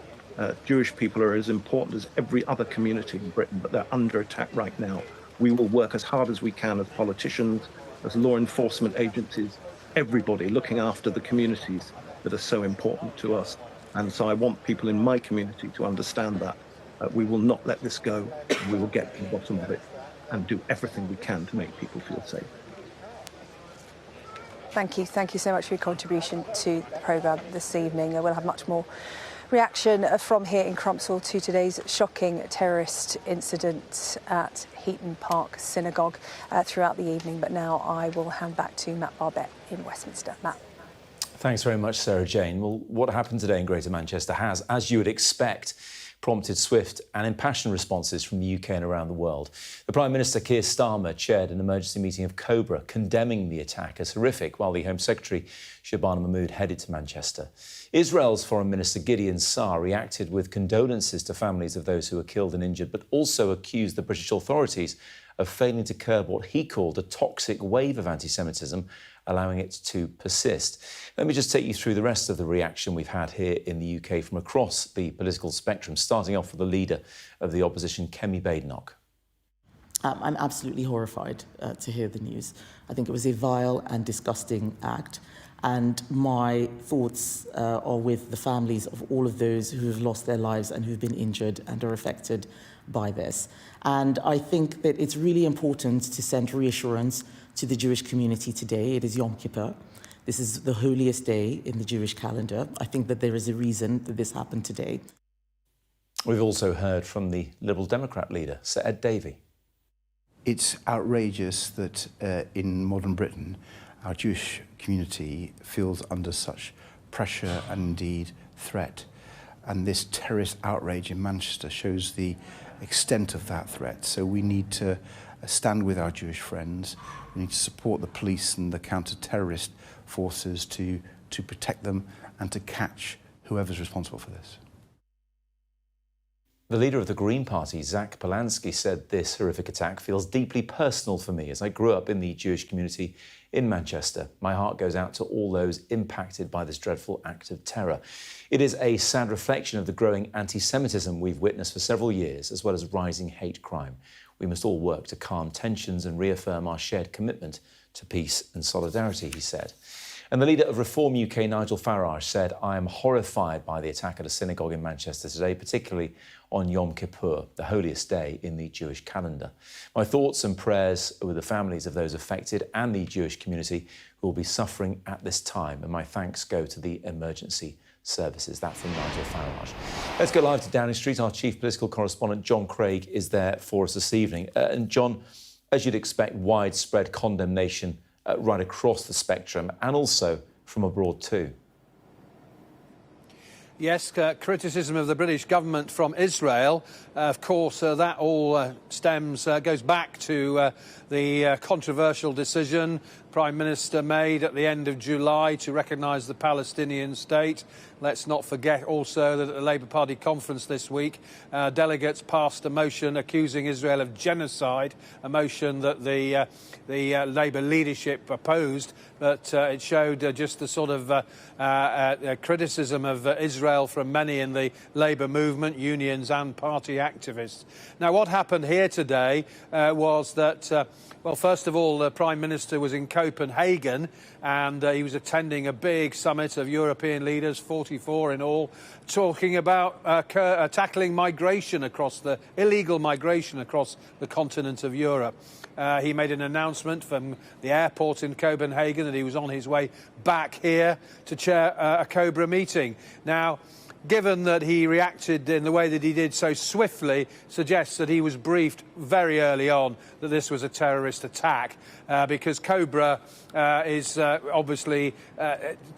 Jewish people are as important as every other community in Britain, but they're under attack right now. We will work as hard as we can as politicians, as law enforcement agencies, everybody looking after the communities that are so important to us. And so I want people in my community to understand that. We will not let this go. We will get to the bottom of it and do everything we can to make people feel safe. Thank you. Thank you so much for your contribution to the programme this evening. We'll have much more reaction from here in Crumpsall to today's shocking terrorist incident at Heaton Park Synagogue throughout the evening. But now I will hand back to Matt Barbette in Westminster. Matt. Thanks very much, Sarah Jane. Well, what happened today in Greater Manchester has, as you would expect, prompted swift and impassioned responses from the UK and around the world. The Prime Minister, Keir Starmer, chaired an emergency meeting of Cobra, condemning the attack as horrific, while the Home Secretary, Shabana Mahmood, headed to Manchester. Israel's Foreign Minister, Gideon Saar, reacted with condolences to families of those who were killed and injured, but also accused the British authorities of failing to curb what he called a toxic wave of anti-Semitism, allowing it to persist. Let me just take you through the rest of the reaction we've had here in the UK from across the political spectrum, starting off with the leader of the opposition, Kemi Badenoch. I'm absolutely horrified to hear the news. I think it was a vile and disgusting act. And my thoughts are with the families of all of those who have lost their lives and who've been injured and are affected by this. And I think that it's really important to send reassurance to the Jewish community today. It is Yom Kippur. This is the holiest day in the Jewish calendar. I think that there is a reason that this happened today. We've also heard from the Liberal Democrat leader, Sir Ed Davey. It's outrageous that in modern Britain, our Jewish community feels under such pressure and indeed threat. And this terrorist outrage in Manchester shows the extent of that threat. So we need to stand with our Jewish friends. We need to support the police and the counter-terrorist forces to protect them and to catch whoever's responsible for this. The leader of the Green Party, Zach Polanski, said this horrific attack feels deeply personal for me as I grew up in the Jewish community in Manchester. My heart goes out to all those impacted by this dreadful act of terror. It is a sad reflection of the growing anti-Semitism we've witnessed for several years, as well as rising hate crime. We must all work to calm tensions and reaffirm our shared commitment to peace and solidarity, he said. And the leader of Reform UK, Nigel Farage, said, I am horrified by the attack at a synagogue in Manchester today, particularly on Yom Kippur, the holiest day in the Jewish calendar. My thoughts and prayers are with the families of those affected and the Jewish community who will be suffering at this time, and my thanks go to the emergency services. That from Nigel Farage. Let's go live to Downing Street. Our chief political correspondent, John Craig, is there for us this evening. And John, as you'd expect, widespread condemnation right across the spectrum and also from abroad too. Yes, criticism of the British government from Israel. Of course, that all goes back to the controversial decision Prime Minister made at the end of July to recognise the Palestinian state. Let's not forget also that at the Labour Party conference this week, delegates passed a motion accusing Israel of genocide, a motion that the Labour leadership opposed, but it showed just the sort of criticism of Israel from many in the Labour movement, unions and party activists. Now, what happened here today was that, well, first of all, the Prime Minister was in Copenhagen and he was attending a big summit of European leaders, 44 in all, talking about tackling migration illegal migration across the continent of Europe. He made an announcement from the airport in Copenhagen that he was on his way back here to chair a Cobra meeting. Now, given that he reacted in the way that he did so swiftly, suggests that he was briefed very early on that this was a terrorist attack, because Cobra is obviously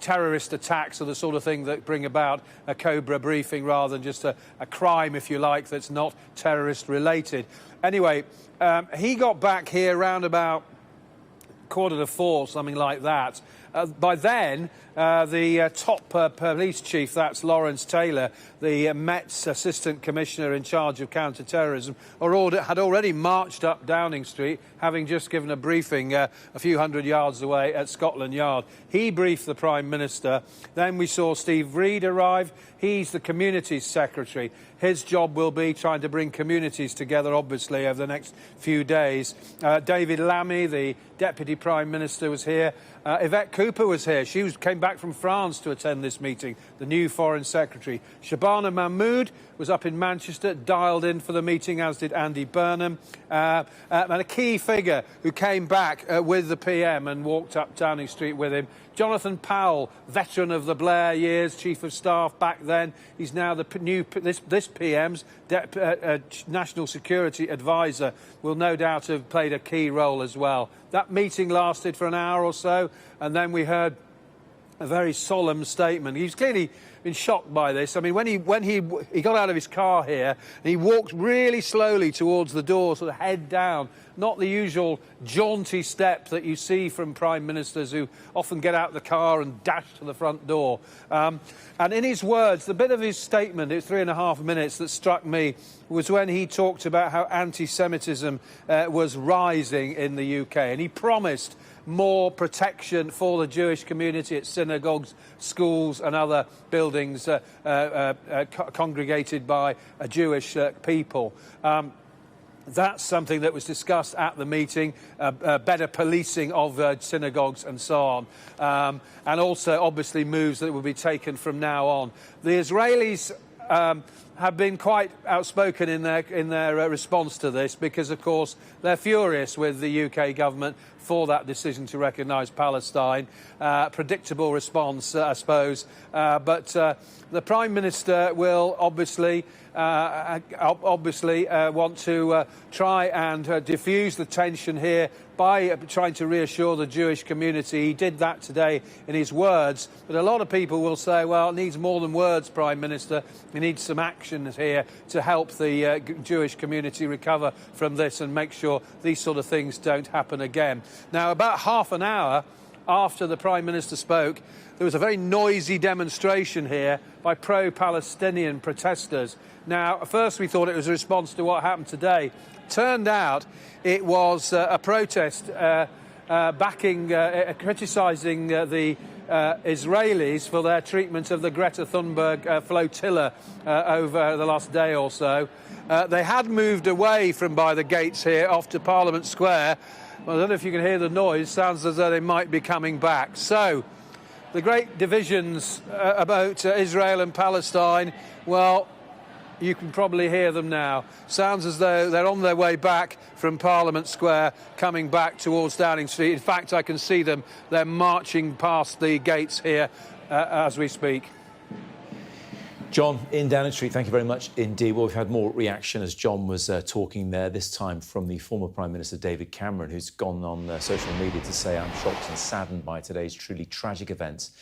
terrorist attacks are the sort of thing that bring about a Cobra briefing rather than just a crime, if you like, that's not terrorist related. Anyway, he got back here round about 3:45, something like that. By then, the top police chief, that's Lawrence Taylor, the Met's assistant commissioner in charge of counter-terrorism, had already marched up Downing Street, having just given a briefing a few hundred yards away at Scotland Yard. He briefed the Prime Minister. Then we saw Steve Reid arrive. He's the Communities Secretary. His job will be trying to bring communities together, obviously, over the next few days. David Lammy, the Deputy Prime Minister, was here. Yvette Cooper was here. She came back from France to attend this meeting, the new Foreign Secretary. Shabana Mahmood was up in Manchester, dialed in for the meeting, as did Andy Burnham. And a key figure who came back with the PM and walked up Downing Street with him, Jonathan Powell, veteran of the Blair years, Chief of Staff back then. He's now this PM's National Security Advisor, will no doubt have played a key role as well. That meeting lasted for an hour or so, and then we heard a very solemn statement. He's clearly been shocked by this. I mean, when he got out of his car here, and he walked really slowly towards the door, sort of head down, not the usual jaunty step that you see from prime ministers who often get out of the car and dash to the front door. And in his words, the bit of his statement, it's 3.5 minutes, that struck me was when he talked about how anti-Semitism was rising in the UK, and he promised more protection for the Jewish community at synagogues, schools and other buildings congregated by Jewish people. That's something that was discussed at the meeting, better policing of synagogues and so on, and also obviously moves that will be taken from now on. The Israelis have been quite outspoken in their response to this because, of course, they're furious with the UK government for that decision to recognise Palestine. Predictable response, I suppose. But the Prime Minister will obviously want to try and diffuse the tension here by trying to reassure the Jewish community. He did that today in his words, but a lot of people will say, well, it needs more than words, Prime Minister. We need some actions here to help the Jewish community recover from this and make sure these sort of things don't happen again. Now, about half an hour after the Prime Minister spoke, there was a very noisy demonstration here by pro-Palestinian protesters. Now, at first we thought it was a response to what happened today. Turned out it was a protest criticising the Israelis for their treatment of the Greta Thunberg flotilla over the last day or so. They had moved away from by the gates here off to Parliament Square. Well, I don't know if you can hear the noise. Sounds as though they might be coming back. So, the great divisions about Israel and Palestine, well, you can probably hear them now. Sounds as though they're on their way back from Parliament Square, coming back towards Downing Street. In fact, I can see them. They're marching past the gates here as we speak. John, in Downing Street, thank you very much indeed. Well, we've had more reaction as John was talking there, this time from the former Prime Minister David Cameron, who's gone on social media to say, I'm shocked and saddened by today's truly tragic events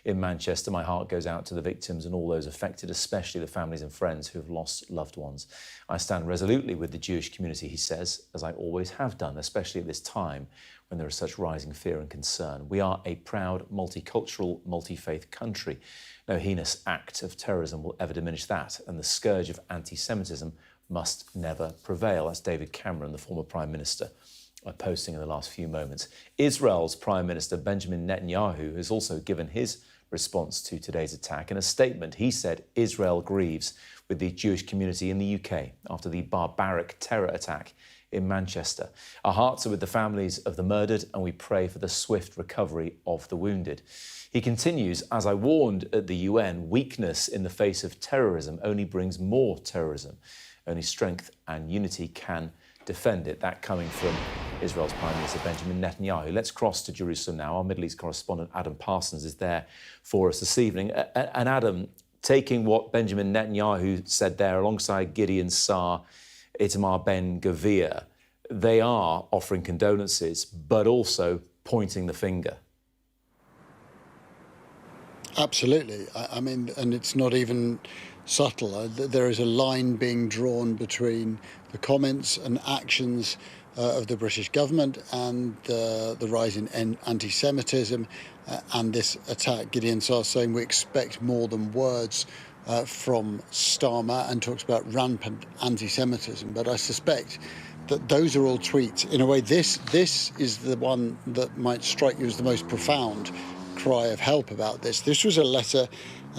in Manchester. My heart goes out to the victims and all those affected, especially the families and friends who have lost loved ones. I stand resolutely with the Jewish community, he says, as I always have done, especially at this time when there is such rising fear and concern. We are a proud, multicultural, multi-faith country. No heinous act of terrorism will ever diminish that, and the scourge of anti-Semitism must never prevail. That's David Cameron, the former Prime Minister, posting in the last few moments. Israel's Prime Minister Benjamin Netanyahu has also given his response to today's attack. In a statement, he said Israel grieves with the Jewish community in the UK after the barbaric terror attack in Manchester. Our hearts are with the families of the murdered, and we pray for the swift recovery of the wounded. He continues, as I warned at the UN, weakness in the face of terrorism only brings more terrorism. Only strength and unity can defend it. That coming from Israel's Prime Minister Benjamin Netanyahu. Let's cross to Jerusalem now. Our Middle East correspondent Adam Parsons is there for us this evening. And Adam, taking what Benjamin Netanyahu said there alongside Gideon Saar, Itamar Ben-Gvir, they are offering condolences but also pointing the finger. Absolutely. I mean, and it's not even subtle. There is a line being drawn between the comments and actions of the British government and the rise in anti-Semitism and this attack. Gideon Saar saying we expect more than words from Starmer, and talks about rampant anti-Semitism. But I suspect that those are all tweets. In a way, this is the one that might strike you as the most profound cry of help about this. This was a letter,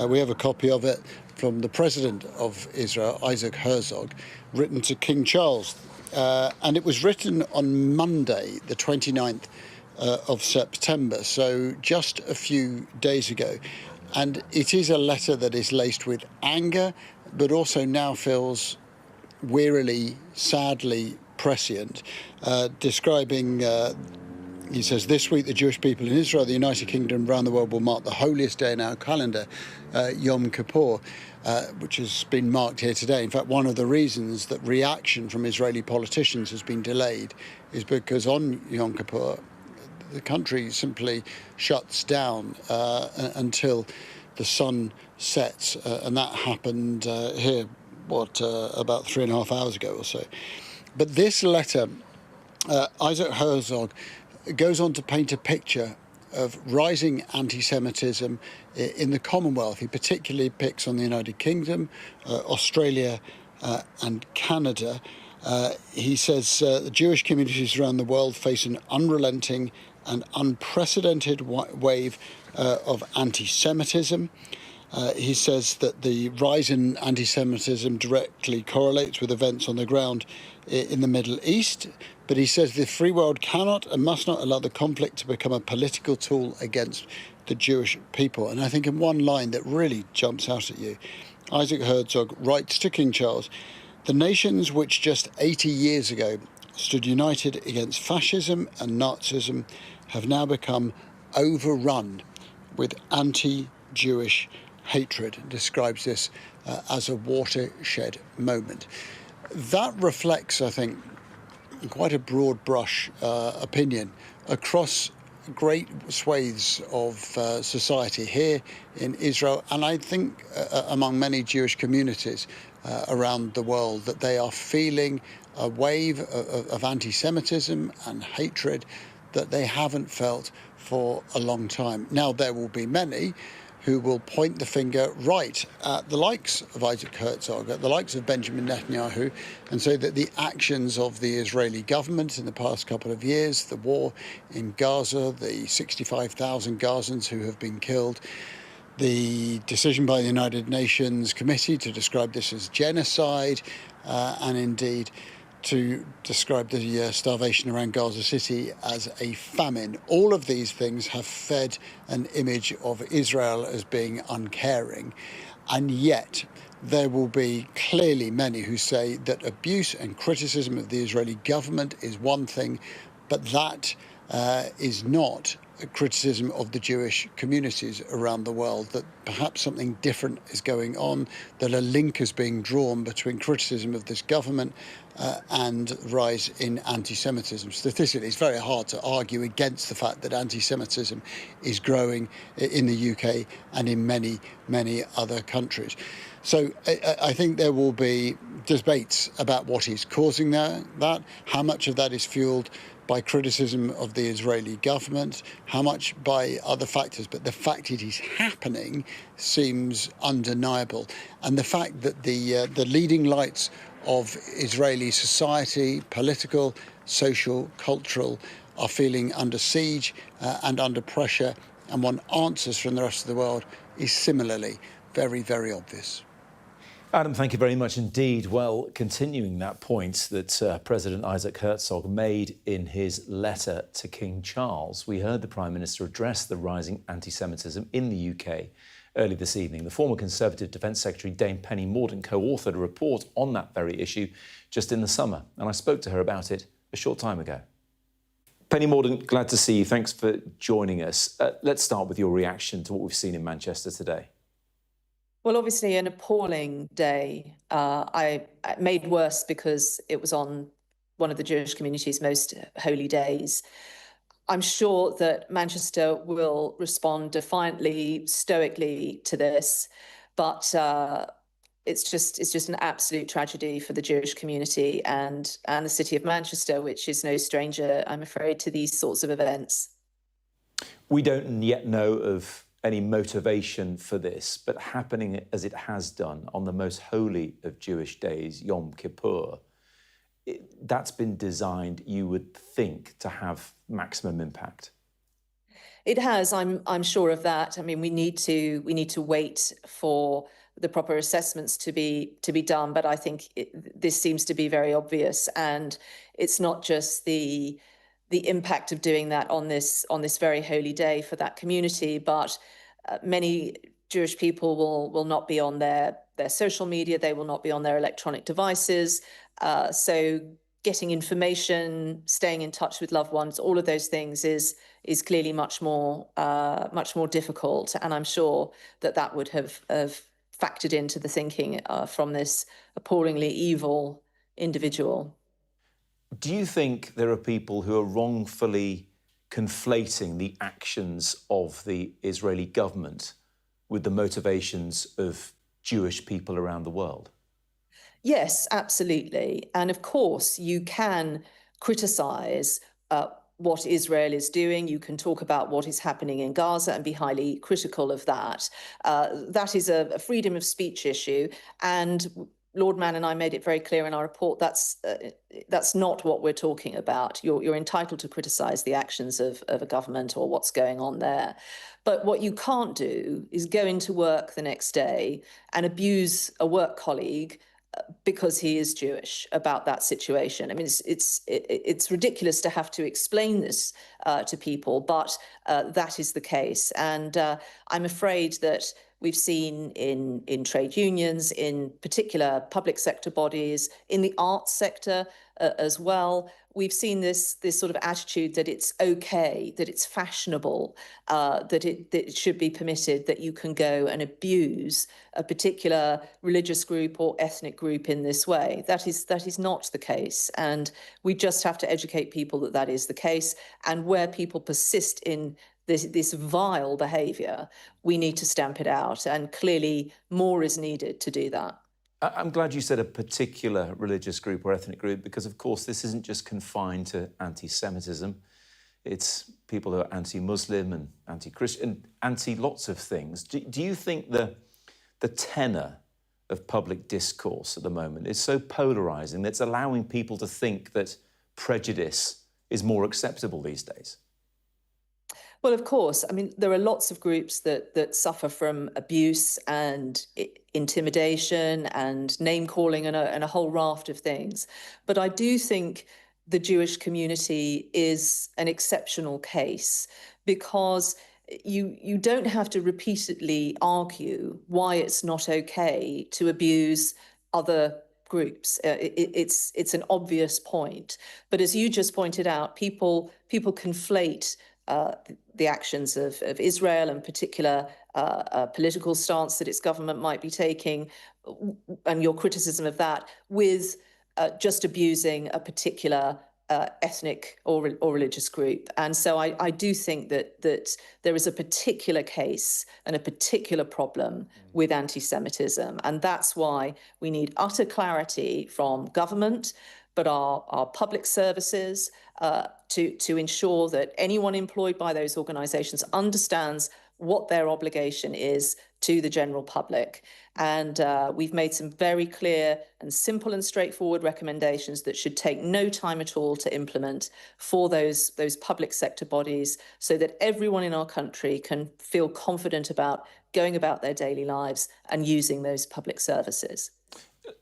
we have a copy of it, from the President of Israel, Isaac Herzog, written to King Charles. And it was written on Monday, the 29th of September, so just a few days ago. And it is a letter that is laced with anger, but also now feels wearily, sadly prescient, describing... He says, this week the Jewish people in Israel, the United Kingdom and around the world will mark the holiest day in our calendar, Yom Kippur, which has been marked here today. In fact, one of the reasons that reaction from Israeli politicians has been delayed is because on Yom Kippur, The country simply shuts down until the sun sets, and that happened here, about 3.5 hours ago or so. But this letter, Isaac Herzog goes on to paint a picture of rising anti-Semitism in the Commonwealth. He particularly picks on the United Kingdom, Australia and Canada. He says the Jewish communities around the world face an unrelenting and unprecedented wave of anti-Semitism. He says that the rise in anti-Semitism directly correlates with events on the ground in the Middle East. But he says the free world cannot and must not allow the conflict to become a political tool against the Jewish people. And I think in one line that really jumps out at you, Isaac Herzog writes to King Charles, "The nations which just 80 years ago stood united against fascism and Nazism have now become overrun with anti-Jewish hatred," and describes this as a watershed moment. That reflects, I think, quite a broad brush opinion across great swathes of society here in Israel, and I think among many Jewish communities around the world, that they are feeling a wave of anti-Semitism and hatred that they haven't felt for a long time. Now, there will be many who will point the finger right at the likes of Isaac Herzog, at the likes of Benjamin Netanyahu, and say that the actions of the Israeli government in the past couple of years, the war in Gaza, the 65,000 Gazans who have been killed, the decision by the United Nations Committee to describe this as genocide, and indeed to describe the starvation around Gaza City as a famine. All of these things have fed an image of Israel as being uncaring, and yet there will be clearly many who say that abuse and criticism of the Israeli government is one thing, but that is not a criticism of the Jewish communities around the world, that perhaps something different is going on, that a link is being drawn between criticism of this government and rise in anti-Semitism. Statistically, it's very hard to argue against the fact that anti-Semitism is growing in the UK and in many, many other countries. So I think there will be debates about what is causing that, how much of that is fueled by criticism of the Israeli government, how much by other factors, but the fact it is happening seems undeniable. And the fact that the leading lights of Israeli society, political, social, cultural, are feeling under siege and under pressure, and want answers from the rest of the world, is similarly very, very obvious. Adam, thank you very much indeed. Well, continuing that point that President Isaac Herzog made in his letter to King Charles, we heard the Prime Minister address the rising anti-Semitism in the UK early this evening. The former Conservative Defence Secretary, Dame Penny Mordaunt, co-authored a report on that very issue just in the summer, and I spoke to her about it a short time ago. Penny Mordaunt, glad to see you. Thanks for joining us. Let's start with your reaction to what we've seen in Manchester today. Well, obviously an appalling day. I made worse because it was on one of the Jewish community's most holy days. I'm sure that Manchester will respond defiantly, stoically to this, but it's just an absolute tragedy for the Jewish community and the city of Manchester, which is no stranger, I'm afraid, to these sorts of events. We don't yet know of any motivation for this, but happening as it has done on the most holy of Jewish days, Yom Kippur, that's been designed, you would think, to have maximum impact. It has. I'm sure of that. I mean, we need to wait for the proper assessments to be done, but I think this seems to be very obvious, and it's not just the impact of doing that on this very holy day for that community, but many Jewish people will not be on their social media, they will not be on their electronic devices. So getting information, staying in touch with loved ones, all of those things is clearly much more difficult, and I'm sure that would have factored into the thinking from this appallingly evil individual. Do you think there are people who are wrongfully conflating the actions of the Israeli government with the motivations of Jewish people around the world? Yes, absolutely. And of course, you can criticise what Israel is doing. You can talk about what is happening in Gaza and be highly critical of that. That is a freedom of speech issue. And Lord Mann and I made it very clear in our report that's not what we're talking about. You're entitled to criticise the actions of a government or what's going on there. But what you can't do is go into work the next day and abuse a work colleague because he is Jewish about that situation. I mean, it's ridiculous to have to explain this to people, but that is the case. And I'm afraid that we've seen in trade unions, in particular public sector bodies, in the arts sector as well, we've seen this sort of attitude that it's okay, that it's fashionable, that it should be permitted, that you can go and abuse a particular religious group or ethnic group in this way. That is not the case. And we just have to educate people that that is the case. And where people persist in this vile behaviour, we need to stamp it out. And clearly more is needed to do that. I'm glad you said a particular religious group or ethnic group, because, of course, this isn't just confined to anti-Semitism. It's people who are anti-Muslim and anti-Christian, anti-lots of things. Do you think the tenor of public discourse at the moment is so polarising that it's allowing people to think that prejudice is more acceptable these days? Well, of course. I mean, there are lots of groups that suffer from abuse and intimidation and name-calling and a whole raft of things. But I do think the Jewish community is an exceptional case because you don't have to repeatedly argue why it's not okay to abuse other groups. It's an obvious point. But as you just pointed out, people conflate the actions of Israel, and particular political stance that its government might be taking, and your criticism of that, with just abusing a particular ethnic or religious group. And so I do think that there is a particular case and a particular problem with anti-Semitism. And that's why we need utter clarity from government, but our public services, to ensure that anyone employed by those organisations understands what their obligation is to the general public. And we've made some very clear and simple and straightforward recommendations that should take no time at all to implement for those public sector bodies, so that everyone in our country can feel confident about going about their daily lives and using those public services.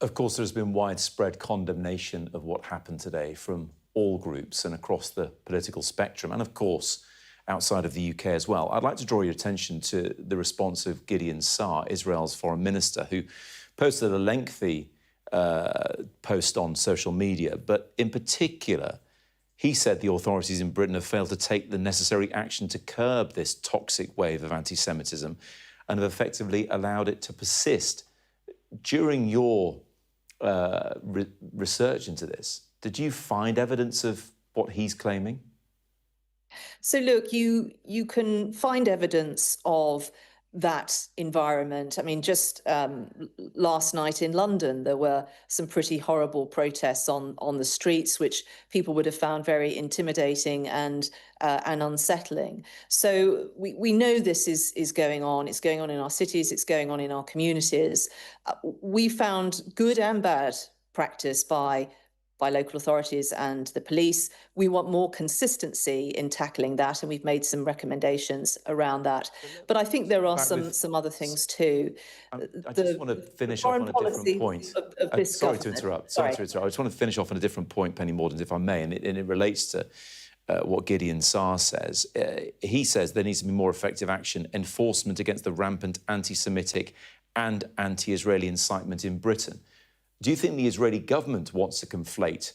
Of course, there's been widespread condemnation of what happened today from all groups and across the political spectrum, and of course, outside of the UK as well. I'd like to draw your attention to the response of Gideon Saar, Israel's foreign minister, who posted a lengthy post on social media, but in particular, he said the authorities in Britain have failed to take the necessary action to curb this toxic wave of anti-Semitism and have effectively allowed it to persist. During your research into this, did you find evidence of what he's claiming? So look, you can find evidence of that environment. I mean, just last night in London, there were some pretty horrible protests on the streets, which people would have found very intimidating and unsettling. So we know this is going on. It's going on in our cities. It's going on in our communities. We found good and bad practice by local authorities and the police. We want more consistency in tackling that, and we've made some recommendations around that. But I think there are some other things too. I just want to finish off on a different point. Sorry to interrupt. I just want to finish off on a different point, Penny Mordaunt, if I may, and it relates to what Gideon Saar says. He says there needs to be more effective action, enforcement against the rampant anti-Semitic and anti-Israeli incitement in Britain. Do you think the Israeli government wants to conflate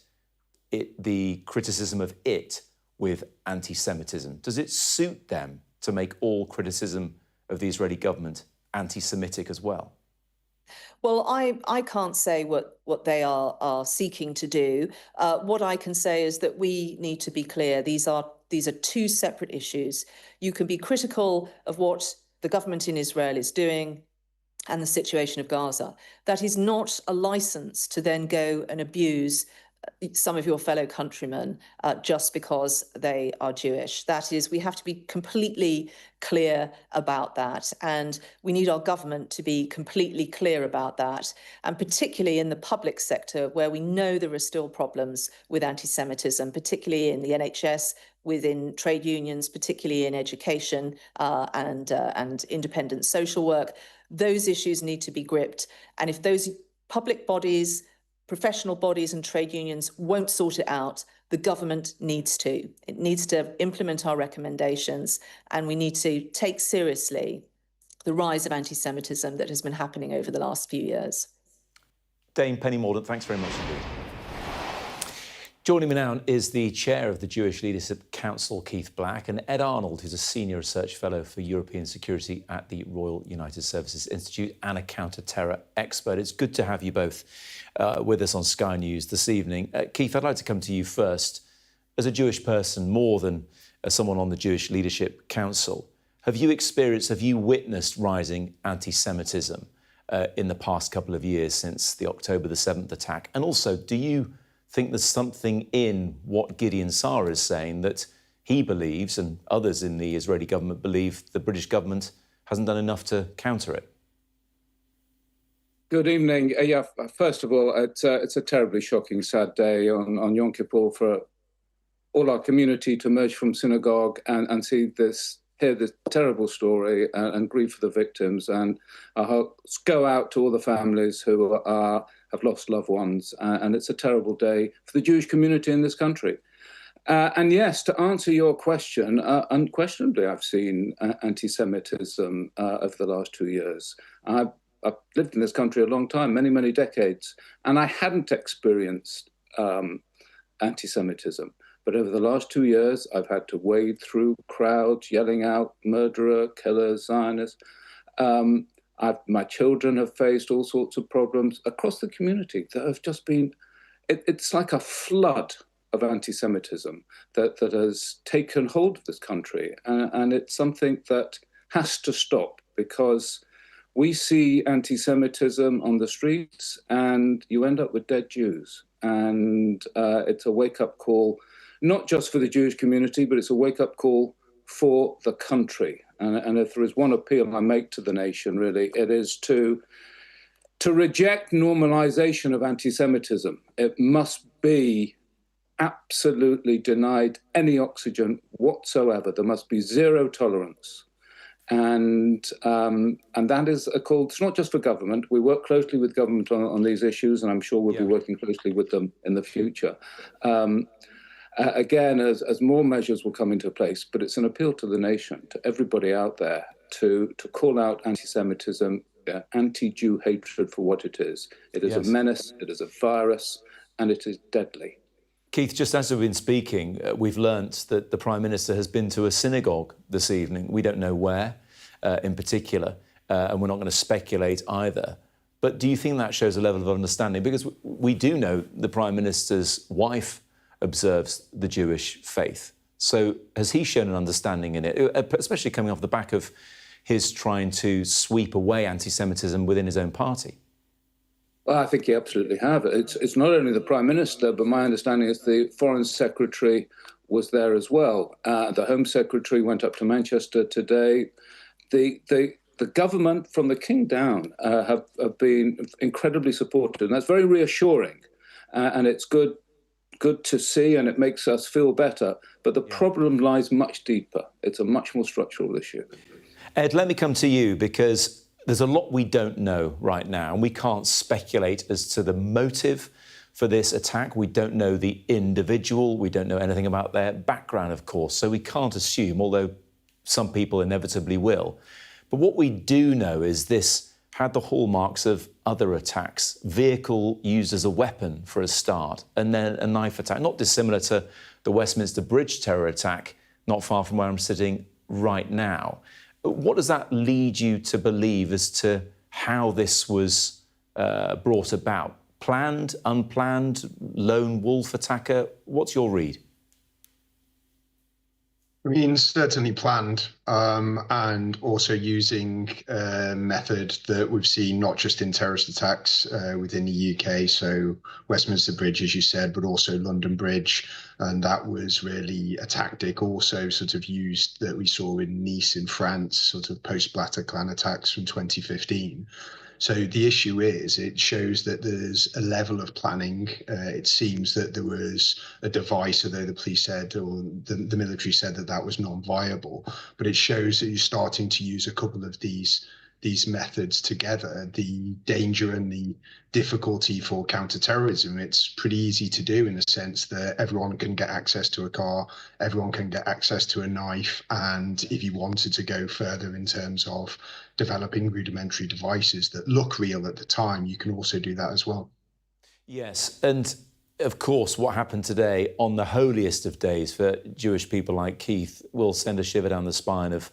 the criticism of it with anti-Semitism? Does it suit them to make all criticism of the Israeli government anti-Semitic as well? Well, I can't say what they are seeking to do. What I can say is that we need to be clear. These are these are two separate issues. You can be critical of what the government in Israel is doing and the situation of Gaza. That is not a license to then go and abuse some of your fellow countrymen just because they are Jewish. That is, we have to be completely clear about that. And we need our government to be completely clear about that. And particularly in the public sector, where we know there are still problems with anti-Semitism, particularly in the NHS, within trade unions, particularly in education and independent social work. Those issues need to be gripped. And if those public bodies, professional bodies and trade unions won't sort it out, the government needs to. It needs to implement our recommendations, and we need to take seriously the rise of anti-Semitism that has been happening over the last few years. Dame Penny Mordaunt, thanks very much indeed. Joining me now is the chair of the Jewish Leadership Council, Keith Black, and Ed Arnold, who's a senior research fellow for European security at the Royal United Services Institute and a counter-terror expert. It's good to have you both with us on Sky News this evening. Keith, I'd like to come to you first. As a Jewish person, more than someone on the Jewish Leadership Council, have you witnessed rising anti-Semitism in the past couple of years since the October the 7th attack? And also, do you think there's something in what Gideon Saar is saying that he believes, and others in the Israeli government believe, the British government hasn't done enough to counter it? Good evening. First of all, it's a terribly shocking, sad day on Yom Kippur for all our community to emerge from Synagogue and hear this terrible story and grieve for the victims. And our hearts go out to all the families who have lost loved ones. And it's a terrible day for the Jewish community in this country. And yes, to answer your question, unquestionably, I've seen anti-Semitism over the last 2 years. I've lived in this country a long time, many, many decades, and I hadn't experienced anti-Semitism. But over the last 2 years, I've had to wade through crowds yelling out, murderer, killer, Zionist. My children have faced all sorts of problems across the community that have just been, it's like a flood of anti-Semitism that has taken hold of this country. And it's something that has to stop, because we see anti-Semitism on the streets and you end up with dead Jews. And it's a wake-up call, not just for the Jewish community, but it's a wake-up call for the country. And if there is one appeal I make to the nation, really, it is to reject normalization of anti-Semitism. It must be absolutely denied any oxygen whatsoever. There must be zero tolerance. And that is a call. It's not just for government. We work closely with government on these issues, and I'm sure we'll be working closely with them in the future. Again, as more measures will come into place, but it's an appeal to the nation, to everybody out there, to call out anti-Semitism, anti-Jew hatred for what it is. It is a menace, it is a virus, and it is deadly. Keith, just as we've been speaking, we've learnt that the Prime Minister has been to a synagogue this evening. We don't know where in particular, and we're not going to speculate either. But do you think that shows a level of understanding? Because we do know the Prime Minister's wife observes the Jewish faith. So has he shown an understanding in it, especially coming off the back of his trying to sweep away anti-Semitism within his own party? Well, I think he absolutely have. It's not only the Prime Minister, but my understanding is the Foreign Secretary was there as well. The Home Secretary went up to Manchester today. The government, from the King down, have been incredibly supportive, and that's very reassuring. And it's good to see, and it makes us feel better. But the problem lies much deeper. It's a much more structural issue. Ed, let me come to you, because there's a lot we don't know right now, and we can't speculate as to the motive for this attack. We don't know the individual. We don't know anything about their background, of course, so we can't assume, although some people inevitably will. But what we do know is this had the hallmarks of other attacks. Vehicle used as a weapon for a start, and then a knife attack, not dissimilar to the Westminster Bridge terror attack, not far from where I'm sitting right now. What does that lead you to believe as to how this was brought about? Planned, unplanned, lone wolf attacker? What's your read? I mean, certainly planned, and also using a method that we've seen not just in terrorist attacks within the UK, so Westminster Bridge, as you said, but also London Bridge. And that was really a tactic also sort of used that we saw in Nice in France, sort of post-Bataclan attacks from 2015. So the issue is, it shows that there's a level of planning. It seems that there was a device, although the police said, or the military said that that was non-viable. But it shows that you're starting to use a couple of these methods together. The danger and the difficulty for counter-terrorism, it's pretty easy to do in the sense that everyone can get access to a car, everyone can get access to a knife, and if you wanted to go further in terms of developing rudimentary devices that look real at the time, you can also do that as well. Yes, and of course what happened today on the holiest of days for Jewish people like Keith will send a shiver down the spine of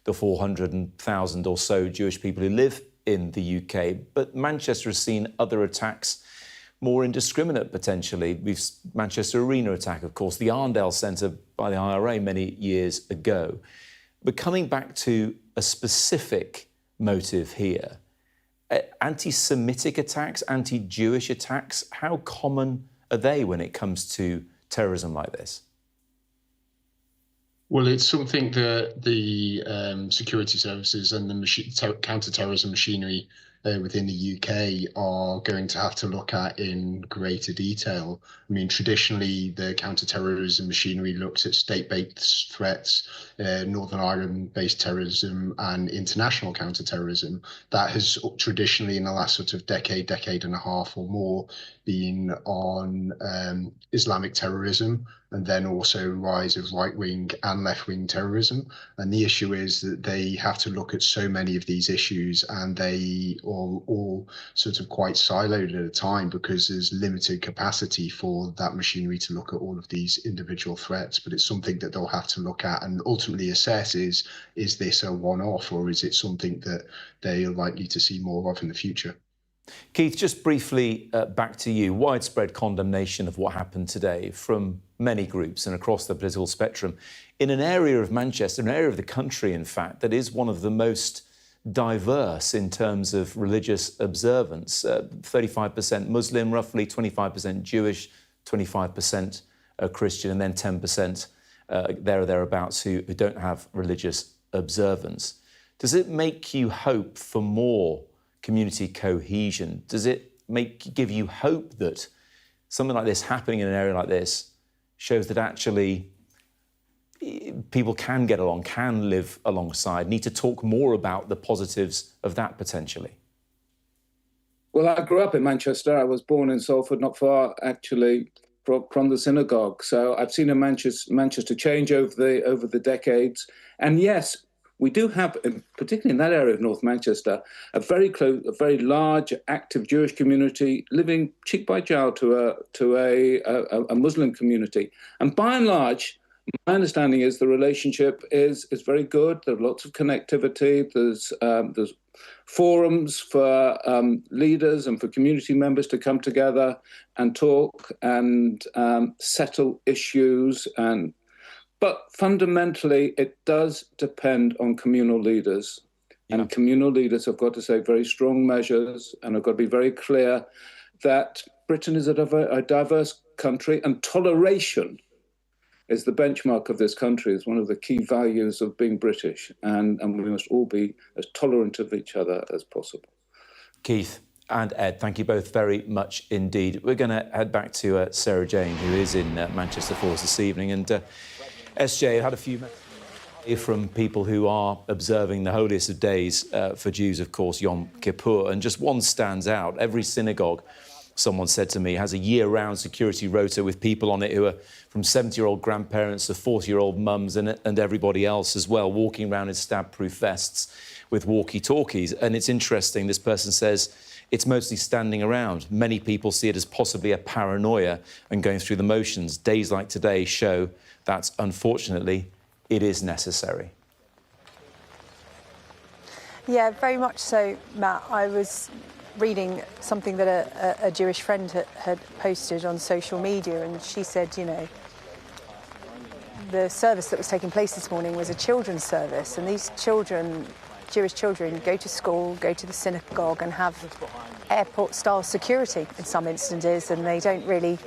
the 400,000 or so Jewish people who live in the UK. But Manchester has seen other attacks, more indiscriminate potentially. We've Manchester Arena attack, of course, the Arndale Centre by the IRA many years ago. But coming back to a specific motive here, anti-Semitic attacks, anti-Jewish attacks, how common are they when it comes to terrorism like this? Well, it's something that the security services and the counter-terrorism machinery within the UK are going to have to look at in greater detail. I mean, traditionally, the counter-terrorism machinery looked at state-based threats, Northern Ireland-based terrorism, and international counter-terrorism. That has traditionally, in the last sort of decade and a half or more, been on Islamic terrorism, and then also rise of right-wing and left-wing terrorism. And the issue is that they have to look at so many of these issues, and they are all sort of quite siloed at a time because there's limited capacity for that machinery to look at all of these individual threats. But it's something that they'll have to look at and ultimately assess is this a one-off, or is it something that they are likely to see more of in the future? Keith, just briefly back to you. Widespread condemnation of what happened today from many groups and across the political spectrum in an area of Manchester, an area of the country, in fact, that is one of the most diverse in terms of religious observance. 35% Muslim, roughly 25% Jewish, 25% Christian, and then 10% there or thereabouts who don't have religious observance. Does it make you hope for more community cohesion? Does it give you hope that something like this happening in an area like this shows that actually people can get along, can live alongside, need to talk more about the positives of that potentially? Well, I grew up in Manchester. I was born in Salford, not far actually from the Synagogue. So I've seen Manchester change over the decades. And yes, we do have, particularly in that area of North Manchester, a very large, active Jewish community living cheek by jowl to a Muslim community. And by and large, my understanding is the relationship is very good. There's lots of connectivity. There's forums for leaders and for community members to come together and talk and settle issues. But fundamentally, it does depend on communal leaders. Yeah. And communal leaders have got to take very strong measures and have got to be very clear that Britain is a diverse country, and toleration is the benchmark of this country. It's one of the key values of being British. And we must all be as tolerant of each other as possible. Keith and Ed, thank you both very much indeed. We're going to head back to Sarah Jane, who is in Manchester for us this evening. And SJ had a few from people who are observing the holiest of days for Jews, of course, Yom Kippur. And just one stands out. Every synagogue, someone said to me, has a year-round security rota with people on it who are from 70-year-old grandparents to 40-year-old mums and everybody else as well, walking around in stab-proof vests with walkie-talkies. And it's interesting, this person says, it's mostly standing around. Many people see it as possibly a paranoia and going through the motions. Days like today show that, unfortunately, it is necessary. Yeah, very much so, Matt. I was reading something that a Jewish friend had posted on social media, and she said, you know, the service that was taking place this morning was a children's service, and these children, Jewish children, go to school, go to the synagogue and have airport-style security in some instances, and they don't really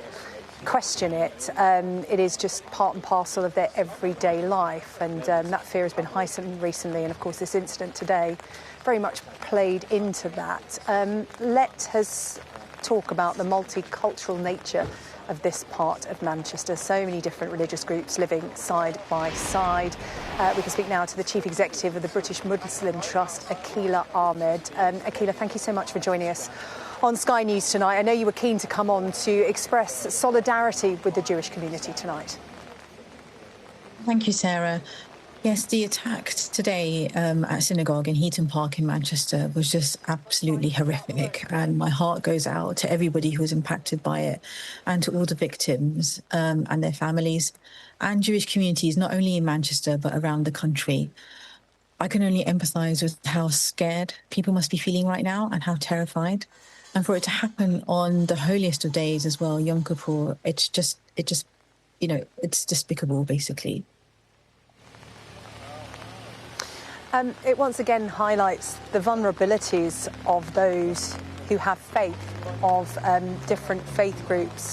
question it. It is just part and parcel of their everyday life, and that fear has been heightened recently, and of course this incident today very much played into that. Let us talk about the multicultural nature of this part of Manchester. So many different religious groups living side by side. We can speak now to the Chief Executive of the British Muslim Trust, Akila Ahmed. Akila, thank you so much for joining us on Sky News tonight. I know you were keen to come on to express solidarity with the Jewish community tonight. Thank you, Sarah. Yes, the attack today at Synagogue in Heaton Park in Manchester was just absolutely horrific, and my heart goes out to everybody who was impacted by it and to all the victims and their families and Jewish communities, not only in Manchester but around the country. I can only empathise with how scared people must be feeling right now and how terrified. And for it to happen on the holiest of days as well, Yom Kippur, it's despicable, basically. It once again highlights the vulnerabilities of those who have faith, of different faith groups.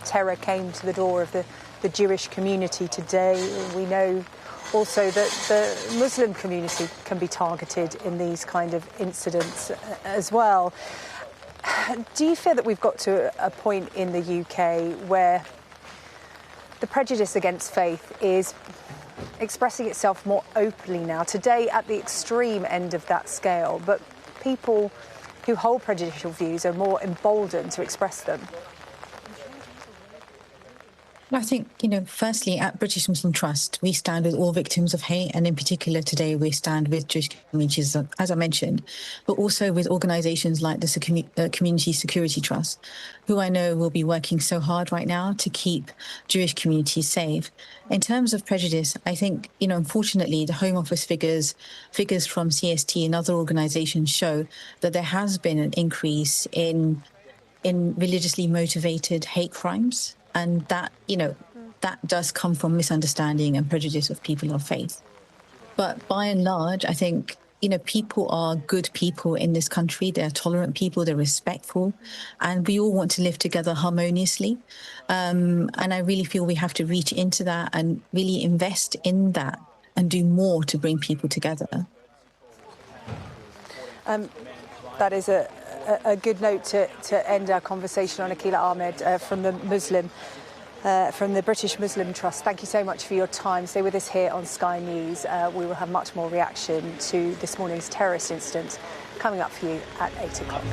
Terror came to the door of the Jewish community today. We know also that the Muslim community can be targeted in these kind of incidents as well. Do you feel that we've got to a point in the UK where the prejudice against faith is expressing itself more openly now, today at the extreme end of that scale, but people who hold prejudicial views are more emboldened to express them? I think, firstly, at British Muslim Trust, we stand with all victims of hate, and in particular today we stand with Jewish communities, as I mentioned, but also with organisations like the Community Security Trust, who I know will be working so hard right now to keep Jewish communities safe. In terms of prejudice, I think, unfortunately, the Home Office figures from CST and other organisations show that there has been an increase in religiously motivated hate crimes. And that, that does come from misunderstanding and prejudice of people of faith. But by and large, I think, people are good people in this country. They're tolerant people, they're respectful, and we all want to live together harmoniously. And I really feel we have to reach into that and really invest in that and do more to bring people together. That is a good note to end our conversation on. Akila Ahmed from the British Muslim Trust. Thank you so much for your time. Stay with us here on Sky News. We will have much more reaction to this morning's terrorist incident coming up for you at 8 o'clock.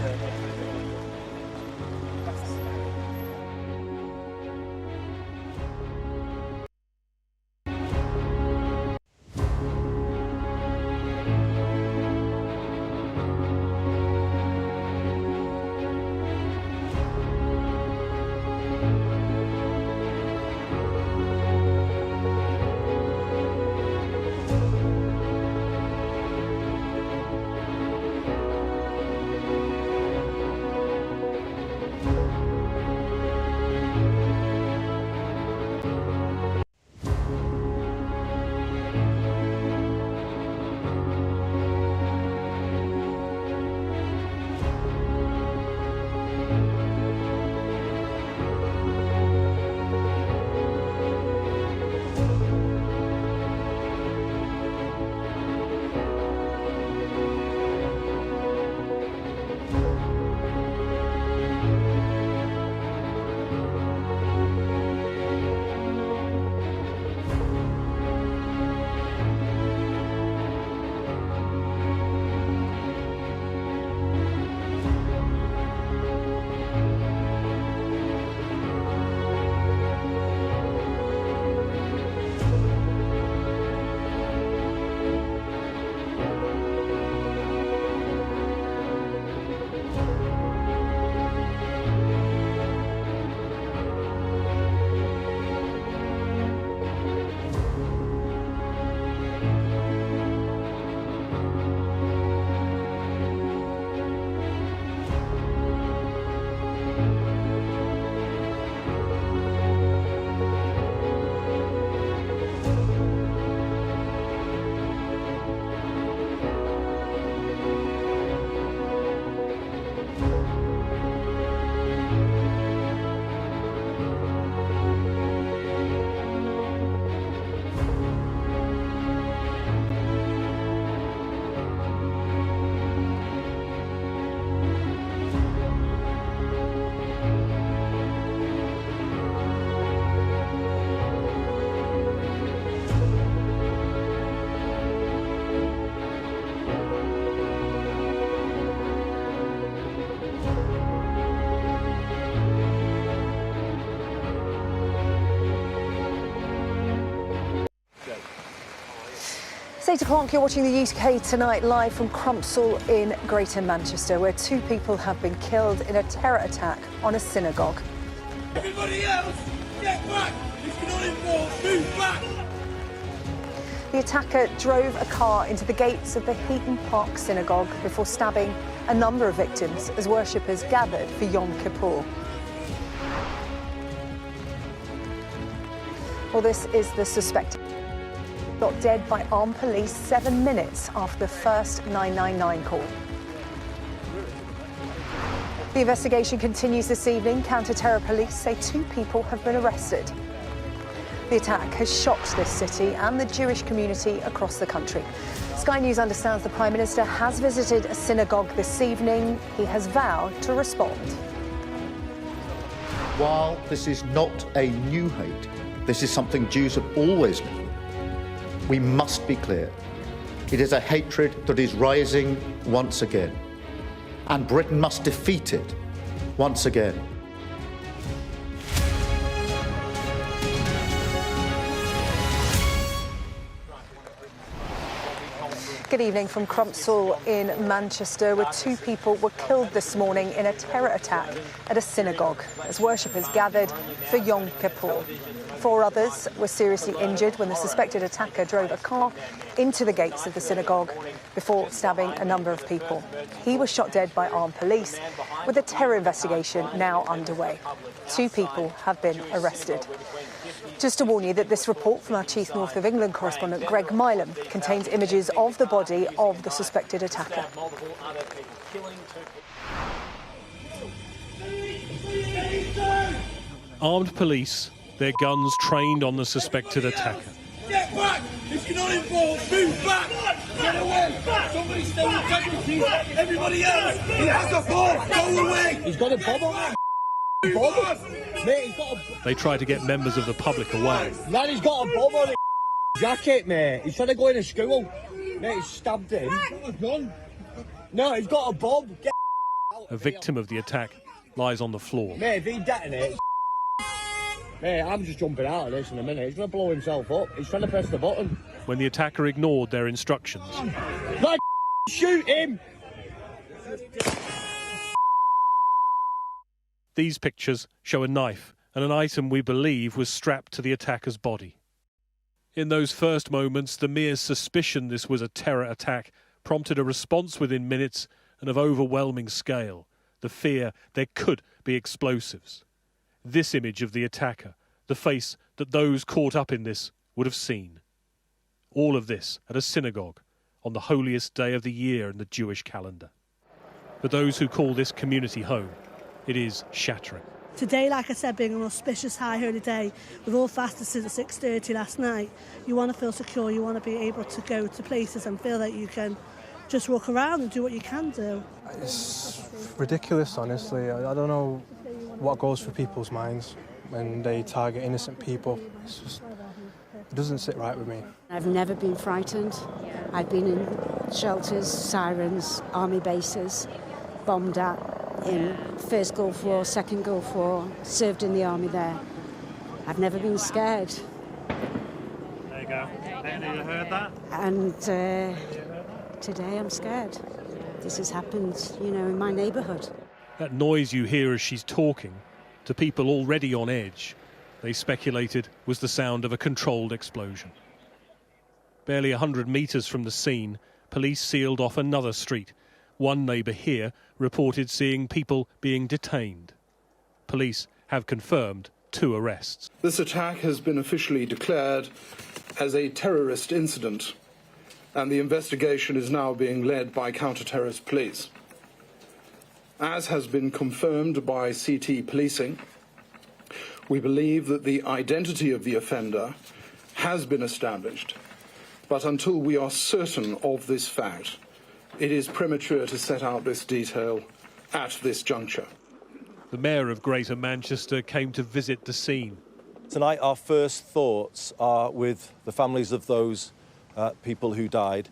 It's 8 o'clock, you're watching the UK Tonight live from Crumpsall in Greater Manchester, where 2 people have been killed in a terror attack on a synagogue. Everybody else, get back! If you're not involved, move back! The attacker drove a car into the gates of the Heaton Park Synagogue before stabbing a number of victims as worshippers gathered for Yom Kippur. Well, this is the suspect. Got dead by armed police 7 minutes after the first 999 call. The investigation continues this evening. Counter-terror police say 2 people have been arrested. The attack has shocked this city and the Jewish community across the country. Sky News understands the Prime Minister has visited a synagogue this evening. He has vowed to respond. While this is not a new hate, this is something Jews have always known. We must be clear. It is a hatred that is rising once again. And Britain must defeat it once again. Good evening from Crumpsall in Manchester, where 2 people were killed this morning in a terror attack at a synagogue as worshippers gathered for Yom Kippur. 4 others were seriously injured when the suspected attacker drove a car into the gates of the synagogue before stabbing a number of people. He was shot dead by armed police, with a terror investigation now underway. 2 people have been arrested. Just to warn you that this report from our chief North of England correspondent Greg Milam contains images of the body of the suspected attacker. Armed police, their guns trained on the suspected attacker. Get back! If you're not involved, move back! Get away! Somebody stay with casualties! Everybody else! He has a ball! Go away! He's got a bomb on him! Mate, he's got a... They try to get members of the public away. Man, he's got a bomb on his jacket, mate. He's trying to go into school. Mate, he's stabbed him. No, he's got a bomb. Get A victim of the attack lies on the floor. Mate, if he detonates, mate, I'm just jumping out of this in a minute. He's going to blow himself up. He's trying to press the button. When the attacker ignored their instructions. No, shoot him! These pictures show a knife and an item we believe was strapped to the attacker's body. In those first moments, the mere suspicion this was a terror attack prompted a response within minutes and of overwhelming scale. The fear there could be explosives. This image of the attacker, the face that those caught up in this would have seen. All of this at a synagogue on the holiest day of the year in the Jewish calendar. For those who call this community home, it is shattering. Today, like I said, being an auspicious high holy day, with all fasted since 6:30 last night, you want to feel secure, you want to be able to go to places and feel that you can just walk around and do what you can do. It's ridiculous, honestly. I don't know what goes through people's minds when they target innocent people. It's just, it doesn't sit right with me. I've never been frightened. I've been in shelters, sirens, army bases, bombed at in First Gulf War, Second Gulf War, served in the army there. I've never been scared. There you go. Any of you heard that? And today I'm scared. This has happened, you know, in my neighbourhood. That noise you hear as she's talking, to people already on edge, they speculated was the sound of a controlled explosion. Barely 100 metres from the scene, police sealed off another street. One neighbour here reported seeing people being detained. Police have confirmed 2 arrests. This attack has been officially declared as a terrorist incident, and the investigation is now being led by counter-terrorist police. As has been confirmed by CT policing, we believe that the identity of the offender has been established, but until we are certain of this fact, it is premature to set out this detail at this juncture. The Mayor of Greater Manchester came to visit the scene. Tonight our first thoughts are with the families of those people who died,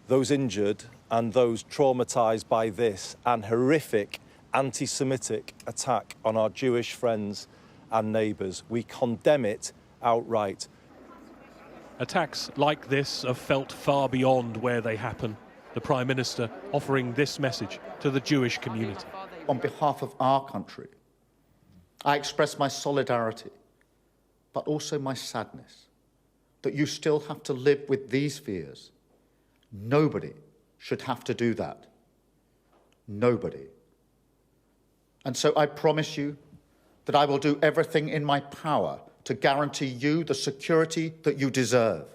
those injured and those traumatised by this and horrific anti-Semitic attack on our Jewish friends and neighbours. We condemn it outright. Attacks like this are felt far beyond where they happen. The Prime Minister offering this message to the Jewish community. On behalf of our country, I express my solidarity, but also my sadness that you still have to live with these fears. Nobody should have to do that. Nobody. And so I promise you that I will do everything in my power to guarantee you the security that you deserve,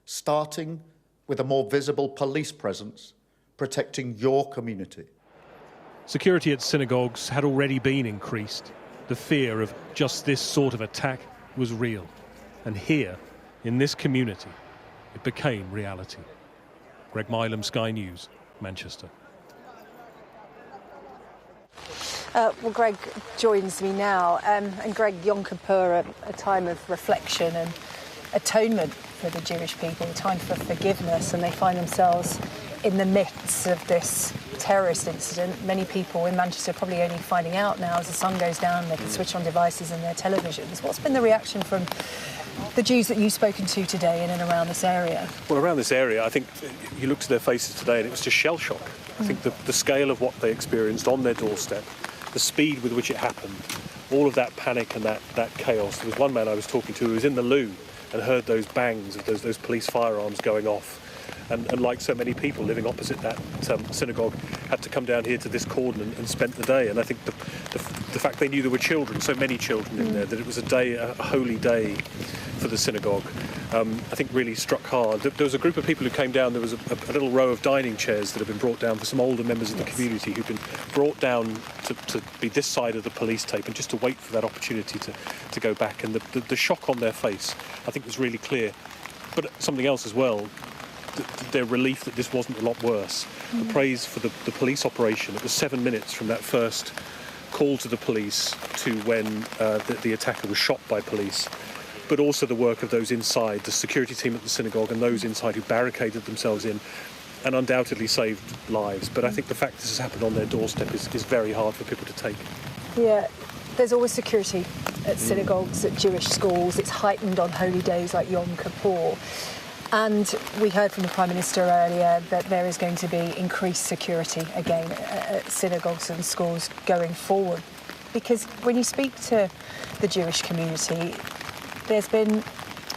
starting with a more visible police presence protecting your community. Security at synagogues had already been increased. The fear of just this sort of attack was real. And here, in this community, it became reality. Greg Milam, Sky News, Manchester. Well, Greg joins me now. And Greg, Yom Kippur, a time of reflection and atonement for the Jewish people, a time for forgiveness, and they find themselves in the midst of this terrorist incident. Many people in Manchester are probably only finding out now as the sun goes down, they can switch on devices and their televisions. What's been the reaction from the Jews that you've spoken to today in and around this area? Well, around this area, I think you looked at their faces today and it was just shell shock. I think the scale of what they experienced on their doorstep, the speed with which it happened, all of that panic and that chaos. There was one man I was talking to who was in the loo and heard those bangs of those police firearms going off. And like so many people living opposite that synagogue, had to come down here to this cordon and spent the day. And I think the fact they knew there were children, so many children in there, that it was a holy day for the synagogue, I think really struck hard. There was a group of people who came down. There was a little row of dining chairs that had been brought down for some older members of the community who'd been brought down to be this side of the police tape and just to wait for that opportunity to go back. And the shock on their face, I think, was really clear. But something else as well, their relief that this wasn't a lot worse. The praise for the police operation. It was 7 minutes from that first call to the police to when the attacker was shot by police. But also the work of those inside, the security team at the synagogue and those inside who barricaded themselves in and undoubtedly saved lives. But I think the fact this has happened on their doorstep is very hard for people to take. Yeah, there's always security at synagogues, at Jewish schools. It's heightened on holy days like Yom Kippur. And we heard from the Prime Minister earlier that there is going to be increased security again at synagogues and schools going forward. Because when you speak to the Jewish community, there's been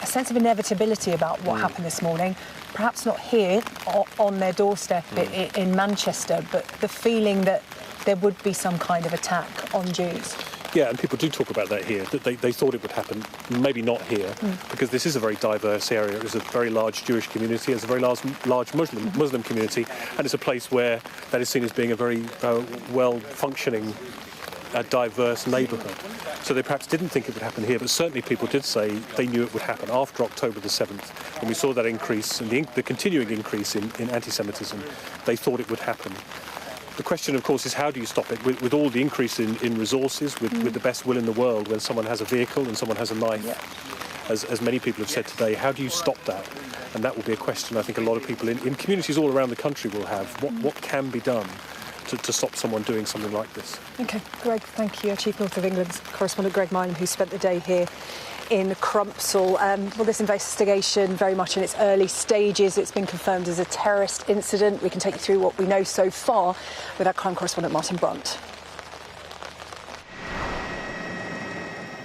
a sense of inevitability about what happened this morning. Perhaps not here on their doorstep in Manchester, but the feeling that there would be some kind of attack on Jews. Yeah, and people do talk about that here, that they thought it would happen, maybe not here, because this is a very diverse area. It's a very large Jewish community, it's a very large Muslim community, and it's a place where that is seen as being a very well-functioning, diverse neighbourhood. So they perhaps didn't think it would happen here, but certainly people did say they knew it would happen after October the 7th. When we saw that increase, and the continuing increase in anti-Semitism, they thought it would happen. The question, of course, is how do you stop it? With all the increase in resources, with the best will in the world, when someone has a vehicle and someone has a knife, as many people have said today, how do you stop that? And that will be a question I think a lot of people in communities all around the country will have. What can be done to stop someone doing something like this? OK, Greg, thank you. Our Chief North of England correspondent Greg Milam, who spent the day here in Crumpsall. Well, this investigation very much in its early stages. It's been confirmed as a terrorist incident. We can take you through what we know so far with our crime correspondent Martin Brunt.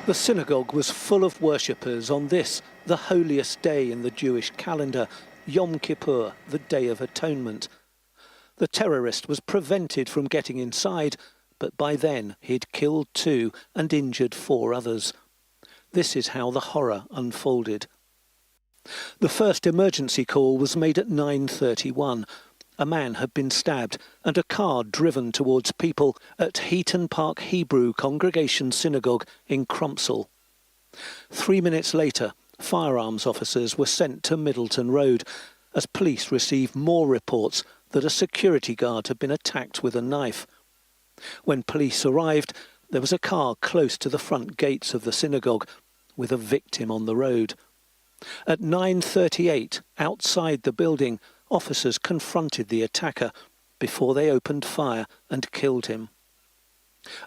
The synagogue was full of worshippers on this, the holiest day in the Jewish calendar, Yom Kippur, the Day of Atonement. The terrorist was prevented from getting inside, but by then he'd killed 2 and injured 4 others. This is how the horror unfolded. The first emergency call was made at 9:31. A man had been stabbed and a car driven towards people at Heaton Park Hebrew Congregation Synagogue in Crumpsall. 3 minutes later, firearms officers were sent to Middleton Road as police received more reports that a security guard had been attacked with a knife. When police arrived, there was a car close to the front gates of the synagogue with a victim on the road. At 9:38, outside the building, officers confronted the attacker before they opened fire and killed him.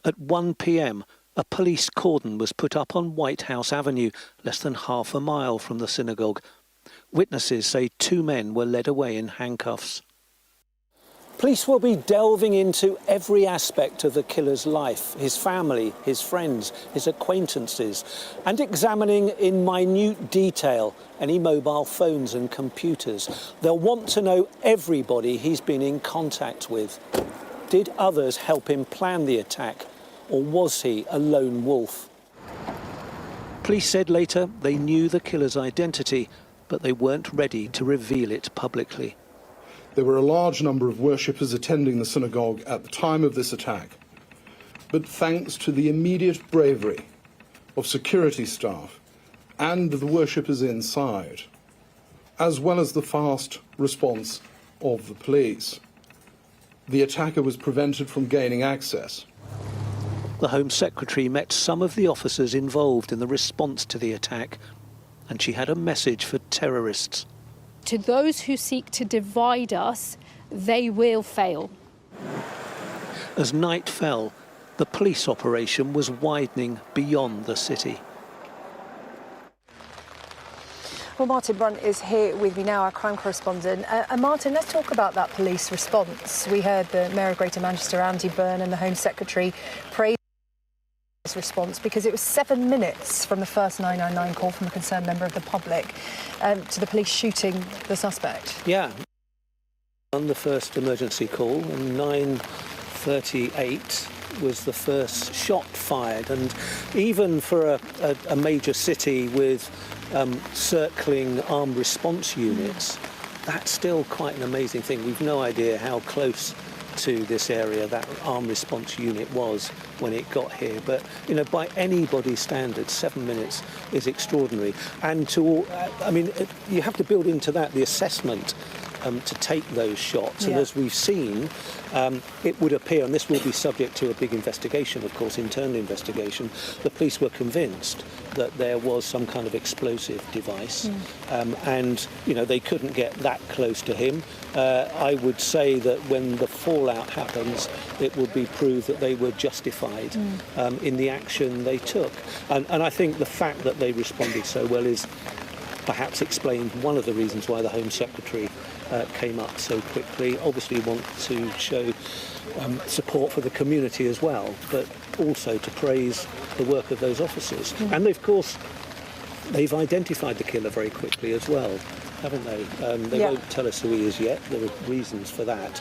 At 1 p.m, a police cordon was put up on White House Avenue, less than half a mile from the synagogue. Witnesses say 2 men were led away in handcuffs. Police will be delving into every aspect of the killer's life, his family, his friends, his acquaintances, and examining in minute detail any mobile phones and computers. They'll want to know everybody he's been in contact with. Did others help him plan the attack, or was he a lone wolf? Police said later they knew the killer's identity, but they weren't ready to reveal it publicly. There were a large number of worshippers attending the synagogue at the time of this attack. But thanks to the immediate bravery of security staff and the worshippers inside, as well as the fast response of the police, the attacker was prevented from gaining access. The Home Secretary met some of the officers involved in the response to the attack, and she had a message for terrorists. To those who seek to divide us, they will fail. As night fell, the police operation was widening beyond the city. Well, Martin Brunt is here with me now, our crime correspondent. And Martin, let's talk about that police response. We heard the Mayor of Greater Manchester, Andy Byrne, and the Home Secretary praise this response because it was 7 minutes from the first 999 call from a concerned member of the public to the police shooting the suspect. Yeah. On the first emergency call, and 9:38 was the first shot fired. And even for a major city with circling armed response units, that's still quite an amazing thing. We've no idea how close to this area that armed response unit was when it got here, but you know, by anybody's standards, 7 minutes is extraordinary. And you have to build into that the assessment to take those shots. And as we've seen, it would appear, and this will be subject to a big investigation, of course, internal investigation, the police were convinced that there was some kind of explosive device, and you know, they couldn't get that close to him. I would say that when the fallout happens, it would be proved that they were justified in the action they took. And I think the fact that they responded so well is perhaps explained one of the reasons why the Home Secretary came up so quickly. Obviously want to show support for the community as well, but also to praise the work of those officers. And of course, they've identified the killer very quickly as well, haven't they? They won't tell us who he is yet. There are reasons for that.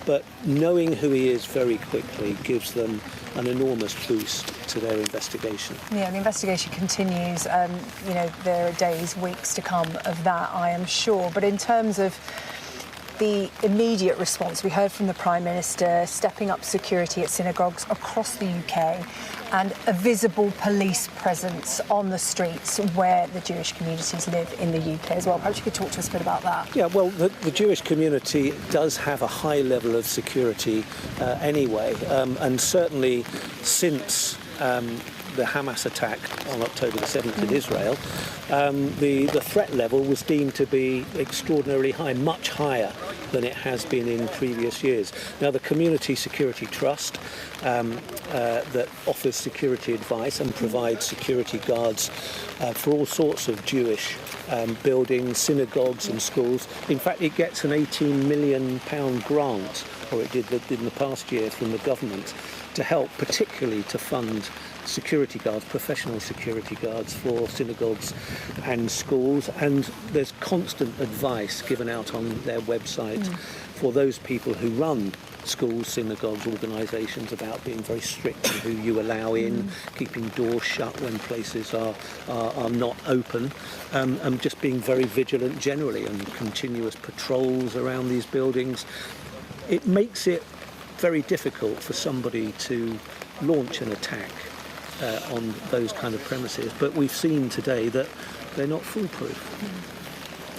But knowing who he is very quickly gives them an enormous boost to their investigation. Yeah, the investigation continues. You know, there are days, weeks to come of that, I am sure. But in terms of the immediate response, we heard from the Prime Minister stepping up security at synagogues across the UK and a visible police presence on the streets where the Jewish communities live in the UK as well. Perhaps you could talk to us a bit about that. Yeah, well, the Jewish community does have a high level of security anyway, and certainly since the Hamas attack on October the 7th in Israel, the threat level was deemed to be extraordinarily high, much higher than it has been in previous years. Now, the Community Security Trust that offers security advice and provides security guards for all sorts of Jewish buildings, synagogues and schools. In fact, it gets an £18 million grant, or it did in the past year, from the government to help, particularly to fund security guards, professional security guards for synagogues and schools. And there's constant advice given out on their website for those people who run schools, synagogues, organisations about being very strict on who you allow in, keeping doors shut when places are not open, and just being very vigilant generally, and continuous patrols around these buildings. It makes it very difficult for somebody to launch an attack on those kind of premises, but we've seen today that they're not foolproof.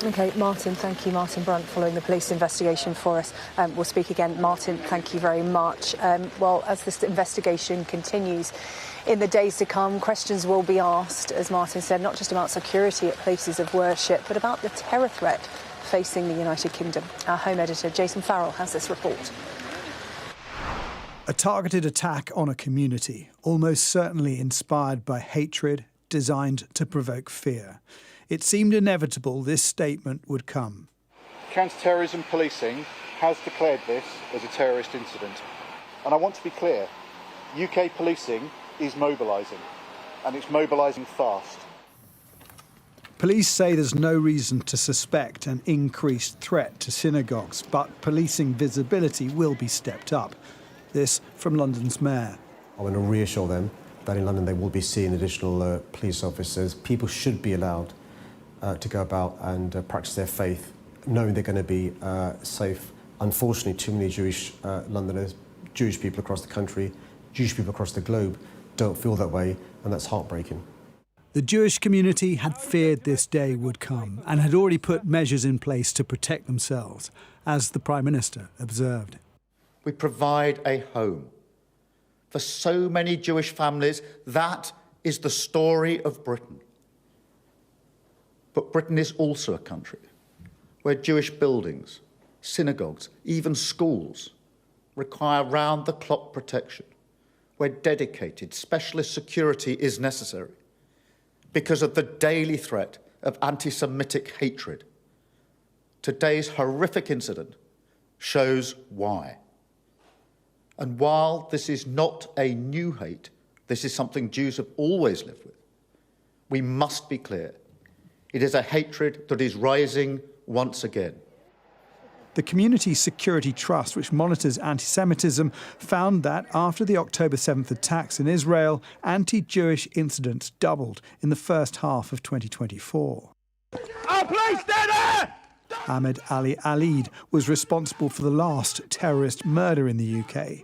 OK, Martin, thank you. Martin Brunt, following the police investigation for us. We'll speak again. Martin, thank you very much. Well, as this investigation continues in the days to come, questions will be asked, as Martin said, not just about security at places of worship, but about the terror threat facing the United Kingdom. Our home editor, Jason Farrell, has this report. A targeted attack on a community, almost certainly inspired by hatred, designed to provoke fear. It seemed inevitable this statement would come. Counter-terrorism policing has declared this as a terrorist incident. And I want to be clear, UK policing is mobilising, and it's mobilising fast. Police say there's no reason to suspect an increased threat to synagogues, but policing visibility will be stepped up. This from London's mayor. I want to reassure them that in London they will be seeing additional police officers. People should be allowed to go about and practice their faith, knowing they're going to be safe. Unfortunately, too many Jewish Londoners, Jewish people across the country, Jewish people across the globe don't feel that way, and that's heartbreaking. The Jewish community had feared this day would come and had already put measures in place to protect themselves, as the Prime Minister observed. We provide a home. For so many Jewish families, that is the story of Britain. But Britain is also a country where Jewish buildings, synagogues, even schools require round-the-clock protection, where dedicated specialist security is necessary because of the daily threat of anti-Semitic hatred. Today's horrific incident shows why. And while this is not a new hate, this is something Jews have always lived with, we must be clear. It is a hatred that is rising once again. The Community Security Trust, which monitors anti-Semitism, found that after the October 7th attacks in Israel, anti-Jewish incidents doubled in the first half of 2024. Police, stay there! Ahmed Ali Alid was responsible for the last terrorist murder in the UK.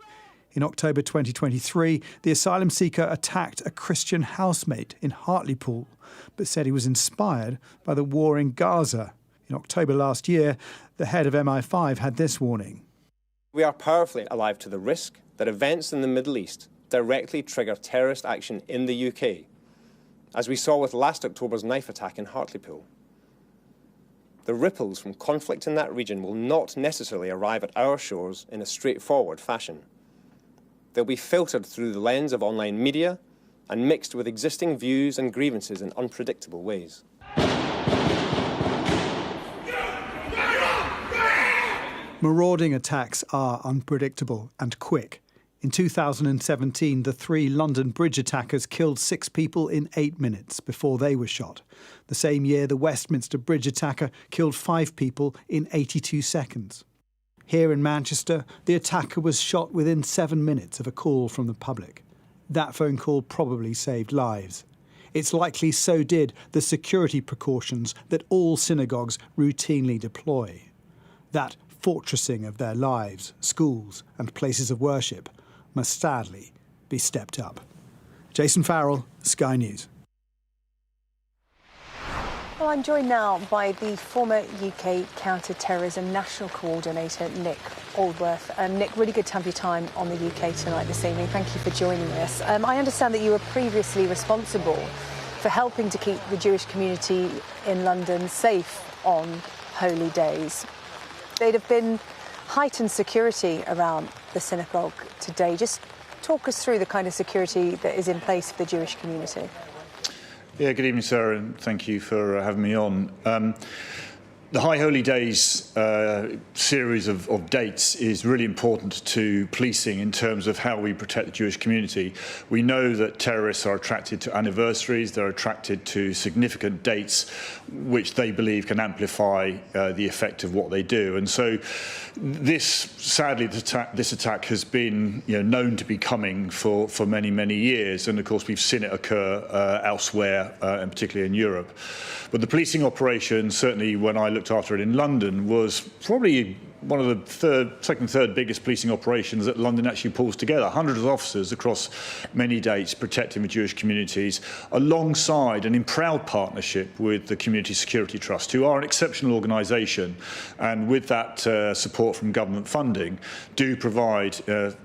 In October 2023, the asylum seeker attacked a Christian housemate in Hartlepool, but said he was inspired by the war in Gaza. In October last year, the head of MI5 had this warning. We are powerfully alive to the risk that events in the Middle East directly trigger terrorist action in the UK, as we saw with last October's knife attack in Hartlepool. The ripples from conflict in that region will not necessarily arrive at our shores in a straightforward fashion. They'll be filtered through the lens of online media and mixed with existing views and grievances in unpredictable ways. Marauding attacks are unpredictable and quick. In 2017, the 3 London bridge attackers killed 6 people in 8 minutes before they were shot. The same year, the Westminster bridge attacker killed 5 people in 82 seconds. Here in Manchester, the attacker was shot within 7 minutes of a call from the public. That phone call probably saved lives. It's likely so did the security precautions that all synagogues routinely deploy. That fortressing of their lives, schools and places of worship must sadly be stepped up. Jason Farrell, Sky News. Well, I'm joined now by the former UK Counter-Terrorism National Coordinator, Nick Aldworth. Nick, really good to have your time on the UK Tonight this evening. Thank you for joining us. I understand that you were previously responsible for helping to keep the Jewish community in London safe on holy days. There'd have been heightened security around the synagogue today. Just talk us through the kind of security that is in place for the Jewish community. Yeah, good evening, Sarah, and thank you for having me on. The High Holy Days series of dates is really important to policing in terms of how we protect the Jewish community. We know that terrorists are attracted to anniversaries, they're attracted to significant dates which they believe can amplify the effect of what they do. And so sadly, this attack has been known to be coming for many, many years. And of course, we've seen it occur elsewhere, and particularly in Europe. But the policing operation, certainly when I looked after it in London, was probably one of the second, third biggest policing operations that London actually pulls together. Hundreds of officers across many dates protecting the Jewish communities, alongside and in proud partnership with the Community Security Trust, who are an exceptional organisation, and with that support from government funding, do provide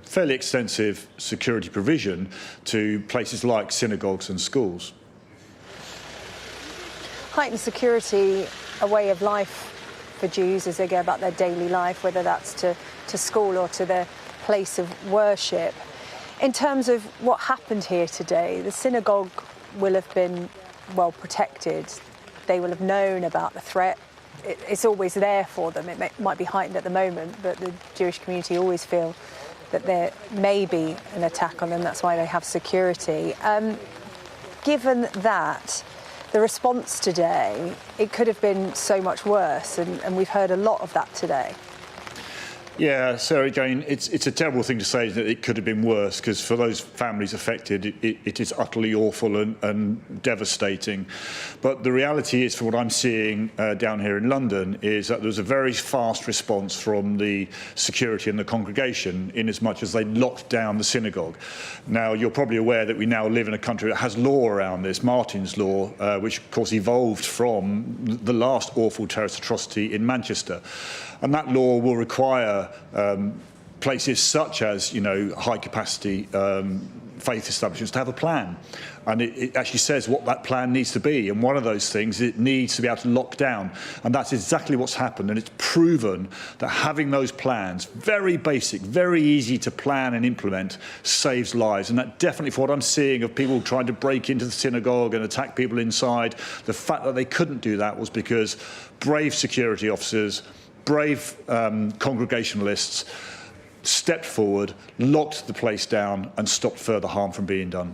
fairly extensive security provision to places like synagogues and schools. Heightened security, a way of life for Jews as they go about their daily life, whether that's to school or to their place of worship. In terms of what happened here today, the synagogue will have been well protected. they will have known about the threat. It's always there for them. It might be heightened at the moment, but the Jewish community always feel that there may be an attack on them. That's why they have security. Given that, the response today, it could have been so much worse, and we've heard a lot of that today. Yeah, so again, it's a terrible thing to say that it could have been worse, because for those families affected, it is utterly awful and devastating. But the reality is, from what I'm seeing down here in London, is that there was a very fast response from the security and the congregation, in as much as they locked down the synagogue. Now, you're probably aware that we now live in a country that has law around this, Martin's Law, which of course evolved from the last awful terrorist atrocity in Manchester. And that law will require places such as, high-capacity faith establishments to have a plan. And it actually says what that plan needs to be. And one of those things, it needs to be able to lock down. And that's exactly what's happened. And it's proven that having those plans, very basic, very easy to plan and implement, saves lives. And that definitely, for what I'm seeing of people trying to break into the synagogue and attack people inside, the fact that they couldn't do that was because brave security officers, brave congregationalists stepped forward, locked the place down and stopped further harm from being done.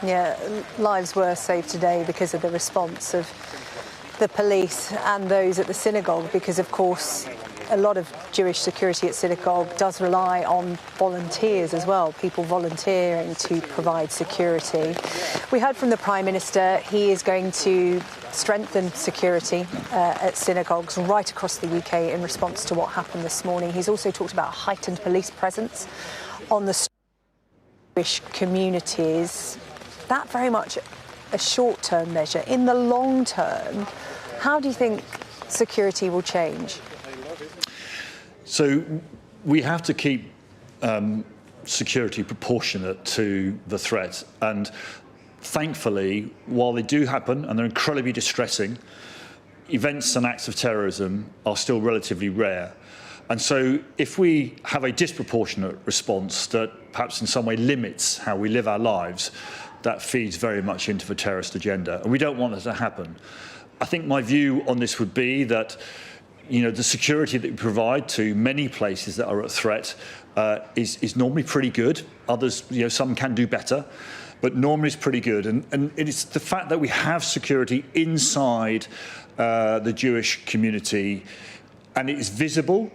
Yeah, lives were saved today because of the response of the police and those at the synagogue, because of course a lot of Jewish security at synagogue does rely on volunteers as well, people volunteering to provide security. We heard from the Prime Minister he is going to strengthen security at synagogues right across the UK in response to what happened this morning. He's also talked about a heightened police presence on the Jewish communities. That very much a short-term measure. In the long term, how do you think security will change? So we have to keep security proportionate to the threat. And thankfully, while they do happen and they're incredibly distressing, events and acts of terrorism are still relatively rare. And so if we have a disproportionate response that perhaps in some way limits how we live our lives, that feeds very much into the terrorist agenda. And we don't want that to happen. I think my view on this would be that the security that we provide to many places that are at threat is normally pretty good. Others, some can do better. But normally it's pretty good. And it's the fact that we have security inside the Jewish community, and it is visible,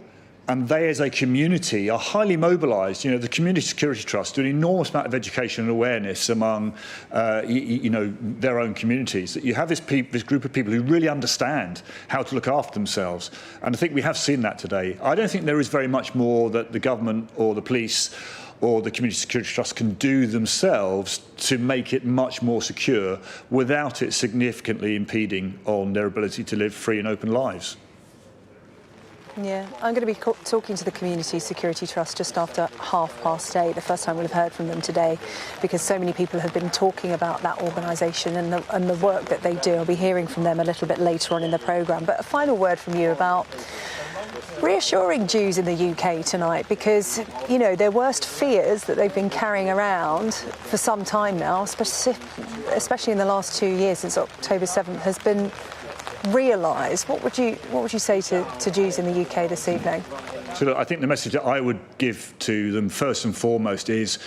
and they as a community are highly mobilised. The Community Security Trust do an enormous amount of education and awareness among their own communities. That you have this group of people who really understand how to look after themselves. And I think we have seen that today. I don't think there is very much more that the government or the police or the Community Security Trust can do themselves to make it much more secure without it significantly impeding on their ability to live free and open lives. Yeah, I'm going to be talking to the Community Security Trust just after 8:30, the first time we'll have heard from them today, because so many people have been talking about that organisation and the work that they do. I'll be hearing from them a little bit later on in the programme. But a final word from you about reassuring Jews in the UK tonight, because, their worst fears that they've been carrying around for some time now, especially in the last 2 years since October 7th, has been realised. What would you say to Jews in the UK this evening? So look, I think the message that I would give to them first and foremost is,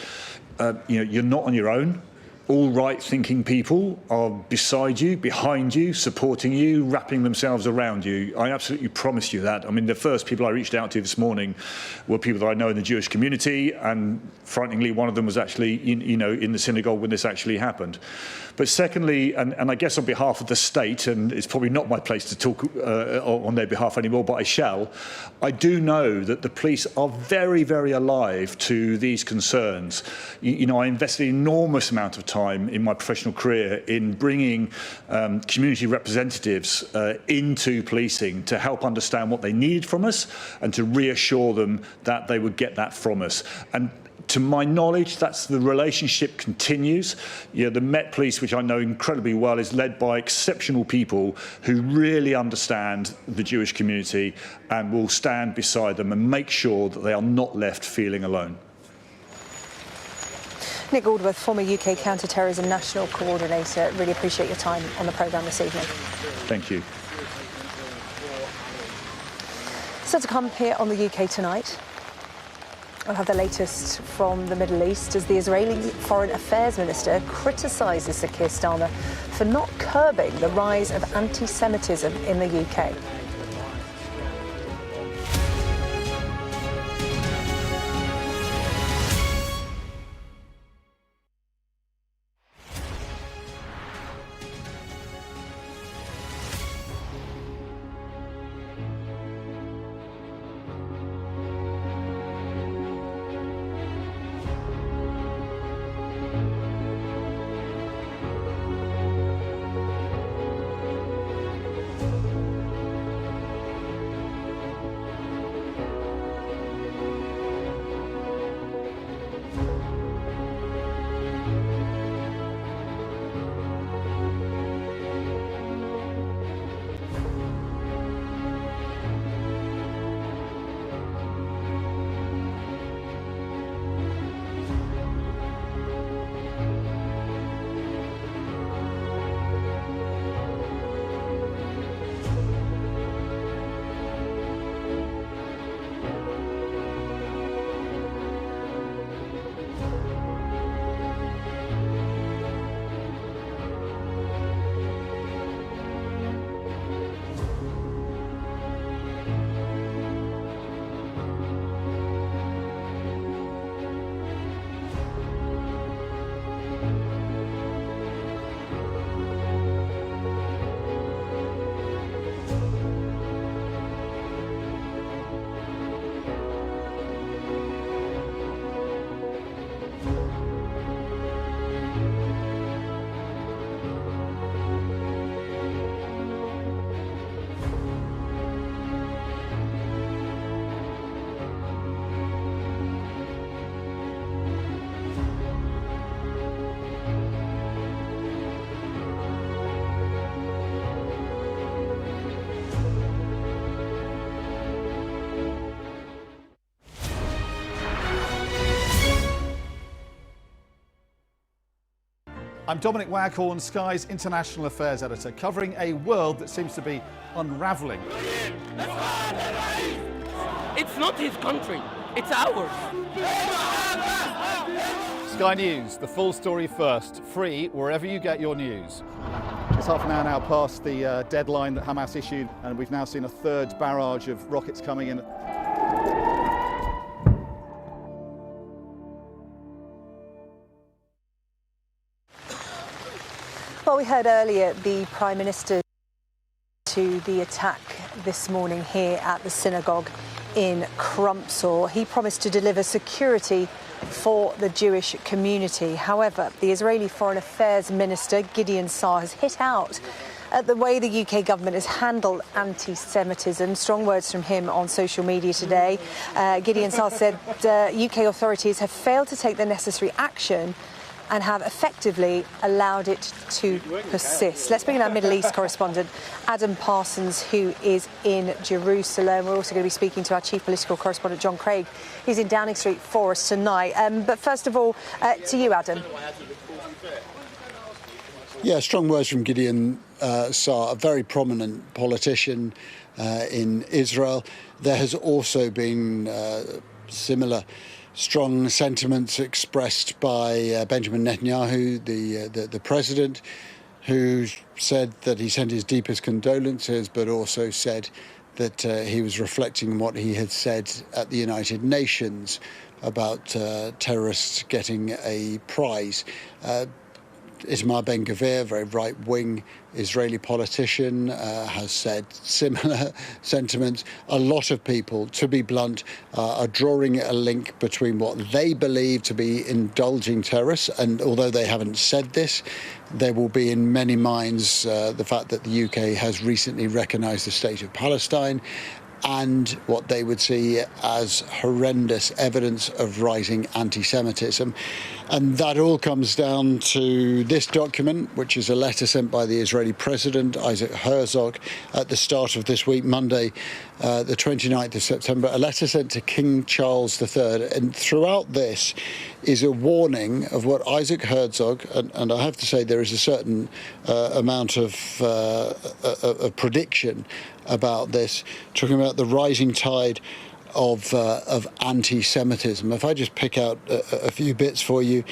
you're not on your own. All right-thinking people are beside you, behind you, supporting you, wrapping themselves around you. I absolutely promise you that. I mean, the first people I reached out to this morning were people that I know in the Jewish community, and frighteningly, one of them was actually, in the synagogue when this actually happened. But secondly, and I guess on behalf of the state, and it's probably not my place to talk on their behalf anymore, but I shall, I do know that the police are very, very alive to these concerns. I invested an enormous amount of time in my professional career in bringing community representatives into policing to help understand what they needed from us and to reassure them that they would get that from us. And to my knowledge, that's the relationship continues. The Met Police, which I know incredibly well, is led by exceptional people who really understand the Jewish community and will stand beside them and make sure that they are not left feeling alone. Nick Aldworth, former UK Counter-Terrorism National Coordinator. Really appreciate your time on the programme this evening. Thank you. So to come here on the UK tonight, we'll have the latest from the Middle East as the Israeli Foreign Affairs Minister criticises Sir Keir Starmer for not curbing the rise of anti-Semitism in the UK. I'm Dominic Waghorn, Sky's International Affairs Editor, covering a world that seems to be unravelling. It's not his country, it's ours. Sky News, the full story first, free wherever you get your news. It's half an hour now past the deadline that Hamas issued, and we've now seen a third barrage of rockets coming in. Well, we heard earlier the Prime Minister to the attack this morning here at the synagogue in Crumpsall. He promised to deliver security for the Jewish community. However, the Israeli Foreign Affairs Minister, Gideon Saar, has hit out at the way the UK government has handled anti-Semitism. Strong words from him on social media today. Gideon Saar said UK authorities have failed to take the necessary action and have effectively allowed it to persist. Let's bring in our Middle East correspondent, Adam Parsons, who is in Jerusalem. We're also going to be speaking to our chief political correspondent, John Craig. He's in Downing Street for us tonight. But first of all, to you, Adam. Yeah, strong words from Gideon Saar, a very prominent politician in Israel. There has also been similar strong sentiments expressed by Benjamin Netanyahu, the president, who said that he sent his deepest condolences, but also said that he was reflecting on what he had said at the United Nations about terrorists getting a prize. Itamar Ben-Gvir, a very right-wing Israeli politician, has said similar sentiments. A lot of people, to be blunt, are drawing a link between what they believe to be indulging terrorists, and although they haven't said this, there will be in many minds the fact that the UK has recently recognised the state of Palestine, and what they would see as horrendous evidence of rising anti-Semitism. And that all comes down to this document, which is a letter sent by the Israeli President, Isaac Herzog, at the start of this week, Monday, the 29th of September, a letter sent to King Charles III. And throughout this is a warning of what Isaac Herzog, and I have to say there is a certain amount of prediction about this, talking about the rising tide of anti-Semitism. If I just pick out a few bits for you,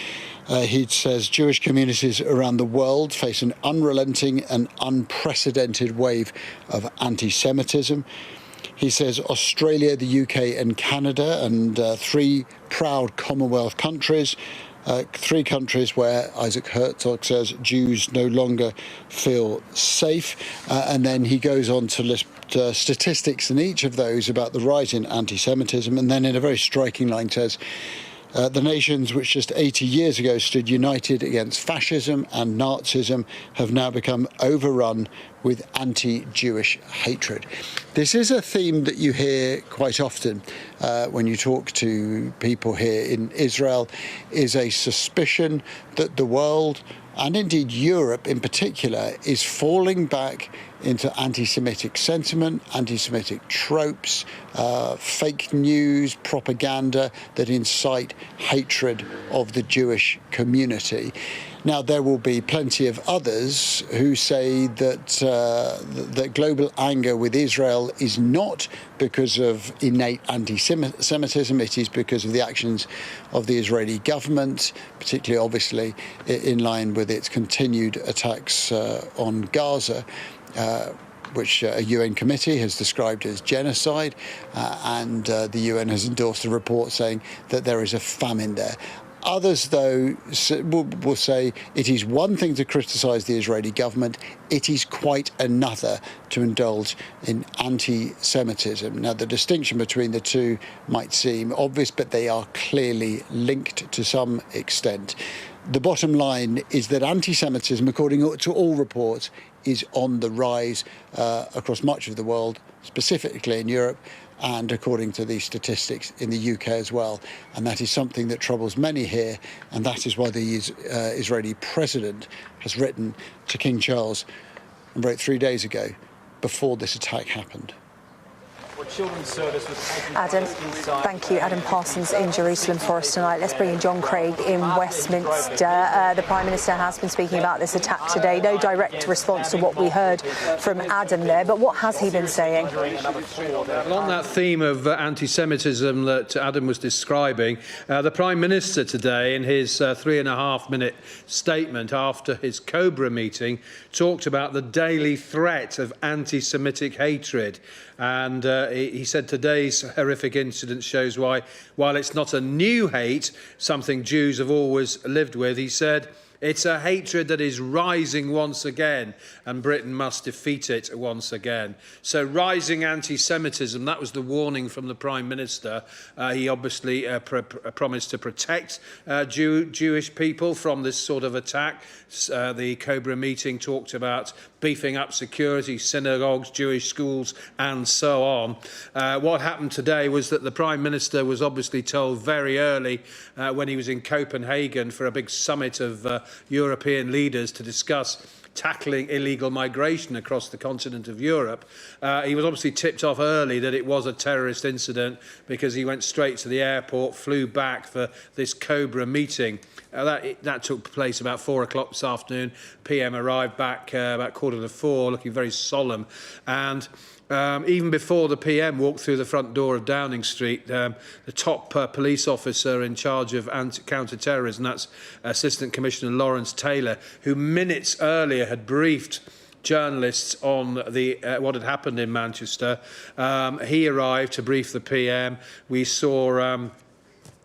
he says Jewish communities around the world face an unrelenting and unprecedented wave of anti-Semitism. He says Australia, the UK and Canada, and 3 proud Commonwealth countries, 3 countries where Isaac Herzog says Jews no longer feel safe. And then he goes on to list statistics in each of those about the rise in anti-Semitism. And then in a very striking line says, the nations which just 80 years ago stood united against fascism and Nazism have now become overrun with anti-Jewish hatred. This is a theme that you hear quite often when you talk to people here in Israel, is a suspicion that the world, and indeed Europe in particular, is falling back into anti-Semitic sentiment, anti-Semitic tropes, fake news, propaganda that incite hatred of the Jewish community. Now, there will be plenty of others who say that that global anger with Israel is not because of innate anti-Semitism, it is because of the actions of the Israeli government, particularly obviously in line with its continued attacks on Gaza, which a UN committee has described as genocide, and the UN has endorsed a report saying that there is a famine there. Others, though, will say it is one thing to criticise the Israeli government, it is quite another to indulge in anti-Semitism. Now, the distinction between the two might seem obvious, but they are clearly linked to some extent. The bottom line is that anti-Semitism, according to all reports, is on the rise across much of the world, specifically in Europe, and according to these statistics in the UK as well. And that is something that troubles many here, and that is why the Israeli president has written to King Charles, and wrote 3 days ago, before this attack happened. Adam, thank you. Adam Parsons in Jerusalem for us tonight. Let's bring in John Craig in Westminster. The Prime Minister has been speaking about this attack today. No direct response to what we heard from Adam there, but what has he been saying? Well, on that theme of anti-Semitism that Adam was describing, the Prime Minister today, in his 3.5-minute statement after his Cobra meeting, talked about the daily threat of anti-Semitic hatred. And he said today's horrific incident shows why, while it's not a new hate, something Jews have always lived with, he said, it's a hatred that is rising once again, and Britain must defeat it once again. So rising anti-Semitism, that was the warning from the Prime Minister. He obviously promised to protect Jewish people from this sort of attack. The Cobra meeting talked about beefing up security, synagogues, Jewish schools, and so on. What happened today was that the Prime Minister was obviously told very early when he was in Copenhagen for a big summit of European leaders to discuss tackling illegal migration across the continent of Europe. He was obviously tipped off early that it was a terrorist incident because he went straight to the airport, flew back for this Cobra meeting. That took place about 4 o'clock this afternoon. PM arrived back about 3:45, looking very solemn. And even before the PM walked through the front door of Downing Street, the top police officer in charge of counter-terrorism, that's Assistant Commissioner Lawrence Taylor, who minutes earlier had briefed journalists on what had happened in Manchester. He arrived to brief the PM. We saw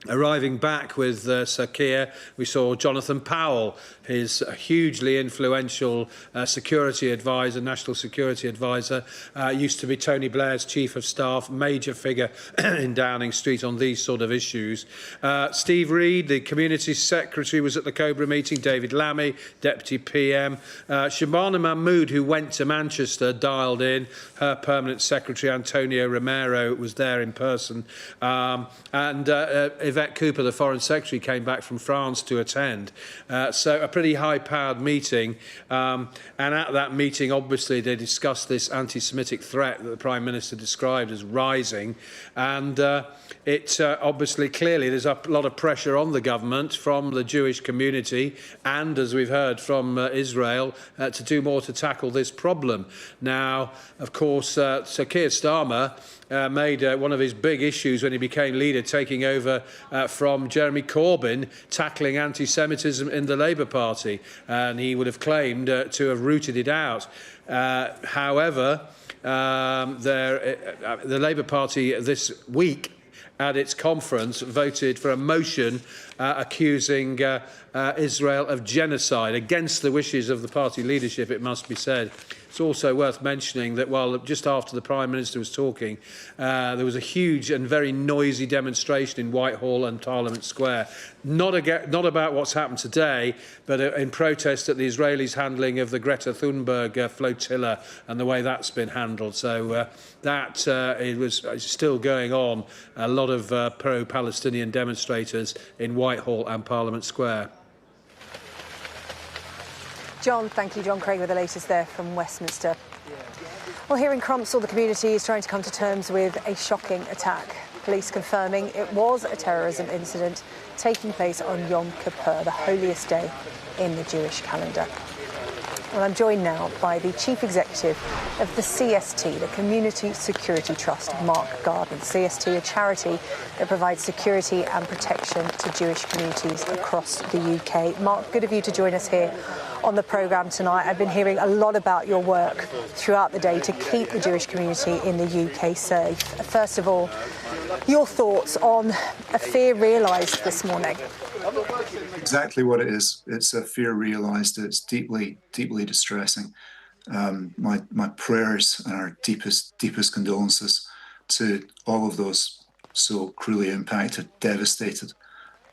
Arriving back with Sir Keir, we saw Jonathan Powell, his hugely influential security advisor, national security advisor, used to be Tony Blair's chief of staff, major figure in Downing Street on these sort of issues. Steve Reid, the community secretary, was at the Cobra meeting. David Lammy, deputy PM. Shabana Mahmood, who went to Manchester, dialed in. Her permanent secretary, Antonio Romero, was there in person. And Yvette Cooper, the Foreign Secretary, came back from France to attend. So a pretty high-powered meeting. And at that meeting, obviously, they discussed this anti-Semitic threat that the Prime Minister described as rising. And it obviously, clearly, there's a lot of pressure on the government from the Jewish community and, as we've heard, from Israel to do more to tackle this problem. Now, of course, Sir Keir Starmer made one of his big issues when he became leader, taking over from Jeremy Corbyn, tackling anti-Semitism in the Labour Party, and he would have claimed to have rooted it out. However, the Labour Party this week at its conference voted for a motion accusing Israel of genocide, against the wishes of the party leadership, it must be said. It's also worth mentioning that while just after the Prime Minister was talking, there was a huge and very noisy demonstration in Whitehall and Parliament Square. Not about what's happened today, but in protest at the Israelis' handling of the Greta Thunberg flotilla and the way that's been handled. So it was still going on. A lot of pro-Palestinian demonstrators in Whitehall and Parliament Square. John, thank you. John Craig with the latest there from Westminster. Well, here in Crumpsall, the community is trying to come to terms with a shocking attack. Police confirming it was a terrorism incident taking place on Yom Kippur, the holiest day in the Jewish calendar. Well, I'm joined now by the Chief Executive of the CST, the Community Security Trust, Mark Gardner. The CST, a charity that provides security and protection to Jewish communities across the UK. Mark, good of you to join us here on the programme tonight. I've been hearing a lot about your work throughout the day to keep the Jewish community in the UK safe. First of all, your thoughts on a fear realised this morning? Exactly what it is. It's a fear realised. It's deeply, deeply distressing. My prayers and our deepest condolences to all of those so cruelly impacted, devastated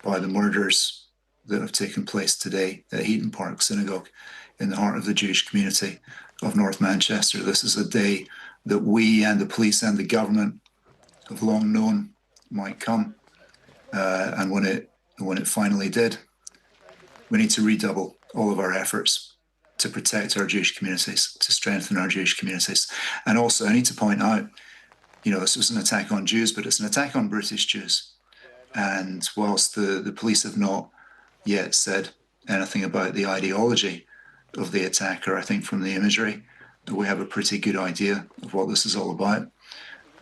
by the murders that have taken place today at Heaton Park Synagogue in the heart of the Jewish community of North Manchester. This is a day that we and the police and the government have long known might come. And when it finally did, we need to redouble all of our efforts to protect our Jewish communities, to strengthen our Jewish communities. And also, I need to point out, this was an attack on Jews, but it's an attack on British Jews. And whilst the police have not yet said anything about the ideology of the attacker, I think from the imagery, we have a pretty good idea of what this is all about.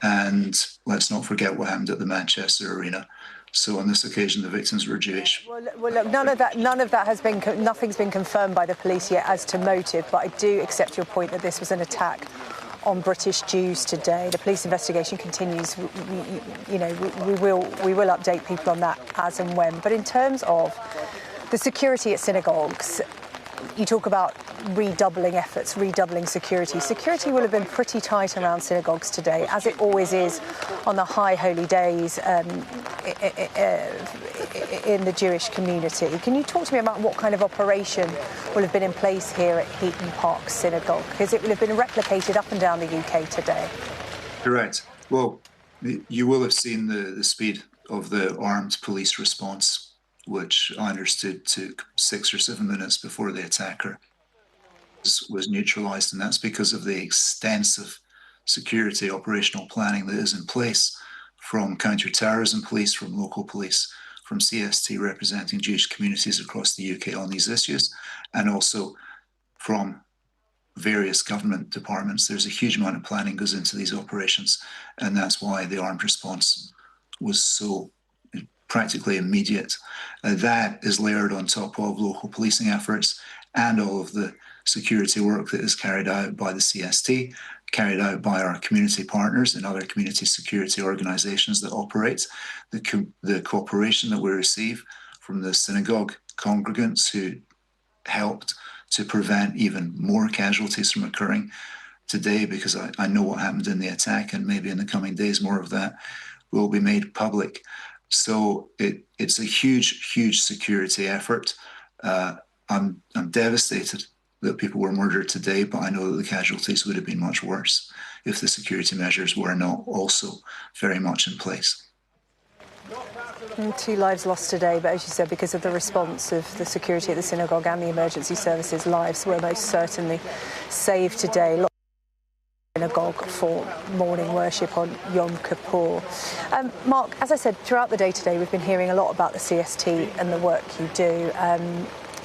And let's not forget what happened at the Manchester Arena. So on this occasion, the victims were Jewish. Well, look, none of that has been, nothing's been confirmed by the police yet as to motive, but I do accept your point that this was an attack on British Jews today. The police investigation continues. We will update people on that as and when. But in terms of the security at synagogues, you talk about redoubling efforts, redoubling security. Security will have been pretty tight around synagogues today, as it always is on the high holy days in the Jewish community. Can you talk to me about what kind of operation will have been in place here at Heaton Park Synagogue? Because it will have been replicated up and down the UK today. Correct. Well, you will have seen the speed of the armed police response, which I understood took 6 or 7 minutes before the attacker was neutralised, and that's because of the extensive security operational planning that is in place from counter-terrorism police, from local police, from CST representing Jewish communities across the UK on these issues, and also from various government departments. There's a huge amount of planning goes into these operations, and that's why the armed response was so practically immediate. That is layered on top of local policing efforts and all of the security work that is carried out by the CST carried out by our community partners and other community security organisations that operate, the cooperation that we receive from the synagogue congregants who helped to prevent even more casualties from occurring today, because I know what happened in the attack, and maybe in the coming days more of that will be made public. So it's a huge security effort. I'm devastated that people were murdered today, but I know that the casualties would have been much worse if the security measures were not also very much in place. 2 lives lost today, but as you said, because of the response of the security at the synagogue and the emergency services, lives were most certainly saved today. Synagogue for morning worship on Yom Kippur. Mark, as I said, throughout the day today, we've been hearing a lot about the CST and the work you do.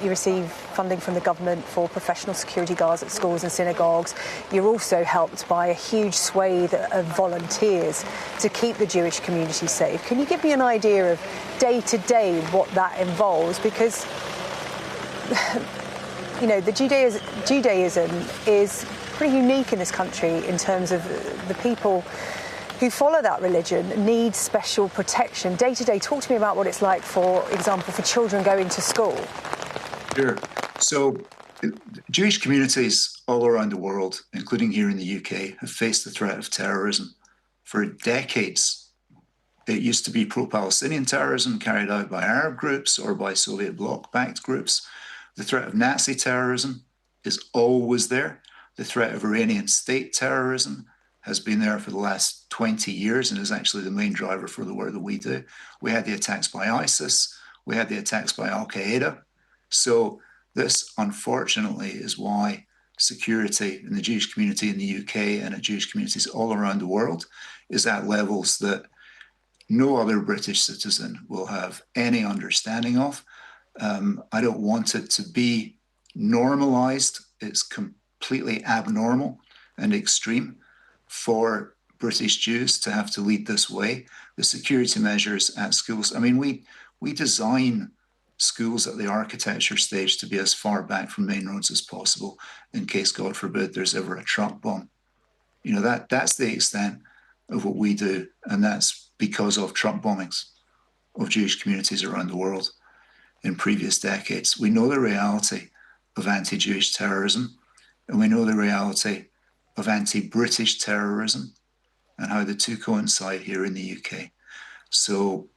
You receive funding from the government for professional security guards at schools and synagogues. You're also helped by a huge swathe of volunteers to keep the Jewish community safe. Can you give me an idea of day to day what that involves? Because, you know, the Judaism is pretty unique in this country in terms of the people who follow that religion need special protection. Day to day, talk to me about what it's like, for example, for children going to school. Sure. So Jewish communities all around the world, including here in the UK, have faced the threat of terrorism for decades. It used to be pro-Palestinian terrorism carried out by Arab groups or by Soviet bloc-backed groups. The threat of Nazi terrorism is always there. The threat of Iranian state terrorism has been there for the last 20 years and is actually the main driver for the work that we do. We had the attacks by ISIS. We had the attacks by Al-Qaeda. So this, unfortunately, is why security in the Jewish community in the UK and at Jewish communities all around the world is at levels that no other British citizen will have any understanding of. I don't want it to be normalised. It's completely abnormal and extreme for British Jews to have to lead this way. The security measures at schools, I mean, we design schools at the architecture stage to be as far back from main roads as possible in case, God forbid, there's ever a truck bomb. You know, that's the extent of what we do, and that's because of truck bombings of Jewish communities around the world in previous decades. We know the reality of anti-Jewish terrorism, and we know the reality of anti-British terrorism and how the two coincide here in the UK. So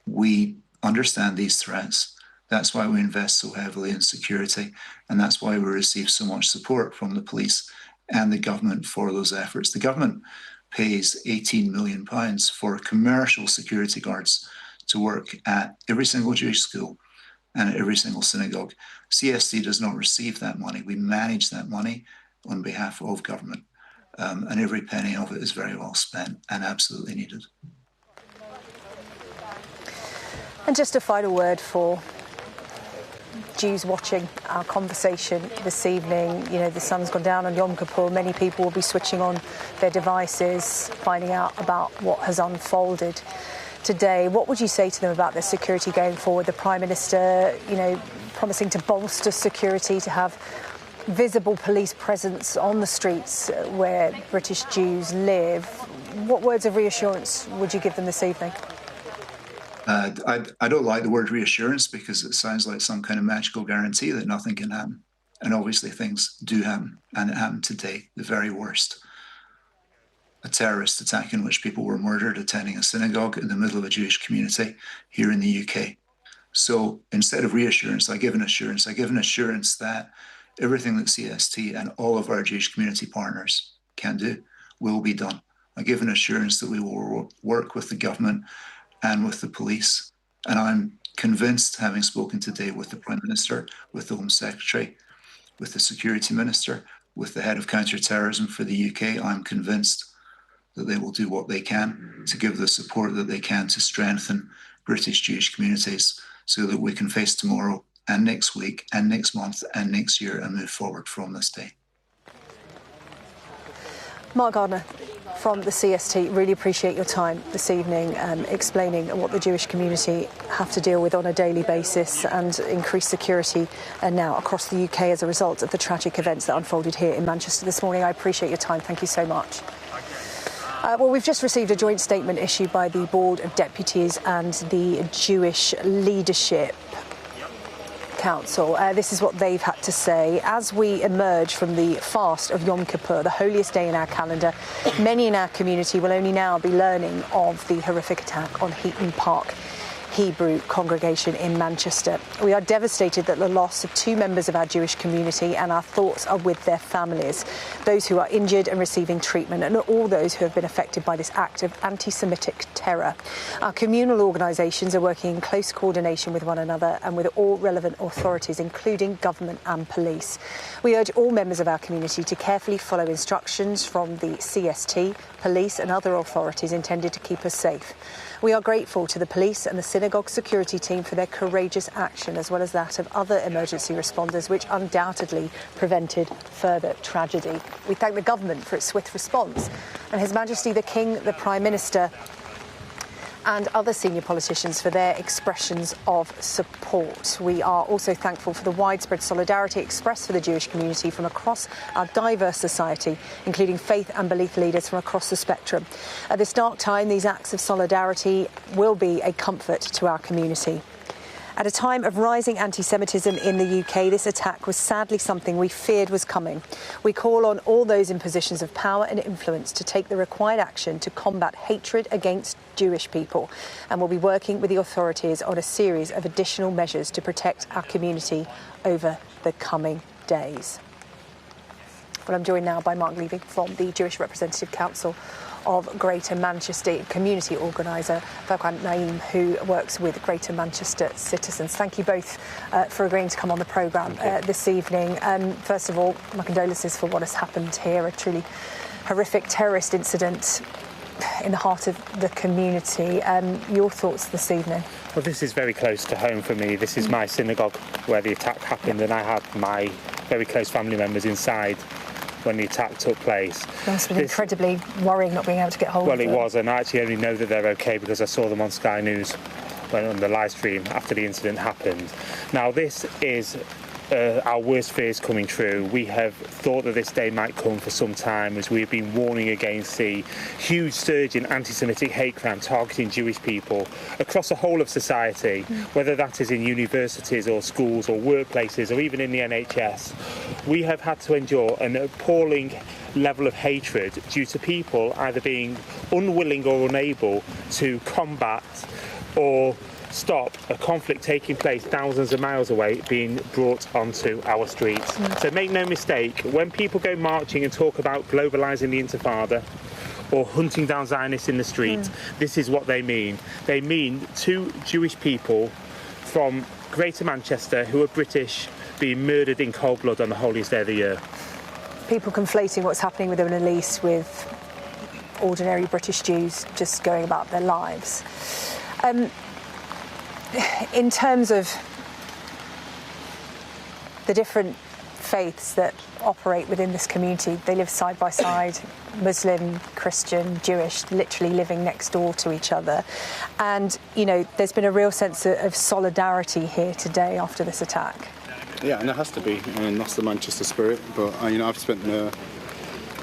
we understand these threats. That's why we invest so heavily in security, and that's why we receive so much support from the police and the government for those efforts. The government pays £18 million for commercial security guards to work at every single Jewish school and at every single synagogue. CST does not receive that money. We manage that money on behalf of government, and every penny of it is very well spent and absolutely needed. And just a final word for Jews watching our conversation this evening. You know, the sun's gone down on Yom Kippur. Many people will be switching on their devices, finding out about what has unfolded today. What would you say to them about their security going forward? The Prime Minister, you know, promising to bolster security, to have visible police presence on the streets where British Jews live. What words of reassurance would you give them this evening? I don't like the word reassurance because it sounds like some kind of magical guarantee that nothing can happen. And obviously things do happen, and it happened today, the very worst. A terrorist attack in which people were murdered attending a synagogue in the middle of a Jewish community here in the UK. So instead of reassurance, I give an assurance. I give an assurance that everything that CST and all of our Jewish community partners can do will be done. I give an assurance that we will work with the government and with the police. And I'm convinced, having spoken today with the Prime Minister, with the Home Secretary, with the Security Minister, with the head of counter-terrorism for the UK, I'm convinced that they will do what they can to give the support that they can to strengthen British Jewish communities so that we can face tomorrow and next week and next month and next year and move forward from this day. Mark Gardner, from the CST, really appreciate your time this evening explaining what the Jewish community have to deal with on a daily basis and increased security now across the UK as a result of the tragic events that unfolded here in Manchester this morning. I appreciate your time. Thank you so much. Well, we've just received a joint statement issued by the Board of Deputies and the Jewish Leadership Council. This is what they've had to say. As we emerge from the fast of Yom Kippur, the holiest day in our calendar, many in our community will only now be learning of the horrific attack on Heaton Park Hebrew congregation in Manchester. We are devastated at the loss of 2 members of our Jewish community, and our thoughts are with their families, those who are injured and receiving treatment, and all those who have been affected by this act of anti-Semitic terror. Our communal organisations are working in close coordination with one another and with all relevant authorities, including government and police. We urge all members of our community to carefully follow instructions from the CST, police and other authorities intended to keep us safe. We are grateful to the police and the Synagogue security team for their courageous action, as well as that of other emergency responders, which undoubtedly prevented further tragedy. We thank the government for its swift response, and His Majesty the King, the Prime Minister and other senior politicians for their expressions of support. We are also thankful for the widespread solidarity expressed for the Jewish community from across our diverse society, including faith and belief leaders from across the spectrum. At this dark time, these acts of solidarity will be a comfort to our community. At a time of rising anti-Semitism in the UK, this attack was sadly something we feared was coming. We call on all those in positions of power and influence to take the required action to combat hatred against Jewish people, and we'll be working with the authorities on a series of additional measures to protect our community over the coming days. Well, I'm joined now by Mark Levy from the Jewish Representative Council of Greater Manchester, community organiser Fawad Naeem, who works with Greater Manchester citizens. Thank you both for agreeing to come on the programme this evening. First of all, my condolences for what has happened here, a truly horrific terrorist incident in the heart of the community. Your thoughts this evening? Well, this is very close to home for me. This is my synagogue where the attack happened, and I had my very close family members inside when the attack took place. It must have been incredibly worrying not being able to get hold of them. Well, it was, and I actually only know that they're okay because I saw them on Sky News on the live stream after the incident happened. Now, this is our worst fears coming true. We have thought that this day might come for some time, as we've been warning against the huge surge in anti-Semitic hate crime targeting Jewish people across the whole of society, whether that is in universities or schools or workplaces or even in the NHS. We have had to endure an appalling level of hatred due to people either being unwilling or unable to combat or stop a conflict taking place thousands of miles away being brought onto our streets. So make no mistake, when people go marching and talk about globalising the Intifada or hunting down Zionists in the street, this is what they mean. They mean 2 Jewish people from Greater Manchester who are British being murdered in cold blood on the holiest day of the year. People conflating what's happening with the Annalise with ordinary British Jews just going about their lives. In terms of the different faiths that operate within this community, they live side by side, Muslim, Christian, Jewish, literally living next door to each other. And, you know, there's been a real sense of solidarity here today after this attack. Yeah, and it has to be. I mean, that's the Manchester spirit. But, I've spent the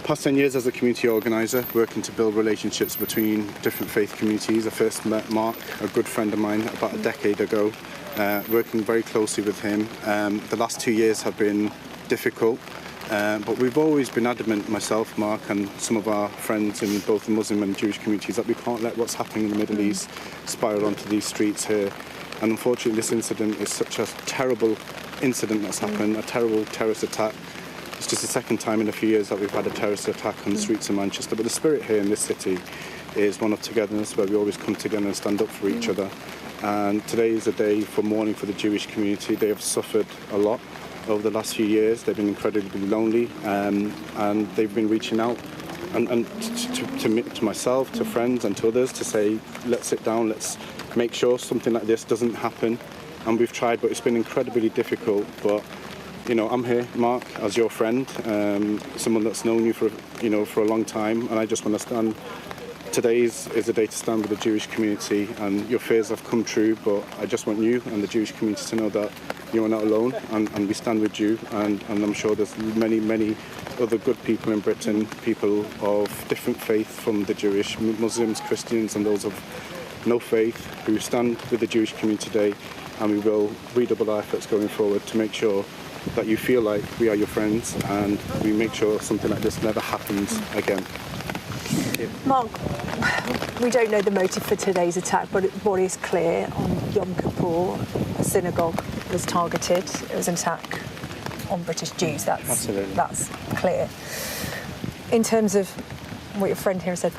past 10 years as a community organiser, working to build relationships between different faith communities. I first met Mark, a good friend of mine, about a decade ago, working very closely with him. The last 2 years have been difficult, but we've always been adamant, myself, Mark, and some of our friends in both the Muslim and Jewish communities, that we can't let what's happening in the Middle East spiral onto these streets here. And unfortunately, this incident is such a terrible incident that's happened, a terrible terrorist attack. It's just the second time in a few years that we've had a terrorist attack on the streets of Manchester. But the spirit here in this city is one of togetherness, where we always come together and stand up for each other. And today is a day for mourning for the Jewish community. They have suffered a lot over the last few years. They've been incredibly lonely, and they've been reaching out and to myself, to friends and to others to say, let's sit down, let's make sure something like this doesn't happen. And we've tried, but it's been incredibly difficult. But I'm here, Mark, as your friend, someone that's known you for a long time, and I just want to stand. Today is a day to stand with the Jewish community, and your fears have come true, but I just want you and the Jewish community to know that you are not alone, and we stand with you, and I'm sure there's many other good people in Britain, people of different faith, from the Jewish, Muslims, Christians, and those of no faith, who stand with the Jewish community today, and we will redouble our efforts going forward to make sure that you feel like we are your friends, and we make sure something like this never happens again. Mark, we don't know the motive for today's attack, but what is clear, on Yom Kippur, a synagogue was targeted. It was an attack on British Jews. That's clear. In terms of what your friend here said,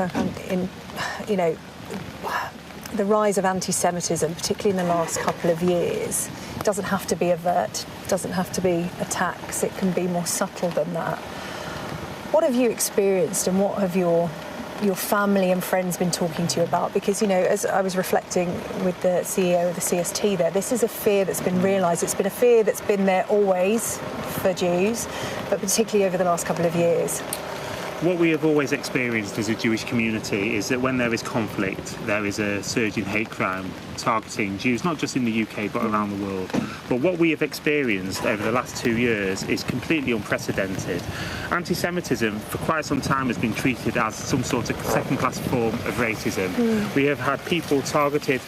the rise of anti-Semitism, particularly in the last couple of years, doesn't have to be overt, doesn't have to be attacks. It can be more subtle than that. What have you experienced, and what have your family and friends been talking to you about? Because, as I was reflecting with the CEO of the CST there, this is a fear that's been realised. It's been a fear that's been there always for Jews, but particularly over the last couple of years. What we have always experienced as a Jewish community is that when there is conflict, there is a surge in hate crime targeting Jews, not just in the UK but around the world. But what we have experienced over the last 2 years is completely unprecedented. Anti-Semitism for quite some time has been treated as some sort of second-class form of racism. We have had people targeted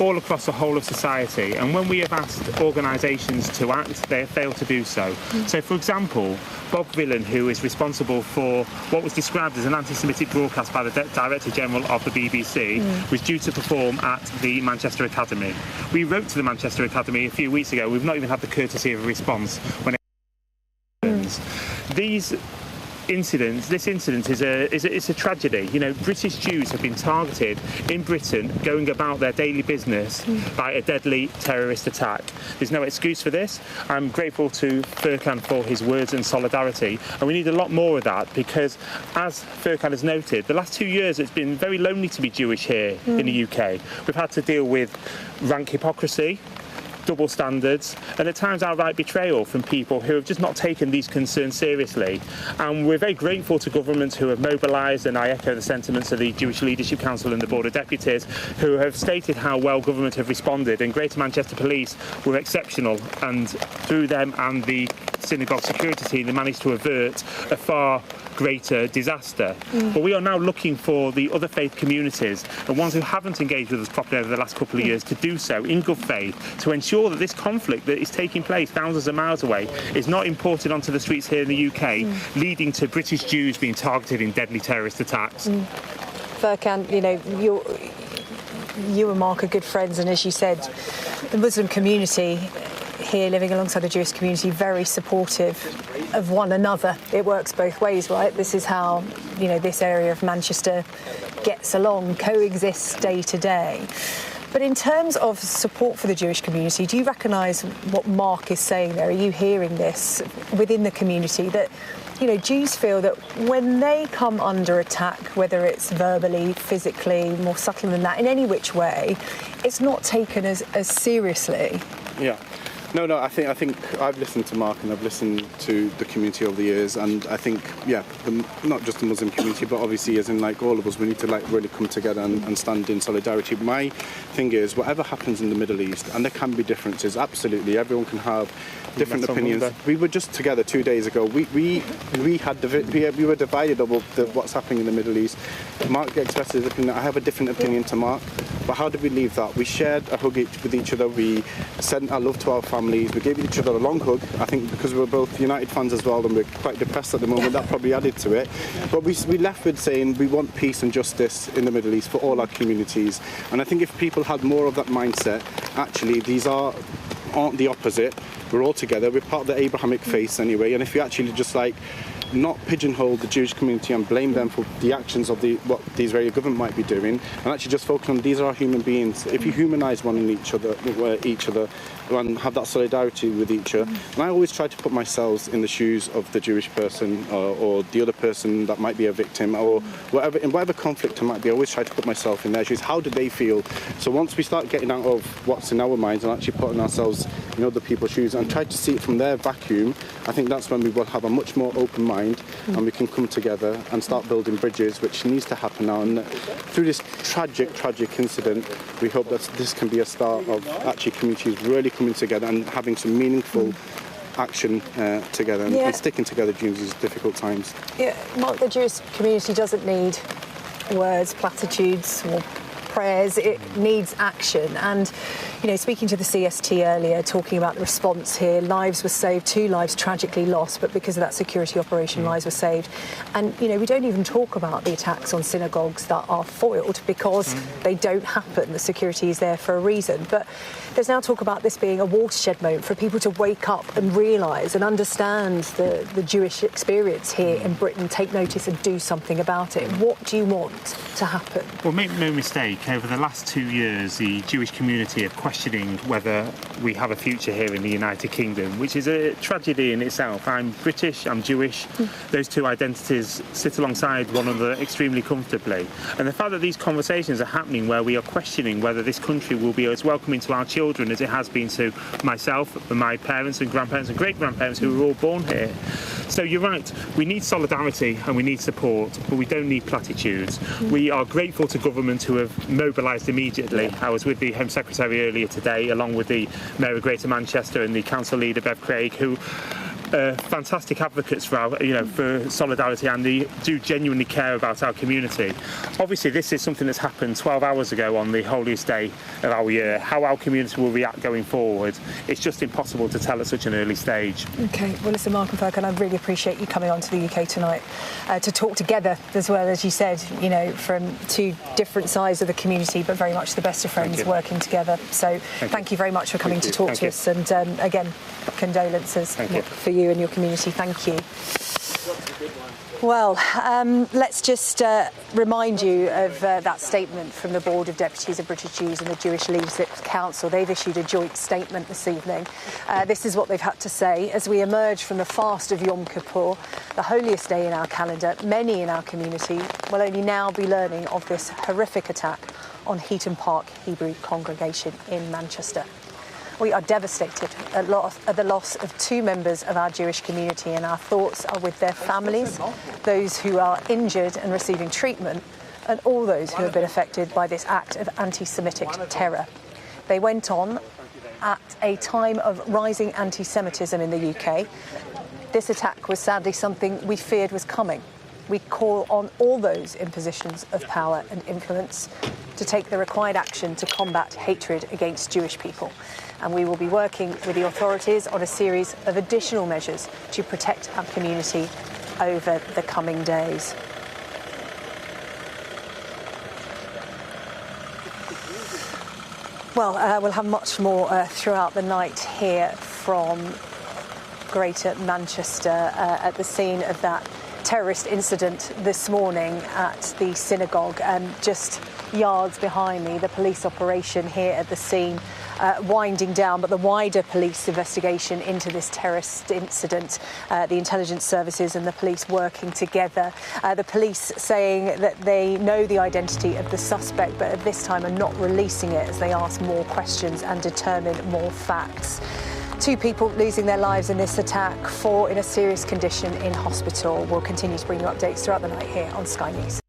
all across the whole of society, and when we have asked organisations to act, they have failed to do so. So, for example, Bob Villan, who is responsible for what was described as an anti-Semitic broadcast by the Director General of the BBC, was due to perform at the Manchester Academy. We wrote to the Manchester Academy a few weeks ago. We've not even had the courtesy of a response when it happens. This incident is a tragedy. British Jews have been targeted in Britain going about their daily business by a deadly terrorist attack. There's no excuse for this. I'm grateful to Furkan for his words and solidarity, and we need a lot more of that, because, as Furkan has noted, the last 2 years it's been very lonely to be Jewish here in the UK. We've had to deal with rank hypocrisy, double standards, and at times outright betrayal from people who have just not taken these concerns seriously. And we're very grateful to governments who have mobilised, and I echo the sentiments of the Jewish Leadership Council and the Board of Deputies, who have stated how well government have responded, and Greater Manchester Police were exceptional, and through them and the synagogue security team they managed to avert a far greater disaster. But we are now looking for the other faith communities, the ones who haven't engaged with us properly over the last couple of years, to do so in good faith, to ensure that this conflict that is taking place thousands of miles away is not imported onto the streets here in the UK, leading to British Jews being targeted in deadly terrorist attacks. Furkan, you and Mark are good friends, and as you said, the Muslim community here living alongside the Jewish community, very supportive of one another. It works both ways, right? This is how, this area of Manchester gets along, coexists day to day. But in terms of support for the Jewish community, do you recognise what Mark is saying there? Are you hearing this within the community, that, Jews feel that when they come under attack, whether it's verbally, physically, more subtle than that, in any which way, it's not taken as seriously? Yeah. No, I think I've listened to Mark, and I've listened to the community over the years, and I think, not just the Muslim community, but obviously, as in all of us, we need to really come together and stand in solidarity. My thing is, whatever happens in the Middle East, and there can be differences, absolutely, everyone can have different opinions. We were just together 2 days ago. We were divided over what's happening in the Middle East. Mark expressed his opinion. I have a different opinion to Mark, but how did we leave that? We shared a hug with each other. We sent our love to our families. We gave each other a long hug. I think because we were both United fans as well, and we're quite depressed at the moment, that probably added to it. But we left with saying we want peace and justice in the Middle East for all our communities. And I think if people had more of that mindset, actually these aren't the opposite. We're all together. We're part of the Abrahamic faith anyway. And if you actually just not pigeonhole the Jewish community and blame them for the actions of what the Israeli government might be doing, and actually just focus on these are human beings. If you humanise each other, and have that solidarity with each other. And I always try to put myself in the shoes of the Jewish person or the other person that might be a victim or whatever, in whatever conflict it might be. I always try to put myself in their shoes. How do they feel? So once we start getting out of what's in our minds and actually putting ourselves in other people's shoes and try to see it from their vacuum, I think that's when we will have a much more open mind and we can come together and start building bridges, which needs to happen now. And through this tragic incident, we hope that this can be a start of actually communities really coming together and having some meaningful action together and sticking together during these difficult times. Yeah, Mark, the Jewish community doesn't need words, platitudes or prayers. It needs action. And, you know, speaking to the CST earlier, talking about the response here, lives were saved, 2 lives tragically lost, but because of that security operation, lives were saved. And, you know, we don't even talk about the attacks on synagogues that are foiled because they don't happen. The security is there for a reason. But there's now talk about this being a watershed moment for people to wake up and realise and understand the Jewish experience here in Britain, take notice and do something about it. What do you want to happen? Well, make no mistake, over the last 2 years, the Jewish community are questioning whether we have a future here in the United Kingdom, which is a tragedy in itself. I'm British, I'm Jewish. Those 2 identities sit alongside one another extremely comfortably. And the fact that these conversations are happening where we are questioning whether this country will be as welcoming to our children as it has been to myself and my parents and grandparents and great-grandparents who were all born here. So you're right, we need solidarity and we need support, but we don't need platitudes. We are grateful to government who have mobilised immediately. I was with the Home Secretary earlier today, along with the Mayor of Greater Manchester and the Council Leader, Bev Craig, who fantastic advocates for our, for solidarity, and they do genuinely care about our community. Obviously, this is something that's happened 12 hours ago on the holiest day of our year. How our community will react going forward, it's just impossible to tell at such an early stage. OK, well, listen, Mark and Fergus, I really appreciate you coming on to the UK tonight to talk together, as well, as you said, from 2 different sides of the community, but very much the best of friends working together. So thank you very much for coming to talk to us. And again, condolences for you and your community. Thank you. Well, let's just remind you of that statement from the Board of Deputies of British Jews and the Jewish Leadership Council. They've issued a joint statement this evening. This is what they've had to say. As we emerge from the fast of Yom Kippur, the holiest day in our calendar, many in our community will only now be learning of this horrific attack on Heaton Park Hebrew congregation in Manchester. We are devastated at the loss of 2 members of our Jewish community, and our thoughts are with their families, those who are injured and receiving treatment, and all those who have been affected by this act of anti-Semitic terror. They went on at a time of rising anti-Semitism in the UK. This attack was sadly something we feared was coming. We call on all those in positions of power and influence to take the required action to combat hatred against Jewish people. And we will be working with the authorities on a series of additional measures to protect our community over the coming days. Well, we'll have much more throughout the night here from Greater Manchester at the scene of that terrorist incident this morning at the synagogue. Just yards behind me, the police operation here at the scene winding down, but the wider police investigation into this terrorist incident, the intelligence services and the police working together. The police saying that they know the identity of the suspect, but at this time are not releasing it as they ask more questions and determine more facts. 2 people losing their lives in this attack, 4 in a serious condition in hospital. We'll continue to bring you updates throughout the night here on Sky News.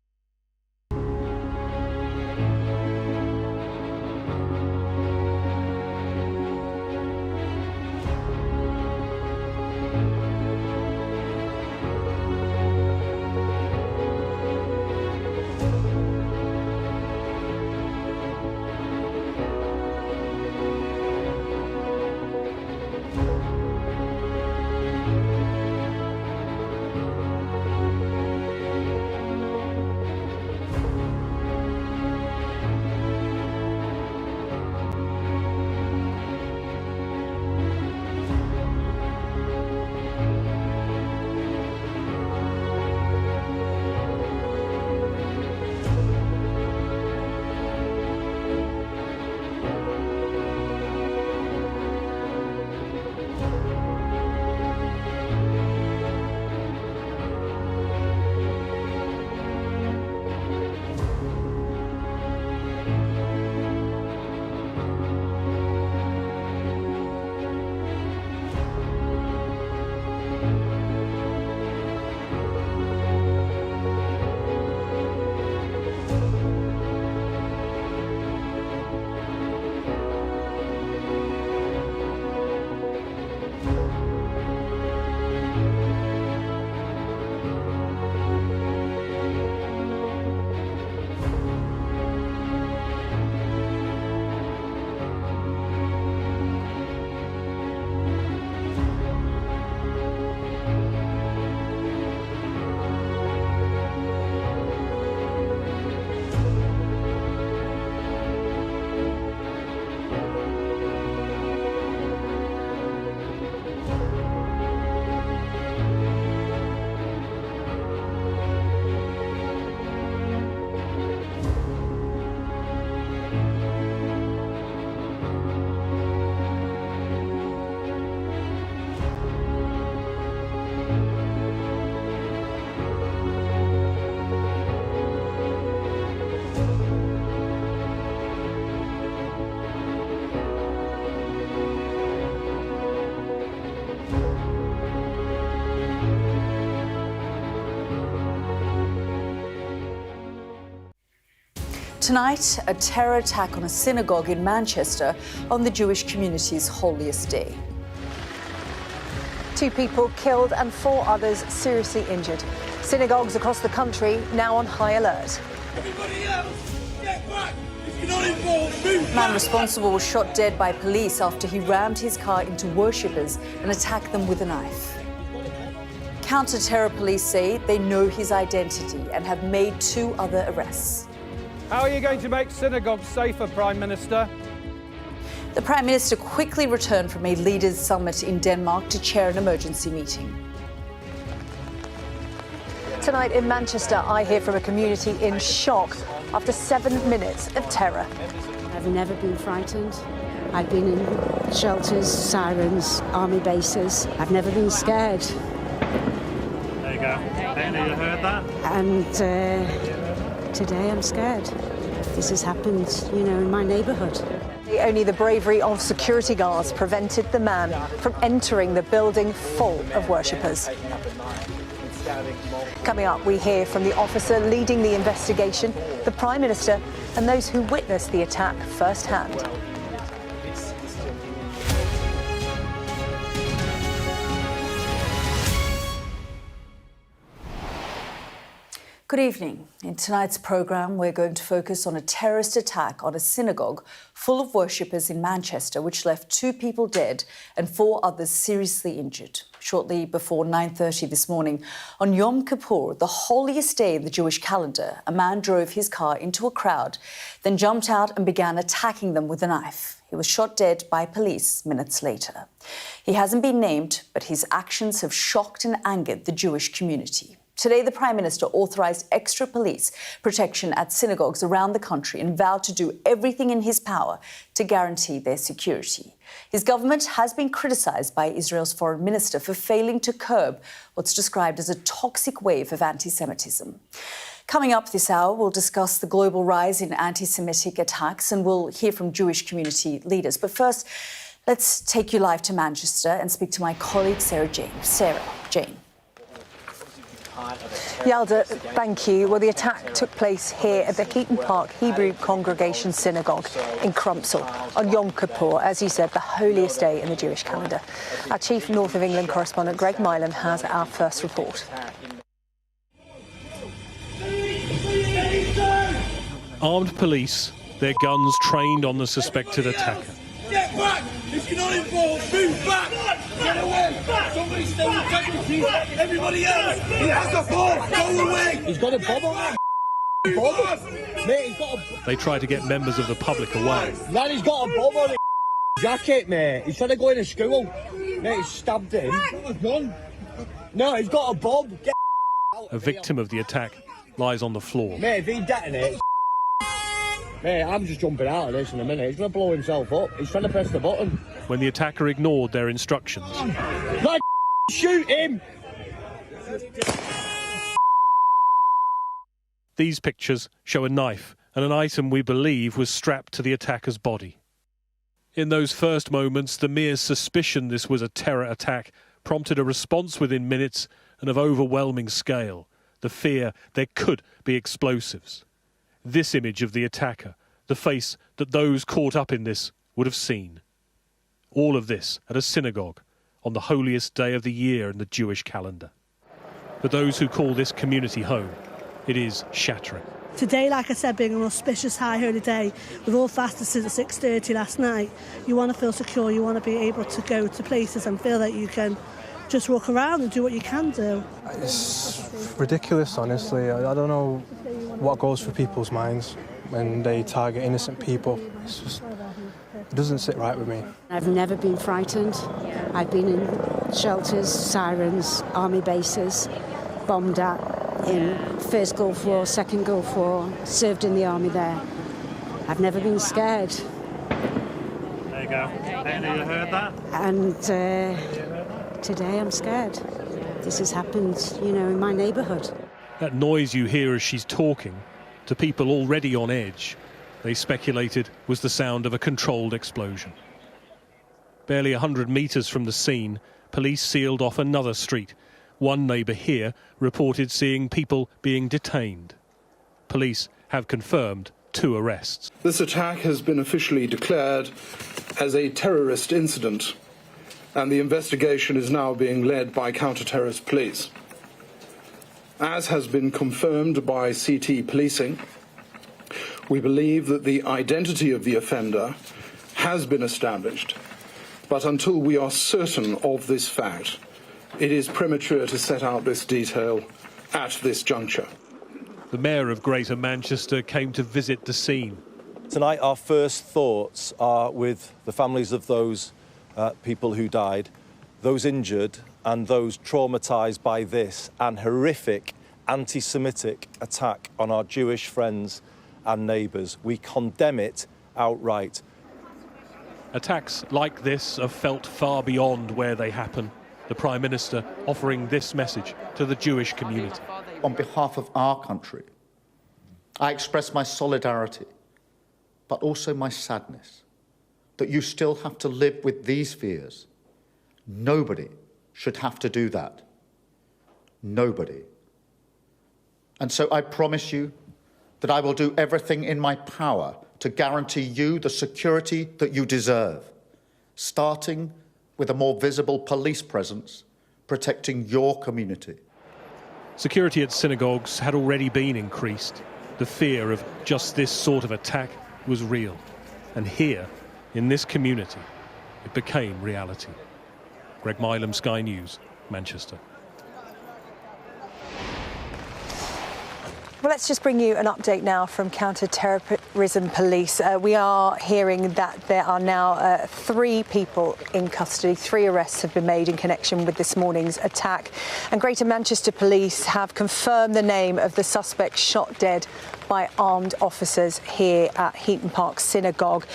Tonight, a terror attack on a synagogue in Manchester on the Jewish community's holiest day. 2 people killed and 4 others seriously injured. Synagogues across the country now on high alert. Everybody else, get back! If you're not involved, move back! The man responsible was shot dead by police after he rammed his car into worshippers and attacked them with a knife. Counter-terror police say they know his identity and have made 2 other arrests. How are you going to make synagogues safer, Prime Minister? The Prime Minister quickly returned from a leaders' summit in Denmark to chair an emergency meeting. Tonight in Manchester, I hear from a community in shock after 7 minutes of terror. I've never been frightened. I've been in shelters, sirens, army bases. I've never been scared. There you go. Any you heard that? And today I'm scared. This has happened, in my neighbourhood. Only the bravery of security guards prevented the man from entering the building full of worshippers. Coming up, we hear from the officer leading the investigation, the Prime Minister, and those who witnessed the attack firsthand. Good evening. In tonight's programme, we're going to focus on a terrorist attack on a synagogue full of worshippers in Manchester, which left 2 people dead and 4 others seriously injured. Shortly before 9:30 this morning, on Yom Kippur, the holiest day in the Jewish calendar, a man drove his car into a crowd, then jumped out and began attacking them with a knife. He was shot dead by police minutes later. He hasn't been named, but his actions have shocked and angered the Jewish community. Today, the Prime Minister authorised extra police protection at synagogues around the country and vowed to do everything in his power to guarantee their security. His government has been criticised by Israel's foreign minister for failing to curb what's described as a toxic wave of anti-Semitism. Coming up this hour, we'll discuss the global rise in anti-Semitic attacks and we'll hear from Jewish community leaders. But first, let's take you live to Manchester and speak to my colleague Sarah Jane. Sarah Jane. Yalda, thank you. Well, the attack took place here at the Heaton Park Hebrew Congregation Synagogue in Crumpsall on Yom Kippur, as you said, the holiest day in the Jewish calendar. Our chief North of England correspondent Greg Milan has our first report. Armed police, their guns trained on the suspected attacker. Get back! If you're not involved, move back! Get away! Somebody stay integrity! Everybody else! He has a bomb! Go away! He's got a bomb on him! Bomb! Mate, he's got a... They try to get members of the public away. Lad, he's got a bomb on his jacket, mate. He's trying to go into school. Mate, he's stabbed him. Not a gun. No, he's got a bomb. Get out. A victim of the attack lies on the floor. Mate, if he detonates... Mate, I'm just jumping out of this in a minute. He's going to blow himself up. He's trying to press the button. When the attacker ignored their instructions. Like, shoot him! These pictures show a knife and an item we believe was strapped to the attacker's body. In those first moments, the mere suspicion this was a terror attack prompted a response within minutes and of overwhelming scale. The fear there could be explosives. This image of the attacker, the face that those caught up in this would have seen. All of this at a synagogue on the holiest day of the year in the Jewish calendar. For those who call this community home, it is shattering. Today, like I said, being an auspicious high holy day, we've all fasted since 6:30 last night. You want to feel secure, you want to be able to go to places and feel that you can just walk around and do what you can do. It's ridiculous, honestly. I don't know what goes through people's minds when they target innocent people. It's just, it doesn't sit right with me. I've never been frightened. I've been in shelters, sirens, army bases, bombed at in First Gulf War, Second Gulf War, served in the army there. I've never been scared. There you go. Any you heard that? And today I'm scared. This has happened, in my neighbourhood. That noise you hear as she's talking, to people already on edge, they speculated was the sound of a controlled explosion. Barely 100 metres from the scene, police sealed off another street. One neighbour here reported seeing people being detained. Police have confirmed 2 arrests. This attack has been officially declared as a terrorist incident, and the investigation is now being led by counter-terrorist police. As has been confirmed by CT policing, we believe that the identity of the offender has been established, but until we are certain of this fact, it is premature to set out this detail at this juncture. The Mayor of Greater Manchester came to visit the scene. Tonight our first thoughts are with the families of those people who died, those injured and those traumatised by this and horrific anti-Semitic attack on our Jewish friends and neighbours. We condemn it outright. Attacks like this are felt far beyond where they happen. The Prime Minister offering this message to the Jewish community. On behalf of our country, I express my solidarity, but also my sadness that you still have to live with these fears. Nobody should have to do that. Nobody. And so I promise you that I will do everything in my power to guarantee you the security that you deserve, starting with a more visible police presence protecting your community. Security at synagogues had already been increased. The fear of just this sort of attack was real. And here, in this community, it became reality. Greg Milam, Sky News, Manchester. Well, let's just bring you an update now from counter-terrorism police. We are hearing that there are now 3 people in custody. 3 arrests have been made in connection with this morning's attack. And Greater Manchester Police have confirmed the name of the suspect shot dead by armed officers here at Heaton Park Synagogue.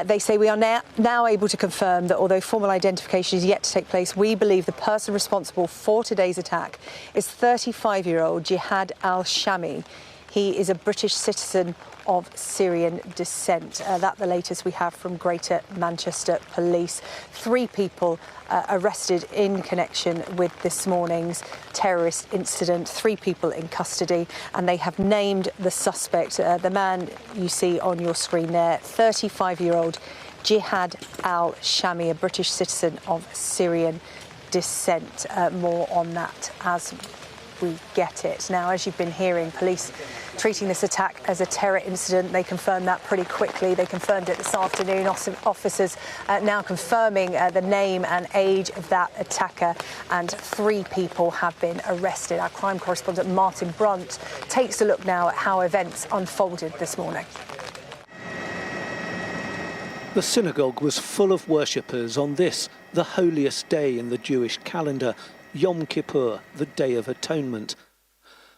They say we are now able to confirm that although formal identification is yet to take place, we believe the person responsible for today's attack is 35-year-old Jihad al-Shami. He is a British citizen of Syrian descent. That's the latest we have from Greater Manchester Police. 3 people arrested in connection with this morning's terrorist incident. 3 people in custody, and they have named the suspect, the man you see on your screen there, 35-year-old Jihad al-Shami, a British citizen of Syrian descent. More on that as we get it. Now, as you've been hearing, police treating this attack as a terror incident. They confirmed that pretty quickly. They confirmed it this afternoon. Officers now confirming the name and age of that attacker, and 3 people have been arrested. Our crime correspondent Martin Brunt takes a look now at how events unfolded this morning. The synagogue was full of worshippers on this, the holiest day in the Jewish calendar, Yom Kippur, the Day of Atonement.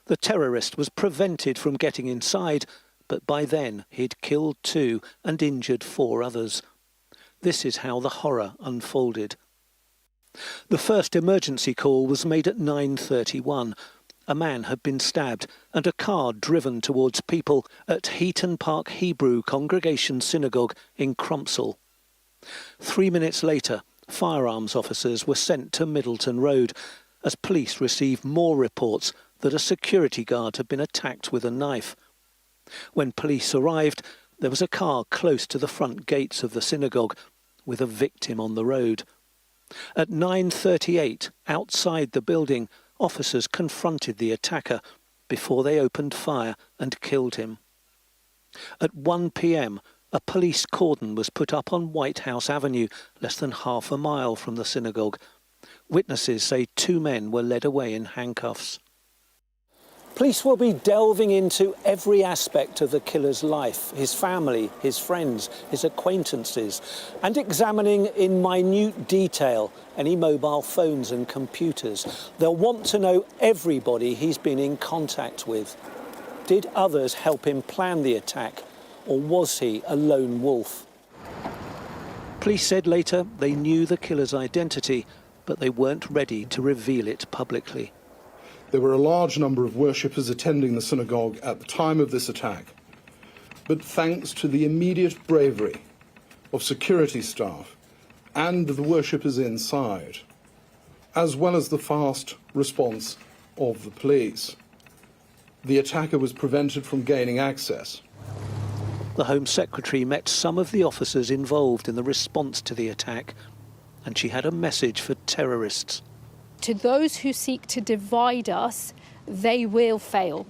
The terrorist was prevented from getting inside, but by then he'd killed 2 and injured 4 others. This is how the horror unfolded. The first emergency call was made at 9:31. A man had been stabbed and a car driven towards people at Heaton Park Hebrew Congregation Synagogue in Crumpsall. 3 minutes later, firearms officers were sent to Middleton Road as police received more reports that a security guard had been attacked with a knife. When police arrived, there was a car close to the front gates of the synagogue with a victim on the road. At 9:38, outside the building, officers confronted the attacker before they opened fire and killed him. At 1 p.m, a police cordon was put up on White House Avenue, less than half a mile from the synagogue. Witnesses say 2 men were led away in handcuffs. Police will be delving into every aspect of the killer's life, his family, his friends, his acquaintances, and examining in minute detail any mobile phones and computers. They'll want to know everybody he's been in contact with. Did others help him plan the attack, or was he a lone wolf? Police said later they knew the killer's identity, but they weren't ready to reveal it publicly. There were a large number of worshippers attending the synagogue at the time of this attack, but thanks to the immediate bravery of security staff and the worshippers inside, as well as the fast response of the police, the attacker was prevented from gaining access. The Home Secretary met some of the officers involved in the response to the attack, and she had a message for terrorists. To those who seek to divide us, they will fail.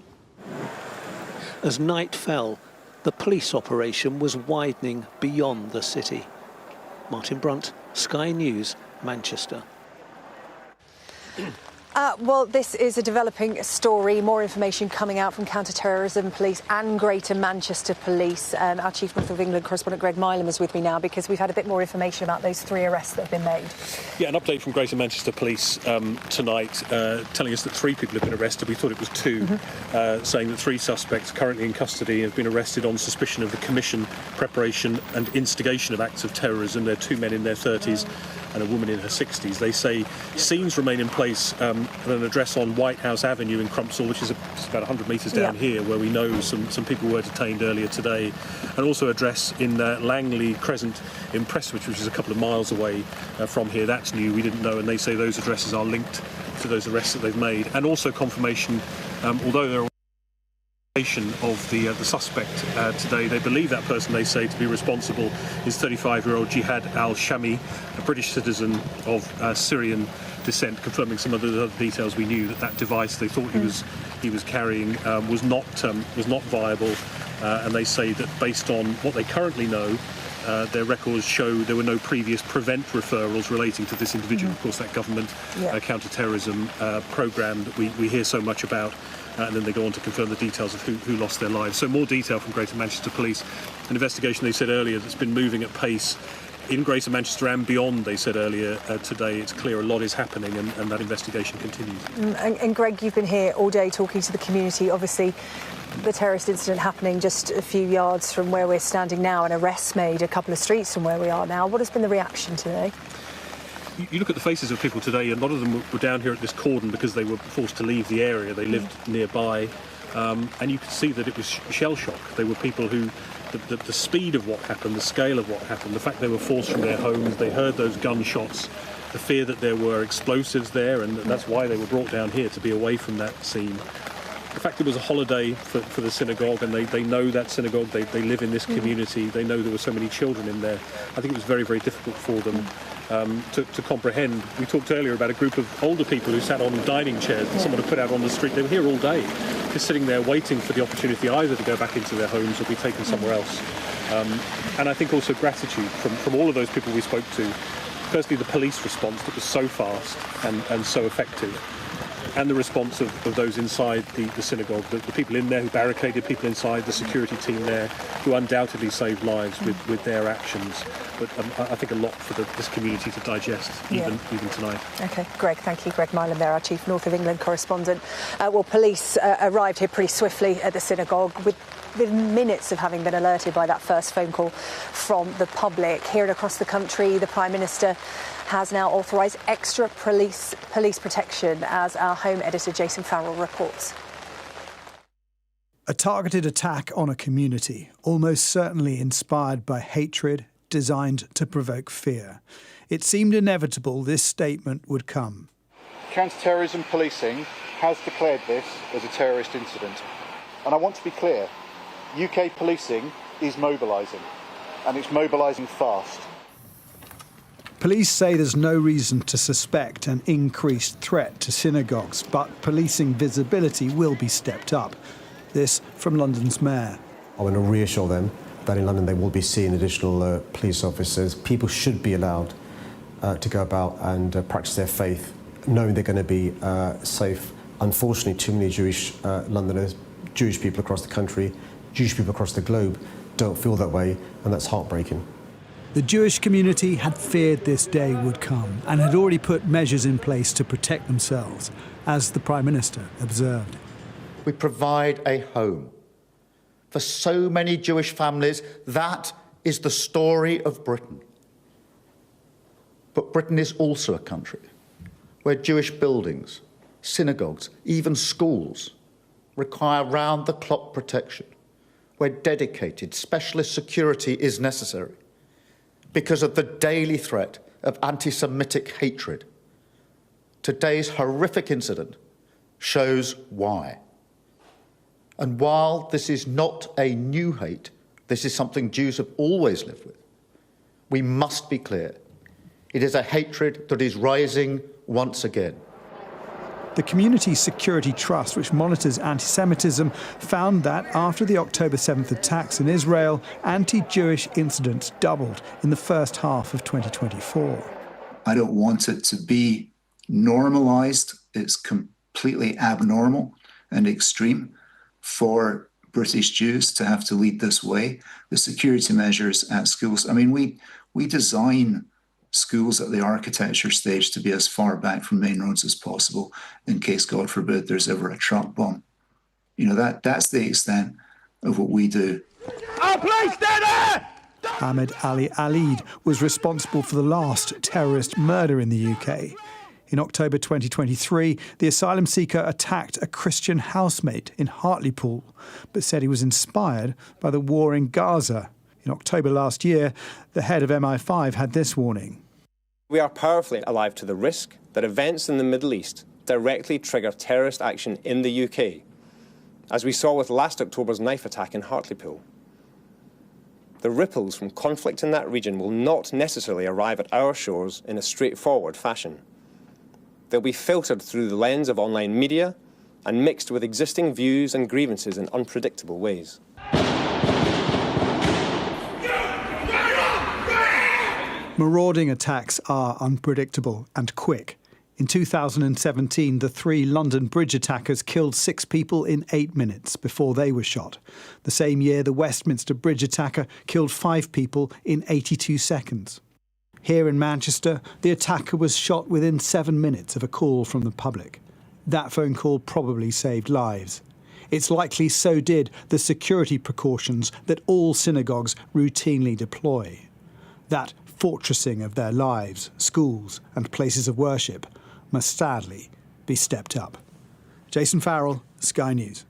As night fell, the police operation was widening beyond the city. Martin Brunt, Sky News, Manchester. Well, this is a developing story. More information coming out from counter-terrorism police and Greater Manchester Police. Our Chief North of England correspondent Greg Milam is with me now because we've had a bit more information about those 3 arrests that have been made. Yeah, an update from Greater Manchester Police tonight telling us that 3 people have been arrested. We thought it was 2, saying that 3 suspects currently in custody have been arrested on suspicion of the commission, preparation and instigation of acts of terrorism. There are 2 men in their 30s and a woman in her 60s. They say scenes remain in place at an address on White House Avenue in Crumpsall, which is about 100 metres down here, where we know some people were detained earlier today, and also address in Langley Crescent in Prestwich, which is a couple of miles away from here. That's new, we didn't know, and they say those addresses are linked to those arrests that they've made, and also confirmation, although there are of the suspect today. They believe that person, they say, to be responsible is 35-year-old Jihad al-Shami, a British citizen of Syrian descent, confirming some of the other details we knew, that device they thought he was carrying was not viable, and they say that based on what they currently know, their records show there were no previous prevent referrals relating to this individual. Of course, that government counter-terrorism programme that we hear so much about. And then they go on to confirm the details of who lost their lives. So more detail from Greater Manchester Police. An investigation, they said earlier, that's been moving at pace in Greater Manchester and beyond, they said earlier today. It's clear a lot is happening and that investigation continues. And Greg, you've been here all day talking to the community. Obviously, the terrorist incident happening just a few yards from where we're standing now, and arrests made a couple of streets from where we are now. What has been the reaction today? You look at the faces of people today, and a lot of them were down here at this cordon because they were forced to leave the area. They lived nearby, and you could see that it was shell shock. They were people who, the speed of what happened, the scale of what happened, the fact they were forced from their homes, they heard those gunshots, the fear that there were explosives there, and that's why they were brought down here, to be away from that scene. The fact it was a holiday for the synagogue, and they know that synagogue, they live in this community, they know there were so many children in there. I think it was very, very difficult for them to comprehend. We talked earlier about a group of older people who sat on dining chairs that someone had put out on the street. They were here all day, just sitting there waiting for the opportunity either to go back into their homes or be taken somewhere else. And I think also gratitude from all of those people we spoke to. Firstly, the police response that was so fast and so effective, and the response of those inside the synagogue, the people in there who barricaded people inside, the security team there, who undoubtedly saved lives with their actions. But I think a lot for this community to digest, even tonight. OK, Greg, thank you. Greg Milam there, our Chief North of England correspondent. Well, police arrived here pretty swiftly at the synagogue within minutes of having been alerted by that first phone call from the public. Here and across the country, the Prime Minister has now authorised extra police protection, as our Home editor Jason Farrell reports. A targeted attack on a community, almost certainly inspired by hatred, designed to provoke fear. It seemed inevitable this statement would come. Counter-terrorism policing has declared this as a terrorist incident. And I want to be clear, UK policing is mobilising, and it's mobilising fast. Police say there's no reason to suspect an increased threat to synagogues, but policing visibility will be stepped up. This from London's mayor. I want to reassure them that in London they will be seeing additional police officers. People should be allowed to go about and practice their faith, knowing they're going to be safe. Unfortunately, too many Jewish Londoners, Jewish people across the country, Jewish people across the globe don't feel that way, and that's heartbreaking. The Jewish community had feared this day would come and had already put measures in place to protect themselves, as the Prime Minister observed. We provide a home. For so many Jewish families, that is the story of Britain. But Britain is also a country where Jewish buildings, synagogues, even schools require round-the-clock protection, where dedicated specialist security is necessary because of the daily threat of anti-Semitic hatred. Today's horrific incident shows why. And while this is not a new hate This is something Jews have always lived with. We must be clear. It is a hatred that is rising once again. The Community Security Trust, which monitors anti-Semitism, found that after the October 7th attacks in Israel, anti-Jewish incidents doubled in the first half of 2024. I don't want it to be normalised. It's completely abnormal and extreme for British Jews to have to lead this way. The security measures at schools, I mean, we design schools at the architecture stage to be as far back from main roads as possible in case, God forbid, there's ever a truck bomb. You know, that's the extent of what we do. Our police, they're there! Ahmed Ali Alid was responsible for the last terrorist murder in the UK. In October 2023, the asylum seeker attacked a Christian housemate in Hartlepool, but said he was inspired by the war in Gaza. In October last year, the head of MI5 had this warning. We are powerfully alive to the risk that events in the Middle East directly trigger terrorist action in the UK, as we saw with last October's knife attack in Hartlepool. The ripples from conflict in that region will not necessarily arrive at our shores in a straightforward fashion. They'll be filtered through the lens of online media and mixed with existing views and grievances in unpredictable ways. Marauding attacks are unpredictable and quick. In 2017, the 3 London bridge attackers killed 6 people in 8 minutes before they were shot. The same year, the Westminster bridge attacker killed 5 people in 82 seconds. Here in Manchester, the attacker was shot within 7 minutes of a call from the public. That phone call probably saved lives. It's likely so did the security precautions that all synagogues routinely deploy. That fortressing of their lives, schools and places of worship must sadly be stepped up. Jason Farrell, Sky News.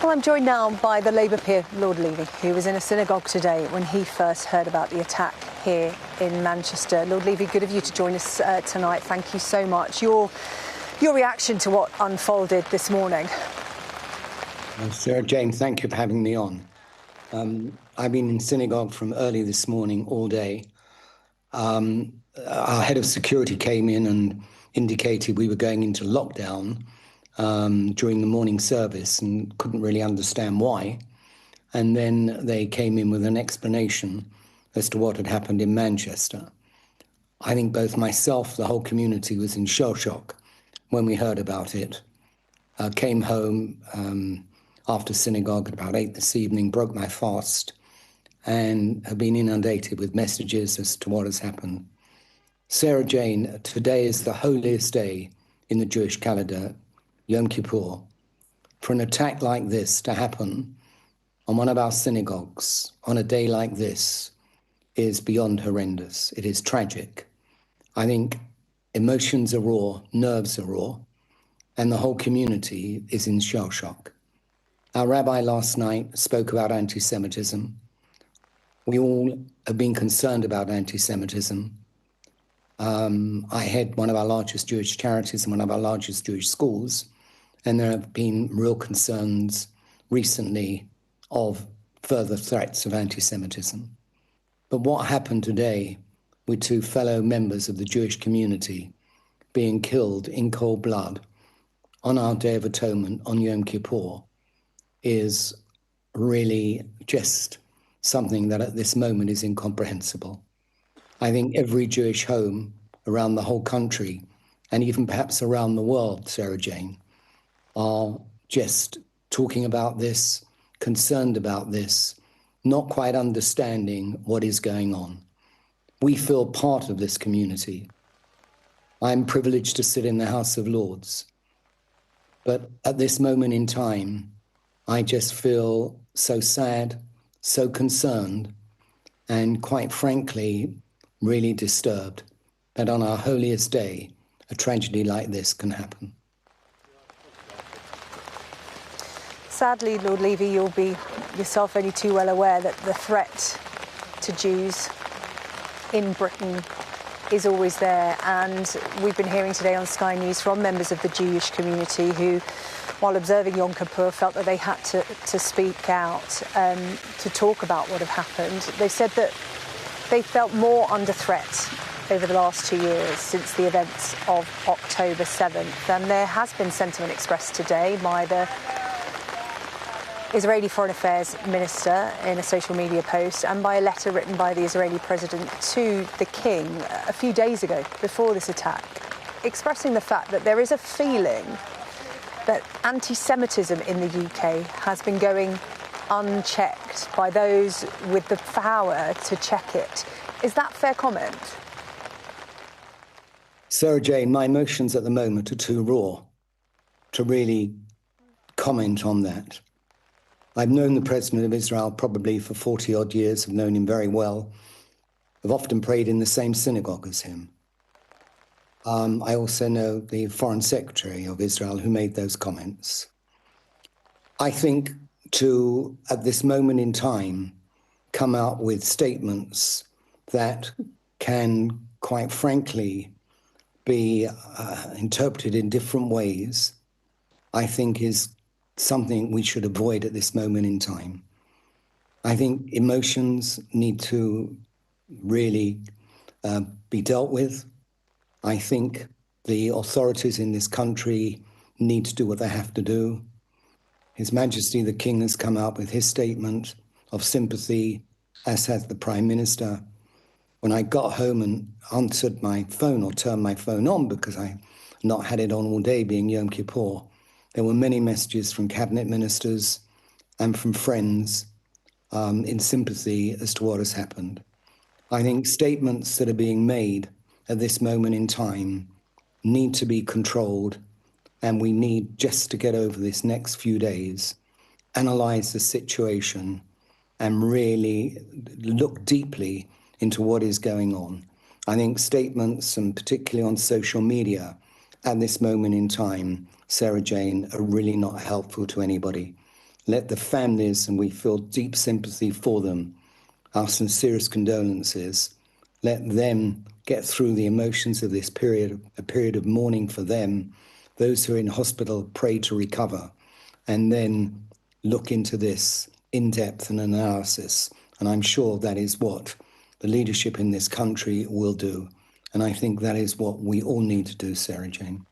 Well, I'm joined now by the Labour peer, Lord Levy, who was in a synagogue today when he first heard about the attack here in Manchester. Lord Levy, good of you to join us tonight. Thank you so much. Your reaction to what unfolded this morning? Well, Sarah Jane, thank you for having me on. I've been in synagogue from early this morning all day. Our head of security came in and indicated we were going into lockdown during the morning service and couldn't really understand why. And then they came in with an explanation as to what had happened in Manchester. I think both myself, the whole community was in shell shock when we heard about it. Came home after synagogue at about 8 this evening, broke my fast, and have been inundated with messages as to what has happened. Sarah Jane, today is the holiest day in the Jewish calendar, Yom Kippur. For an attack like this to happen on one of our synagogues on a day like this is beyond horrendous. It is tragic. I think emotions are raw, nerves are raw, and the whole community is in shell shock. Our rabbi last night spoke about anti-Semitism. We all have been concerned about anti-Semitism. I head one of our largest Jewish charities and one of our largest Jewish schools, and there have been real concerns recently of further threats of anti-Semitism. But what happened today with 2 fellow members of the Jewish community being killed in cold blood on our Day of Atonement on Yom Kippur is really just something that at this moment is incomprehensible. I think every Jewish home around the whole country, and even perhaps around the world, Sarah Jane, are just talking about this, concerned about this, not quite understanding what is going on. We feel part of this community. I'm privileged to sit in the House of Lords. But at this moment in time, I just feel so sad, so concerned, and quite frankly, really disturbed that on our holiest day, a tragedy like this can happen. Sadly, Lord Levy, you'll be yourself only too well aware that the threat to Jews in Britain is always there, and we've been hearing today on Sky News from members of the Jewish community who while observing Yom Kippur, felt that they had to speak out, to talk about what had happened. They said that they felt more under threat over the last 2 years since the events of October 7th. And there has been sentiment expressed today by the Israeli Foreign Affairs Minister in a social media post and by a letter written by the Israeli President to the King a few days ago before this attack, expressing the fact that there is a feeling that anti-Semitism in the UK has been going unchecked by those with the power to check it. Is that fair comment? Sarah Jane, my emotions at the moment are too raw to really comment on that. I've known the President of Israel probably for 40-odd years. I've known him very well. I've often prayed in the same synagogue as him. I also know the Foreign Secretary of Israel who made those comments. I think to, at this moment in time, come out with statements that can, quite frankly, be interpreted in different ways, I think is something we should avoid at this moment in time. I think emotions need to really be dealt with. I think the authorities in this country need to do what they have to do. His Majesty the King has come out with his statement of sympathy, as has the Prime Minister. When I got home and answered my phone or turned my phone on, because I not had it on all day being Yom Kippur, there were many messages from cabinet ministers and from friends in sympathy as to what has happened. I think statements that are being made at this moment in time need to be controlled, and we need just to get over this next few days, analyse the situation and really look deeply into what is going on. I think statements, and particularly on social media at this moment in time, Sarah Jane, are really not helpful to anybody. Let the families, and we feel deep sympathy for them, our sincerest condolences, let them get through the emotions of this period, a period of mourning for them. Those who are in hospital, pray to recover, and then look into this in depth and analysis. And I'm sure that is what the leadership in this country will do. And I think that is what we all need to do, Sarah Jane.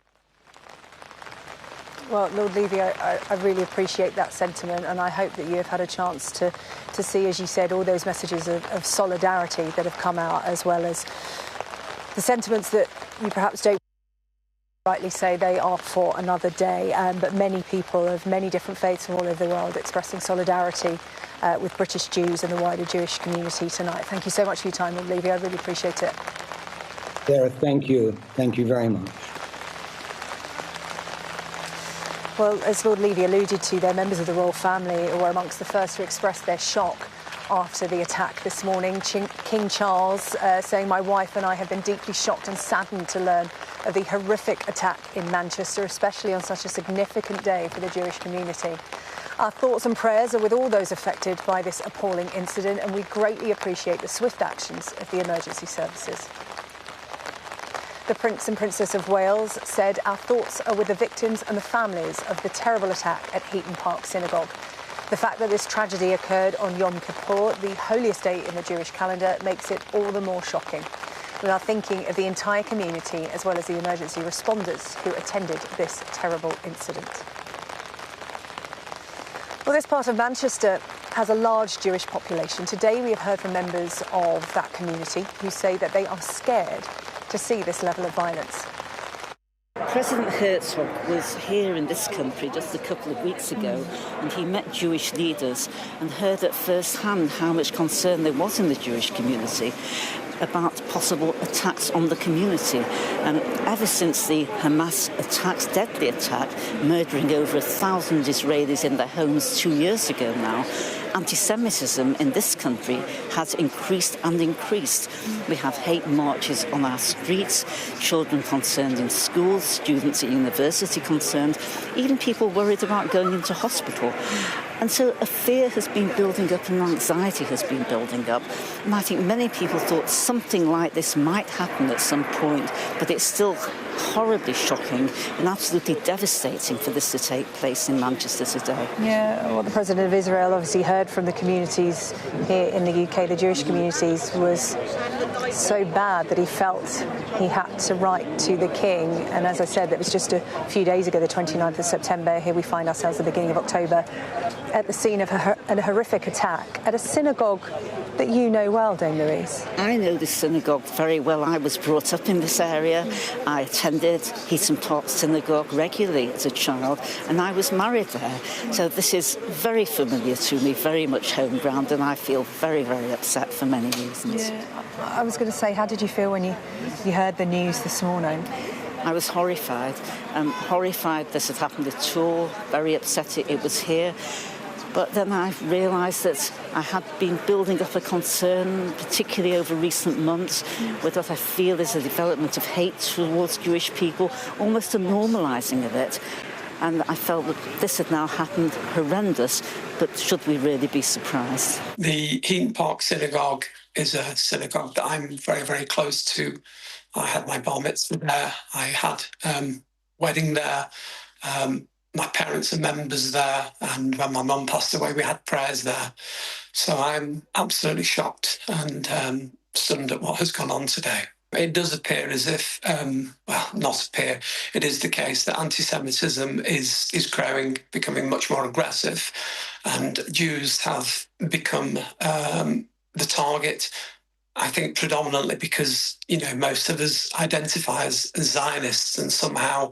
Well, Lord Levy, I really appreciate that sentiment, and I hope that you have had a chance to see, as you said, all those messages of solidarity that have come out, as well as the sentiments that you perhaps don't rightly say they are for another day, but many people of many different faiths from all over the world expressing solidarity with British Jews and the wider Jewish community tonight. Thank you so much for your time, Lord Levy. I really appreciate it. Sarah, thank you. Thank you very much. Well, as Lord Levy alluded to, they're members of the royal family who were amongst the first to express their shock after the attack this morning. King Charles saying, "My wife and I have been deeply shocked and saddened to learn of the horrific attack in Manchester, especially on such a significant day for the Jewish community. Our thoughts and prayers are with all those affected by this appalling incident, and we greatly appreciate the swift actions of the emergency services." The Prince and Princess of Wales said, "Our thoughts are with the victims and the families of the terrible attack at Heaton Park Synagogue. The fact that this tragedy occurred on Yom Kippur, the holiest day in the Jewish calendar, makes it all the more shocking. We are thinking of the entire community as well as the emergency responders who attended this terrible incident." Well, this part of Manchester has a large Jewish population. Today we have heard from members of that community who say that they are scared to see this level of violence. President Herzog was here in this country just a couple of weeks ago, and he met Jewish leaders and heard at first hand how much concern there was in the Jewish community about possible attacks on the community. And ever since the Hamas attacks, deadly attack, murdering over 1,000 Israelis in their homes 2 years ago now, anti-Semitism in this country has increased and increased. We have hate marches on our streets, children concerned in schools, students at university concerned, even people worried about going into hospital. And so a fear has been building up and anxiety has been building up. And I think many people thought something like this might happen at some point, but it's still horribly shocking and absolutely devastating for this to take place in Manchester today. Yeah, what the President of Israel obviously heard from the communities here in the UK, the Jewish communities, was so bad that he felt he had to write to the King. And as I said, it was just a few days ago, the 29th of September. Here we find ourselves at the beginning of October at the scene of a horrific attack at a synagogue that you know well, Dame Louise. I know this synagogue very well. I was brought up in this area. I attended Heaton Park Synagogue regularly as a child, and I was married there. So this is very familiar to me, very much home ground, and I feel very, very upset for many reasons. Yeah. I was going to say, how did you feel when you heard the news this morning? I was horrified. Horrified this had happened at all, very upset it was here. But then I realised that I had been building up a concern, particularly over recent months, with what I feel is a development of hate towards Jewish people, almost a normalising of it. And I felt that this had now happened, horrendous, but should we really be surprised? The Heaton Park Synagogue is a synagogue that I'm very, very close to. I had my bar mitzvah there. I had wedding there. My parents are members there, and when my mum passed away, we had prayers there. So I'm absolutely shocked and stunned at what has gone on today. It does appear as if, well, not appear, it is the case that anti-Semitism is growing, becoming much more aggressive, and Jews have become the target, I think predominantly because, you know, most of us identify as Zionists, and somehow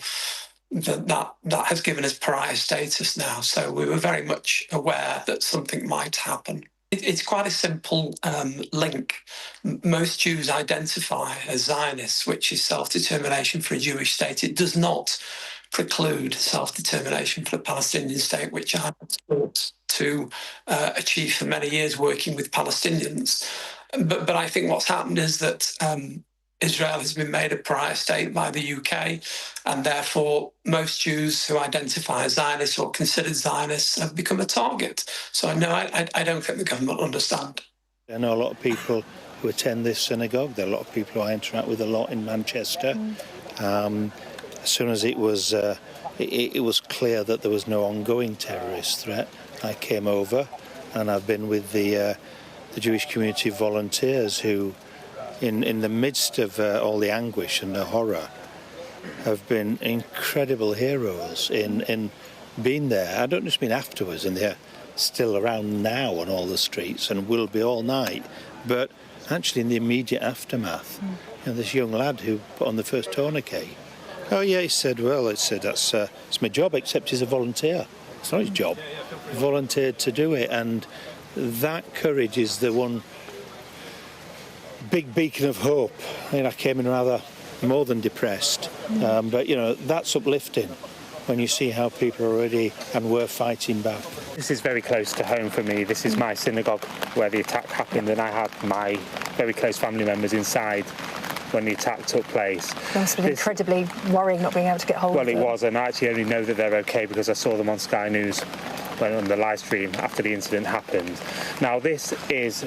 that has given us pariah status now. So we were very much aware that something might happen. It's quite a simple link. Most Jews identify as Zionists, which is self-determination for a Jewish state. It does not preclude self-determination for a Palestinian state, which I have sought to achieve for many years working with Palestinians. But I think what's happened is that Israel has been made a pariah state by the UK, and therefore most Jews who identify as Zionists or considered Zionists have become a target. So no, I don't think the government understand. I know a lot of people who attend this synagogue. There are a lot of people who I interact with a lot in Manchester. As soon as it was clear that there was no ongoing terrorist threat, I came over, and I've been with the Jewish community volunteers who, in the midst of all the anguish and the horror, have been incredible heroes in being there. I don't just mean afterwards, and they're still around now on all the streets and will be all night, but actually in the immediate aftermath. You know, this young lad who put on the first tourniquet. Oh yeah, he said, well, it's my job, except he's a volunteer. It's not his job. He volunteered to do it, and that courage is the one big beacon of hope. I mean, I came in rather more than depressed, but you know, that's uplifting when you see how people are already and were fighting back. This is very close to home for me. This is my synagogue where the attack happened, and I had my very close family members inside when the attack took place. It must have been incredibly worrying not being able to get hold of them. Well, it was, and I actually only know that they're okay because I saw them on Sky News when on the live stream after the incident happened. Now, this is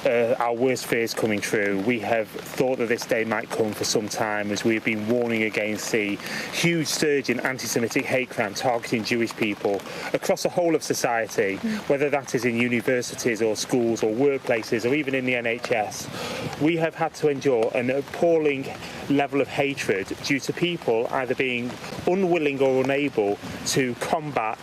our worst fears coming true. We have thought that this day might come for some time, as we've been warning against the huge surge in anti-Semitic hate crime targeting Jewish people across the whole of society, whether that is in universities or schools or workplaces or even in the NHS. We have had to endure an appalling level of hatred due to people either being unwilling or unable to combat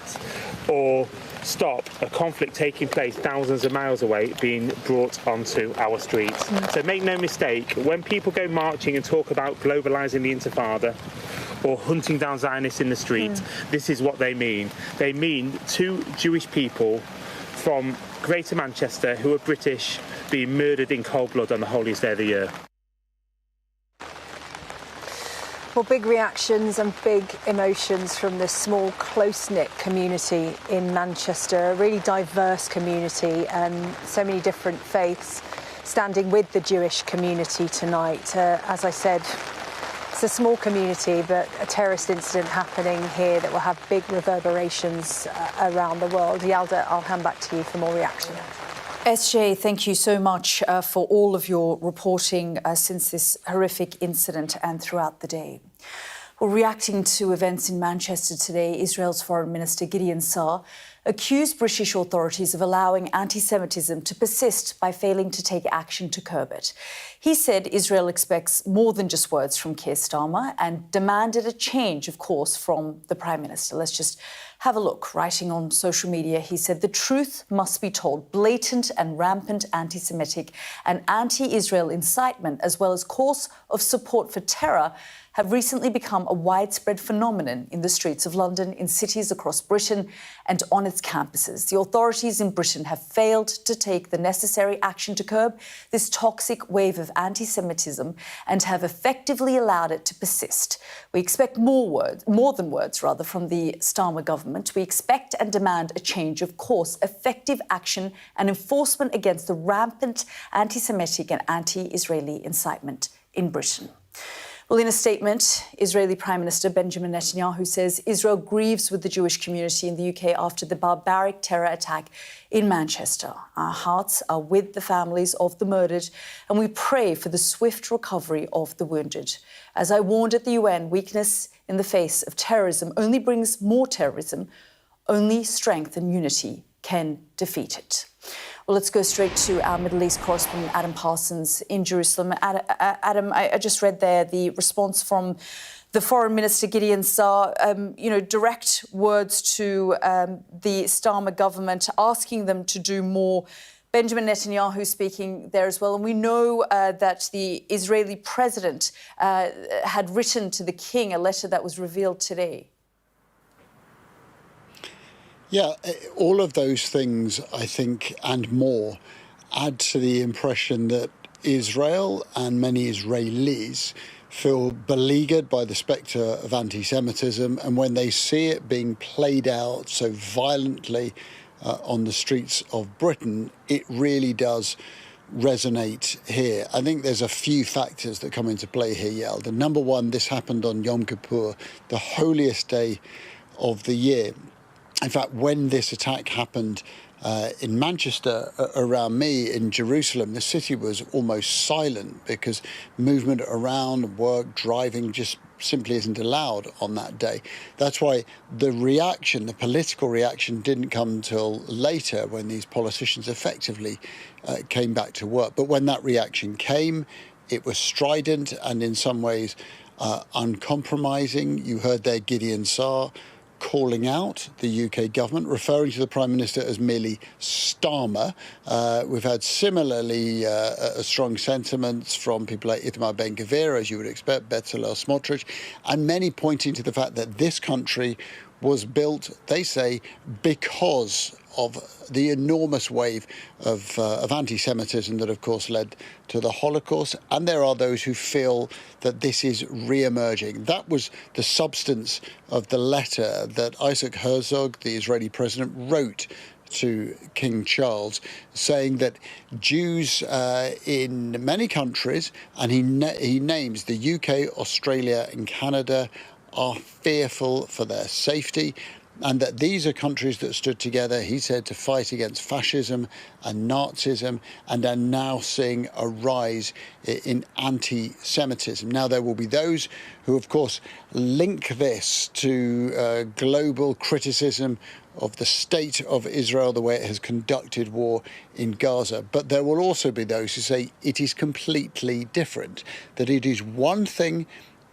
or stop a conflict taking place thousands of miles away being brought onto our streets. So make no mistake, when people go marching and talk about globalising the Intifada or hunting down Zionists in the street, this is what they mean. They mean two Jewish people from Greater Manchester who are British being murdered in cold blood on the holiest day of the year. Well, big reactions and big emotions from this small, close-knit community in Manchester, a really diverse community, so many different faiths standing with the Jewish community tonight. As I said, it's a small community, but a terrorist incident happening here that will have big reverberations around the world. Yalda, I'll hand back to you for more reaction. SJ, thank you so much for all of your reporting since this horrific incident and throughout the day. Well, reacting to events in Manchester today, Israel's Foreign Minister Gideon Saar accused British authorities of allowing anti-Semitism to persist by failing to take action to curb it. He said Israel expects more than just words from Keir Starmer and demanded a change, of course, from the Prime Minister. Let's just have a look. Writing on social media, he said the truth must be told. Blatant and rampant anti-Semitic and anti-Israel incitement, as well as calls of support for terror, have recently become a widespread phenomenon in the streets of London, in cities across Britain and on its campuses. The authorities in Britain have failed to take the necessary action to curb this toxic wave of anti-Semitism and have effectively allowed it to persist. We expect more than words, from the Starmer government. We expect and demand a change, of course, effective action and enforcement against the rampant anti-Semitic and anti-Israeli incitement in Britain. Well, in a statement, Israeli Prime Minister Benjamin Netanyahu says Israel grieves with the Jewish community in the UK after the barbaric terror attack in Manchester. Our hearts are with the families of the murdered, and we pray for the swift recovery of the wounded. As I warned at the UN, weakness in the face of terrorism only brings more terrorism. Only strength and unity can defeat it. Well, let's go straight to our Middle East correspondent, Adam Parsons, in Jerusalem. Adam, I just read there the response from the Foreign Minister Gideon Saar, direct words to the Starmer government, asking them to do more. Benjamin Netanyahu speaking there as well. And we know that the Israeli president had written to the king a letter that was revealed today. Yeah, all of those things, I think, and more, add to the impression that Israel and many Israelis feel beleaguered by the spectre of anti-Semitism, and when they see it being played out so violently on the streets of Britain, it really does resonate here. I think there's a few factors that come into play here, Yalda. Number one, this happened on Yom Kippur, the holiest day of the year. In fact, when this attack happened in Manchester, around me in Jerusalem, the city was almost silent because movement around, work, driving just simply isn't allowed on that day. That's why the reaction, the political reaction, didn't come till later when these politicians effectively came back to work. But when that reaction came, it was strident and in some ways uncompromising. You heard there Gideon Saar calling out the UK government, referring to the Prime Minister as merely Starmer. We've had similarly strong sentiments from people like Itamar Ben-Gvir, as you would expect, Bezalel Smotrich, and many pointing to the fact that this country was built, they say, because of the enormous wave of anti-Semitism that, of course, led to the Holocaust. And there are those who feel that this is re-emerging. That was the substance of the letter that Isaac Herzog, the Israeli president, wrote to King Charles, saying that Jews in many countries, and he names the UK, Australia and Canada, are fearful for their safety, and that these are countries that stood together, he said, to fight against fascism and Nazism, and are now seeing a rise in anti-Semitism. Now, there will be those who, of course, link this to global criticism of the state of Israel, the way it has conducted war in Gaza. But there will also be those who say it is completely different, that it is one thing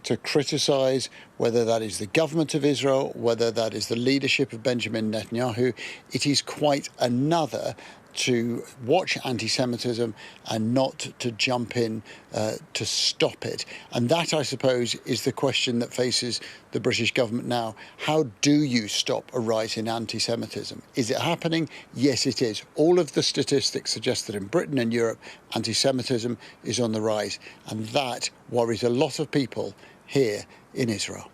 to criticise, whether that is the government of Israel, whether that is the leadership of Benjamin Netanyahu. It is quite another to watch anti-Semitism and not to jump in to stop it. And that, I suppose, is the question that faces the British government now. How do you stop a rise in anti-Semitism? Is it happening? Yes, it is. All of the statistics suggest that in Britain and Europe, anti-Semitism is on the rise. And that worries a lot of people here in Israel.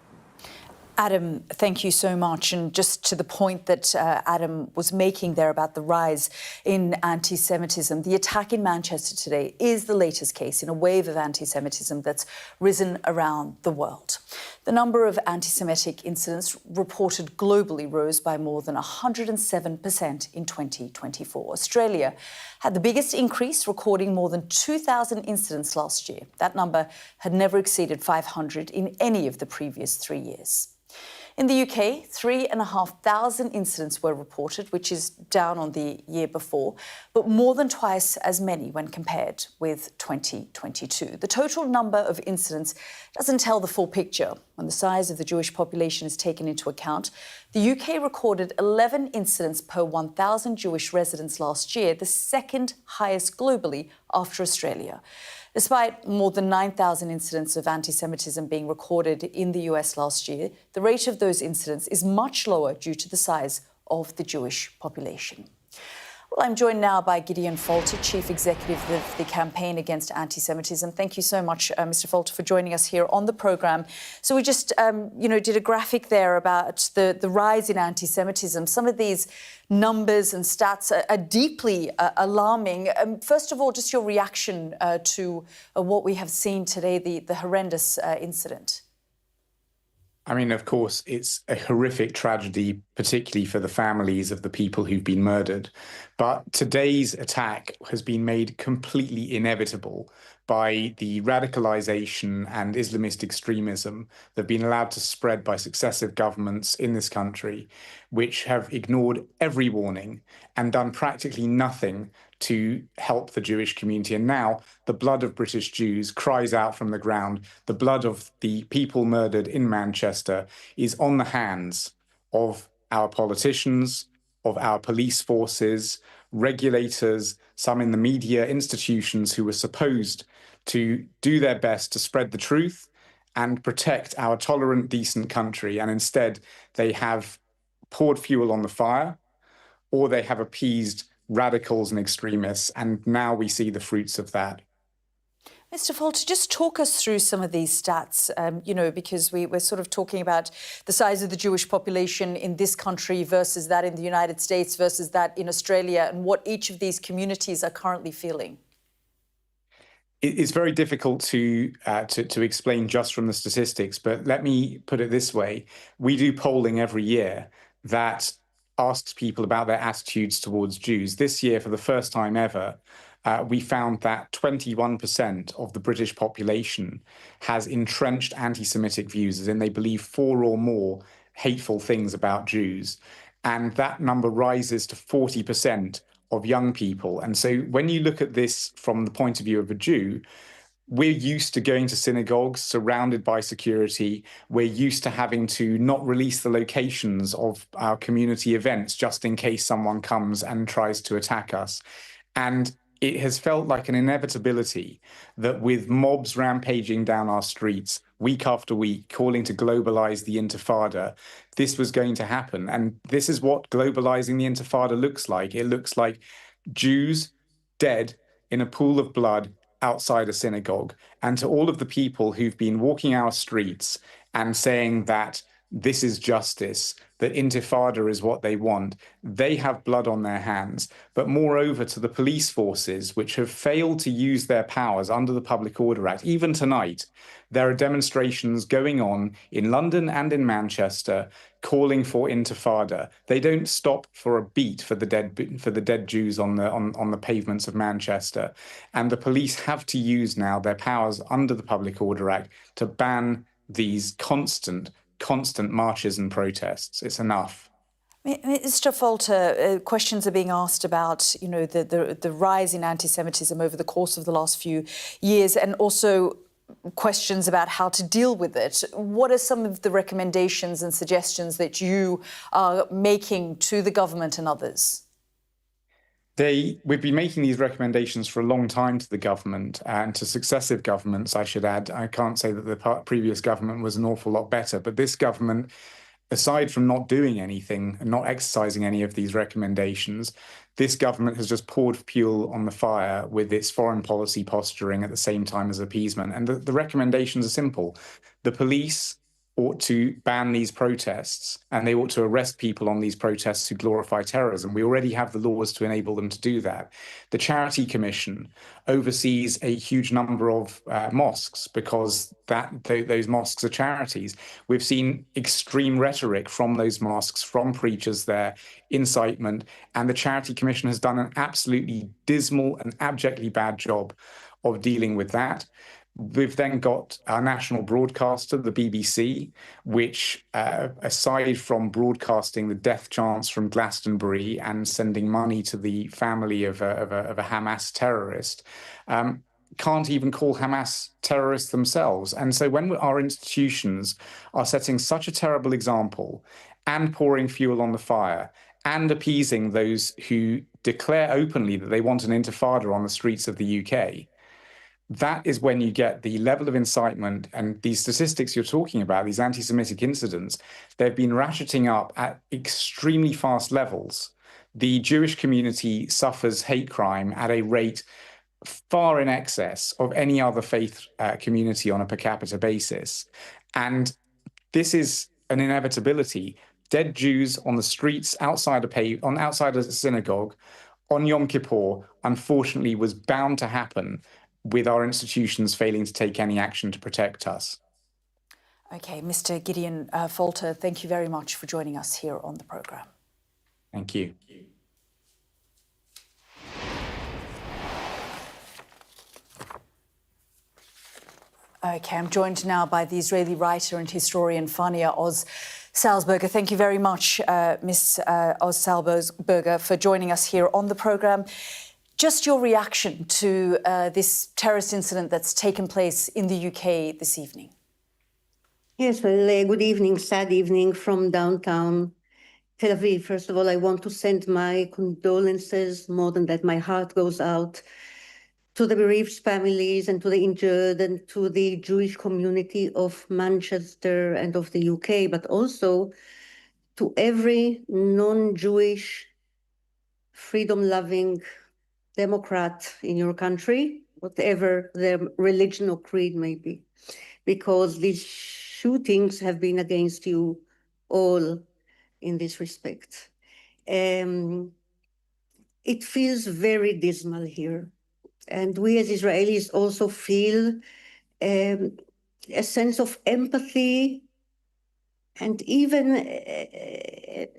Adam, thank you so much. And just to the point that Adam was making there about the rise in anti-Semitism, the attack in Manchester today is the latest case in a wave of anti-Semitism that's risen around the world. The number of anti-Semitic incidents reported globally rose by more than 107% in 2024. Australia had the biggest increase, recording more than 2,000 incidents last year. That number had never exceeded 500 in any of the previous 3 years. In the UK, 3,500 incidents were reported, which is down on the year before, but more than twice as many when compared with 2022. The total number of incidents doesn't tell the full picture. When the size of the Jewish population is taken into account, the UK recorded 11 incidents per 1,000 Jewish residents last year, the second highest globally after Australia. Despite more than 9,000 incidents of anti-Semitism being recorded in the US last year, the rate of those incidents is much lower due to the size of the Jewish population. Well, I'm joined now by Gideon Falter, Chief Executive of the Campaign Against Anti-Semitism. Thank you so much, Mr. Falter, for joining us here on the programme. So we just, did a graphic there about the rise in anti-Semitism. Some of these numbers and stats are deeply alarming. First of all, just your reaction to what we have seen today, the horrendous incident. I mean, of course, it's a horrific tragedy, particularly for the families of the people who've been murdered. But today's attack has been made completely inevitable by the radicalization and Islamist extremism that have been allowed to spread by successive governments in this country, which have ignored every warning and done practically nothing to help the Jewish community. And now the blood of British Jews cries out from the ground. The blood of the people murdered in Manchester is on the hands of our politicians, of our police forces, regulators, some in the media, institutions who were supposed to do their best to spread the truth and protect our tolerant, decent country. And instead, they have poured fuel on the fire, or they have appeased radicals and extremists, and now we see the fruits of that. Mr. Falter, just talk us through some of these stats, because we're sort of talking about the size of the Jewish population in this country versus that in the United States versus that in Australia, and what each of these communities are currently feeling. It's very difficult to explain just from the statistics, but let me put it this way. We do polling every year that asks people about their attitudes towards Jews. This year, for the first time ever, we found that 21% of the British population has entrenched anti-Semitic views, as in they believe 4 or more hateful things about Jews. And that number rises to 40% of young people. And so when you look at this from the point of view of a Jew, we're used to going to synagogues surrounded by security. We're used to having to not release the locations of our community events just in case someone comes and tries to attack us. And it has felt like an inevitability that with mobs rampaging down our streets week after week, calling to globalize the Intifada, this was going to happen. And this is what globalizing the Intifada looks like. It looks like Jews dead in a pool of blood outside a synagogue. And to all of the people who've been walking our streets and saying that this is justice, that Intifada is what they want, they have blood on their hands. But moreover, to the police forces, which have failed to use their powers under the Public Order Act, even tonight, there are demonstrations going on in London and in Manchester calling for Intifada. They don't stop for a beat for the dead Jews on the pavements of Manchester. And the police have to use now their powers under the Public Order Act to ban these constant marches and protests. It's enough. Mr. Falter, questions are being asked about, the rise in anti-Semitism over the course of the last few years, and also questions about how to deal with it. What are some of the recommendations and suggestions that you are making to the government and others? We've been making these recommendations for a long time to the government and to successive governments, I should add. I can't say that the previous government was an awful lot better, but this government, aside from not doing anything and not exercising any of these recommendations, this government has just poured fuel on the fire with its foreign policy posturing at the same time as appeasement. And the recommendations are simple. The police, ought to ban these protests, and they ought to arrest people on these protests who glorify terrorism. We already have the laws to enable them to do that. The Charity Commission oversees a huge number of mosques because those mosques are charities. We've seen extreme rhetoric from those mosques, from preachers there, incitement, and the Charity Commission has done an absolutely dismal and abjectly bad job of dealing with that. We've then got our national broadcaster, the BBC, which, aside from broadcasting the death chants from Glastonbury and sending money to the family of a Hamas terrorist, can't even call Hamas terrorists themselves. And so when our institutions are setting such a terrible example and pouring fuel on the fire and appeasing those who declare openly that they want an intifada on the streets of the UK, that is when you get the level of incitement and these statistics you're talking about, these anti-Semitic incidents. They've been ratcheting up at extremely fast levels. The Jewish community suffers hate crime at a rate far in excess of any other faith community on a per capita basis. And this is an inevitability. Dead Jews on the streets outside a synagogue on Yom Kippur, unfortunately, was bound to happen with our institutions failing to take any action to protect us. Okay, Mr. Gideon Falter, thank you very much for joining us here on the programme. Thank you. Okay, I'm joined now by the Israeli writer and historian Fania Oz-Salzberger. Thank you very much, Ms. Oz-Salzberger, for joining us here on the programme. Just your reaction to this terrorist incident that's taken place in the UK this evening. Yes, well, good evening, sad evening from downtown Tel Aviv. First of all, I want to send my condolences. More than that, my heart goes out to the bereaved families and to the injured and to the Jewish community of Manchester and of the UK, but also to every non-Jewish, freedom-loving Democrat in your country, whatever their religion or creed may be, because these shootings have been against you all in this respect. It feels very dismal here. And we as Israelis also feel a sense of empathy and even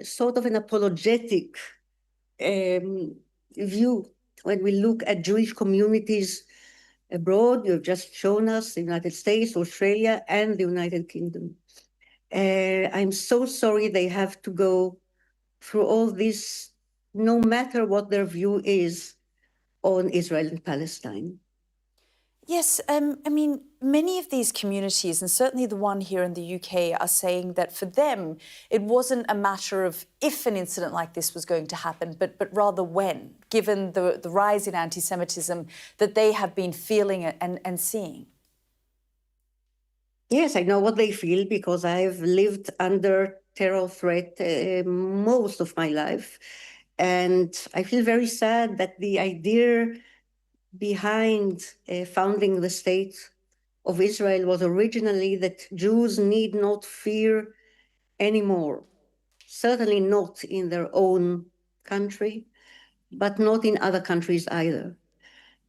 sort of an apologetic view when we look at Jewish communities abroad. You've just shown us the United States, Australia, and the United Kingdom. I'm so sorry they have to go through all this, no matter what their view is on Israel and Palestine. Yes, I mean, many of these communities, and certainly the one here in the UK, are saying that for them, it wasn't a matter of if an incident like this was going to happen, but rather when, given the rise in anti-Semitism that they have been feeling and seeing. Yes, I know what they feel because I've lived under terror threat most of my life. And I feel very sad that the idea behind founding the state of Israel was originally that Jews need not fear anymore, certainly not in their own country, but not in other countries either.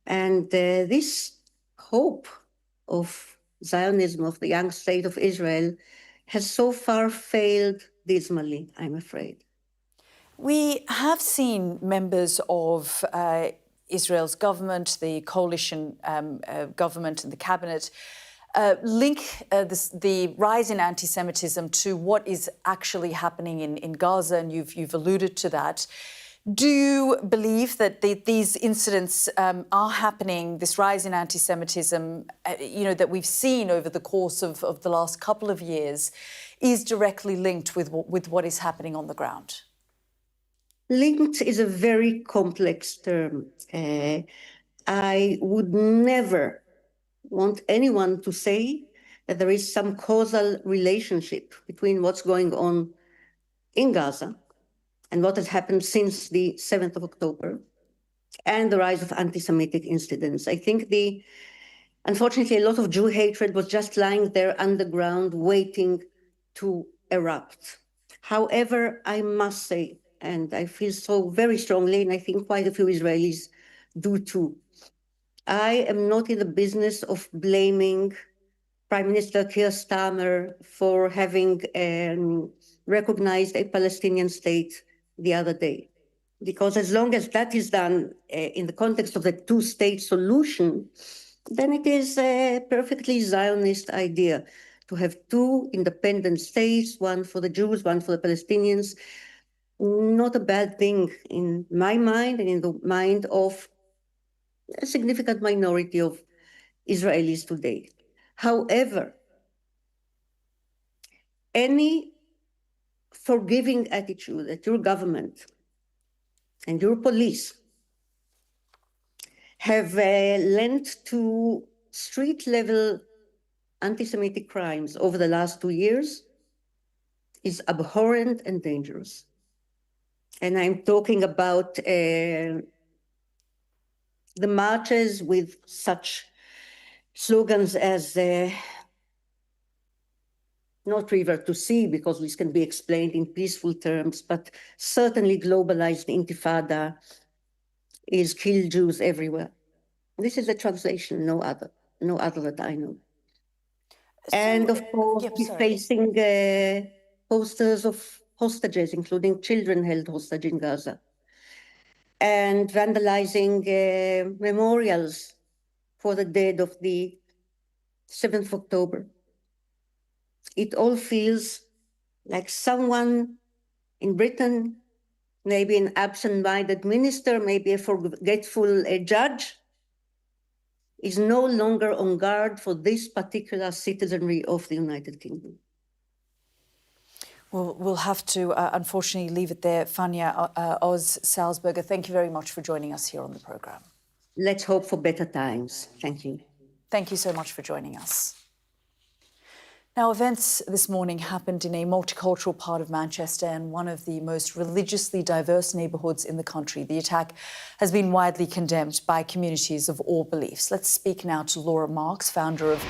And this hope of Zionism, of the young state of Israel, has so far failed dismally, I'm afraid. We have seen members of Israel's government, the coalition government and the cabinet, link the rise in anti-Semitism to what is actually happening in Gaza, and you've alluded to that. Do you believe that these incidents are happening, this rise in anti-Semitism, that we've seen over the course of the last couple of years, is directly linked with what is happening on the ground? Linked is a very complex term. I would never want anyone to say that there is some causal relationship between what's going on in Gaza and what has happened since the 7th of October and the rise of anti-Semitic incidents. I think unfortunately, a lot of Jew hatred was just lying there underground, waiting to erupt. However, I must say, and I feel so very strongly, and I think quite a few Israelis do too, I am not in the business of blaming Prime Minister Keir Starmer for having recognized a Palestinian state the other day. Because as long as that is done in the context of the two-state solution, then it is a perfectly Zionist idea to have two independent states, one for the Jews, one for the Palestinians. Not a bad thing in my mind and in the mind of a significant minority of Israelis today. However, any forgiving attitude that your government and your police have lent to street-level anti-Semitic crimes over the last 2 years is abhorrent and dangerous. And I'm talking about the marches with such slogans as not river to sea, because this can be explained in peaceful terms, but certainly globalized intifada is kill Jews everywhere. This is a translation, no other that I know. And of course, defacing posters of hostages, including children held hostage in Gaza, and vandalizing memorials for the dead of the 7th of October. It all feels like someone in Britain, maybe an absent-minded minister, maybe a forgetful judge, is no longer on guard for this particular citizenry of the United Kingdom. Well, we'll have to, unfortunately, leave it there. Fania Oz-Salzberger, thank you very much for joining us here on the programme. Let's hope for better times. Thank you. Thank you so much for joining us. Now, events this morning happened in a multicultural part of Manchester and one of the most religiously diverse neighbourhoods in the country. The attack has been widely condemned by communities of all beliefs. Let's speak now to Laura Marks, founder of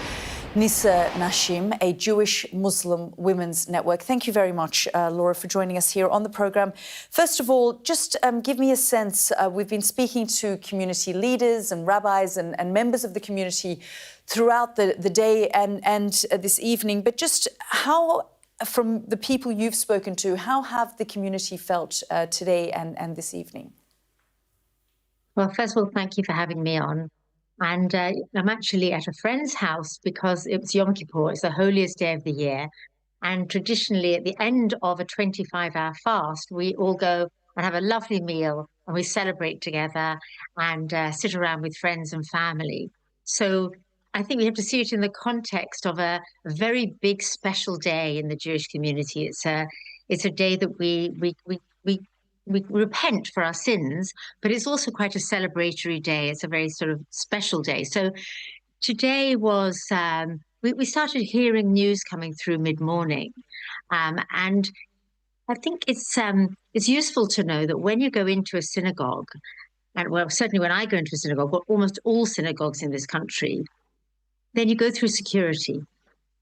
Nisa Nashim, a Jewish Muslim women's network. Thank you very much, Laura, for joining us here on the programme. First of all, just give me a sense. We've been speaking to community leaders and rabbis and members of the community throughout the day and this evening, but just how, from the people you've spoken to, how have the community felt today and this evening? Well, first of all, thank you for having me on. And I'm actually at a friend's house because it was Yom Kippur. It's the holiest day of the year. And traditionally, at the end of a 25-hour fast, we all go and have a lovely meal and we celebrate together and sit around with friends and family. So I think we have to see it in the context of a very big, special day in the Jewish community. It's a day that we repent for our sins, but it's also quite a celebratory day. It's a very sort of special day. So today was, we started hearing news coming through mid-morning. And I think it's useful to know that when you go into a synagogue, and well, certainly when I go into a synagogue, but almost all synagogues in this country, then you go through security.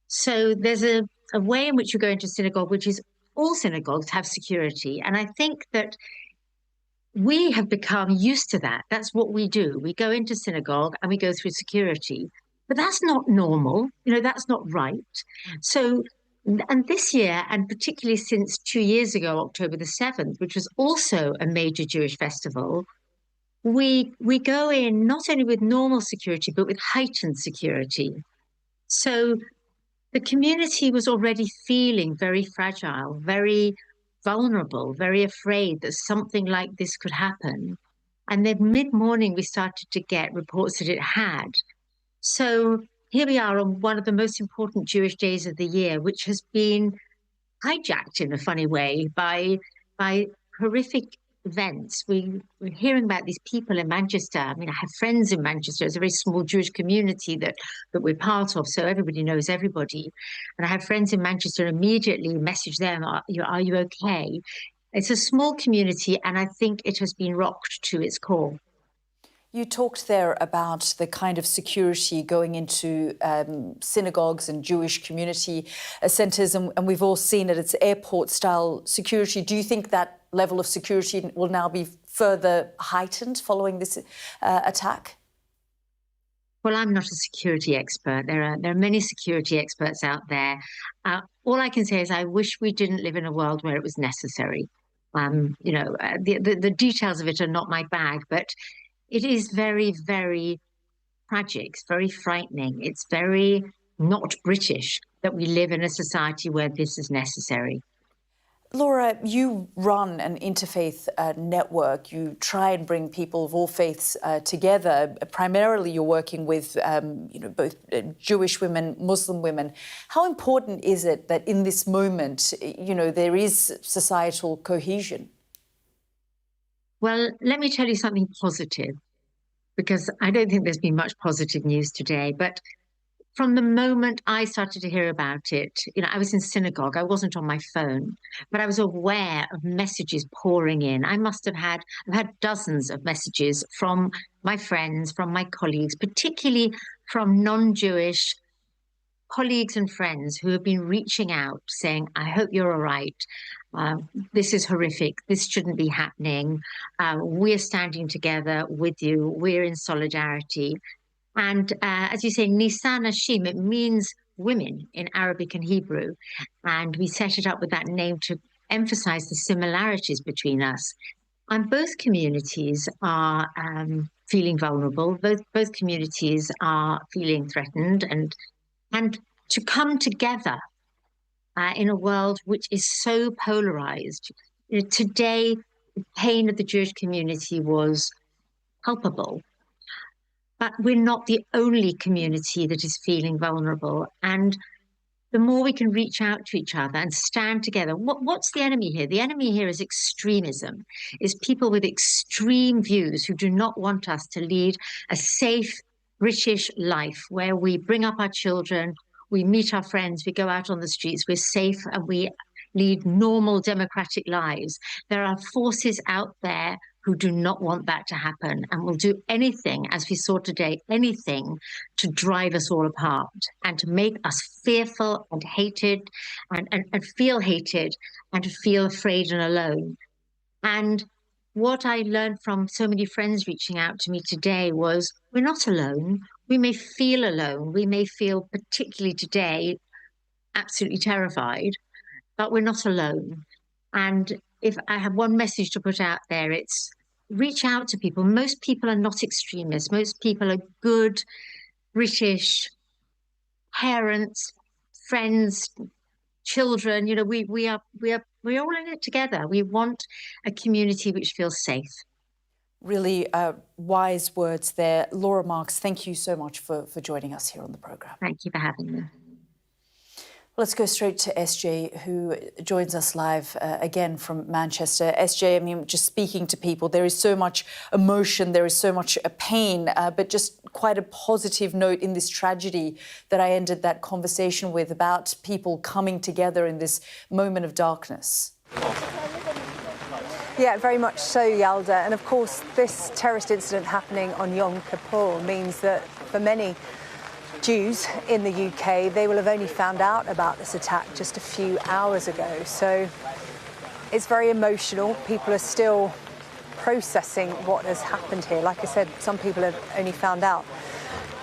So there's a way in which you go into synagogue, which is all synagogues have security. And I think that we have become used to that. That's what we do. We go into synagogue and we go through security. But that's not normal. You know, that's not right. So, and this year, and particularly since 2 years ago, October the 7th, which was also a major Jewish festival, we go in not only with normal security, but with heightened security. So the community was already feeling very fragile, very vulnerable, very afraid that something like this could happen. And then mid-morning, we started to get reports that it had. So here we are on one of the most important Jewish days of the year, which has been hijacked in a funny way by horrific events. We're hearing about these people in Manchester. I mean, I have friends in Manchester. It's a very small Jewish community that we're part of, so everybody knows everybody. And I have friends in Manchester, immediately message them, are you okay? It's a small community, and I think it has been rocked to its core. You talked there about the kind of security going into synagogues and Jewish community centres, and we've all seen it. It's airport-style security. Do you think that level of security will now be further heightened following this attack? Well, I'm not a security expert. There are many security experts out there. All I can say is I wish we didn't live in a world where it was necessary. The details of it are not my bag, but it is very, very tragic. It's very frightening. It's very not British that we live in a society where this is necessary. Laura, you run an interfaith network. You try and bring people of all faiths together. Primarily, you're working with, both Jewish women, Muslim women. How important is it that in this moment, there is societal cohesion? Well, let me tell you something positive, because I don't think there's been much positive news today. But from the moment I started to hear about it, I was in synagogue. I wasn't on my phone, but I was aware of messages pouring in. I've had dozens of messages from my friends, from my colleagues, particularly from non-Jewish colleagues and friends who have been reaching out saying, I hope you're all right. This is horrific. This shouldn't be happening. We're standing together with you. We're in solidarity. And as you say, Nisa Nashim, it means women in Arabic and Hebrew. And we set it up with that name to emphasize the similarities between us. And both communities are feeling vulnerable. Both communities are feeling threatened. And to come together in a world which is so polarized. Today, the pain of the Jewish community was palpable. But we're not the only community that is feeling vulnerable. And the more we can reach out to each other and stand together, what's the enemy here? The enemy here is extremism, is people with extreme views who do not want us to lead a safe British life where we bring up our children, we meet our friends, we go out on the streets, we're safe and we lead normal democratic lives. There are forces out there who do not want that to happen and will do anything, as we saw today, anything to drive us all apart and to make us fearful and hated and feel hated and to feel afraid and alone. And what I learned from so many friends reaching out to me today was we're not alone. We may feel alone. We may feel, particularly today, absolutely terrified, but we're not alone. And if I have one message to put out there, it's reach out to people. Most people are not extremists. Most people are good British parents, friends, children. We are all in it together. We want a community which feels safe. Really wise words there. Laura Marks, thank you so much for joining us here on the programme. Thank you for having me. Let's go straight to SJ, who joins us live again from Manchester. SJ, just speaking to people, there is so much emotion, there is so much pain, but just quite a positive note in this tragedy that I ended that conversation with about people coming together in this moment of darkness. Yeah, very much so, Yalda. And of course, this terrorist incident happening on Yom Kippur means that for many Jews in the UK, they will have only found out about this attack just a few hours ago. So it's very emotional. People are still processing what has happened here. Like I said, some people have only found out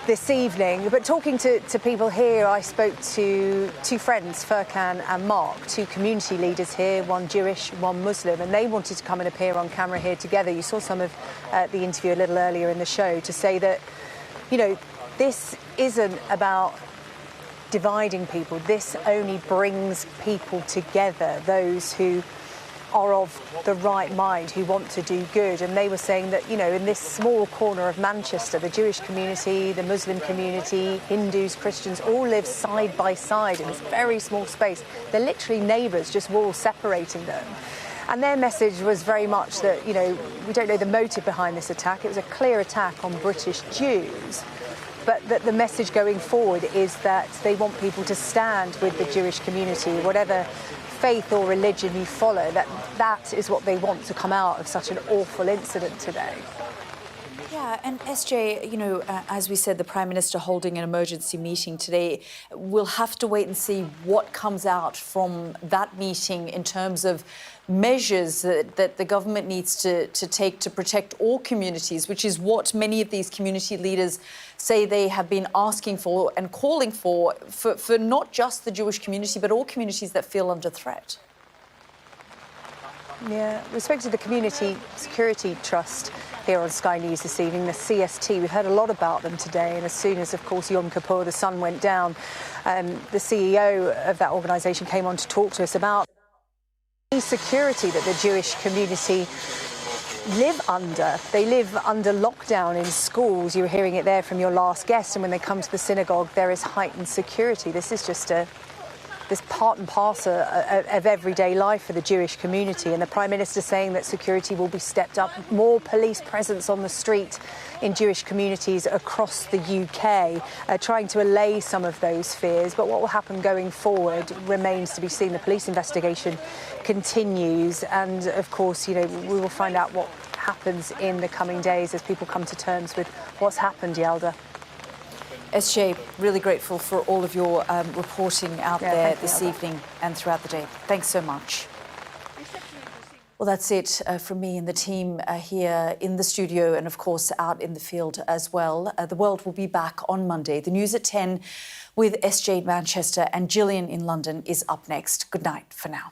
this evening. But talking to people here, I spoke to two friends, Furkan and Mark, two community leaders here, one Jewish, one Muslim, and they wanted to come and appear on camera here together. You saw some of the interview a little earlier in the show to say that, this isn't about dividing people. This only brings people together, those who are of the right mind, who want to do good. And they were saying that, in this small corner of Manchester, the Jewish community, the Muslim community, Hindus, Christians, all live side by side in this very small space. They're literally neighbours, just walls separating them. And their message was very much that, we don't know the motive behind this attack. It was a clear attack on British Jews. But that the message going forward is that they want people to stand with the Jewish community, whatever faith or religion you follow, that is what they want to come out of such an awful incident today. Yeah, and SJ, you know, as we said, the Prime Minister holding an emergency meeting today. We'll have to wait and see what comes out from that meeting in terms of measures that the government needs to take to protect all communities, which is what many of these community leaders say they have been asking for and calling for not just the Jewish community, but all communities that feel under threat. Yeah, we spoke to the Community Security Trust here on Sky News this evening, the CST. We've heard a lot about them today, and as soon as, of course, Yom Kippur, the sun went down, the CEO of that organisation came on to talk to us about the security that the Jewish community live under. They live under lockdown in schools. You were hearing it there from your last guest, and when they come to the synagogue, there is heightened security. This is just this part and parcel of everyday life for the Jewish community, and the Prime Minister saying that security will be stepped up, more police presence on the street in Jewish communities across the UK, trying to allay some of those fears. But what will happen going forward remains to be seen. The police investigation continues, and of course, you know, we will find out what happens in the coming days as people come to terms with what's happened, Yalda. SJ, really grateful for all of your reporting out there this evening and throughout the day. Thanks so much. Well, that's it from me and the team here in the studio and, of course, out in the field as well. The World will be back on Monday. The news at 10 with SJ in Manchester and Gillian in London is up next. Good night for now.